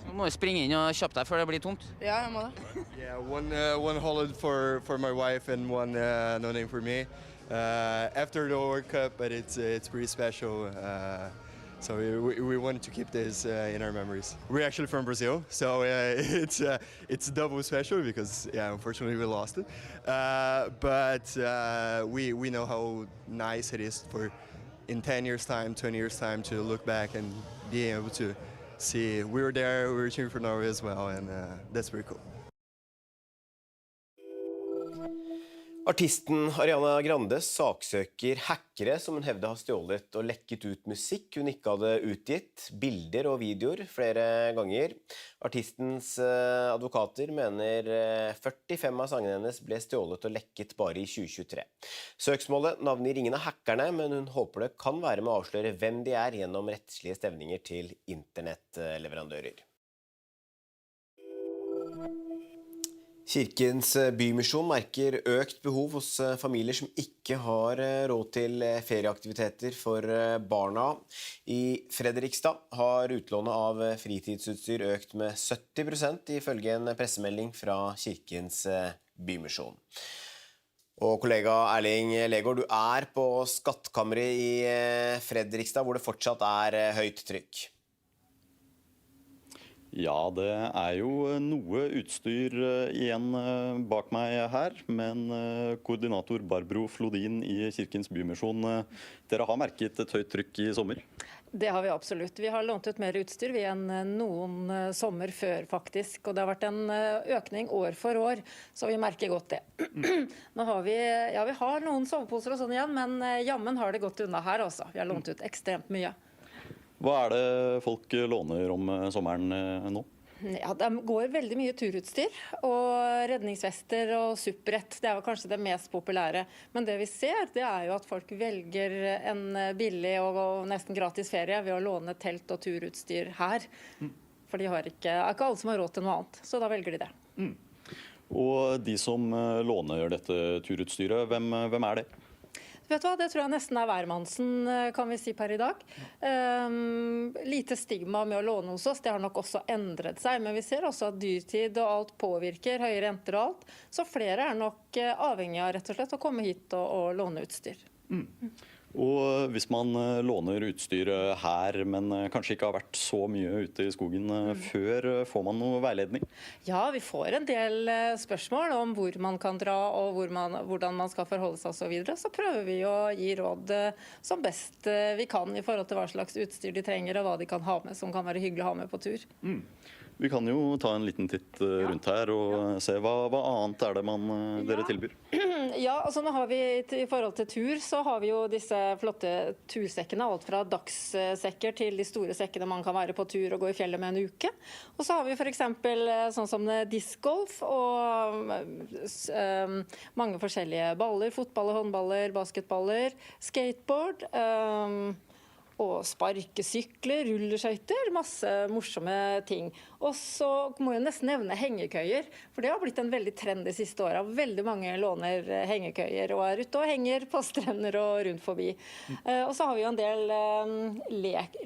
Så må du springe inn og kjøpe deg før det blir tomt. Ja, jeg må det. Yeah, one holiday for my wife and one no name for me. After the World Cup, but it's pretty special. So we wanted to keep this in our memories. We're actually from Brazil, so it's double special because unfortunately we lost it. But we know how nice it is for in 10 years time, 20 years time to look back and be able to see we were there, we were cheering for Norway as well, and that's pretty cool. Artisten Ariana Grande saksøker hackere som hun hevder har stjålet og lekket ut musikk hun ikke hadde utgitt, bilder og videoer flere ganger. Artistens advokater mener 45 av sangene hennes ble stjålet og lekket bare i 2023. Søksmålet navngir ingen av hackerne, men hun håper det kan være med å avsløre hvem de er gjennom rettslige stevninger til internettleverandører. Kirkens bymisjon merker økt behov hos familier som ikke har råd til ferieaktiviteter for barna. I Fredrikstad har utlånet av fritidsutstyr økt med 70% ifølge en pressemelding fra Kirkens bymisjon. Og kollega Erling Legård, du er på skattkammeret i Fredrikstad, hvor det fortsatt er høyt trykk. Ja, det er jo noe utstyr igjen bak meg her, men koordinator Barbro Flodin i Kirkens bymisjon, dere har merket et høyt trykk i sommer? Det har vi absolutt. Vi har lånt ut mer utstyr enn noen sommer før faktisk, og det har vært en økning år for år, så vi merker godt det. Nå har vi har noen soveposer og sånn igjen, men jammen har det gått unna her også. Vi har lånt ut ekstremt mye. Hva er det folk låner om sommeren nå? Ja, det går veldig mye turutstyr, og redningsvester og supprett. Det er jo kanskje det mest populære. Men det vi ser, det er jo at folk velger en billig og nesten gratis ferie ved å låne telt og turutstyr her. For det er ikke alle som har råd til noe annet, så da velger de det. Og de som låner dette turutstyret, hvem er det? Vet du hva, det tror jeg nesten er hvermannsen, kan vi si per i dag. Lite stigma med å låne hos oss, det har nok også endret seg, men vi ser også at dyrtid og alt påvirker, høye renter og alt, så flere er nok avhengig av rett og slett å komme hit og låne utstyr. Og hvis man låner utstyr her, men kanskje ikke har vært så mye ute i skogen før, får man noe veiledning? Ja, vi får en del spørsmål om hvor man kan dra og hvordan man skal forholde seg og så videre. Så prøver vi å gi råd som best vi kan i forhold til hva slags utstyr de trenger og hva de kan ha med som kan være hyggelig å ha med på tur. Vi kan jo ta en liten titt rundt her og se hva annet er det dere tilbyr. Ja, altså nå har vi i forhold til tur, så har vi jo disse flotte tursekkene, alt fra dagssekker til de store sekkene man kan være på tur og gå i fjellet med en uke. Og så har vi for eksempel sånn som discgolf og mange forskjellige baller, fotballer, håndballer, basketballer, skateboard, og sparkesykler, rulleskøyter, masse morsomme ting. Og så må jeg nesten nevne hengekøyer, for det har blitt en veldig trend de siste årene. Veldig mange låner hengekøyer og er ute og henger på strender og rundt forbi. Og så har vi jo en del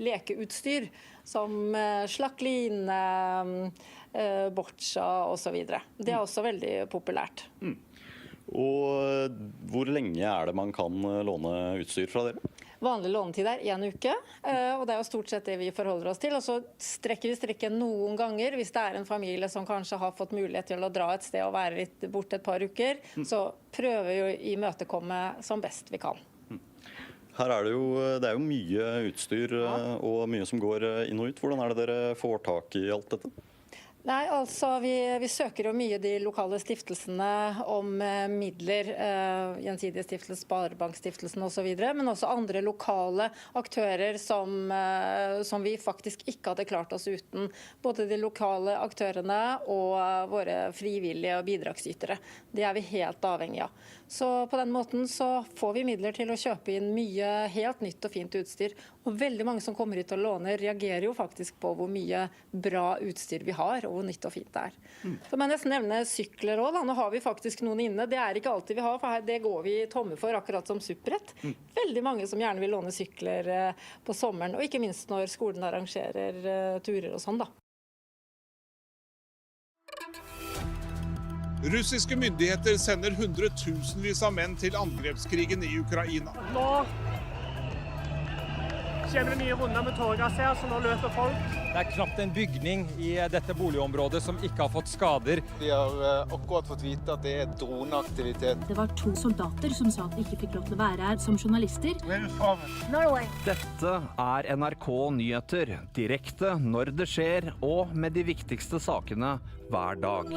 lekeutstyr, som slakkline, boccia og så videre. Det er også veldig populært. Og hvor lenge er det man kan låne utstyr fra dere? Vanlig lånetid er 1 uke, og det er jo stort sett det vi forholder oss til. Og så strekker vi strikken noen ganger. Hvis det er en familie som kanskje har fått mulighet til å dra et sted og være litt borte et par uker, så prøver vi å imøtekomme som best vi kan. Her er det er jo mye utstyr og mye som går inn og ut. Hvordan er det dere får tak i alt dette? Nei, altså vi søker jo mye de lokale stiftelsene om midler, gjensidige stiftelse, sparebankstiftelsen og så videre, men også andre lokale aktører som vi faktisk ikke hadde klart oss uten. Både de lokale aktørene og våre frivillige og bidragsytere. Det er vi helt avhengig av. Så på den måten så får vi midler til å kjøpe inn mye helt nytt og fint utstyr. Og veldig mange som kommer hit og låner reagerer jo faktisk på hvor mye bra utstyr vi har, og hvor nytt og fint det er. Så må jeg nesten nevne sykler også. Nå har vi faktisk noen inne. Det er ikke alltid vi har, for det går vi tomme for, akkurat som supprett. Veldig mange som gjerne vil låne sykler på sommeren, og ikke minst når skolen arrangerer turer og sånn da. Russiske myndigheter sender hundretusenvis av menn til angrepskrigen i Ukraina. Nå kjenner vi nye runder med tåregass her, så nå løper folk. Det er knapt en bygning i dette boligområdet som ikke har fått skader. Vi har akkurat fått vite at det er droneaktivitet. Det var 2 soldater som sa at de ikke fikk lov til å være her som journalister. Norway. Dette er NRK Nyheter, direkte når det skjer, og med de viktigste sakene hver dag.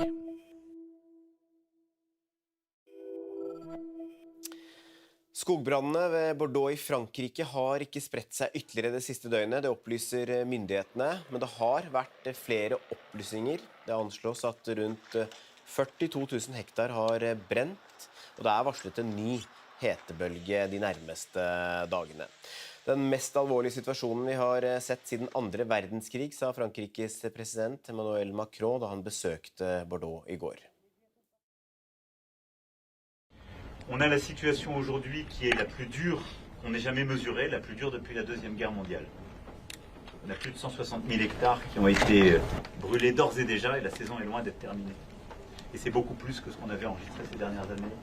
Skogbrannene ved Bordeaux i Frankrike har ikke spredt seg ytterligere det siste døgnet, det opplyser myndighetene, men det har vært flere opplysinger. Det anslås at rundt 42 000 hektar har brent, og det er varslet en ny hetebølge de nærmeste dagene. Den mest alvorlige situasjonen vi har sett siden andre verdenskrig, sa Frankrikes president Emmanuel Macron da han besøkte Bordeaux i går. On a la situation aujourd'hui qui est la plus dure qu'on n'ait jamais mesurée, la plus dure depuis la Deuxième Guerre mondiale. On a plus de 160 000 hectares qui ont été brûlés d'ores et déjà et la saison est loin d'être terminée. Et c'est beaucoup plus que ce qu'on avait enregistré ces dernières années,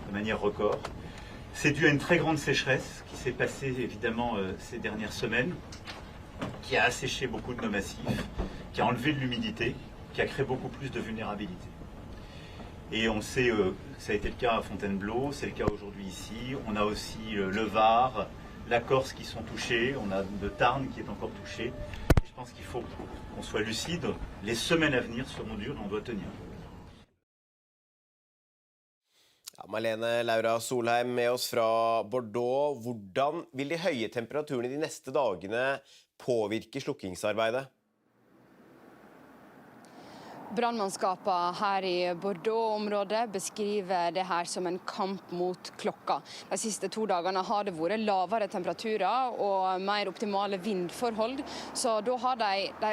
de manière record. C'est dû à une très grande sécheresse qui s'est passée évidemment ces dernières semaines, qui a asséché beaucoup de nos massifs, qui a enlevé de l'humidité, qui a créé beaucoup plus de vulnérabilité. Et on sait que ça a été le cas à Fontainebleau, c'est le cas aujourd'hui ici. On a aussi le Var, la Corse qui sont touchés, on a le Tarn qui est encore touché. Et je pense qu'il faut qu'on soit lucide. Les semaines à venir seront dures et on doit tenir. Ja, Malene Laura Solheim med oss fra Bordeaux. Hvordan vil de høye temperaturene de neste dagene påvirke slukkingsarbeidet? Brannmannskapene her i Bordeaux-området beskriver det her som en kamp mot klokka. De siste 2 dagene har det vært lavere temperaturer og mer optimale vindforhold, så da har de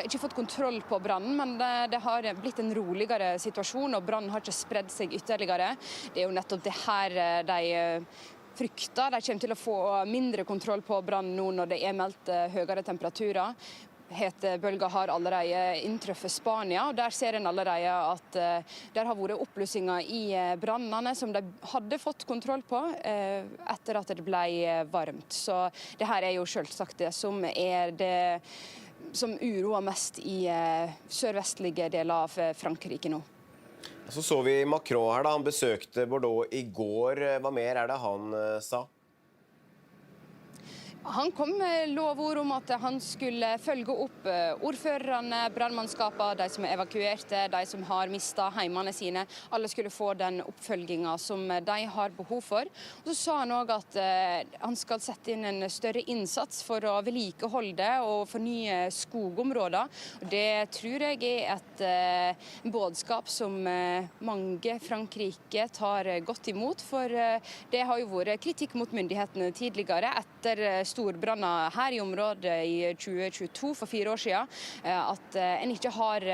ikke fått kontroll på brannen, men det har blitt en roligere situasjon, og brannen har ikke spredd seg ytterligere. Det er jo nettopp det her de frykter. De kommer til å få mindre kontroll på brannen nå når det er meldt høyere temperaturer. Hetebølger har allerede inntruffet Spania, og der ser en allerede at der har vært oppblussinger i brannene som de hadde fått kontroll på etter at det ble varmt. Så det her er jo selvsagt det som som uroer mest i sørvestlige deler av Frankrike nå. Så vi Macron her da, han besøkte Bordeaux i går. Hva mer er det han sa? Han kom med lovord om at han skulle følge opp ordførerne, brannmannskapene, de som er evakuerte, de som har mistet heimene sine. Alle skulle få den oppfølgingen som de har behov for. Og så sa han også at han skal sette inn en større innsats for å vedlikeholde og fornye skogområder. Og det tror jeg er et budskap som mange Frankrike tar godt imot, for det har jo vært kritikk mot myndighetene tidligere etter storbranner her i området i 2022, for 4 år siden, at en ikke har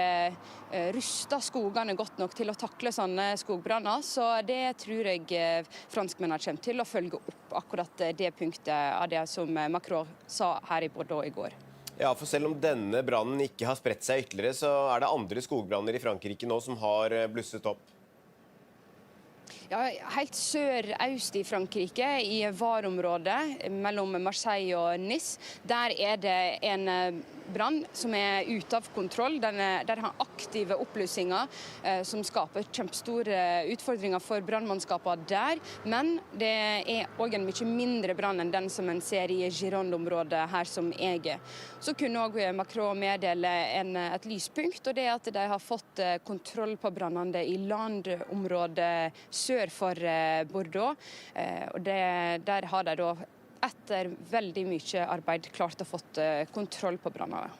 rustet skogene godt nok til å takle sånne skogbranner. Så det tror jeg franskmennene kommer til å følge opp akkurat det punktet av det som Macron sa her i Bordeaux i går. Ja, for selv om denne brannen ikke har spredt seg ytterligere, så er det andre skogbranner i Frankrike nå som har blusset opp. Ja, helt sør-øst i Frankrike, i Var-området mellom Marseille og Nice, der er det en brann som er ute av kontroll. Der har aktive oppblussinger som skaper kjempestore utfordringer for brannmannskapene der. Men det er også en mye mindre brann enn den som en ser i Gironde-området her som jeg er. Så kunne også Macron meddele et lyspunkt, og det er at de har fått kontroll på brannene i landområdet sør for Bordeaux. Og der har de da etter veldig mye arbeid klart å fått kontroll på brannene.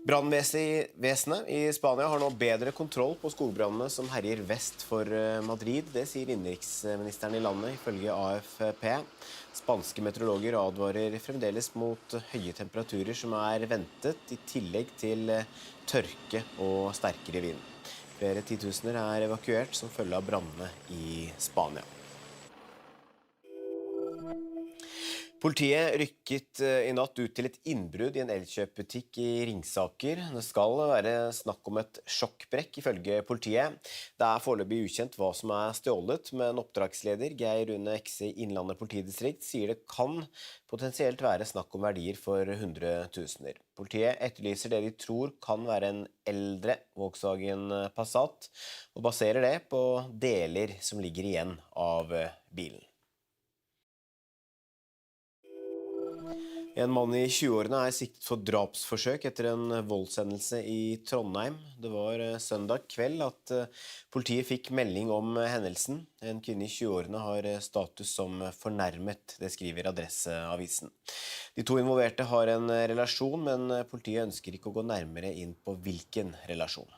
Brannvesenet i Spania har nå bedre kontroll på skogbrannene som herjer vest for Madrid. Det sier innenriksministeren i landet, ifølge AFP. Spanske meteorologer advarer fremdeles mot høye temperaturer som er ventet, i tillegg til tørke og sterkere vind. Flere titusener er evakuert som følge av brannene i Spania. Politiet rykket i natt ut til et innbrudd i en elkjøpbutikk i Ringsaker. Det skal være snakk om et sjokkbrekk, ifølge politiet. Det er foreløpig ukjent hva som er stjålet, men oppdragsleder Geir Rune Ekse i Innlandet politidistrikt sier det kan potensielt være snakk om verdier for 100 000. Politiet etterlyser det de tror kan være en eldre Volkswagen Passat, og baserer det på deler som ligger igjen av bilen. En mann i 20-årene siktet for drapsforsøk etter en voldshendelse i Trondheim. Det var søndag kveld at politiet fikk melding om hendelsen. En kvinne i 20-årene har status som fornærmet, det skriver Adresseavisen. De to involverte har en relasjon, men politiet ønsker ikke å gå nærmere inn på hvilken relasjon.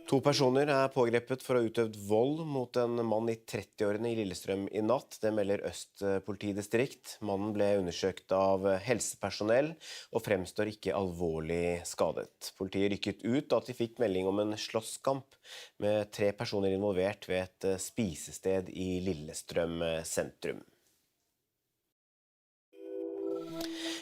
To personer er pågrepet for å ha utøvd vold mot en mann i 30-årene i Lillestrøm i natt. Det melder Øst politidistrikt. Mannen ble undersøkt av helsepersonell og fremstår ikke alvorlig skadet. Politiet rykket ut at de fikk melding om en slåsskamp med 3 personer involvert ved et spisested i Lillestrøm sentrum.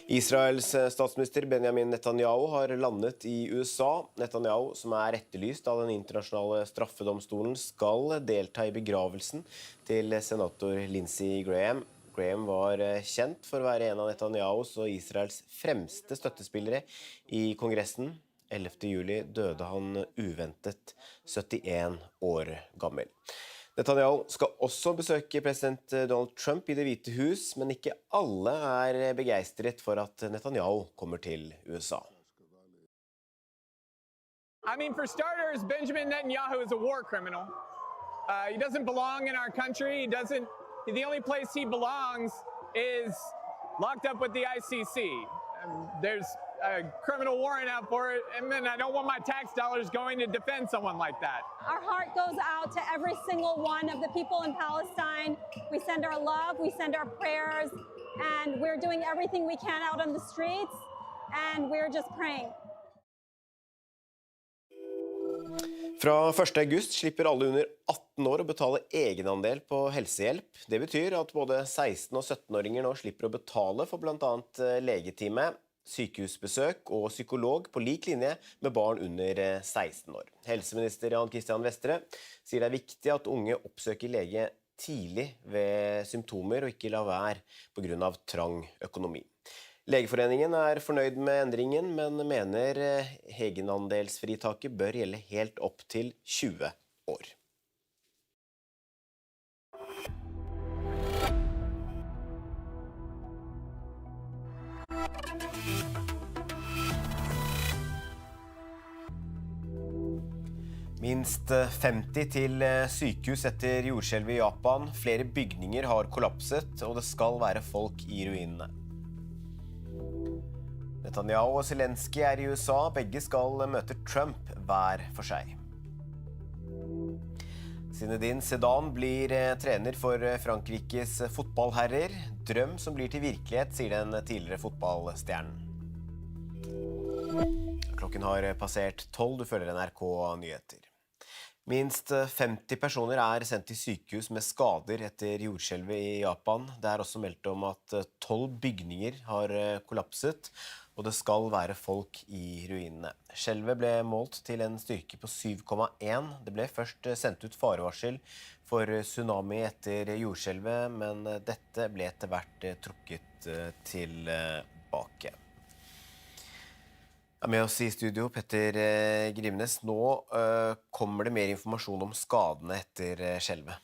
Israels statsminister Benjamin Netanyahu har landet i USA. Netanyahu, som er etterlyst av den internasjonale straffedomstolen, skal delta i begravelsen til senator Lindsey Graham. Graham var kjent for å være en av Netanyahus og Israels fremste støttespillere i Kongressen. 11. juli døde han uventet 71 år gammel. Netanyahu skal også besøke president Donald Trump i Det hvite hus, men ikke alle er begeistret for at Netanyahu kommer til USA. I mean, for starters, Benjamin Netanyahu is a war criminal. He doesn't belong in our country. The only place he belongs is locked up with the ICC. There's a criminal warrant out for it, and then I don't want my tax dollars going to defend someone like that. Our heart goes out to every single one of the people in Palestine. We send our love, we send our prayers, and we're doing everything we can out on the streets, and we're just praying. Fra 1. august slipper alle under 18 år å betale egenandel på helsehjelp. Det betyr at både 16- og 17-åringer nå slipper å betale for blant annet legetime, sykehusbesøk og psykolog på lik linje med barn under 16 år. Helseminister Jan Christian Vestre sier det er viktig at unge oppsøker lege tidlig ved symptomer og ikke la være på grunn av trang økonomi. Legeforeningen er fornøyd med endringen, men mener egenandelsfritaket bør gjelde helt opp til 20 år. Minst 50 til sykehus etter jordskjelvet i Japan. Flere bygninger har kollapset, og det skal være folk i ruinene. Netanyahu og Zelensky er i USA. Begge skal møte Trump hver for seg. Zinedine Zidane blir trener for Frankrikes fotballherrer. Drøm som blir til virkelighet, sier den tidligere fotballstjernen. Klokken har passert 12, du følger NRK Nyheter. Minst 50 personer er sendt til sykehus med skader etter jordskjelvet i Japan. Det er også meldt om at 12 bygninger har kollapset, og det skal være folk i ruinene. Skjelvet ble målt til en styrke på 7,1. Det ble først sendt ut farevarsel for tsunami etter jordskjelvet, men dette ble etter hvert trukket tilbake. Med oss i studio, Petter Grimnes. Nå kommer det mer informasjon om skadene etter skjelvet.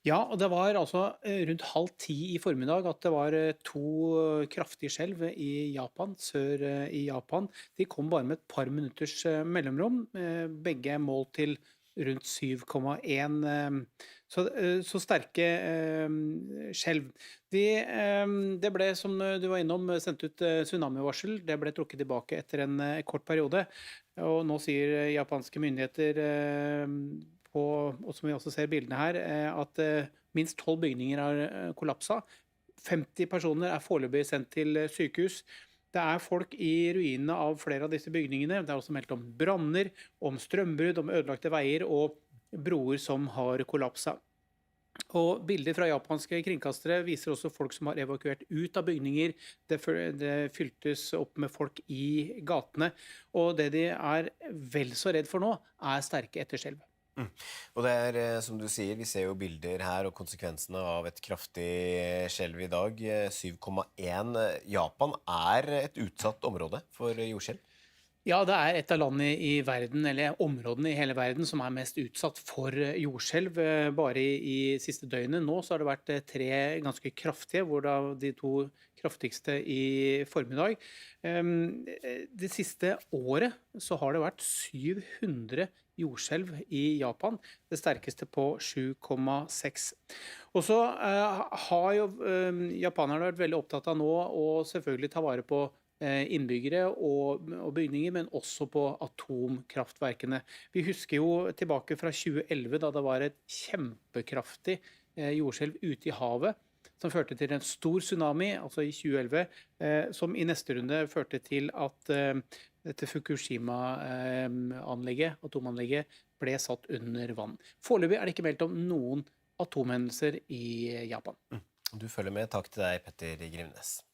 Ja, og det var altså rundt 9:30 i formiddag at det var 2 kraftige skjelv i Japan, sør i Japan. De kom bare med et par minutters mellomrom, begge målt til rundt 7,1, så sterke skjelv. Det ble, som du var innom, sendt ut tsunamivarsel. Det ble trukket tilbake etter en kort periode, og nå sier japanske myndigheter og som vi også ser bildene her, at minst 12 bygninger har kollapset. 50 personer er foreløpig sendt til sykehus. Det er folk i ruinene av flere av disse bygningene. Det er også meldt om branner, om strømbrudd, om ødelagte veier og broer som har kollapset. Og bilder fra japanske kringkastere viser også folk som har evakuert ut av bygninger. Det fyltes opp med folk i gatene. Og det de er vel så redd for nå, er sterke etterskjelv. Og det er, som du sier, vi ser jo bilder her og konsekvensene av et kraftig skjelv i dag. 7,1. Japan er et utsatt område for jordskjelv. Ja, det er et av landene i verden, eller områdene i hele verden, som er mest utsatt for jordskjelv. Bare i siste døgnet nå så har det vært 3 ganske kraftige, hvor da de 2 kraftigste i formiddag. Det siste året så har det vært 700 jordskjelv i Japan, det sterkeste på 7,6. Og så har jo japanerne vært veldig opptatt av nå å selvfølgelig ta vare på innbyggere og bygninger, men også på atomkraftverkene. Vi husker jo tilbake fra 2011, da det var et kjempekraftig jordskjelv ute i havet, som førte til en stor tsunami, altså i 2011, som i neste runde førte til at dette Fukushima-anlegget, atomanlegget, ble satt under vann. Foreløpig er det ikke meldt om noen atomhendelser i Japan. Du følger med. Takk til deg, Petter Grimnes.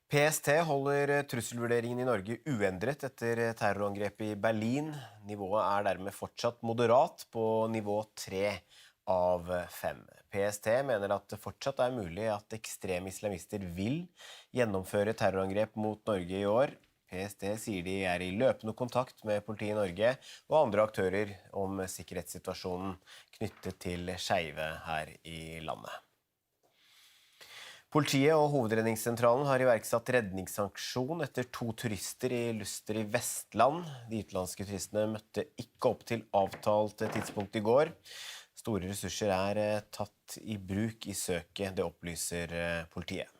PST holder trusselvurderingen i Norge uendret etter terrorangrepet i Berlin. Nivået er dermed fortsatt moderat på nivå 3 av 5. PST mener at det fortsatt er mulig at ekstreme islamister vil gjennomføre terrorangrep mot Norge i år. PST sier de er i løpende kontakt med politiet i Norge og andre aktører om sikkerhetssituasjonen knyttet til skeive her i landet. Politiet og Hovedredningssentralen har iverksatt redningsaksjon etter 2 turister i Luster i Vestland. De utenlandske turistene møtte ikke opp til avtalt tidspunkt i går. Store ressurser er tatt i bruk i søket, det opplyser politiet.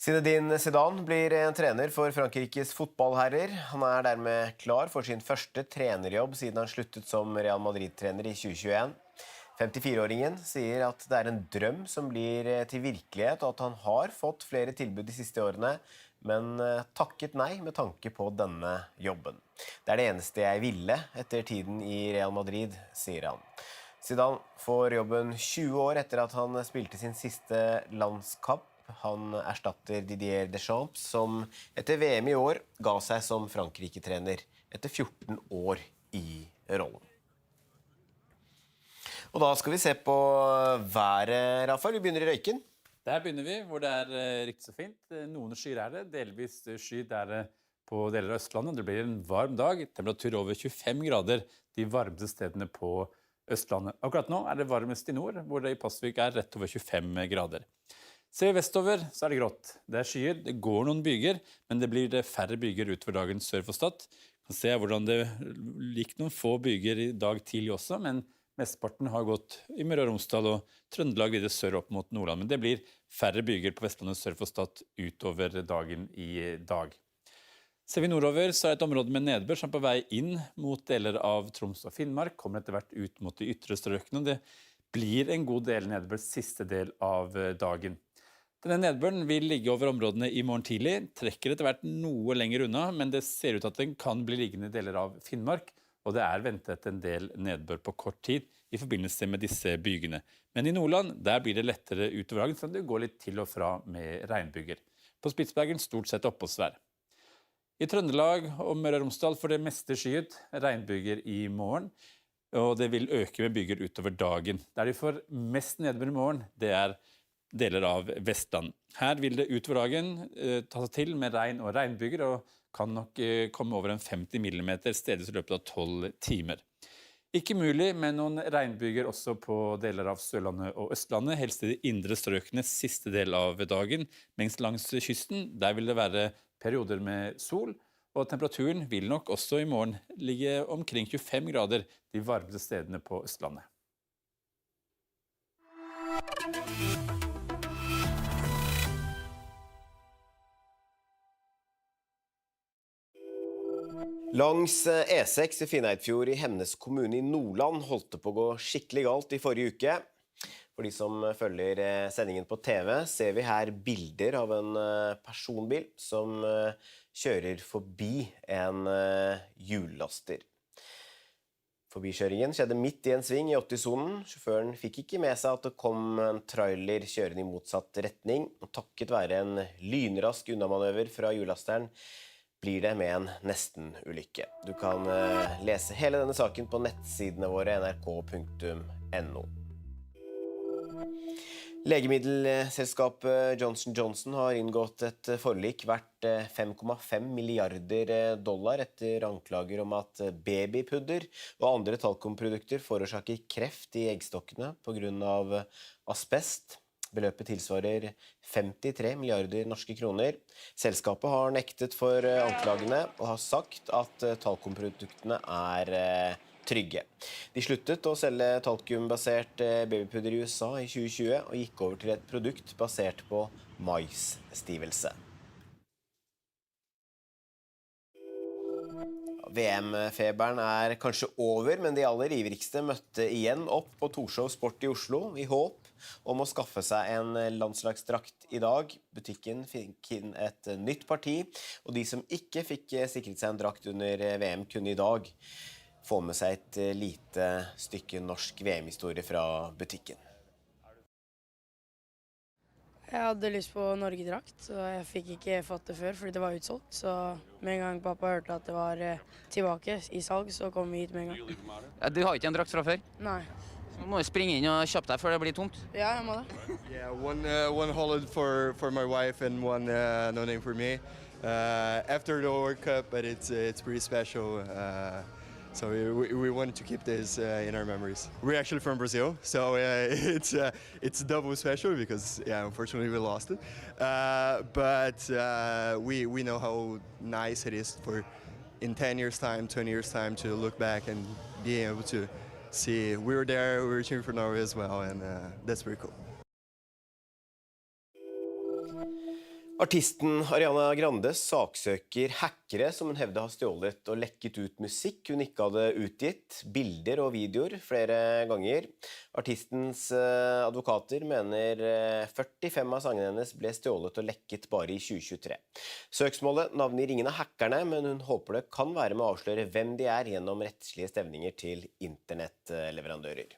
Zinedine Zidane blir en trener for Frankrikes fotballherrer. Han er dermed klar for sin første trenerjobb siden han sluttet som Real Madrid-trener i 2021. 54-åringen sier at det er en drøm som blir til virkelighet, og at han har fått flere tilbud de siste årene, men takket nei med tanke på denne jobben. Det er det eneste jeg ville etter tiden i Real Madrid, sier han. Zidane får jobben 20 år etter at han spilte sin siste landskamp. Han erstatter Didier Deschamps, som etter VM i år ga seg som Frankrike-trener etter 14 år i rollen. Og da skal vi se på været, Rafael. Vi begynner i Røyken. Der begynner vi, hvor det er riktig så fint. Noen skyer er det, delvis skyet er det på deler av Østlandet. Det blir en varm dag, temperatur over 25 grader de varmeste stedene på Østlandet. Akkurat nå er det varmest i nord, hvor det i Pasvik er rett over 25 grader. Ser vi vestover, så er det grått. Det er skyer, det går noen byger, men det blir færre byger utover dagen sør for Stad. Vi kan se hvordan det gikk noen få byger i dag tidlig også, men mesteparten har gått i Møre og Romsdal og Trøndelag videre sør opp mot Nordland, men det blir færre byger på Vestlandet sør for Stad utover dagen i dag. Ser vi nordover, så er det et område med nedbør som er på vei inn mot deler av Troms og Finnmark, kommer etter hvert ut mot de ytre strøkene, og det blir en god del nedbør siste del av dagen. Denne nedbøren vil ligge over områdene i morgen tidlig, trekker etter hvert noe lenger unna, men det ser ut at den kan bli liggende i deler av Finnmark, og det er ventet en del nedbør på kort tid i forbindelse med disse bygene. Men i Nordland, der blir det lettere utover dagen, så det går litt til og fra med regnbyger. På Spitsbergen stort sett oppholdsvær. I Trøndelag og Møre og Romsdal for det meste skyet, regnbyger i morgen, og det vil øke med byger utover dagen. Der de får mest nedbør i morgen, det er deler av Vestland. Her vil det utover dagen ta seg til med regn og regnbyger, og kan nok komme over en 50 mm stedvis i løpet av 12 timer. Ikke mulig med noen regnbyger også på deler av Sørlandet og Østlandet, helst i de indre strøkene siste del av dagen, mens langs kysten, der vil det være perioder med sol, og temperaturen vil nok også i morgen ligge omkring 25 grader de varmeste stedene på Østlandet. Langs E6 i Finnøyfjord i Hemnes kommune i Nordland holdt det på å gå skikkelig galt i forrige uke. For de som følger sendingen på TV, ser vi her bilder av en personbil som kjører forbi en hjullaster. Forbikjøringen skjedde midt i en sving i 80-sonen. Sjåføren fikk ikke med seg at det kom en trailer kjørende i motsatt retning, og takket være en lynrask unnamanøver fra hjullasteren blir det med en nesten-ulykke. Du kan lese hele denne saken på nettsidene våre nrk.no. Legemiddelselskapet Johnson & Johnson har inngått et forlik verdt $5,5 milliarder etter anklager om at babypudder og andre talkumprodukter forårsaker kreft i eggstokkene på grunn av asbest. Beløpet tilsvarer 53 milliarder norske kroner. Selskapet har nektet for anklagene og har sagt at talkumproduktene er trygge. De sluttet å selge talkumbasert babypudder i USA i 2020 og gikk over til et produkt basert på maisstivelse. VM-feberen er kanskje over, men de aller ivrigste møtte igjen opp på Torshov Sport i Oslo i håp om å skaffe seg en landslagsdrakt i dag. Butikken fikk inn et nytt parti, og de som ikke fikk sikret seg en drakt under VM kunne i dag få med seg et lite stykke norsk VM-historie fra butikken. Jeg hadde lyst på Norge-drakt, og jeg fikk ikke fått det før fordi det var utsolgt. Så med en gang pappa hørte at det var tilbake i salg, så kom vi hit med en gang. Ja, du har ikke en drakt fra før? Nei. Så må du springe inn og kjappe deg før det blir tomt. Ja, jeg må det. Yeah, one holland for my wife and one no name for me. After the World Cup, but it's pretty special. So we wanted to keep this in our memories. We're actually from Brazil, so it's double special because unfortunately we lost it. But we know how nice it is for in 10 years time, 20 years time to look back and be able to see we were there, we were cheering for Norway as well, and that's pretty cool. Artisten Ariana Grande saksøker hackere som hun hevder har stjålet og lekket ut musikk hun ikke hadde utgitt, bilder og videoer flere ganger. Artistens advokater mener 45 av sangene hennes ble stjålet og lekket bare i 2023. Søksmålet navngir ingen av hackerne, men hun håper det kan være med å avsløre hvem de er gjennom rettslige stevninger til internettleverandører.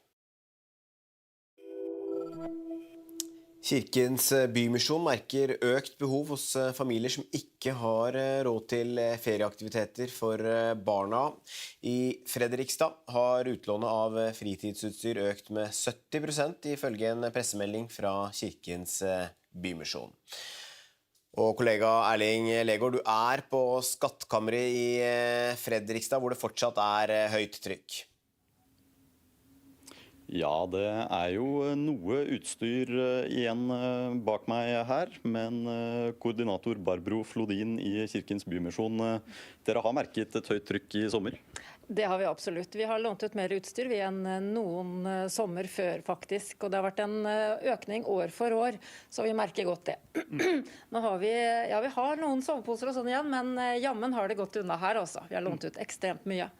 Kirkens bymisjon merker økt behov hos familier som ikke har råd til ferieaktiviteter for barna. I Fredrikstad har utlånet av fritidsutstyr økt med 70% ifølge en pressemelding fra Kirkens bymisjon. Og kollega Erling Legård, du er på skattkammeret i Fredrikstad, hvor det fortsatt er høyt trykk. Ja, det er jo noe utstyr igjen bak meg her, men koordinator Barbro Flodin i Kirkens bymisjon, dere har merket et høyt trykk i sommer? Det har vi absolutt. Vi har lånt ut mer utstyr enn noen sommer før faktisk, og det har vært en økning år for år, så vi merker godt det. Nå har vi har noen soveposer og sånn igjen, men jammen har det gått unna her også. Vi har lånt ut ekstremt mye.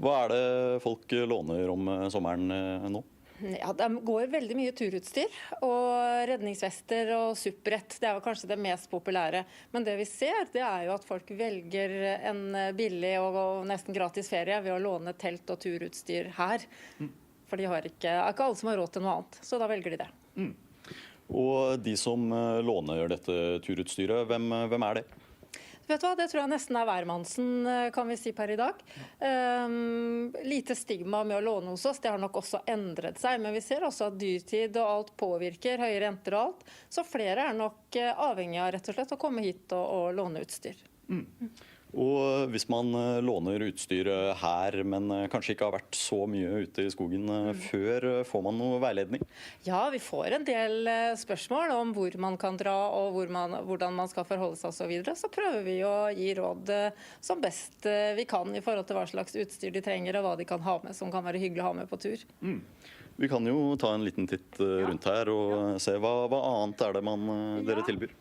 Hva er det folk låner om sommeren nå? Ja, det går veldig mye turutstyr, og redningsvester og supprett. Det er jo kanskje det mest populære. Men det vi ser, det er jo at folk velger en billig og nesten gratis ferie ved å låne telt og turutstyr her. For det er ikke alle som har råd til noe annet, så da velger de det. Og de som låner dette turutstyret, hvem er det? Vet du hva, det tror jeg nesten er hvermannsen, kan vi si per i dag. Lite stigma med å låne hos oss, det har nok også endret seg, men vi ser også at dyrtid og alt påvirker, høye renter og alt, så flere er nok avhengig av rett og slett å komme hit og låne utstyr. Og hvis man låner utstyr her, men kanskje ikke har vært så mye ute i skogen før, får man noe veiledning? Ja, vi får en del spørsmål om hvor man kan dra og hvordan man skal forholde seg og så videre. Så prøver vi å gi råd som best vi kan i forhold til hva slags utstyr de trenger og hva de kan ha med, som kan være hyggelig å ha med på tur. Vi kan jo ta en liten titt rundt her og se hva annet er det dere tilbyr.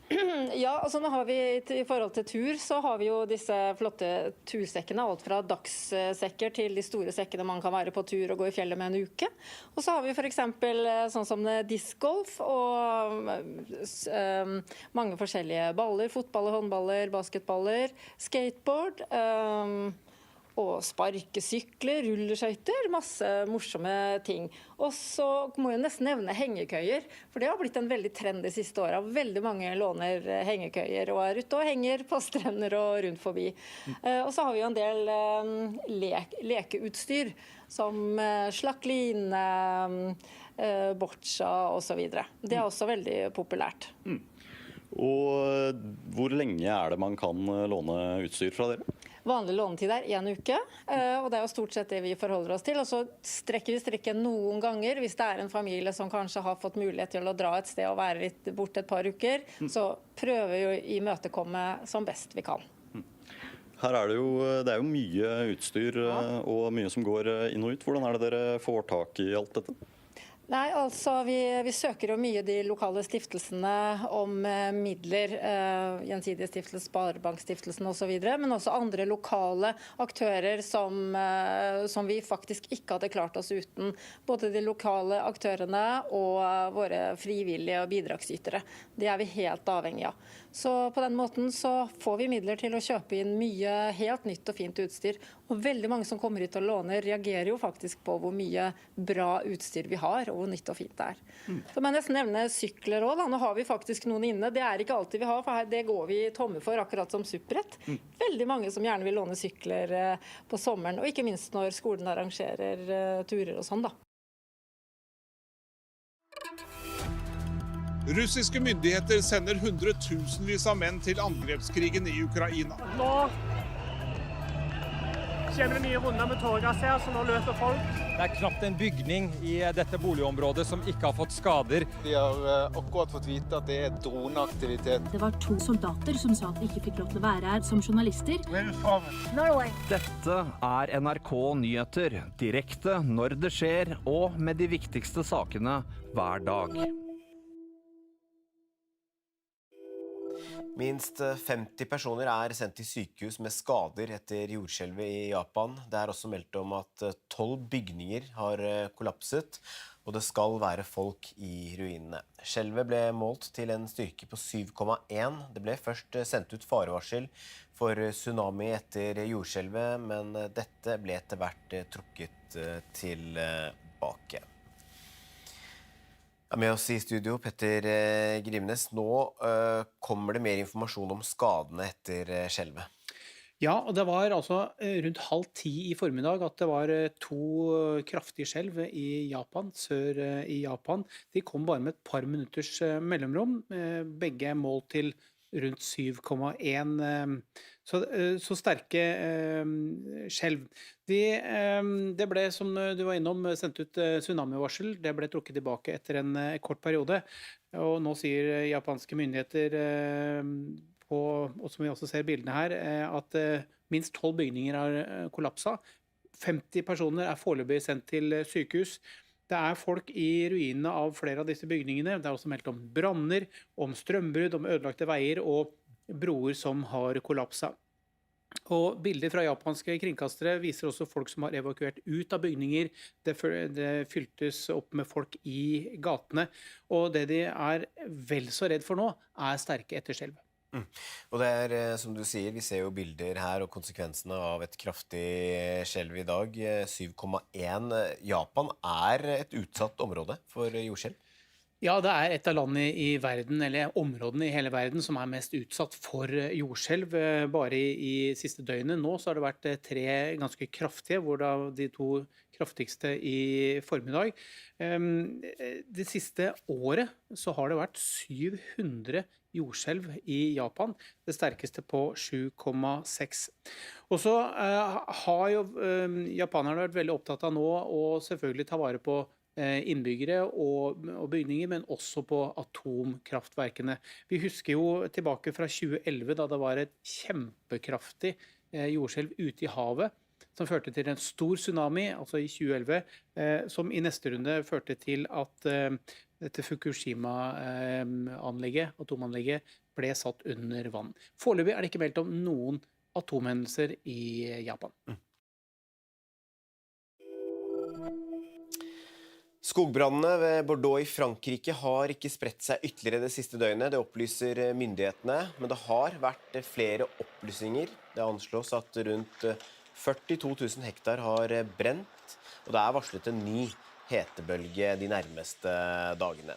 Ja, altså nå har vi i forhold til tur, så har vi jo disse flotte tursekkene, alt fra dagssekker til de store sekkene man kan være på tur og gå i fjellet med en uke. Og så har vi for eksempel sånn som discgolf og mange forskjellige baller, fotballer, håndballer, basketballer, skateboard, og sparkesykler, rulleskøyter, masse morsomme ting. Og så må jeg nesten nevne hengekøyer, for det har blitt en veldig trend de siste årene. Veldig mange låner hengekøyer og er ute og henger på strender og rundt forbi. Og så har vi jo en del lekeutstyr, som slakline, boccia og så videre. Det er også veldig populært. Og hvor lenge er det man kan låne utstyr fra dere? Vanlig lånetid er 1 uke, og det er jo stort sett det vi forholder oss til. Og så strekker vi strikken noen ganger hvis det er en familie som kanskje har fått mulighet til å dra et sted og være litt borte et par uker. Så prøver vi å imøtekomme som best vi kan. Her er det er jo mye utstyr og mye som går inn og ut. Hvordan er det dere får tak i alt dette? Nei, altså vi søker jo mye de lokale stiftelsene om midler, gjensidige stiftelse, sparebankstiftelsen og så videre, men også andre lokale aktører som vi faktisk ikke hadde klart oss uten. Både de lokale aktørene og våre frivillige og bidragsytere. Det er vi helt avhengig av. Så på den måten så får vi midler til å kjøpe inn mye helt nytt og fint utstyr. Og veldig mange som kommer hit og låner reagerer jo faktisk på hvor mye bra utstyr vi har, og hvor nytt og fint det er. Så må jeg nesten nevne sykler også. Nå har vi faktisk noen inne. Det er ikke alltid vi har, for det går vi tomme for, akkurat som supprett. Veldig mange som gjerne vil låne sykler på sommeren, og ikke minst når skolen arrangerer turer og sånn da. Russiske myndigheter sender hundretusenvis av menn til angrepskrigen i Ukraina. Nå kommer det nye runder med tårgass her, så nå løper folk. Det er knapt en bygning i dette boligområdet som ikke har fått skader. Vi har akkurat fått vite at det er droneaktivitet. Det var 2 soldater som sa at de ikke fikk lov til å være her som journalister. Dette er NRK Nyheter, direkte når det skjer, og med de viktigste sakene hver dag. Minst 50 personer er sendt til sykehus med skader etter jordskjelvet i Japan. Det er også meldt om at 12 bygninger har kollapset, og det skal være folk i ruinene. Skjelvet ble målt til en styrke på 7,1. Det ble først sendt ut farevarsel for tsunami etter jordskjelvet, men dette ble etter hvert trukket tilbake. Med oss i studio, Petter Grimnes. Nå kommer det mer informasjon om skadene etter skjelvet. Ja, og det var altså rundt 9:30 i formiddag at det var 2 kraftige skjelv i Japan, sør i Japan. De kom bare med et par minutters mellomrom, begge målt til rundt 7,1, så sterke skjelv. Det ble, som du var innom, sendt ut tsunamivarsel. Det ble trukket tilbake etter en kort periode. Og nå sier japanske myndigheter, og som vi også ser bildene her, at minst 12 bygninger har kollapset. 50 personer er foreløpig sendt til sykehus. Det er folk i ruinene av flere av disse bygningene. Det er også meldt om branner, om strømbrudd, om ødelagte veier og broer som har kollapset. Og bilder fra japanske kringkastere viser også folk som har evakuert ut av bygninger. Det fyltes opp med folk i gatene. Og det de er vel så redd for nå, er sterke etterskjelv. Og det er, som du sier, vi ser jo bilder her og konsekvensene av et kraftig skjelv i dag. 7,1. Japan er et utsatt område for jordskjelv? Ja, det er et av landene i verden, eller områdene i hele verden, som er mest utsatt for jordskjelv. Bare i siste døgnet nå så har det vært 3 ganske kraftige, hvor da de 2 kraftigste i formiddag. Det siste året så har det vært 700 jordskjelv i Japan, det sterkeste på 7,6. Og så har jo japanerne vært veldig opptatt av nå å selvfølgelig ta vare på innbyggere og bygninger, men også på atomkraftverkene. Vi husker jo tilbake fra 2011 da det var et kjempekraftig jordskjelv ute i havet, som førte til en stor tsunami, altså i 2011, som i neste runde førte til at dette Fukushima-anlegget, atomanlegget, ble satt under vann. Foreløpig er det ikke meldt om noen atomhendelser i Japan. Skogbrannene ved Bordeaux i Frankrike har ikke spredt seg ytterligere det siste døgnet, det opplyser myndighetene, men det har vært flere oppblussinger. Det anslås at rundt 42 000 hektar har brent, og det er varslet en ny hetebølge de nærmeste dagene.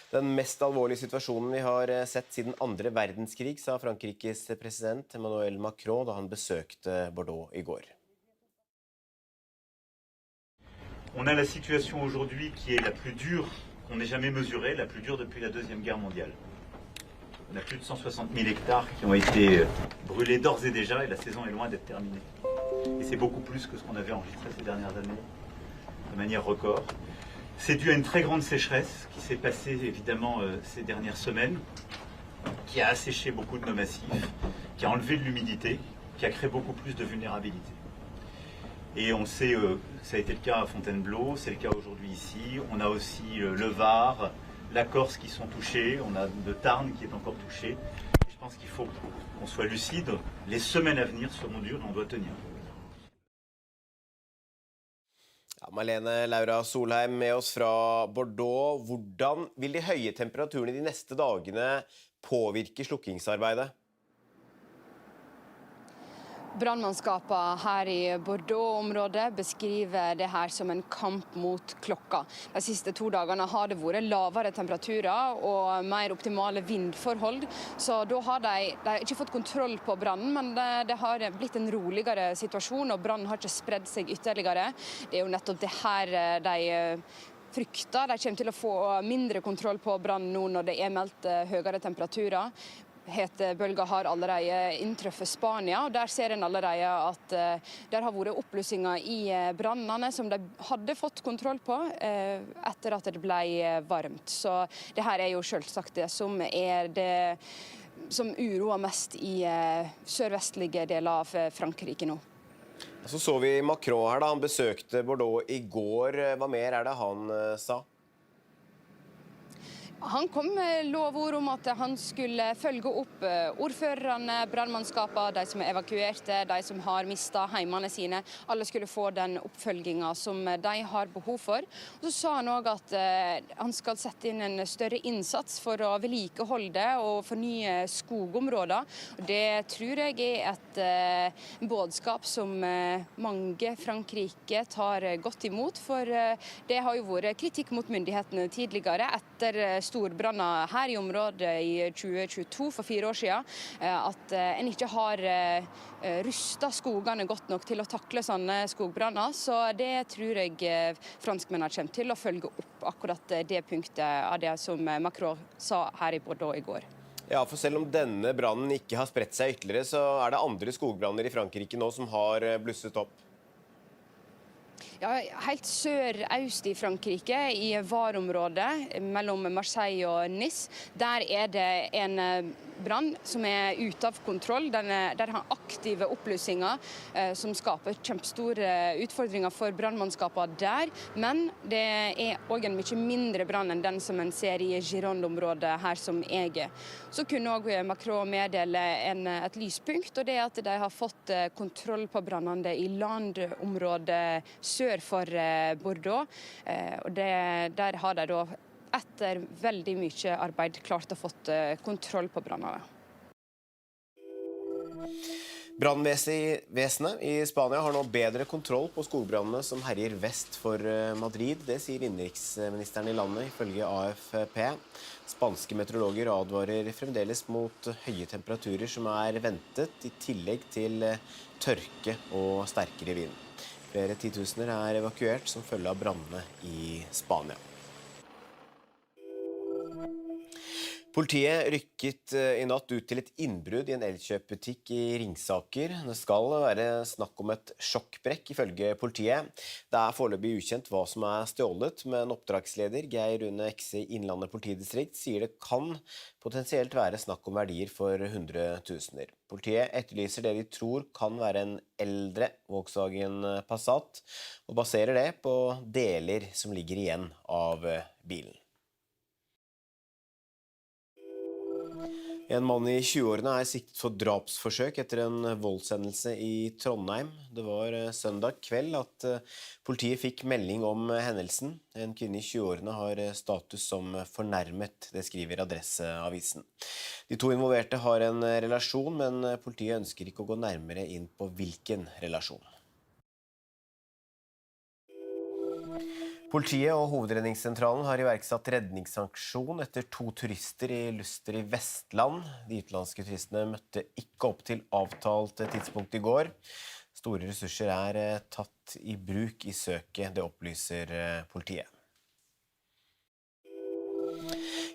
Den mest alvorlige situasjonen vi har sett siden andre verdenskrig, sa Frankrikes president Emmanuel Macron da han besøkte Bordeaux i går. On a la situation aujourd'hui qui est la plus dure qu'on n'ait jamais mesurée, la plus dure depuis la Deuxième Guerre mondiale. On a plus de 160 000 hectares qui ont été brûlés d'ores et déjà et la saison est loin d'être terminée. Et c'est beaucoup plus que ce qu'on avait enregistré ces dernières années, de manière record. C'est dû à une très grande sécheresse qui s'est passée évidemment ces dernières semaines, qui a asséché beaucoup de nos massifs, qui a enlevé de l'humidité, qui a créé beaucoup plus de vulnérabilité. Et on sait, ça a été le cas à Fontainebleau, c'est le cas aujourd'hui ici. On a aussi le Var, la Corse qui sont touchés, on a le Tarn qui est encore touché. Et je pense qu'il faut qu'on soit lucide. Les semaines à venir seront dures et on doit tenir. Ja, Malene Laura Solheim med oss fra Bordeaux. Hvordan vil de høye temperaturene de neste dagene påvirke slukkingsarbeidet? Brannmannskapene her i Bordeaux-området beskriver det her som en kamp mot klokka. De siste 2 dagene har det vært lavere temperaturer og mer optimale vindforhold, så da har de ikke fått kontroll på brannen, men det har blitt en roligere situasjon, og brannen har ikke spredd seg ytterligere. Det er jo nettopp det her de frykter. De kommer til å få mindre kontroll på brannen nå når det er meldt høyere temperaturer. Hetebølga har allerede inntruffet Spania, og der ser en allerede at der har vært oppblussinger i brannene som de hadde fått kontroll på etter at det ble varmt. Så det her er jo selvsagt det som som uroer mest i sørvestlige deler av Frankrike nå. Så vi Macron her da, han besøkte Bordeaux i går. Hva mer er det han sa? Han kom med lovord om at han skulle følge opp ordførerne, brannmannskapene, de som er evakuerte, de som har mistet heimene sine. Alle skulle få den oppfølgingen som de har behov for. Og så sa han også at han skal sette inn en større innsats for å vedlikeholde og fornye skogområder. Og det tror jeg er et budskap som mange Frankrike tar godt imot, for det har jo vært kritikk mot myndighetene tidligere etter storbranner her i området i 2022, for 4 år siden, at en ikke har rustet skogene godt nok til å takle sånne skogbranner. Så det tror jeg franskmennene kommer til å følge opp akkurat det punktet av det som Macron sa her i Bordeaux i går. Ja, for selv om denne brannen ikke har spredt seg ytterligere, så er det andre skogbranner i Frankrike nå som har blusset opp. Ja, helt sør-øst i Frankrike, i Var-området mellom Marseille og Nice, der er det en brann som er ute av kontroll. Der har aktive oppblussinger som skaper kjempestore utfordringer for brannmannskapene der. Men det er også en mye mindre brann enn den som en ser i Gironde-området her som jeg er. Så kunne også Macron meddele et lyspunkt, og det er at de har fått kontroll på brannene i landområdet sør for Bordeaux. Og der har de da etter veldig mye arbeid klart å fått kontroll på brannene. Brannvesenet i Spania har nå bedre kontroll på skogbrannene som herjer vest for Madrid. Det sier innenriksministeren i landet, ifølge AFP. Spanske meteorologer advarer fremdeles mot høye temperaturer som er ventet, i tillegg til tørke og sterkere vind. Flere titusener er evakuert som følge av brannene i Spania. Politiet rykket i natt ut til et innbrudd i en elkjøpbutikk i Ringsaker. Det skal være snakk om et sjokkbrekk, ifølge politiet. Det er foreløpig ukjent hva som er stjålet, men oppdragsleder Geir Rune Ekse i Innlandet politidistrikt sier det kan potensielt være snakk om verdier for 100 000. Politiet etterlyser det de tror kan være en eldre Volkswagen Passat, og baserer det på deler som ligger igjen av bilen. En mann i 20-årene er siktet for drapsforsøk etter en voldshendelse i Trondheim. Det var søndag kveld at politiet fikk melding om hendelsen. En kvinne i 20-årene har status som fornærmet, det skriver Adresseavisen. De to involverte har en relasjon, men politiet ønsker ikke å gå nærmere inn på hvilken relasjon. Politiet og hovedredningssentralen har iverksatt redningsaksjon etter 2 turister i Luster i Vestland. De utenlandske turistene møtte ikke opp til avtalt tidspunkt i går. Store ressurser er tatt i bruk i søket, det opplyser politiet.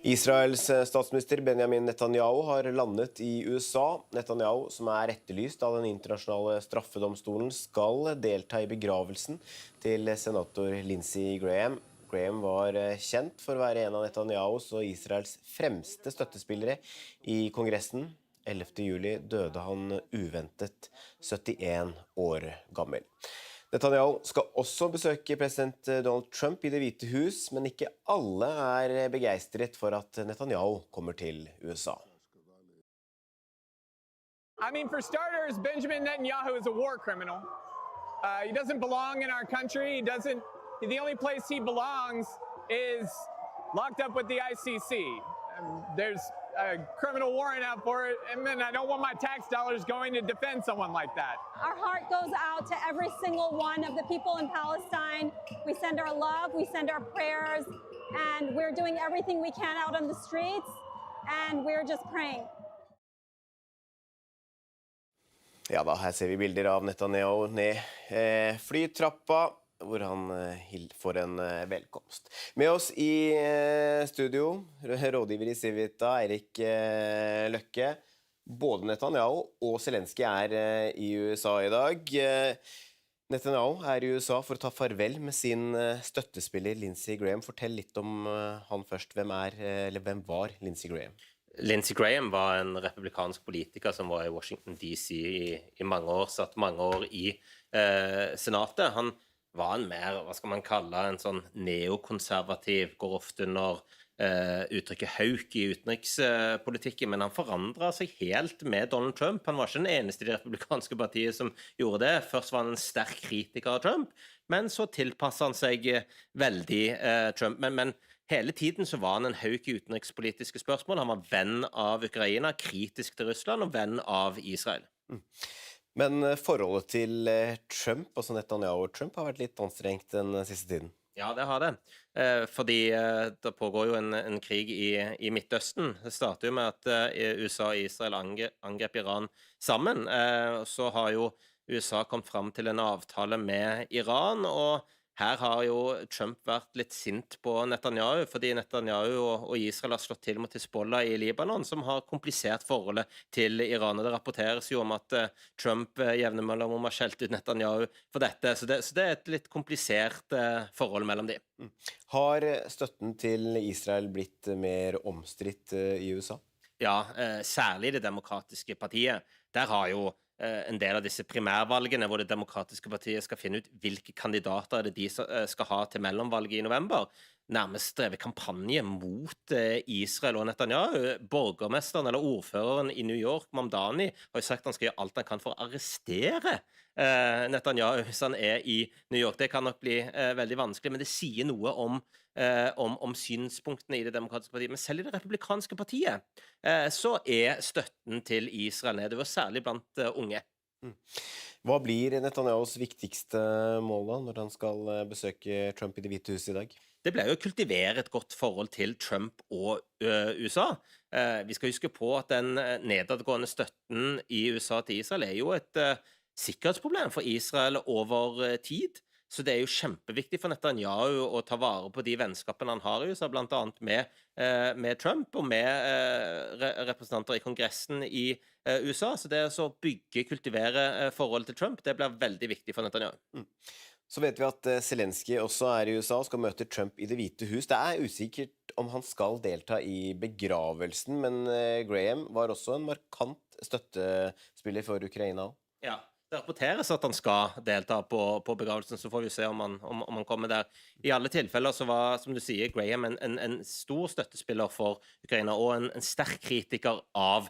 Israels statsminister Benjamin Netanyahu har landet i USA. Netanyahu, som er etterlyst av den internasjonale straffedomstolen, skal delta i begravelsen til senator Lindsey Graham. Graham var kjent for å være en av Netanyahus og Israels fremste støttespillere i Kongressen. 11. juli døde han uventet 71 år gammel. Netanyahu skal også besøke president Donald Trump i Det hvite hus, men ikke alle er begeistret for at Netanyahu kommer til USA. I mean, for starters, Benjamin Netanyahu is a war criminal. He doesn't belong in our country. The only place he belongs is locked up with the ICC. There's a criminal warrant out for it, and then I don't want my tax dollars going to defend someone like that. Our heart goes out to every single one of the people in Palestine. We send our love, we send our prayers, and we're doing everything we can out on the streets, and we're just praying. Ja da, her ser vi bilder av Netanyahu ned flytrappa, hvor han får en velkomst. Med oss i studio, rådgiver i Civita, Eirik Løkke. Både Netanyahu og Zelensky er i USA i dag. Netanyahu er i USA for å ta farvel med sin støttespiller Lindsey Graham. Fortell litt om han først. Hvem var Lindsey Graham? Lindsey Graham var en republikansk politiker som var i Washington DC i mange år, satt mange år i senatet. Han var en mer, hva skal man kalle, en sånn neokonservativ, går ofte under uttrykket hauk i utenrikspolitikken, men han forandret seg helt med Donald Trump. Han var ikke den eneste i det republikanske partiet som gjorde det. Først var han en sterk kritiker av Trump, men så tilpasset han seg veldig Trump. Men hele tiden så var han en hauk i utenrikspolitiske spørsmål. Han var venn av Ukraina, kritisk til Russland og venn av Israel. Men forholdet til Trump, altså Netanyahu og Trump, har vært litt anstrengt den siste tiden. Ja, det har det. Fordi det pågår jo en krig i Midtøsten. Det starter jo med at USA og Israel angrep Iran sammen. Så har jo USA kommet fram til en avtale med Iran, og her har jo Trump vært litt sint på Netanyahu, fordi Netanyahu og Israel har slått til mot Hezbollah i Libanon, som har komplisert forholdet til Iran. Og det rapporteres jo om at Trump jevner mellom har skjelt ut Netanyahu for dette, så det er et litt komplisert forhold mellom de. Har støtten til Israel blitt mer omstridt i USA? Ja, særlig Det demokratiske partiet. Der har jo en del av disse primærvalgene hvor Det demokratiske partiet skal finne ut hvilke kandidater er det de skal ha til mellomvalget i november, nærmest drevet kampanje mot Israel og Netanyahu. Borgermesteren eller ordføreren i New York, Mamdani, har jo sagt at han skal gjøre alt han kan for å arrestere Netanyahu hvis han er i New York. Det kan nok bli veldig vanskelig, men det sier noe om synspunktene i Det demokratiske partiet. Men selv i Det republikanske partiet så er støtten til Israel nedover, særlig blant unge. Hva blir Netanyahus viktigste mål da, når han skal besøke Trump i Det hvite hus i dag? Det ble jo å kultivere et godt forhold til Trump og USA. Vi skal huske på at den nedadgående støtten i USA til Israel er jo et sikkerhetsproblem for Israel over tid. Så det er jo kjempeviktig for Netanyahu å ta vare på de vennskapene han har i USA, blant annet med Trump og med representanter i Kongressen i USA. Så det å kultivere forholdet til Trump, det blir veldig viktig for Netanyahu. Så vet vi at Zelensky også er i USA og skal møte Trump i Det hvite hus. Det er usikkert om han skal delta i begravelsen, men Graham var også en markant støttespiller for Ukraina. Ja. Det rapporteres at han skal delta på begravelsen, så får vi se om han kommer der. I alle tilfeller så var, som du sier, Graham en stor støttespiller for Ukraina og en sterk kritiker av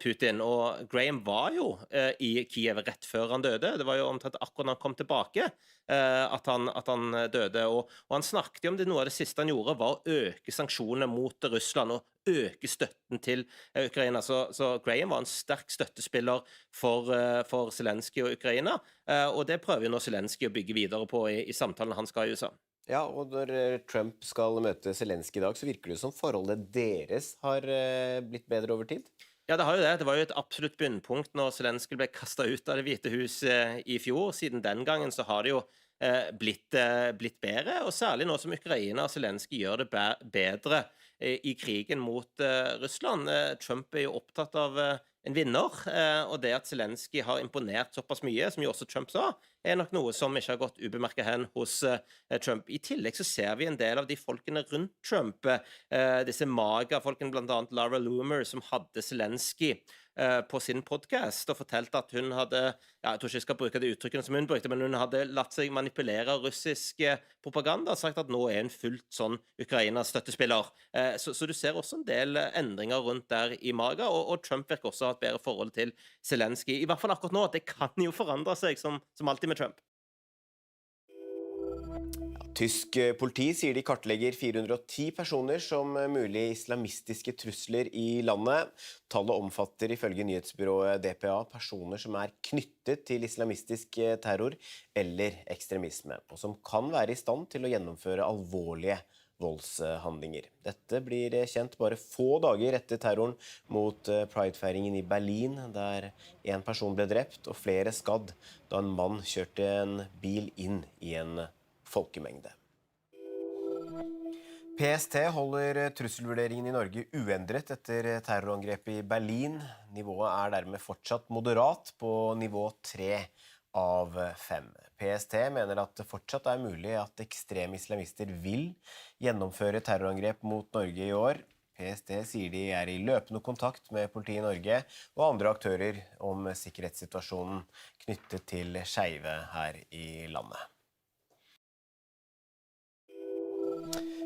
Putin. Og Graham var jo i Kiev rett før han døde. Det var jo omtrent akkurat når han kom tilbake at han døde. Og han snakket om det, noe av det siste han gjorde var å øke sanksjonene mot Russland og øke støtten til Ukraina. Så Graham var en sterk støttespiller for Zelensky og Ukraina, og det prøver nå Zelensky å bygge videre på i samtalen han skal i USA. Ja, og når Trump skal møte Zelensky i dag, så virker det som forholdet deres har blitt bedre over tid? Ja, det har jo det. Det var jo et absolutt bunnpunkt når Zelensky ble kastet ut av det hvite hus i fjor. Siden den gangen så har det jo blitt bedre, og særlig nå som Ukraina og Zelensky gjør det bedre i krigen mot Russland. Trump er jo opptatt av en vinner, og det at Zelensky har imponert såpass mye, som jo også Trump sa, er nok noe som ikke har gått ubemerket hen hos Trump. I tillegg så ser vi en del av de folkene rundt Trump, disse MAGA-folkene, blant annet Laura Loomer, som hadde Zelensky på sin podcast og fortalte at hun hadde, jeg tror ikke jeg skal bruke det uttrykkene som hun brukte, men hun hadde latt seg manipulere av russisk propaganda og sagt at nå er hun fullt sånn Ukraina-støttespiller. Så du ser også en del endringer rundt der i MAGA, og Trump virker også ha et bedre forhold til Zelensky. I hvert fall akkurat nå, det kan jo forandre seg som alltid med Trump. Tysk politi sier de kartlegger 410 personer som mulig islamistiske trusler i landet. Tallet omfatter ifølge nyhetsbyrået DPA personer som er knyttet til islamistisk terror eller ekstremisme, og som kan være i stand til å gjennomføre alvorlige voldshandlinger. Dette blir kjent bare få dager etter terroren mot Pride-feiringen i Berlin, der en person ble drept og flere skadd da en mann kjørte en bil inn i en folkemengde. PST holder trusselvurderingen i Norge uendret etter terrorangrepet i Berlin. Nivået er dermed fortsatt moderat på nivå 3 av 5. PST mener at det fortsatt er mulig at ekstreme islamister vil gjennomføre terrorangrep mot Norge i år. PST sier de er i løpende kontakt med politiet i Norge og andre aktører om sikkerhetssituasjonen knyttet til skeive her i landet.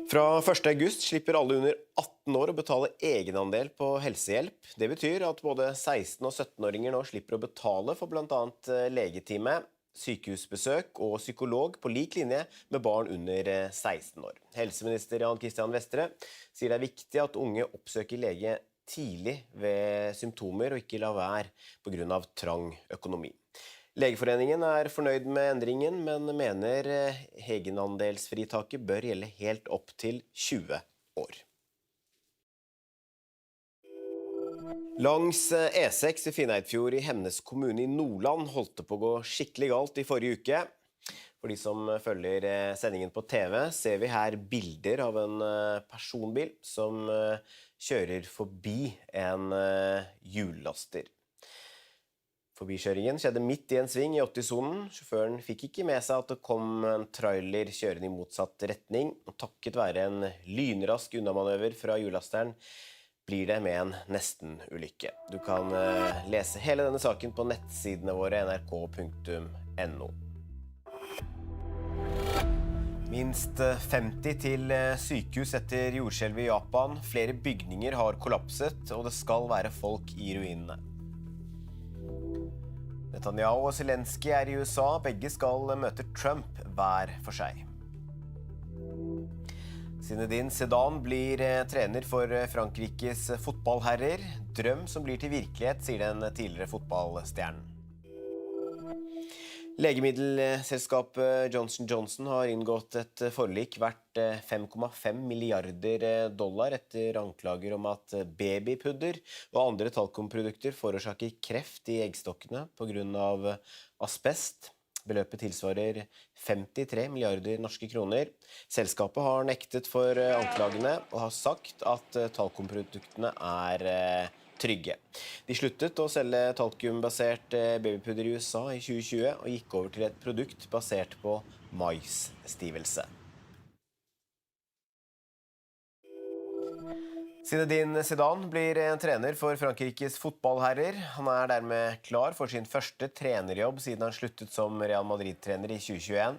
Fra 1. august slipper alle under 18 år å betale egenandel på helsehjelp. Det betyr at både 16- og 17-åringer nå slipper å betale for blant annet legetime, sykehusbesøk og psykolog på lik linje med barn under 16 år. Helseminister Jan Christian Vestre sier det er viktig at unge oppsøker lege tidlig ved symptomer og ikke la være på grunn av trang økonomi. Legeforeningen er fornøyd med endringen, men mener egenandelsfritaket bør gjelde helt opp til 20 år. Langs E6 i Finnheidfjord i Hemnes kommune i Nordland holdt det på å gå skikkelig galt i forrige uke. For de som følger sendingen på TV, ser vi her bilder av en personbil som kjører forbi en hjullaster. Forbikjøringen skjedde midt i en sving i 80-sonen. Sjåføren fikk ikke med seg at det kom en trailer kjørende i motsatt retning, og takket være en lynrask unnamanøver fra hjullasteren blir det med en nesten-ulykke. Du kan lese hele denne saken på nettsidene våre nrk.no. Minst 50 til sykehus etter jordskjelvet i Japan. Flere bygninger har kollapset, og det skal være folk i ruinene. Netanyahu og Zelensky er i USA. Begge skal møte Trump hver for seg. Zinedine Zidane blir trener for Frankrikes fotballherrer. Drøm som blir til virkelighet, sier den tidligere fotballstjernen. Legemiddelselskapet Johnson & Johnson har inngått et forlik verdt 5,5 milliarder dollar etter anklager om at babypudder og andre talkumprodukter forårsaker kreft i eggstokkene på grunn av asbest. Beløpet tilsvarer 53 milliarder norske kroner. Selskapet har nektet for anklagene og har sagt at talkumproduktene er trygge. De sluttet å selge talkumbasert babypudder i USA i 2020 og gikk over til et produkt basert på maisstivelse. Zinedine Zidane blir trener for Frankrikes fotballherrer. Han er dermed klar for sin første trenerjobb siden han sluttet som Real Madrid-trener i 2021.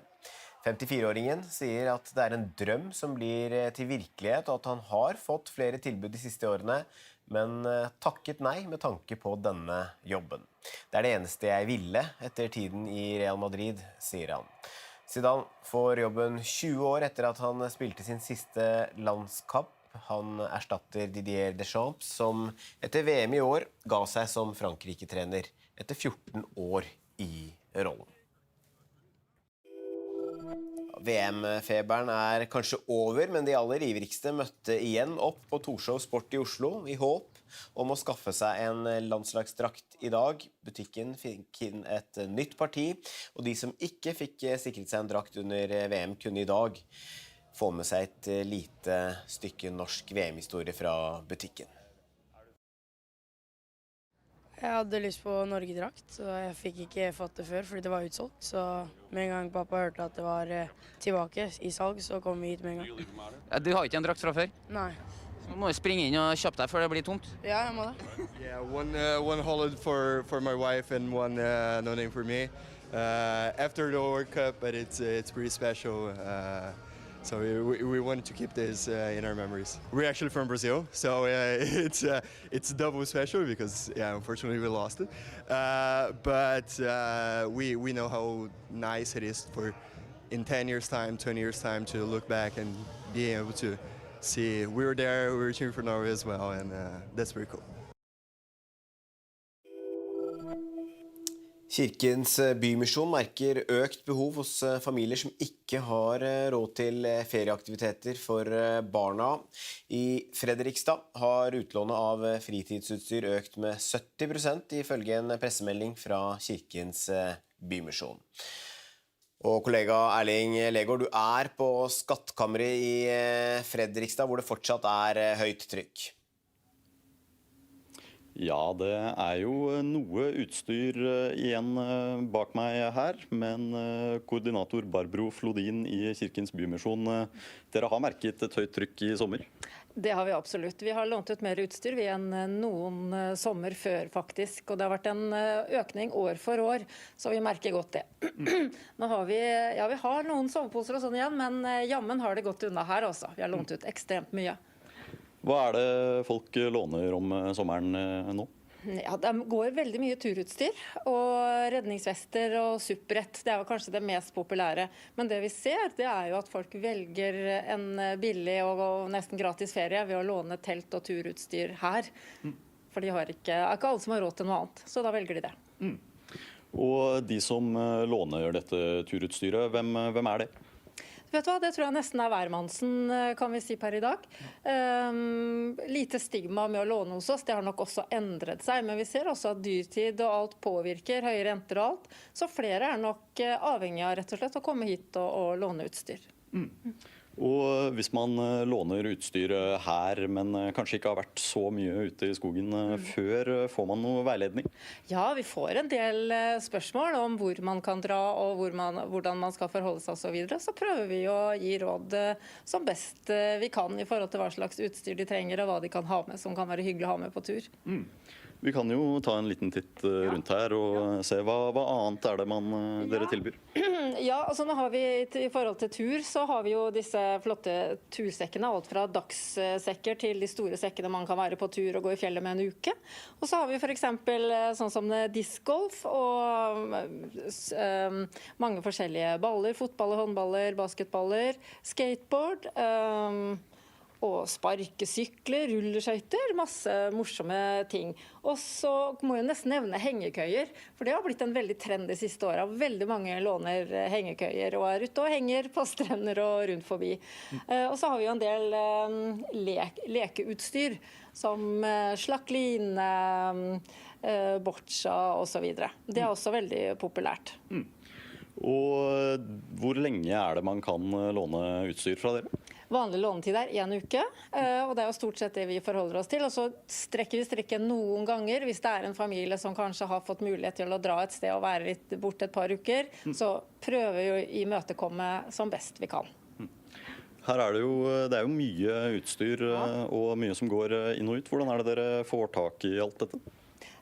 54-åringen sier at det er en drøm som blir til virkelighet, og at han har fått flere tilbud de siste årene, men takket nei med tanke på denne jobben. Det er det eneste jeg ville etter tiden i Real Madrid, sier han. Zidane får jobben 20 år etter at han spilte sin siste landskamp Han erstatter Didier Deschamps, som etter VM i år ga seg som Frankrike-trener etter 14 år i rollen. VM-feberen er kanskje over, men de aller ivrigste møtte igjen opp på Torshov Sport i Oslo i håp om å skaffe seg en landslagsdrakt i dag. Butikken fikk inn et nytt parti, og de som ikke fikk sikret seg en drakt under VM kunne i dag få med seg et lite stykke norsk VM-historie fra butikken. Jeg hadde lyst på Norge-drakt, så jeg fikk ikke fått det før, fordi det var utsolgt. Så med en gang pappa hørte at det var tilbake i salg, så kom vi hit med en gang. Du har ikke en drakt fra før? Nei. Så må du springe inn og kjappe deg før det blir tomt. Ja, jeg må det. Yeah, one holiday for my wife and one no name for me. After the World Cup, but it's pretty special. So we wanted to keep this in our memories. We're actually from Brazil, so it's double special because unfortunately we lost it. But we know how nice it is for in 10 years time, 20 years time to look back and be able to see we were there, we were cheering for Norway as well, and that's pretty cool. Kirkens bymisjon merker økt behov hos familier som ikke har råd til ferieaktiviteter for barna. I Fredrikstad har utlånet av fritidsutstyr økt med 70% ifølge en pressemelding fra Kirkens bymisjon. Og kollega Erling Legård, du er på skattkammeret i Fredrikstad, hvor det fortsatt er høyt trykk. Ja, det er jo noe utstyr igjen bak meg her, men koordinator Barbro Flodin i Kirkens bymisjon, dere har merket et høyt trykk i sommer? Det har vi absolutt. Vi har lånt ut mer utstyr enn noen sommer før faktisk, og det har vært en økning år for år, så vi merker godt det. Nå har vi har noen soveposer og sånn igjen, men jammen har det gått unna her også. Vi har lånt ut ekstremt mye. Hva er det folk låner om sommeren nå? Ja, det går veldig mye turutstyr, og redningsvester og supprett. Det er jo kanskje det mest populære. Men det vi ser, det er jo at folk velger en billig og nesten gratis ferie ved å låne telt og turutstyr her. For det er ikke alle som har råd til noe annet, så da velger de det. Og de som låner dette turutstyret, hvem er det? Vet du hva, det tror jeg nesten er hvermannsen, kan vi si per i dag. Lite stigma med å låne hos oss, det har nok også endret seg, men vi ser også at dyrtid og alt påvirker, høye renter og alt, så flere er nok avhengig av rett og slett å komme hit og låne utstyr. Og hvis man låner utstyr her, men kanskje ikke har vært så mye ute i skogen før, får man noe veiledning? Ja, vi får en del spørsmål om hvor man kan dra og hvordan man skal forholde seg og så videre. Så prøver vi å gi råd som best vi kan i forhold til hva slags utstyr de trenger og hva de kan ha med som kan være hyggelig å ha med på tur. Vi kan jo ta en liten titt rundt her og se hva annet er det dere tilbyr. Ja, altså nå har vi i forhold til tur så har vi jo disse flotte tursekkene, alt fra dagssekker til de store sekkene man kan være på tur og gå i fjellet med en uke. Og så har vi for eksempel sånn som discgolf og mange forskjellige baller, fotballer, håndballer, basketballer, skateboard, og sparkesykler, rulleskøyter, masse morsomme ting. Og så må jeg nesten nevne hengekøyer, for det har blitt en veldig trend de siste årene. Veldig mange låner hengekøyer og er ute og henger på strender og rundt forbi. Og så har vi jo en del lekeutstyr, som slakline, boccia og så videre. Det er også veldig populært. Og hvor lenge er det man kan låne utstyr fra dere? Vanlig lånetid er 1 uke, og det er jo stort sett det vi forholder oss til. Og så strekker vi strikken noen ganger. Hvis det er en familie som kanskje har fått mulighet til å dra et sted og være litt borte et par uker, så prøver vi å imøtekomme som best vi kan. Her er det er jo mye utstyr og mye som går inn og ut. Hvordan er det dere får tak i alt dette?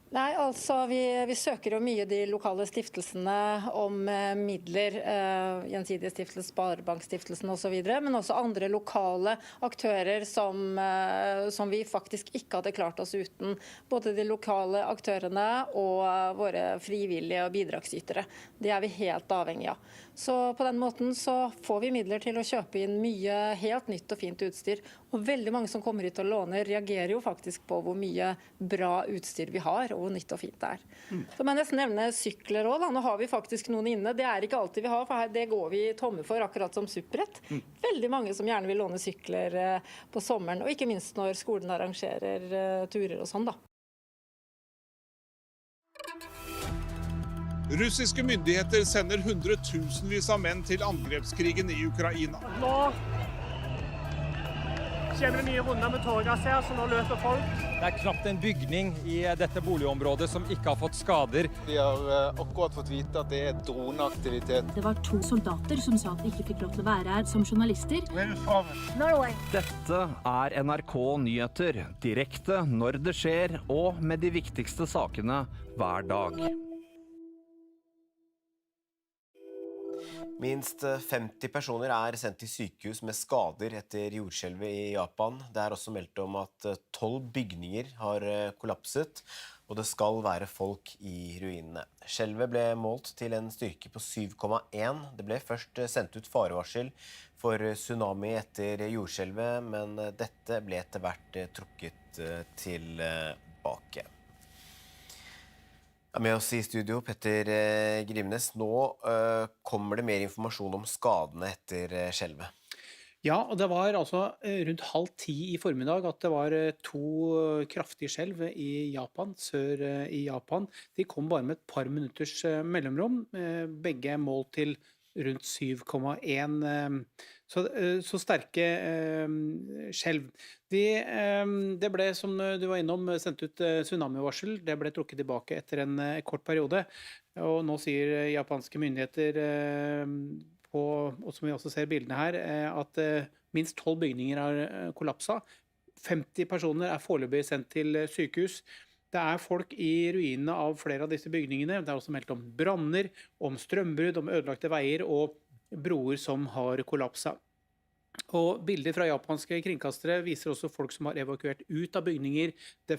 Nei, altså vi søker jo mye de lokale stiftelsene om midler, gjensidige stiftelse, sparebankstiftelsen og så videre, men også andre lokale aktører som vi faktisk ikke hadde klart oss uten. Både de lokale aktørene og våre frivillige og bidragsytere. Det er vi helt avhengig av. Så på den måten så får vi midler til å kjøpe inn mye helt nytt og fint utstyr. Og veldig mange som kommer hit og låner reagerer jo faktisk på hvor mye bra utstyr vi har, og hvor nytt og fint det er. Så må jeg nesten nevne sykler også. Nå har vi faktisk noen inne. Det er ikke alltid vi har, for det går vi tomme for, akkurat som supprett. Veldig mange som gjerne vil låne sykler på sommeren, og ikke minst når skolen arrangerer turer og sånn da. Russiske myndigheter sender hundretusenvis av menn til angrepskrigen i Ukraina. Nå kommer det nye runder med tårgass her, så nå løper folk. Det er knapt en bygning i dette boligområdet som ikke har fått skader. Vi har akkurat fått vite at det er droneaktivitet. Det var 2 soldater som sa at de ikke fikk lov til å være her som journalister. Norway. Dette er NRK Nyheter, direkte når det skjer og med de viktigste sakene hver dag. Minst 50 personer er sendt til sykehus med skader etter jordskjelvet i Japan. Det er også meldt om at 12 bygninger har kollapset, og det skal være folk i ruinene. Skjelvet ble målt til en styrke på 7,1. Det ble først sendt ut farevarsel for tsunami etter jordskjelvet, men dette ble etter hvert trukket tilbake. Med oss i studio, Petter Grimnes. Nå kommer det mer informasjon om skadene etter skjelvet. Ja, og det var altså rundt 9:30 i formiddag at det var 2 kraftige skjelv i Japan, sør i Japan. De kom bare med et par minutters mellomrom. Begge målt til rundt 7,1. Så sterke skjelv. Det ble, som du var innom, sendt ut tsunamivarsel. Det ble trukket tilbake etter en kort periode. Og nå sier japanske myndigheter, og som vi også ser bildene her, at minst 12 bygninger har kollapset. 50 personer er foreløpig sendt til sykehus. Det er folk i ruinene av flere av disse bygningene. Det er også meldt om branner, om strømbrudd, om ødelagte veier og broer som har kollapset. Og bilder fra japanske kringkastere viser også folk som har evakuert ut av bygninger. Det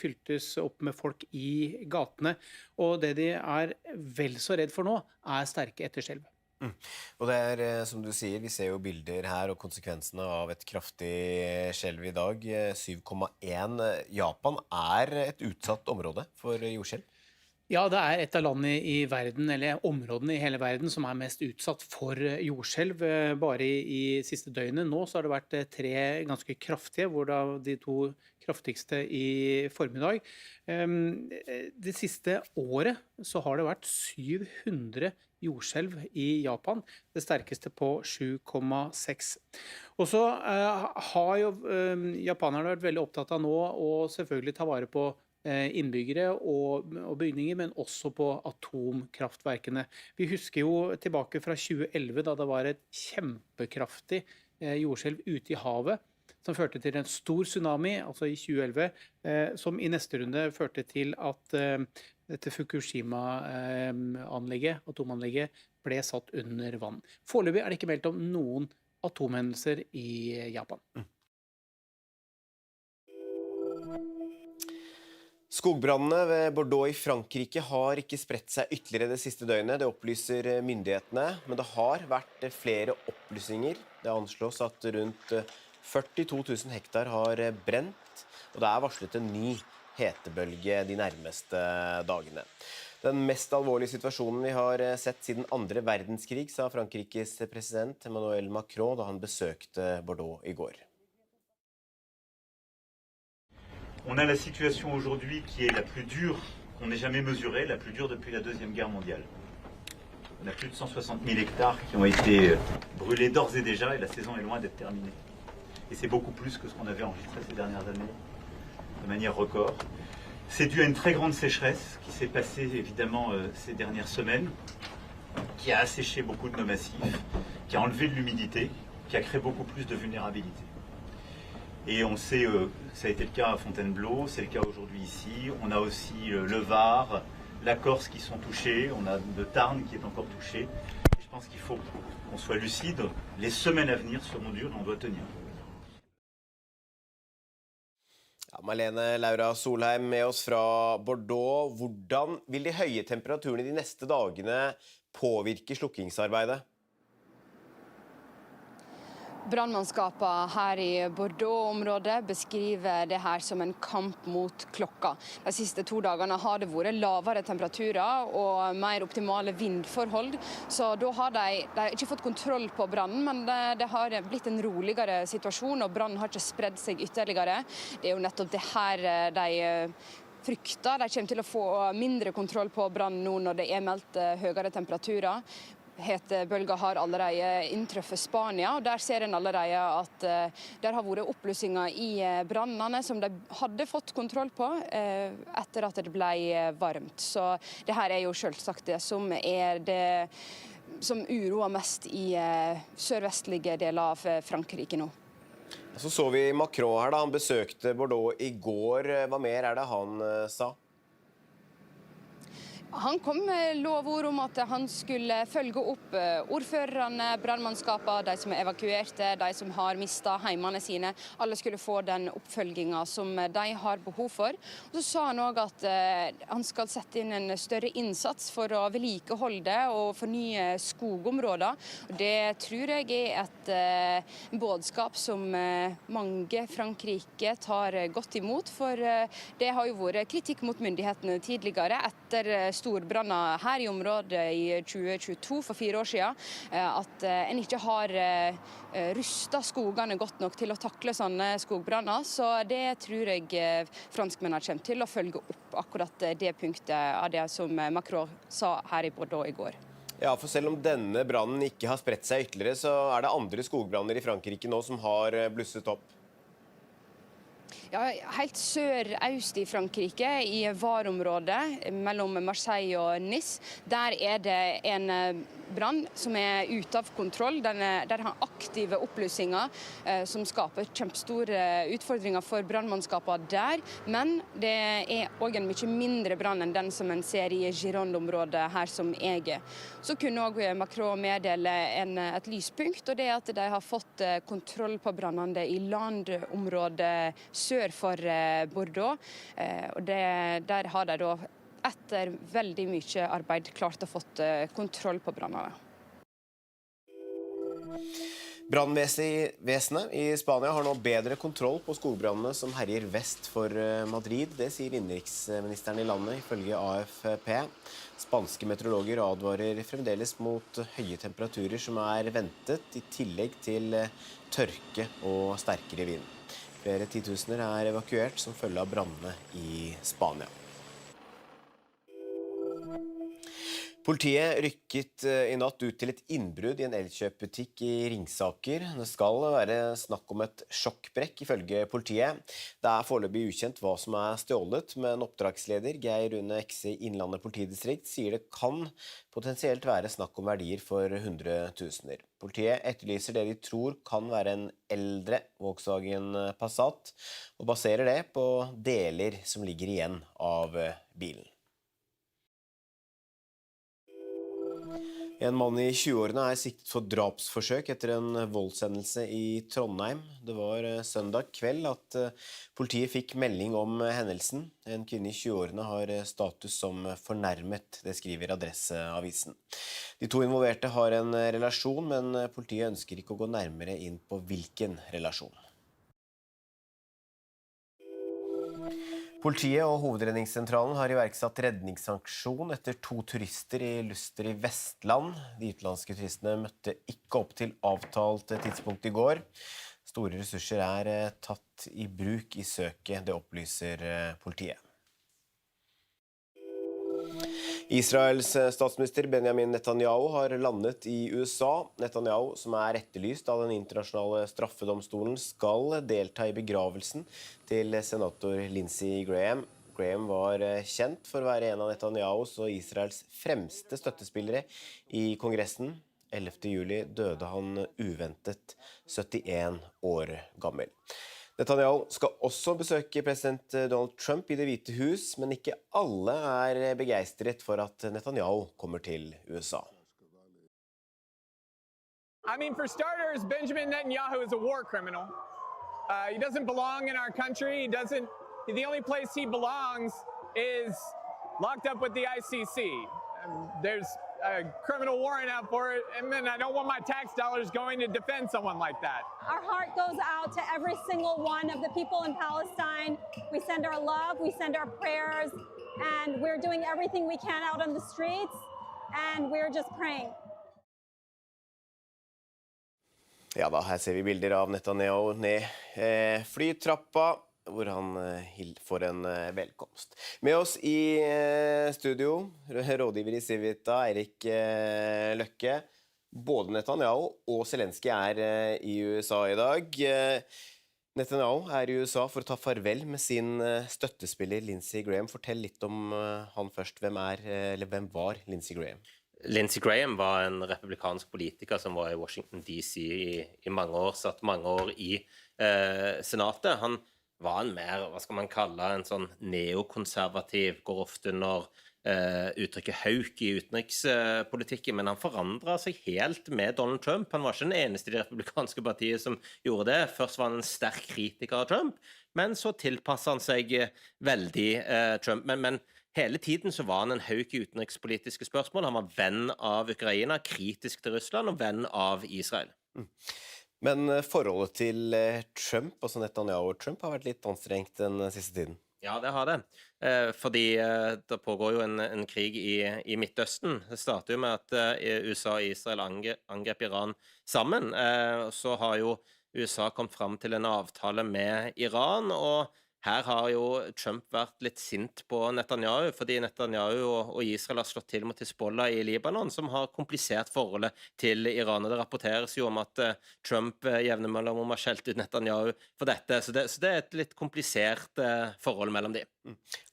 fyltes opp med folk i gatene. Og det de er vel så redd for nå, er sterke etterskjelv. Og det er, som du sier, vi ser jo bilder her og konsekvensene av et kraftig skjelv i dag. 7,1. Japan er et utsatt område for jordskjelv. Ja, det er et av landene i verden, eller områdene i hele verden, som er mest utsatt for jordskjelv. Bare i siste døgnet nå så har det vært 3 ganske kraftige, hvor da de 2 kraftigste i formiddag. Det siste året så har det vært 700 jordskjelv i Japan, det sterkeste på 7,6. Og så har jo japanerne vært veldig opptatt av nå å selvfølgelig ta vare på innbyggere og bygninger, men også på atomkraftverkene. Vi husker jo tilbake fra 2011, da det var et kjempekraftig jordskjelv ute i havet, som førte til en stor tsunami, altså i 2011, som i neste runde førte til at dette Fukushima-anlegget, atomanlegget, ble satt under vann. Foreløpig er det ikke meldt om noen atomhendelser i Japan. Skogbrannene ved Bordeaux i Frankrike har ikke spredt seg ytterligere det siste døgnet, det opplyser myndighetene, men det har vært flere opplysinger. Det anslås at rundt 42 000 hektar har brent, og det er varslet en ny hetebølge de nærmeste dagene. Den mest alvorlige situasjonen vi har sett siden 2. verdenskrig, sa Frankrikes president Emmanuel Macron da han besøkte Bordeaux i går. On a la situation aujourd'hui qui est la plus dure qu'on ait jamais mesurée, la plus dure depuis la Deuxième Guerre mondiale. On a plus de 160 000 hectares qui ont été brûlés d'ores et déjà et la saison est loin d'être terminée. Et c'est beaucoup plus que ce qu'on avait enregistré ces dernières années, de manière record. C'est dû à une très grande sécheresse qui s'est passée évidemment ces dernières semaines, qui a asséché beaucoup de nos massifs, qui a enlevé de l'humidité, qui a créé beaucoup plus de vulnérabilité. Et on sait, ça a été le cas à Fontainebleau, c'est le cas aujourd'hui ici. On a aussi le Var, la Corse qui sont touchés, on a le Tarn qui est encore touché. Et je pense qu'il faut qu'on soit lucide. Les semaines à venir seront dures et on doit tenir. Ja, Malene Laura Solheim med oss fra Bordeaux. Hvordan vil de høye temperaturene de neste dagene påvirke slukkingsarbeidet? Brannmannskapene her i Bordeaux-området beskriver det her som en kamp mot klokka. De siste 2 dagene har det vært lavere temperaturer og mer optimale vindforhold, så da har de ikke fått kontroll på brannen, men det har blitt en roligere situasjon, og brannen har ikke spredd seg ytterligere. Det er jo nettopp det her de frykter. De kommer til å få mindre kontroll på brannen nå når det er meldt høyere temperaturer. Hetebølger har allerede inntruffet Spania, og der ser en allerede at der har vært oppblussinger i brannene som de hadde fått kontroll på etter at det ble varmt. Så det her er jo selvsagt det som uroer mest i sørvestlige deler av Frankrike nå. Så vi Macron her da, han besøkte Bordeaux i går. Hva mer er det han sa? Han kom med lovord om at han skulle følge opp ordførerne, brannmannskapene, de som er evakuerte, de som har mistet heimene sine. Alle skulle få den oppfølgingen som de har behov for. Og så sa han også at han skal sette inn en større innsats for å vedlikeholde og fornye skogområder. Og det tror jeg er et budskap som mange Frankrike tar godt imot, for det har jo vært kritikk mot myndighetene tidligere etter storbranner her i området i 2022, for 4 år siden, at en ikke har rustet skogene godt nok til å takle sånne skogbranner. Så det tror jeg franskmennene kommer til å følge opp akkurat det punktet av det som Macron sa her i Bordeaux i går. Ja, for selv om denne brannen ikke har spredt seg ytterligere, så er det andre skogbranner i Frankrike nå som har blusset opp. Ja, helt sør-øst i Frankrike, i Var-området mellom Marseille og Nice, der er det en brann som er ute av kontroll. Der har aktive oppblussinger som skaper kjempestore utfordringer for brannmannskapene der. Men det er også en mye mindre brann enn den som en ser i Gironde-området her som jeg er. Så kunne også Macron meddele et lyspunkt, og det er at de har fått kontroll på brannene i landområdet sør for Bordeaux. Og der har de da etter veldig mye arbeid klart å fått kontroll på brannene. Brannvesenet i Spania har nå bedre kontroll på skogbrannene som herjer vest for Madrid. Det sier innenriksministeren i landet, ifølge AFP. Spanske meteorologer advarer fremdeles mot høye temperaturer som er ventet, i tillegg til tørke og sterkere vind. Flere titusener er evakuert som følge av brannene i Spania. Politiet rykket i natt ut til et innbrudd i en elkjøpbutikk i Ringsaker. Det skal være snakk om et sjokkbrekk, ifølge politiet. Det er foreløpig ukjent hva som er stjålet, men oppdragsleder Geir Rune Ekse i Innlandet politidistrikt sier det kan potensielt være snakk om verdier for 100 000. Politiet etterlyser det de tror kan være en eldre Volkswagen Passat, og baserer det på deler som ligger igjen av bilen. En mann i 20-årene er siktet for drapsforsøk etter en voldshendelse i Trondheim. Det var søndag kveld at politiet fikk melding om hendelsen. En kvinne i 20-årene har status som fornærmet, det skriver Adresseavisen. De to involverte har en relasjon, men politiet ønsker ikke å gå nærmere inn på hvilken relasjon. Politiet og Hovedredningssentralen har iverksatt redningsaksjon etter 2 turister i Luster i Vestland. De utenlandske turistene møtte ikke opp til avtalt tidspunkt i går. Store ressurser er tatt i bruk i søket, det opplyser politiet. Israels statsminister Benjamin Netanyahu har landet i USA. Netanyahu, som er etterlyst av den internasjonale straffedomstolen, skal delta i begravelsen til senator Lindsey Graham. Graham var kjent for å være en av Netanyahus og Israels fremste støttespillere i Kongressen. 11. juli døde han uventet, 71 år gammel. Netanyahu skal også besøke president Donald Trump i Det hvite hus, men ikke alle begeistret for at Netanyahu kommer til USA. I mean, for starters, Benjamin Netanyahu is a war criminal. He doesn't belong in our country. The only place he belongs is locked up with the ICC. There's a criminal warrant out for it, and then I don't want my tax dollars going to defend someone like that. Our heart goes out to every single one of the people in Palestine. We send our love, we send our prayers, and we're doing everything we can out on the streets, and we're just praying. Ja da, her ser vi bilder av Netanyahu ned flytrappa, hvor han får en velkomst. Med oss i studio, rådgiver i Civita, Eirik Løkke. Både Netanyahu og Zelensky i USA i dag. Netanyahu i USA for å ta farvel med sin støttespiller Lindsey Graham. Fortell litt om han først. Hvem var Lindsey Graham? Lindsey Graham var en republikansk politiker som var i Washington DC i mange år, satt mange år i senatet. Han var en mer, hva skal man kalle, en sånn neokonservativ, går ofte under uttrykket hauk i utenrikspolitikken, men han forandret seg helt med Donald Trump. Han var ikke den eneste i det republikanske partiet som gjorde det. Først var han en sterk kritiker av Trump, men så tilpasset han seg veldig Trump. Men hele tiden så var han en hauk i utenrikspolitiske spørsmål. Han var venn av Ukraina, kritisk til Russland og venn av Israel. Men forholdet til Trump, altså Netanyahu og Trump, har vært litt anstrengt den siste tiden. Ja, det har det. Fordi det pågår jo en krig i Midtøsten. Det starter jo med at USA og Israel angrep Iran sammen. Så har jo USA kommet fram til en avtale med Iran, og her har jo Trump vært litt sint på Netanyahu, fordi Netanyahu og Israel har slått til mot Hezbollah i Libanon, som har komplisert forholdet til Iran. Og det rapporteres jo om at Trump jevne mellom har skjelt ut Netanyahu for dette, så det er et litt komplisert forhold mellom de.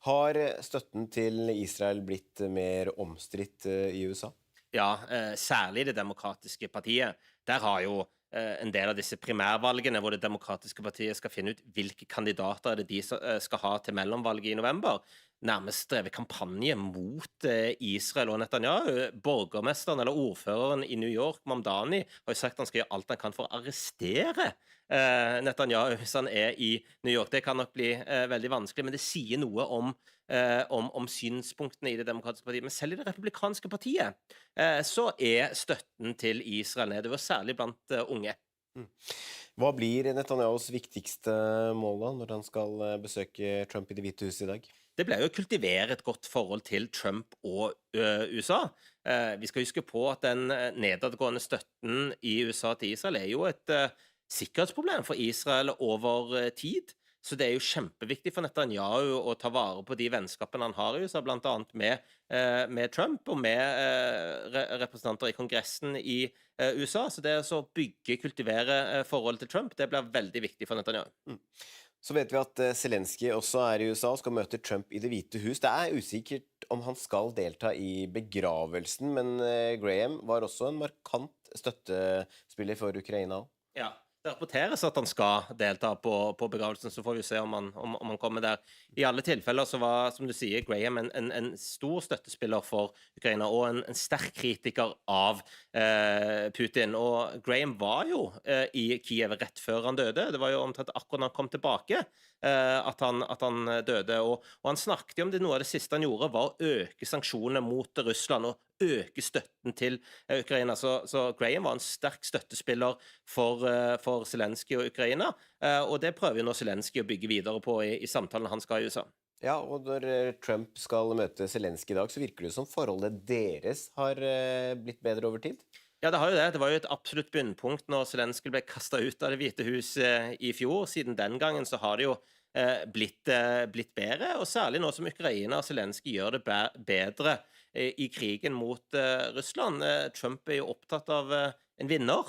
Har støtten til Israel blitt mer omstridt i USA? Ja, særlig det demokratiske partiet. Der har jo en del av disse primærvalgene hvor det demokratiske partiet skal finne ut hvilke kandidater de skal ha til mellomvalget i november, nærmest drevet kampanje mot Israel og Netanyahu. Borgermesteren eller ordføreren i New York, Mamdani, har jo sagt han skal gjøre alt han kan for å arrestere Netanyahu hvis han i New York. Det kan nok bli veldig vanskelig, men det sier noe om synspunktene i det demokratiske partiet. Men selv i det republikanske partiet så støtten til Israel nedover, særlig blant unge. Hva blir Netanyahus viktigste mål da, når han skal besøke Trump i Det hvite hus i dag? Det ble jo å kultivere et godt forhold til Trump og USA. Vi skal huske på at den nedadgående støtten i USA til Israel jo et sikkerhetsproblem for Israel over tid. Så det jo kjempeviktig for Netanyahu å ta vare på de vennskapene han har i USA, blant annet med Trump og med representanter i Kongressen i USA. Så det å kultivere forholdet til Trump, det blir veldig viktig for Netanyahu. Så vet vi at Zelensky også i USA og skal møte Trump i Det hvite hus. Det usikkert om han skal delta i begravelsen, men Graham var også en markant støttespiller for Ukraina. Ja. Det rapporteres at han skal delta på begravelsen, så får vi se om han kommer der. I alle tilfeller så var, som du sier, Graham en stor støttespiller for Ukraina, og en sterk kritiker av Putin. Og Graham var jo i Kiev rett før han døde. Det var jo omtrent akkurat når han kom tilbake at han døde. Og han snakket jo om det, noe av det siste han gjorde var å øke sanksjonene mot Russland, og øke støtten til Ukraina. Så Graham var en sterk støttespiller for Zelensky og Ukraina, og det prøver jo nå Zelensky å bygge videre på i samtalen han skal i USA. Ja, og når Trump skal møte Zelensky i dag, så virker det som forholdet deres har blitt bedre over tid? Ja, det har jo det. Det var jo et absolutt bunnpunkt når Zelensky ble kastet ut av Det hvite hus i fjor. Siden den gangen så har det jo blitt bedre, og særlig nå som Ukraina og Zelensky gjør det bedre i krigen mot Russland. Trump jo opptatt av en vinner,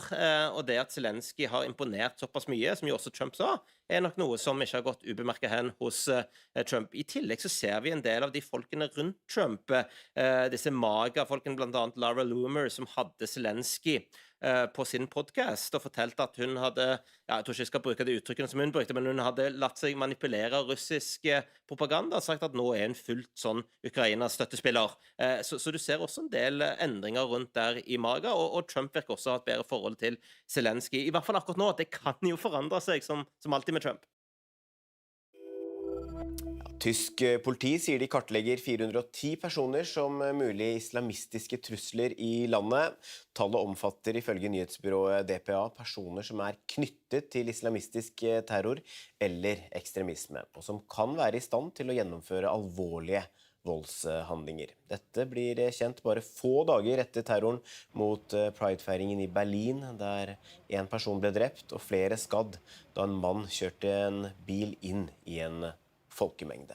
og det at Zelensky har imponert såpass mye, som jo også Trump sa, nok noe som ikke har gått ubemerket hen hos Trump. I tillegg så ser vi en del av de folkene rundt Trump, disse MAGA-folkene, blant annet Lara Loomer, som hadde Zelensky på sin podcast og fortalt at hun hadde, jeg tror ikke jeg skal bruke det uttrykkene som hun brukte, men hun hadde latt seg manipulere av russisk propaganda og sagt at nå hun fullt sånn Ukraina-støttespiller. Så du ser også en del endringer rundt der i maga, og Trump virker også ha et bedre forhold til Zelensky, i hvert fall akkurat nå. Det kan jo forandre seg som alltid med Trump. Tysk politi sier de kartlegger 410 personer som mulig islamistiske trusler i landet. Tallet omfatter ifølge nyhetsbyrået DPA personer som knyttet til islamistisk terror eller ekstremisme, og som kan være i stand til å gjennomføre alvorlige voldshandlinger. Dette blir kjent bare få dager etter terroren mot Pride-feiringen i Berlin, der en person ble drept og flere skadd da en mann kjørte en bil inn i en folkemengde.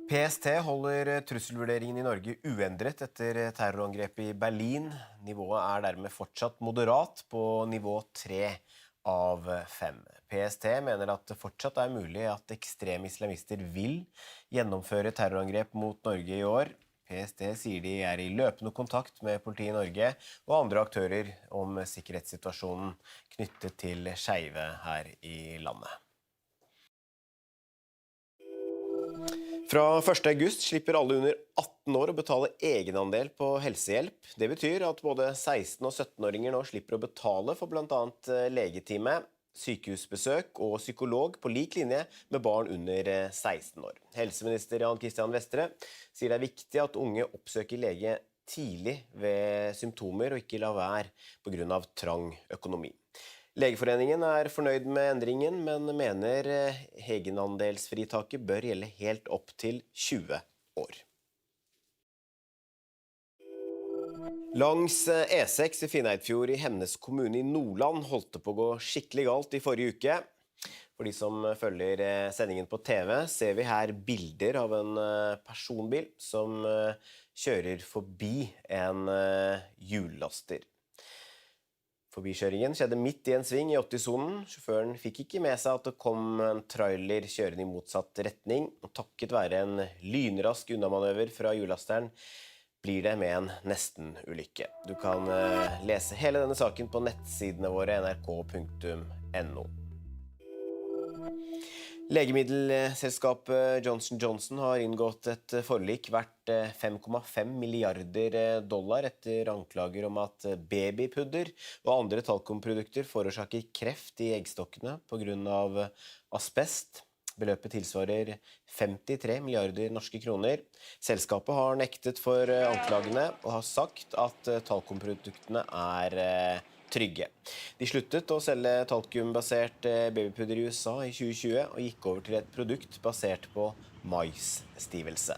PST holder trusselvurderingen i Norge uendret etter terrorangrepet i Berlin. Nivået dermed fortsatt moderat på nivå 3 av 5. PST mener at det fortsatt mulig at ekstreme islamister vil gjennomføre terrorangrep mot Norge i år. PST sier de i løpende kontakt med politiet i Norge og andre aktører om sikkerhetssituasjonen knyttet til skeive her i landet. Fra 1. august slipper alle under 18 år å betale egenandel på helsehjelp. Det betyr at både 16- og 17-åringer nå slipper å betale for blant annet legetime, sykehusbesøk og psykolog på lik linje med barn under 16 år. Helseminister Jan Christian Vestre sier det viktig at unge oppsøker lege tidlig ved symptomer og ikke la være på grunn av trang økonomi. Legeforeningen fornøyd med endringen, men mener egenandelsfritaket bør gjelde helt opp til 20 år. Langs E6 i Finnøyfjord i Hemnes kommune i Nordland holdt det på å gå skikkelig galt i forrige uke. For de som følger sendingen på TV, ser vi her bilder av en personbil som kjører forbi en hjullaster. Forbikjøringen skjedde midt i en sving i 80-sonen. Sjåføren fikk ikke med seg at det kom en trailer kjørende i motsatt retning, og takket være en lynrask unnamanøver fra hjullasteren blir det med en nesten-ulykke. Du kan lese hele denne saken på nettsidene våre nrk.no. Legemiddelselskapet Johnson & Johnson har inngått et forlik verdt $5,5 milliarder etter anklager om at babypudder og andre talkumprodukter forårsaker kreft i eggstokkene på grunn av asbest. Beløpet tilsvarer 53 milliarder norske kroner. Selskapet har nektet for anklagene og har sagt at talkumproduktene trygge. De sluttet å selge talkumbasert babypudder i USA i 2020 og gikk over til et produkt basert på maisstivelse.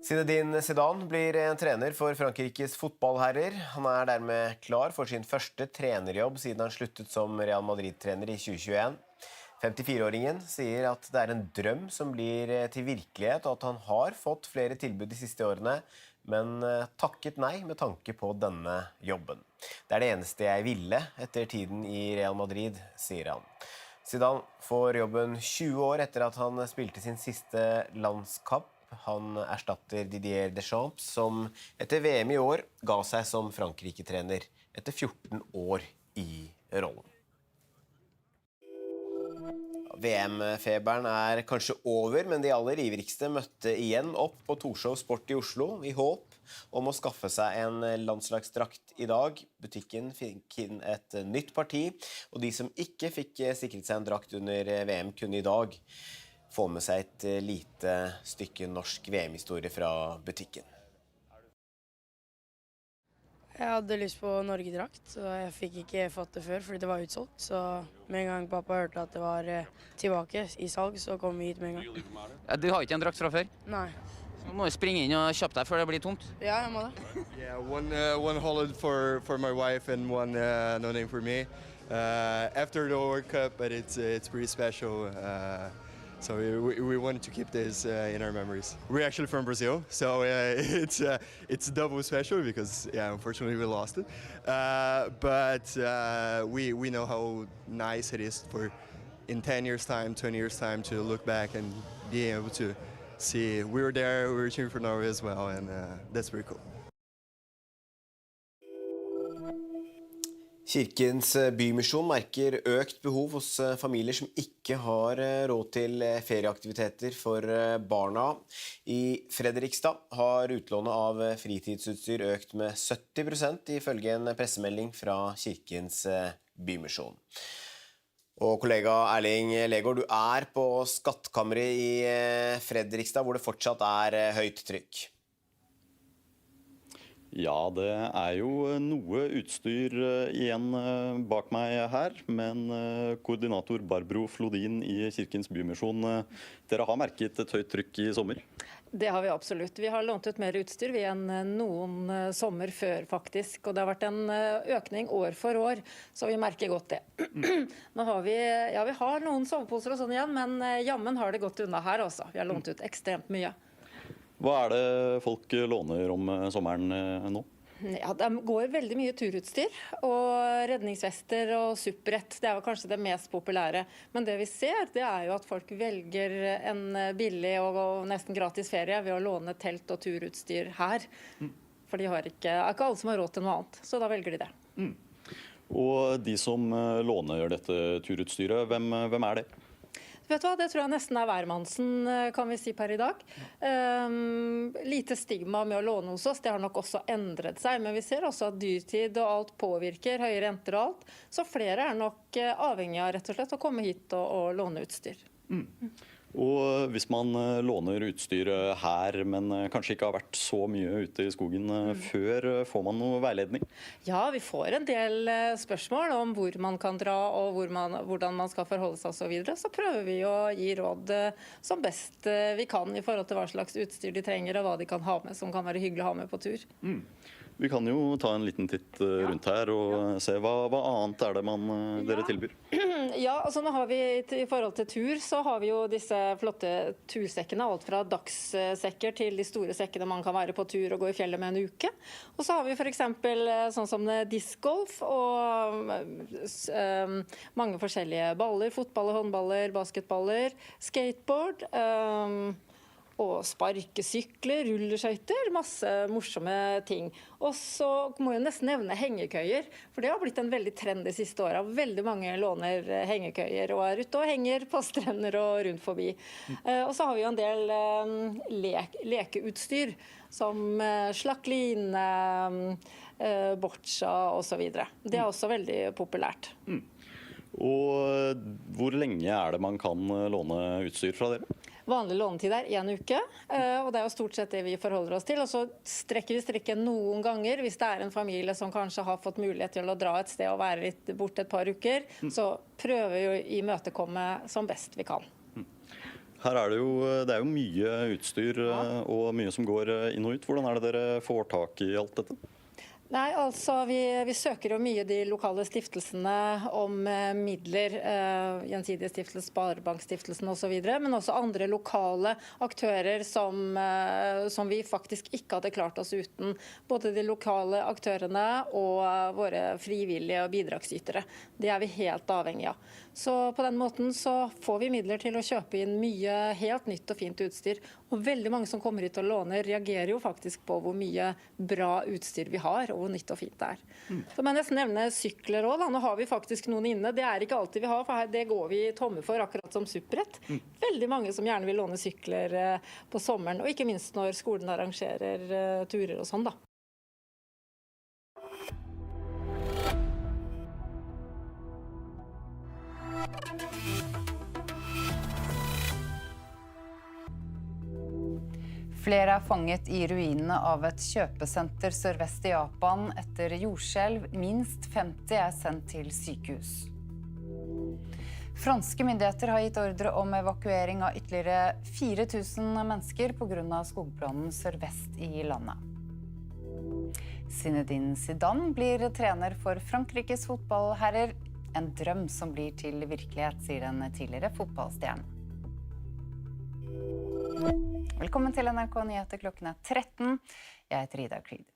Zinedine Zidane blir trener for Frankrikes fotballherrer. Han dermed klar for sin første trenerjobb siden han sluttet som Real Madrid-trener i 2021. 54-åringen sier at det en drøm som blir til virkelighet, og at han har fått flere tilbud de siste årene, men takket nei med tanke på denne jobben. Det det eneste jeg ville etter tiden i Real Madrid, sier han. Zidane får jobben 20 år etter at han spilte sin siste landskamp. Han erstatter Didier Deschamps, som etter VM i år ga seg som Frankrike-trener etter 14 år i rollen. VM-feberen kanskje over, men de aller ivrigste møtte igjen opp på Torshov Sport i Oslo i håp om å skaffe seg en landslagsdrakt i dag. Butikken fikk inn et nytt parti, og de som ikke fikk sikret seg en drakt under VM kunne i dag få med seg et lite stykke norsk VM-historie fra butikken. Jeg hadde lyst på Norge-drakt, og jeg fikk ikke fått det før fordi det var utsolgt. Så med en gang pappa hørte at det var tilbake i salg, så kom vi hit med en gang. Du har ikke en drakt fra før? Nei. Så må du springe inn og kjappe deg før det blir tomt. Ja, jeg må det. Yeah, one holiday for my wife and one no name for me. After the World Cup, but it's pretty special. So we wanted to keep this in our memories. We're actually from Brazil, so it's double special because unfortunately we lost it. But we know how nice it is for in 10 years' time, 20 years' time to look back and be able to see. We were there, we were cheering for Norway as well, and that's pretty cool. Kirkens bymisjon merker økt behov hos familier som ikke har råd til ferieaktiviteter for barna. I Fredrikstad har utlånet av fritidsutstyr økt med 70% ifølge en pressemelding fra Kirkens bymisjon. Og kollega Erling Legård, du på skattkammeret i Fredrikstad, hvor det fortsatt høyt trykk. Ja, det jo noe utstyr igjen bak meg her, men koordinator Barbro Flodin i Kirkens bymisjon, dere har merket et høyt trykk i sommer? Det har vi absolutt. Vi har lånt ut mer utstyr enn noen sommer før, faktisk. Og det har vært en økning år for år, så vi merker godt det. Nå har vi har noen soveposer og sånn igjen, men jammen har det gått unna her også. Vi har lånt ut ekstremt mye. Hva det folk låner om sommeren nå? Ja, det går veldig mye turutstyr, og redningsvester og supprett. Det jo kanskje det mest populære. Men det vi ser, det jo at folk velger en billig og nesten gratis ferie ved å låne telt og turutstyr her. For det ikke alle som har råd til noe annet, så da velger de det. Og de som låner dette turutstyret, hvem det? Vet du hva, det tror jeg nesten hvermannsen, kan vi si per i dag. Lite stigma med å låne hos oss, det har nok også endret seg, men vi ser også at dyrtid og alt påvirker, høye renter og alt, så flere nok avhengig av rett og slett å komme hit og låne utstyr. Og hvis man låner utstyr her, men kanskje ikke har vært så mye ute i skogen før, får man noe veiledning? Ja, vi får en del spørsmål om hvor man kan dra og hvordan man skal forholde seg og så videre. Så prøver vi å gi råd som best vi kan i forhold til hva slags utstyr de trenger og hva de kan ha med, som kan være hyggelig å ha med på tur. Vi kan jo ta en liten titt rundt her og se hva annet det dere tilbyr. Ja, altså nå har vi i forhold til tur, så har vi jo disse flotte tursekkene, alt fra dagssekker til de store sekkene man kan være på tur og gå i fjellet med en uke. Og så har vi for eksempel sånn som discgolf og mange forskjellige baller, fotballer, håndballer, basketballer, skateboard, og sparkesykler, rulleskøyter, masse morsomme ting. Og så må jeg nesten nevne hengekøyer, for det har blitt en veldig trend de siste årene. Veldig mange låner hengekøyer og ute og henger på strender og rundt forbi. Og så har vi jo en del lekeutstyr, som slakkline, boccia og så videre. Det også veldig populært. Og hvor lenge det man kan låne utstyr fra dere? Vanlig lånetid 1 uke, og det jo stort sett det vi forholder oss til. Og så strekker vi strikken noen ganger. Hvis det en familie som kanskje har fått mulighet til å dra et sted og være litt borte et par uker, så prøver vi å imøtekomme som best vi kan. Her det jo mye utstyr og mye som går inn og ut. Hvordan det dere får tak i alt dette? Nei, altså vi søker jo mye de lokale stiftelsene om midler, gjensidige stiftelse, sparebankstiftelsen og så videre, men også andre lokale aktører som vi faktisk ikke hadde klart oss uten. Både de lokale aktørene og våre frivillige og bidragsytere. Det vi helt avhengig av. Så på den måten så får vi midler til å kjøpe inn mye helt nytt og fint utstyr. Og veldig mange som kommer hit og låner reagerer jo faktisk på hvor mye bra utstyr vi har, og hvor nytt og fint det Så må jeg nesten nevne sykler også. Nå har vi faktisk noen inne. Det ikke alltid vi har, for det går vi tomme for, akkurat som supprett. Veldig mange som gjerne vil låne sykler på sommeren, og ikke minst når skolen arrangerer turer og sånn da. Flere fanget i ruinene av et kjøpesenter sørvest i Japan etter jordskjelv. Minst 50 sendt til sykehus. Franske myndigheter har gitt ordre om evakuering av ytterligere 4000 mennesker på grunn av skogbrannen sørvest i landet. Zinedine Zidane blir trener for Frankrikes fotballherrer. En drøm som blir til virkelighet, sier den tidligere fotballstjernen. Velkommen til NRK Nyheter klokken 13. Jeg heter Ida Creed.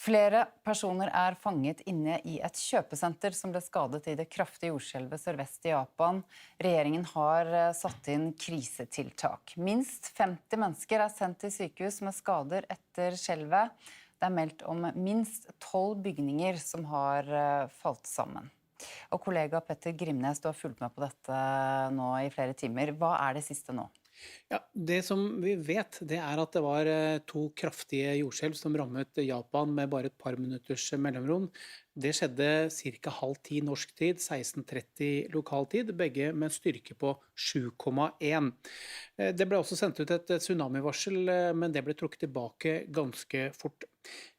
Flere personer fanget inne i et kjøpesenter som ble skadet i det kraftige jordskjelvet sørvest i Japan. Regjeringen har satt inn krisetiltak. Minst 50 mennesker sendt til sykehus med skader etter skjelvet. Det meldt om minst 12 bygninger som har falt sammen. Og kollega Petter Grimnes, du har fulgt med på dette nå i flere timer. Hva det siste nå? Ja, det som vi vet, det at det var 2 kraftige jordskjelv som rammet Japan med bare et par minutters mellomrom. Det skjedde ca. 9:30 norsk tid, 16:30 lokal tid, begge med styrke på 7,1. Det ble også sendt ut et tsunamivarsel, men det ble trukket tilbake ganske fort.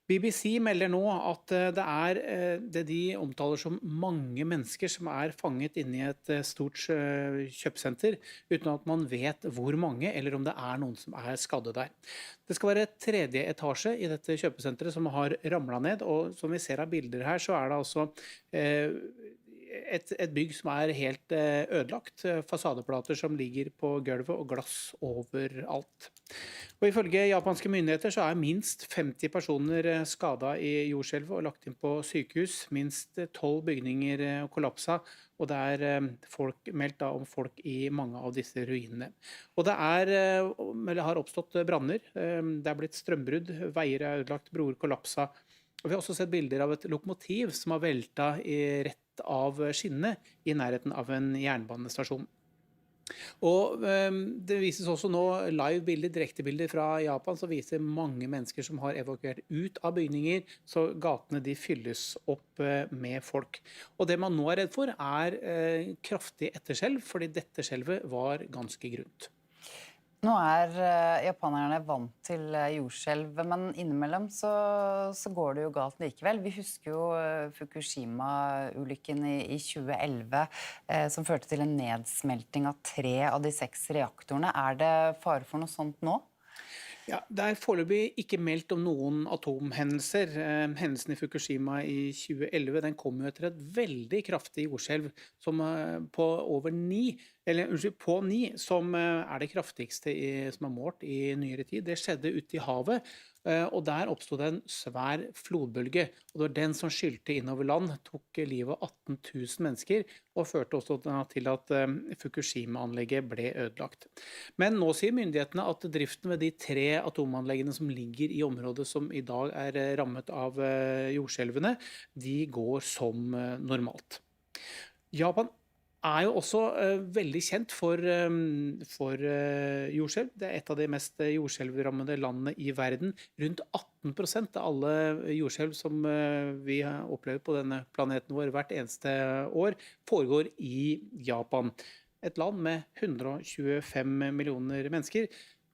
BBC melder nå at det det de omtaler som mange mennesker som fanget inne i et stort kjøpesenter, uten at man vet hvor mange, eller om det noen som skadde der. Det skal være 3. etasje i dette kjøpesenteret som har ramlet ned, og som vi ser av bilder her, så det altså et bygg som helt ødelagt, fasadeplater som ligger på gulvet og glass overalt. Og ifølge japanske myndigheter så minst 50 personer skadet i jordskjelvet og lagt inn på sykehus. Minst 12 bygninger kollapsa, og det meldt om folk i mange av disse ruinene. Og det har oppstått branner, det blitt strømbrudd, veier ødelagt, broer kollapsa. Og vi har også sett bilder av et lokomotiv som har velta rett av skinnene i nærheten av en jernbanestasjon. Og det vises også nå live-bilder, direktebilder fra Japan, som viser mange mennesker som har evakuert ut av bygninger, så gatene de fylles opp med folk. Og det man nå redd for kraftig etterskjelv, fordi dette skjelvet var ganske grunt. Nå japanerne vant til jordskjelv, men innimellom så går det jo galt likevel. Vi husker jo Fukushima-ulykken i 2011, som førte til en nedsmelting av 3 av de 6 reaktorene. Det fare for noe sånt nå? Ja, det foreløpig ikke meldt om noen atomhendelser. Hendelsen i Fukushima i 2011, den kom jo etter et veldig kraftig jordskjelv som på 9, som det kraftigste som målt i nyere tid. Det skjedde ute i havet, og der oppstod det en svær flodbølge. Og det var den som skylte innover land, tok livet av 18 000 mennesker, og førte også til at Fukushima-anlegget ble ødelagt. Men nå sier myndighetene at driften ved de 3 atomanleggene som ligger i området som i dag rammet av jordskjelvene, de går som normalt. Japan jo også veldig kjent for jordskjelv. Det et av de mest jordskjelvrammede landene i verden. Rundt 18% av alle jordskjelv som vi opplever på denne planeten vår hvert eneste år, foregår i Japan. Et land med 125 millioner mennesker.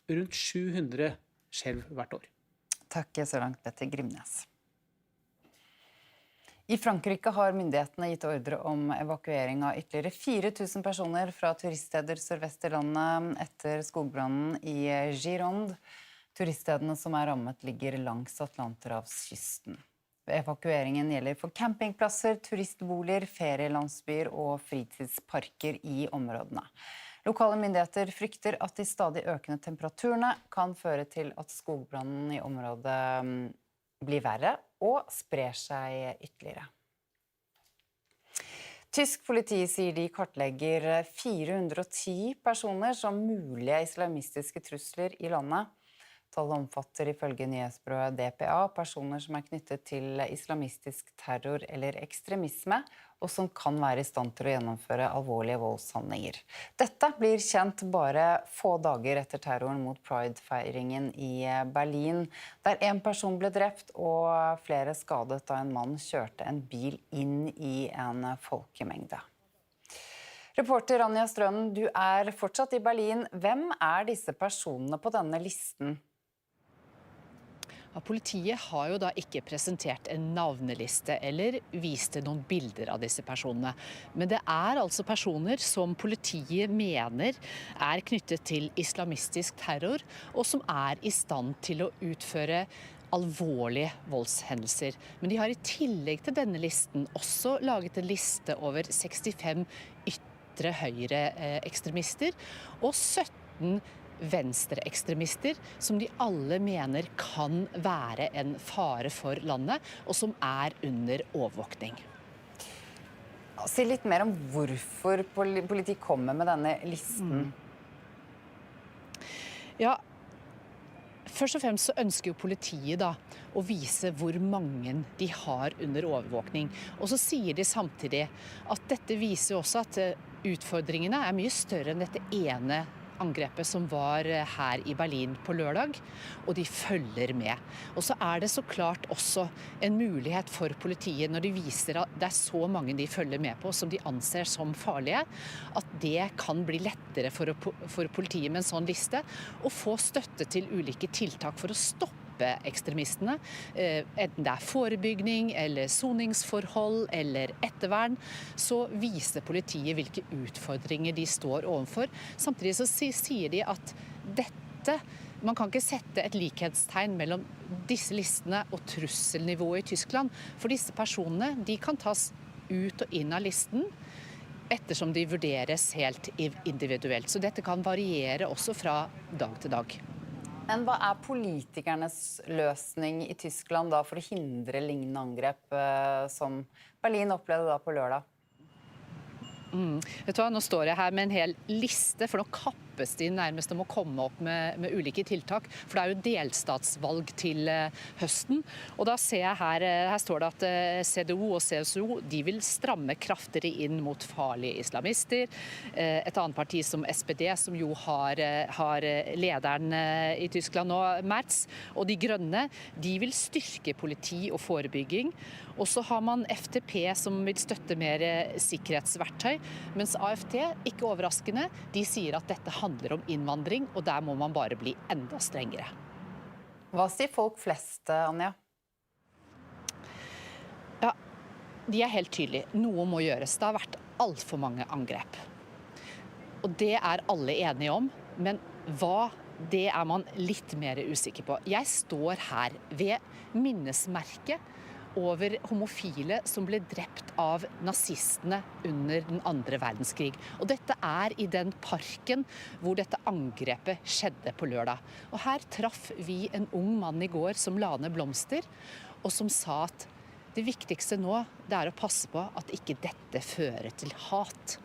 Rundt 700 skjelv hvert år. Takk så langt, Petter Grimnes. I Frankrike har myndighetene gitt ordre om evakuering av ytterligere 4000 personer fra turiststeder sørvest i landet etter skogbrannen i Gironde. Turiststedene som rammet ligger langs Atlanterhavskysten. Evakueringen gjelder for campingplasser, turistboliger, ferielandsbyer og fritidsparker i områdene. Lokale myndigheter frykter at de stadig økende temperaturene kan føre til at skogbrannen i området blir verre og sprer seg ytterligere. Tysk politi sier de kartlegger 410 personer som mulige islamistiske trusler i landet. Tallet omfatter ifølge nyhetsbyrået DPA personer som knyttet til islamistisk terror eller ekstremisme, og som kan være i stand til å gjennomføre alvorlige voldshandlinger. Dette blir kjent bare få dager etter terroren mot Pride-feiringen i Berlin, der en person ble drept og flere skadet da en mann kjørte en bil inn i en folkemengde. Reporter Anja Strønen, du fortsatt i Berlin. Hvem disse personene på denne listen? Ja, politiet har jo da ikke presentert en navneliste eller vist noen bilder av disse personene. Men det altså personer som politiet mener knyttet til islamistisk terror, og som i stand til å utføre alvorlige voldshendelser. Men de har i tillegg til denne listen også laget en liste over 65 ytre høyre ekstremister og 17 venstreekstremister som de alle mener kan være en fare for landet, og som under overvåkning. Si litt mer om hvorfor politiet kommer med denne listen. Ja, først og fremst så ønsker jo politiet da å vise hvor mange de har under overvåkning. Og så sier de samtidig at dette viser også at utfordringene mye større enn dette ene angrepet som var her i Berlin på lørdag, og de følger med. Og så det så klart også en mulighet for politiet når de viser at det så mange de følger med på som de anser som farlige, at det kan bli lettere for politiet med en sånn liste å få støtte til ulike tiltak for å stoppe ekstremistene, enten det forebygging eller soningsforhold eller ettervern, så viser politiet hvilke utfordringer de står overfor. Samtidig så sier de at man kan ikke sette et likhetstegn mellom disse listene og trusselnivået i Tyskland, for disse personene de kan tas ut og inn av listen ettersom de vurderes helt individuelt. Så dette kan variere også fra dag til dag. Men hva politikernes løsning i Tyskland da for å hindre lignende angrep som Berlin opplevde da på lørdag? Vet du hva, nå står jeg her med en hel liste, for nå kappes de nærmest om å komme opp med ulike tiltak, for det jo delstatsvalg til høsten. Og da ser jeg her står det at CDU og CSU, de vil stramme kraftigere inn mot farlige islamister. Et annet parti som SPD, som jo har lederen i Tyskland nå, Merz, og de grønne, de vil styrke politi og forebygging. Og så har man FDP som vil støtte mer sikkerhetsverktøy, mens AFD, ikke overraskende, de sier at dette handler om innvandring, og der må man bare bli enda strengere. Hva sier folk flest, Anja? Ja, de helt tydelige. Noe må gjøres. Det har vært alt for mange angrep. Og det alle enige om, men hva det man litt mer usikker på. Jeg står her ved minnesmerket over homofile som ble drept av nazistene under den andre verdenskrig. Og dette i den parken hvor dette angrepet skjedde på lørdag. Og her traff vi en ung mann i går som la ned blomster, og som sa at det viktigste nå det å passe på at ikke dette fører til hat.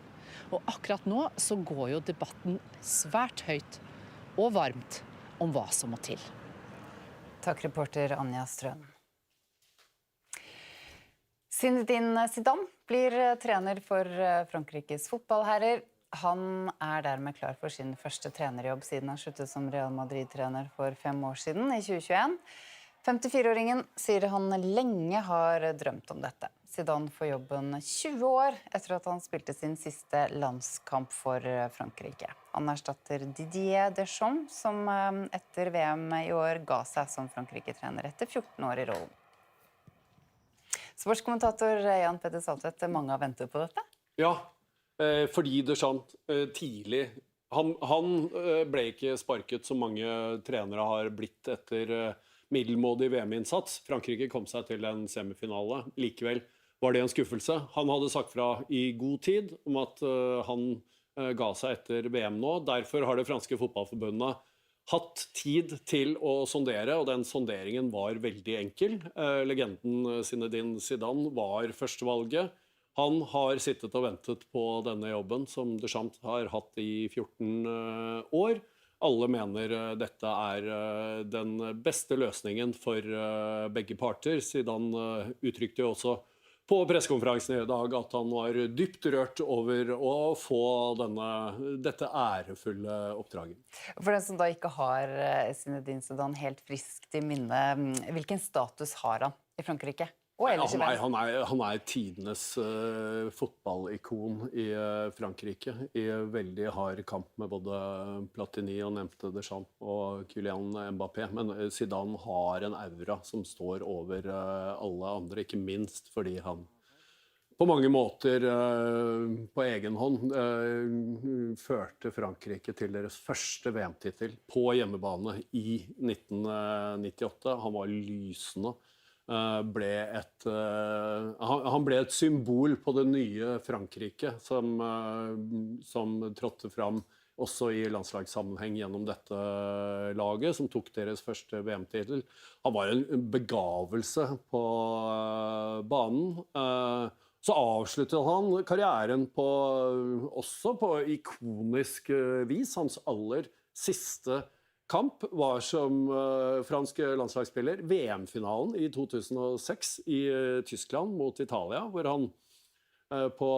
Og akkurat nå så går jo debatten svært høyt og varmt om hva som må til. Takk, reporter Anja Strøen. Zinedine Zidane blir trener for Frankrikes fotballherrer. Han dermed klar for sin første trenerjobb siden han sluttet som Real Madrid-trener for 5 år siden, i 2021. 54-åringen sier han lenge har drømt om dette. Zidane får jobben 20 år etter at han spilte sin siste landskamp for Frankrike. Han erstatter Didier Deschamps, som etter VM i år ga seg som Frankrike-trener etter 14 år i rollen. Sportskommentator Jan Petter Saltvedt, mange har ventet på dette? Ja, fordi Deschamps tidlig, han ble ikke sparket som mange trenere har blitt etter middelmådig VM-innsats. Frankrike kom seg til en semifinale. Likevel var det en skuffelse. Han hadde sagt fra i god tid om at han ga seg etter VM nå. Derfor har det franske fotballforbundet hatt tid til å sondere, og den sonderingen var veldig enkel. Legenden Zinedine Zidane var førstevalget. Han har sittet og ventet på denne jobben som Deschamps har hatt i 14 år. Alle mener dette den beste løsningen for begge parter. Zidane uttrykte jo også på pressekonferansen i dag at han var dypt rørt over å få dette ærefulle oppdraget. For den som da ikke har Zinedine Zidane helt friskt i minne, hvilken status har han i Frankrike? Han tidenes fotballikon i Frankrike, i veldig hard kamp med både Platini og nevnte Deschamps og Kylian Mbappé. Men Zidane har en aura som står over alle andre, ikke minst fordi han på mange måter på egen hånd førte Frankrike til deres første VM-titel på hjemmebane i 1998. Han var lysende. Han ble et symbol på det nye Frankrike som trådte fram også i landslagssammenheng gjennom dette laget, som tok deres første VM-titel. Han var en begavelse på banen. Så avsluttet han karrieren også på ikonisk vis. Hans aller siste kamp var som fransk landslagsspiller VM-finalen i 2006 i Tyskland mot Italia, hvor han på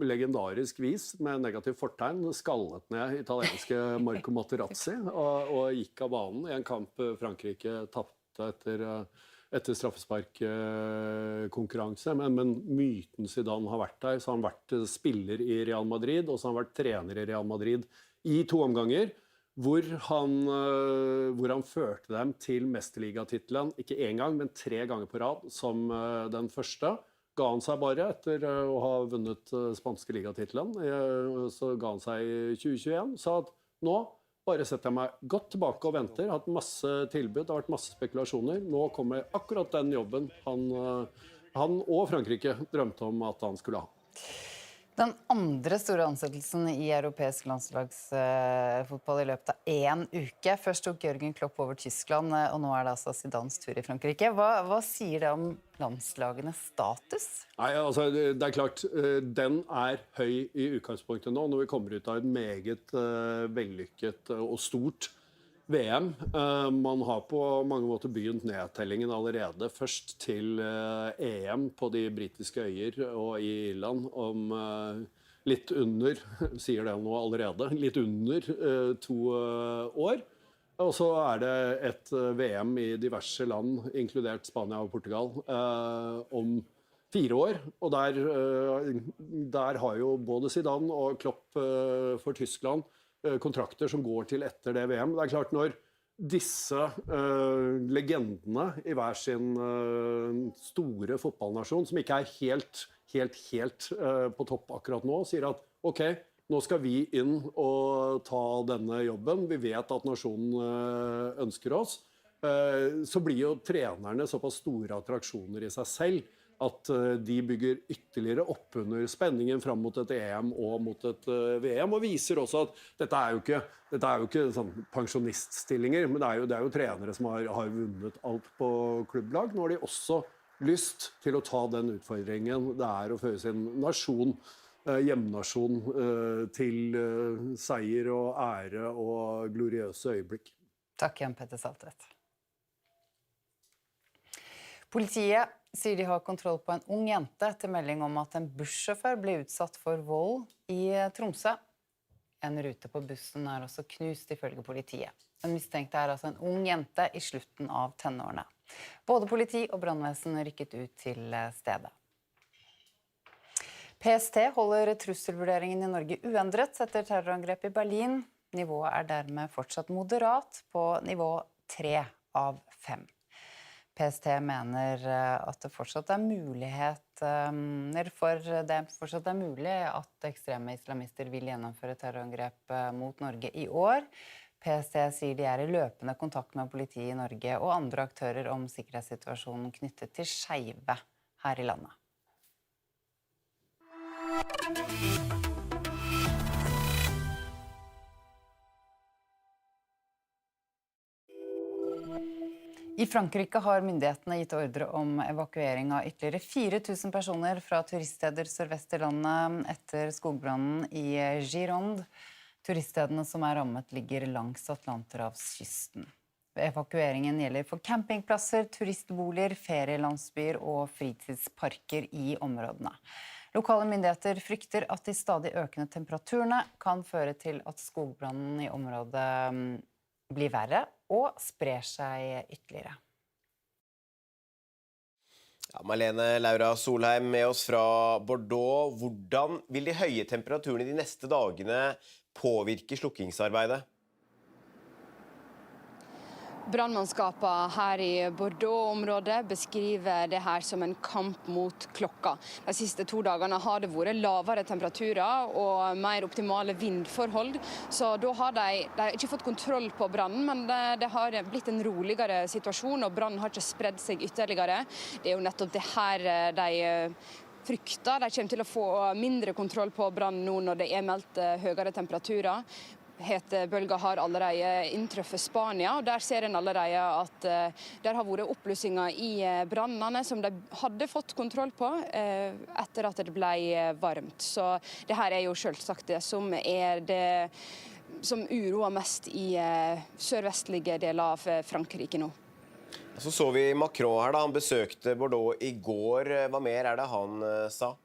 legendarisk vis med negativ fortegn skallet ned italienske Marco Materazzi og gikk av banen i en kamp Frankrike tappte etter straffesparkkonkurranse. Men myten Zidane har vært der, så har han vært spiller i Real Madrid, og så har han vært trener i Real Madrid i 2 omganger, hvor han førte dem til mesterligatitelen, ikke 1 gang, men 3 ganger på rad, som den første. Ga han seg bare etter å ha vunnet spanske ligatitelen. Så ga han seg i 2021, sa at nå bare setter jeg meg godt tilbake og venter. Har hatt masse tilbud, det har vært masse spekulasjoner. Nå kommer akkurat den jobben han og Frankrike drømte om at han skulle ha. Den andre store ansettelsen i europeisk landslagsfotball i løpet av 1 uke. Først tok Jørgen Klopp over Tyskland, og nå det altså Zidanes tur i Frankrike. Hva sier det om landslagenes status? Nei, altså, det klart, den høy i utgangspunktet nå, når vi kommer ut av et meget vellykket og stort VM. Man har på mange måter begynt nedtellingen allerede, først til EM på de britiske øyer og i Irland om litt under, sier det nå allerede, litt under 2 år. Og så det et VM i diverse land, inkludert Spania og Portugal, om 4 år. Og der har jo både Zidane og Klopp for Tyskland kontrakter som går til etter det VM. Det klart, når disse legendene i hver sin store fotballnasjon, som ikke helt på topp akkurat nå, sier at ok, nå skal vi inn og ta denne jobben, vi vet at nasjonen ønsker oss, så blir jo trenerne såpass store attraksjoner i seg selv, at de bygger ytterligere opp under spenningen fram mot et EM og mot et VM, og viser også at dette jo ikke sånn pensjoniststillinger, men det er jo trenere som har vunnet alt på klubblag. Nå har de også lyst til å ta den utfordringen det å føre sin nasjon, hjemnasjon, til seier og ære og gloriøse øyeblikk. Takk, Jan Petter Saltvedt. Politiet sier de har kontroll på en ung jente etter melding om at en bussjåfør ble utsatt for vold i Tromsø. En rute på bussen også knust ifølge politiet. Den mistenkte altså en ung jente i slutten av tenårene. Både politi og brannvesen rykket ut til stedet. PST holder trusselvurderingen i Norge uendret etter terrorangrep i Berlin. Nivået dermed fortsatt moderat på nivå 3 av 5. PST mener at det fortsatt mulig at ekstreme islamister vil gjennomføre terrorangrep mot Norge i år. PST sier de i løpende kontakt med politiet i Norge og andre aktører om sikkerhetssituasjonen knyttet til skeive her i landet. I Frankrike har myndighetene gitt ordre om evakuering av ytterligere 4000 personer fra turiststeder sørvest i landet etter skogbrannen i Gironde. Turiststedene som rammet ligger langs Atlanterhavskysten. Evakueringen gjelder for campingplasser, turistboliger, ferielandsbyer og fritidsparker i områdene. Lokale myndigheter frykter at de stadig økende temperaturene kan føre til at skogbrannen i området blir verre og sprer seg ytterligere. Ja, Marlene Laura Solheim med oss fra Bordeaux. Hvordan vil de høye temperaturene de neste dagene påvirke slukkingsarbeidet? Brannmannskapene her i Bordeaux-området beskriver det her som en kamp mot klokka. De siste 2 dagene har det vært lavere temperaturer og mer optimale vindforhold, så da har de ikke fått kontroll på brannen, men det har blitt en roligere situasjon, og brannen har ikke spredd seg ytterligere. Det jo nettopp det her de frykter. De kommer til å få mindre kontroll på brannen nå når det meldt høyere temperaturer. Hetebølga har allerede inntruffet Spania, og der ser en allerede at der har vært oppblussinger i brannene som de hadde fått kontroll på etter at det ble varmt. Så det her jo selvsagt det som som uroer mest i sørvestlige deler av Frankrike nå. Så vi Macron her da, han besøkte Bordeaux i går. Hva mer det han sa?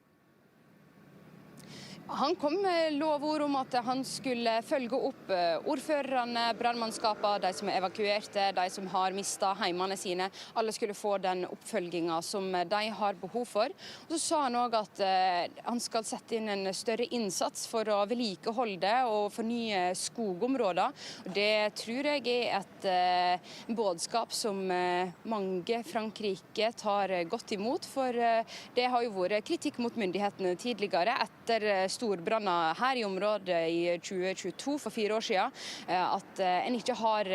Han kom med lovord om at han skulle følge opp ordførerne, brannmannskapene, de som evakuerte, de som har mistet heimene sine. Alle skulle få den oppfølgingen som de har behov for. Og så sa han også at han skal sette inn en større innsats for å vedlikeholde og fornye skogområder. Og det tror jeg et budskap som mange Frankrike tar godt imot, for det har jo vært kritikk mot myndighetene tidligere etter storbranner her i området i 2022 for 4 år siden, at en ikke har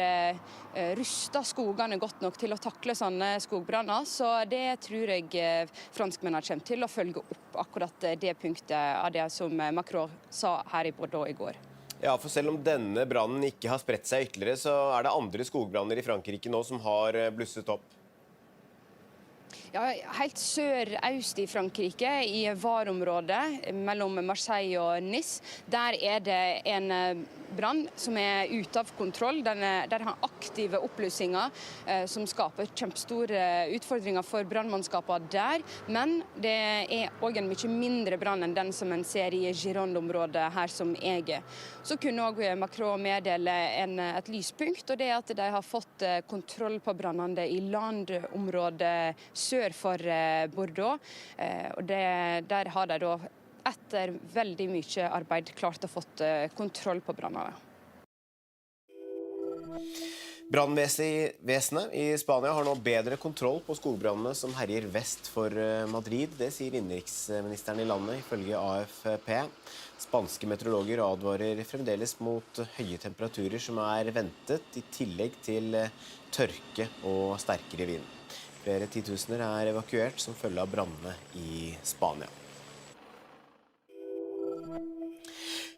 rustet skogene godt nok til å takle sånne skogbranner. Så det tror jeg franskmennene kommer til å følge opp akkurat det punktet av det som Macron sa her i Bordeaux i går. Ja, for selv om denne brannen ikke har spredt seg ytterligere, så det andre skogbranner i Frankrike nå som har blusset opp. Ja, helt sør-øst i Frankrike, i Var-området mellom Marseille og Nice, der det en brann som ute av kontroll. Der har aktive oppblussinger som skaper kjempestore utfordringer for brannmannskapene der. Men det også en mye mindre brann enn den som en ser i Gironde-området her som Så kunne også Macron meddele et lyspunkt, og det at de har fått kontroll på brannene i landområdet sør for Bordeaux. Og der har de da etter veldig mye arbeid klart å fått kontroll på brannene. Brannvesenet i Spania har nå bedre kontroll på skogbrannene som herjer vest for Madrid. Det sier innenriksministeren i landet, ifølge AFP. Spanske meteorologer advarer fremdeles mot høye temperaturer som ventet, i tillegg til tørke og sterkere vind. Flere titusener evakuert som følge av brannene i Spania.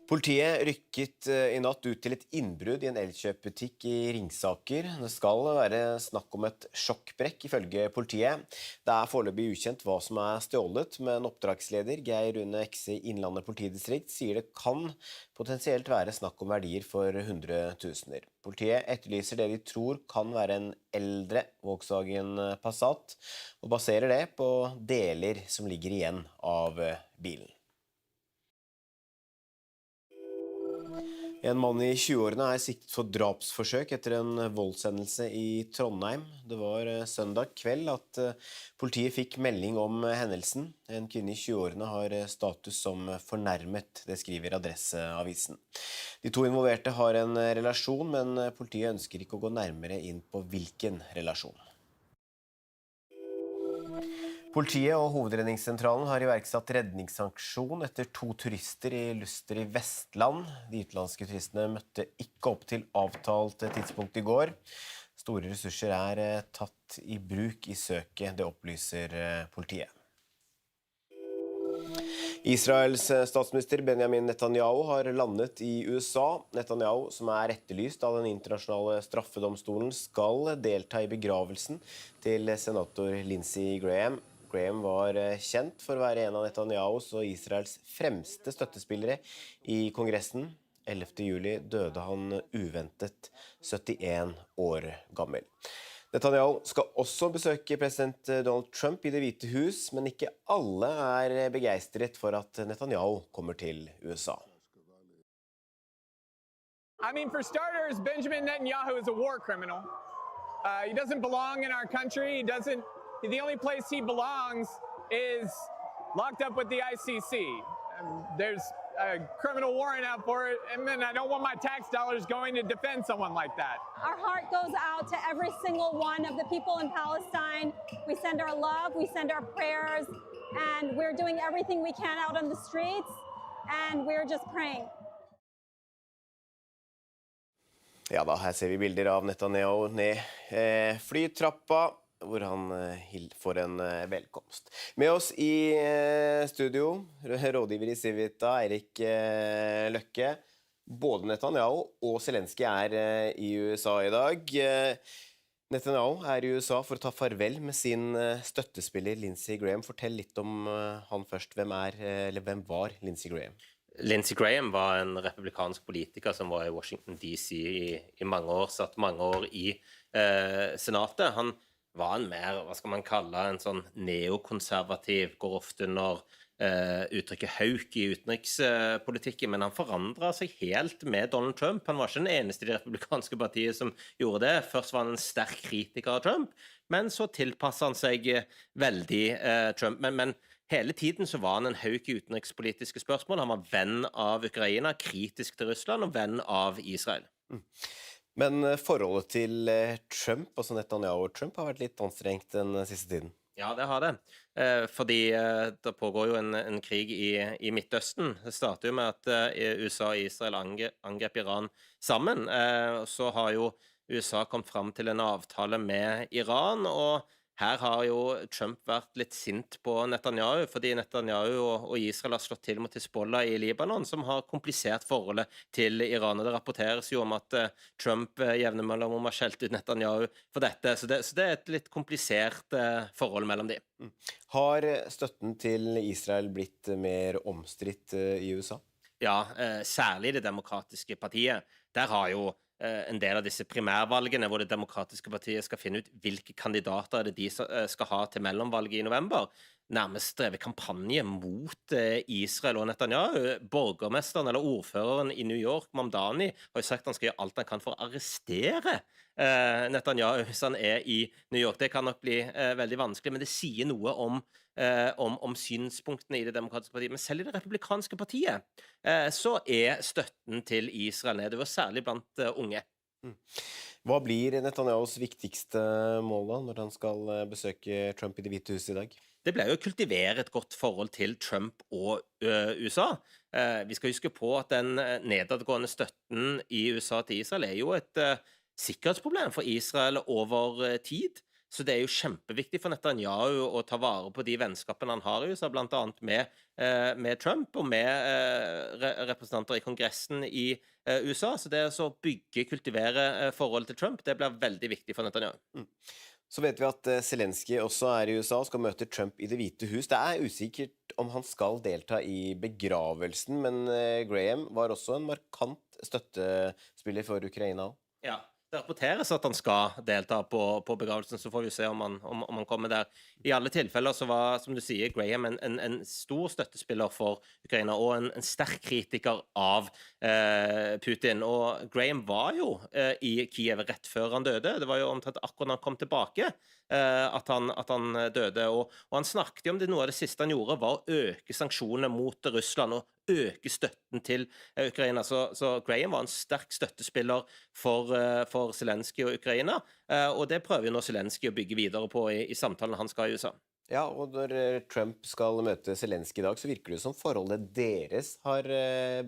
Politiet rykket i natt ut til et innbrudd i en elkjøpbutikk i Ringsaker. Det skal være snakk om et sjokkbrekk, ifølge politiet. Det foreløpig ukjent hva som stjålet, men oppdragsleder Geir Rune Ekse i Innlandet politidistrikt sier det kan potensielt være snakk om verdier for 100 000. Politiet etterlyser det de tror kan være en eldre Volkswagen Passat, og baserer det på deler som ligger igjen av bilen. En mann i 20-årene siktet for drapsforsøk etter en voldshendelse i Trondheim. Det var søndag kveld at politiet fikk melding om hendelsen. En kvinne i 20-årene har status som fornærmet, det skriver Adresseavisen. De to involverte har en relasjon, men politiet ønsker ikke å gå nærmere inn på hvilken relasjon. Politiet og Hovedredningssentralen har iverksatt redningsaksjon etter 2 turister i Luster i Vestland. De utenlandske turistene møtte ikke opp til avtalt tidspunkt i går. Store ressurser tatt i bruk i søket, det opplyser politiet. Israels statsminister Benjamin Netanyahu har landet i USA. Netanyahu, som etterlyst av den internasjonale straffedomstolen, skal delta i begravelsen til senator Lindsey Graham. Graham var kjent for å være en av Netanyahus og Israels fremste støttespillere i Kongressen. 11. juli døde han uventet, 71 år gammel. Netanyahu skal også besøke president Donald Trump i Det hvite hus, men ikke alle begeistret for at Netanyahu kommer til USA. I mean, for starters, Benjamin Netanyahu is a war criminal. He doesn't belong in our country. The only place he belongs is locked up with the ICC. There's a criminal warrant out for it, and then I don't want my tax dollars going to defend someone like that. Our heart goes out to every single one of the people in Palestine. We send our love, we send our prayers, and we're doing everything we can out on the streets, and we're just praying. Ja da, her ser vi bilder av Netanyahu ned flytrappa. hvor han får en velkomst. Med oss i studio, rådgiver i Civita, Eirik Løkke. Både Netanyahu og Zelensky i USA i dag. Netanyahu i USA for å ta farvel med sin støttespiller Lindsey Graham. Fortell litt om han først. Hvem var Lindsey Graham? Lindsey Graham var en republikansk politiker som var i Washington DC i mange år, satt mange år i senatet. Han var en mer, hva skal man kalle, en sånn neokonservativ, går ofte under uttrykket hauk i utenrikspolitikken, men han forandret seg helt med Donald Trump. Han var ikke den eneste i det republikanske partiet som gjorde det. Først var han en sterk kritiker av Trump, men så tilpasset han seg veldig Trump. Men hele tiden så var han en hauk i utenrikspolitiske spørsmål. Han var venn av Ukraina, kritisk til Russland og venn av Israel. Men forholdet til Trump, altså Netanyahu og Trump, har vært litt anstrengt den siste tiden. Ja, det har det. Fordi det pågår jo en krig i Midtøsten. Det starter jo med at USA og Israel angrep Iran sammen. Så har jo USA kommet fram til en avtale med Iran, og her har jo Trump vært litt sint på Netanyahu, fordi Netanyahu og Israel har slått til mot Hezbollah i Libanon, som har komplisert forholdet til Iran. Og det rapporteres jo om at Trump jevner mellom har skjelt ut Netanyahu for dette, så det er et litt komplisert forhold mellom de. Har støtten til Israel blitt mer omstridt i USA? Ja, særlig det demokratiske partiet. Der har jo en del av disse primærvalgene hvor det demokratiske partiet skal finne ut hvilke kandidater de skal ha til mellomvalget i november, nærmest drevet kampanje mot Israel og Netanyahu. Borgermesteren eller ordføreren i New York, Mamdani, har jo sagt at han skal gjøre alt han kan for å arrestere Netanyahu hvis han i New York. Det kan nok bli veldig vanskelig, men det sier noe om synspunktene i det demokratiske partiet. Men selv i det republikanske partiet så støtten til Israel nedover, særlig blant unge. Hva blir Netanyahus viktigste mål da, når han skal besøke Trump i Det hvite huset i dag? Det ble jo å kultivere et godt forhold til Trump og USA. Vi skal huske på at den nedadgående støtten i USA til Israel jo et sikkerhetsproblem for Israel over tid. Så det jo kjempeviktig for Netanyahu å ta vare på de vennskapene han har i USA, blant annet med Trump og med representanter i Kongressen i USA. Så det å kultivere forholdet til Trump, det blir veldig viktig for Netanyahu. Så vet vi at Zelensky også i USA og skal møte Trump i Det hvite hus. Det usikkert om han skal delta i begravelsen, men Graham var også en markant støttespiller for Ukraina. Ja. Det rapporteres at han skal delta på begravelsen, så får vi se om han kommer der. I alle tilfeller så var, som du sier, Graham en stor støttespiller for Ukraina, og en sterk kritiker av Putin. Og Graham var jo i Kiev rett før han døde. Det var jo omtrent akkurat når han kom tilbake at han døde. Og han snakket jo om noe av det siste han gjorde, var å øke sanksjonene mot Russland, og øke støtten til Ukraina. Så Graham var en sterk støttespiller for Zelensky og Ukraina, og det prøver jo nå Zelensky å bygge videre på i samtalen han skal i USA. Ja, og når Trump skal møte Zelensky i dag, så virker det som forholdet deres har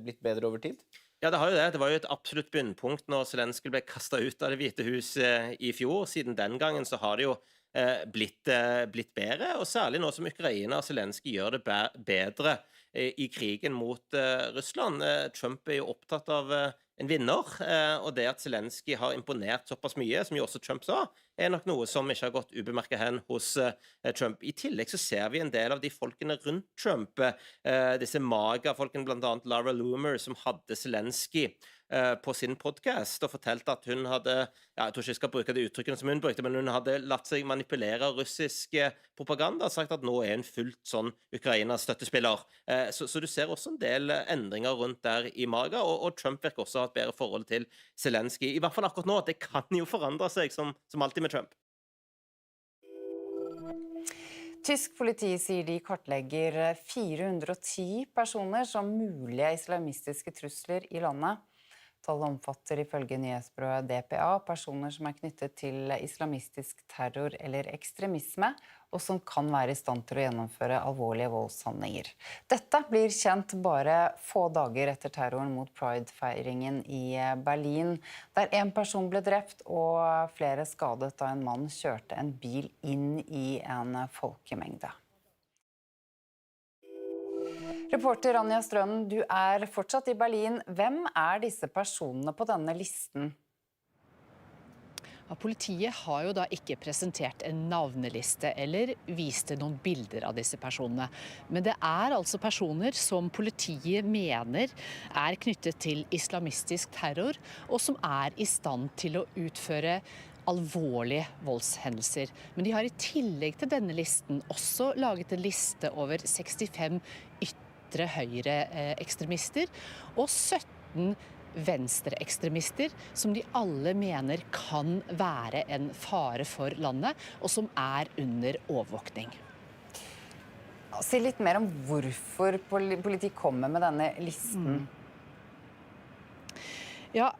blitt bedre over tid? Ja, det har jo det. Det var jo et absolutt bunnpunkt når Zelensky ble kastet ut av Det hvite hus i fjor. Siden den gangen så har det jo blitt bedre, og særlig nå som Ukraina og Zelensky gjør det bedre i krigen mot Russland. Trump jo opptatt av en vinner, og det at Zelensky har imponert såpass mye, som jo også Trump sa, nok noe som ikke har gått ubemerket hen hos Trump. I tillegg så ser vi en del av de folkene rundt Trump, disse maga-folkene, blant annet Laura Loomer, som hadde Zelensky på sin podcast og fortalte at hun hadde, jeg tror ikke jeg skal bruke det uttrykkene som hun brukte, men hun hadde latt seg manipulere av russisk propaganda og sagt at nå hun fullt sånn Ukraina-støttespiller. Så du ser også en del endringer rundt der i maga, og Trump virker også ha et bedre forhold til Zelensky. I hvert fall akkurat nå, det kan jo forandre seg som alltid med Trump. Tysk politi sier de kartlegger 410 personer som mulige islamistiske trusler i landet. Tallet omfatter ifølge nyhetsbyrået DPA personer som knyttet til islamistisk terror eller ekstremisme, og som kan være i stand til å gjennomføre alvorlige voldshandlinger. Dette blir kjent bare få dager etter terroren mot Pride-feiringen i Berlin, der en person ble drept og flere skadet da en mann kjørte en bil inn i en folkemengde. Reporter Anja Strønen, du fortsatt i Berlin. Hvem disse personene på denne listen? Ja, politiet har jo da ikke presentert en navneliste eller vist noen bilder av disse personene. Men det altså personer som politiet mener knyttet til islamistisk terror, og som i stand til å utføre alvorlige voldshendelser. Men de har i tillegg til denne listen også laget en liste over 65 ytre høyre ekstremister og 17 venstreekstremister som de alle mener kan være en fare for landet, og som under overvåkning. Si litt mer om hvorfor politiet kommer med denne listen. Ja,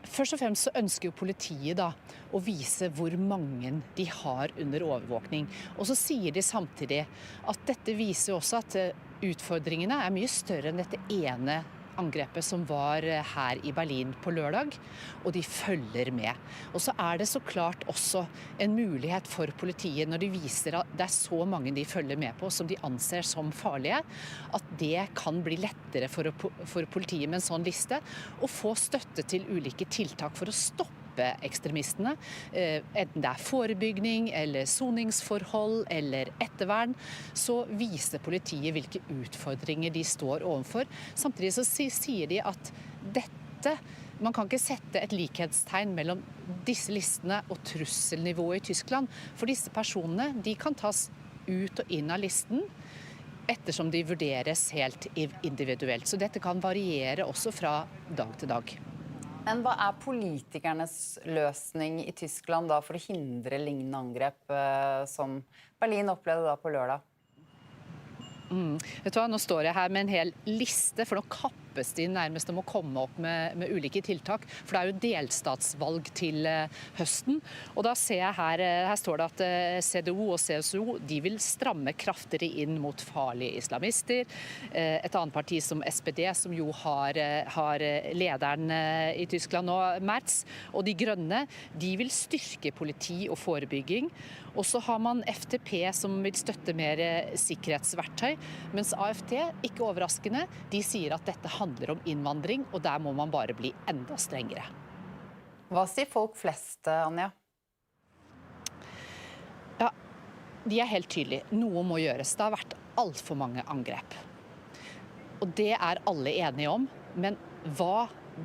først og fremst så ønsker jo politiet da å vise hvor mange de har under overvåkning. Og så sier de samtidig at dette viser også at utfordringene mye større enn dette ene angrepet som var her i Berlin på lørdag, og de følger med. Og så det så klart også en mulighet for politiet når de viser at det så mange de følger med på som de anser som farlige, at det kan bli lettere for politiet med en sånn liste å få støtte til ulike tiltak for å stoppe ekstremistene, enten det forebygging eller soningsforhold eller ettervern, så viser politiet hvilke utfordringer de står overfor. Samtidig så sier de at man kan ikke sette et likhetstegn mellom disse listene og trusselnivået i Tyskland, for disse personene de kan tas ut og inn av listen ettersom de vurderes helt individuelt. Så dette kan variere også fra dag til dag. Men hva politikernes løsning i Tyskland da for å hindre lignende angrep som Berlin opplevde da på lørdag? Vet du hva, nå står jeg her med en hel liste, for nå kappes de nærmest om å komme opp med ulike tiltak, for det jo delstatsvalg til høsten. Og da ser jeg her står det at CDU og CSU, de vil stramme kraftigere inn mot farlige islamister. Et annet parti som SPD, som jo har lederen i Tyskland nå, Merz, og de grønne, de vil styrke politi og forebygging. Og så har man FDP som vil støtte mer sikkerhetsverktøy, mens AFD, ikke overraskende, de sier at dette handler om innvandring, og der må man bare bli enda strengere. Hva sier folk flest, Anja? Ja, de helt tydelige. Noe må gjøres. Det har vært alt for mange angrep. Og det alle enige om, men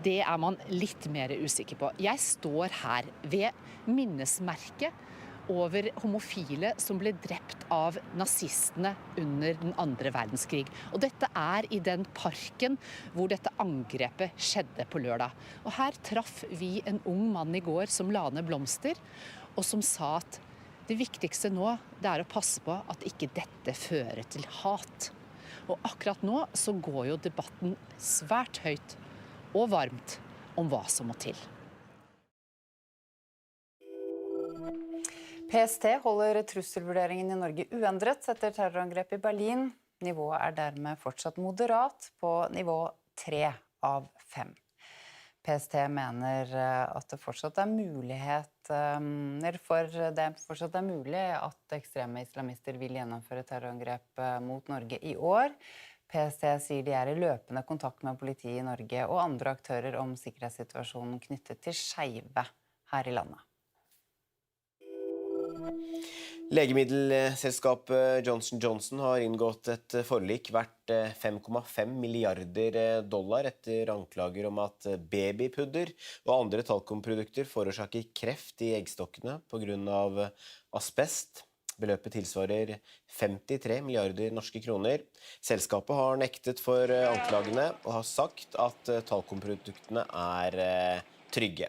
det man litt mer usikker på. Jeg står her ved minnesmerket over homofile som ble drept av nazistene under den andre verdenskrig. Og dette i den parken hvor dette angrepet skjedde på lørdag. Og her traff vi en ung mann i går som la ned blomster, og som sa at det viktigste nå det å passe på at ikke dette fører til hat. Og akkurat nå så går jo debatten svært høyt og varmt om hva som må til. PST holder trusselvurderingen i Norge uendret etter terrorangrepet i Berlin. Nivået dermed fortsatt moderat på nivå 3 av 5. PST mener at det fortsatt mulig at ekstreme islamister vil gjennomføre terrorangrep mot Norge i år. PST sier de i løpende kontakt med politiet i Norge og andre aktører om sikkerhetssituasjonen knyttet til skeive her i landet. Legemiddelselskapet Johnson & Johnson har inngått et forlik verdt $5,5 milliarder etter anklager om at babypudder og andre talkumprodukter forårsaker kreft i eggstokkene på grunn av asbest. Beløpet tilsvarer 53 milliarder norske kroner. Selskapet har nektet for anklagene og har sagt at talkumproduktene trygge.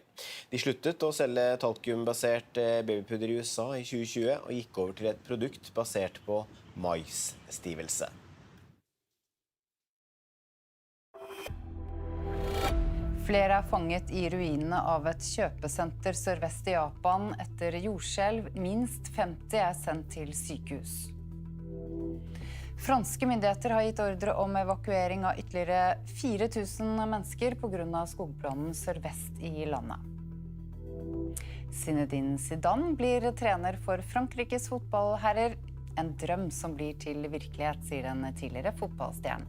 De sluttet å selge talkumbasert babypudder i USA i 2020 og gikk over til et produkt basert på maisstivelse. Flere er fanget i ruinene av et kjøpesenter sørvest i Japan etter jordskjelv. Minst 50 er sendt til sykehus. Franske myndigheter har gitt ordre om evakuering av ytterligere 4000 mennesker på grunn av skogbrannen sørvest i landet. Zidane blir trener for Frankrikes fotballherrer. En drøm som blir til virkelighet, sier den tidligere fotballstjernen.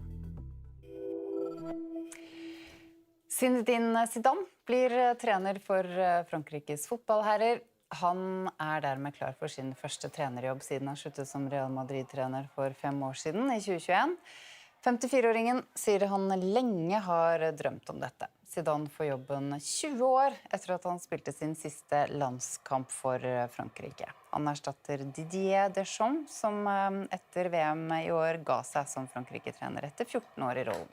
Zidane blir trener for Frankrikes fotballherrer. Han er dermed klar for sin første trenerjobb siden han sluttet som Real Madrid-trener for 5 år siden, i 2021. 54-åringen sier han lenge har drømt om dette. Zidane får jobben 20 år etter at han spilte sin siste landskamp for Frankrike. Han erstatter Didier Deschamps, som etter VM i år ga seg som Frankrike-trener etter 14 år i rollen.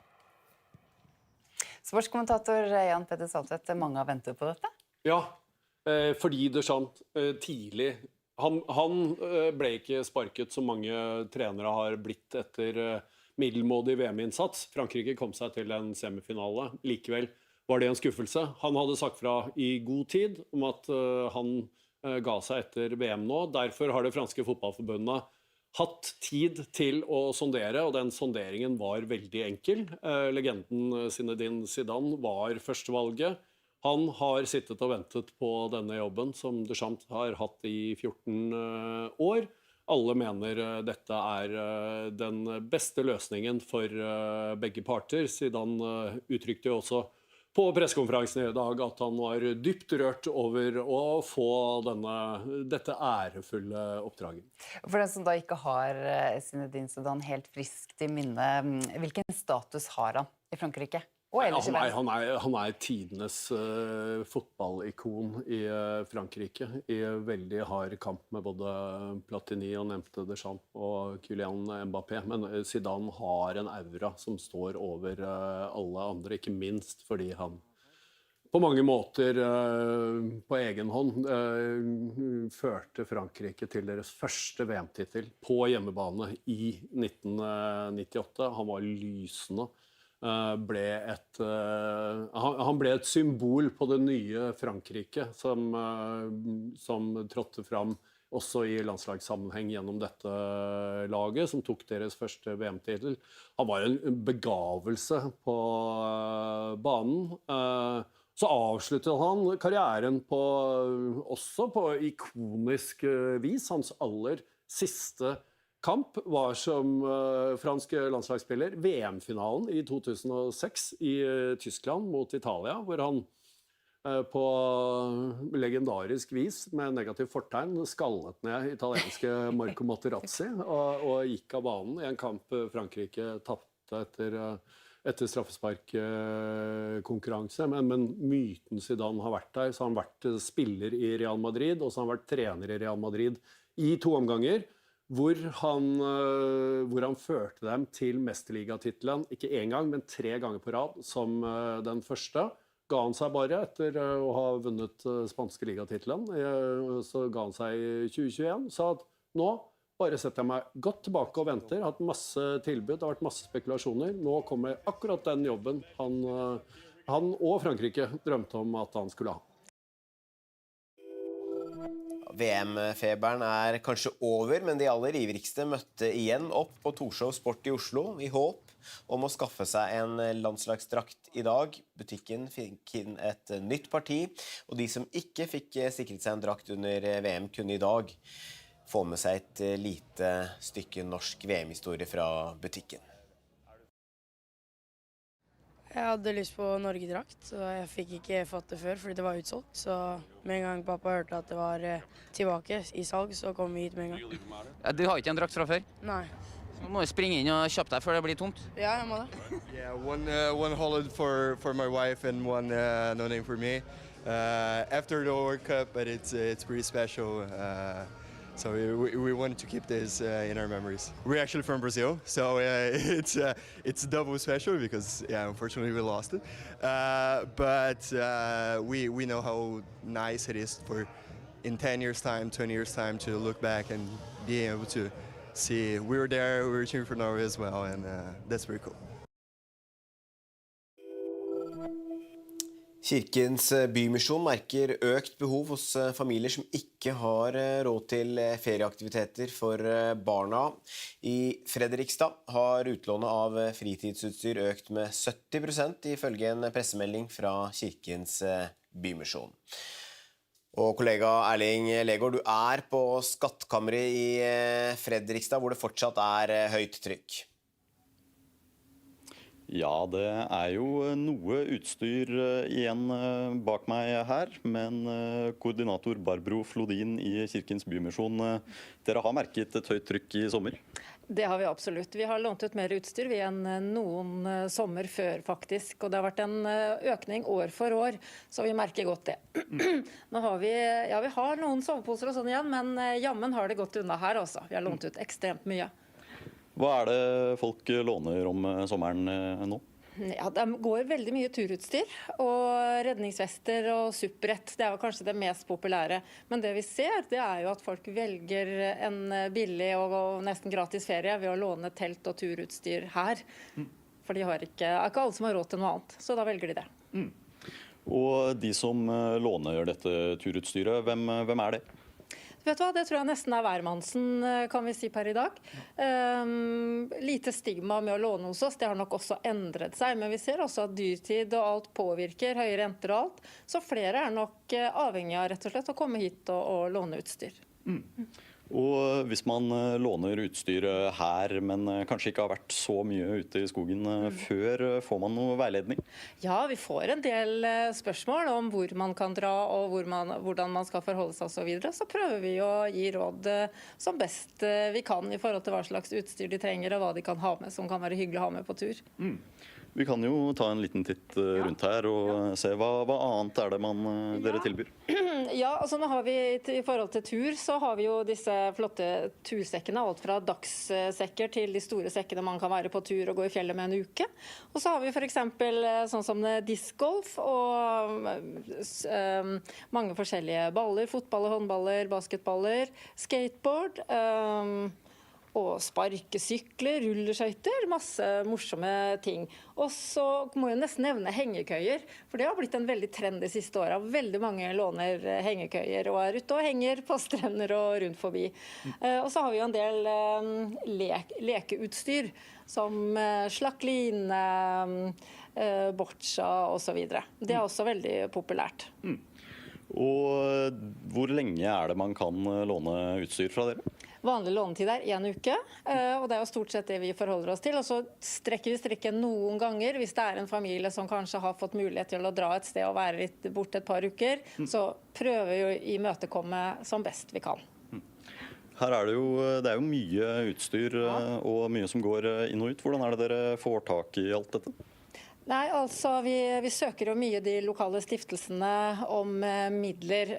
Sportskommentator Jan Petter Saltvedt, mange har ventet på dette? Ja, fordi Deschamps tidlig, han ble ikke sparket som mange trenere har blitt etter middelmådig VM-innsats. Frankrike kom seg til en semifinale. Likevel var det en skuffelse. Han hadde sagt fra i god tid om at han ga seg etter VM nå. Derfor har det franske fotballforbundet hatt tid til å sondere, og den sonderingen var veldig enkel. Legenden Zidane var førstevalget. Han har sittet og ventet på denne jobben som Deschamps har hatt i 14 år. Alle mener dette er den beste løsningen for begge parter. Zidane uttrykte jo også på pressekonferansen i dag at han var dypt rørt over å få dette ærefulle oppdraget. For den som da ikke har Zidane helt friskt i minne, hvilken status har han i Frankrike? Han er tidenes fotballikon i Frankrike, i veldig hard kamp med både Platini og nevnte Deschamps og Kylian Mbappé. Men Zidane har en aura som står over alle andre, ikke minst fordi han på mange måter på egen hånd førte Frankrike til deres første VM-titel på hjemmebane i 1998. Han var lysende. Han ble et symbol på det nye Frankrike som trådte fram også i landslagssammenheng gjennom dette laget, som tok deres første VM-titel. Han var en begavelse på banen. Så avsluttet han karrieren også på ikonisk vis. Hans aller siste kamp var som fransk landslagsspiller VM-finalen i 2006 i Tyskland mot Italia, hvor han på legendarisk vis med negativ fortegn skallet ned italienske Marco Materazzi og gikk av banen i en kamp Frankrike tapte etter straffesparkkonkurranse. Men myten Zidane har vært der, så har han vært spiller i Real Madrid, og så har han vært trener i Real Madrid i 2 omganger, hvor han førte dem til mesterligatittelen, ikke 1 gang, men 3 ganger på rad, som den første. Ga han seg bare etter å ha vunnet spanske ligatitelen, så ga han seg i 2021, sa at nå bare setter jeg meg godt tilbake og venter, hatt masse tilbud, det har vært masse spekulasjoner, nå kommer akkurat den jobben han og Frankrike drømte om at han skulle ha. VM-feberen er kanskje over, men de aller ivrigste møtte igjen opp på Torshov Sport i Oslo i håp om å skaffe seg en landslagsdrakt i dag. Butikken fikk inn et nytt parti, og de som ikke fikk sikret seg en drakt under VM kunne i dag få med seg et lite stykke norsk VM-historie fra butikken. Jeg hadde lyst på Norge-drakt, og jeg fikk ikke fått det før fordi det var utsolgt. Så med en gang pappa hørte at det var tilbake i salg, så kom vi hit med en gang. Du har ikke en drakt fra før? Nei. Så må du springe inn og kjøpe deg før det blir tomt. Ja, jeg må det. Yeah, one holiday for my wife and one no name for me. After the World Cup, but it's pretty special. So we wanted to keep this in our memories. We're actually from Brazil, so it's double special because unfortunately we lost it. But we know how nice it is for in 10 years' time, 20 years' time to look back and be able to see we were there, we were cheering for Norway as well, and that's pretty cool. Kirkens bymisjon merker økt behov hos familier som ikke har råd til ferieaktiviteter for barna. I Fredrikstad har utlånet av fritidsutstyr økt med 70% ifølge en pressemelding fra Kirkens bymisjon. Og kollega Erling Legård, du er på skattkammeret i Fredrikstad, hvor det fortsatt er høyt trykk. Ja, det er jo noe utstyr igjen bak meg her, men koordinator Barbro Flodin i Kirkens bymisjon, dere har merket et høyt trykk i sommer? Det har vi absolutt. Vi har lånt ut mer utstyr enn noen sommer før, faktisk. Og det har vært en økning år for år, så vi merker godt det. Nå har vi har noen soveposer og sånn igjen, men jammen har det gått unna her også. Vi har lånt ut ekstremt mye. Hva er det folk låner om sommeren nå? Ja, det går veldig mye turutstyr, og redningsvester og supprett. Det er jo kanskje det mest populære. Men det vi ser, det er jo at folk velger en billig og nesten gratis ferie ved å låne telt og turutstyr her. For det er ikke alle som har råd til noe annet, så da velger de det. Og de som låner dette turutstyret, hvem er det? Vet du hva, det tror jeg nesten er hvermannsen, kan vi si per i dag. Lite stigma med å låne hos oss, det har nok også endret seg. Men vi ser også at dyrtid og alt påvirker, høye renter og alt. Så flere er nok avhengig av rett og slett å komme hit og låne utstyr. Og hvis man låner utstyr her, men kanskje ikke har vært så mye ute i skogen før, får man noe veiledning? Ja, vi får en del spørsmål om hvor man kan dra og hvordan man skal forholde seg og så videre. Så prøver vi å gi råd som best vi kan i forhold til hva slags utstyr de trenger og hva de kan ha med som kan være hyggelig å ha med på tur. Vi kan jo ta en liten titt rundt her og se hva annet er det dere tilbyr. Ja, altså nå har vi i forhold til tur så har vi jo disse flotte tursekkene, alt fra dagssekker til de store sekkene man kan være på tur og gå i fjellet med en uke. Og så har vi for eksempel sånn som discgolf og mange forskjellige baller, fotballer, håndballer, basketballer, skateboard, og sparkesykler, rulleskøyter, masse morsomme ting. Og så må jeg nesten nevne hengekøyer, for det har blitt en veldig trend de siste årene. Veldig mange låner hengekøyer og er ute og henger på strender og rundt forbi. Og så har vi jo en del lekeutstyr, som slakline, boccia og så videre. Det er også veldig populært. Og hvor lenge er det man kan låne utstyr fra dere? Vanlig lånetid er 1 uke, og det er jo stort sett det vi forholder oss til. Og så strekker vi strikken noen ganger hvis det er en familie som kanskje har fått mulighet til å dra et sted og være litt borte et par uker. Så prøver vi å imøtekomme som best vi kan. Her er det er jo mye utstyr og mye som går inn og ut. Hvordan er det dere får tak i alt dette? Nei, altså vi søker jo mye de lokale stiftelsene om midler,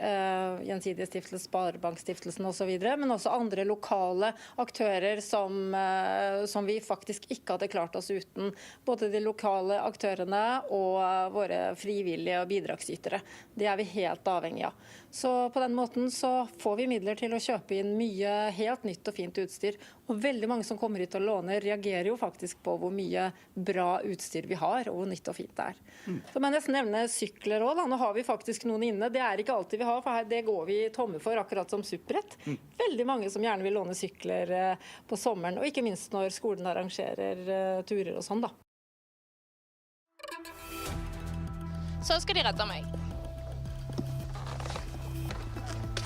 Gjensidige stiftelse, Sparebankstiftelsen og så videre, men også andre lokale aktører som vi faktisk ikke hadde klart oss uten. Både de lokale aktørene og våre frivillige og bidragsytere. Det er vi helt avhengig av. Så på den måten så får vi midler til å kjøpe inn mye helt nytt og fint utstyr. Og veldig mange som kommer hit og låner reagerer jo faktisk på hvor mye bra utstyr vi har, og hvor nytt og fint det er. Så må jeg nesten nevne sykler også. Nå har vi faktisk noen inne. Det er ikke alltid vi har, for det går vi tomme for, akkurat som supprett. Veldig mange som gjerne vil låne sykler på sommeren, og ikke minst når skolen arrangerer turer og sånn da. Så skal de redde meg.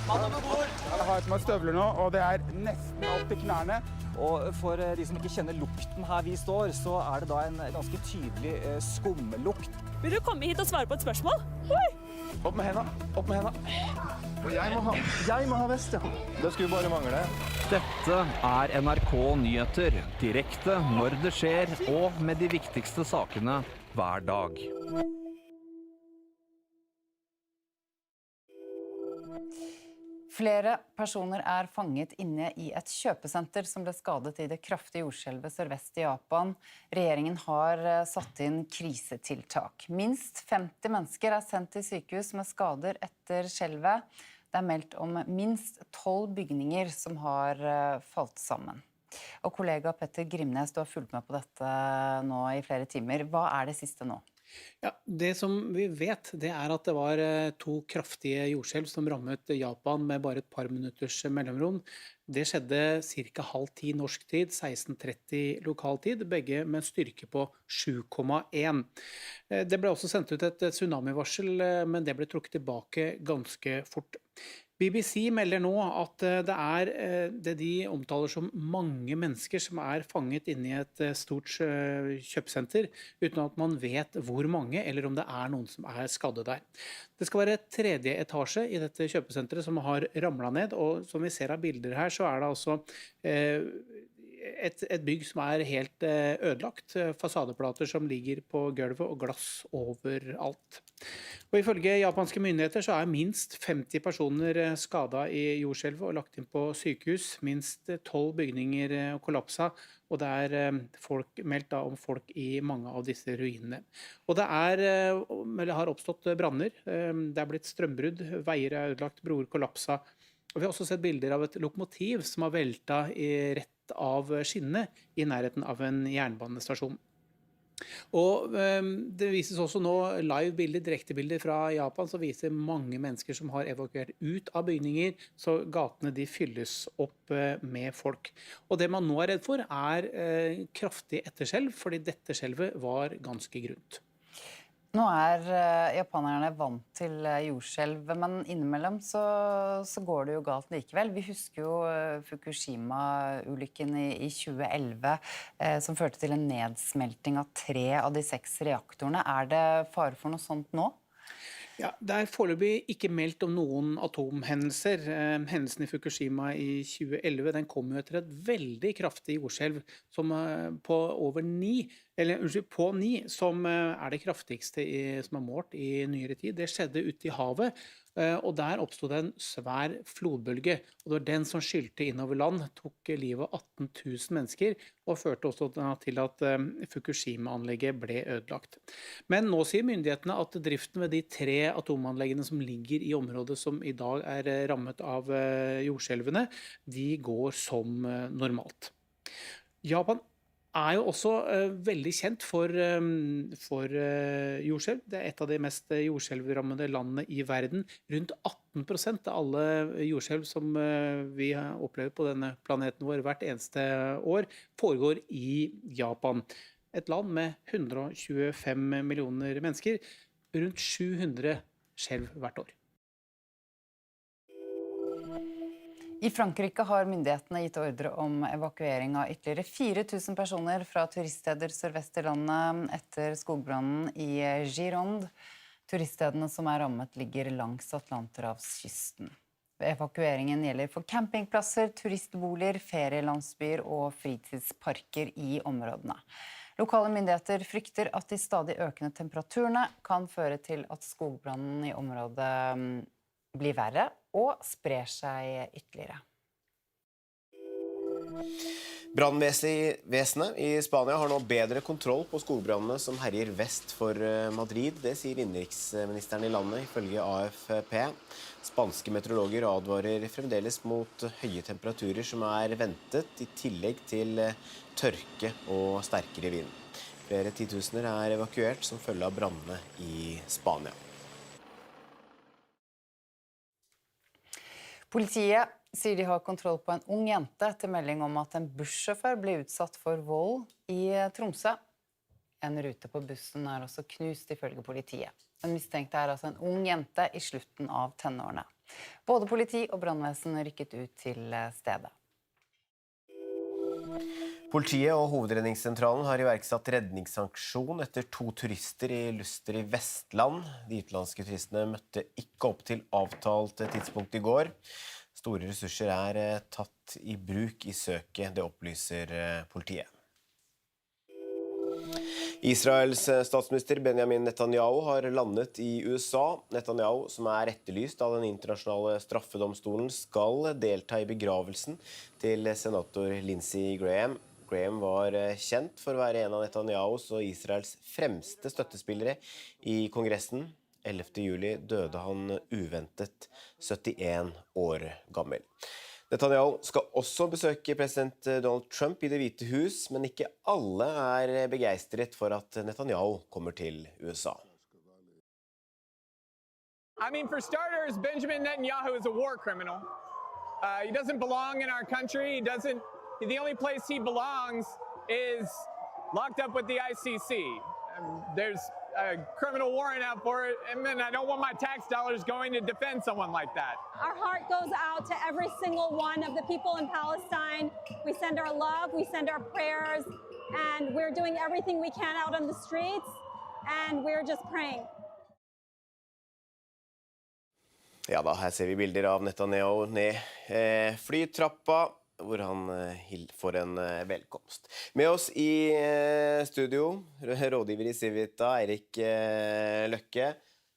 Jeg har på meg støvler nå, og det er nesten opp til knærne. Og for de som ikke kjenner lukten her vi står, så er det da en ganske tydelig skumlukt. Vil du komme hit og svare på et spørsmål? Oi! Opp med hendene, opp med hendene. Og jeg må ha vest, ja. Det skulle bare mangle. Dette er NRK Nyheter, direkte når det skjer, og med de viktigste sakene hver dag. Flere personer er fanget inne i et kjøpesenter som ble skadet i det kraftige jordskjelvet sørvest i Japan. Regjeringen har satt inn krisetiltak. Minst 50 mennesker er sendt til sykehus med skader etter skjelvet. Det er meldt om minst 12 bygninger som har falt sammen. Og kollega Petter Grimnes, du har fulgt med på dette nå i flere timer. Hva er det siste nå? Ja, det som vi vet, det at det var to kraftige jordskjelv som rammet Japan med bare et par minutters mellomrom. Det skjedde ca. 9:30 norsk tid, 16:30 lokal tid, begge med styrke på 7,1. Det ble også sendt ut et tsunamivarsel, men det ble trukket tilbake ganske fort. BBC melder nå at det de omtaler som mange mennesker som fanget inne i et stort kjøpesenter, uten at man vet hvor mange, eller om det noen som skadde der. Det skal være tredje etasje i dette kjøpesenteret som har ramlet ned, og som vi ser av bilder her, så det altså et bygg som helt ødelagt, fasadeplater som ligger på gulvet og glass overalt. Og ifølge japanske myndigheter så minst 50 personer skadet i jordskjelvet og lagt inn på sykehus. Minst 12 bygninger kollapsa, og det meldt om folk i mange av disse ruinene. Og det har oppstått branner, det blitt strømbrudd, veier ødelagt, broer kollapsa. Og vi har også sett bilder av et lokomotiv som har velta rett av skinnet i nærheten av en jernbanestasjon. Og det vises også nå live-bilder, direktebilder fra Japan, som viser mange mennesker som har evakuert ut av bygninger, så gatene de fylles opp med folk. Og det man nå redd for kraftig etterskjelv, fordi dette skjelvet var ganske grunt. Nå japanerne vant til jordskjelv, men innimellom så går det jo galt likevel. Vi husker jo Fukushima-ulykken i 2011, som førte til en nedsmelting av 3 av de 6 reaktorene. Det fare for noe sånt nå? Ja, det foreløpig ikke meldt om noen atomhendelser. Hendelsen i Fukushima i 2011 den kom jo etter et veldig kraftig jordskjelv som på 9, som det kraftigste som målt i nyere tid. Det skjedde ute i havet, og der oppstod det en svær flodbølge. Og det var den som skylte innover land, tok livet av 18 000 mennesker, og førte også til at Fukushima-anlegget ble ødelagt. Men nå sier myndighetene at driften ved de 3 atomanleggene som ligger i området som i dag rammet av jordskjelvene, de går som normalt. Japan jo også veldig kjent for jordskjelv. Det et av de mest jordskjelvrammede landene i verden. Rundt 18% av alle jordskjelv som vi opplever på denne planeten vår hvert eneste år, foregår i Japan. Et land med 125 millioner mennesker, rundt 700 skjelv hvert år. I Frankrike har myndighetene gitt ordre om evakuering av ytterligere 4000 personer fra turiststeder sørvest i landet etter skogbrannen i Gironde. Turiststedene som rammet ligger langs Atlanterhavskysten. Evakueringen gjelder for campingplasser, turistboliger, ferielandsbyer og fritidsparker i områdene. Lokale myndigheter frykter at de stadig økende temperaturene kan føre til at skogbrannen i området blir verre og sprer seg ytterligere. Brannvesenet i Spania har nå bedre kontroll på skogbrannene som herjer vest for Madrid. Det sier innenriksministeren i landet, ifølge AFP. Spanske meteorologer advarer fremdeles mot høye temperaturer som ventet, i tillegg til tørke og sterkere vind. Flere titusener evakuert som følge av brannene i Spania. Politiet sier de har kontroll på en ung jente etter melding om at en bussjåfør ble utsatt for vold i Tromsø. En rute på bussen også knust ifølge politiet. Den mistenkte altså en ung jente i slutten av tenårene. Både politi og brannvesen rykket ut til stedet. Politiet og hovedredningssentralen har iverksatt redningsaksjon etter 2 turister i Luster i Vestland. De utenlandske turistene møtte ikke opp til avtalt tidspunkt i går. Store ressurser tatt i bruk i søket, det opplyser politiet. Israels statsminister Benjamin Netanyahu har landet i USA. Netanyahu, som etterlyst av den internasjonale straffedomstolen, skal delta i begravelsen til senator Lindsey Graham. Graham var kjent for å være en av Netanyahus og Israels fremste støttespillere i Kongressen. 11. juli døde han uventet 71 år gammel. Netanyahu skal også besøke president Donald Trump i Det hvite hus, men ikke alle begeistret for at Netanyahu kommer til USA. I mean, for starters, Benjamin Netanyahu is a war criminal. He doesn't belong in our country. The only place he belongs is locked up with the ICC. There's a criminal warrant out for it, and then I don't want my tax dollars going to defend someone like that. Our heart goes out to every single one of the people in Palestine. We send our love, we send our prayers, and we're doing everything we can out on the streets, and we're just praying. Ja da, her ser vi bilder av Netanyahu ned flytrappa, hvor han får en velkomst. Med oss i studio, rådgiver i Civita, Eirik Løkke.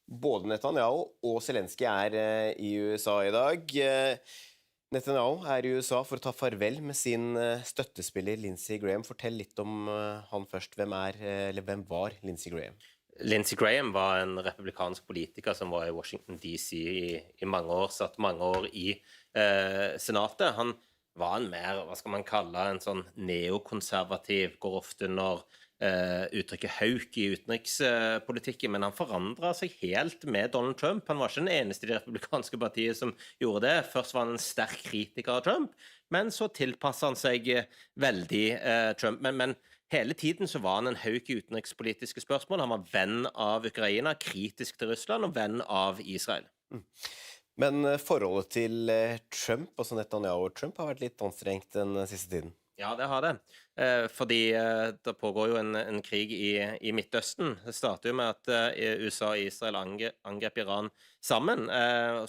Både Netanyahu og Zelensky i USA i dag. Netanyahu i USA for å ta farvel med sin støttespiller Lindsey Graham. Fortell litt om han først. Hvem var Lindsey Graham? Lindsey Graham var en republikansk politiker som var i Washington DC i mange år, satt mange år i senatet. Han var en mer, hva skal man kalle, en sånn neokonservativ, går ofte under uttrykket hauk i utenrikspolitikken, men han forandret seg helt med Donald Trump. Han var ikke den eneste i det republikanske partiet som gjorde det. Først var han en sterk kritiker av Trump, men så tilpasset han seg veldig Trump. Men hele tiden så var han en hauk i utenrikspolitiske spørsmål. Han var venn av Ukraina, kritisk til Russland og venn av Israel. Men forholdet til Trump, altså Netanyahu og Trump, har vært litt anstrengt den siste tiden. Ja, det har det. Fordi det pågår jo en krig i Midtøsten. Det starter jo med at USA og Israel angrep Iran sammen.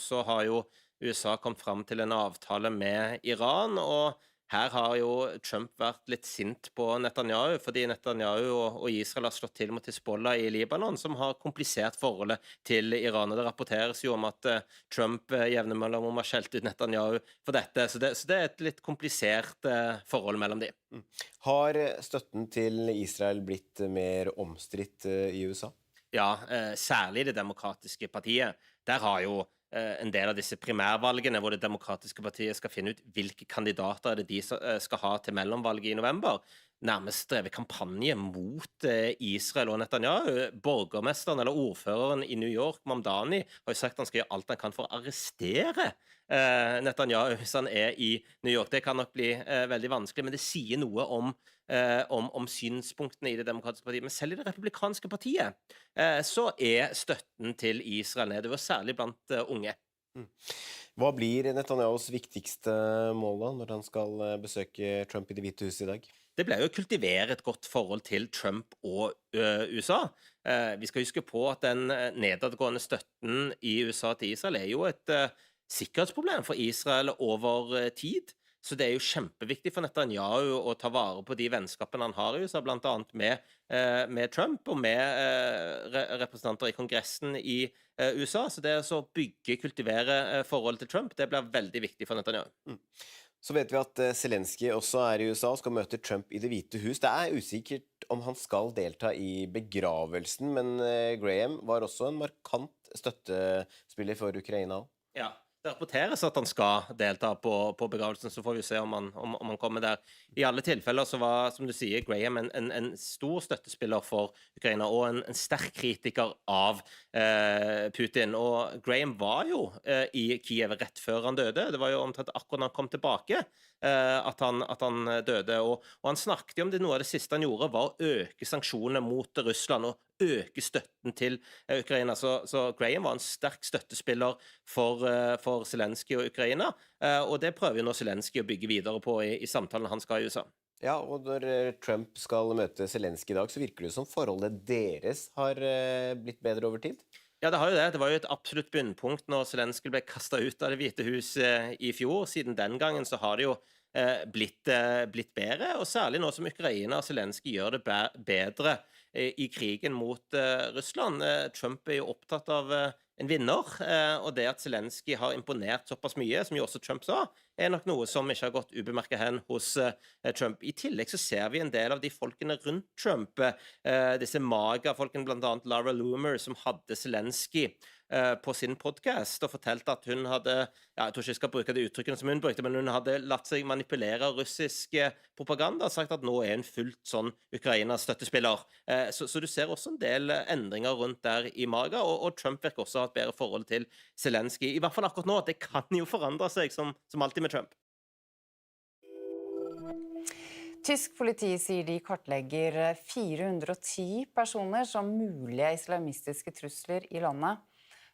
Så har jo USA kommet fram til en avtale med Iran, og her har jo Trump vært litt sint på Netanyahu, fordi Netanyahu og Israel har slått til mot Hezbollah i Libanon, som har komplisert forholdet til Iran. Og det rapporteres jo om at Trump jevne mellom har skjelt ut Netanyahu for dette, så det er et litt komplisert forhold mellom dem. Har støtten til Israel blitt mer omstridt i USA? Ja, særlig det demokratiske partiet. Der har jo en del av disse primærvalgene hvor det demokratiske partiet skal finne ut hvilke kandidater det de skal ha til mellomvalget i november, nærmest drevet kampanje mot Israel og Netanyahu. Borgermesteren eller ordføreren i New York, Mamdani, har jo sagt at han skal gjøre alt han kan for å arrestere Netanyahu hvis han i New York. Det kan nok bli veldig vanskelig, men det sier noe om synspunktene i det demokratiske partiet. Men selv i det republikanske partiet så støtten til Israel nedover, særlig blant unge. Hva blir Netanyahus viktigste mål da, når han skal besøke Trump i Det hvite hus i dag? Det ble jo å kultivere et godt forhold til Trump og USA. Vi skal huske på at den nedadgående støtten i USA til Israel jo et sikkerhetsproblem for Israel over tid. Så det jo kjempeviktig for Netanyahu å ta vare på de vennskapene han har i USA, blant annet med Trump og med representanter i Kongressen i USA. Så det å kultivere forholdet til Trump, det blir veldig viktig for Netanyahu. Så vet vi at Zelensky også i USA og skal møte Trump i Det hvite hus. Det usikkert om han skal delta i begravelsen, men Graham var også en markant støttespiller for Ukraina. Ja. Det rapporteres at han skal delta på begravelsen, så får vi se om han kommer der. I alle tilfeller så var, som du sier, Graham en stor støttespiller for Ukraina, og en sterk kritiker av Putin. Og Graham var jo i Kiev rett før han døde. Det var jo omtrent akkurat når han kom tilbake at han døde. Og han snakket jo om det, noe av det siste han gjorde var å øke sanksjonene mot Russland, og øke støtten til Ukraina. Så Graham var en sterk støttespiller for Zelensky og Ukraina, og det prøver jo nå Zelensky å bygge videre på i samtalen han skal i USA. Ja, og når Trump skal møte Zelensky i dag, så virker det som forholdet deres har blitt bedre over tid? Ja, det har jo det. Det var jo et absolutt bunnpunkt når Zelensky ble kastet ut av Det hvite hus i fjor. Siden den gangen så har det jo blitt bedre, og særlig nå som Ukraina og Zelensky gjør det bedre i krigen mot Russland. Trump jo opptatt av en vinner, og det at Zelensky har imponert såpass mye, som jo også Trump sa, nok noe som ikke har gått ubemerket hen hos Trump. I tillegg så ser vi en del av de folkene rundt Trump, disse MAGA-folkene, blant annet Lara Loomer, som hadde Zelensky på sin podcast og fortalt at hun hadde, jeg tror ikke jeg skal bruke det uttrykkene som hun brukte, men hun hadde latt seg manipulere av russisk propaganda, og sagt at nå hun fullt sånn Ukraina-støttespiller. Så du ser også en del endringer rundt der i maga, og Trump virker også å ha et bedre forhold til Zelensky. I hvert fall akkurat nå, at det kan jo forandre seg som alltid med Trump. Tysk politi sier de kartlegger 410 personer som mulige islamistiske trusler i landet.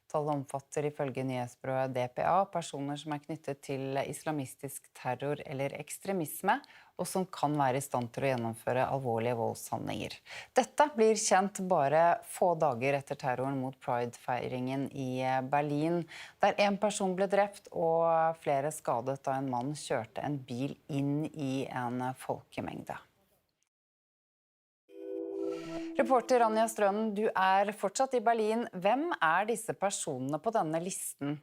Tallet omfatter ifølge nyhetsbyrået DPA personer som knyttet til islamistisk terror eller ekstremisme, og som kan være i stand til å gjennomføre alvorlige voldshandlinger. Dette blir kjent bare få dager etter terroren mot Pride-feiringen i Berlin, der en person ble drept og flere skadet da en mann kjørte en bil inn i en folkemengde. Reporter Anja Strønen, du fortsatt i Berlin. Hvem disse personene på denne listen?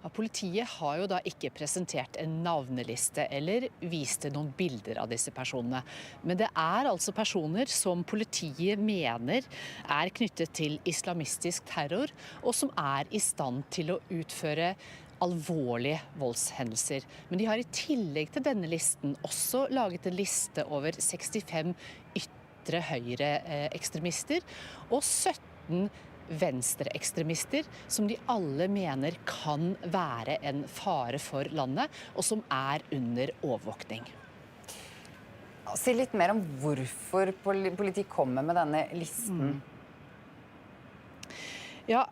Ja, politiet har jo da ikke presentert en navneliste eller vist noen bilder av disse personene. Men det altså personer som politiet mener knyttet til islamistisk terror, og som i stand til å utføre alvorlige voldshendelser. Men de har i tillegg til denne listen også laget en liste over 65 ytre høyre ekstremister og 17 venstreekstremister som de alle mener kan være en fare for landet, og som under overvåkning. Si litt mer om hvorfor politiet kommer med denne listen. Ja,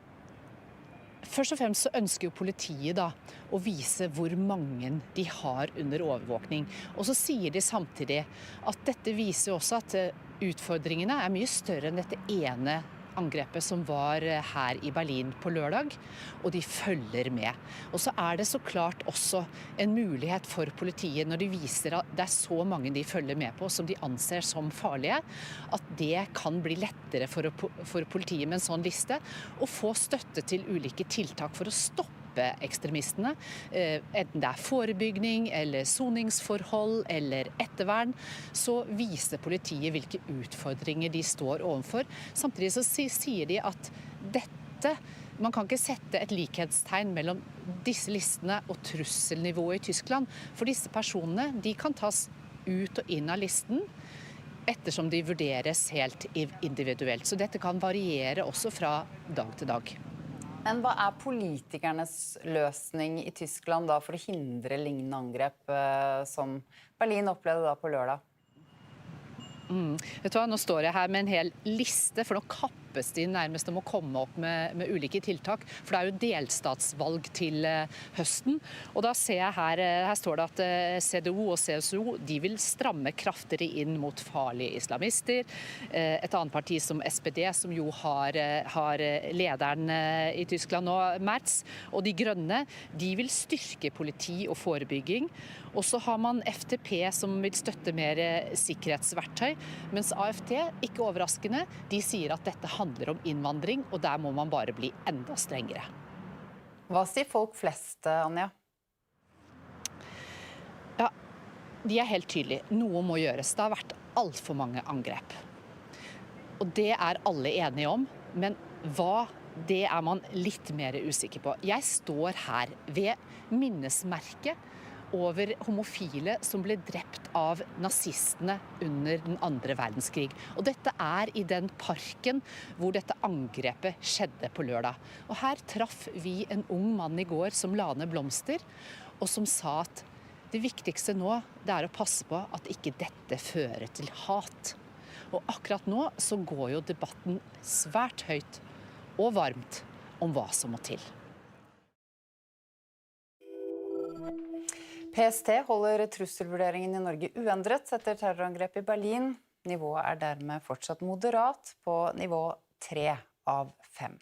først og fremst så ønsker jo politiet da å vise hvor mange de har under overvåkning. Og så sier de samtidig at dette viser også at utfordringene mye større enn dette ene angrepet som var her i Berlin på lørdag, og de følger med. Og så det så klart også en mulighet for politiet når de viser at det så mange de følger med på som de anser som farlige, at det kan bli lettere for politiet med en sånn liste å få støtte til ulike tiltak for å stoppe ekstremistene, enten det forebygging eller soningsforhold eller ettervern, så viser politiet hvilke utfordringer de står overfor. Samtidig så sier de at man kan ikke sette et likhetstegn mellom disse listene og trusselnivået i Tyskland, for disse personene de kan tas ut og inn av listen ettersom de vurderes helt individuelt. Så dette kan variere også fra dag til dag. Men hva politikernes løsning i Tyskland da for å hindre lignende angrep som Berlin opplevde da på lørdag? Vet du hva, nå står jeg her med en hel liste, for nå kappes de nærmest om å komme opp med ulike tiltak. For det jo delstatsvalg til høsten. Og da ser jeg her står det at CDU og CSU, de vil stramme kraftigere inn mot farlige islamister. Et annet parti som SPD, som jo har lederen i Tyskland nå, Merz, og De Grønne, de vil styrke politi og forebygging. Og så har man FDP som vil støtte mer sikkerhetsverktøy, mens AFD, ikke overraskende, de sier at dette handler om innvandring, og der må man bare bli enda strengere. Hva sier folk flest, Anja? Ja, de helt tydelige. Noe må gjøres. Det har vært alt for mange angrep. Og det alle enige om, men hva det man litt mer usikker på. Jeg står her ved minnesmerket over homofile som ble drept av nazistene under den andre verdenskrig. Og dette i den parken hvor dette angrepet skjedde på lørdag. Og her traff vi en ung mann i går som la ned blomster, og som sa at det viktigste nå det å passe på at ikke dette fører til hat. Og akkurat nå så går jo debatten svært høyt og varmt om hva som må til. PST holder trusselvurderingen i Norge uendret etter terrorangrep i Berlin. Nivået dermed fortsatt moderat på nivå 3 av 5.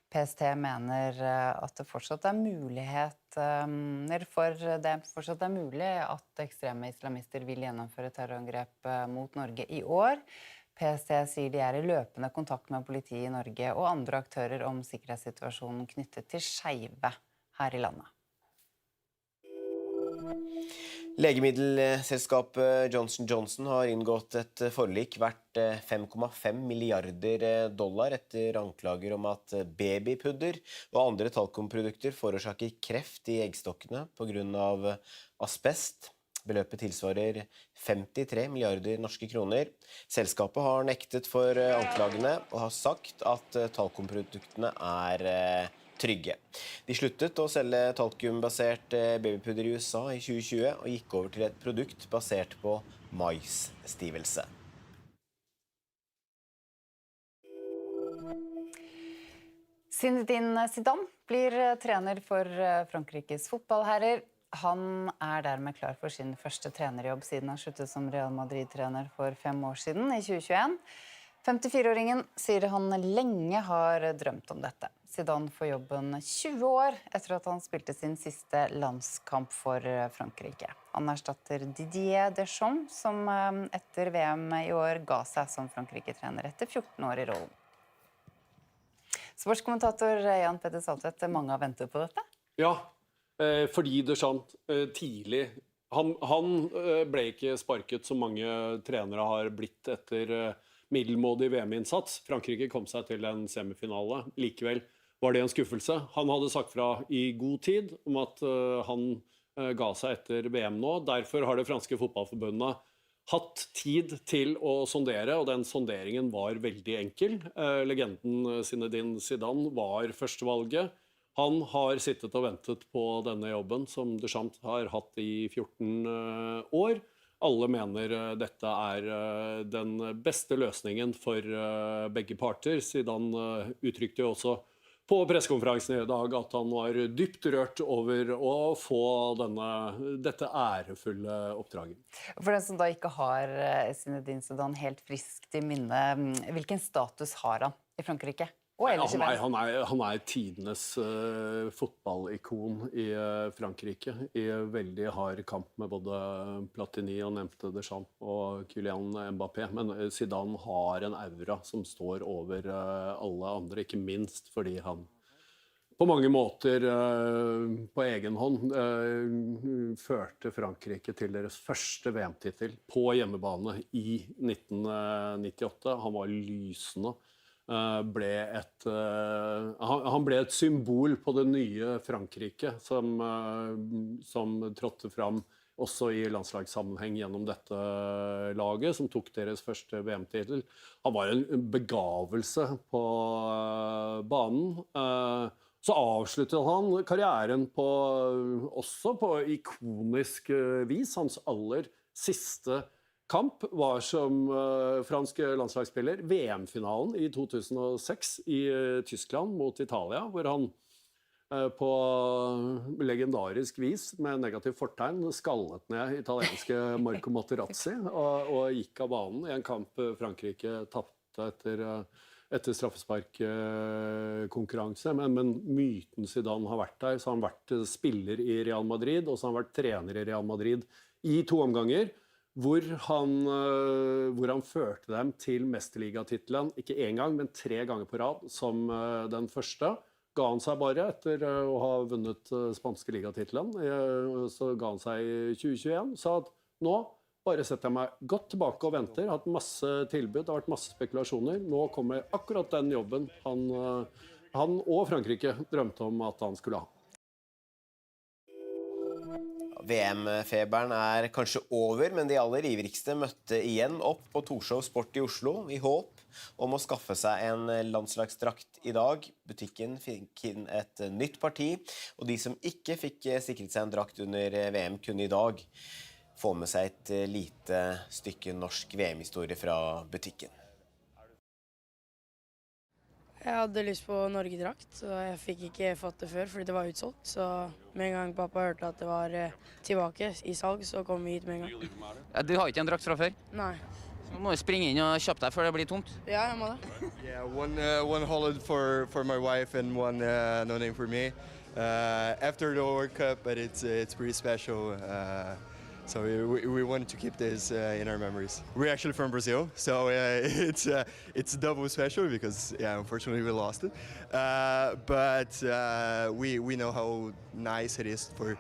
PST mener at det fortsatt mulig at ekstreme islamister vil gjennomføre terrorangrep mot Norge i år. PST sier de i løpende kontakt med politiet i Norge og andre aktører om sikkerhetssituasjonen knyttet til skeive her i landet. Legemiddelselskapet Johnson har inngått et forlik verdt 5,5 milliarder dollar etter anklager om at babypudder og andre talkumprodukter forårsaker kreft i eggstokkene på grunn av asbest. Beløpet tilsvarer 53 milliarder norske kroner. Selskapet har nektet for anklagene og har sagt at talkumproduktene er trygge. De sluttet å selge talkumbasert babypudder i USA i 2020 og gikk over til et produkt basert på maisstivelse. Zinedine Zidane blir trener for Frankrikes fotballherrer. Han dermed klar for sin første trenerjobb siden han sluttet som Real Madrid-trener for 5 år siden, i 2021. 54-åringen sier han lenge har drømt om dette. Zidane får jobben 20 år etter at han spilte sin siste landskamp for Frankrike. Han erstatter Didier Deschamps, som etter VM i år ga seg som Frankrike-trener etter 14 år i rollen. Sportskommentator Jan Petter Saltvedt, mange har ventet på dette? Ja, fordi Deschamps tidlig han ble ikke sparket som mange trenere har blitt etter middelmådig VM-innsats. Frankrike kom seg til en semifinale. Likevel var det en skuffelse. Han hadde sagt fra i god tid om at han ga seg etter VM nå. Derfor har det franske fotballforbundet hatt tid til å sondere, og den sonderingen var veldig enkel. Legenden Zinedine Zidane var førstevalget. Han har sittet og ventet på denne jobben som Deschamps har hatt i 14 år. Alle mener dette den beste løsningen for begge parter. Zidane uttrykte jo også på pressekonferansen i dag at han var dypt rørt over å få dette ærefulle oppdraget. For den som da ikke har Zinedine Zidane helt friskt i minne, hvilken status har han i Frankrike? Han tidenes fotballikon i Frankrike, i veldig hard kamp med både Platini og nevnte Deschamps og Kylian Mbappé. Men Zidane har en aura som står over alle andre, ikke minst fordi han på mange måter på egen hånd førte Frankrike til deres første VM-titel på hjemmebane i 1998. Han var lysende. Han ble et symbol på det nye Frankrike som trådte fram også i landslagssammenheng gjennom dette laget, som tok deres første VM-titel. Han var en begavelse på banen. Så avsluttet han karrieren også på ikonisk vis. Hans aller siste kamp var som fransk landslagsspiller VM-finalen i 2006 i Tyskland mot Italia, hvor han på legendarisk vis med negativ fortegn skallet ned italienske Marco Materazzi og gikk av banen i en kamp Frankrike tapte etter straffesparkkonkurranse. Men myten Zidane har vært der, så har han vært spiller i Real Madrid, og så har han vært trener i Real Madrid i 2 omganger, hvor han førte dem til mesterligatittelen, ikke 1 gang, men 3 ganger på rad, som den første. Ga han seg bare etter å ha vunnet spanske ligatitelen, så ga han seg i 2021, sa at nå bare setter jeg meg godt tilbake og venter, har hatt masse tilbud, det har vært masse spekulasjoner, nå kommer akkurat den jobben han og Frankrike drømte om at han skulle ha. VM-feberen kanskje over, men de aller ivrigste møtte igjen opp på Torshov Sport i Oslo i håp om å skaffe seg en landslagsdrakt i dag. Butikken fikk inn et nytt parti, og de som ikke fikk sikret seg en drakt under VM kunne i dag få med seg et lite stykke norsk VM-historie fra butikken. Jeg hadde lyst på Norge-drakt, så jeg fikk ikke fått det før, fordi det var utsolgt. Så med en gang pappa hørte at det var tilbake i salg, så kom vi hit med en gang. Du har ikke en drakt fra før? Nei. Så må du springe inn og kjøpe deg før det blir tomt. Ja, jeg må det. Yeah, one holiday for my wife and one no name for me. After the World Cup, but it's pretty special. So we wanted to keep this in our memories. We're actually from Brazil, so it's double special because unfortunately we lost it. But we know how nice it is for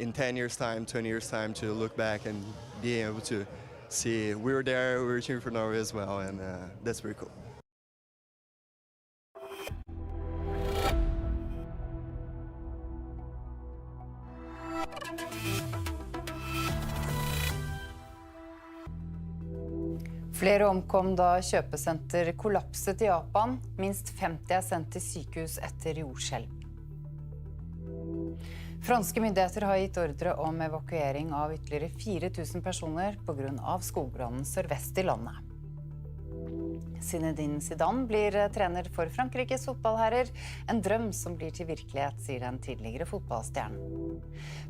in 10 years' time, 20 years' time, to look back and be able to see we were there, we were cheering for Norway as well, and that's pretty cool. Flere omkom da kjøpesenter kollapset i Japan. Minst 50 er sendt til sykehus etter jordskjelv. Franske myndigheter har gitt ordre om evakuering av ytterligere 4000 personer på grunn av skogbrannen sørvest i landet. Zinedine Zidane blir trener for Frankrikes fotballherrer. En drøm som blir til virkelighet, sier den tidligere fotballstjernen.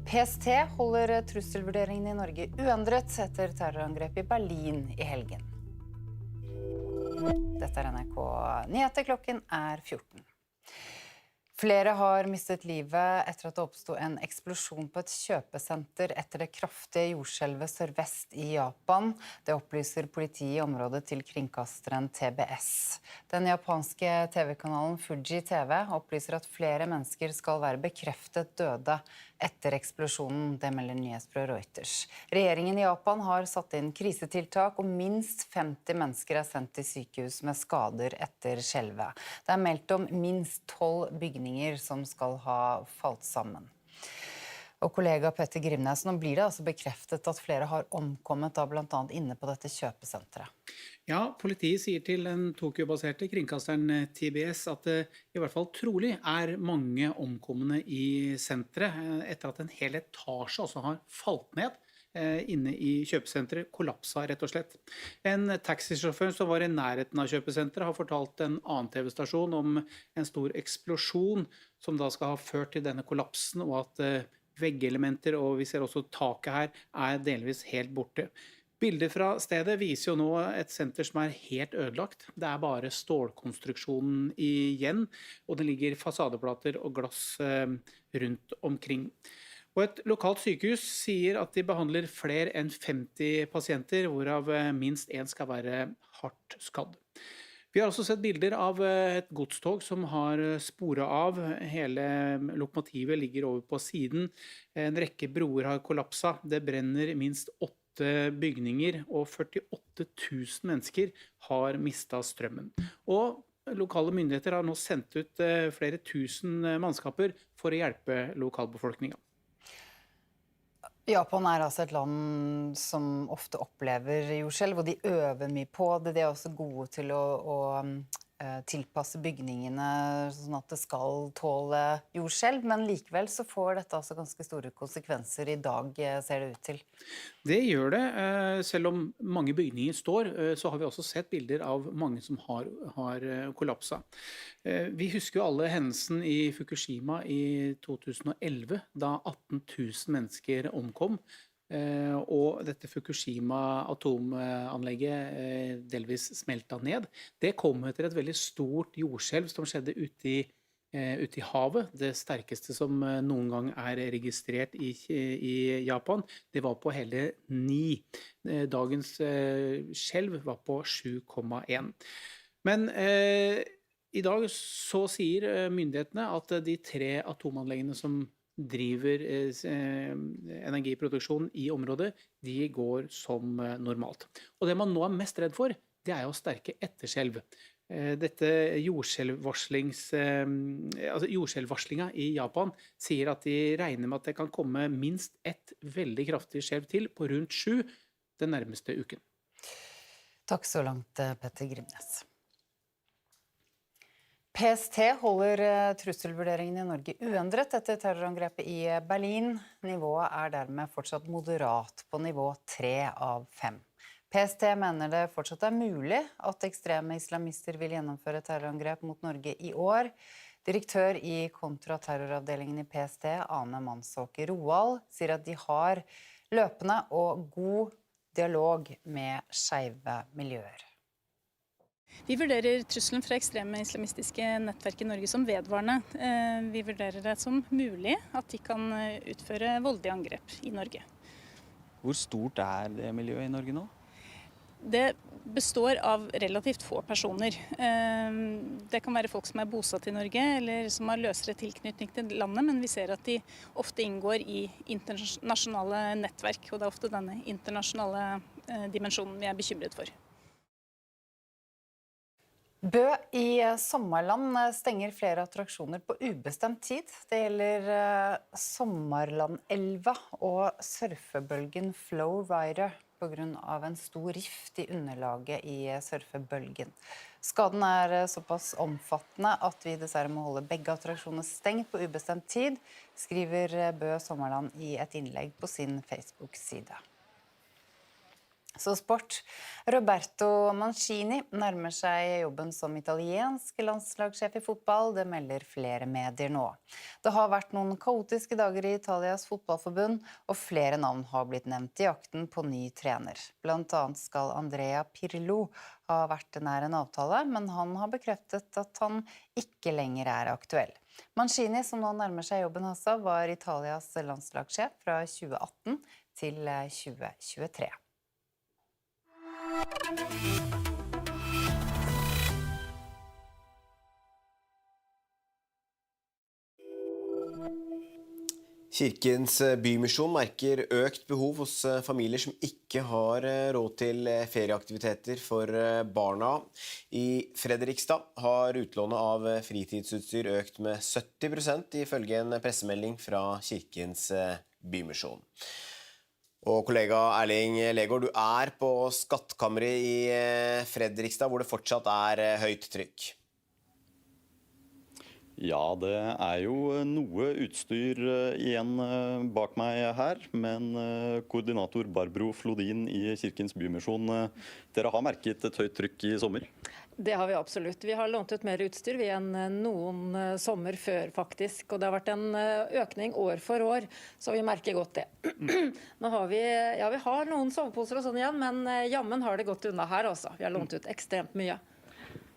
PST holder trusselvurderingen i Norge uendret etter terrorangrep i Berlin i helgen. Dette er NRK Nyheter, klokken er 14. Flere har mistet livet etter at det oppstod en eksplosjon på et kjøpesenter etter det kraftige jordskjelvet sørvest i Japan. Det opplyser politiet i området til kringkasteren TBS. Den japanske TV-kanalen Fuji TV opplyser at flere mennesker skal være bekreftet døde etter eksplosjonen, det melder nyhetsbyrået Reuters. Regjeringen i Japan har satt inn krisetiltak, og minst 50 mennesker er sendt til sykehus med skader etter skjelvet. Det er meldt om minst 12 bygninger som skal ha falt sammen. Og kollega Petter Grimnes, nå blir det altså bekreftet at flere har omkommet, da blant annet inne på dette kjøpesenteret. Ja, politiet sier til den Tokyo-baserte kringkasteren TBS at det i hvert fall trolig er mange omkomne i senteret, etter at en hel etasje også har falt ned inne i kjøpesenteret, kollapsa rett og slett. En taxisjåfør som var i nærheten av kjøpesenteret har fortalt en annen TV-stasjon om en stor eksplosjon som da skal ha ført til denne kollapsen, og at veggelementer, og vi ser også taket her, er delvis helt borte. Bilder fra stedet viser jo nå et senter som er helt ødelagt. Det er bare stålkonstruksjonen igjen, og det ligger fasadeplater og glass rundt omkring. Og et lokalt sykehus sier at de behandler flere enn 50 pasienter, hvorav minst en skal være hardt skadd. Vi har også sett bilder av et godstog som har sporet av. Hele lokomotivet ligger over på siden. En rekke broer har kollapsa. Det brenner minst 8 bygninger, og 48 000 mennesker har mistet strømmen. Og lokale myndigheter har nå sendt ut flere tusen mannskaper for å hjelpe lokalbefolkningen. Japan er altså et land som ofte opplever jordskjelv, og de øver mye på det. De er også gode til å tilpasse bygningene sånn at det skal tåle jordskjelv, men likevel så får dette altså ganske store konsekvenser i dag, ser det ut til. Det gjør det. Selv om mange bygninger står, så har vi også sett bilder av mange som har kollapsa. Vi husker jo alle hendelsen i Fukushima i 2011, da 18 000 mennesker omkom. Og dette Fukushima-atomanlegget delvis smelta ned. Det kom etter et veldig stort jordskjelv som skjedde ute i havet. Det sterkeste som noen gang er registrert i Japan. Det var på hele 9. Dagens skjelv var på 7,1. Men i dag så sier myndighetene at de 3 atomanleggene som driver energiproduksjon i området, de går som normalt. Og det man nå er mest redd for, det er jo sterke etterskjelv. Dette jordskjelvvarslinga i Japan sier at de regner med at det kan komme minst et veldig kraftig skjelv til på rundt 7 den nærmeste uken. Takk så langt, Petter Grimnes. PST holder trusselvurderingen i Norge uendret etter terrorangrepet i Berlin. Nivået er dermed fortsatt moderat på nivå 3 av 5. PST mener det fortsatt er mulig at ekstreme islamister vil gjennomføre terrorangrep mot Norge i år. Direktør i kontraterroravdelingen i PST, Ane Mansåker Roald, sier at de har løpende og god dialog med skeive miljøer. Vi vurderer trusselen fra ekstreme islamistiske nettverk i Norge som vedvarende. Vi vurderer det som mulig at de kan utføre voldelige angrep i Norge. Hvor stort er det miljøet i Norge nå? Det består av relativt få personer. Det kan være folk som er bosatt i Norge, eller som har løsere tilknytning til landet, men vi ser at de ofte inngår i internasjonale nettverk, og det er ofte denne internasjonale dimensjonen vi er bekymret for. Bø i Sommarland stenger flere attraksjoner på ubestemt tid. Det gjelder Sommarlandelva og surfebølgen Flowrider på grunn av en stor rift i underlaget i surfebølgen. Skaden er såpass omfattende at vi dessverre må holde begge attraksjoner stengt på ubestemt tid, skriver Bø Sommarland i et innlegg på sin Facebook-side. Så sport. Roberto Mancini nærmer seg jobben som italiensk landslagssjef i fotball, det melder flere medier nå. Det har vært noen kaotiske dager i Italias fotballforbund, og flere navn har blitt nevnt i jakten på ny trener. Blant annet skal Andrea Pirlo ha vært nær en avtale, men han har bekreftet at han ikke lenger er aktuell. Mancini, som nå nærmer seg jobben også, var Italias landslagssjef fra 2018 til 2023. Kirkens bymisjon merker økt behov hos familier som ikke har råd til ferieaktiviteter for barna. I Fredrikstad har utlånet av fritidsutstyr økt med 70% ifølge en pressemelding fra Kirkens bymisjon. Og kollega Erling Legård, du er på skattkammeret i Fredrikstad, hvor det fortsatt er høyt trykk. Ja, det er jo noe utstyr igjen bak meg her, men koordinator Barbro Flodin i Kirkens bymisjon, dere har merket et høyt trykk i sommer? Det har vi absolutt. Vi har lånt ut mer utstyr enn noen sommer før, faktisk. Og det har vært en økning år for år, så vi merker godt det. Nå har vi har noen soveposer og sånn igjen, men jammen har det gått unna her også. Vi har lånt ut ekstremt mye.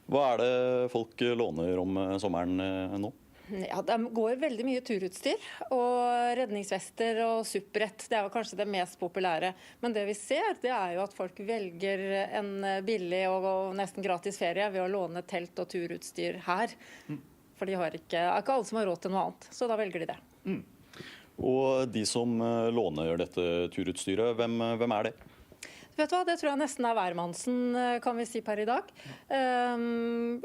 Hva er det folk låner om sommeren nå? Ja, det går veldig mye turutstyr, og redningsvester og supprett. Det er jo kanskje det mest populære. Men det vi ser, det er jo at folk velger en billig og nesten gratis ferie ved å låne telt og turutstyr her. For det er ikke alle som har råd til noe annet, så da velger de det. Og de som låner dette turutstyret, hvem er det? Vet du hva, det tror jeg nesten er hvermannsen, kan vi si per i dag.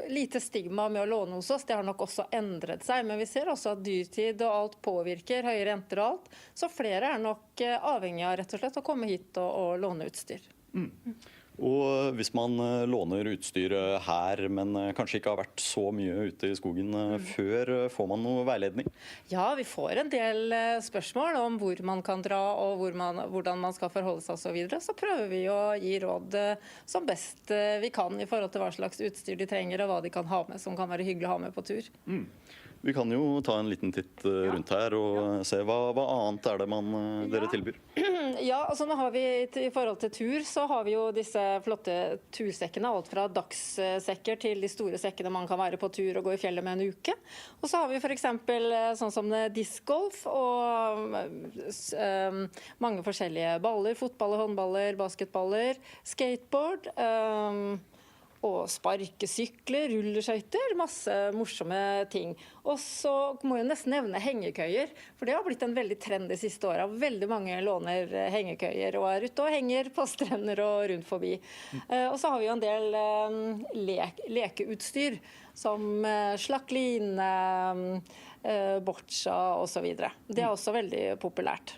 Lite stigma med å låne hos oss, det har nok også endret seg. Men vi ser også at dyrtid og alt påvirker, høye renter og alt. Så flere er nok avhengig av rett og slett å komme hit og låne utstyr. Og hvis man låner utstyr her, men kanskje ikke har vært så mye ute i skogen før, får man noe veiledning? Ja, vi får en del spørsmål om hvor man kan dra og hvordan man skal forholde seg og så videre. Så prøver vi å gi råd som best vi kan i forhold til hva slags utstyr de trenger og hva de kan ha med som kan være hyggelig å ha med på tur. Vi kan jo ta en liten titt rundt her og se hva annet er det dere tilbyr. Ja, altså nå har vi i forhold til tur så har vi jo disse flotte tursekkene, alt fra dagssekker til de store sekkene man kan være på tur og gå i fjellet med en uke. Og så har vi for eksempel sånn som discgolf og mange forskjellige baller, fotballer, håndballer, basketballer, skateboard, og sparkesykler, rulleskøyter, masse morsomme ting. Og så må jeg nesten nevne hengekøyer, for det har blitt en veldig trend de siste årene. Veldig mange låner hengekøyer og er ute og henger på strender og rundt forbi. Og så har vi jo en del lekeutstyr, som slakline, boccia og så videre. Det er også veldig populært.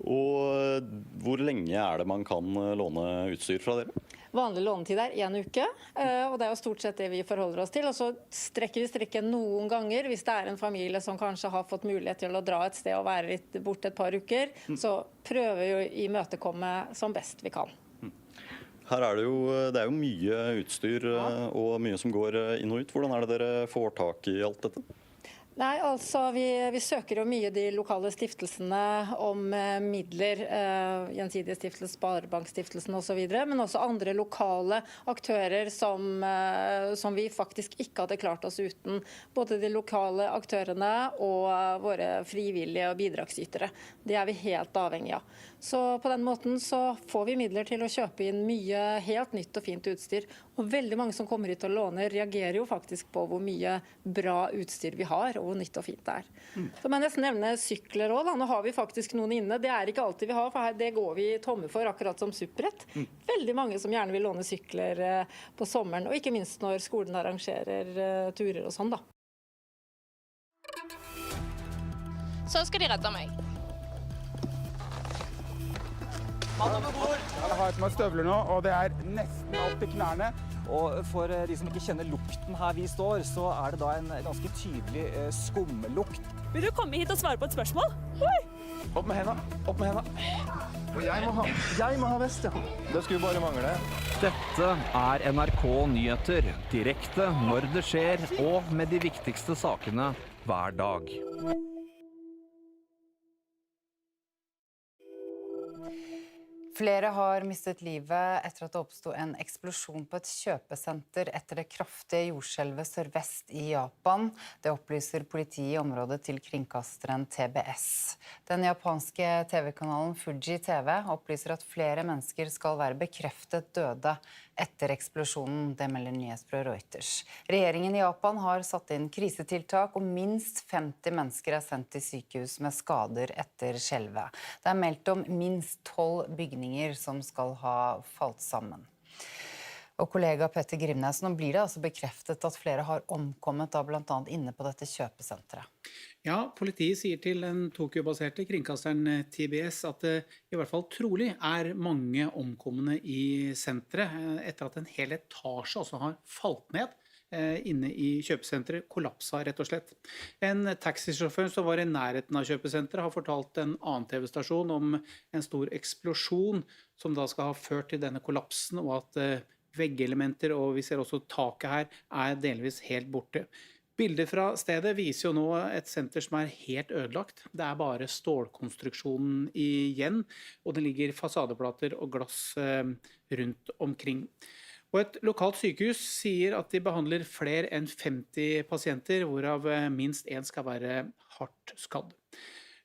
Og hvor lenge er det man kan låne utstyr fra dere? Vanlig lånetid er 1 uke, og det er jo stort sett det vi forholder oss til. Og så strekker vi strikken noen ganger hvis det er en familie som kanskje har fått mulighet til å dra et sted og være litt borte et par uker. Så prøver vi å imøtekomme som best vi kan. Her er det er jo mye utstyr og mye som går inn og ut. Hvordan er det dere får tak i alt dette? Nei, altså vi søker jo mye de lokale stiftelsene om midler, gjensidige stiftelse, sparebankstiftelsen og så videre, men også andre lokale aktører som vi faktisk ikke hadde klart oss uten. Både de lokale aktørene og våre frivillige og bidragsytere. Det er vi helt avhengig av. Så på den måten så får vi midler til å kjøpe inn mye helt nytt og fint utstyr. Og veldig mange som kommer hit og låner reagerer jo faktisk på hvor mye bra utstyr vi har, og hvor nytt og fint det er. Så må jeg nesten nevne sykler også, da. Nå har vi faktisk noen inne. Det er ikke alltid vi har, for det går vi tomme for, akkurat som supprett. Veldig mange som gjerne vil låne sykler på sommeren, og ikke minst når skolen arrangerer turer og sånn da. Så skal de redde meg. Mann over bord! Jeg har på meg støvler nå, og det er nesten opp til knærne. Og for de som ikke kjenner lukten her vi står, så er det da en ganske tydelig skumlukt. Vil du komme hit og svare på et spørsmål? Oi! Opp med hendene, opp med hendene. Og jeg må ha vest, ja. Det skulle bare mangle. Dette er NRK Nyheter, direkte når det skjer, og med de viktigste sakene hver dag. Flere har mistet livet etter at det oppstod en eksplosjon på et kjøpesenter etter det kraftige jordskjelvet sørvest i Japan. Det opplyser politiet i området til kringkasteren TBS. Den japanske TV-kanalen Fuji TV opplyser at flere mennesker skal være bekreftet døde etter eksplosjonen, det melder nyhetsbyrået Reuters. Regjeringen i Japan har satt inn krisetiltak, og minst 50 mennesker er sendt til sykehus med skader etter skjelvet. Det er meldt om minst 12 bygninger som skal ha falt sammen. Og kollega Petter Grimnes, nå blir det altså bekreftet at flere har omkommet, da blant annet inne på dette kjøpesenteret. Ja, politiet sier til den Tokyo-baserte kringkasteren TBS at det i hvert fall trolig er mange omkomne i senteret, etter at en hel etasje også har falt ned inne i kjøpesenteret, kollapsa rett og slett. En taxisjåfør som var i nærheten av kjøpesenteret har fortalt en annen TV-stasjon om en stor eksplosjon som da skal ha ført til denne kollapsen, og at veggelementer, og vi ser også taket her, er delvis helt borte. Bilder fra stedet viser jo nå et senter som er helt ødelagt. Det er bare stålkonstruksjonen igjen, og det ligger fasadeplater og glass rundt omkring. Og et lokalt sykehus sier at de behandler flere enn 50 pasienter, hvorav minst en skal være hardt skadd.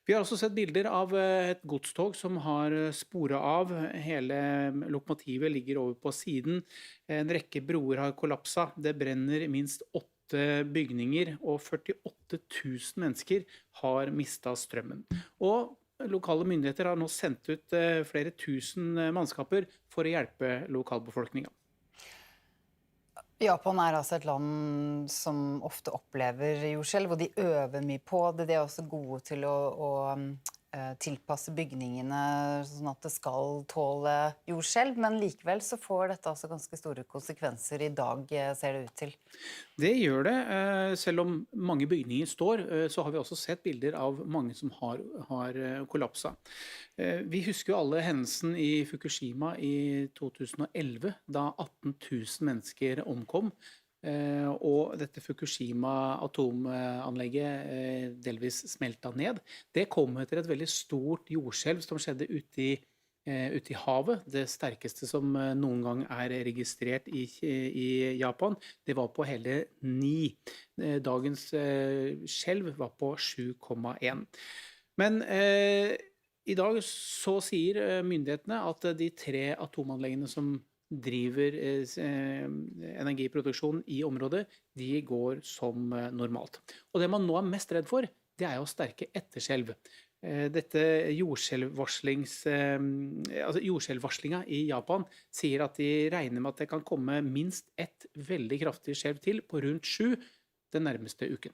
Vi har også sett bilder av et godstog som har sporet av. Hele lokomotivet ligger over på siden. En rekke broer har kollapsa. Det brenner minst 8 bygninger, og 48 000 mennesker har mistet strømmen. Og lokale myndigheter har nå sendt ut flere tusen mannskaper for å hjelpe lokalbefolkningen. Japan er altså et land som ofte opplever jordskjelv, og de øver mye på det. De er også gode til å tilpasse bygningene sånn at det skal tåle jordskjelv, men likevel så får dette altså ganske store konsekvenser i dag, ser det ut til. Det gjør det. Selv om mange bygninger står, så har vi også sett bilder av mange som har kollapsa. Vi husker jo alle hendelsen i Fukushima i 2011, da 18 000 mennesker omkom. Og dette Fukushima-atomanlegget delvis smelta ned. Det kom etter et veldig stort jordskjelv som skjedde ute i havet. Det sterkeste som noen gang er registrert i Japan. Det var på hele 9. Dagens skjelv var på 7,1. Men i dag så sier myndighetene at de 3 atomanleggene som driver energiproduksjon i området, de går som normalt. Og det man nå er mest redd for, det er jo sterke etterskjelv. Dette jordskjelvvarslinga i Japan sier at de regner med at det kan komme minst et veldig kraftig skjelv til på rundt 7 den nærmeste uken.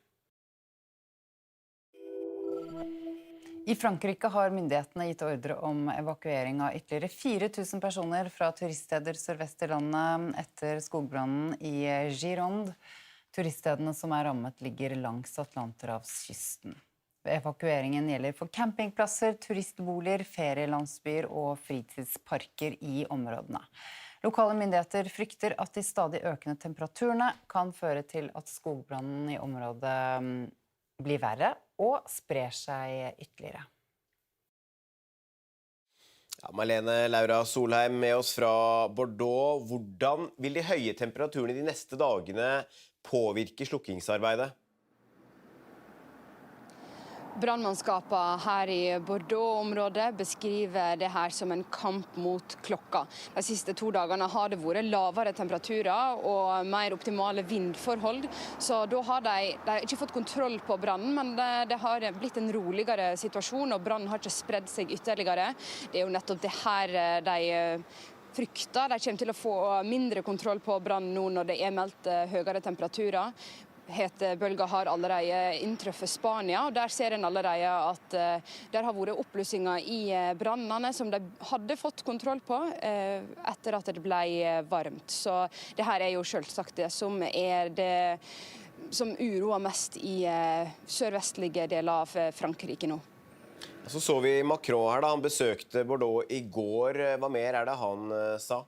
I Frankrike har myndighetene gitt ordre om evakuering av ytterligere 4 000 personer fra turiststeder sørvest i landet etter skogbrannen i Gironde. Turiststedene som er rammet ligger langs Atlanterhavskysten. Evakueringen gjelder for campingplasser, turistboliger, ferielandsbyer og fritidsparker i områdene. Lokale myndigheter frykter at de stadig økende temperaturene kan føre til at skogbrannen i området blir verre og sprer seg ytterligere. Ja, Marlene Laura Solheim med oss fra Bordeaux. Hvordan vil de høye temperaturene de neste dagene påvirke slukkingsarbeidet? Brannmannskapene her i Bordeaux-området beskriver det her som en kamp mot klokka. De siste 2 dagene har det vært lavere temperaturer og mer optimale vindforhold, så da har de ikke fått kontroll på brannen, men det har blitt en roligere situasjon, og brannen har ikke spredd seg ytterligere. Det er jo nettopp det her de frykter. De kommer til å få mindre kontroll på brannen nå når det er meldt høyere temperaturer. Hetebølger har allerede inntruffet Spania, og der ser en allerede at der har vært oppblussinger i brannene som de hadde fått kontroll på etter at det ble varmt. Så det her er jo selvsagt det som er det som uroer mest i sørvestlige deler av Frankrike nå. Så vi Macron her da, han besøkte Bordeaux i går. Hva mer er det han sa?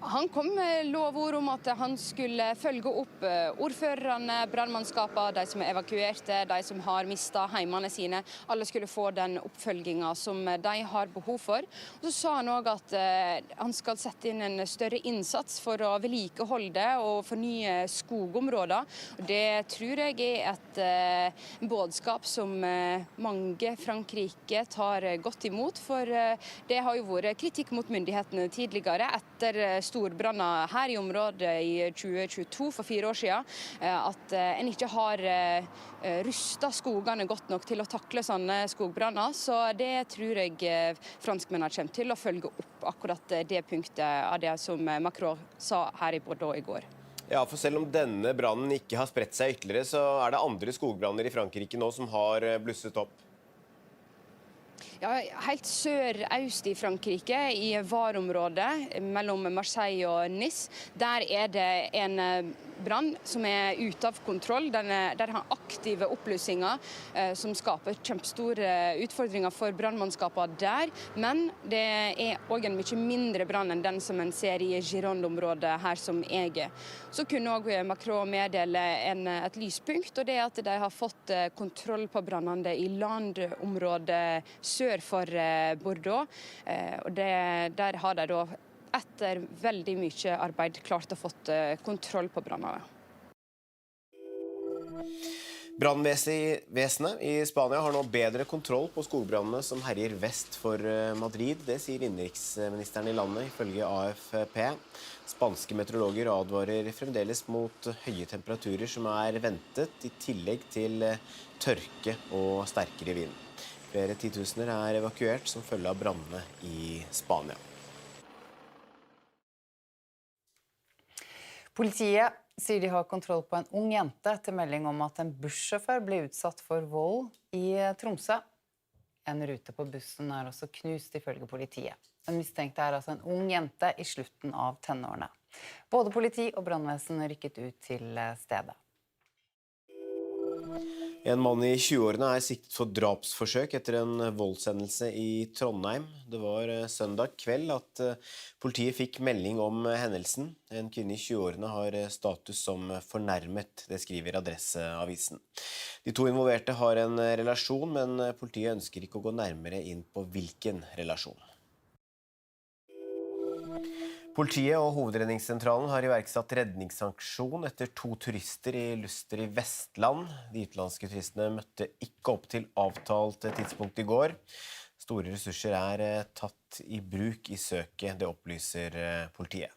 Han kom med lovord om at han skulle følge opp ordførerne, brannmannskapene, de som er evakuerte, de som har mistet heimene sine. Alle skulle få den oppfølgingen som de har behov for. Og så sa han også at han skal sette inn en større innsats for å vedlikeholde og fornye skogområder. Og det tror jeg er et budskap som mange Frankrike tar godt imot, for det har jo vært kritikk mot myndighetene tidligere etter storbranner her i området i 2022, for 4 år siden, at en ikke har rustet skogene godt nok til å takle sånne skogbranner. Så det tror jeg franskmennene kommer til å følge opp akkurat det punktet av det som Macron sa her i Bordeaux i går. Ja, for selv om denne brannen ikke har spredt seg ytterligere, så er det andre skogbranner i Frankrike nå som har blusset opp. Ja, helt sør-øst i Frankrike, i Var-området mellom Marseille og Nice, der er det en brann som er ute av kontroll. Der har aktive oppblussinger som skaper kjempestore utfordringer for brannmannskapene der. Men det er også en mye mindre brann enn den som en ser i Gironde-området her som jeg er. Så kunne også Macron meddele et lyspunkt, og det er at de har fått kontroll på brannene i landområdet sør for Bordeaux. Og der har de da etter veldig mye arbeid klart å fått kontroll på brannene. Brannvesenet i Spania har nå bedre kontroll på skogbrannene som herjer vest for Madrid. Det sier innenriksministeren i landet, ifølge AFP. Spanske meteorologer advarer fremdeles mot høye temperaturer som er ventet, i tillegg til tørke og sterkere vind. Flere titusener er evakuert som følge av brannene i Spania. Politiet sier de har kontroll på en ung jente etter melding om at en bussjåfør ble utsatt for vold i Tromsø. En rute på bussen er også knust ifølge politiet. Den mistenkte er altså en ung jente i slutten av tenårene. Både politi og brannvesen rykket ut til stedet. En mann i 20-årene er siktet for drapsforsøk etter en voldshendelse i Trondheim. Det var søndag kveld at politiet fikk melding om hendelsen. En kvinne i 20-årene har status som fornærmet, det skriver Adresseavisen. De to involverte har en relasjon, men politiet ønsker ikke å gå nærmere inn på hvilken relasjon. Politiet og Hovedredningssentralen har iverksatt redningsaksjon etter 2 turister i Luster i Vestland. De utenlandske turistene møtte ikke opp til avtalt tidspunkt i går. Store ressurser er tatt i bruk i søket, det opplyser politiet.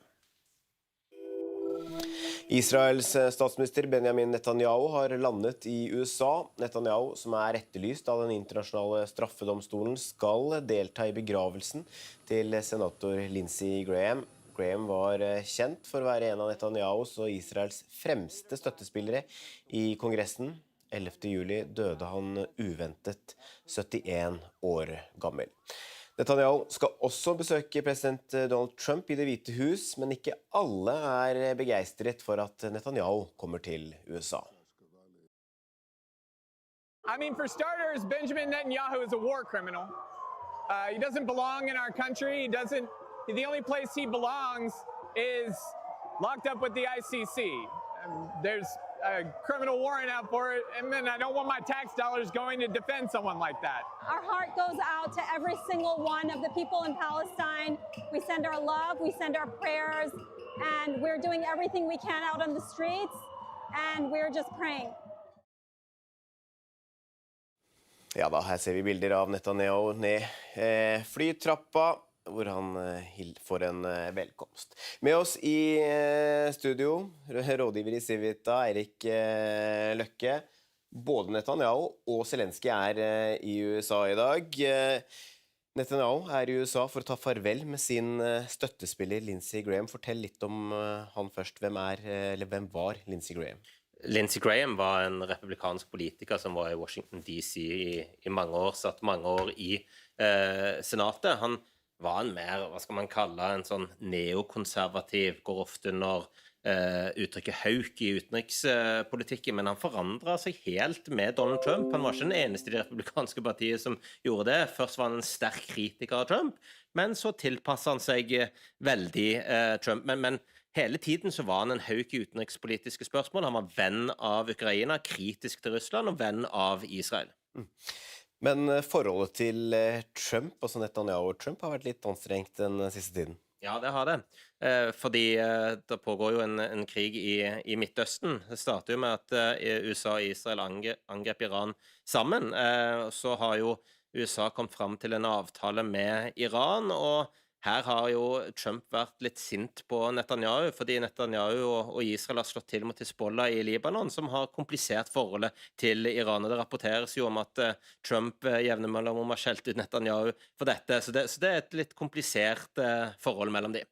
Israels statsminister Benjamin Netanyahu har landet i USA. Netanyahu, som er etterlyst av den internasjonale straffedomstolen, skal delta i begravelsen til senator Lindsey Graham. Graham var kjent for å være en av Netanyahus og Israels fremste støttespillere i Kongressen. 11. juli døde han uventet 71 år gammel. Netanyahu skal også besøke president Donald Trump i Det hvite hus, men ikke alle er begeistret for at Netanyahu kommer til USA. I mean, for starters, Benjamin Netanyahu is a war criminal. He doesn't belong in our country. The only place he belongs is locked up with the ICC. There's a criminal warrant out for it, and then I don't want my tax dollars going to defend someone like that. Our heart goes out to every single one of the people in Palestine. We send our love, we send our prayers, and we're doing everything we can out on the streets, and we're just praying. Ja da, her ser vi bilder av Netanyahu ned flytrappa, hvor han får en velkomst. Med oss i studio, rådgiver i Civita, Eirik Løkke. Både Netanyahu og Zelensky i USA i dag. Netanyahu i USA for å ta farvel med sin støttespiller Lindsey Graham. Fortell litt om han først. Hvem var Lindsey Graham? Lindsey Graham var en republikansk politiker som var i Washington DC i mange år, satt mange år i senatet. Han var en mer, hva skal man kalle, en sånn neokonservativ, går ofte under uttrykket hauk i utenrikspolitikken, men han forandret seg helt med Donald Trump. Han var ikke den eneste i det republikanske partiet som gjorde det. Først var han en sterk kritiker av Trump, men så tilpasset han seg veldig Trump. Men hele tiden så var han en hauk i utenrikspolitiske spørsmål. Han var venn av Ukraina, kritisk til Russland og venn av Israel. Men forholdet til Trump, altså Netanyahu og Trump, har vært litt anstrengt den siste tiden. Ja, det har det. Fordi det pågår jo en krig i Midtøsten. Det starter jo med at USA og Israel angrep Iran sammen. Så har jo USA kommet fram til en avtale med Iran, og her har jo Trump vært litt sint på Netanyahu, fordi Netanyahu og Israel har slått til mot Hezbollah i Libanon, som har komplisert forholdet til Iran. Og det rapporteres jo om at Trump jevne mellom har skjelt ut Netanyahu for dette, så det et litt komplisert forhold mellom de.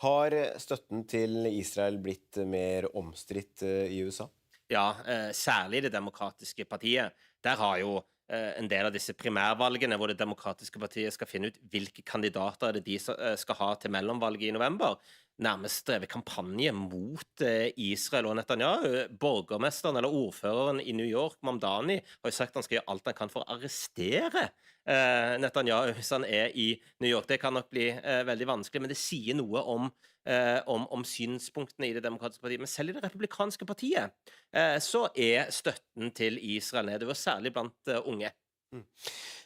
Har støtten til Israel blitt mer omstridt i USA? Ja, særlig det demokratiske partiet. Der har jo en del av disse primærvalgene hvor det demokratiske partiet skal finne ut hvilke kandidater de skal ha til mellomvalget i november, nærmest drevet kampanje mot Israel og Netanyahu. Borgermesteren eller ordføreren i New York, Mamdani, har jo sagt at han skal gjøre alt han kan for å arrestere Netanyahu hvis han i New York. Det kan nok bli veldig vanskelig, men det sier noe om synspunktene i det demokratiske partiet. Men selv i det republikanske partiet så støtten til Israel nedover, særlig blant unge.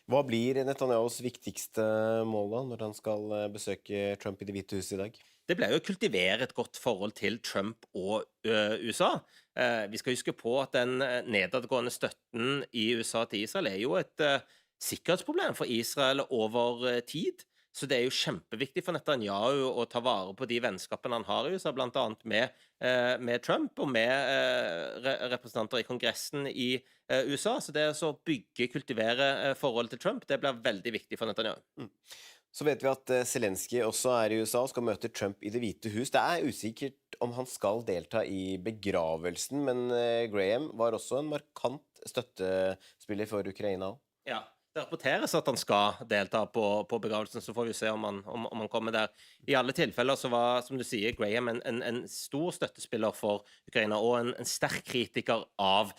Hva blir Netanyahus viktigste mål da, når han skal besøke Trump i Det hvite huset i dag? Det ble jo å kultivere et godt forhold til Trump og USA. Vi skal huske på at den nedadgående støtten i USA til Israel jo et sikkerhetsproblem for Israel over tid. Så det jo kjempeviktig for Netanyahu å ta vare på de vennskapene han har i USA, blant annet med Trump og med representanter i Kongressen i USA. Så det å kultivere forholdet til Trump, det blir veldig viktig for Netanyahu. Så vet vi at Zelensky også i USA og skal møte Trump i Det hvite hus. Det usikkert om han skal delta i begravelsen, men Graham var også en markant støttespiller for Ukraina. Ja. Det rapporteres at han skal delta på begravelsen, så får vi se om han kommer der. I alle tilfeller så var, som du sier, Graham en stor støttespiller for Ukraina, og en sterk kritiker av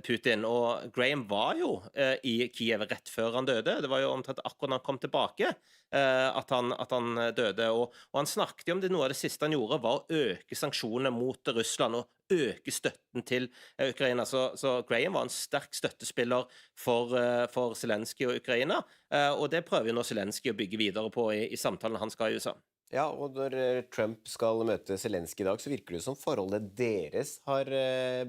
Putin. Og Graham var jo i Kiev rett før han døde. Det var jo omtrent akkurat når han kom tilbake at han døde. Og han snakket jo om noe av det siste han gjorde, var å øke sanksjonene mot Russland og øke støtten til Ukraina. Så Graham var en sterk støttespiller for Zelensky og Ukraina, og det prøver jo nå Zelensky å bygge videre på i samtalen han skal i USA. Ja, og når Trump skal møte Zelensky i dag, så virker det som forholdet deres har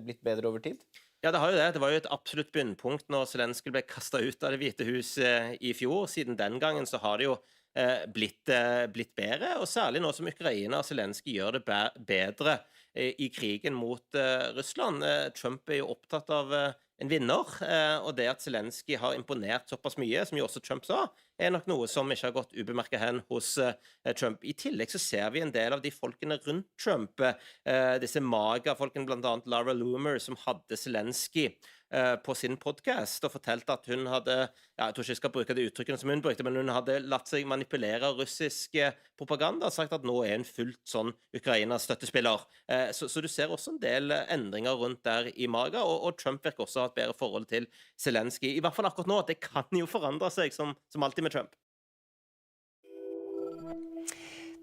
blitt bedre over tid? Ja, det har jo det. Det var jo et absolutt bunnpunkt når Zelensky ble kastet ut av Det hvite hus i fjor. Siden den gangen så har det jo blitt bedre, og særlig nå som Ukraina og Zelensky gjør det bedre i krigen mot Russland. Trump jo opptatt av en vinner, og det at Zelensky har imponert såpass mye, som jo også Trump sa, nok noe som ikke har gått ubemerket hen hos Trump. I tillegg så ser vi en del av de folkene rundt Trump, disse maga-folkene, blant annet Lara Loomer, som hadde Zelensky på sin podcast og fortalte at hun hadde, jeg tror ikke jeg skal bruke det uttrykkene som hun brukte, men hun hadde latt seg manipulere av russisk propaganda og sagt at nå hun fullt sånn Ukraina-støttespiller. Så du ser også en del endringer rundt der i maga, og Trump virker også ha et bedre forhold til Zelensky. I hvert fall akkurat nå, det kan jo forandre seg som alltid med Trump.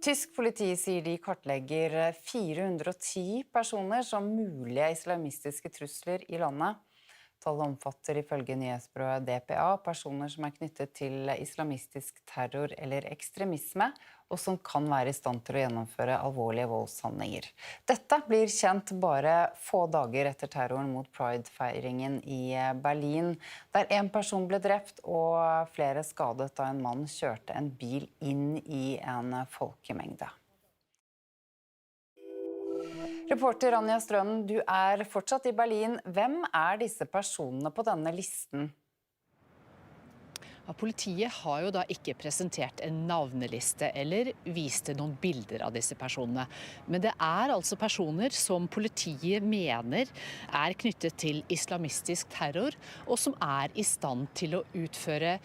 Tysk politi sier de kartlegger 410 personer som mulige islamistiske trusler i landet. Tallet omfatter ifølge nyhetsbyrået DPA personer som knyttet til islamistisk terror eller ekstremisme, og som kan være i stand til å gjennomføre alvorlige voldshandlinger. Dette blir kjent bare få dager etter terroren mot Pride-feiringen i Berlin, der en person ble drept og flere skadet da en mann kjørte en bil inn i en folkemengde. Reporter Anja Strønen, du fortsatt i Berlin. Hvem disse personene på denne listen? Ja, politiet har jo da ikke presentert en navneliste eller vist noen bilder av disse personene. Men det altså personer som politiet mener knyttet til islamistisk terror, og som i stand til å utføre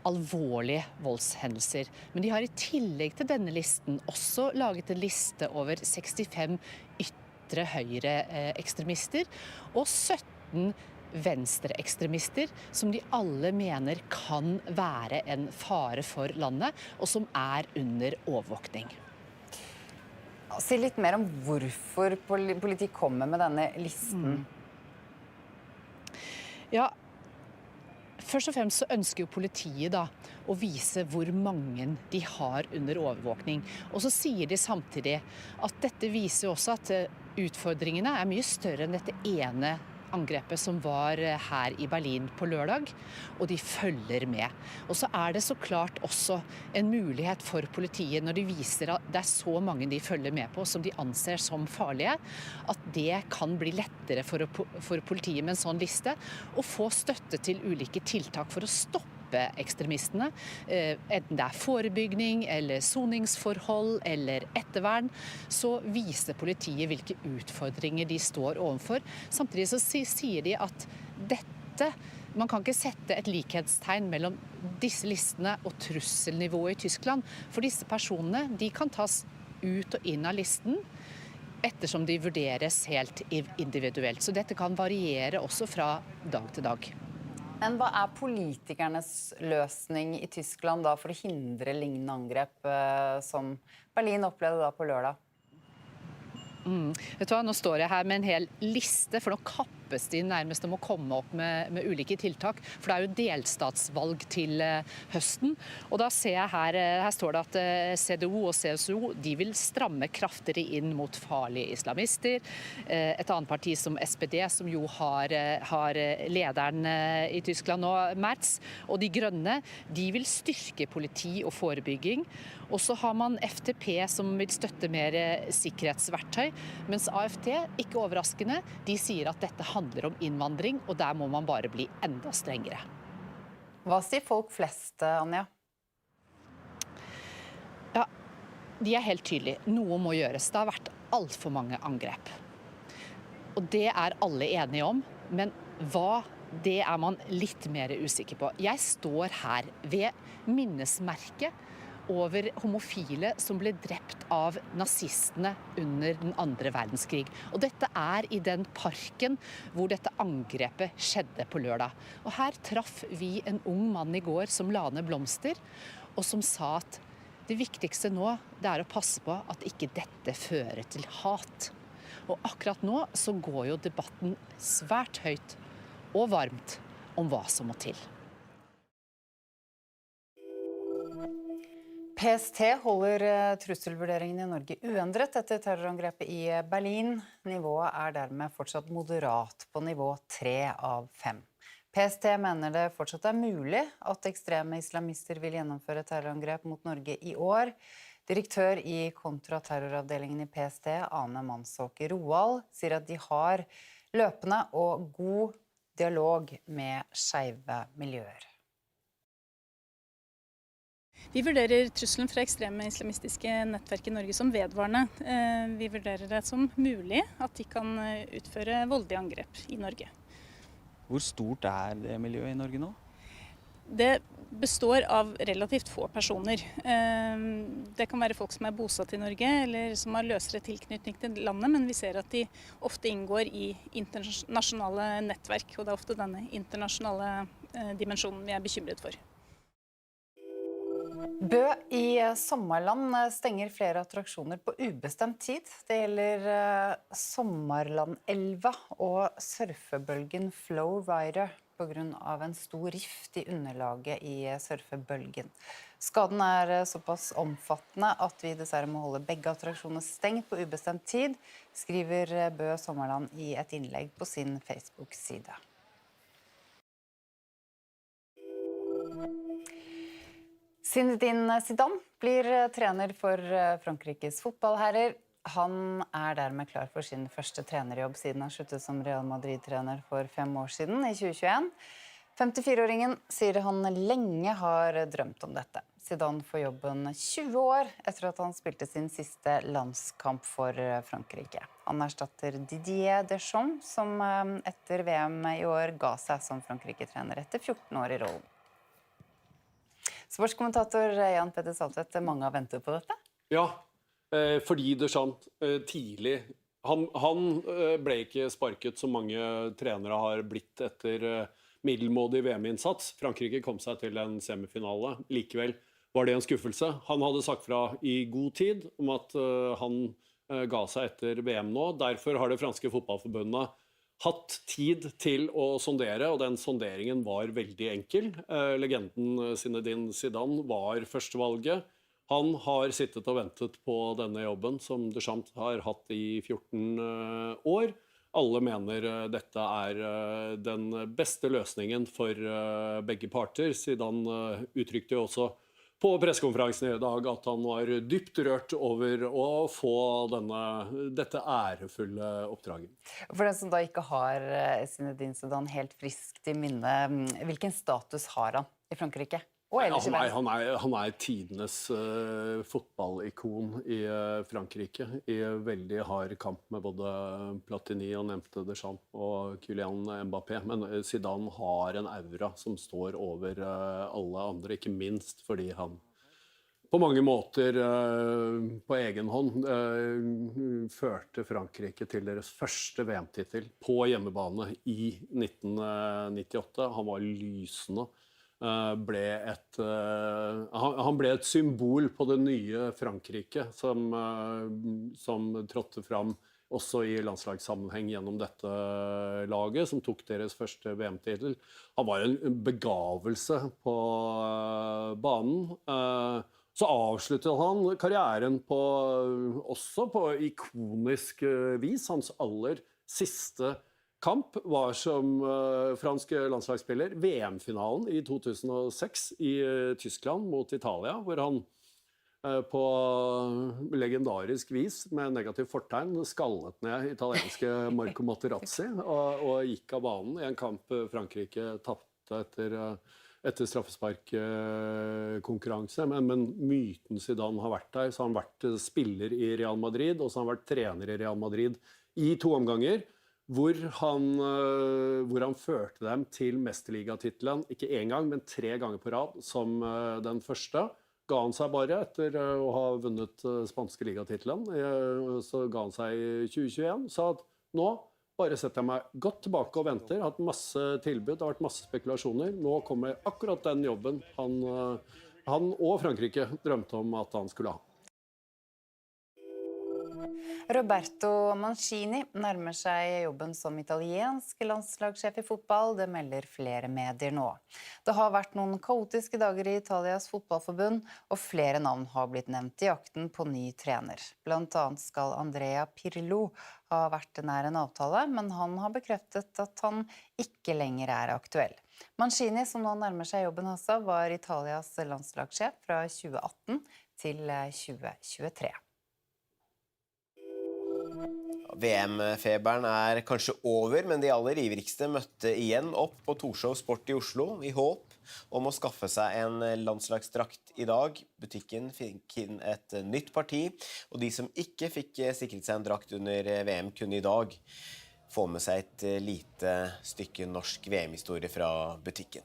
alvorlige voldshendelser. Men de har i tillegg til denne listen også laget en liste over 65 ytre høyre ekstremister og 17 venstreekstremister som de alle mener kan være en fare for landet, og som under overvåkning. Si litt mer om hvorfor politiet kommer med denne listen. Ja, først og fremst så ønsker jo politiet da å vise hvor mange de har under overvåkning. Og så sier de samtidig at dette viser også at utfordringene mye større enn dette ene angrepet som var her i Berlin på lørdag, og de følger med. Og så det så klart også en mulighet for politiet når de viser at det så mange de følger med på som de anser som farlige, at det kan bli lettere for politiet med en sånn liste å få støtte til ulike tiltak for å stoppe ekstremistene, enten det forebygging eller soningsforhold eller ettervern, så viser politiet hvilke utfordringer de står overfor. Samtidig så sier de at man kan ikke sette et likhetstegn mellom disse listene og trusselnivået i Tyskland, for disse personene de kan tas ut og inn av listen ettersom de vurderes helt individuelt. Så dette kan variere også fra dag til dag. Men hva politikernes løsning i Tyskland da for å hindre lignende angrep som Berlin opplevde da på lørdag? Vet du hva, nå står jeg her med en hel liste, for nå kappes de nærmest om å komme opp med ulike tiltak. For det jo delstatsvalg til høsten. Og da ser jeg her står det at CDU og CSU de vil stramme kraftigere inn mot farlige islamister. Et annet parti som SPD, som jo har lederen i Tyskland nå, Merz, og De Grønne, de vil styrke politi og forebygging. Og så har man FDP som vil støtte mer sikkerhetsverktøy, mens AFD, ikke overraskende, de sier at dette handler om innvandring, og der må man bare bli enda strengere. Hva sier folk flest, Anja? Ja, de helt tydelige. Noe må gjøres. Det har vært alt for mange angrep. Og det alle enige om, men hva det man litt mer usikker på. Jeg står her ved minnesmerket over homofile som ble drept av nazistene under den andre verdenskrig. Og dette i den parken hvor dette angrepet skjedde på lørdag. Og her traff vi en ung mann i går som la ned blomster, og som sa at det viktigste nå det å passe på at ikke dette fører til hat. Og akkurat nå så går jo debatten svært høyt og varmt om hva som må til. PST holder trusselvurderingen i Norge uendret etter terrorangrepet i Berlin. Nivået dermed fortsatt moderat på nivå 3 av 5. PST mener det fortsatt mulig at ekstreme islamister vil gjennomføre terrorangrep mot Norge i år. Direktør i kontraterroravdelingen i PST, Ane Mansåker Roald, sier at de har løpende og god dialog med skeive miljøer. Vi vurderer trusselen fra ekstreme islamistiske nettverk i Norge som vedvarende. Vi vurderer det som mulig at de kan utføre voldelige angrep i Norge. Hvor stort det miljøet i Norge nå? Det består av relativt få personer. Det kan være folk som bosatt i Norge, eller som har løsere tilknytning til landet, men vi ser at de ofte inngår i internasjonale nettverk, og det ofte denne internasjonale dimensjonen vi bekymret for. Bø i Sommerland stenger flere attraksjoner på ubestemt tid. Det gjelder Sommerlandelva og surfebølgen Flowrider på grunn av en stor rift i underlaget i surfebølgen. Skaden såpass omfattende at vi dessverre må holde begge attraksjoner stengt på ubestemt tid, skriver Bø Sommerland i et innlegg på sin Facebook-side. Zinedine Zidane blir trener for Frankrikes fotballherrer. Han dermed klar for sin første trenerjobb siden han sluttet som Real Madrid-trener for 5 år siden, i 2021. 54-åringen sier han lenge har drømt om dette. Zidane får jobben 20 år etter at han spilte sin siste landskamp for Frankrike. Han erstatter Didier Deschamps, som etter VM i år ga seg som Frankrike-trener etter 14 år i rollen. Sportskommentator Jan Petter Saltvedt, mange har ventet på dette? Ja, fordi Deschamps tidlig, han ble ikke sparket som mange trenere har blitt etter middelmådig VM-innsats. Frankrike kom seg til en semifinale. Likevel var det en skuffelse. Han hadde sagt fra i god tid om at han ga seg etter VM nå. Derfor har det franske fotballforbundet hatt tid til å sondere, og den sonderingen var veldig enkel. Legenden Zinedine Zidane var førstevalget. Han har sittet og ventet på denne jobben som Deschamps har hatt i 14 år. Alle mener dette den beste løsningen for begge parter. Zidane uttrykte jo også på pressekonferansen i dag at han var dypt rørt over å få dette ærefulle oppdraget. For den som da ikke har Zinedine Zidane helt friskt i minne, hvilken status har han i Frankrike? Han tidenes fotballikon i Frankrike, i veldig hard kamp med både Platini og nevnte Deschamps og Kylian Mbappé. Men Zidane har en aura som står over alle andre, ikke minst fordi han på mange måter på egen hånd førte Frankrike til deres første VM-titel på hjemmebane i 1998. Han var lysende. Han ble et symbol på det nye Frankrike som trådte fram også i landslagssammenheng gjennom dette laget, som tok deres første VM-titel. Han var en begavelse på banen. Så avsluttet han karrieren også på ikonisk vis. Hans aller siste kamp var som fransk landslagsspiller VM-finalen i 2006 i Tyskland mot Italia, hvor han på legendarisk vis med negativ fortegn skallet ned italienske Marco Materazzi og gikk av banen i en kamp Frankrike tapte etter straffesparkkonkurranse. Men myten Zidane har vært der, så har han vært spiller i Real Madrid, og så har han vært trener i Real Madrid i 2 omganger, hvor han førte dem til mesterligatittelen, ikke 1 gang, men 3 ganger på rad, som den første. Ga han seg bare etter å ha vunnet spanske ligatitelen, så ga han seg i 2021, sa at nå bare setter jeg meg godt tilbake og venter, har hatt masse tilbud, det har vært masse spekulasjoner, nå kommer akkurat den jobben han og Frankrike drømte om at han skulle ha. Roberto Mancini nærmer seg jobben som italiensk landslagssjef i fotball, det melder flere medier nå. Det har vært noen kaotiske dager i Italias fotballforbund, og flere navn har blitt nevnt i jakten på ny trener. Blant annet skal Andrea Pirlo ha vært nær en avtale, men han har bekreftet at han ikke lenger aktuell. Mancini, som nå nærmer seg jobben også, var Italias landslagssjef fra 2018 til 2023. VM-feberen kanskje over, men de aller ivrigste møtte igjen opp på Torshov Sport i Oslo i håp om å skaffe seg en landslagsdrakt i dag. Butikken fikk inn et nytt parti, og de som ikke fikk sikret seg en drakt under VM kunne i dag få med seg et lite stykke norsk VM-historie fra butikken.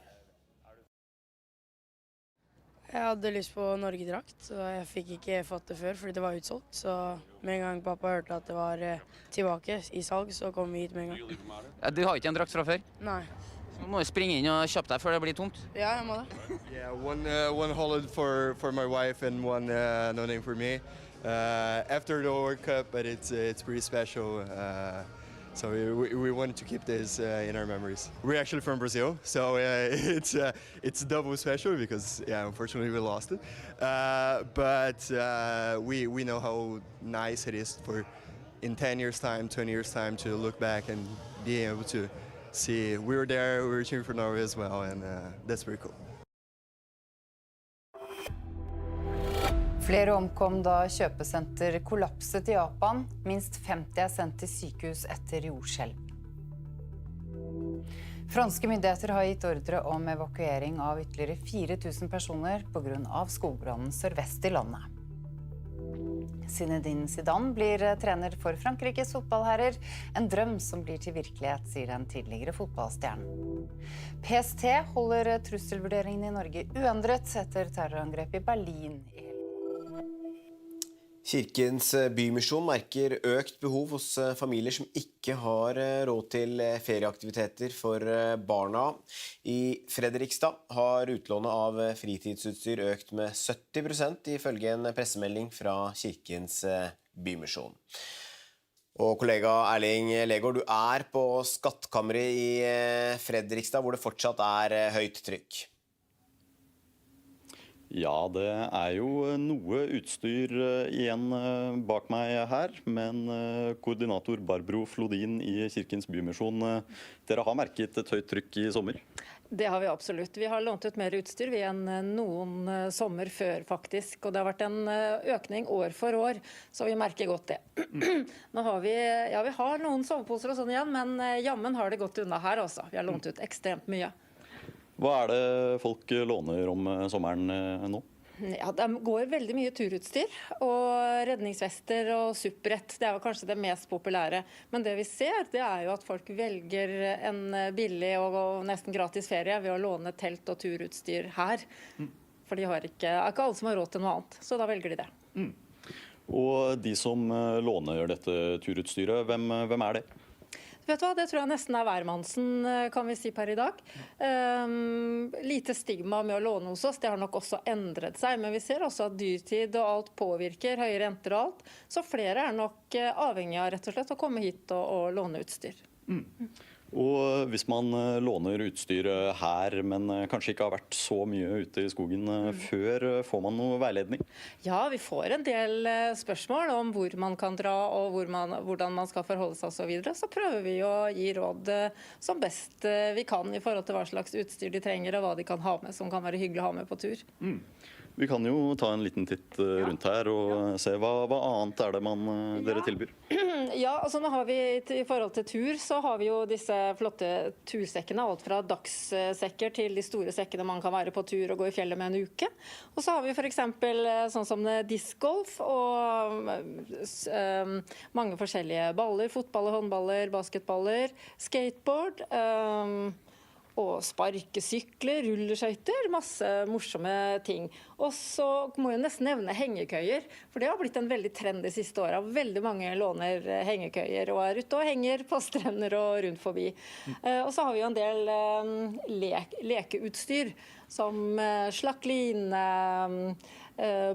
Jeg hadde lyst på Norge-drakt, så jeg fikk ikke fått det før fordi det var utsolgt. Så med en gang pappa hørte at det var tilbake i salg, så kom vi hit med en gang. Du har ikke en drakt fra før? Nei. Du må jo springe inn og kjappe deg før det blir tomt. Ja, jeg må det. Yeah, one holiday for my wife and one no name for me. After the World Cup, but it's pretty special. So we wanted to keep this in our memories. We're actually from Brazil, so it's double special because unfortunately we lost it. But we know how nice it is for in 10 years' time, 20 years' time to look back and be able to see we were there, we were cheering for Norway as well, and that's pretty cool. Flere omkom da kjøpesenter kollapset i Japan. Minst 50 er sendt til sykehus etter jordskjelv. Franske myndigheter har gitt ordre om evakuering av ytterligere 4000 personer på grunn av skogbrannen sørvest i landet. Zinedine Zidane blir trener for Frankrikes fotballherrer. En drøm som blir til virkelighet, sier den tidligere fotballstjernen. PST holder trusselvurderingen i Norge uendret etter terrorangrep i Berlin i helgen. Kirkens bymisjon merker økt behov hos familier som ikke har råd til ferieaktiviteter for barna. I Fredrikstad har utlånet av fritidsutstyr økt med 70% ifølge en pressemelding fra Kirkens bymisjon. Og kollega Erling Legård, du er på skattkammeret i Fredrikstad, hvor det fortsatt er høyt trykk. Ja, det er jo noe utstyr igjen bak meg her, men koordinator Barbro Flodin i Kirkens bymisjon, dere har merket et høyt trykk i sommer? Det har vi absolutt. Vi har lånt ut mer utstyr enn noen sommer før faktisk, og det har vært en økning år for år, så vi merker godt det. Nå har vi har noen soveposer og sånn igjen, men jammen har det gått unna her også. Vi har lånt ut ekstremt mye. Hva er det folk låner om sommeren nå? Ja, det går veldig mye turutstyr, og redningsvester og supprett. Det er jo kanskje det mest populære. Men det vi ser, det er jo at folk velger en billig og nesten gratis ferie ved å låne telt og turutstyr her. For det er ikke alle som har råd til noe annet, så da velger de det. Og de som låner dette turutstyret, hvem er det? Vet du hva, det tror jeg nesten er hvermannsen, kan vi si per i dag. Lite stigma med å låne hos oss, det har nok også endret seg, men vi ser også at dyrtid og alt påvirker, høye renter og alt, så flere er nok avhengig av rett og slett å komme hit og låne utstyr. Og hvis man låner utstyr her, men kanskje ikke har vært så mye ute i skogen før, får man noe veiledning? Ja, vi får en del spørsmål om hvor man kan dra og hvordan man skal forholde seg og så videre. Så prøver vi å gi råd som best vi kan i forhold til hva slags utstyr de trenger og hva de kan ha med, som kan være hyggelig å ha med på tur. Vi kan jo ta en liten titt rundt her og se hva annet er det dere tilbyr. Ja, altså nå har vi i forhold til tur, så har vi jo disse flotte tursekkene, alt fra dagssekker til de store sekkene man kan være på tur og gå i fjellet med en uke. Og så har vi for eksempel sånn som discgolf og mange forskjellige baller, fotballer, håndballer, basketballer, skateboard, og sparkesykler, rulleskøyter, masse morsomme ting. Og så må jeg nesten nevne hengekøyer, for det har blitt en veldig trend de siste årene. Veldig mange låner hengekøyer og er ute og henger på strender og rundt forbi. Og så har vi jo en del lekeutstyr, som slakline,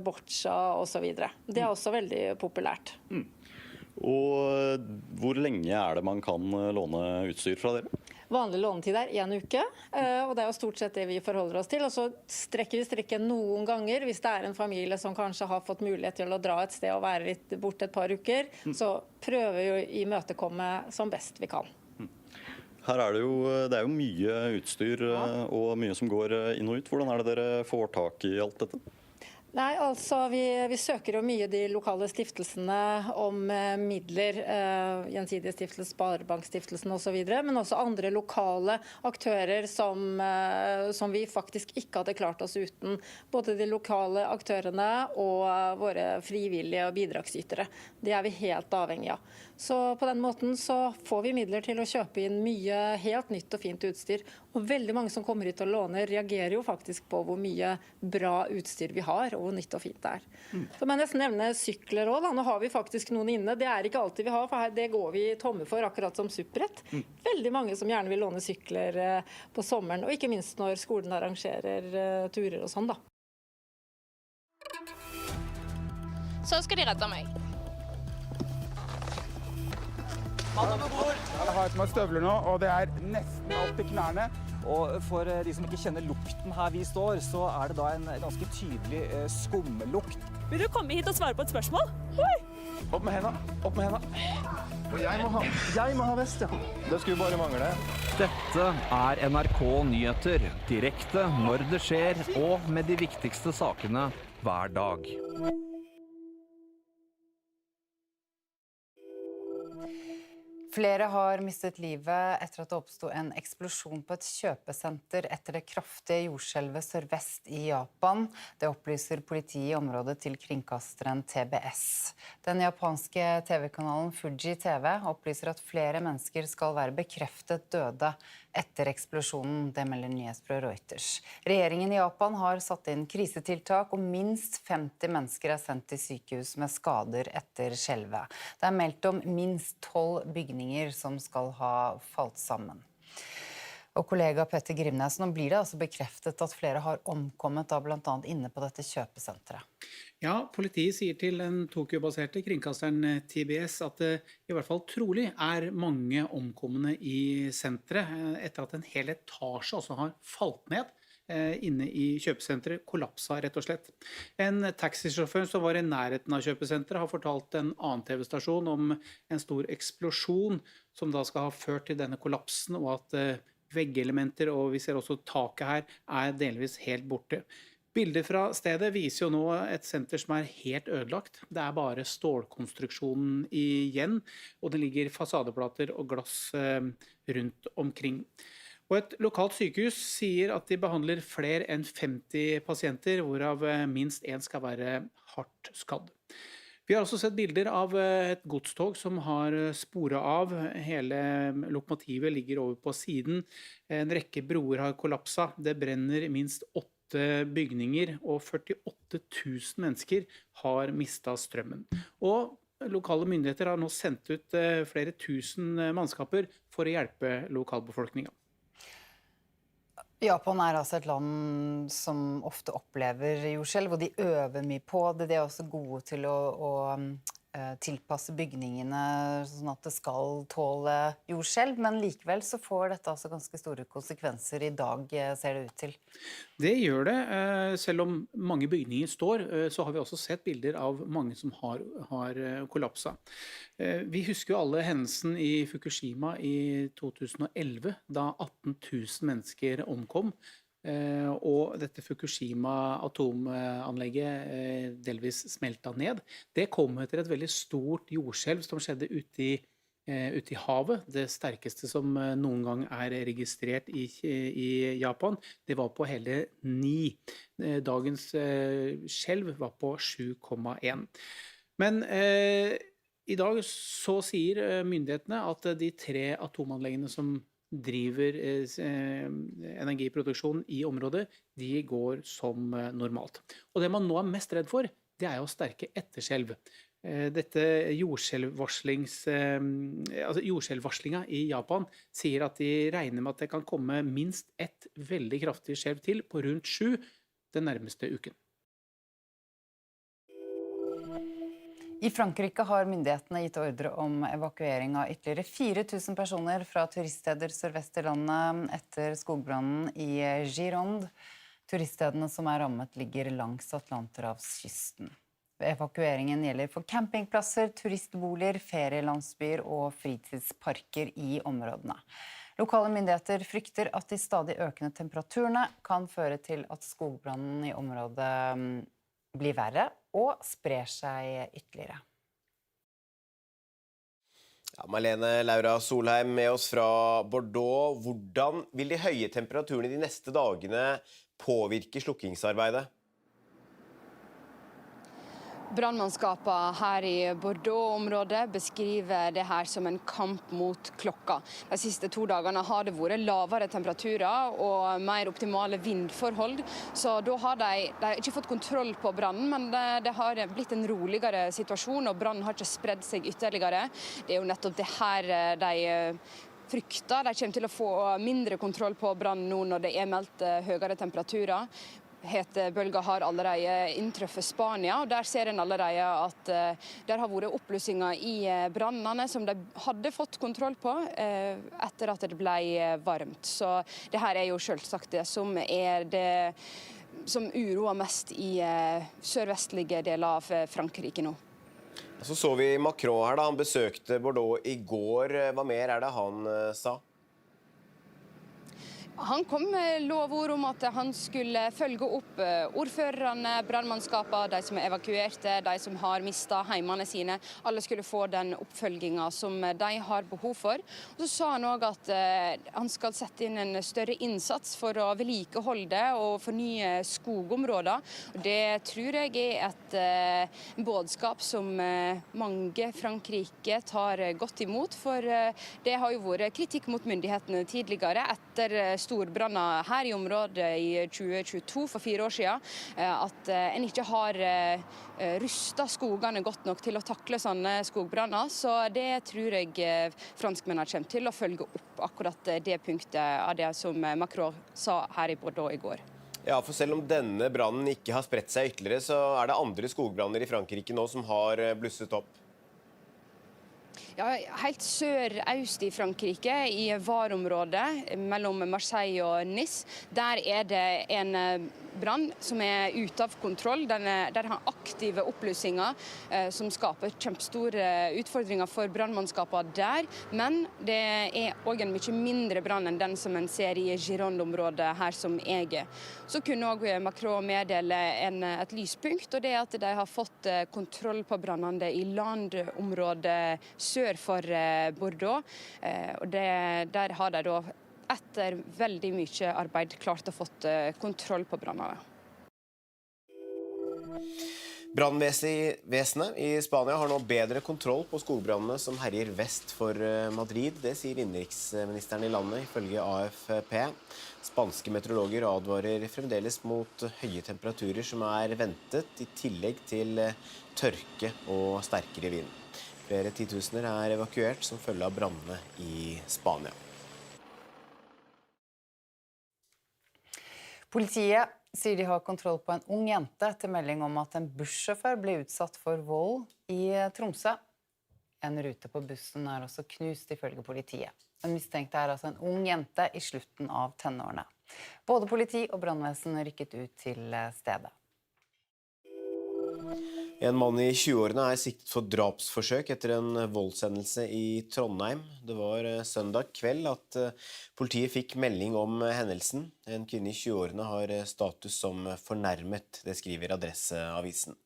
boccia og så videre. Det er også veldig populært. Og hvor lenge er det man kan låne utstyr fra dere? Vanlig lånetid er 1 uke, og det er jo stort sett det vi forholder oss til. Og så strekker vi strikken noen ganger hvis det er en familie som kanskje har fått mulighet til å dra et sted og være litt borte et par uker. Så prøver vi å imøtekomme som best vi kan. Her er det er jo mye utstyr og mye som går inn og ut. Hvordan er det dere får tak i alt dette? Nei, altså vi søker jo mye de lokale stiftelsene om midler, gjensidige stiftelser, sparebankstiftelsen og så videre, men også andre lokale aktører som vi faktisk ikke hadde klart oss uten. Både de lokale aktørene og våre frivillige og bidragsytere. Det er vi helt avhengig av. Så på den måten så får vi midler til å kjøpe inn mye helt nytt og fint utstyr. Og veldig mange som kommer hit og låner reagerer jo faktisk på hvor mye bra utstyr vi har, og hvor nytt og fint det er. Så må jeg nesten nevne sykler også da. Nå har vi faktisk noen inne. Det er ikke alltid vi har, for det går vi tomme for, akkurat som supprett. Veldig mange som gjerne vil låne sykler på sommeren, og ikke minst når skolen arrangerer turer og sånn da. Så skal de redde meg. Jeg har på meg støvler nå, og det er nesten opp til knærne. Og for de som ikke kjenner lukten her vi står, så er det da en ganske tydelig skummelukt. Vil du komme hit og svare på et spørsmål? Oi! Opp med hendene, opp med hendene. Og jeg må ha vest, ja. Det skulle bare mangle. Dette er NRK Nyheter, direkte når det skjer, og med de viktigste sakene hver dag. Flere har mistet livet etter at det oppstod en eksplosjon på et kjøpesenter etter det kraftige jordskjelvet sørvest i Japan. Det opplyser politiet i området til kringkasteren TBS. Den japanske TV-kanalen Fuji TV opplyser at flere mennesker skal være bekreftet døde etter eksplosjonen, det melder nyhetsbyrået Reuters. Regjeringen i Japan har satt inn krisetiltak, og minst 50 mennesker er sendt til sykehus med skader etter skjelvet. Det er meldt om minst 12 bygninger som skal ha falt sammen. Og kollega Petter Grimnes, nå blir det altså bekreftet at flere har omkommet, da blant annet inne på dette kjøpesenteret. Ja, politiet sier til den Tokyo-baserte kringkasteren TBS at det i hvert fall trolig er mange omkomne i senteret, etter at en hel etasje også har falt ned inne i kjøpesenteret, kollapsa rett og slett. En taxisjåfør som var i nærheten av kjøpesenteret har fortalt en annen TV-stasjon om en stor eksplosjon som da skal ha ført til denne kollapsen, og at veggelementer, og vi ser også taket her, er delvis helt borte. Bilder fra stedet viser jo nå et senter som er helt ødelagt. Det er bare stålkonstruksjonen igjen, og det ligger fasadeplater og glass rundt omkring. Og et lokalt sykehus sier at de behandler flere enn 50 pasienter, hvorav minst en skal være hardt skadd. Vi har også sett bilder av et godstog som har sporet av. Hele lokomotivet ligger over på siden. En rekke broer har kollapset. Det brenner minst 8 bygninger, og 48 000 mennesker har mistet strømmen. Og lokale myndigheter har nå sendt ut flere tusen mannskaper for å hjelpe lokalbefolkningen. Japan er altså et land som ofte opplever jordskjelv, og de øver mye på det. De er også gode til å tilpasse bygningene sånn at det skal tåle jordskjelv, men likevel så får dette altså ganske store konsekvenser i dag, ser det ut til. Det gjør det. Selv om mange bygninger står, så har vi også sett bilder av mange som har kollapset. Vi husker jo alle hendelsen i Fukushima i 2011, da 18 000 mennesker omkom. Og dette Fukushima-atomanlegget delvis smelta ned. Det kom etter et veldig stort jordskjelv som skjedde ute i havet. Det sterkeste som noen gang er registrert i Japan. Det var på hele 9. Dagens skjelv var på 7,1. Men i dag så sier myndighetene at de 3 atomanleggene som driver energiproduksjon i området, de går som normalt. Og det man nå er mest redd for, det er jo sterke etterskjelv. Dette jordskjelvvarslinga i Japan sier at de regner med at det kan komme minst et veldig kraftig skjelv til på rundt 7 den nærmeste uken. I Frankrike har myndighetene gitt ordre om evakuering av ytterligere 4000 personer fra turiststeder sørvest i landet etter skogbrannen i Gironde. Turiststedene som er rammet ligger langs Atlanterhavskysten. Evakueringen gjelder for campingplasser, turistboliger, ferielandsbyer og fritidsparker i områdene. Lokale myndigheter frykter at de stadig økende temperaturene kan føre til at skogbrannen i området blir verre og sprer seg ytterligere. Ja, Marlene Laura Solheim med oss fra Bordeaux. Hvordan vil de høye temperaturene de neste dagene påvirke slukkingsarbeidet? Brannmannskapene her i Bordeaux-området beskriver det her som en kamp mot klokka. De siste 2 dagene har det vært lavere temperaturer og mer optimale vindforhold, så da har de ikke fått kontroll på brannen, men det har blitt en roligere situasjon, og brannen har ikke spredd seg ytterligere. Det er jo nettopp det her de frykter. De kommer til å få mindre kontroll på brannen nå når det er meldt høyere temperaturer. Hetebølger har allerede inntruffet Spania, og der ser en allerede at der har vært oppblussinger i brannene som de hadde fått kontroll på etter at det ble varmt. Så det her er jo selvsagt det som uroer mest i sørvestlige deler av Frankrike nå. Så vi Macron her da, han besøkte Bordeaux i går. Hva mer er det han sa? Han kom med lovord om at han skulle følge opp ordførerne, brannmannskapene, de som er evakuerte, de som har mistet heimene sine. Alle skulle få den oppfølgingen som de har behov for. Og så sa han også at han skal sette inn en større innsats for å vedlikeholde og fornye skogområder. Og det tror jeg er et budskap som mange Frankrike tar godt imot, for det har jo vært kritikk mot myndighetene tidligere etter storbranner her i området i 2022, for 4 år siden, at en ikke har rustet skogene godt nok til å takle sånne skogbranner. Så det tror jeg franskmennene kommer til å følge opp akkurat det punktet av det som Macron sa her i Bordeaux i går. Ja, for selv om denne brannen ikke har spredt seg ytterligere, så er det andre skogbranner i Frankrike nå som har blusset opp. Ja, helt sør-øst i Frankrike, i Var-området mellom Marseille og Nice, der er det en brann som er ute av kontroll. Der har aktive oppblussinger som skaper kjempestore utfordringer for brannmannskapene der. Men det er også en mye mindre brann enn den som en ser i Gironde-området her som jeg er. Så kunne også Macron meddele et lyspunkt, og det er at de har fått kontroll på brannene i landområdet sør for Bordeaux. Og der har de da etter veldig mye arbeid klart å fått kontroll på brannene. Brannvesenet i Spania har nå bedre kontroll på skogbrannene som herjer vest for Madrid. Det sier innenriksministeren i landet, ifølge AFP. Spanske meteorologer advarer fremdeles mot høye temperaturer som er ventet, i tillegg til tørke og sterkere vind. Flere titusener er evakuert som følge av brannene i Spania. Politiet sier de har kontroll på en ung jente etter melding om at en bussjåfør ble utsatt for vold i Tromsø. En rute på bussen er også knust ifølge politiet. Den mistenkte er altså en ung jente i slutten av tenårene. Både politi og brannvesen rykket ut til stedet. En mann i 20-årene er siktet for drapsforsøk etter en voldshendelse i Trondheim. Det var søndag kveld at politiet fikk melding om hendelsen. En kvinne i 20-årene har status som fornærmet, det skriver Adresseavisen.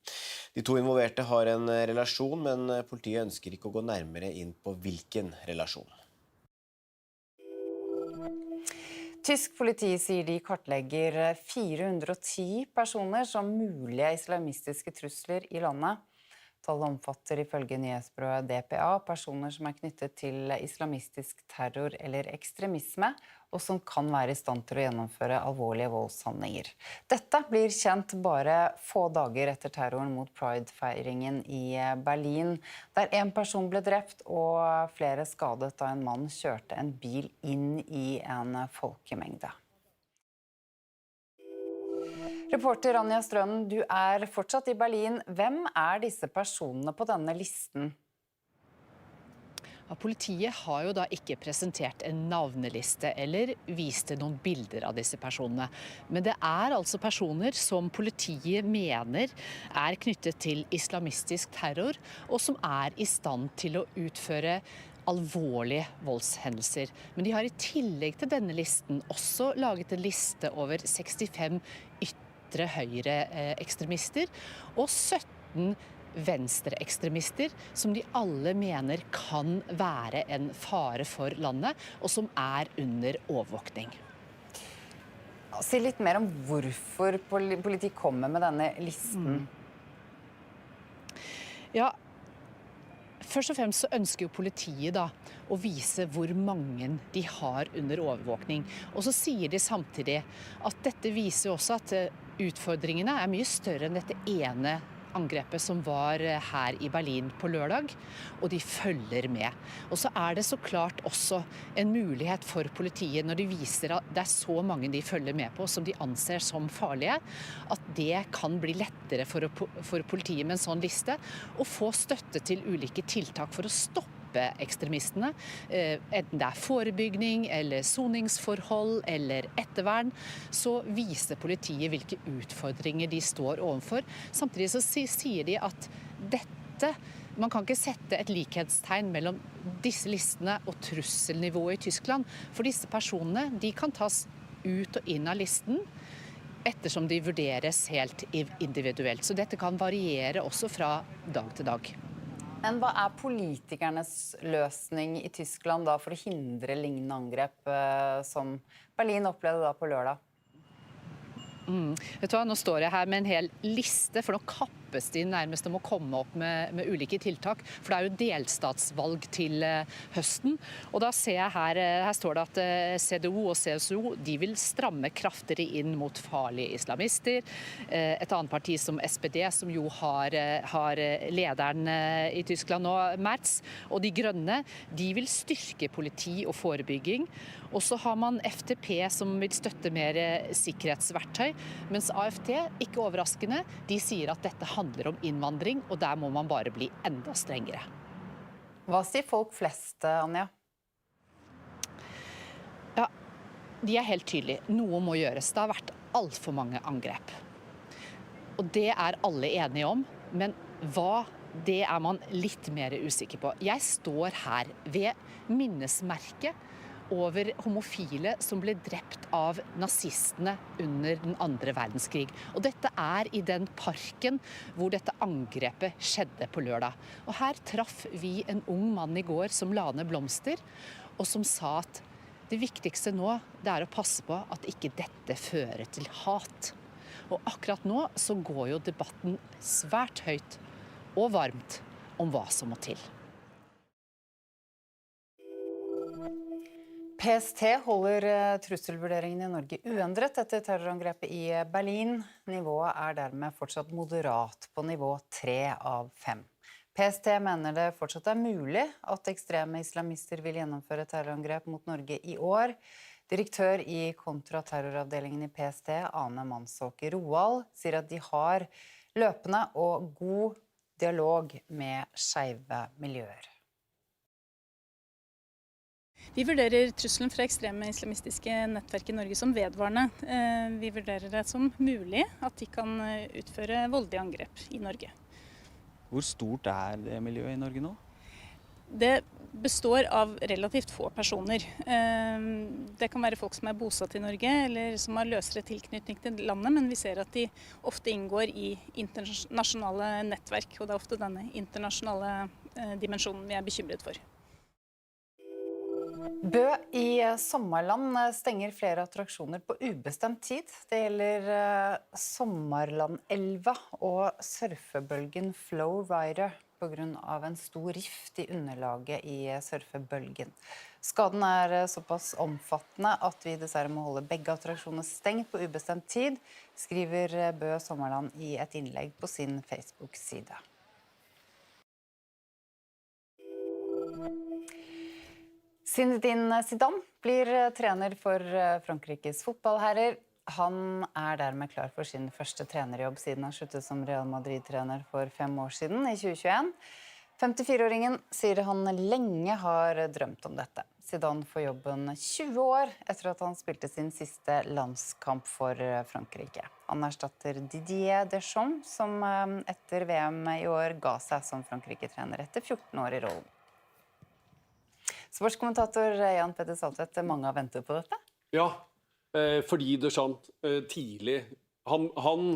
De to involverte har en relasjon, men politiet ønsker ikke å gå nærmere inn på hvilken relasjon. Tysk politi sier de kartlegger 410 personer som mulige islamistiske trusler i landet. Tallet omfatter ifølge nyhetsbyrået DPA personer som er knyttet til islamistisk terror eller ekstremisme, og som kan være i stand til å gjennomføre alvorlige voldshandlinger. Dette blir kjent bare få dager etter terroren mot Pride-feiringen i Berlin, der en person ble drept og flere skadet da en mann kjørte en bil inn i en folkemengde. Reporter Anja Strønen, du er fortsatt i Berlin. Hvem er disse personene på denne listen? Ja, politiet har jo da ikke presentert en navneliste eller vist noen bilder av disse personene. Men det er altså personer som politiet mener er knyttet til islamistisk terror, og som er i stand til å utføre alvorlige voldshendelser. Men de har i tillegg til denne listen også laget en liste over 65 ytre høyreekstremister og 17 venstreekstremister som de alle mener kan være en fare for landet, og som er under overvåkning. Si litt mer om hvorfor politiet kommer med denne listen. Ja, først og fremst så ønsker jo politiet da å vise hvor mange de har under overvåkning. Og så sier de samtidig at dette viser også at utfordringene er mye større enn dette ene angrepet som var her i Berlin på lørdag, og de følger med. Og så er det så klart også en mulighet for politiet når de viser at det er så mange de følger med på som de anser som farlige, at det kan bli lettere for politiet med en sånn liste å få støtte til ulike tiltak for å stoppe ekstremistene, enten det er forebygging eller soningsforhold eller ettervern, så viser politiet hvilke utfordringer de står overfor. Samtidig så sier de at man kan ikke sette et likhetstegn mellom disse listene og trusselnivået i Tyskland, for disse personene de kan tas ut og inn av listen ettersom de vurderes helt individuelt. Så dette kan variere også fra dag til dag. Men hva er politikernes løsning i Tyskland da for å hindre lignende angrep som Berlin opplevde da på lørdag? Vet du hva, nå står jeg her med en hel liste, for nå kappes de nærmest om å komme opp med ulike tiltak, for det er jo delstatsvalg til høsten. Og da ser jeg her står det at CDU og CSU, de vil stramme kraftigere inn mot farlige islamister. Et annet parti som SPD, som jo har lederen i Tyskland nå, Merz, og de grønne, de vil styrke politi og forebygging. Og så har man FDP som vil støtte mer sikkerhetsverktøy, mens AFD, ikke overraskende, de sier at dette handler om innvandring, og der må man bare bli enda strengere. Hva sier folk flest, Anja? Ja, de er helt tydelige. Noe må gjøres. Det har vært alt for mange angrep. Og det er alle enige om, men det er man litt mer usikker på. Jeg står her ved minnesmerket over homofile som ble drept av nazistene under den andre verdenskrig. Og dette er i den parken hvor dette angrepet skjedde på lørdag. Og her traff vi en ung mann i går som la ned blomster, og som sa at det viktigste nå det er å passe på at ikke dette fører til hat. Og akkurat nå så går jo debatten svært høyt og varmt om hva som må til. PST holder trusselvurderingen i Norge uendret etter terrorangrepet i Berlin. Nivået er dermed fortsatt moderat på nivå 3 av 5. PST mener det fortsatt er mulig at ekstreme islamister vil gjennomføre terrorangrep mot Norge i år. Direktør i kontraterroravdelingen i PST, Ane Mansåker Roald, sier at de har løpende og god dialog med skeive miljøer. Vi vurderer trusselen fra ekstreme islamistiske nettverk i Norge som vedvarende. Vi vurderer det som mulig at de kan utføre voldelige angrep i Norge. Hvor stort er det miljøet i Norge nå? Det består av relativt få personer. Det kan være folk som er bosatt i Norge, eller som har løsere tilknytning til landet, men vi ser at de ofte inngår i internasjonale nettverk, og det er ofte denne internasjonale dimensjonen vi er bekymret for. Bø i Sommarland stenger flere attraksjoner på ubestemt tid. Det gjelder Sommarlandelva og surfebølgen Flow Rider på grunn av en stor rift i underlaget i surfebølgen. Skaden er såpass omfattende at vi dessverre må holde begge attraksjonene stengt på ubestemt tid, skriver Bø Sommarland i et innlegg på sin Facebook-side. Zinedine Zidane blir trener for Frankrikes fotballherrer. Han er dermed klar for sin første trenerjobb siden han sluttet som Real Madrid-trener for 5 år siden, i 2021. 54-åringen sier han lenge har drømt om dette. Zidane får jobben 20 år etter at han spilte sin siste landskamp for Frankrike. Han erstatter Didier Deschamps, som etter VM i år ga seg som Frankrike-trener etter 14 år i rollen. Sportskommentator Jan Petter Saltvedt, mange har ventet på dette? Ja, fordi Deschamps tidlig, han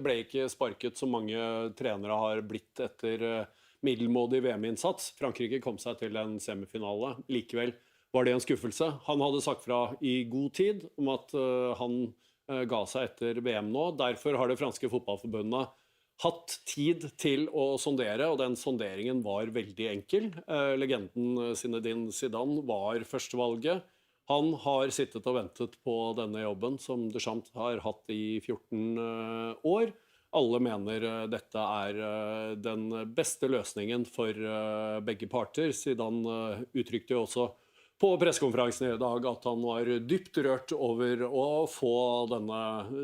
ble ikke sparket som mange trenere har blitt etter middelmådig VM-innsats. Frankrike kom seg til en semifinale. Likevel var det en skuffelse. Han hadde sagt fra i god tid om at han ga seg etter VM nå. Derfor har det franske fotballforbundet hatt tid til å sondere, og den sonderingen var veldig enkel. Legenden Zinedine Zidane var førstevalget. Han har sittet og ventet på denne jobben som Deschamps har hatt i 14 år. Alle mener dette den beste løsningen for begge parter. Zidane uttrykte jo også på pressekonferansen i dag at han var dypt rørt over å få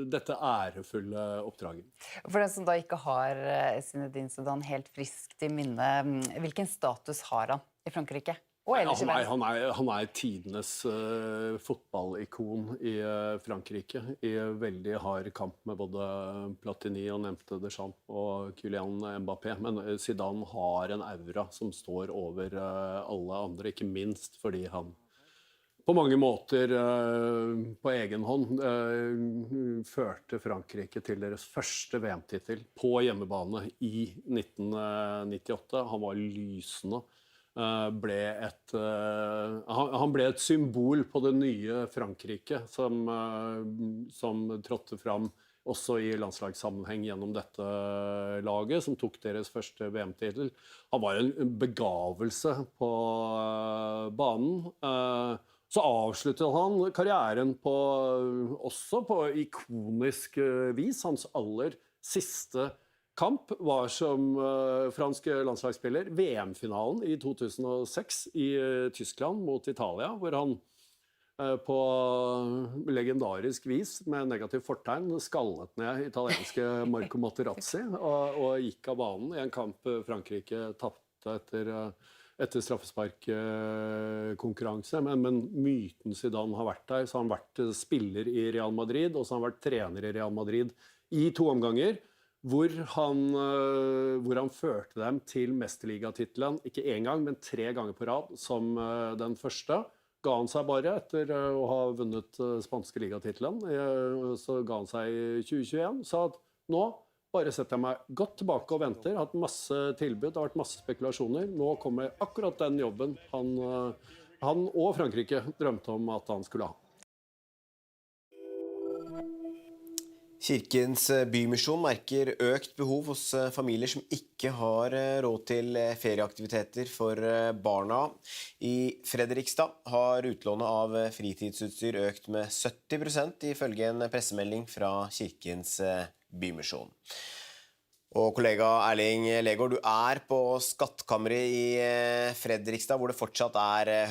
dette ærefulle oppdraget. For den som da ikke har Zinedine Zidane helt friskt i minne, hvilken status har han i Frankrike? Han tidenes fotballikon i Frankrike, i veldig hard kamp med både Platini og nevnte Deschamps og Kylian Mbappé. Men Zidane har en aura som står over alle andre, ikke minst fordi han på mange måter på egen hånd førte Frankrike til deres første VM-titel på hjemmebane i 1998. Han var lysende. Han ble et symbol på det nye Frankrike som trådte fram også i landslagssammenheng gjennom dette laget, som tok deres første VM-titel. Han var en begavelse på banen. Så avsluttet han karrieren også på ikonisk vis. Hans aller siste kamp var som fransk landslagsspiller VM-finalen i 2006 i Tyskland mot Italia, hvor han på legendarisk vis med negativ fortegn skallet ned italienske Marco Materazzi og gikk av banen i en kamp Frankrike tapte etter straffesparkkonkurranse. Men myten Zidane har vært der, så har han vært spiller i Real Madrid, og så har han vært trener i Real Madrid i 2 omganger, hvor han førte dem til mesterligatittelen, ikke 1 gang, men 3 ganger på rad, som den første. Ga han seg bare etter å ha vunnet spanske ligatittelen, så ga han seg i 2021, sa at nå bare setter jeg meg godt tilbake og venter, har hatt masse tilbud, det har vært masse spekulasjoner, nå kommer akkurat den jobben han og Frankrike drømte om at han skulle ha. Kirkens Bymisjon merker økt behov hos familier som ikke har råd til ferieaktiviteter for barna. I Fredrikstad har utlånet av fritidsutstyr økt med 70% ifølge en pressemelding fra Kirkens Bymisjon. Og kollega Erling Legård, du på Skattkammeret i Fredrikstad, hvor det fortsatt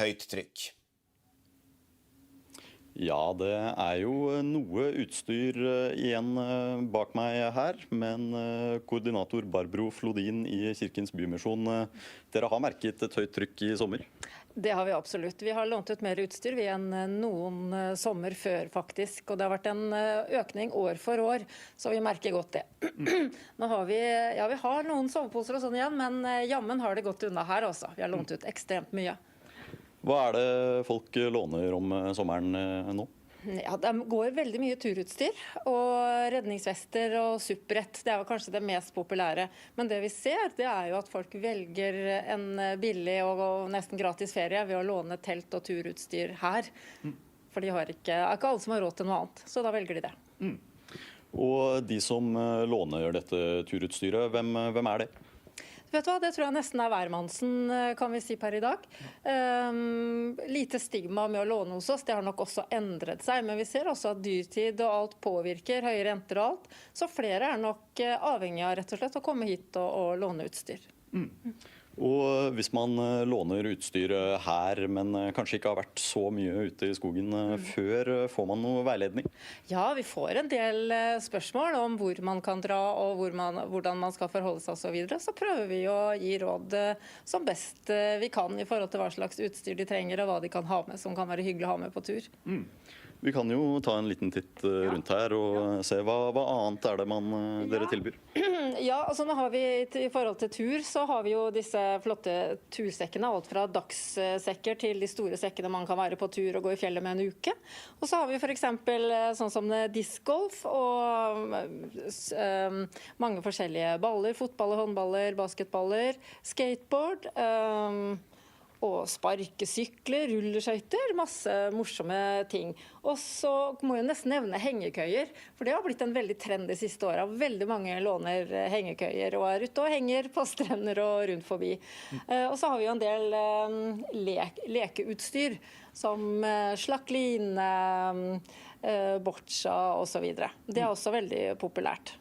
høyt trykk. Ja, det jo noe utstyr igjen bak meg her, men koordinator Barbro Flodin i Kirkens Bymisjon, dere har merket et høyt trykk i sommer? Det har vi absolutt. Vi har lånt ut mer utstyr enn noen sommer før, faktisk. Og det har vært en økning år for år, så vi merker godt det. Nå har vi har noen soveposer og sånn igjen, men jammen har det gått unna her også. Vi har lånt ut ekstremt mye. Hva det folk låner om sommeren nå? Ja, det går veldig mye turutstyr, og redningsvester og supprett. Det jo kanskje det mest populære. Men det vi ser, det jo at folk velger en billig og nesten gratis ferie ved å låne telt og turutstyr her. For de har ikke alle som har råd til noe annet, så da velger de det. Og de som låner dette turutstyret, hvem det? Vet du hva, det tror jeg nesten hvermannsen, kan vi si per i dag. Lite stigma med å låne hos oss, det har nok også endret seg, men vi ser også at dyrtid og alt påvirker, høye renter og alt, så flere nok avhengig av rett og slett å komme hit og låne utstyr. Og hvis man låner utstyr her, men kanskje ikke har vært så mye ute i skogen før, får man noe veiledning? Ja, vi får en del spørsmål om hvor man kan dra og hvordan man skal forholde seg og så videre. Så prøver vi å gi råd som best vi kan i forhold til hva slags utstyr de trenger og hva de kan ha med, som kan være hyggelig å ha med på tur. Vi kan jo ta en liten titt rundt her og se hva annet det dere tilbyr. Ja, altså nå har vi i forhold til tur, så har vi jo disse flotte tursekkene, alt fra dagssekker til de store sekkene man kan være på tur og gå i fjellet med en uke. Og så har vi for eksempel sånn som discgolf og mange forskjellige baller, fotballer, håndballer, basketballer, skateboard, og sparkesykler, rulleskøyter, masse morsomme ting. Og så må jeg nesten nevne hengekøyer, for det har blitt en veldig trend de siste årene. Veldig mange låner hengekøyer og er ute og henger på strender og rundt forbi. Og så har vi jo en del lekeutstyr, som slakline, boccia og så videre. Det er også veldig populært.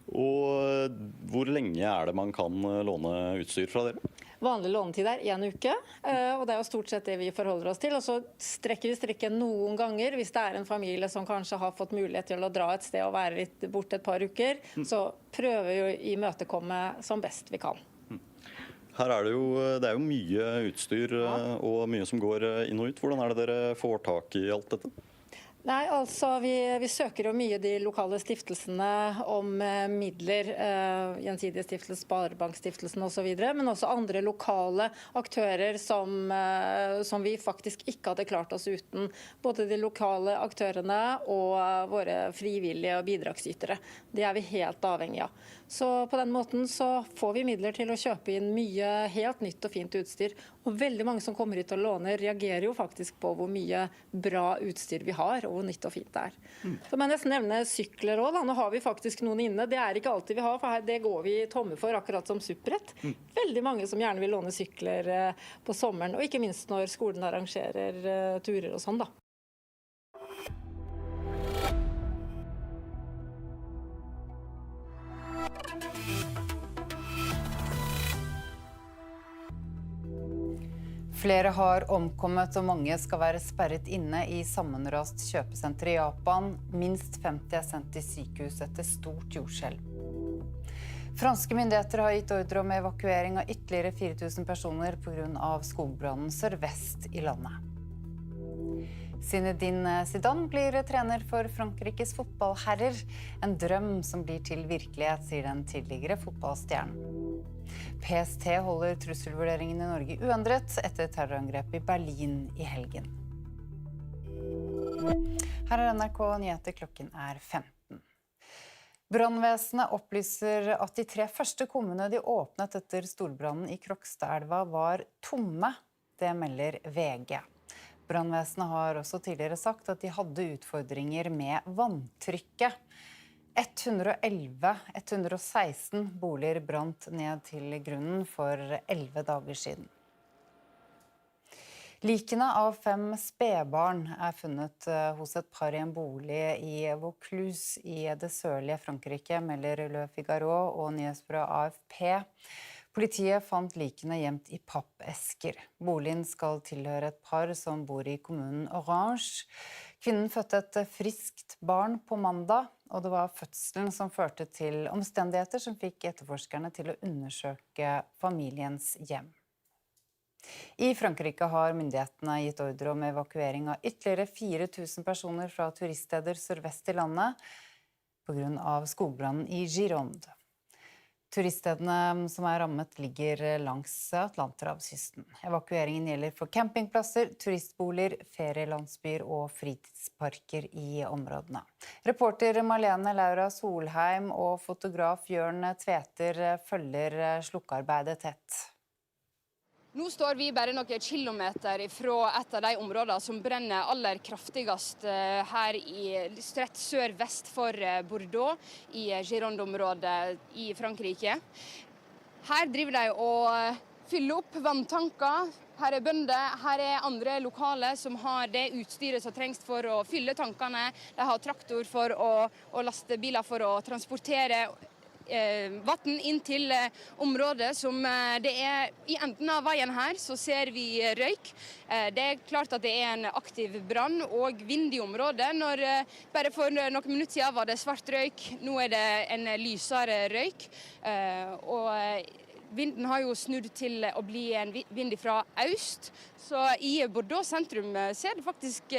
Og hvor lenge er det man kan låne utstyr fra dere? Vanlig lånetid er 1 uke, og det er jo stort sett det vi forholder oss til. Og så strekker vi strikken noen ganger hvis det er en familie som kanskje har fått mulighet til å dra et sted og være litt borte et par uker. Så prøver vi å imøtekomme som best vi kan. Her er det er jo mye utstyr og mye som går inn og ut. Hvordan er det dere får tak i alt dette? Nei, altså vi søker jo mye de lokale stiftelsene om midler, gjensidige stiftelse, sparebankstiftelsen og så videre, men også andre lokale aktører som vi faktisk ikke hadde klart oss uten. Både de lokale aktørene og våre frivillige og bidragsytere. Det er vi helt avhengig av. Så på den måten så får vi midler til å kjøpe inn mye helt nytt og fint utstyr. Og veldig mange som kommer hit og låner reagerer jo faktisk på hvor mye bra utstyr vi har, og hvor nytt og fint det er. Så må jeg nesten nevne sykler også. Nå har vi faktisk noen inne. Det er ikke alltid vi har, for det går vi tomme for, akkurat som supprett. Veldig mange som gjerne vil låne sykler på sommeren, og ikke minst når skolen arrangerer turer og sånn da. Flere har omkommet og mange skal være sperret inne i sammenrast kjøpesenter i Japan. Minst 50 er sendt til sykehus etter stort jordskjelv. Franske myndigheter har gitt ordre om evakuering av ytterligere 4000 personer på grunn av skogbrannen sørvest i landet. Zinedine Zidane blir trener for Frankrikes fotballherrer. En drøm som blir til virkelighet, sier den tidligere fotballstjernen. PST holder trusselvurderingen i Norge uendret etter terrorangrep i Berlin i helgen. Her er NRK Nyheter, klokken er 15. Brannvesenet opplyser at de 3 første kummene de åpnet etter storbrannen i Krokstadelva var tomme. Det melder VG. Brannvesenet har også tidligere sagt at de hadde utfordringer med vanntrykket. 116 boliger brant ned til grunnen for 11 dager siden. Likene av 5 spedbarn er funnet hos et par i en bolig i Vaucluse i det sørlige Frankrike, melder Le Figaro og nyhetsbyrået AFP. Politiet fant likene gjemt i pappesker. Boligen skal tilhøre et par som bor i kommunen Orange. Kvinnen fødte et friskt barn på mandag, og det var fødselen som førte til omstendigheter som fikk etterforskerne til å undersøke familiens hjem. I Frankrike har myndighetene gitt ordre om evakuering av ytterligere 4000 personer fra turiststeder sørvest i landet på grunn av skogbrannen i Gironde. Turiststedene som er rammet ligger langs Atlanterhavskysten. Evakueringen gjelder for campingplasser, turistboliger, ferielandsbyer og fritidsparker i områdene. Reporter Marlene Laura Solheim og fotograf Jørn Tveter følger slukkearbeidet tett. Nå står vi bare noen kilometer fra et av de områdene som brenner aller kraftigst her rett sør-vest for Bordeaux, i Gironde-området i Frankrike. Her driver de og fyller opp vanntanker. Her er bønder, her er andre lokale som har det utstyret som trengs for å fylle tankene. De har traktor og lastebiler for å transportere vann inn til området som det er. I enden av veien her så ser vi røyk. Det er klart at det er en aktiv brann og vind i området. Bare for noen minutter siden var det svart røyk, nå er det en lysere røyk. Vinden har jo snudd til å bli en vind fra øst, så i Bordeaux sentrum ser det faktisk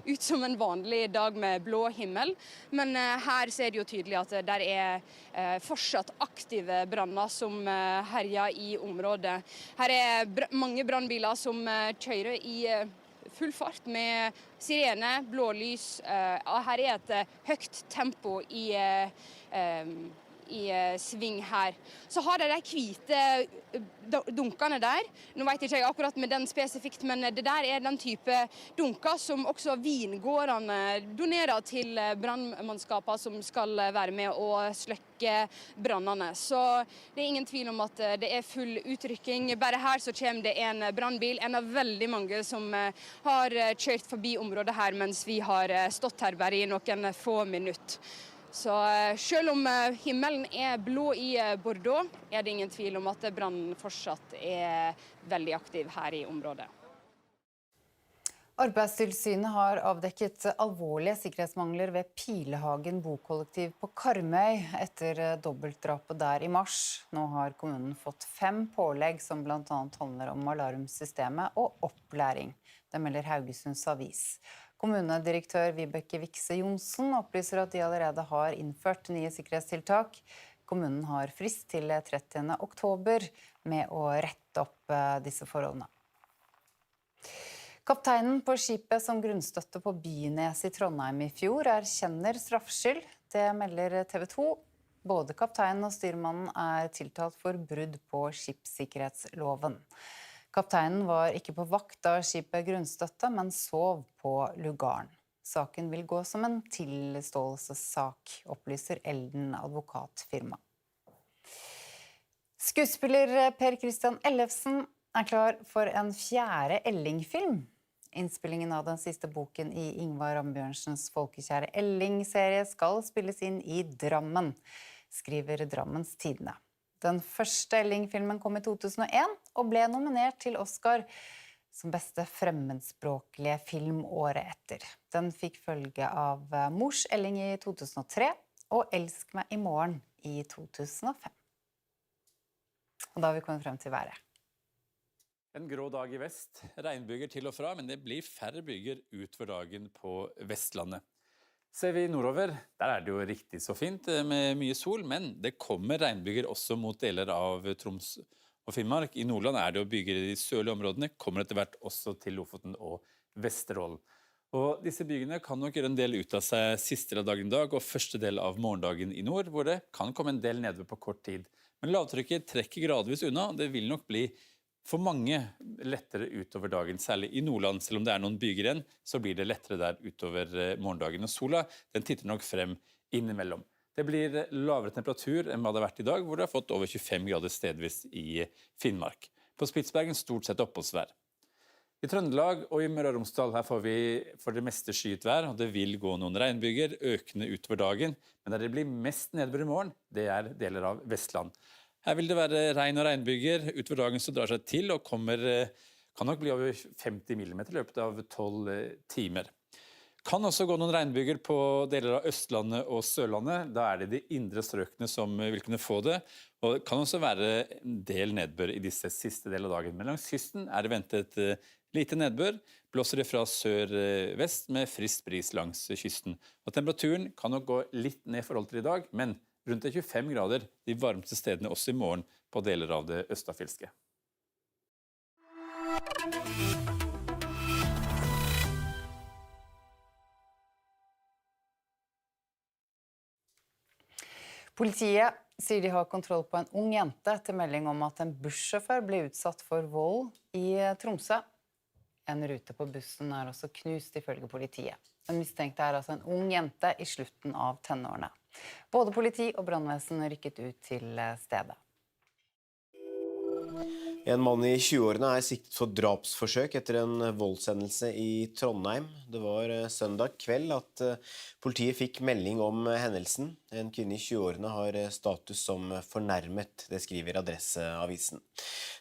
ut som en vanlig dag med blå himmel. Men her ser det jo tydelig at det er fortsatt aktive branner som herjer i området. Her er mange brannbiler som kjører i full fart med sirene, blålys. Her er et høyt tempo sving her. Så har de hvite dunkene der. Nå vet ikke jeg akkurat med den spesifikt, men det der er den type dunker som også vingårdene donerer til brannmannskaper som skal være med å sløkke brannene. Så det er ingen tvil om at det er full utrykking. Bare her så kommer det en brannbil, en av veldig mange som har kjørt forbi området her mens vi har stått her bare i noen få minutter. Så selv om himmelen er blå i Bordeaux, er det ingen tvil om at brannen fortsatt er veldig aktiv her i området. Arbeidstilsynet har avdekket alvorlige sikkerhetsmangler ved Pilehagen bokollektiv på Karmøy etter dobbeltdrapet der i mars. Nå har kommunen fått 5 pålegg som blant annet handler om alarmsystemet og opplæring. Det melder Haugesunds Avis. Kommunedirektør Vibeke Vikse Johnsen opplyser at de allerede har innført nye sikkerhetstiltak. Kommunen har frist til 30. oktober med å rette opp disse forholdene. Kapteinen på skipet som grunnstøtte på Bynes i Trondheim i fjor erkjenner straffskyld. Det melder TV 2. Både kapteinen og styrmannen er tiltalt for brudd på skipssikkerhetsloven. Kapteinen var ikke på vakt da skipet grunnstøtte, men sov på lugaren. Saken vil gå som en tilståelsessak, opplyser Elden advokatfirma. Skuespiller Per Christian Ellefsen er klar for en 4. Elling-film. Innspillingen av den siste boken i Ingvar Ambjørnsens folkekjære Elling-serie skal spilles inn i Drammen, skriver Drammens Tidende. Den første Elling-filmen kom i 2001 og ble nominert til Oscar som beste fremmedspråklige film året etter. Den fikk følge av Mors Elling i 2003 og Elsk meg i morgen i 2005. Og da har vi kommet frem til været. En grå dag i vest, regnbyger til og fra, men det blir færre byger utover dagen på Vestlandet. Ser vi nordover, der er det jo riktig så fint med mye sol, men det kommer regnbyger også mot deler av Troms og Finnmark. I Nordland er det jo byger i de sørlige områdene, kommer etter hvert også til Lofoten og Vesterålen. Og disse bygene kan nok gjøre en del ut av seg siste del av dagen i dag og første del av morgendagen i nord, hvor det kan komme en del nedbør på kort tid. Men lavtrykket trekker gradvis unna, det vil nok bli for mange lettere utover dagen, særlig i Nordland. Selv om det er noen byger igjen, så blir det lettere der utover morgendagen. Og sola, den titter nok frem innimellom. Det blir lavere temperatur enn hva det har vært i dag, hvor det har fått over 25 grader stedvis i Finnmark. På Spitsbergen stort sett oppholdsvær. I Trøndelag og i Møre og Romsdal her får vi for det meste skyet vær, og det vil gå noen regnbyger, økende utover dagen. Men der det blir mest nedbør i morgen, det er deler av Vestland. Her vil det være regn og regnbyger. Utover dagen så drar seg til og kan nok bli over 50 mm i løpet av 12 timer. Kan også gå noen regnbyger på deler av Østlandet og Sørlandet. Da er det de indre strøkene som vil kunne få det. Og det kan også være en del nedbør i disse siste del av dagen. Men langs kysten er det ventet lite nedbør. Blåser det fra sør-vest med frisk bris langs kysten. Og temperaturen kan nok gå litt ned i forhold til i dag, men rundt 25 grader de varmeste stedene også i morgen på deler av det østafilske. Politiet sier de har kontroll på en ung jente etter melding om at en bussjåfør ble utsatt for vold i Tromsø. En rute på bussen er også knust ifølge politiet. Den mistenkte er altså en ung jente i slutten av tenårene. Både politi og brannvesen rykket ut til stedet. En mann i 20-årene er siktet for drapsforsøk etter en voldshendelse i Trondheim. Det var søndag kveld at politiet fikk melding om hendelsen. En kvinne i 20-årene har status som fornærmet, det skriver Adresseavisen.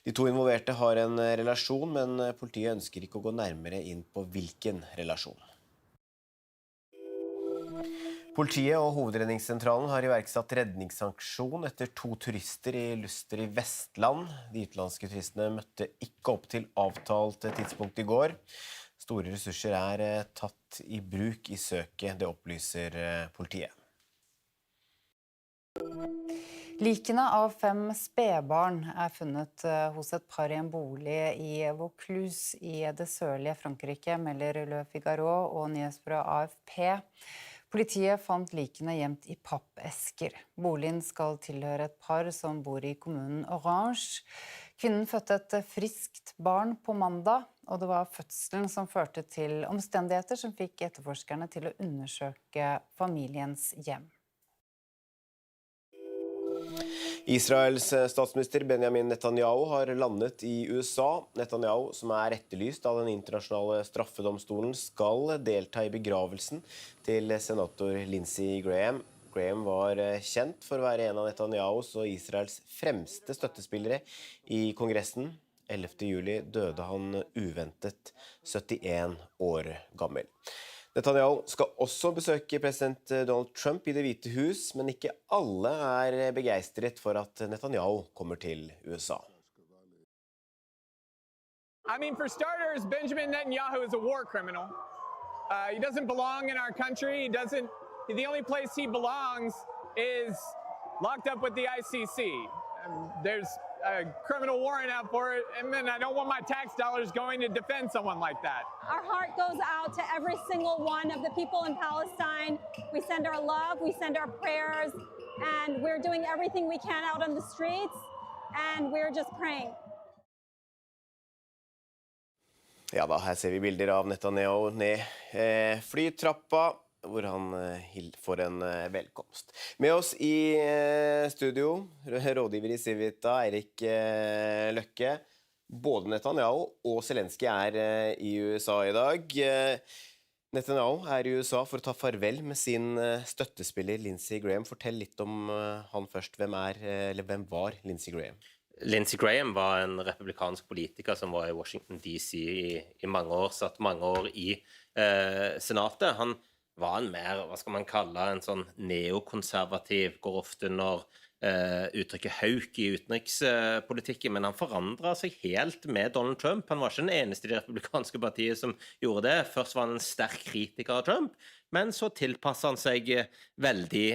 De to involverte har en relasjon, men politiet ønsker ikke å gå nærmere inn på hvilken relasjon. Politiet og Hovedredningssentralen har iverksatt redningsaksjon etter 2 turister i Luster i Vestland. De utenlandske turistene møtte ikke opp til avtalt tidspunkt i går. Store ressurser er tatt i bruk i søket, det opplyser politiet. Likene av 5 spedbarn er funnet hos et par i en bolig i Vaucluse i det sørlige Frankrike, melder Le Figaro og nyhetsbyrået AFP. Politiet fant likene gjemt i pappesker. Boligen skal tilhøre et par som bor i kommunen Orange. Kvinnen fødte et friskt barn på mandag, og det var fødselen som førte til omstendigheter som fikk etterforskerne til å undersøke familiens hjem. Israels statsminister Benjamin Netanyahu har landet i USA. Netanyahu, som etterlyst av den internasjonale straffedomstolen, skal delta i begravelsen til senator Lindsey Graham. Graham var kjent for å være en av Netanyahus og Israels fremste støttespillere i Kongressen. 11. juli døde han uventet 71 år gammel. Netanyahu skal også besøke president Donald Trump i Det hvite hus, men ikke alle begeistret for at Netanyahu kommer til USA. I mean, for starters, Benjamin Netanyahu is a war criminal. He doesn't belong in our country. The only place he belongs is locked up with the ICC. There's a criminal warrant out for it, and I don't want my tax dollars going to defend someone like that. Our heart goes out to every single one of the people in Palestine. We send our love, we send our prayers, and we're doing everything we can out on the streets, and we're just praying. Ja da, her ser vi bilder av Netanyahu ned flytrappa, hvor han får en velkomst. Med oss i studio, rådgiver i Civita, Eirik Løkke. Både Netanyahu og Zelensky i USA i dag. Netanyahu i USA for å ta farvel med sin støttespiller Lindsey Graham. Fortell litt om han først. Hvem var Lindsey Graham? Lindsey Graham var en republikansk politiker som var i Washington DC i mange år, satt mange år i senatet. Han var en mer, hva skal man kalle, en sånn neokonservativ, går ofte under uttrykket hauk i utenrikspolitikken, men han forandret seg helt med Donald Trump. Han var ikke den eneste i det republikanske partiet som gjorde det. Først var han en sterk kritiker av Trump, men så tilpasset han seg veldig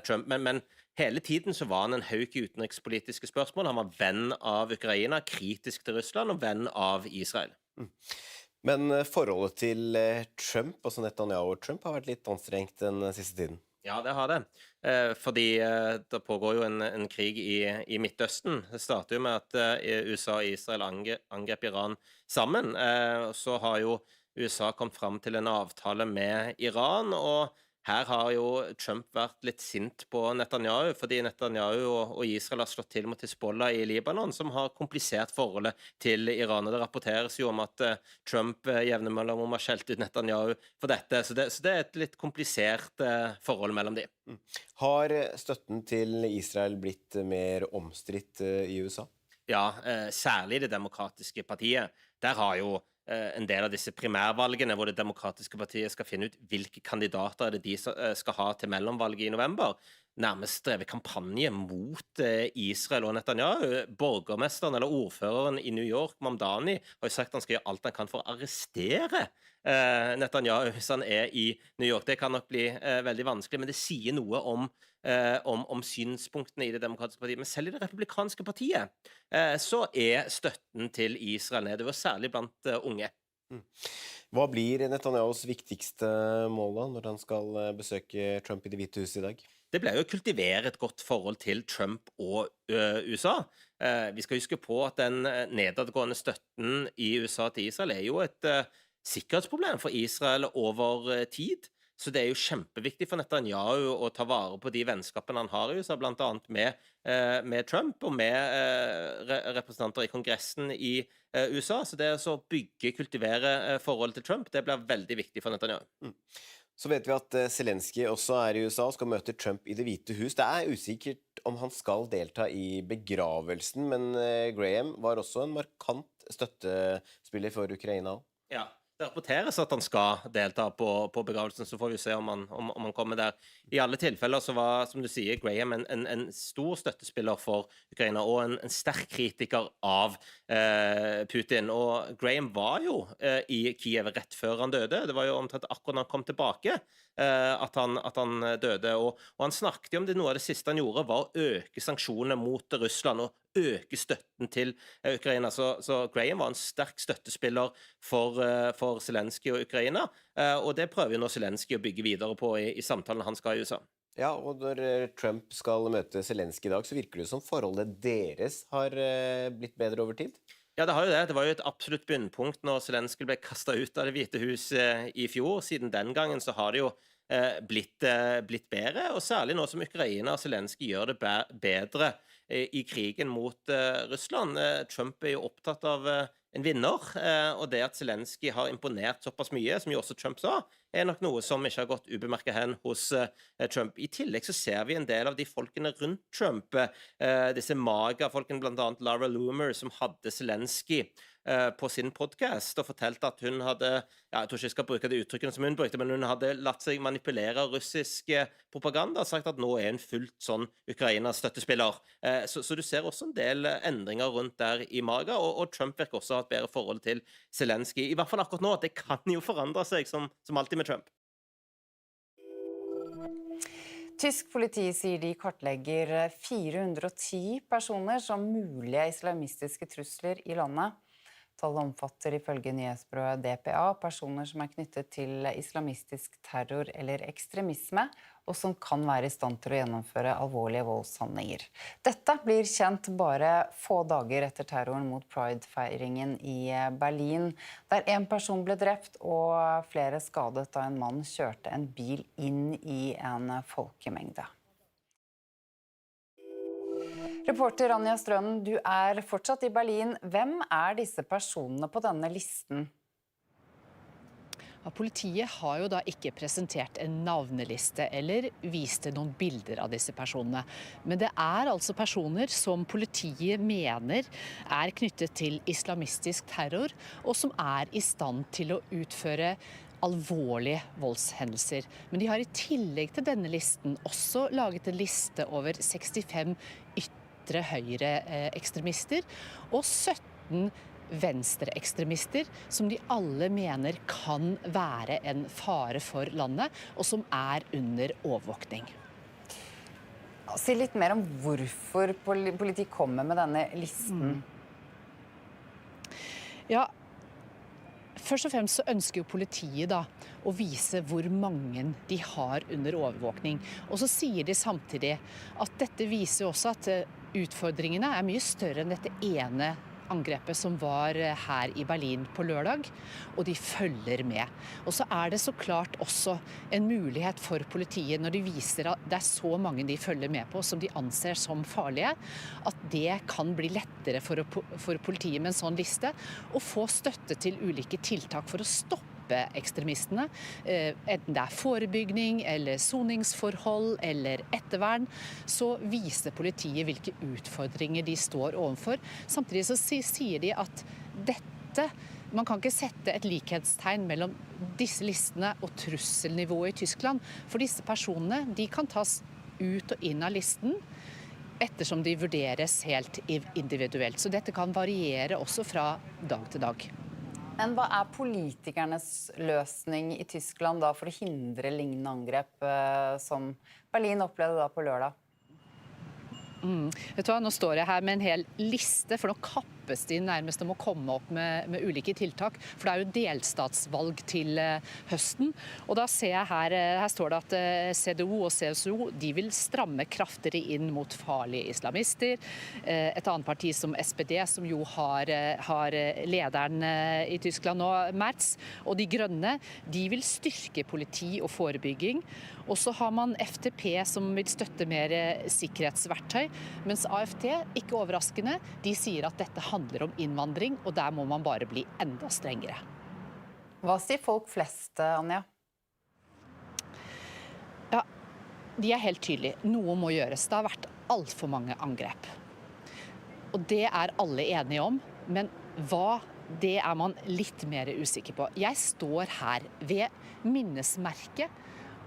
Trump. Men hele tiden så var han en hauk i utenrikspolitiske spørsmål. Han var venn av Ukraina, kritisk til Russland og venn av Israel. Men forholdet til Trump, altså Netanyahu og Trump, har vært litt anstrengt den siste tiden. Ja, det har det. Fordi det pågår jo en krig i Midtøsten. Det starter jo med at USA og Israel angrep Iran sammen. Så har jo USA kommet fram til en avtale med Iran, og her har jo Trump vært litt sint på Netanyahu, fordi Netanyahu og Israel har slått til mot Hezbollah i Libanon, som har komplisert forholdet til Iran. Og det rapporteres jo om at Trump jevne mellom har skjelt ut Netanyahu for dette, så det et litt komplisert forhold mellom de. Har støtten til Israel blitt mer omstridt i USA? Ja, særlig det demokratiske partiet. Der har jo en del av disse primærvalgene hvor det demokratiske partiet skal finne ut hvilke kandidater de skal ha til mellomvalget i november, nærmest drevet kampanje mot Israel og Netanyahu. Borgermesteren eller ordføreren i New York, Mamdani, har jo sagt at han skal gjøre alt han kan for å arrestere Netanyahu hvis han i New York. Det kan nok bli veldig vanskelig, men det sier noe om synspunktene i det demokratiske partiet. Men selv i det republikanske partiet så støtten til Israel nedover, særlig blant unge. Hva blir Netanyahus viktigste mål da, når han skal besøke Trump i Det hvite hus i dag? Det ble jo å kultivere et godt forhold til Trump og USA. Vi skal huske på at den nedadgående støtten i USA til Israel jo et sikkerhetsproblem for Israel over tid. Så det jo kjempeviktig for Netanyahu å ta vare på de vennskapene han har i USA, blant annet med Trump og med representanter i Kongressen i USA. Så det å kultivere forholdet til Trump, det blir veldig viktig for Netanyahu. Så vet vi at Zelensky også i USA og skal møte Trump i Det hvite hus. Det usikkert om han skal delta i begravelsen, men Graham var også en markant støttespiller for Ukraina. Ja. Det rapporteres at han skal delta på begravelsen, så får vi se om han kommer der. I alle tilfeller så var, som du sier, Graham en stor støttespiller for Ukraina, og en sterk kritiker av Putin. Og Graham var jo i Kiev rett før han døde. Det var jo omtrent akkurat når han kom tilbake at han døde. Og han snakket om det, noe av det siste han gjorde var å øke sanksjonene mot Russland, og øke støtten til Ukraina. Så Graham var en sterk støttespiller for Zelensky og Ukraina, og det prøver nå Zelensky å bygge videre på i samtalen han skal i USA. Ja, og når Trump skal møte Zelensky i dag, så virker det som forholdet deres har blitt bedre over tid? Ja, det har jo det. Det var jo et absolutt bunnpunkt når Zelensky ble kastet ut av det hvite hus i fjor. Siden den gangen så har det jo blitt bedre, og særlig nå som Ukraina og Zelensky gjør det bedre i krigen mot Russland. Trump er jo opptatt av en vinner, og det at Zelensky har imponert såpass mye, som jo også Trump sa, er nok noe som ikke har gått ubemerket hen hos Trump. I tillegg så ser vi en del av de folkene rundt Trump, disse MAGA-folkene, blant annet Laura Loomer, som hadde Zelensky på sin podcast og fortalte at hun hadde, jeg tror ikke jeg skal bruke det uttrykkene som hun brukte, men hun hadde latt seg manipulere av russisk propaganda og sagt at nå er hun fullt sånn Ukraina-støttespiller. Så du ser også en del endringer rundt der i MAGA, og Trump virker også ha et bedre forhold til Zelensky. I hvert fall akkurat nå, at det kan jo forandre seg som alltid med Trump. Tysk politi sier de kartlegger 410 personer som mulige islamistiske trusler i landet. Tallet omfatter ifølge nyhetsbyrået DPA personer som er knyttet til islamistisk terror eller ekstremisme, og som kan være i stand til å gjennomføre alvorlige voldshandlinger. Dette blir kjent bare få dager etter terroren mot Pride-feiringen i Berlin, der en person ble drept og flere skadet da en mann kjørte en bil inn i en folkemengde. Reporter Anja Strønen, du er fortsatt i Berlin. Hvem er disse personene på denne listen? Ja, politiet har jo da ikke presentert en navneliste eller vist noen bilder av disse personene. Men det er altså personer som politiet mener er knyttet til islamistisk terror, og som er i stand til å utføre alvorlige voldshendelser. Men de har i tillegg til denne listen også laget en liste over 65 ytre høyre ekstremister og 17 venstreekstremister som de alle mener kan være en fare for landet, og som er under overvåkning. Si litt mer om hvorfor politiet kommer med denne listen. Ja, først og fremst så ønsker jo politiet da å vise hvor mange de har under overvåkning. Og så sier de samtidig at dette viser også at utfordringene er mye større enn dette ene angrepet som var her i Berlin på lørdag, og de følger med. Og så er det så klart også en mulighet for politiet når de viser at det er så mange de følger med på som de anser som farlige, at det kan bli lettere for politiet med en sånn liste å få støtte til ulike tiltak for å stoppe ekstremistene, enten det er forebygging eller soningsforhold eller ettervern, så viser politiet hvilke utfordringer de står overfor. Samtidig så sier de at man kan ikke sette et likhetstegn mellom disse listene og trusselnivået i Tyskland, for disse personene de kan tas ut og inn av listen ettersom de vurderes helt individuelt. Så dette kan variere også fra dag til dag. Men hva er politikernes løsning i Tyskland da for å hindre lignende angrep som Berlin opplevde da på lørdag? Vet du hva, nå står jeg her med en hel liste, for nå kappes de nærmest om å komme opp med ulike tiltak, for det er jo delstatsvalg til høsten. Og da ser jeg her står det at CDU og CSU, de vil stramme kraftigere inn mot farlige islamister. Et annet parti som SPD, som jo har lederen i Tyskland nå, Merz, og de grønne, de vil styrke politi og forebygging. Og så har man FDP som vil støtte mer sikkerhetsverktøy, mens AFD, ikke overraskende, de sier at dette handler om innvandring, og der må man bare bli enda strengere. Hva sier folk flest, Anja? Ja, de er helt tydelige. Noe må gjøres. Det har vært alt for mange angrep. Og det er alle enige om, men det er man litt mer usikker på. Jeg står her ved minnesmerket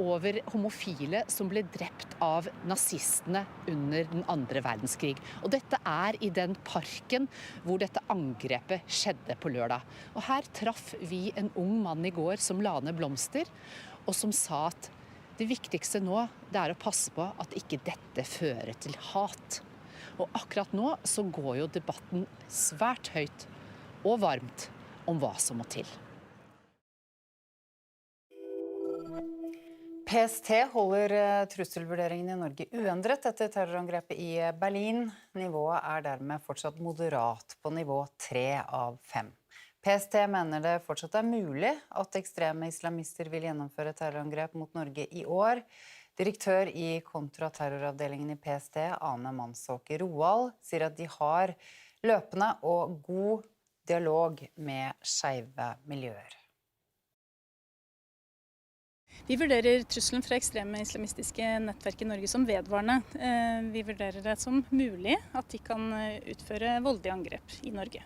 over homofile som ble drept av nazistene under den andre verdenskrig. Og dette er i den parken hvor dette angrepet skjedde på lørdag. Og her traff vi en ung mann i går som la ned blomster, og som sa at det viktigste nå, det er å passe på at ikke dette fører til hat. Og akkurat nå så går jo debatten svært høyt og varmt om hva som må til. PST holder trusselvurderingen i Norge uendret etter terrorangrepet i Berlin. Nivået dermed fortsatt moderat på nivå 3 av 5. PST mener det fortsatt mulig at ekstreme islamister vil gjennomføre terrorangrep mot Norge i år. Direktør i kontraterroravdelingen i PST, Ane Mansåker Roald, sier at de har løpende og god dialog med skeive miljøer. Vi vurderer trusselen fra ekstreme islamistiske nettverk i Norge som vedvarende. Vi vurderer det som mulig at de kan utføre voldelige angrep i Norge.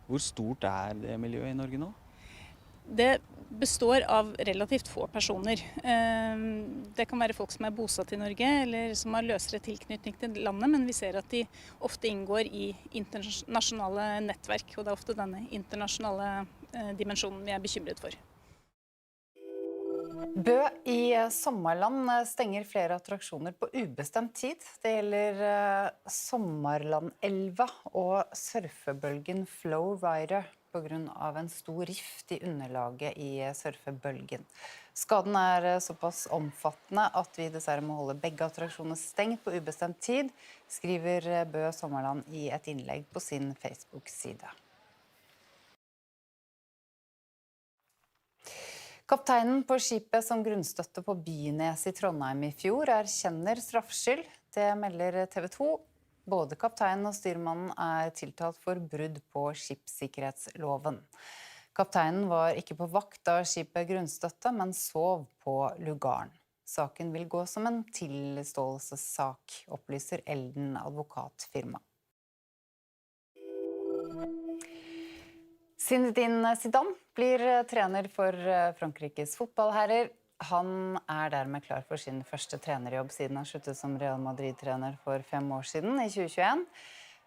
Hvor stort det miljøet i Norge nå? Det består av relativt få personer. Det kan være folk som bosatt i Norge, eller som har løsere tilknytning til landet, men vi ser at de ofte inngår i internasjonale nettverk, og det ofte denne internasjonale dimensjonen vi bekymret for. Bø i Sommarland stenger flere attraksjoner på ubestemt tid. Det gjelder Sommarlandelva og surfebølgen Flow Rider på grunn av en stor rift i underlaget i surfebølgen. Skaden såpass omfattende at vi dessverre må holde begge attraksjonene stengt på ubestemt tid, skriver Bø Sommarland i et innlegg på sin Facebook-side. Kapteinen på skipet som grunnstøtte på Bynes i Trondheim i fjor erkjenner straffskyld. Det melder TV 2. Både kapteinen og styrmannen tiltalt for brudd på skipssikkerhetsloven. Kapteinen var ikke på vakt da skipet grunnstøtte, men sov på lugaren. Saken vil gå som en tilståelsessak, opplyser Elden advokatfirma. Zinedine Zidane blir trener for Frankrikes fotballherrer. Han dermed klar for sin første trenerjobb siden han sluttet som Real Madrid-trener for 5 år siden, i 2021.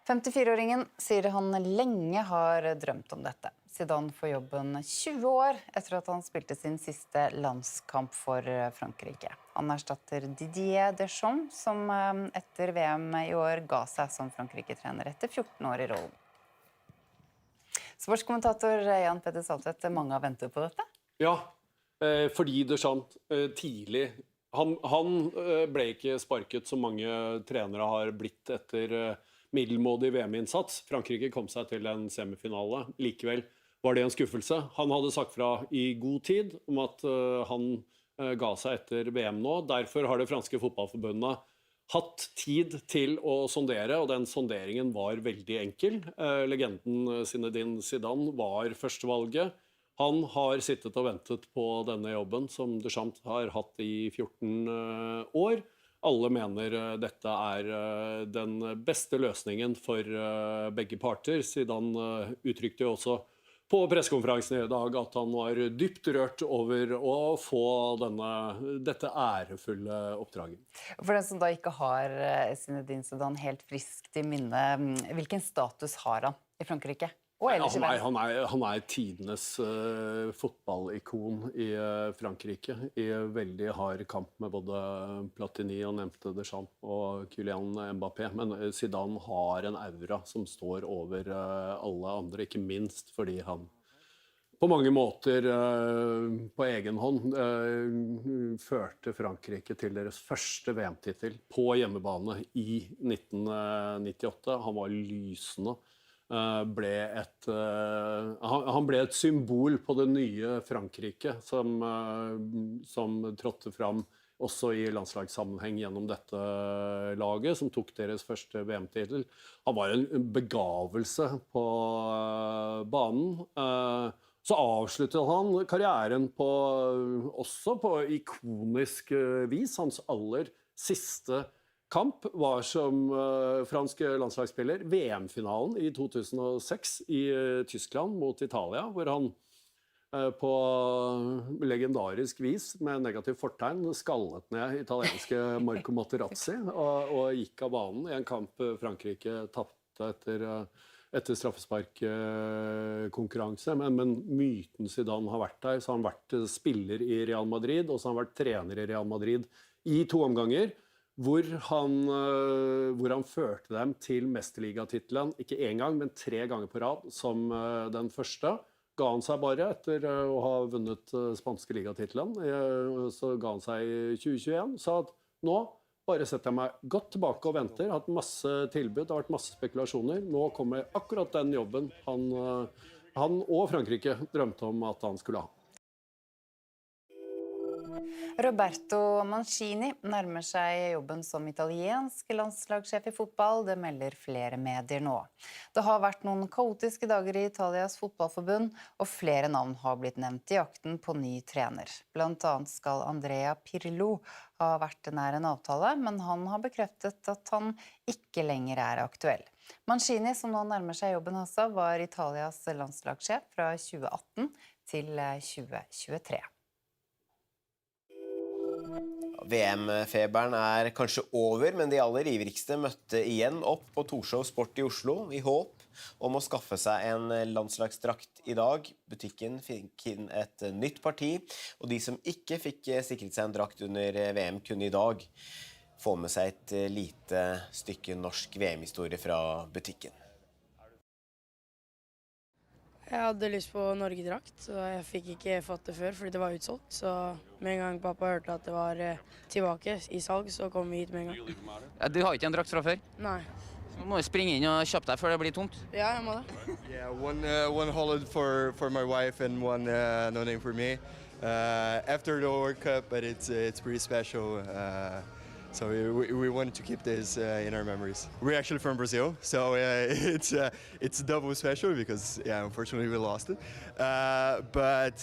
54-åringen sier han lenge har drømt om dette. Zidane får jobben 20 år etter at han spilte sin siste landskamp for Frankrike. Han erstatter Didier Deschamps, som etter VM i år ga seg som Frankrike-trener etter 14 år i rollen. Sportskommentator Jan Petter Saltvedt, mange har ventet på dette? Ja, fordi Deschamps tidlig, han ble ikke sparket som mange trenere har blitt etter middelmådig VM-innsats. Frankrike kom seg til en semifinale. Likevel var det en skuffelse. Han hadde sagt fra i god tid om at han ga seg etter VM nå. Derfor har det franske fotballforbundet hatt tid til å sondere, og den sonderingen var veldig enkel. Legenden Zinedine Zidane var førstevalget. Han har sittet og ventet på denne jobben som Deschamps har hatt i 14 år. Alle mener dette den beste løsningen for begge parter. Zidane uttrykte jo også på pressekonferansen i dag at han var dypt rørt over å få dette ærefulle oppdraget. For den som da ikke har Zinedine Zidane helt friskt i minne, hvilken status har han i Frankrike? Han tidenes fotballikon i Frankrike, i veldig hard kamp med både Platini og nevnte Deschamps og Kylian Mbappé. Men Zidane har en aura som står over alle andre, ikke minst fordi han på mange måter på egen hånd førte Frankrike til deres første VM-titel på hjemmebane i 1998. Han var lysende. Han ble et symbol på det nye Frankrike som trådte fram også i landslagssammenheng gjennom dette laget, som tok deres første VM-titel. Han var en begavelse på banen. Så avsluttet han karrieren også på ikonisk vis. Hans aller siste kamp var som fransk landslagsspiller VM-finalen i 2006 i Tyskland mot Italia, hvor han på legendarisk vis med negativ fortegn skallet ned italienske Marco Materazzi og gikk av banen i en kamp Frankrike tapte etter straffesparkkonkurranse. Men myten Zidane har vært der, så har han vært spiller i Real Madrid, og så har han vært trener i Real Madrid i 2 omganger. hvor han førte dem til mesterligatittelen, ikke en gang, men 3 ganger på rad, som den første. Ga han seg bare etter å ha vunnet spanske ligatittelen, så ga han seg i 2021, sa at nå bare setter jeg meg godt tilbake og venter, har hatt masse tilbud, det har vært masse spekulasjoner, nå kommer akkurat den jobben han og Frankrike drømte om at han skulle ha. Roberto Mancini nærmer seg jobben som italiensk landslagssjef i fotball, det melder flere medier nå. Det har vært noen kaotiske dager i Italias fotballforbund, og flere navn har blitt nevnt i jakten på ny trener. Blant annet skal Andrea Pirlo ha vært nær en avtale, men han har bekreftet at han ikke lenger er aktuell. Mancini, som nå nærmer seg jobben også, var Italias landslagssjef fra 2018 til 2023. VM-feberen er kanskje over, men de aller ivrigste møtte igjen opp på Torshov Sport i Oslo i håp om å skaffe seg en landslagsdrakt i dag. Butikken fikk inn et nytt parti, og de som ikke fikk sikret seg en drakt under VM kunne i dag få med seg et lite stykke norsk VM-historie fra butikken. Jeg hadde lyst på Norge-drakt, så jeg fikk ikke fått det før fordi det var utsolgt. Så med en gang pappa hørte at det var tilbake i salg, så kom vi hit med en gang. Ja, du har ikke en drakt fra før? Nei. Så må du springe inn og kjøpe deg før det blir tomt. Ja, jeg må det. Yeah, one holiday for my wife and one no name for me. After the World Cup, but it's pretty special. So we wanted to keep this in our memories. We're actually from Brazil, so it's double special because unfortunately we lost it. But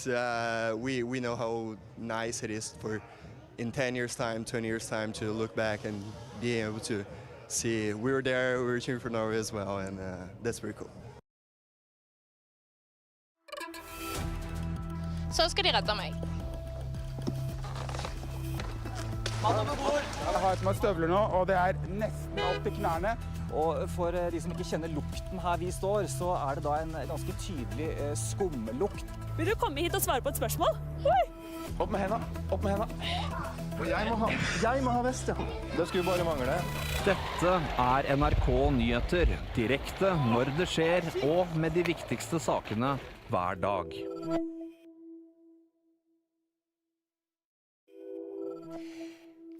we know how nice it is for in 10 years' time, 20 years' time to look back and be able to see we were there, we were cheering for Norway as well, and that's pretty cool. Så skal de redde meg. Jeg har på meg støvler nå, og det er nesten opp til knærne. Og for de som ikke kjenner lukten her vi står, så er det da en ganske tydelig skumlukt. Vil du komme hit og svare på et spørsmål? Oi! Opp med hendene, opp med hendene. Og jeg må ha vest, ja. Det skulle bare mangle. Dette er NRK Nyheter, direkte når det skjer, og med de viktigste sakene hver dag.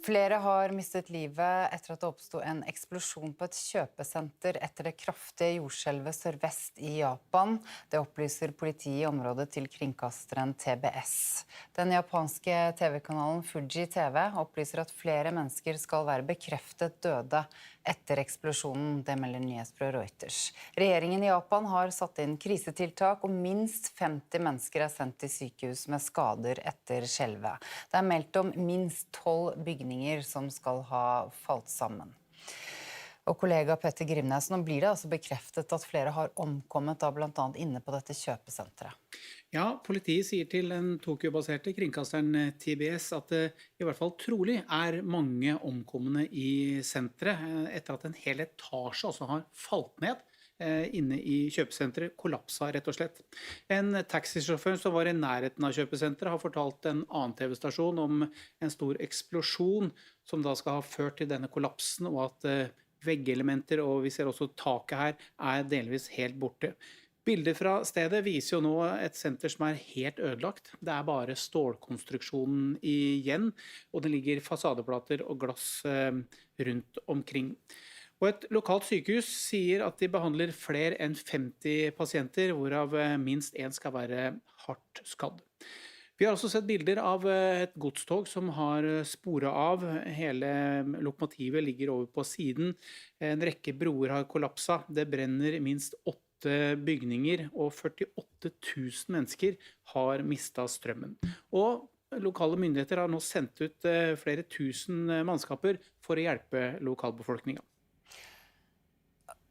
Flere har mistet livet etter at det oppstod en eksplosjon på et kjøpesenter etter det kraftige jordskjelvet sørvest i Japan. Det opplyser politiet i området til kringkasteren TBS. Den japanske TV-kanalen Fuji TV opplyser at flere mennesker skal være bekreftet døde etter eksplosjonen, det melder nyhetsbyrået Reuters. Regjeringen i Japan har satt inn krisetiltak, og minst 50 mennesker er sendt til sykehus med skader etter skjelvet. Det er meldt om minst 12 bygninger som skal ha falt sammen. Og kollega Petter Grimnes, nå blir det altså bekreftet at flere har omkommet, da blant annet inne på dette kjøpesenteret. Ja, politiet sier til den Tokyo-baserte kringkasteren TBS at det i hvert fall trolig er mange omkomne i senteret, etter at en hel etasje også har falt ned inne i kjøpesenteret, kollapsa rett og slett. En taxisjåfør som var i nærheten av kjøpesenteret har fortalt en annen TV-stasjon om en stor eksplosjon som da skal ha ført til denne kollapsen, og at veggelementer, og vi ser også taket her, er delvis helt borte. Bilder fra stedet viser jo nå et senter som er helt ødelagt. Det er bare stålkonstruksjonen igjen, og det ligger fasadeplater og glass rundt omkring. Og et lokalt sykehus sier at de behandler flere enn 50 pasienter, hvorav minst en skal være hardt skadd. Vi har også sett bilder av et godstog som har sporet av. Hele lokomotivet ligger over på siden. En rekke broer har kollapsa. Det brenner minst 8 bygninger, og 48 000 mennesker har mistet strømmen. Og lokale myndigheter har nå sendt ut flere tusen mannskaper for å hjelpe lokalbefolkningen.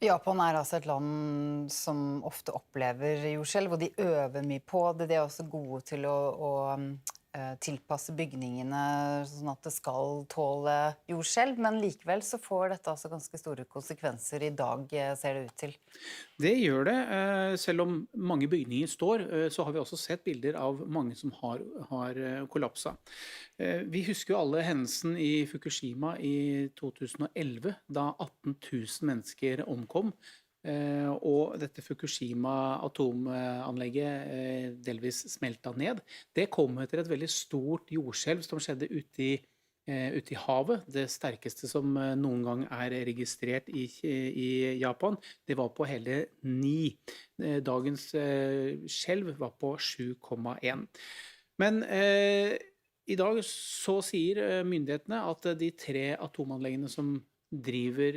Japan er altså et land som ofte opplever jordskjelv, og de øver mye på det. De er også gode til å tilpasse bygningene sånn at det skal tåle jordskjelv, men likevel så får dette altså ganske store konsekvenser i dag, ser det ut til. Det gjør det. Selv om mange bygninger står, så har vi også sett bilder av mange som har kollapset. Vi husker jo alle hendelsen i Fukushima i 2011, da 18 000 mennesker omkom. Og dette Fukushima-atomanlegget delvis smelta ned. Det kom etter et veldig stort jordskjelv som skjedde ute i havet. Det sterkeste som noen gang registrert i Japan. Det var på hele 9. Dagens skjelv var på 7,1. Men i dag så sier myndighetene at de 3 atomanleggene som driver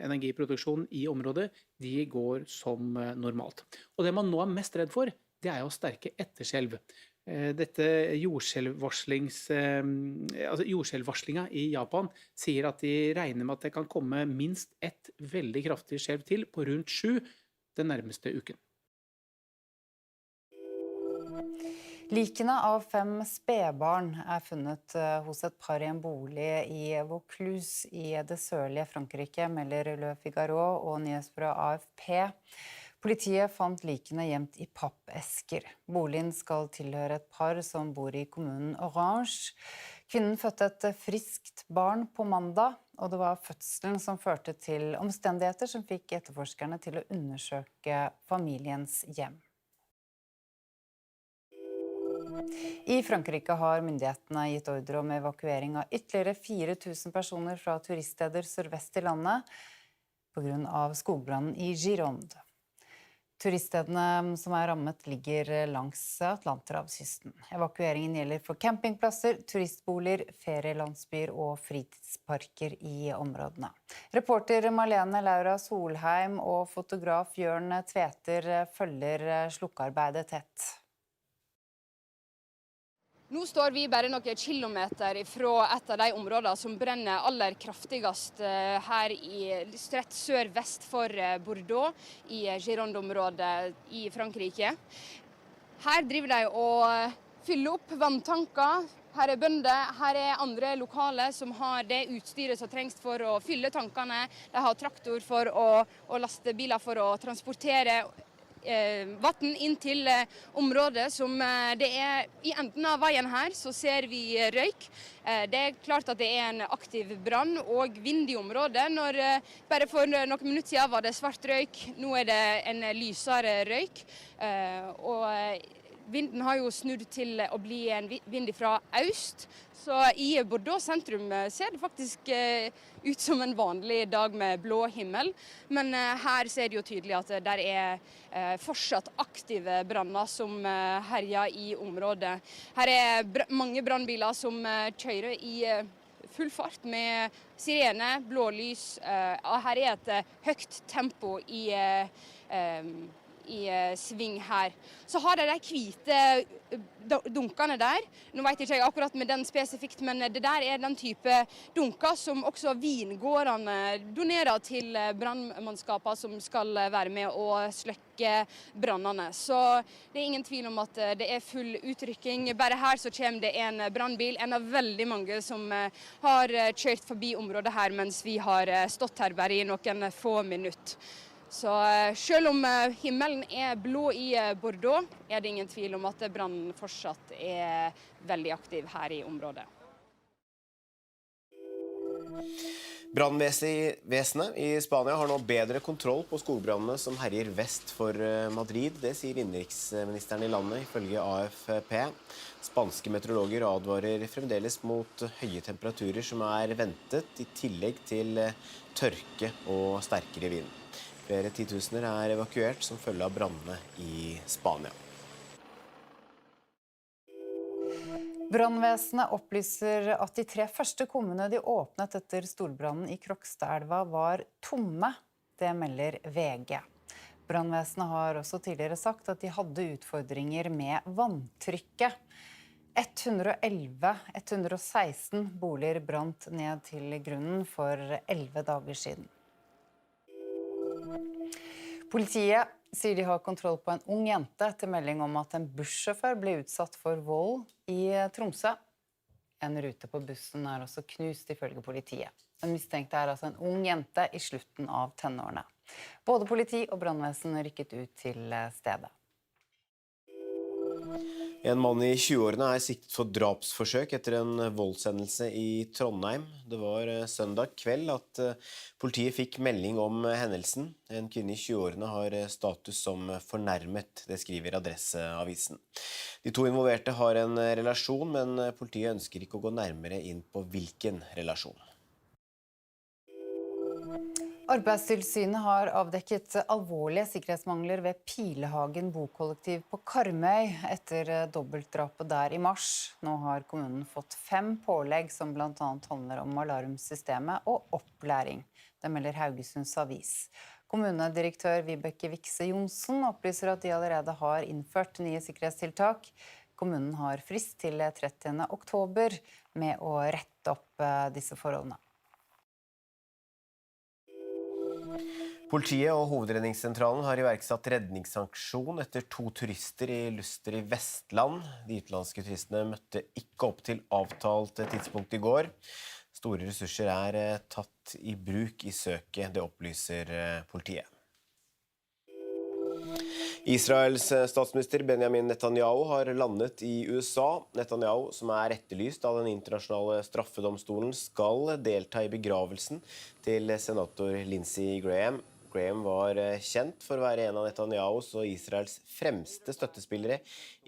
energiproduksjon i området, de går som normalt. Og det man nå mest redd for, det jo sterke etterskjelv. Dette jordskjelvvarslinga i Japan sier at de regner med at det kan komme minst ett veldig kraftig skjelv til på rundt 7 den nærmeste uken. Likene av 5 spedbarn funnet hos et par i en bolig i Vaucluse i det sørlige Frankrike, melder Le Figaro og nyhetsbyrået AFP. Politiet fant likene gjemt i pappesker. Boligen skal tilhøre et par som bor i kommunen Orange. Kvinnen fødte et friskt barn på mandag, og det var fødselen som førte til omstendigheter som fikk etterforskerne til å undersøke familiens hjem. I Frankrike har myndighetene gitt ordre om evakuering av ytterligere 4 000 personer fra turiststeder sørvest i landet på grunn av skogbrannen i Gironde. Turiststedene som rammet ligger langs Atlanterhavskysten. Evakueringen gjelder for campingplasser, turistboliger, ferielandsbyer og fritidsparker i områdene. Reporter Marlene Laura Solheim og fotograf Jørn Tveter følger slukkearbeidet tett. Nå står vi bare noen kilometer fra et av de områdene som brenner aller kraftigst her rett sør-vest for Bordeaux, i Gironde-området i Frankrike. Her driver de og fyller opp vanntanker. Her bønder, her andre lokale som har det utstyret som trengs for å fylle tankene. De har traktor og lastebiler for å transportere vann inn til området som det i enden av veien her, så ser vi røyk. Det klart at det en aktiv brann og vind i området. Bare for noen minutter siden var det svart røyk, nå det en lysere røyk. Og vinden har jo snudd til å bli en vind fra øst, så i Bordeaux sentrum ser det faktisk ut som en vanlig dag med blå himmel. Men her ser det jo tydelig at det fortsatt aktive branner som herjer i området. Her mange brannbiler som kjører i full fart med sirene, blålys. Her et høyt tempo i sving her. Så har de hvite dunkene der. Nå vet ikke jeg akkurat med den spesifikt, men det der den type dunker som også vingårdene donerer til brannmannskaper som skal være med å slukke brannene. Så det ingen tvil om at det full utrykking. Bare her så kommer det en brannbil, en av veldig mange som har kjørt forbi området her mens vi har stått her bare i noen få minutter. Så selv om himmelen blå i Bordeaux, det ingen tvil om at brannen fortsatt veldig aktiv her i området. Brannvesenet i Spania har nå bedre kontroll på skogbrannene som herjer vest for Madrid. Det sier innenriksministeren i landet, ifølge AFP. Spanske meteorologer advarer fremdeles mot høye temperaturer som ventet, i tillegg til tørke og sterkere vind. Flere titusener evakuert som følge av brannene i Spania. Brannvesenet opplyser at de 3 første kummene de åpnet etter storbrannen i Krokstadelva var tomme. Det melder VG. Brannvesenet har også tidligere sagt at de hadde utfordringer med vanntrykket. 116 boliger brant ned til grunnen for 11 dager siden. Politiet sier de har kontroll på en ung jente etter melding om at en bussjåfør ble utsatt for vold i Tromsø. En rute på bussen er også knust ifølge politiet. Den mistenkte er altså en ung jente i slutten av tenårene. Både politi og brannvesen rykket ut til stedet. En mann i 20-årene er siktet for drapsforsøk etter en voldshendelse i Trondheim. Det var søndag kveld at politiet fikk melding om hendelsen. En kvinne i 20-årene har status som fornærmet, det skriver Adresseavisen. De to involverte har en relasjon, men politiet ønsker ikke å gå nærmere inn på hvilken relasjon. Arbeidstilsynet har avdekket alvorlige sikkerhetsmangler ved Pilehagen bokollektiv på Karmøy etter dobbeltdrapet der i mars. Nå har kommunen fått 5 pålegg som blant annet handler om alarmsystemet og opplæring. Det melder Haugesunds Avis. Kommunedirektør Vibeke Vikse Johnsen opplyser at de allerede har innført nye sikkerhetstiltak. Kommunen har frist til 30. oktober med å rette opp disse forholdene. Politiet og Hovedredningssentralen har iverksatt redningsaksjon etter 2 turister i Luster i Vestland. De utenlandske turistene møtte ikke opp til avtalt tidspunkt i går. Store ressurser er tatt i bruk i søket, det opplyser politiet. Israels statsminister Benjamin Netanyahu har landet i USA. Netanyahu, som er etterlyst av den internasjonale straffedomstolen, skal delta i begravelsen til senator Lindsey Graham. Graham var kjent for å være en av Netanyahus og Israels fremste støttespillere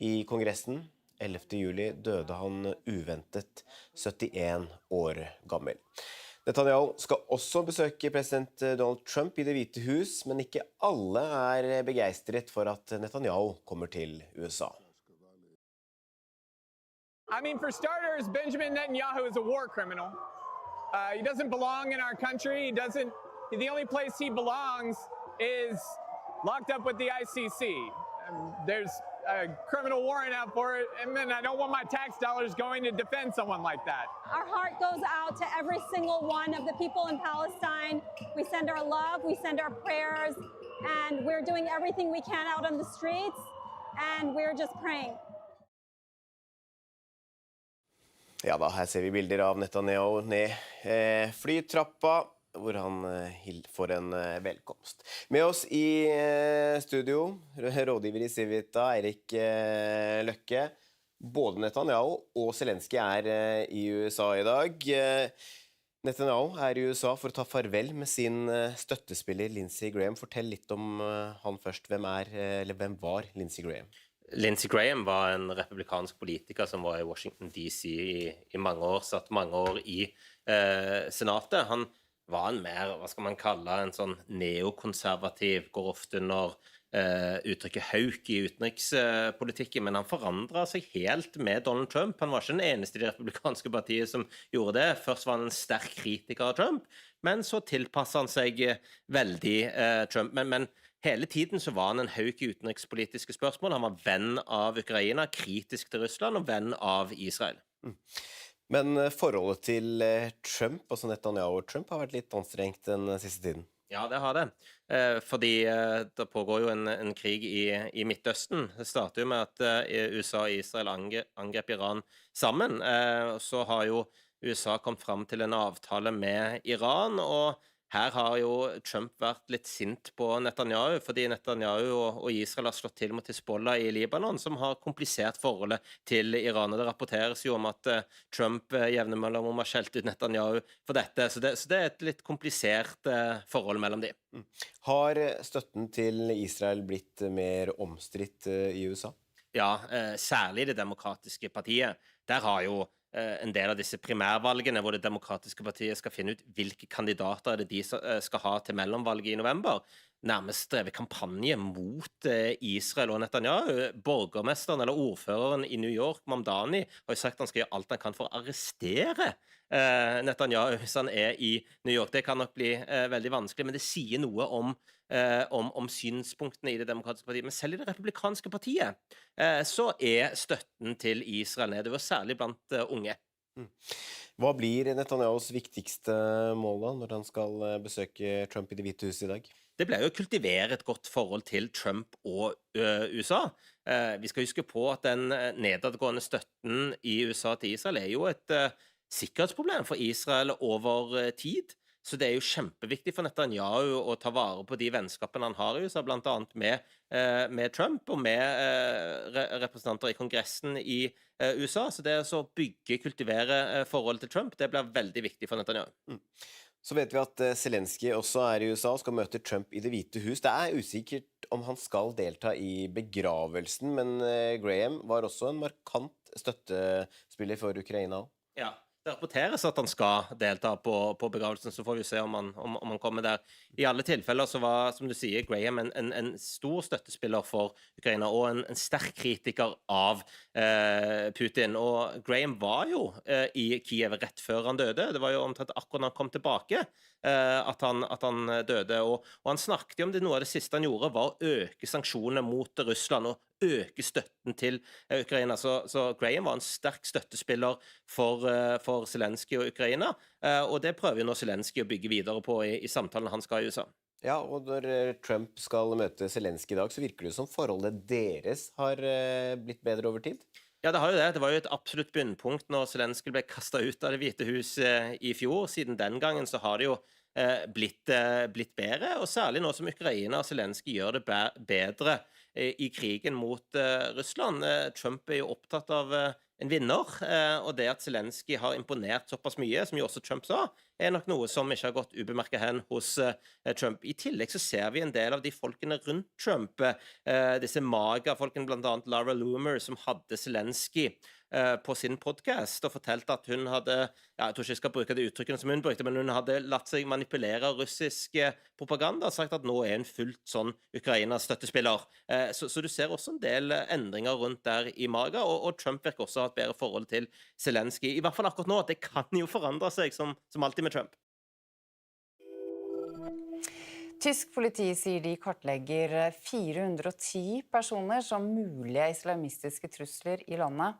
i Kongressen. 11. juli døde han uventet 71 år gammel. Netanyahu skal også besøke president Donald Trump i Det hvite hus, men ikke alle er begeistret for at Netanyahu kommer til USA. I mean, for starters, Benjamin Netanyahu is a war criminal. He doesn't belong in our country. The only place he belongs is locked up with the ICC. There's a criminal warrant out for it, and then I don't want my tax dollars going to defend someone like that. Our heart goes out to every single one of the people in Palestine. We send our love, we send our prayers, and we're doing everything we can out on the streets, and we're just praying. Ja da, her ser vi bilder av Netanyahu ned flytrappa, hvor han får en velkomst. Med oss i studio, rådgiver i Civita, Eirik Løkke. Både Netanyahu og Zelensky er i USA i dag. Netanyahu er i USA for å ta farvel med sin støttespiller Lindsey Graham. Fortell litt om han først. Hvem var Lindsey Graham? Lindsey Graham var en republikansk politiker som var i Washington DC i mange år, satt mange år i senatet. Han var en mer, hva skal man kalle, en sånn neokonservativ, går ofte under uttrykket hauk i utenrikspolitikken, men han forandret seg helt med Donald Trump. Han var ikke den eneste i det republikanske partiet som gjorde det. Først var han en sterk kritiker av Trump, men så tilpasset han seg veldig Trump. Men hele tiden så var han en hauk i utenrikspolitiske spørsmål. Han var venn av Ukraina, kritisk til Russland og venn av Israel. Men forholdet til Trump, altså Netanyahu og Trump, har vært litt anstrengt den siste tiden. Ja, det har det. Fordi det pågår jo en krig i Midtøsten. Det startet jo med at USA og Israel angrep Iran sammen. Så har jo USA kommet fram til en avtale med Iran, og her har jo Trump vært litt sint på Netanyahu, fordi Netanyahu og Israel har slått til mot Hezbollah i Libanon, som har komplisert forholdet til Iran. Og det rapporteres jo om at Trump jevne mellom har skjelt ut Netanyahu for dette, så det er et litt komplisert forhold mellom de. Har støtten til Israel blitt mer omstridt i USA? Ja, særlig det demokratiske partiet. Der har jo en del av disse primærvalgene hvor det demokratiske partiet skal finne ut hvilke kandidater er det de skal ha til mellomvalget i november, nærmest drevet kampanje mot Israel og Netanyahu. Borgermesteren eller ordføreren i New York, Mamdani, har jo sagt at han skal gjøre alt han kan for å arrestere Netanyahu hvis han er i New York. Det kan nok bli veldig vanskelig, men det sier noe om synspunktene i det demokratiske partiet. Men selv i det republikanske partiet så er støtten til Israel nedover, særlig blant unge. Hva blir Netanyahus viktigste mål da, når han skal besøke Trump i Det hvite hus i dag? det ble jo å kultivere et godt forhold til Trump og USA. Vi skal huske på at den nedadgående støtten i USA til Israel jo et sikkerhetsproblem for Israel over tid. Så det jo kjempeviktig for Netanyahu å ta vare på de vennskapene han har i USA, blant annet med Trump og med representanter i kongressen i USA. Så det å kultivere forholdet til Trump, det blir veldig viktig for Netanyahu. Så vet vi at Zelensky også i USA og skal møte Trump i Det hvite hus. Det usikkert om han skal delta i begravelsen, men Graham var også en markant støttespiller for Ukraina. Ja. Det rapporteres at han skal delta på begravelsen, så får vi se om han kommer der. I alle tilfeller så var, som du sier, Graham en stor støttespiller for Ukraina, og en sterk kritiker av Putin. Og Graham var jo i Kiev rett før han døde. Det var jo omtrent akkurat når han kom tilbake at han døde. Og han snakket jo om det, noe av det siste han gjorde var å øke sanksjonene mot Russland og øke støtten til Ukraina. Så Graham var en sterk støttespiller for Zelensky og Ukraina, og det prøver jo nå Zelensky å bygge videre på i samtalen han skal i USA. Ja, og når Trump skal møte Zelensky i dag, så virker det som forholdet deres har blitt bedre over tid? Ja, det har jo det. Det var jo et absolutt bunnpunkt når Zelensky ble kastet ut av Det hvite hus i fjor. Siden den gangen så har det jo blitt bedre, og særlig nå som Ukraina og Zelensky gjør det bedre i krigen mot Russland. Trump jo opptatt av en vinner, og det at Zelensky har imponert såpass mye, som jo også Trump sa, nok noe som ikke har gått ubemerket hen hos Trump. I tillegg så ser vi en del av de folkene rundt Trump, disse MAGA-folkene, blant annet Laura Loomer, som hadde Zelensky på sin podcast og fortalte at hun hadde, jeg tror ikke jeg skal bruke det uttrykkene som hun brukte, men hun hadde latt seg manipulere av russisk propaganda og sagt at nå hun fullt sånn Ukraina-støttespiller. Så du ser også en del endringer rundt der i MAGA, og Trump virker også ha et bedre forhold til Zelensky. I hvert fall akkurat nå, at det kan jo forandre seg som alltid med Trump. Tysk politi sier de kartlegger 410 personer som mulige islamistiske trusler i landet.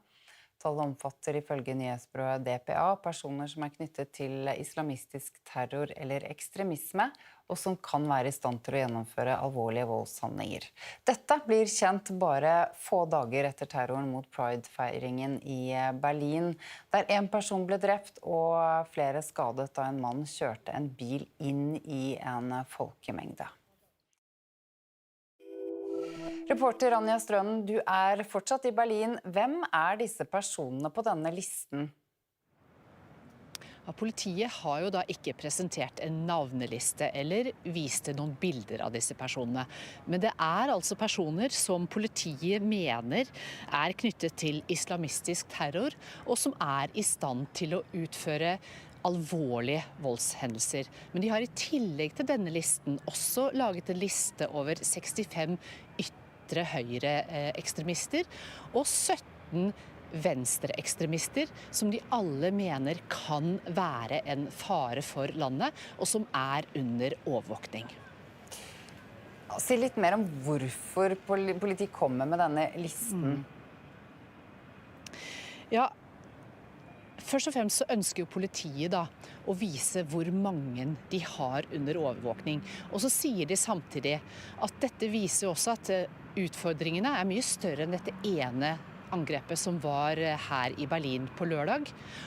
Tallet omfatter ifølge nyhetsbyrået DPA personer som knyttet til islamistisk terror eller ekstremisme, og som kan være i stand til å gjennomføre alvorlige voldshandlinger. Dette blir kjent bare få dager etter terroren mot Pride-feiringen i Berlin, der en person ble drept og flere skadet da en mann kjørte en bil inn i en folkemengde. Reporter Anja Strønen, du fortsatt i Berlin. Hvem disse personene på denne listen? Ja, politiet har jo da ikke presentert en navneliste eller vist noen bilder av disse personene. Men det altså personer som politiet mener knyttet til islamistisk terror, og som i stand til å utføre alvorlige voldshendelser. Men de har i tillegg til denne listen også laget en liste over 65 ytre høyreekstremister og 17 venstreekstremister som de alle mener kan være en fare for landet, og som under overvåkning. Si litt mer om hvorfor politiet kommer med denne listen. Ja, først og fremst så ønsker jo politiet da å vise hvor mange de har under overvåkning. Og så sier de samtidig at dette viser også at utfordringene mye større enn dette ene angrepet som var her i Berlin på lørdag,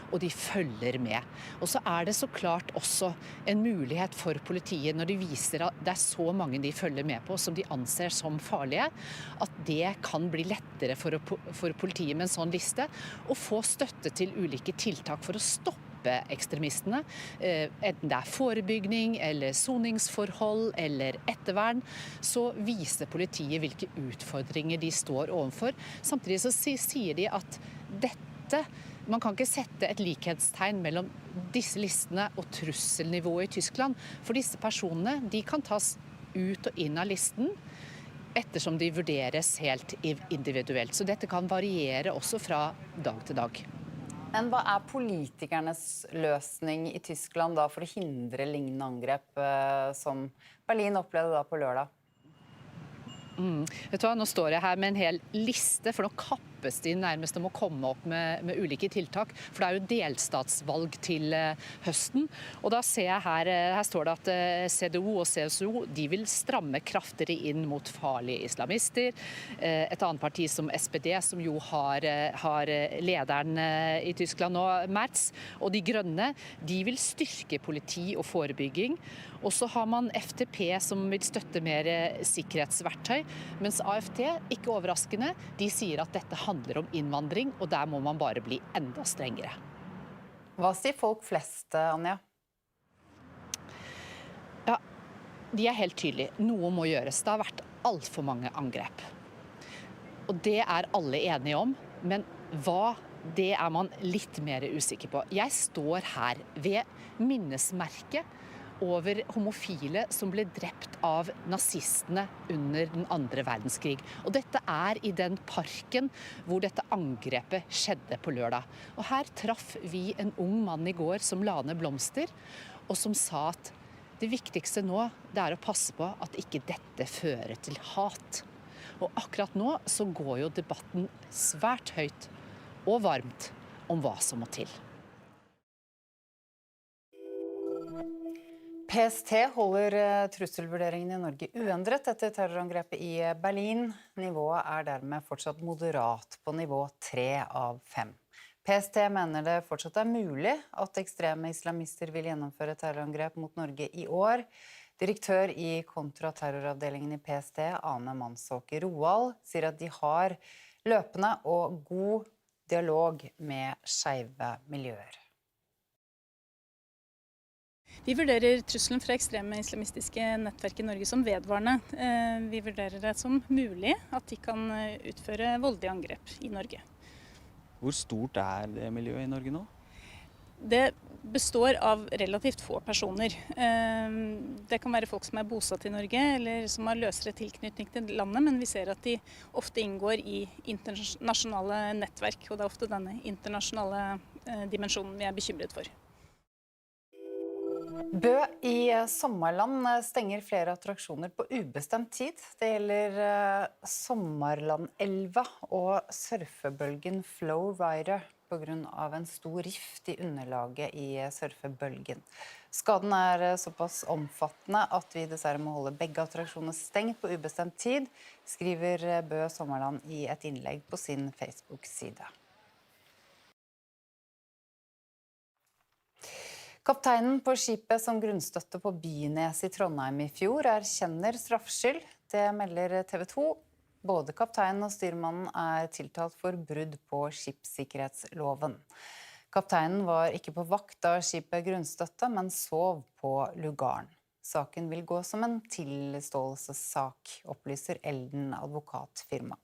og de følger med. Og så det så klart også en mulighet for politiet når de viser at det så mange de følger med på som de anser som farlige, at det kan bli lettere for politiet med en sånn liste å få støtte til ulike tiltak for å stoppe ekstremistene, enten det forebygging eller soningsforhold eller ettervern, så viser politiet hvilke utfordringer de står overfor. Samtidig så sier de at man kan ikke sette et likhetstegn mellom disse listene og trusselnivået i Tyskland, for disse personene de kan tas ut og inn av listen ettersom de vurderes helt individuelt. Så dette kan variere også fra dag til dag. Men hva politikernes løsning i Tyskland da for å hindre lignende angrep som Berlin opplevde da på lørdag? Vet du hva, nå står jeg her med en hel liste, for nå kapper jobbes de nærmest om å komme opp med ulike tiltak, for det er jo delstatsvalg til høsten. Og da ser jeg her står det at CDU og CSU de vil stramme kraftigere inn mot farlige islamister. Et annet parti som SPD, som jo har lederen i Tyskland nå, Merz, og De Grønne, de vil styrke politi og forebygging. Og så har man FDP som vil støtte mer sikkerhetsverktøy, mens AFD, ikke overraskende, de sier at dette handler om innvandring, og der må man bare bli enda strengere. Hva sier folk flest, Anja? Ja, de er helt tydelige. Noe må gjøres. Det har vært alt for mange angrep. Og det er alle enige om, men hva? Det er man litt mer usikker på. Jeg står her ved minnesmerket over homofile som ble drept av nazistene under den andre verdenskrig. Og dette er i den parken hvor dette angrepet skjedde på lørdag. Og her traff vi en ung mann i går som la ned blomster, og som sa at det viktigste nå det er å passe på at ikke dette fører til hat. Og akkurat nå så går jo debatten svært høyt og varmt om hva som må til. PST holder trusselvurderingen i Norge uendret etter terrorangrepet i Berlin. Nivået er dermed fortsatt moderat på nivå 3 av 5. PST mener det fortsatt er mulig at ekstreme islamister vil gjennomføre terrorangrep mot Norge i år. Direktør i kontraterroravdelingen i PST, Ane Mansåker Roald, sier at de har løpende og god dialog med skeive miljøer. Vi vurderer trusselen fra ekstreme islamistiske nettverk i Norge som vedvarende. Vi vurderer det som mulig at de kan utføre voldelige angrep i Norge. Hvor stort er det miljøet i Norge nå? Det består av relativt få personer. Det kan være folk som er bosatt i Norge, eller som har løsere tilknytning til landet, men vi ser at de ofte inngår i internasjonale nettverk, og det er ofte denne internasjonale dimensjonen vi er bekymret for. Bø i Sommarland stenger flere attraksjoner på ubestemt tid. Det gjelder Sommarlandelva og surfebølgen Flow Rider på grunn av en stor rift i underlaget i surfebølgen. Skaden er såpass omfattende at vi dessverre må holde begge attraksjonene stengt på ubestemt tid, skriver Bø Sommarland i et innlegg på sin Facebook-side. Kapteinen på skipet som grunnstøtte på Bynes i Trondheim i fjor erkjenner straffskyld. Det melder TV 2. Både kapteinen og styrmannen er tiltalt for brudd på skipssikkerhetsloven. Kapteinen var ikke på vakt da skipet grunnstøtte, men sov på lugaren. Saken vil gå som en tilståelsessak, opplyser Elden advokatfirma.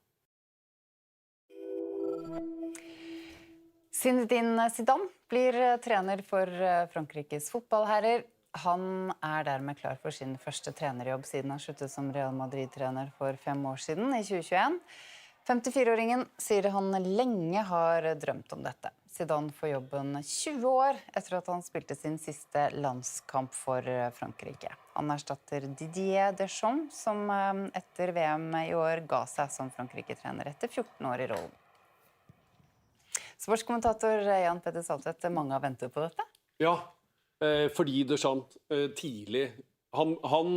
Zinedine Zidane blir trener for Frankrikes fotballherrer. Han er dermed klar for sin første trenerjobb siden han sluttet som Real Madrid-trener for 5 år siden, i 2021. 54-åringen sier han lenge har drømt om dette. Zidane får jobben 20 år etter at han spilte sin siste landskamp for Frankrike. Han erstatter Didier Deschamps, som etter VM i år ga seg som Frankrike-trener etter 14 år i rollen. Sportskommentator Jan Petter Saltvedt, mange har ventet på dette? Ja, fordi Deschamps tidlig, han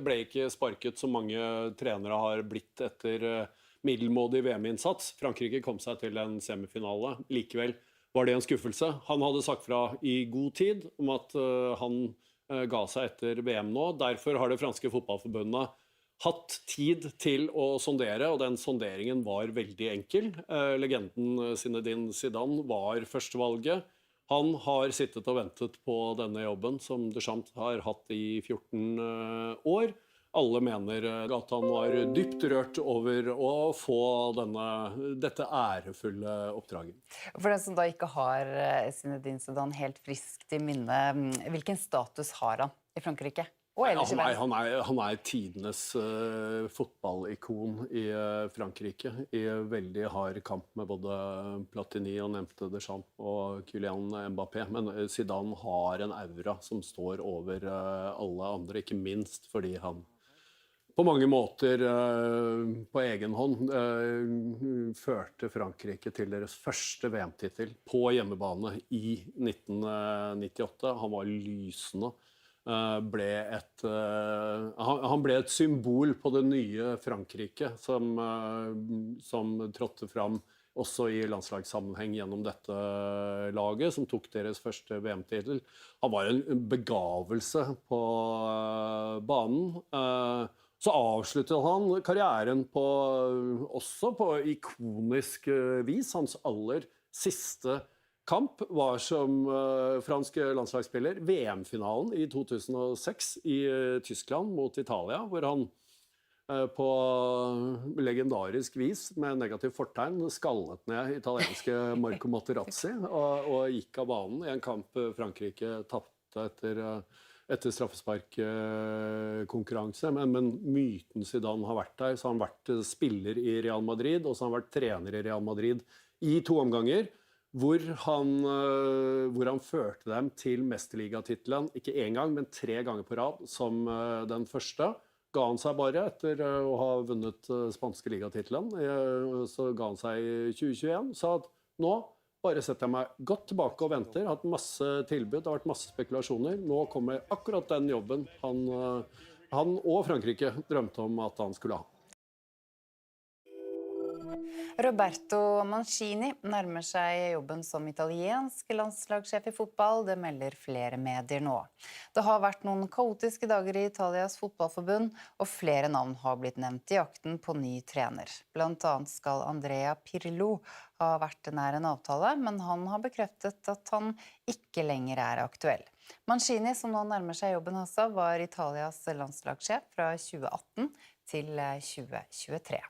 ble ikke sparket som mange trenere har blitt etter middelmådig VM-innsats. Frankrike kom seg til en semifinale. Likevel var det en skuffelse. Han hadde sagt fra i god tid om at han ga seg etter VM nå. Derfor har det franske fotballforbundet hatt tid til å sondere, og den sonderingen var veldig enkel. Legenden Zinedine Zidane var førstevalget. Han har sittet og ventet på denne jobben som Deschamps har hatt i 14 år. Alle mener at han var dypt rørt over å få dette ærefulle oppdraget. For den som da ikke har Zinedine Zidane helt friskt i minne, hvilken status har han i Frankrike? Han er tidenes fotballikon i Frankrike, i veldig hard kamp med både Platini og nevnte Deschamps og Kylian Mbappé. Men Zidane har en aura som står over alle andre, ikke minst fordi han på mange måter på egen hånd førte Frankrike til deres første VM-titel på hjemmebane i 1998. Han var lysende. Han ble et symbol på det nye Frankrike som trådte fram også i landslagssammenheng gjennom dette laget, som tok deres første VM-titel. Han var en begavelse på banen. Så avsluttet han karrieren også på ikonisk vis. Hans aller siste kamp var som fransk landslagsspiller VM-finalen i 2006 i Tyskland mot Italia, hvor han på legendarisk vis med negativ fortegn skallet ned italienske Marco Materazzi og gikk av banen i en kamp Frankrike tapte etter straffesparkkonkurranse, men myten Zidane har vært der, så har han vært spiller i Real Madrid, og så har han vært trener i Real Madrid i 2 omganger, hvor han førte dem til mesterligatitelen, ikke 1 gang, men 3 ganger på rad, som den første. Ga han seg bare etter å ha vunnet spanske ligatitelen, så ga han seg i 2021, sa at nå bare setter jeg meg godt tilbake og venter. Jeg har hatt masse tilbud, det har vært masse spekulasjoner. Nå kommer akkurat den jobben han og Frankrike drømte om at han skulle ha. Roberto Mancini nærmer seg jobben som italiensk landslagssjef i fotball, det melder flere medier nå. Det har vært noen kaotiske dager i Italias fotballforbund, og flere navn har blitt nevnt i jakten på ny trener. Blant annet skal Andrea Pirlo ha vært nær en avtale, men han har bekreftet at han ikke lenger er aktuell. Mancini, som nå nærmer seg jobben også, var Italias landslagssjef fra 2018 til 2023.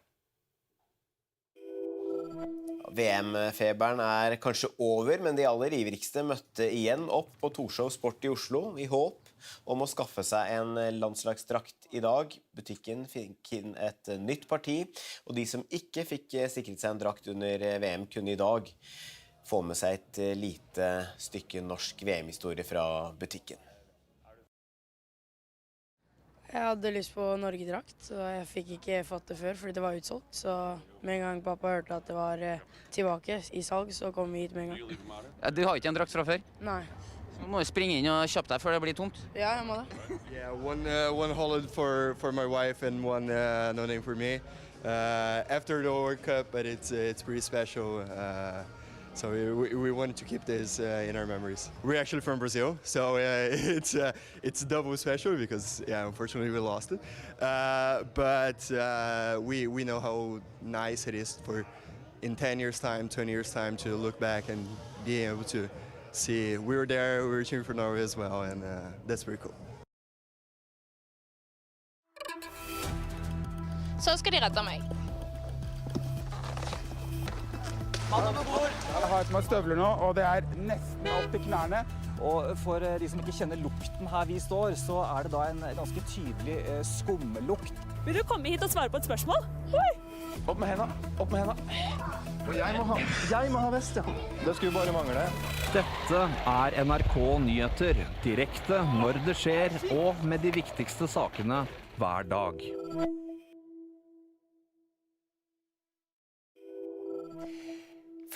VM-feberen er kanskje over, men de aller ivrigste møtte igjen opp på Torshov Sport i Oslo i håp om å skaffe seg en landslagsdrakt i dag. Butikken fikk inn et nytt parti, og de som ikke fikk sikret seg en drakt under VM kunne i dag få med seg et lite stykke norsk VM-historie fra butikken. Jeg hadde lyst på Norge-drakt, og jeg fikk ikke fått det før fordi det var utsolgt. Så med en gang pappa hørte at det var tilbake i salg, så kom vi hit med en gang. Ja, du har ikke en drakt fra før? Nei. Så må du springe inn og kjappe deg før det blir tomt. Ja, jeg må det. Yeah, one holiday for my wife and one no name for me. After the World Cup, but it's pretty special. So we wanted to keep this in our memories. We're actually from Brazil, so it's double special because unfortunately we lost it. But we know how nice it is for in 10 years time, 20 years time to look back and be able to see we were there, we were cheering for Norway as well, and that's pretty cool. Så skal de redde meg. Jeg har på meg støvler nå, og det er nesten opp til knærne. Og for de som ikke kjenner lukten her vi står, så er det da en ganske tydelig skumlukt. Vil du komme hit og svare på et spørsmål? Oi! Opp med hendene, opp med hendene. Og jeg må ha vest, ja. Det skulle bare mangle. Dette er NRK Nyheter, direkte når det skjer, og med de viktigste sakene hver dag.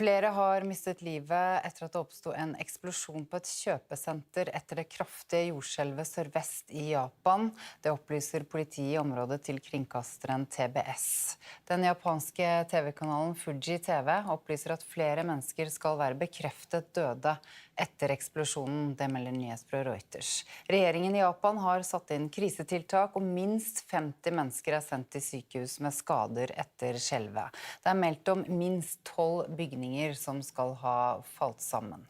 Flere har mistet livet etter at det oppstod en eksplosjon på et kjøpesenter etter det kraftige jordskjelvet sørvest i Japan. Det opplyser politiet i området til kringkasteren TBS. Den japanske TV-kanalen Fuji TV opplyser at flere mennesker skal være bekreftet døde etter eksplosjonen, det melder nyhetsbyrået Reuters. Regjeringen i Japan har satt inn krisetiltak, og minst 50 mennesker er sendt til sykehus med skader etter skjelvet. Det er meldt om minst 12 bygninger som skal ha falt sammen.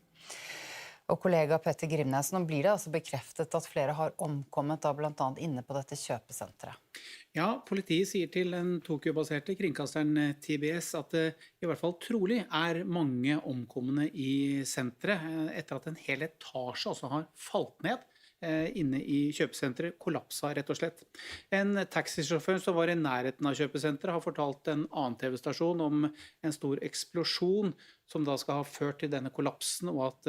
Og kollega Petter Grimnes, nå blir det altså bekreftet at flere har omkommet, da blant annet inne på dette kjøpesenteret. Ja, politiet sier til den Tokyo-baserte kringkasteren TBS at det i hvert fall trolig er mange omkomne i senteret, etter at en hel etasje også har falt ned inne i kjøpesenteret, kollapsa rett og slett. En taxisjåfør som var i nærheten av kjøpesenteret har fortalt en annen TV-stasjon om en stor eksplosjon som da skal ha ført til denne kollapsen, og at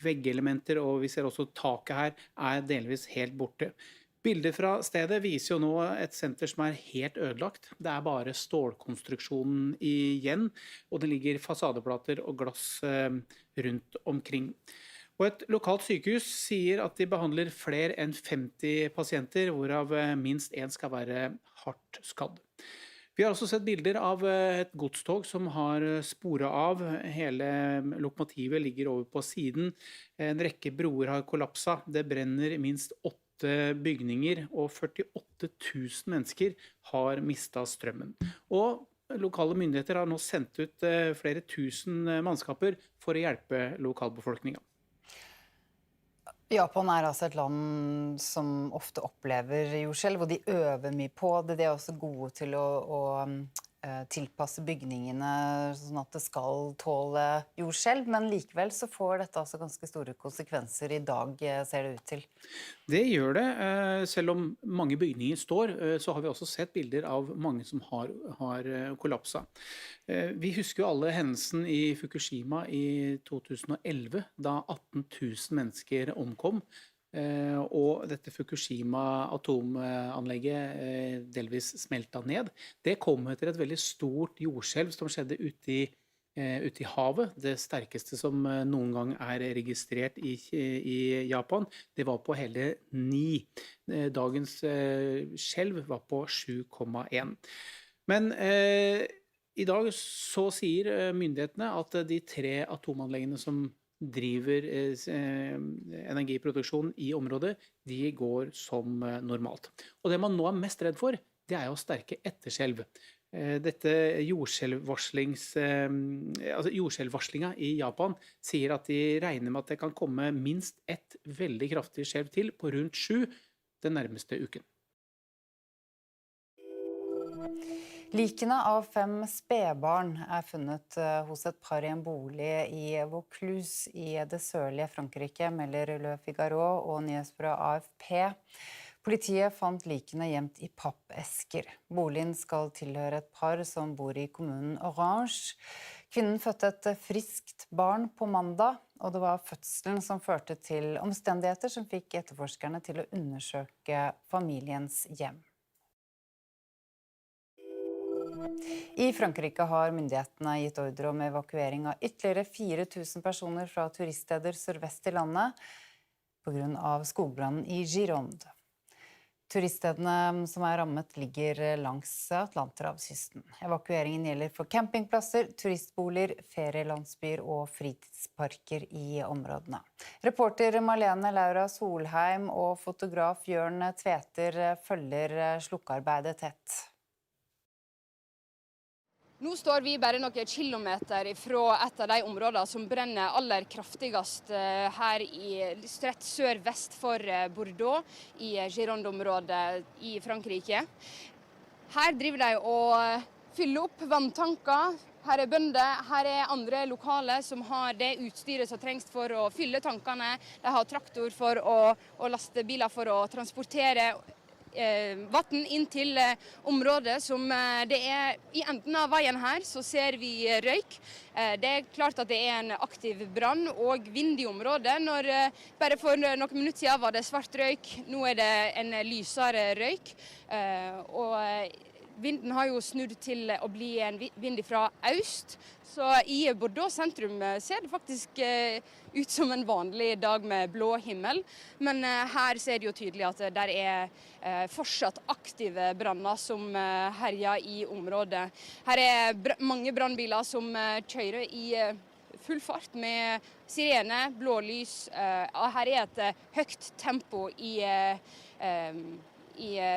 veggelementer, og vi ser også taket her, er delvis helt borte. Bilder fra stedet viser jo nå et senter som helt ødelagt. Det bare stålkonstruksjonen igjen, og det ligger fasadeplater og glass rundt omkring. Og et lokalt sykehus sier at de behandler flere enn 50 pasienter, hvorav minst en skal være hardt skadd. Vi har også sett bilder av et godstog som har sporet av. Hele lokomotivet ligger over på siden. En rekke broer har kollapset. Det brenner minst 8 bygninger, og 48 000 mennesker har mistet strømmen. Og lokale myndigheter har nå sendt ut flere tusen mannskaper for å hjelpe lokalbefolkningen. Japan altså et land som ofte opplever jordskjelv, og de øver mye på det. De også gode til å tilpasse bygningene sånn at det skal tåle jordskjelv, men likevel så får dette altså ganske store konsekvenser i dag, ser det ut til. Det gjør det. Selv om mange bygninger står, så har vi også sett bilder av mange som har kollapset. Vi husker jo alle hendelsen i Fukushima i 2011, da 18 000 mennesker omkom. Og dette Fukushima-atomanlegget delvis smeltet ned. Det kom etter et veldig stort jordskjelv som skjedde ute i havet. Det sterkeste som noen gang registrert i Japan. Det var på hele 9. Dagens skjelv var på 7,1. Men i dag så sier myndighetene at de 3 atomanleggene som driver energiproduksjon i området, de går som normalt. Og det man nå mest redd for, det jo sterke etterskjelv. Dette jordskjelvvarslinga i Japan sier at de regner med at det kan komme minst et veldig kraftig skjelv til på rundt 7 den nærmeste uken. Likene av 5 spedbarn funnet hos et par i en bolig i Vaucluse i det sørlige Frankrike, melder Le Figaro og nyhetsbyrået AFP. Politiet fant likene gjemt i pappesker. Boligen skal tilhøre et par som bor i kommunen Orange. Kvinnen fødte et friskt barn på mandag, og det var fødselen som førte til omstendigheter som fikk etterforskerne til å undersøke familiens hjem. I Frankrike har myndighetene gitt ordre om evakuering av ytterligere 4 000 personer fra turiststeder sørvest i landet på grunn av skogbrannen i Gironde. Turiststedene som rammet ligger langs Atlanterhavskysten. Evakueringen gjelder for campingplasser, turistboliger, ferielandsbyer og fritidsparker i områdene. Reporter Marlene Laura Solheim og fotograf Jørn Tveter følger slukkearbeidet tett. Nå står vi bare noen kilometer fra et av de områdene som brenner aller kraftigst her rett sør-vest for Bordeaux, i Gironde-området i Frankrike. Her driver de og fyller opp vanntanker. Her bønder, her andre lokale som har det utstyret som trengs for å fylle tankene. De har traktor og lastebiler for å transportere vann inn til området som det i enden av veien her, så ser vi røyk. Det klart at det en aktiv brann og vind i området. Bare for noen minutter siden var det svart røyk, nå det en lysere røyk. Og vinden har jo snudd til å bli en vind fra øst, så i Bordeaux sentrum ser det faktisk ut som en vanlig dag med blå himmel. Men her ser det jo tydelig at det fortsatt aktive branner som herjer i området. Her mange brannbiler som kjører i full fart med sirene, blålys. Her et høyt tempo i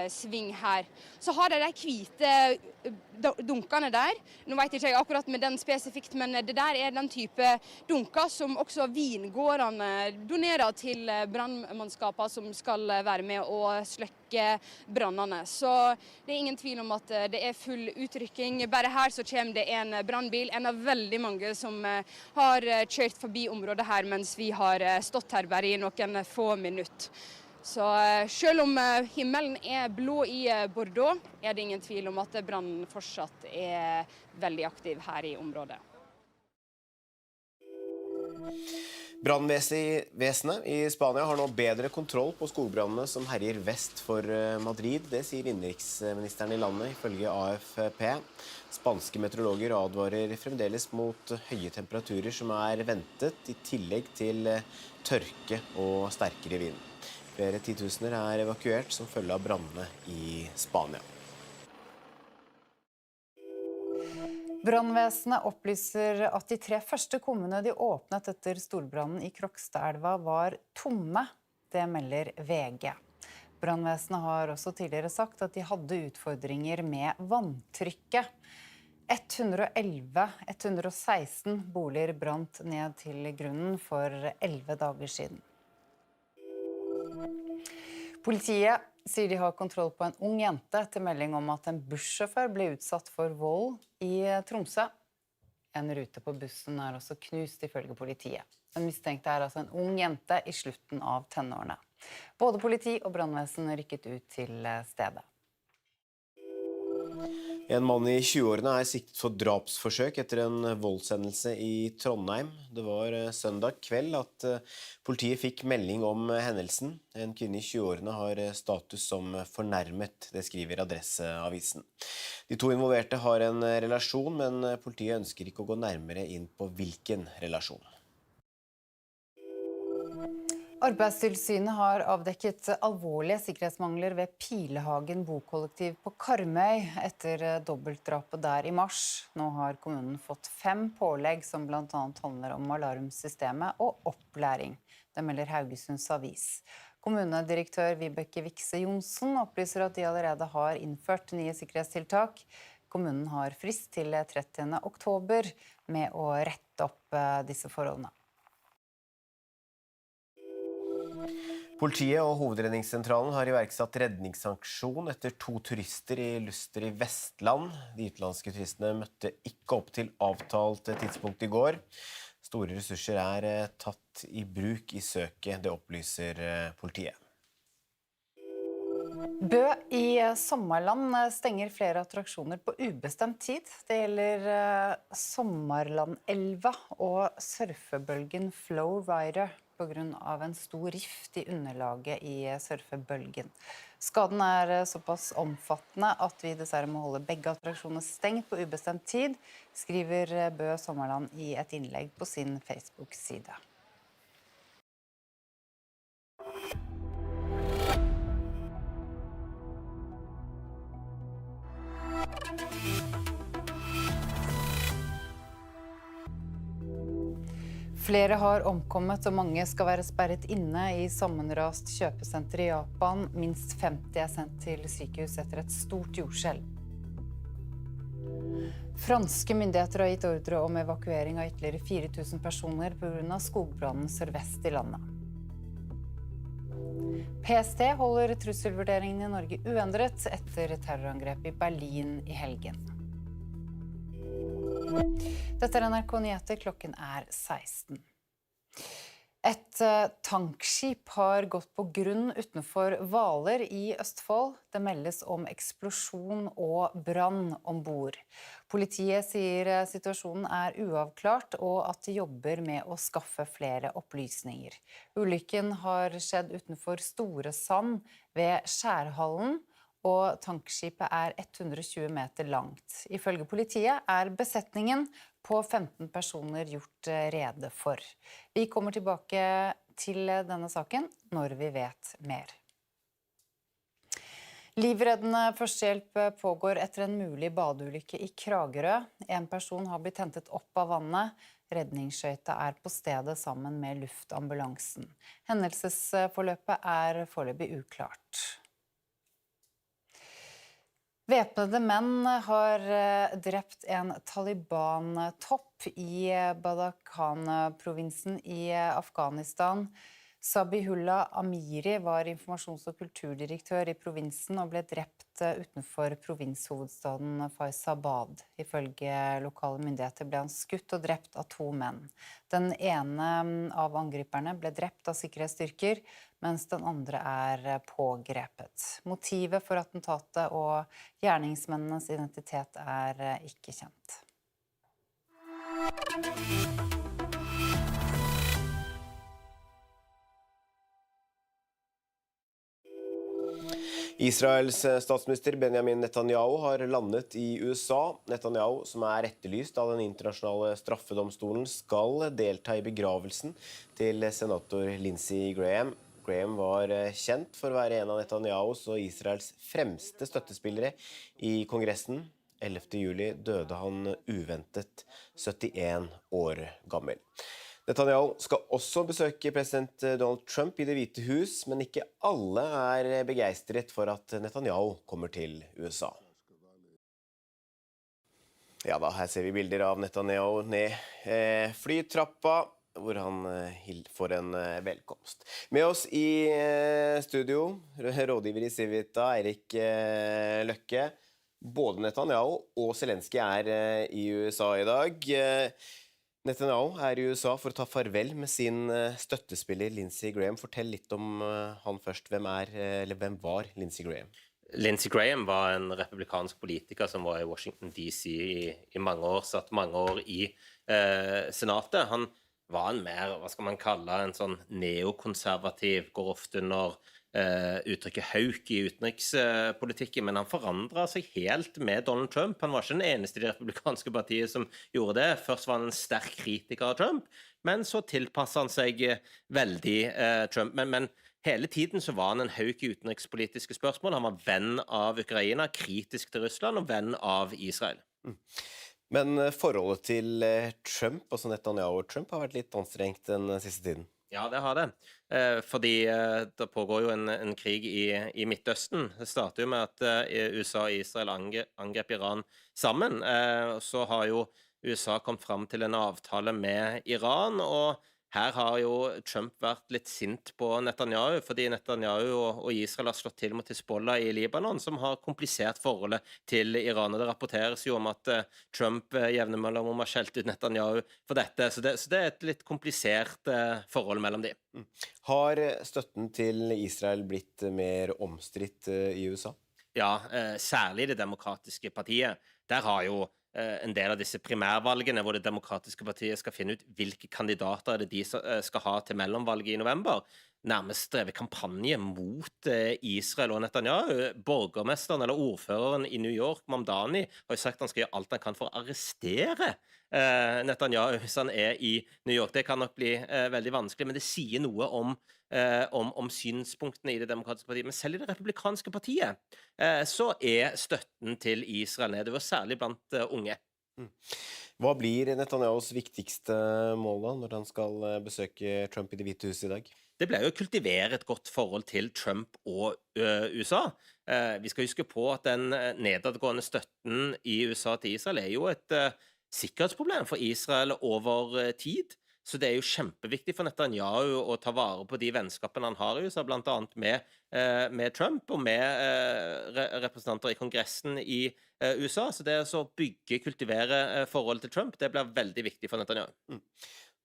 sving her. Så har de hvite dunkene der. Nå vet ikke jeg akkurat med den spesifikt, men det der den type dunker som også vingårdene donerer til brannmannskaper som skal være med å slukke brannene. Så det ingen tvil om at det full utrykking. Bare her så kommer det en brannbil, en av veldig mange som har kjørt forbi området her mens vi har stått her bare i noen få minutter. Så selv om himmelen blå i Bordeaux, det ingen tvil om at brannen fortsatt veldig aktiv her i området. Brannvesenet i Spania har nå bedre kontroll på skogbrannene som herjer vest for Madrid. Det sier innenriksministeren i landet, ifølge AFP. Spanske meteorologer advarer fremdeles mot høye temperaturer som er ventet, i tillegg til tørke og sterkere vind. Flere titusener er evakuert som følge av brannene i Spania. Brannvesenet opplyser at de 3 første kummene de åpnet etter storbrannen i Krokstadelva var tomme. Det melder VG. Brannvesenet har også tidligere sagt at de hadde utfordringer med vanntrykket. 116 boliger brant ned til grunnen for 11 dager siden. Politiet sier de har kontroll på en ung jente etter melding om at en bussjåfør ble utsatt for vold i Tromsø. En rute på bussen er også knust ifølge politiet. Den mistenkte er altså en ung jente i slutten av tenårene. Både politi og brannvesen rykket ut til stedet. En mann i 20-årene er siktet for drapsforsøk etter en voldshendelse i Trondheim. Det var søndag kveld at politiet fikk melding om hendelsen. En kvinne i 20-årene har status som fornærmet, det skriver Adresseavisen. De 2 involverte har en relasjon, men politiet ønsker ikke å gå nærmere inn på hvilken relasjon. Arbeidstilsynet har avdekket alvorlige sikkerhetsmangler ved Pilehagen bokollektiv på Karmøy etter dobbeltdrapet der i mars. Nå har kommunen fått 5 pålegg som blant annet handler om alarmsystemet og opplæring. Det melder Haugesunds Avis. Kommunedirektør Vibeke Vikse Johnsen opplyser at de allerede har innført nye sikkerhetstiltak. Kommunen har frist til 30. oktober med å rette opp disse forholdene. Politiet og Hovedredningssentralen har iverksatt redningsaksjon etter 2 turister i Luster i Vestland. De utenlandske turistene møtte ikke opp til avtalt tidspunkt i går. Store ressurser er tatt i bruk i søket, det opplyser politiet. Bø i Sommarland stenger flere attraksjoner på ubestemt tid. Det gjelder Sommarlandelva og surfebølgen Flowrider på grunn av en stor rift i underlaget i surfebølgen. Skaden er såpass omfattende at vi dessverre må holde begge attraksjoner stengt på ubestemt tid, skriver Bø Sommarland i et innlegg på sin Facebook-side. Flere har omkommet, og mange skal være sperret inne i sammenrast kjøpesenter i Japan. Minst 50 er sendt til sykehus etter et stort jordskjelv. Franske myndigheter har gitt ordre om evakuering av ytterligere 4000 personer på grunn av skogbrannen sørvest i landet. PST holder trusselvurderingen i Norge uendret etter terrorangrep i Berlin i helgen. Dette er NRK Nyheter, klokken er 16. Et tankskip har gått på grunn utenfor Hvaler i Østfold. Det meldes om eksplosjon og brann ombord. Politiet sier situasjonen er uavklart og at de jobber med å skaffe flere opplysninger. Ulykken har skjedd utenfor Store Sand ved Skjærhallen, og tankskipet er 120 meter langt. Ifølge politiet er besetningen på 15 personer gjort rede for. Vi kommer tilbake til denne saken når vi vet mer. Livreddende førstehjelp pågår etter en mulig badeulykke i Kragerø. En person har blitt hentet opp av vannet. Redningsskøyta er på stedet sammen med luftambulansen. Hendelsesforløpet er foreløpig uklart. Væpnede menn har drept en Taliban-topp i Badakhshan-provinsen i Afghanistan. Zabihullah Amiri var informasjons- og kulturdirektør i provinsen og ble drept utenfor provinshovedstaden Faizabad. Ifølge lokale myndigheter ble han skutt og drept av 2 menn. Den ene av angriperne ble drept av sikkerhetsstyrker, mens den andre er pågrepet. Motivet for attentatet og gjerningsmennenes identitet er ikke kjent. Israels statsminister Benjamin Netanyahu har landet i USA. Netanyahu, som etterlyst av den internasjonale straffedomstolen, skal delta i begravelsen til senator Lindsey Graham. Graham var kjent for å være en av Netanyahus og Israels fremste støttespillere i Kongressen. 11. juli døde han uventet 71 år gammel. Netanyahu skal også besøke president Donald Trump i Det hvite hus, men ikke alle begeistret for at Netanyahu kommer til USA. Ja da, her ser vi bilder av Netanyahu ned flytrappa, hvor han får en velkomst. Med oss i studio, rådgiver i Civita, Eirik Løkke. Både Netanyahu og Zelensky i USA i dag. Netanyahu i USA for å ta farvel med sin støttespiller Lindsey Graham. Fortell litt om han først. Hvem var Lindsey Graham? Lindsey Graham var en republikansk politiker som var i Washington DC i mange år, satt mange år i senatet. Han var en mer, hva skal man kalle, en sånn neokonservativ, går ofte under uttrykket hauk i utenrikspolitikken, men han forandret seg helt med Donald Trump. Han var ikke den eneste i det republikanske partiet som gjorde det. Først var han en sterk kritiker av Trump, men så tilpasset han seg veldig Trump. Men hele tiden så var han en hauk i utenrikspolitiske spørsmål. Han var venn av Ukraina, kritisk til Russland og venn av Israel. Men forholdet til Trump, altså Netanyahu og Trump, har vært litt anstrengt den siste tiden. Ja, det har det. Fordi det pågår jo en krig i Midtøsten. Det startet jo med at USA og Israel angrep Iran sammen. Så har jo USA kommet frem til en avtale med Iran, og her har jo Trump vært litt sint på Netanyahu, fordi Netanyahu og Israel har slått til mot Hezbollah i Libanon, som har komplisert forholdet til Iran. Og det rapporteres jo om at Trump jevner mellom har skjelt ut Netanyahu for dette, så det er et litt komplisert forhold mellom de. Har støtten til Israel blitt mer omstridt i USA? Ja, særlig Det demokratiske partiet. Der har jo en del av disse primærvalgene hvor Det demokratiske partiet skal finne ut hvilke kandidater de skal ha til mellomvalget i november, nærmest drevet kampanje mot Israel og Netanyahu. Borgermesteren eller ordføreren i New York, Mamdani, har jo sagt at han skal gjøre alt han kan for å arrestere Netanyahu hvis han i New York. Det kan nok bli veldig vanskelig, men det sier noe om synspunktene i Det demokratiske partiet. Men selv i Det republikanske partiet så støtten til Israel nedover, særlig blant unge. Hva blir Netanyahus viktigste mål da, når han skal besøke Trump i Det hvite hus i dag? Det ble jo å kultivere et godt forhold til Trump og USA. Vi skal huske på at den nedadgående støtten i USA til Israel jo et sikkerhetsproblem for Israel over tid. Så det jo kjempeviktig for Netanyahu å ta vare på de vennskapene han har i USA, blant annet med Trump og med representanter i Kongressen i USA. Så det å kultivere forholdet til Trump, det blir veldig viktig for Netanyahu.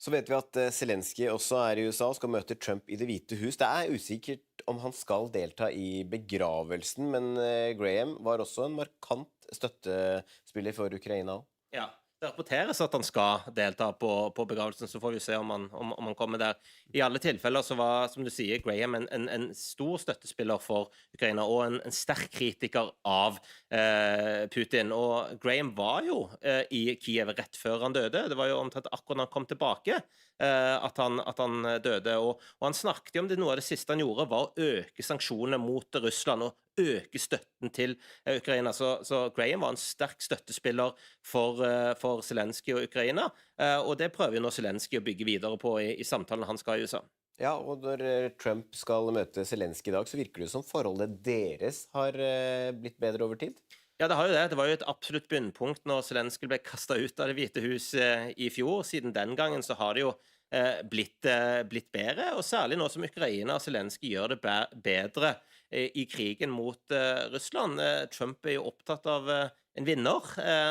Så vet vi at Zelensky også i USA og skal møte Trump i Det hvite hus. Det usikkert om han skal delta i begravelsen, men Graham var også en markant støttespiller for Ukraina. Ja. Det rapporteres at han skal delta på begravelsen, så får vi se om han kommer der. I alle tilfeller så var, som du sier, Graham en stor støttespiller for Ukraina og en sterk kritiker av Putin. Og Graham var jo i Kiev rett før han døde. Det var jo omtrent akkurat når han kom tilbake at han døde. Og han snakket om det, noe av det siste han gjorde var å øke sanksjonene mot Russland og øke støtten til Ukraina. Så Graham var en sterk støttespiller for Zelensky og Ukraina, og det prøver jo nå Zelensky å bygge videre på i samtalen han skal i USA. Ja, og når Trump skal møte Zelensky i dag, så virker det som forholdet deres har blitt bedre over tid? Ja, det har jo det. Det var jo et absolutt bunnpunkt når Zelensky ble kastet ut av Det hvite hus i fjor. Siden den gangen så har det jo blitt bedre, og særlig nå som Ukraina og Zelensky gjør det bedre i krigen mot Russland. Trump jo opptatt av en vinner,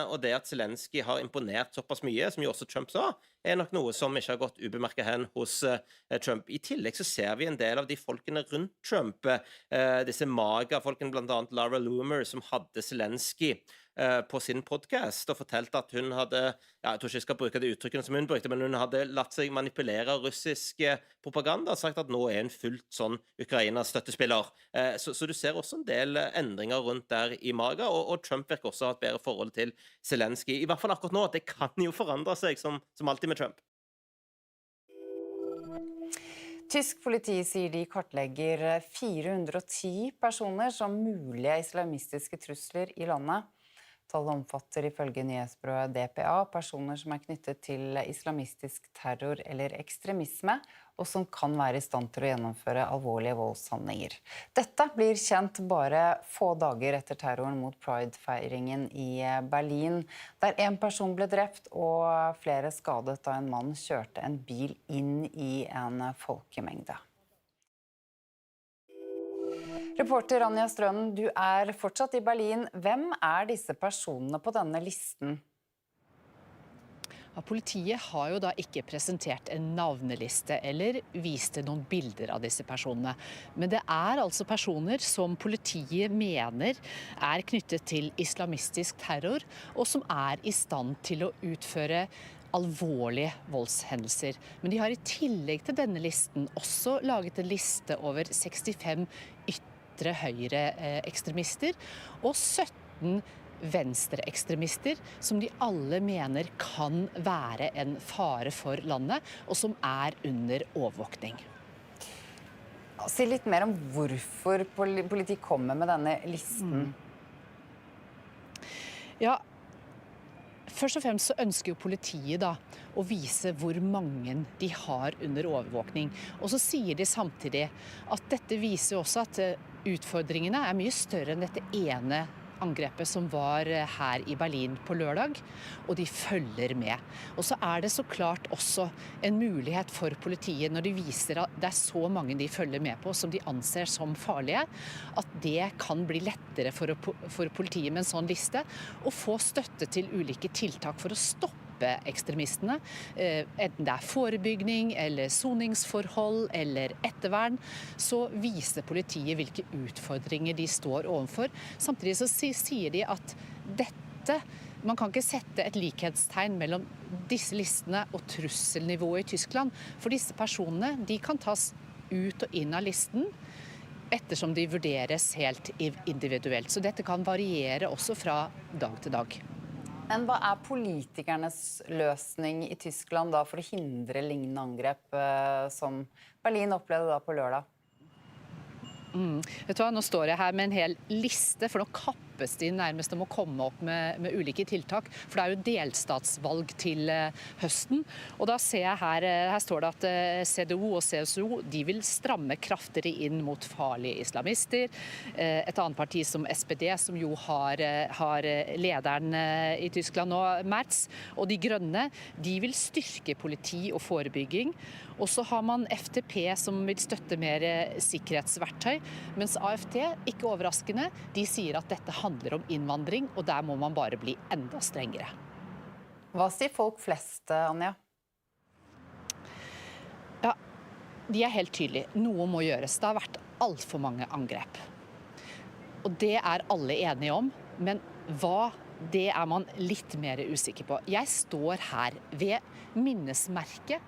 og det at Zelensky har imponert såpass mye, som jo også Trump sa, nok noe som ikke har gått ubemerket hen hos Trump. I tillegg så ser vi en del av de folkene rundt Trump, disse MAGA-folkene, blant annet Lara Loomer, som hadde Zelensky på sin podcast og fortalt at hun hadde, jeg tror ikke jeg skal bruke det uttrykkene som hun brukte, men hun hadde latt seg manipulere av russisk propaganda og sagt at nå hun fullt sånn Ukraina-støttespiller. Så du ser også en del endringer rundt der i maga, og Trump virker også ha et bedre forhold til Zelensky. I hvert fall akkurat nå, det kan jo forandre seg som alltid med Trump. Tysk politi sier de kartlegger 410 personer som mulige islamistiske trusler i landet. Tallet omfatter ifølge nyhetsbyrået DPA personer som knyttet til islamistisk terror eller ekstremisme, og som kan være i stand til å gjennomføre alvorlige voldshandlinger. Dette blir kjent bare få dager etter terroren mot Pride-feiringen i Berlin, der en person ble drept og flere skadet da en mann kjørte en bil inn i en folkemengde. Reporter Anja Strønen, du fortsatt i Berlin. Hvem disse personene på denne listen? Ja, politiet har jo da ikke presentert en navneliste eller vist noen bilder av disse personene. Men det altså personer som politiet mener knyttet til islamistisk terror, og som i stand til å utføre alvorlige voldshendelser. Men de har i tillegg til denne listen også laget en liste over 65 ytre høyre ekstremister og 17 venstreekstremister som de alle mener kan være en fare for landet, og som under overvåkning. Si litt mer om hvorfor politiet kommer med denne listen. Ja, først og fremst så ønsker jo politiet da å vise hvor mange de har under overvåkning. Og så sier de samtidig at dette viser også at utfordringene mye større enn dette ene angrepet som var her i Berlin på lørdag, og de følger med. Og så det så klart også en mulighet for politiet når de viser at det så mange de følger med på som de anser som farlige, at det kan bli lettere for politiet med en sånn liste å få støtte til ulike tiltak for å stoppe ekstremistene, enten det forebygging eller soningsforhold eller ettervern, så viser politiet hvilke utfordringer de står overfor. Samtidig så sier de at man kan ikke sette et likhetstegn mellom disse listene og trusselnivået i Tyskland, for disse personene de kan tas ut og inn av listen ettersom de vurderes helt individuelt. Så dette kan variere også fra dag til dag. Men hva politikernes løsning i Tyskland da for å hindre lignende angrep som Berlin opplevde da på lørdag? Vet du hva, nå står jeg her med en hel liste, for nå kappes de nærmest om å komme opp med ulike tiltak, for det jo delstatsvalg til høsten. Og da ser jeg her står det at CDU og CSU, de vil stramme kraftigere inn mot farlige islamister. Et annet parti som SPD, som jo har lederen i Tyskland nå, Merz, og de grønne, de vil styrke politi og forebygging. Og så har man FDP som vil støtte mer sikkerhetsverktøy, mens AFD, ikke overraskende, de sier at dette handler om innvandring, og der må man bare bli enda strengere. Hva sier folk flest, Anja? Ja, de helt tydelige. Noe må gjøres. Det har vært alt for mange angrep. Og det alle enige om, men hva det man litt mer usikker på. Jeg står her ved minnesmerket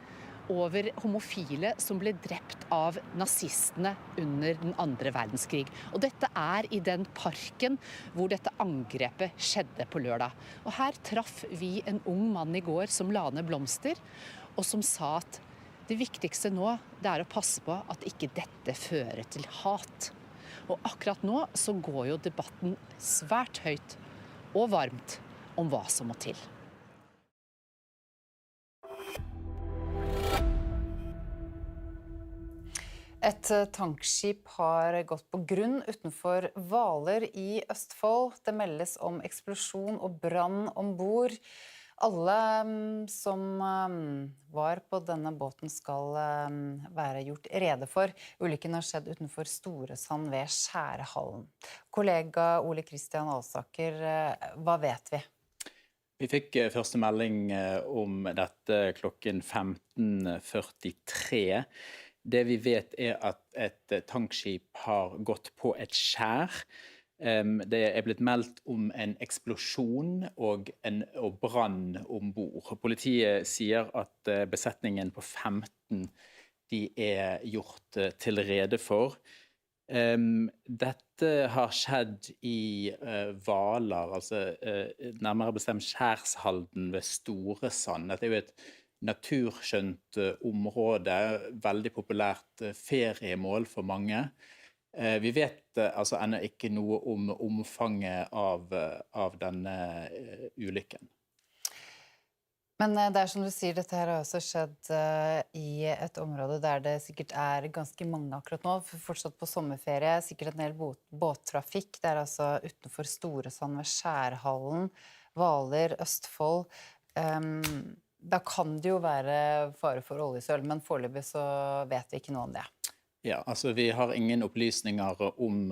over homofile som ble drept av nazistene under den andre verdenskrig. Og dette i den parken hvor dette angrepet skjedde på lørdag. Og her traff vi en ung mann i går som la ned blomster, og som sa at det viktigste nå det å passe på at ikke dette fører til hat. Og akkurat nå så går jo debatten svært høyt og varmt om hva som må til. Et tankskip har gått på grunn utenfor Hvaler i Østfold. Det meldes om eksplosjon og brann ombord. Alle som var på denne båten skal være gjort rede for. Ulykken har skjedd utenfor Storesand ved Skjærehallen. Kollega Ole Kristian Alsaker, hva vet vi? Vi fikk første melding om dette klokken 15:43. Det vi vet at et tankskip har gått på et skjær Det blitt meldt om en eksplosjon og brann ombord. Politiet sier at besetningen på 15 de gjort til rede for. Dette har skjedd i Hvaler, altså nærmere bestemt Skjærshalden ved Storesand. Dette jo et naturskjønt område, veldig populært feriemål for mange. Vi vet altså ennå ikke noe om omfanget av denne ulykken. Men det som du sier, dette her har også skjedd i et område der det sikkert ganske mange akkurat nå, fortsatt på sommerferie, sikkert en del båttrafikk. Det altså utenfor Storesand ved Skjærhallen, Hvaler, Østfold. Da kan det jo være fare for oljesøl, men foreløpig så vet vi ikke noe om det. Ja, altså vi har ingen opplysninger om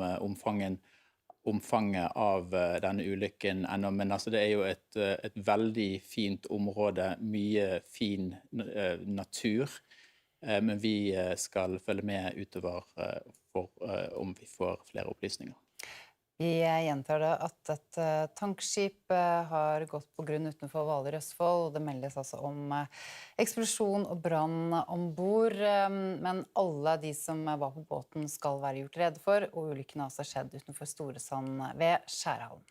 omfanget av denne ulykken ennå, men altså det jo et veldig fint område, mye fin natur, men vi skal følge med utover om vi får flere opplysninger. Vi gjentar det at et tankskip har gått på grunn utenfor Hvaler, Østfold, og det meldes altså om eksplosjon og brann ombord, men alle de som var på båten skal være gjort rede for, og ulykken har altså skjedd utenfor Storesand ved Skjærhallen.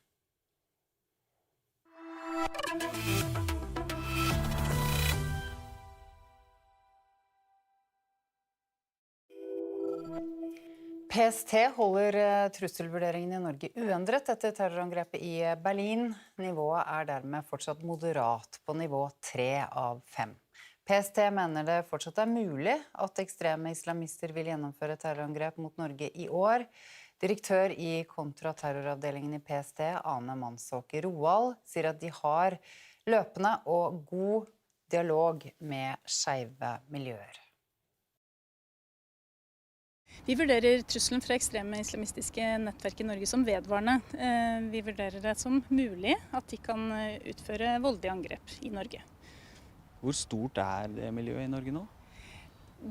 PST holder trusselvurderingen i Norge uendret etter terrorangrepet i Berlin. Nivået dermed fortsatt moderat på nivå 3 av 5. PST mener det fortsatt mulig at ekstreme islamister vil gjennomføre terrorangrep mot Norge i år. Direktør i kontraterroravdelingen i PST, Ane Mansåker Roald, sier at de har løpende og god dialog med skeive miljøer. Vi vurderer trusselen fra ekstreme islamistiske nettverk i Norge som vedvarende. Vi vurderer det som mulig at de kan utføre voldelige angrep i Norge. Hvor stort det miljøet i Norge nå?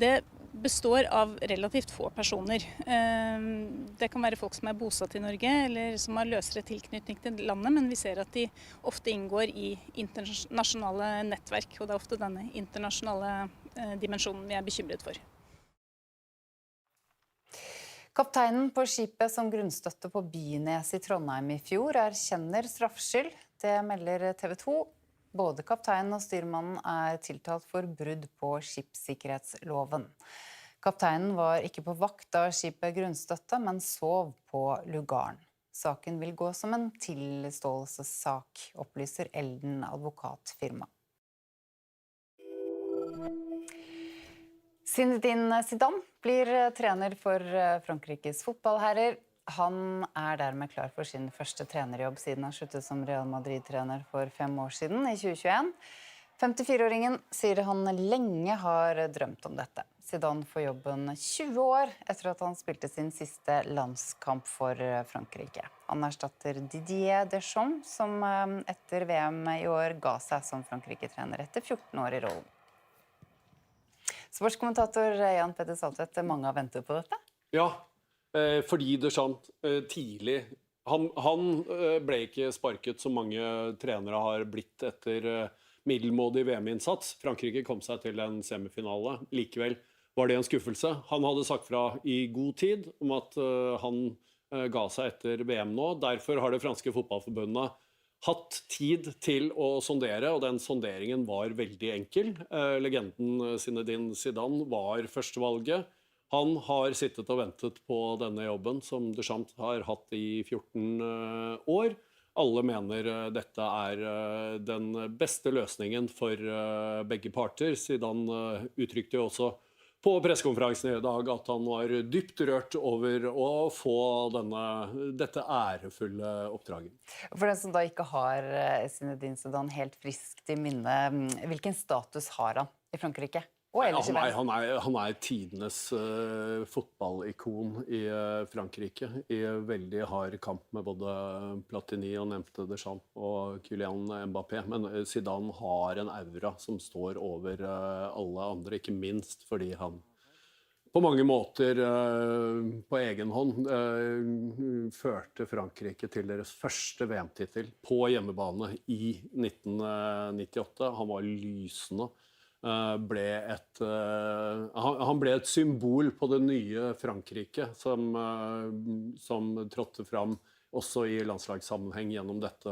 Det består av relativt få personer. Det kan være folk som bosatt i Norge, eller som har løsere tilknytning til landet, men vi ser at de ofte inngår i internasjonale nettverk, og det ofte denne internasjonale dimensjonen vi bekymret for. Kapteinen på skipet som grunnstøtte på Bynes i Trondheim i fjor erkjenner straffskyld. Det melder TV 2. Både kapteinen og styrmannen tiltalt for brudd på skipssikkerhetsloven. Kapteinen var ikke på vakt da skipet grunnstøtte, men sov på lugaren. Saken vil gå som en tilståelsessak, opplyser Elden advokatfirma. Zinedine Zidane blir trener for Frankrikes fotballherrer. Han dermed klar for sin første trenerjobb siden han sluttet som Real Madrid-trener for 5 år siden, i 2021. 54-åringen sier han lenge har drømt om dette. Zidane får jobben 20 år etter at han spilte sin siste landskamp for Frankrike. Han erstatter Didier Deschamps, som etter VM i år ga seg som Frankrike-trener etter 14 år i rollen. Sportskommentator Jan Petter Saltvedt, mange har ventet på dette? Ja, fordi Deschamps tidlig, han ble ikke sparket som mange trenere har blitt etter middelmådig VM-innsats. Frankrike kom seg til en semifinale, likevel var det en skuffelse. Han hadde sagt fra i god tid om at han ga seg etter VM nå. Derfor har det franske fotballforbundet hatt tid til å sondere, og den sonderingen var veldig enkel. Legenden Zinedine Zidane var førstevalget. Han har sittet og ventet på denne jobben som Deschamps har hatt i 14 år. Alle mener dette den beste løsningen for begge parter. Zidane uttrykte jo også på pressekonferansen i dag at han var dypt rørt over å få dette ærefulle oppdraget. For den som da ikke har Zinedine Zidane helt friskt i minne, hvilken status har han i Frankrike? Han tidenes fotballikon i Frankrike, i veldig hard kamp med både Platini og nevnte Deschamps og Kylian Mbappé. Men Zidane har en aura som står over alle andre, ikke minst fordi han på mange måter på egen hånd førte Frankrike til deres første VM-titel på hjemmebane i 1998. Han var lysende. Han ble et symbol på det nye Frankrike som trådte fram også i landslagssammenheng gjennom dette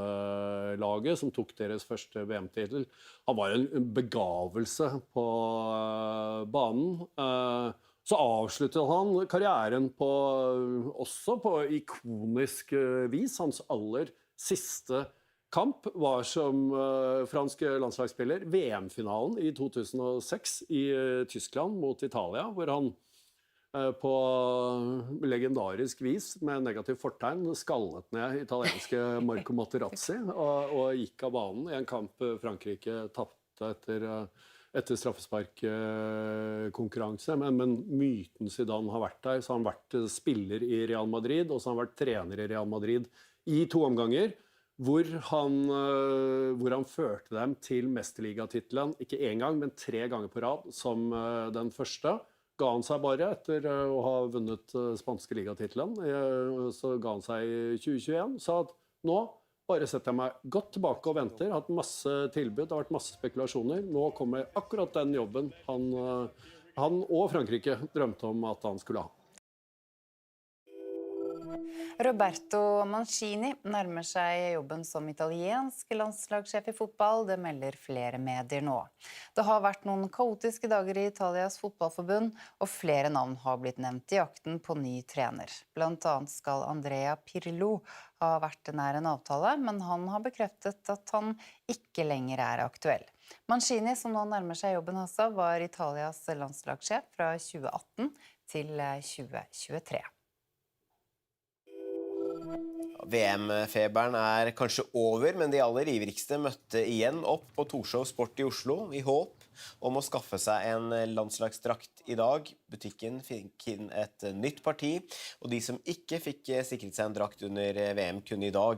laget, som tok deres første VM-titel. Han var en begavelse på banen. Så avsluttet han karrieren også på ikonisk vis. Hans aller siste kamp var som fransk landslagsspiller. VM-finalen i 2006 i Tyskland mot Italia, hvor han på legendarisk vis med negativ fortegn skallet ned italienske Marco Materazzi og gikk av banen i en kamp Frankrike tappte etter straffesparkkonkurranse. Men myten Zidane har vært der, så har han vært spiller i Real Madrid, og så har han vært trener i Real Madrid i 2 omganger, hvor han førte dem til mesterligatitelen, ikke 1 gang, men 3 ganger på rad, som den første. Ga han seg bare etter å ha vunnet spanske ligatitelen, så ga han seg i 2021, sa at nå bare setter jeg meg godt tilbake og venter, har hatt masse tilbud, det har vært masse spekulasjoner, nå kommer akkurat den jobben han og Frankrike drømte om at han skulle ha. Roberto Mancini nærmer seg jobben som italiensk landslagssjef i fotball, det melder flere medier nå. Det har vært noen kaotiske dager i Italias fotballforbund, og flere navn har blitt nevnt i jakten på ny trener. Blant annet skal Andrea Pirlo ha vært nær en avtale, men han har bekreftet at han ikke lenger er aktuell. Mancini, som nå nærmer seg jobben også, var Italias landslagssjef fra 2018 til 2023. VM-feberen er kanskje over, men de aller ivrigste møtte igjen opp på Torshov Sport i Oslo i håp om å skaffe seg en landslagsdrakt i dag. Butikken fikk inn et nytt parti, og de som ikke fikk sikret seg en drakt under VM kunne i dag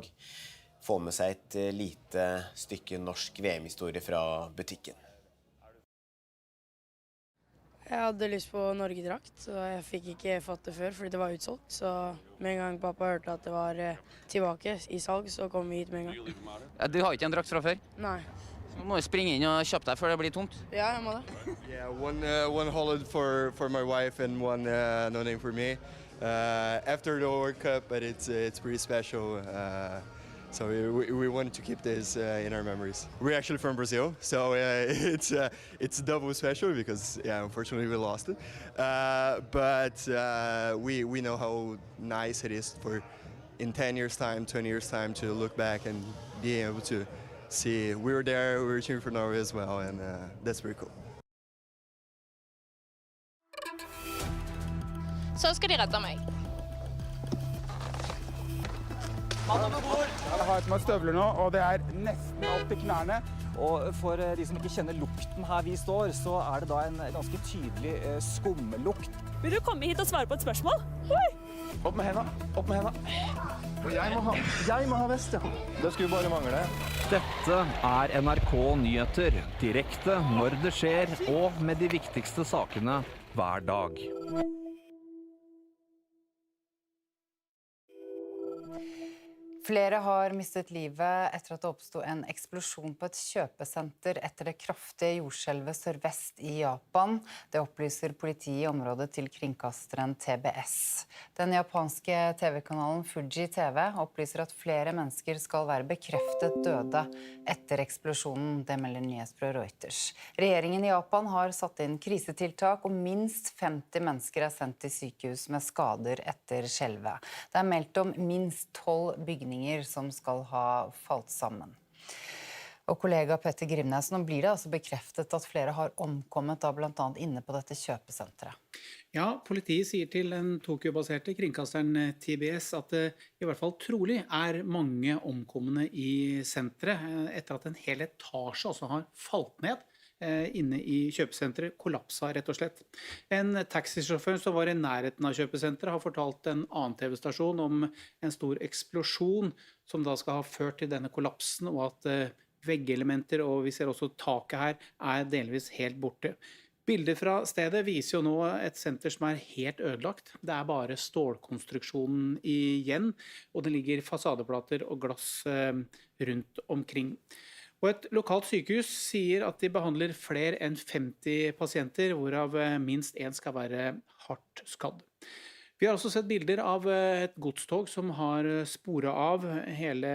få med seg et lite stykke norsk VM-historie fra butikken. Jeg hadde lyst på Norge-drakt, så jeg fikk ikke fått det før, fordi det var utsolgt. Så med en gang pappa hørte at det var tilbake i salg, så kom vi hit med en gang. Du har ikke en drakt fra før? Nei. Så må du springe inn og kjøpe deg før det blir tomt. Ja, jeg må det. Yeah, one holiday for my wife and one no name for me. After the World Cup, but it's pretty special. So we wanted to keep this in our memories. We're actually from Brazil, so it's double special because unfortunately we lost it. But we know how nice it is for in 10 years time, 20 years time to look back and be able to see we were there, we were cheering for Norway as well, and that's pretty cool. Så skal de redde meg. Jeg har på meg støvler nå, og det er nesten opp til knærne. Og for de som ikke kjenner lukten her vi står, så er det da en ganske tydelig skumlukt. Vil du komme hit og svare på et spørsmål? Oi! Opp med hendene, opp med hendene. Og jeg må ha vest, ja. Det skulle bare mangle. Dette er NRK Nyheter, direkte når det skjer, og med de viktigste sakene hver dag. Flere har mistet livet etter at det oppstod en eksplosjon på et kjøpesenter etter det kraftige jordskjelvet sørvest i Japan. Det opplyser politiet i området til kringkasteren TBS. Den japanske TV-kanalen Fuji TV opplyser at flere mennesker skal være bekreftet døde etter eksplosjonen, det melder nyhetsbyrået Reuters. Regjeringen i Japan har satt inn krisetiltak, og minst 50 mennesker er sendt til sykehus med skader etter skjelvet. Det er meldt om minst 12 bygninger som skal ha falt sammen. Og kollega Petter Grimnes, nå blir det altså bekreftet at flere har omkommet, da blant annet inne på dette kjøpesenteret. Ja, politiet sier til den Tokyo-baserte kringkasteren TBS at det i hvert fall trolig er mange omkomne i senteret, etter at en hel etasje også har falt ned inne i kjøpesenteret, kollapsa rett og slett. En taxisjåfør som var i nærheten av kjøpesenteret har fortalt en annen TV-stasjon om en stor eksplosjon som da skal ha ført til denne kollapsen, og at veggelementer, og vi ser også taket her, er delvis helt borte. Bilder fra stedet viser jo nå et senter som helt ødelagt. Det bare stålkonstruksjonen igjen, og det ligger fasadeplater og glass rundt omkring. Og et lokalt sykehus sier at de behandler flere enn 50 pasienter, hvorav minst en skal være hardt skadd. Vi har også sett bilder av et godstog som har sporet av. Hele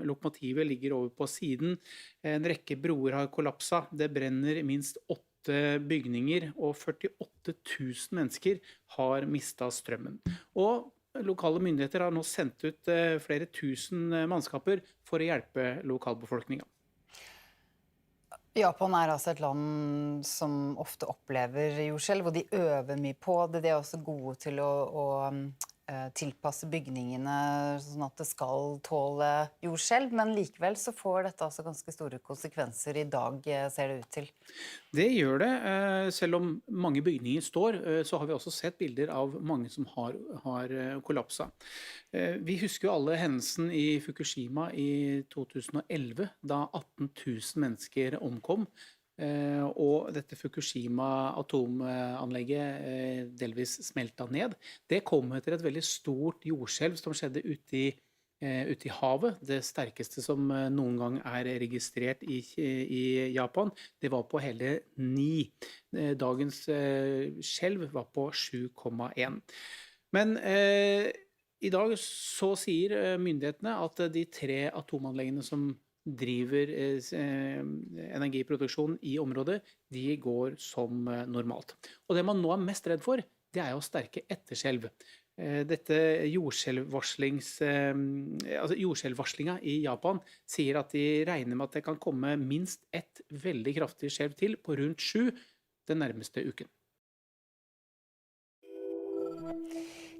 lokomotivet ligger over på siden. En rekke broer har kollapset. Det brenner minst 8 bygninger, og 48 000 mennesker har mistet strømmen. Og lokale myndigheter har nå sendt ut flere tusen mannskaper for å hjelpe lokalbefolkningen. Japan altså et land som ofte opplever jordskjelv, og de øver mye på det. De også gode til å tilpasse bygningene sånn at det skal tåle jordskjelv, men likevel så får dette altså ganske store konsekvenser i dag, ser det ut til. Det gjør det. Selv om mange bygninger står, så har vi også sett bilder av mange som har kollapset. Vi husker jo alle hendelsen i Fukushima i 2011, da 18 000 mennesker omkom. Og dette Fukushima-atomanlegget delvis smelta ned. Det kom etter et veldig stort jordskjelv som skjedde ute i havet. Det sterkeste som noen gang registrert i Japan. Det var på hele 9. Dagens skjelv var på 7,1. Men i dag så sier myndighetene at de 3 atomanleggene som driver energiproduksjon i området, de går som normalt. Og det man nå mest redd for, det jo sterke etterskjelv. Dette jordskjelvvarslinga i Japan sier at de regner med at det kan komme minst et veldig kraftig skjelv til på rundt 7 den nærmeste uken.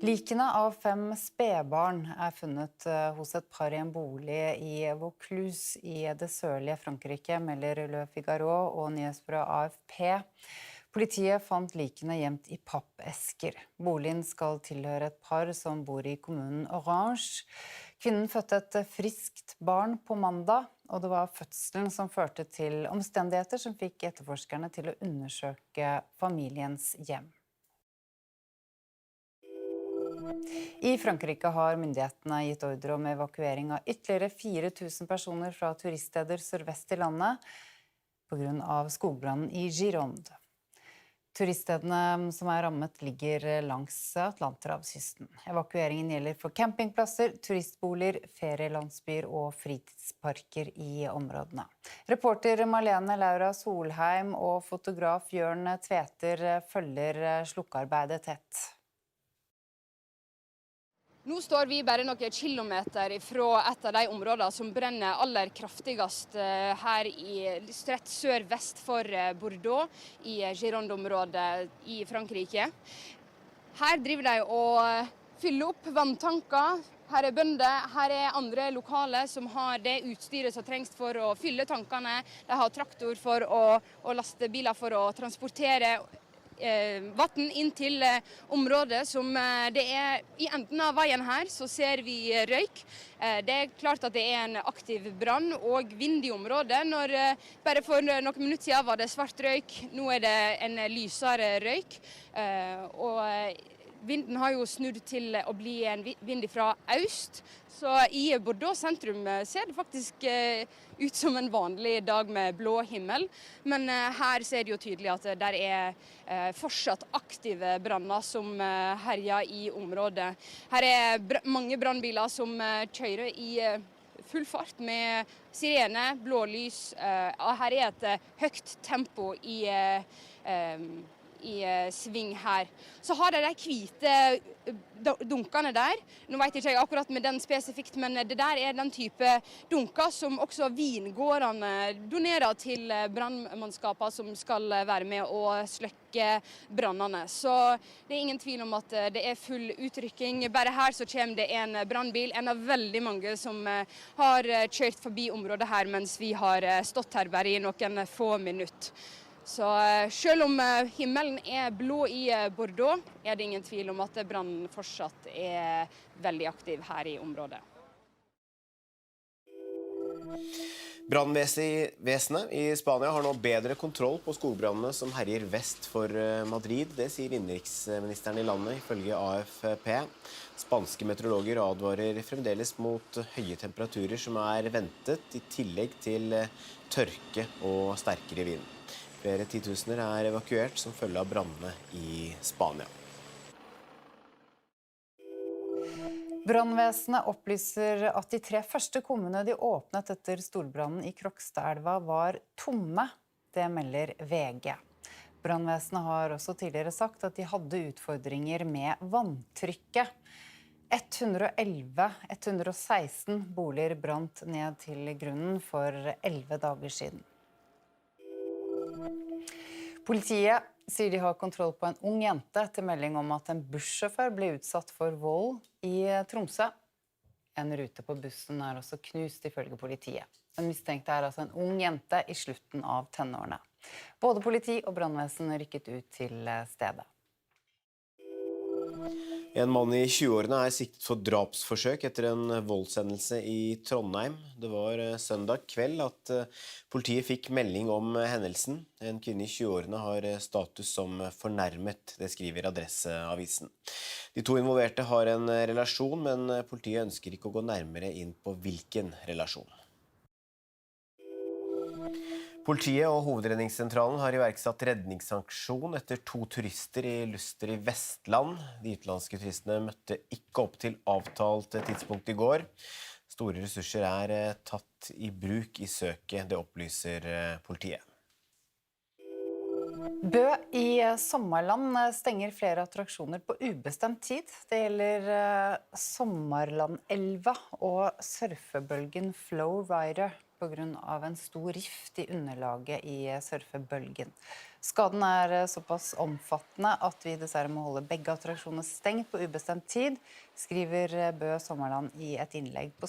Likene av 5 spedbarn funnet hos et par i en bolig i Vaucluse i det sørlige Frankrike, melder Le Figaro og nyhetsbyrået AFP. Politiet fant likene gjemt i pappesker. Boligen skal tilhøre et par som bor i kommunen Orange. Kvinnen fødte et friskt barn på mandag, og det var fødselen som førte til omstendigheter som fikk etterforskerne til å undersøke familiens hjem. I Frankrike har myndighetene gitt ordre om evakuering av ytterligere 4 000 personer fra turiststeder sørvest i landet på grunn av skogbrannen i Gironde. Turiststedene som rammet ligger langs Atlanterhavskysten. Evakueringen gjelder for campingplasser, turistboliger, ferielandsbyer og fritidsparker i områdene. Reporter Marlene Laura Solheim og fotograf Jørn Tveter følger slukkearbeidet tett. Nå står vi bare noen kilometer fra et av de områdene som brenner aller kraftigst her rett sør-vest for Bordeaux, i Gironde-området i Frankrike. Her driver de og fyller opp vanntanker. Her bønder, her andre lokale som har det utstyret som trengs for å fylle tankene. De har traktor og lastebiler for å transportere vann inn til området som det i enden av veien her, så ser vi røyk. Det klart at det en aktiv brann og vind i området. Bare for noen minutter siden var det svart røyk, nå det en lysere røyk. Og vinden har jo snudd til å bli en vind fra øst, så i Bordeaux sentrum ser det faktisk ut som en vanlig dag med blå himmel. Men her ser det jo tydelig at det fortsatt aktive branner som herjer i området. Her mange brannbiler som kjører i full fart med sirene, blålys. Her et høyt tempo i sving her. Så har de hvite dunkene der. Nå vet ikke jeg akkurat med den spesifikt, men det der den type dunker som også vingårdene donerer til brannmannskaper som skal være med å slukke brannene. Så det ingen tvil om at det full utrykking. Bare her så kommer det en brannbil, en av veldig mange som har kjørt forbi området her mens vi har stått her bare i noen få minutter. Så selv om himmelen blå i Bordeaux, det ingen tvil om at brannen fortsatt veldig aktiv her i området. Brannvesenet i Spania har nå bedre kontroll på skogbrannene som herjer vest for Madrid. Det sier innenriksministeren i landet, ifølge AFP. Spanske meteorologer advarer fremdeles mot høye temperaturer som er ventet, i tillegg til tørke og sterkere vind. Flere titusener er evakuert som følge av brannene i Spania. Brannvesenet opplyser at de 3 første kummene de åpnet etter storbrannen i Krokstadelva var tomme. Det melder VG. Brannvesenet har også tidligere sagt at de hadde utfordringer med vanntrykket. 116 boliger brant ned til grunnen for 11 dager siden. Politiet sier de har kontroll på en ung jente etter melding om at en bussjåfør ble utsatt for vold i Tromsø. En rute på bussen er også knust ifølge politiet. Den mistenkte er altså en ung jente i slutten av tenårene. Både politi og brannvesen rykket ut til stedet. En mann i 20-årene er siktet for drapsforsøk etter en voldshendelse i Trondheim. Det var søndag kveld at politiet fikk melding om hendelsen. En kvinne i 20-årene har status som fornærmet, det skriver Adresseavisen. De 2 involverte har en relasjon, men politiet ønsker ikke å gå nærmere inn på hvilken relasjon. Politiet og Hovedredningssentralen har iverksatt redningsaksjon etter 2 turister i Luster i Vestland. De utenlandske turistene møtte ikke opp til avtalt tidspunkt i går. Store ressurser er tatt i bruk i søket, det opplyser politiet. Bø i Sommarland stenger flere attraksjoner på ubestemt tid. Det gjelder Sommarlandelva og surfebølgen Flowrider på grunn av en stor rift i underlaget i surfebølgen. Skaden er såpass omfattende at vi dessverre må holde begge attraksjonene stengt på ubestemt tid, skriver Bø Sommarland i et innlegg på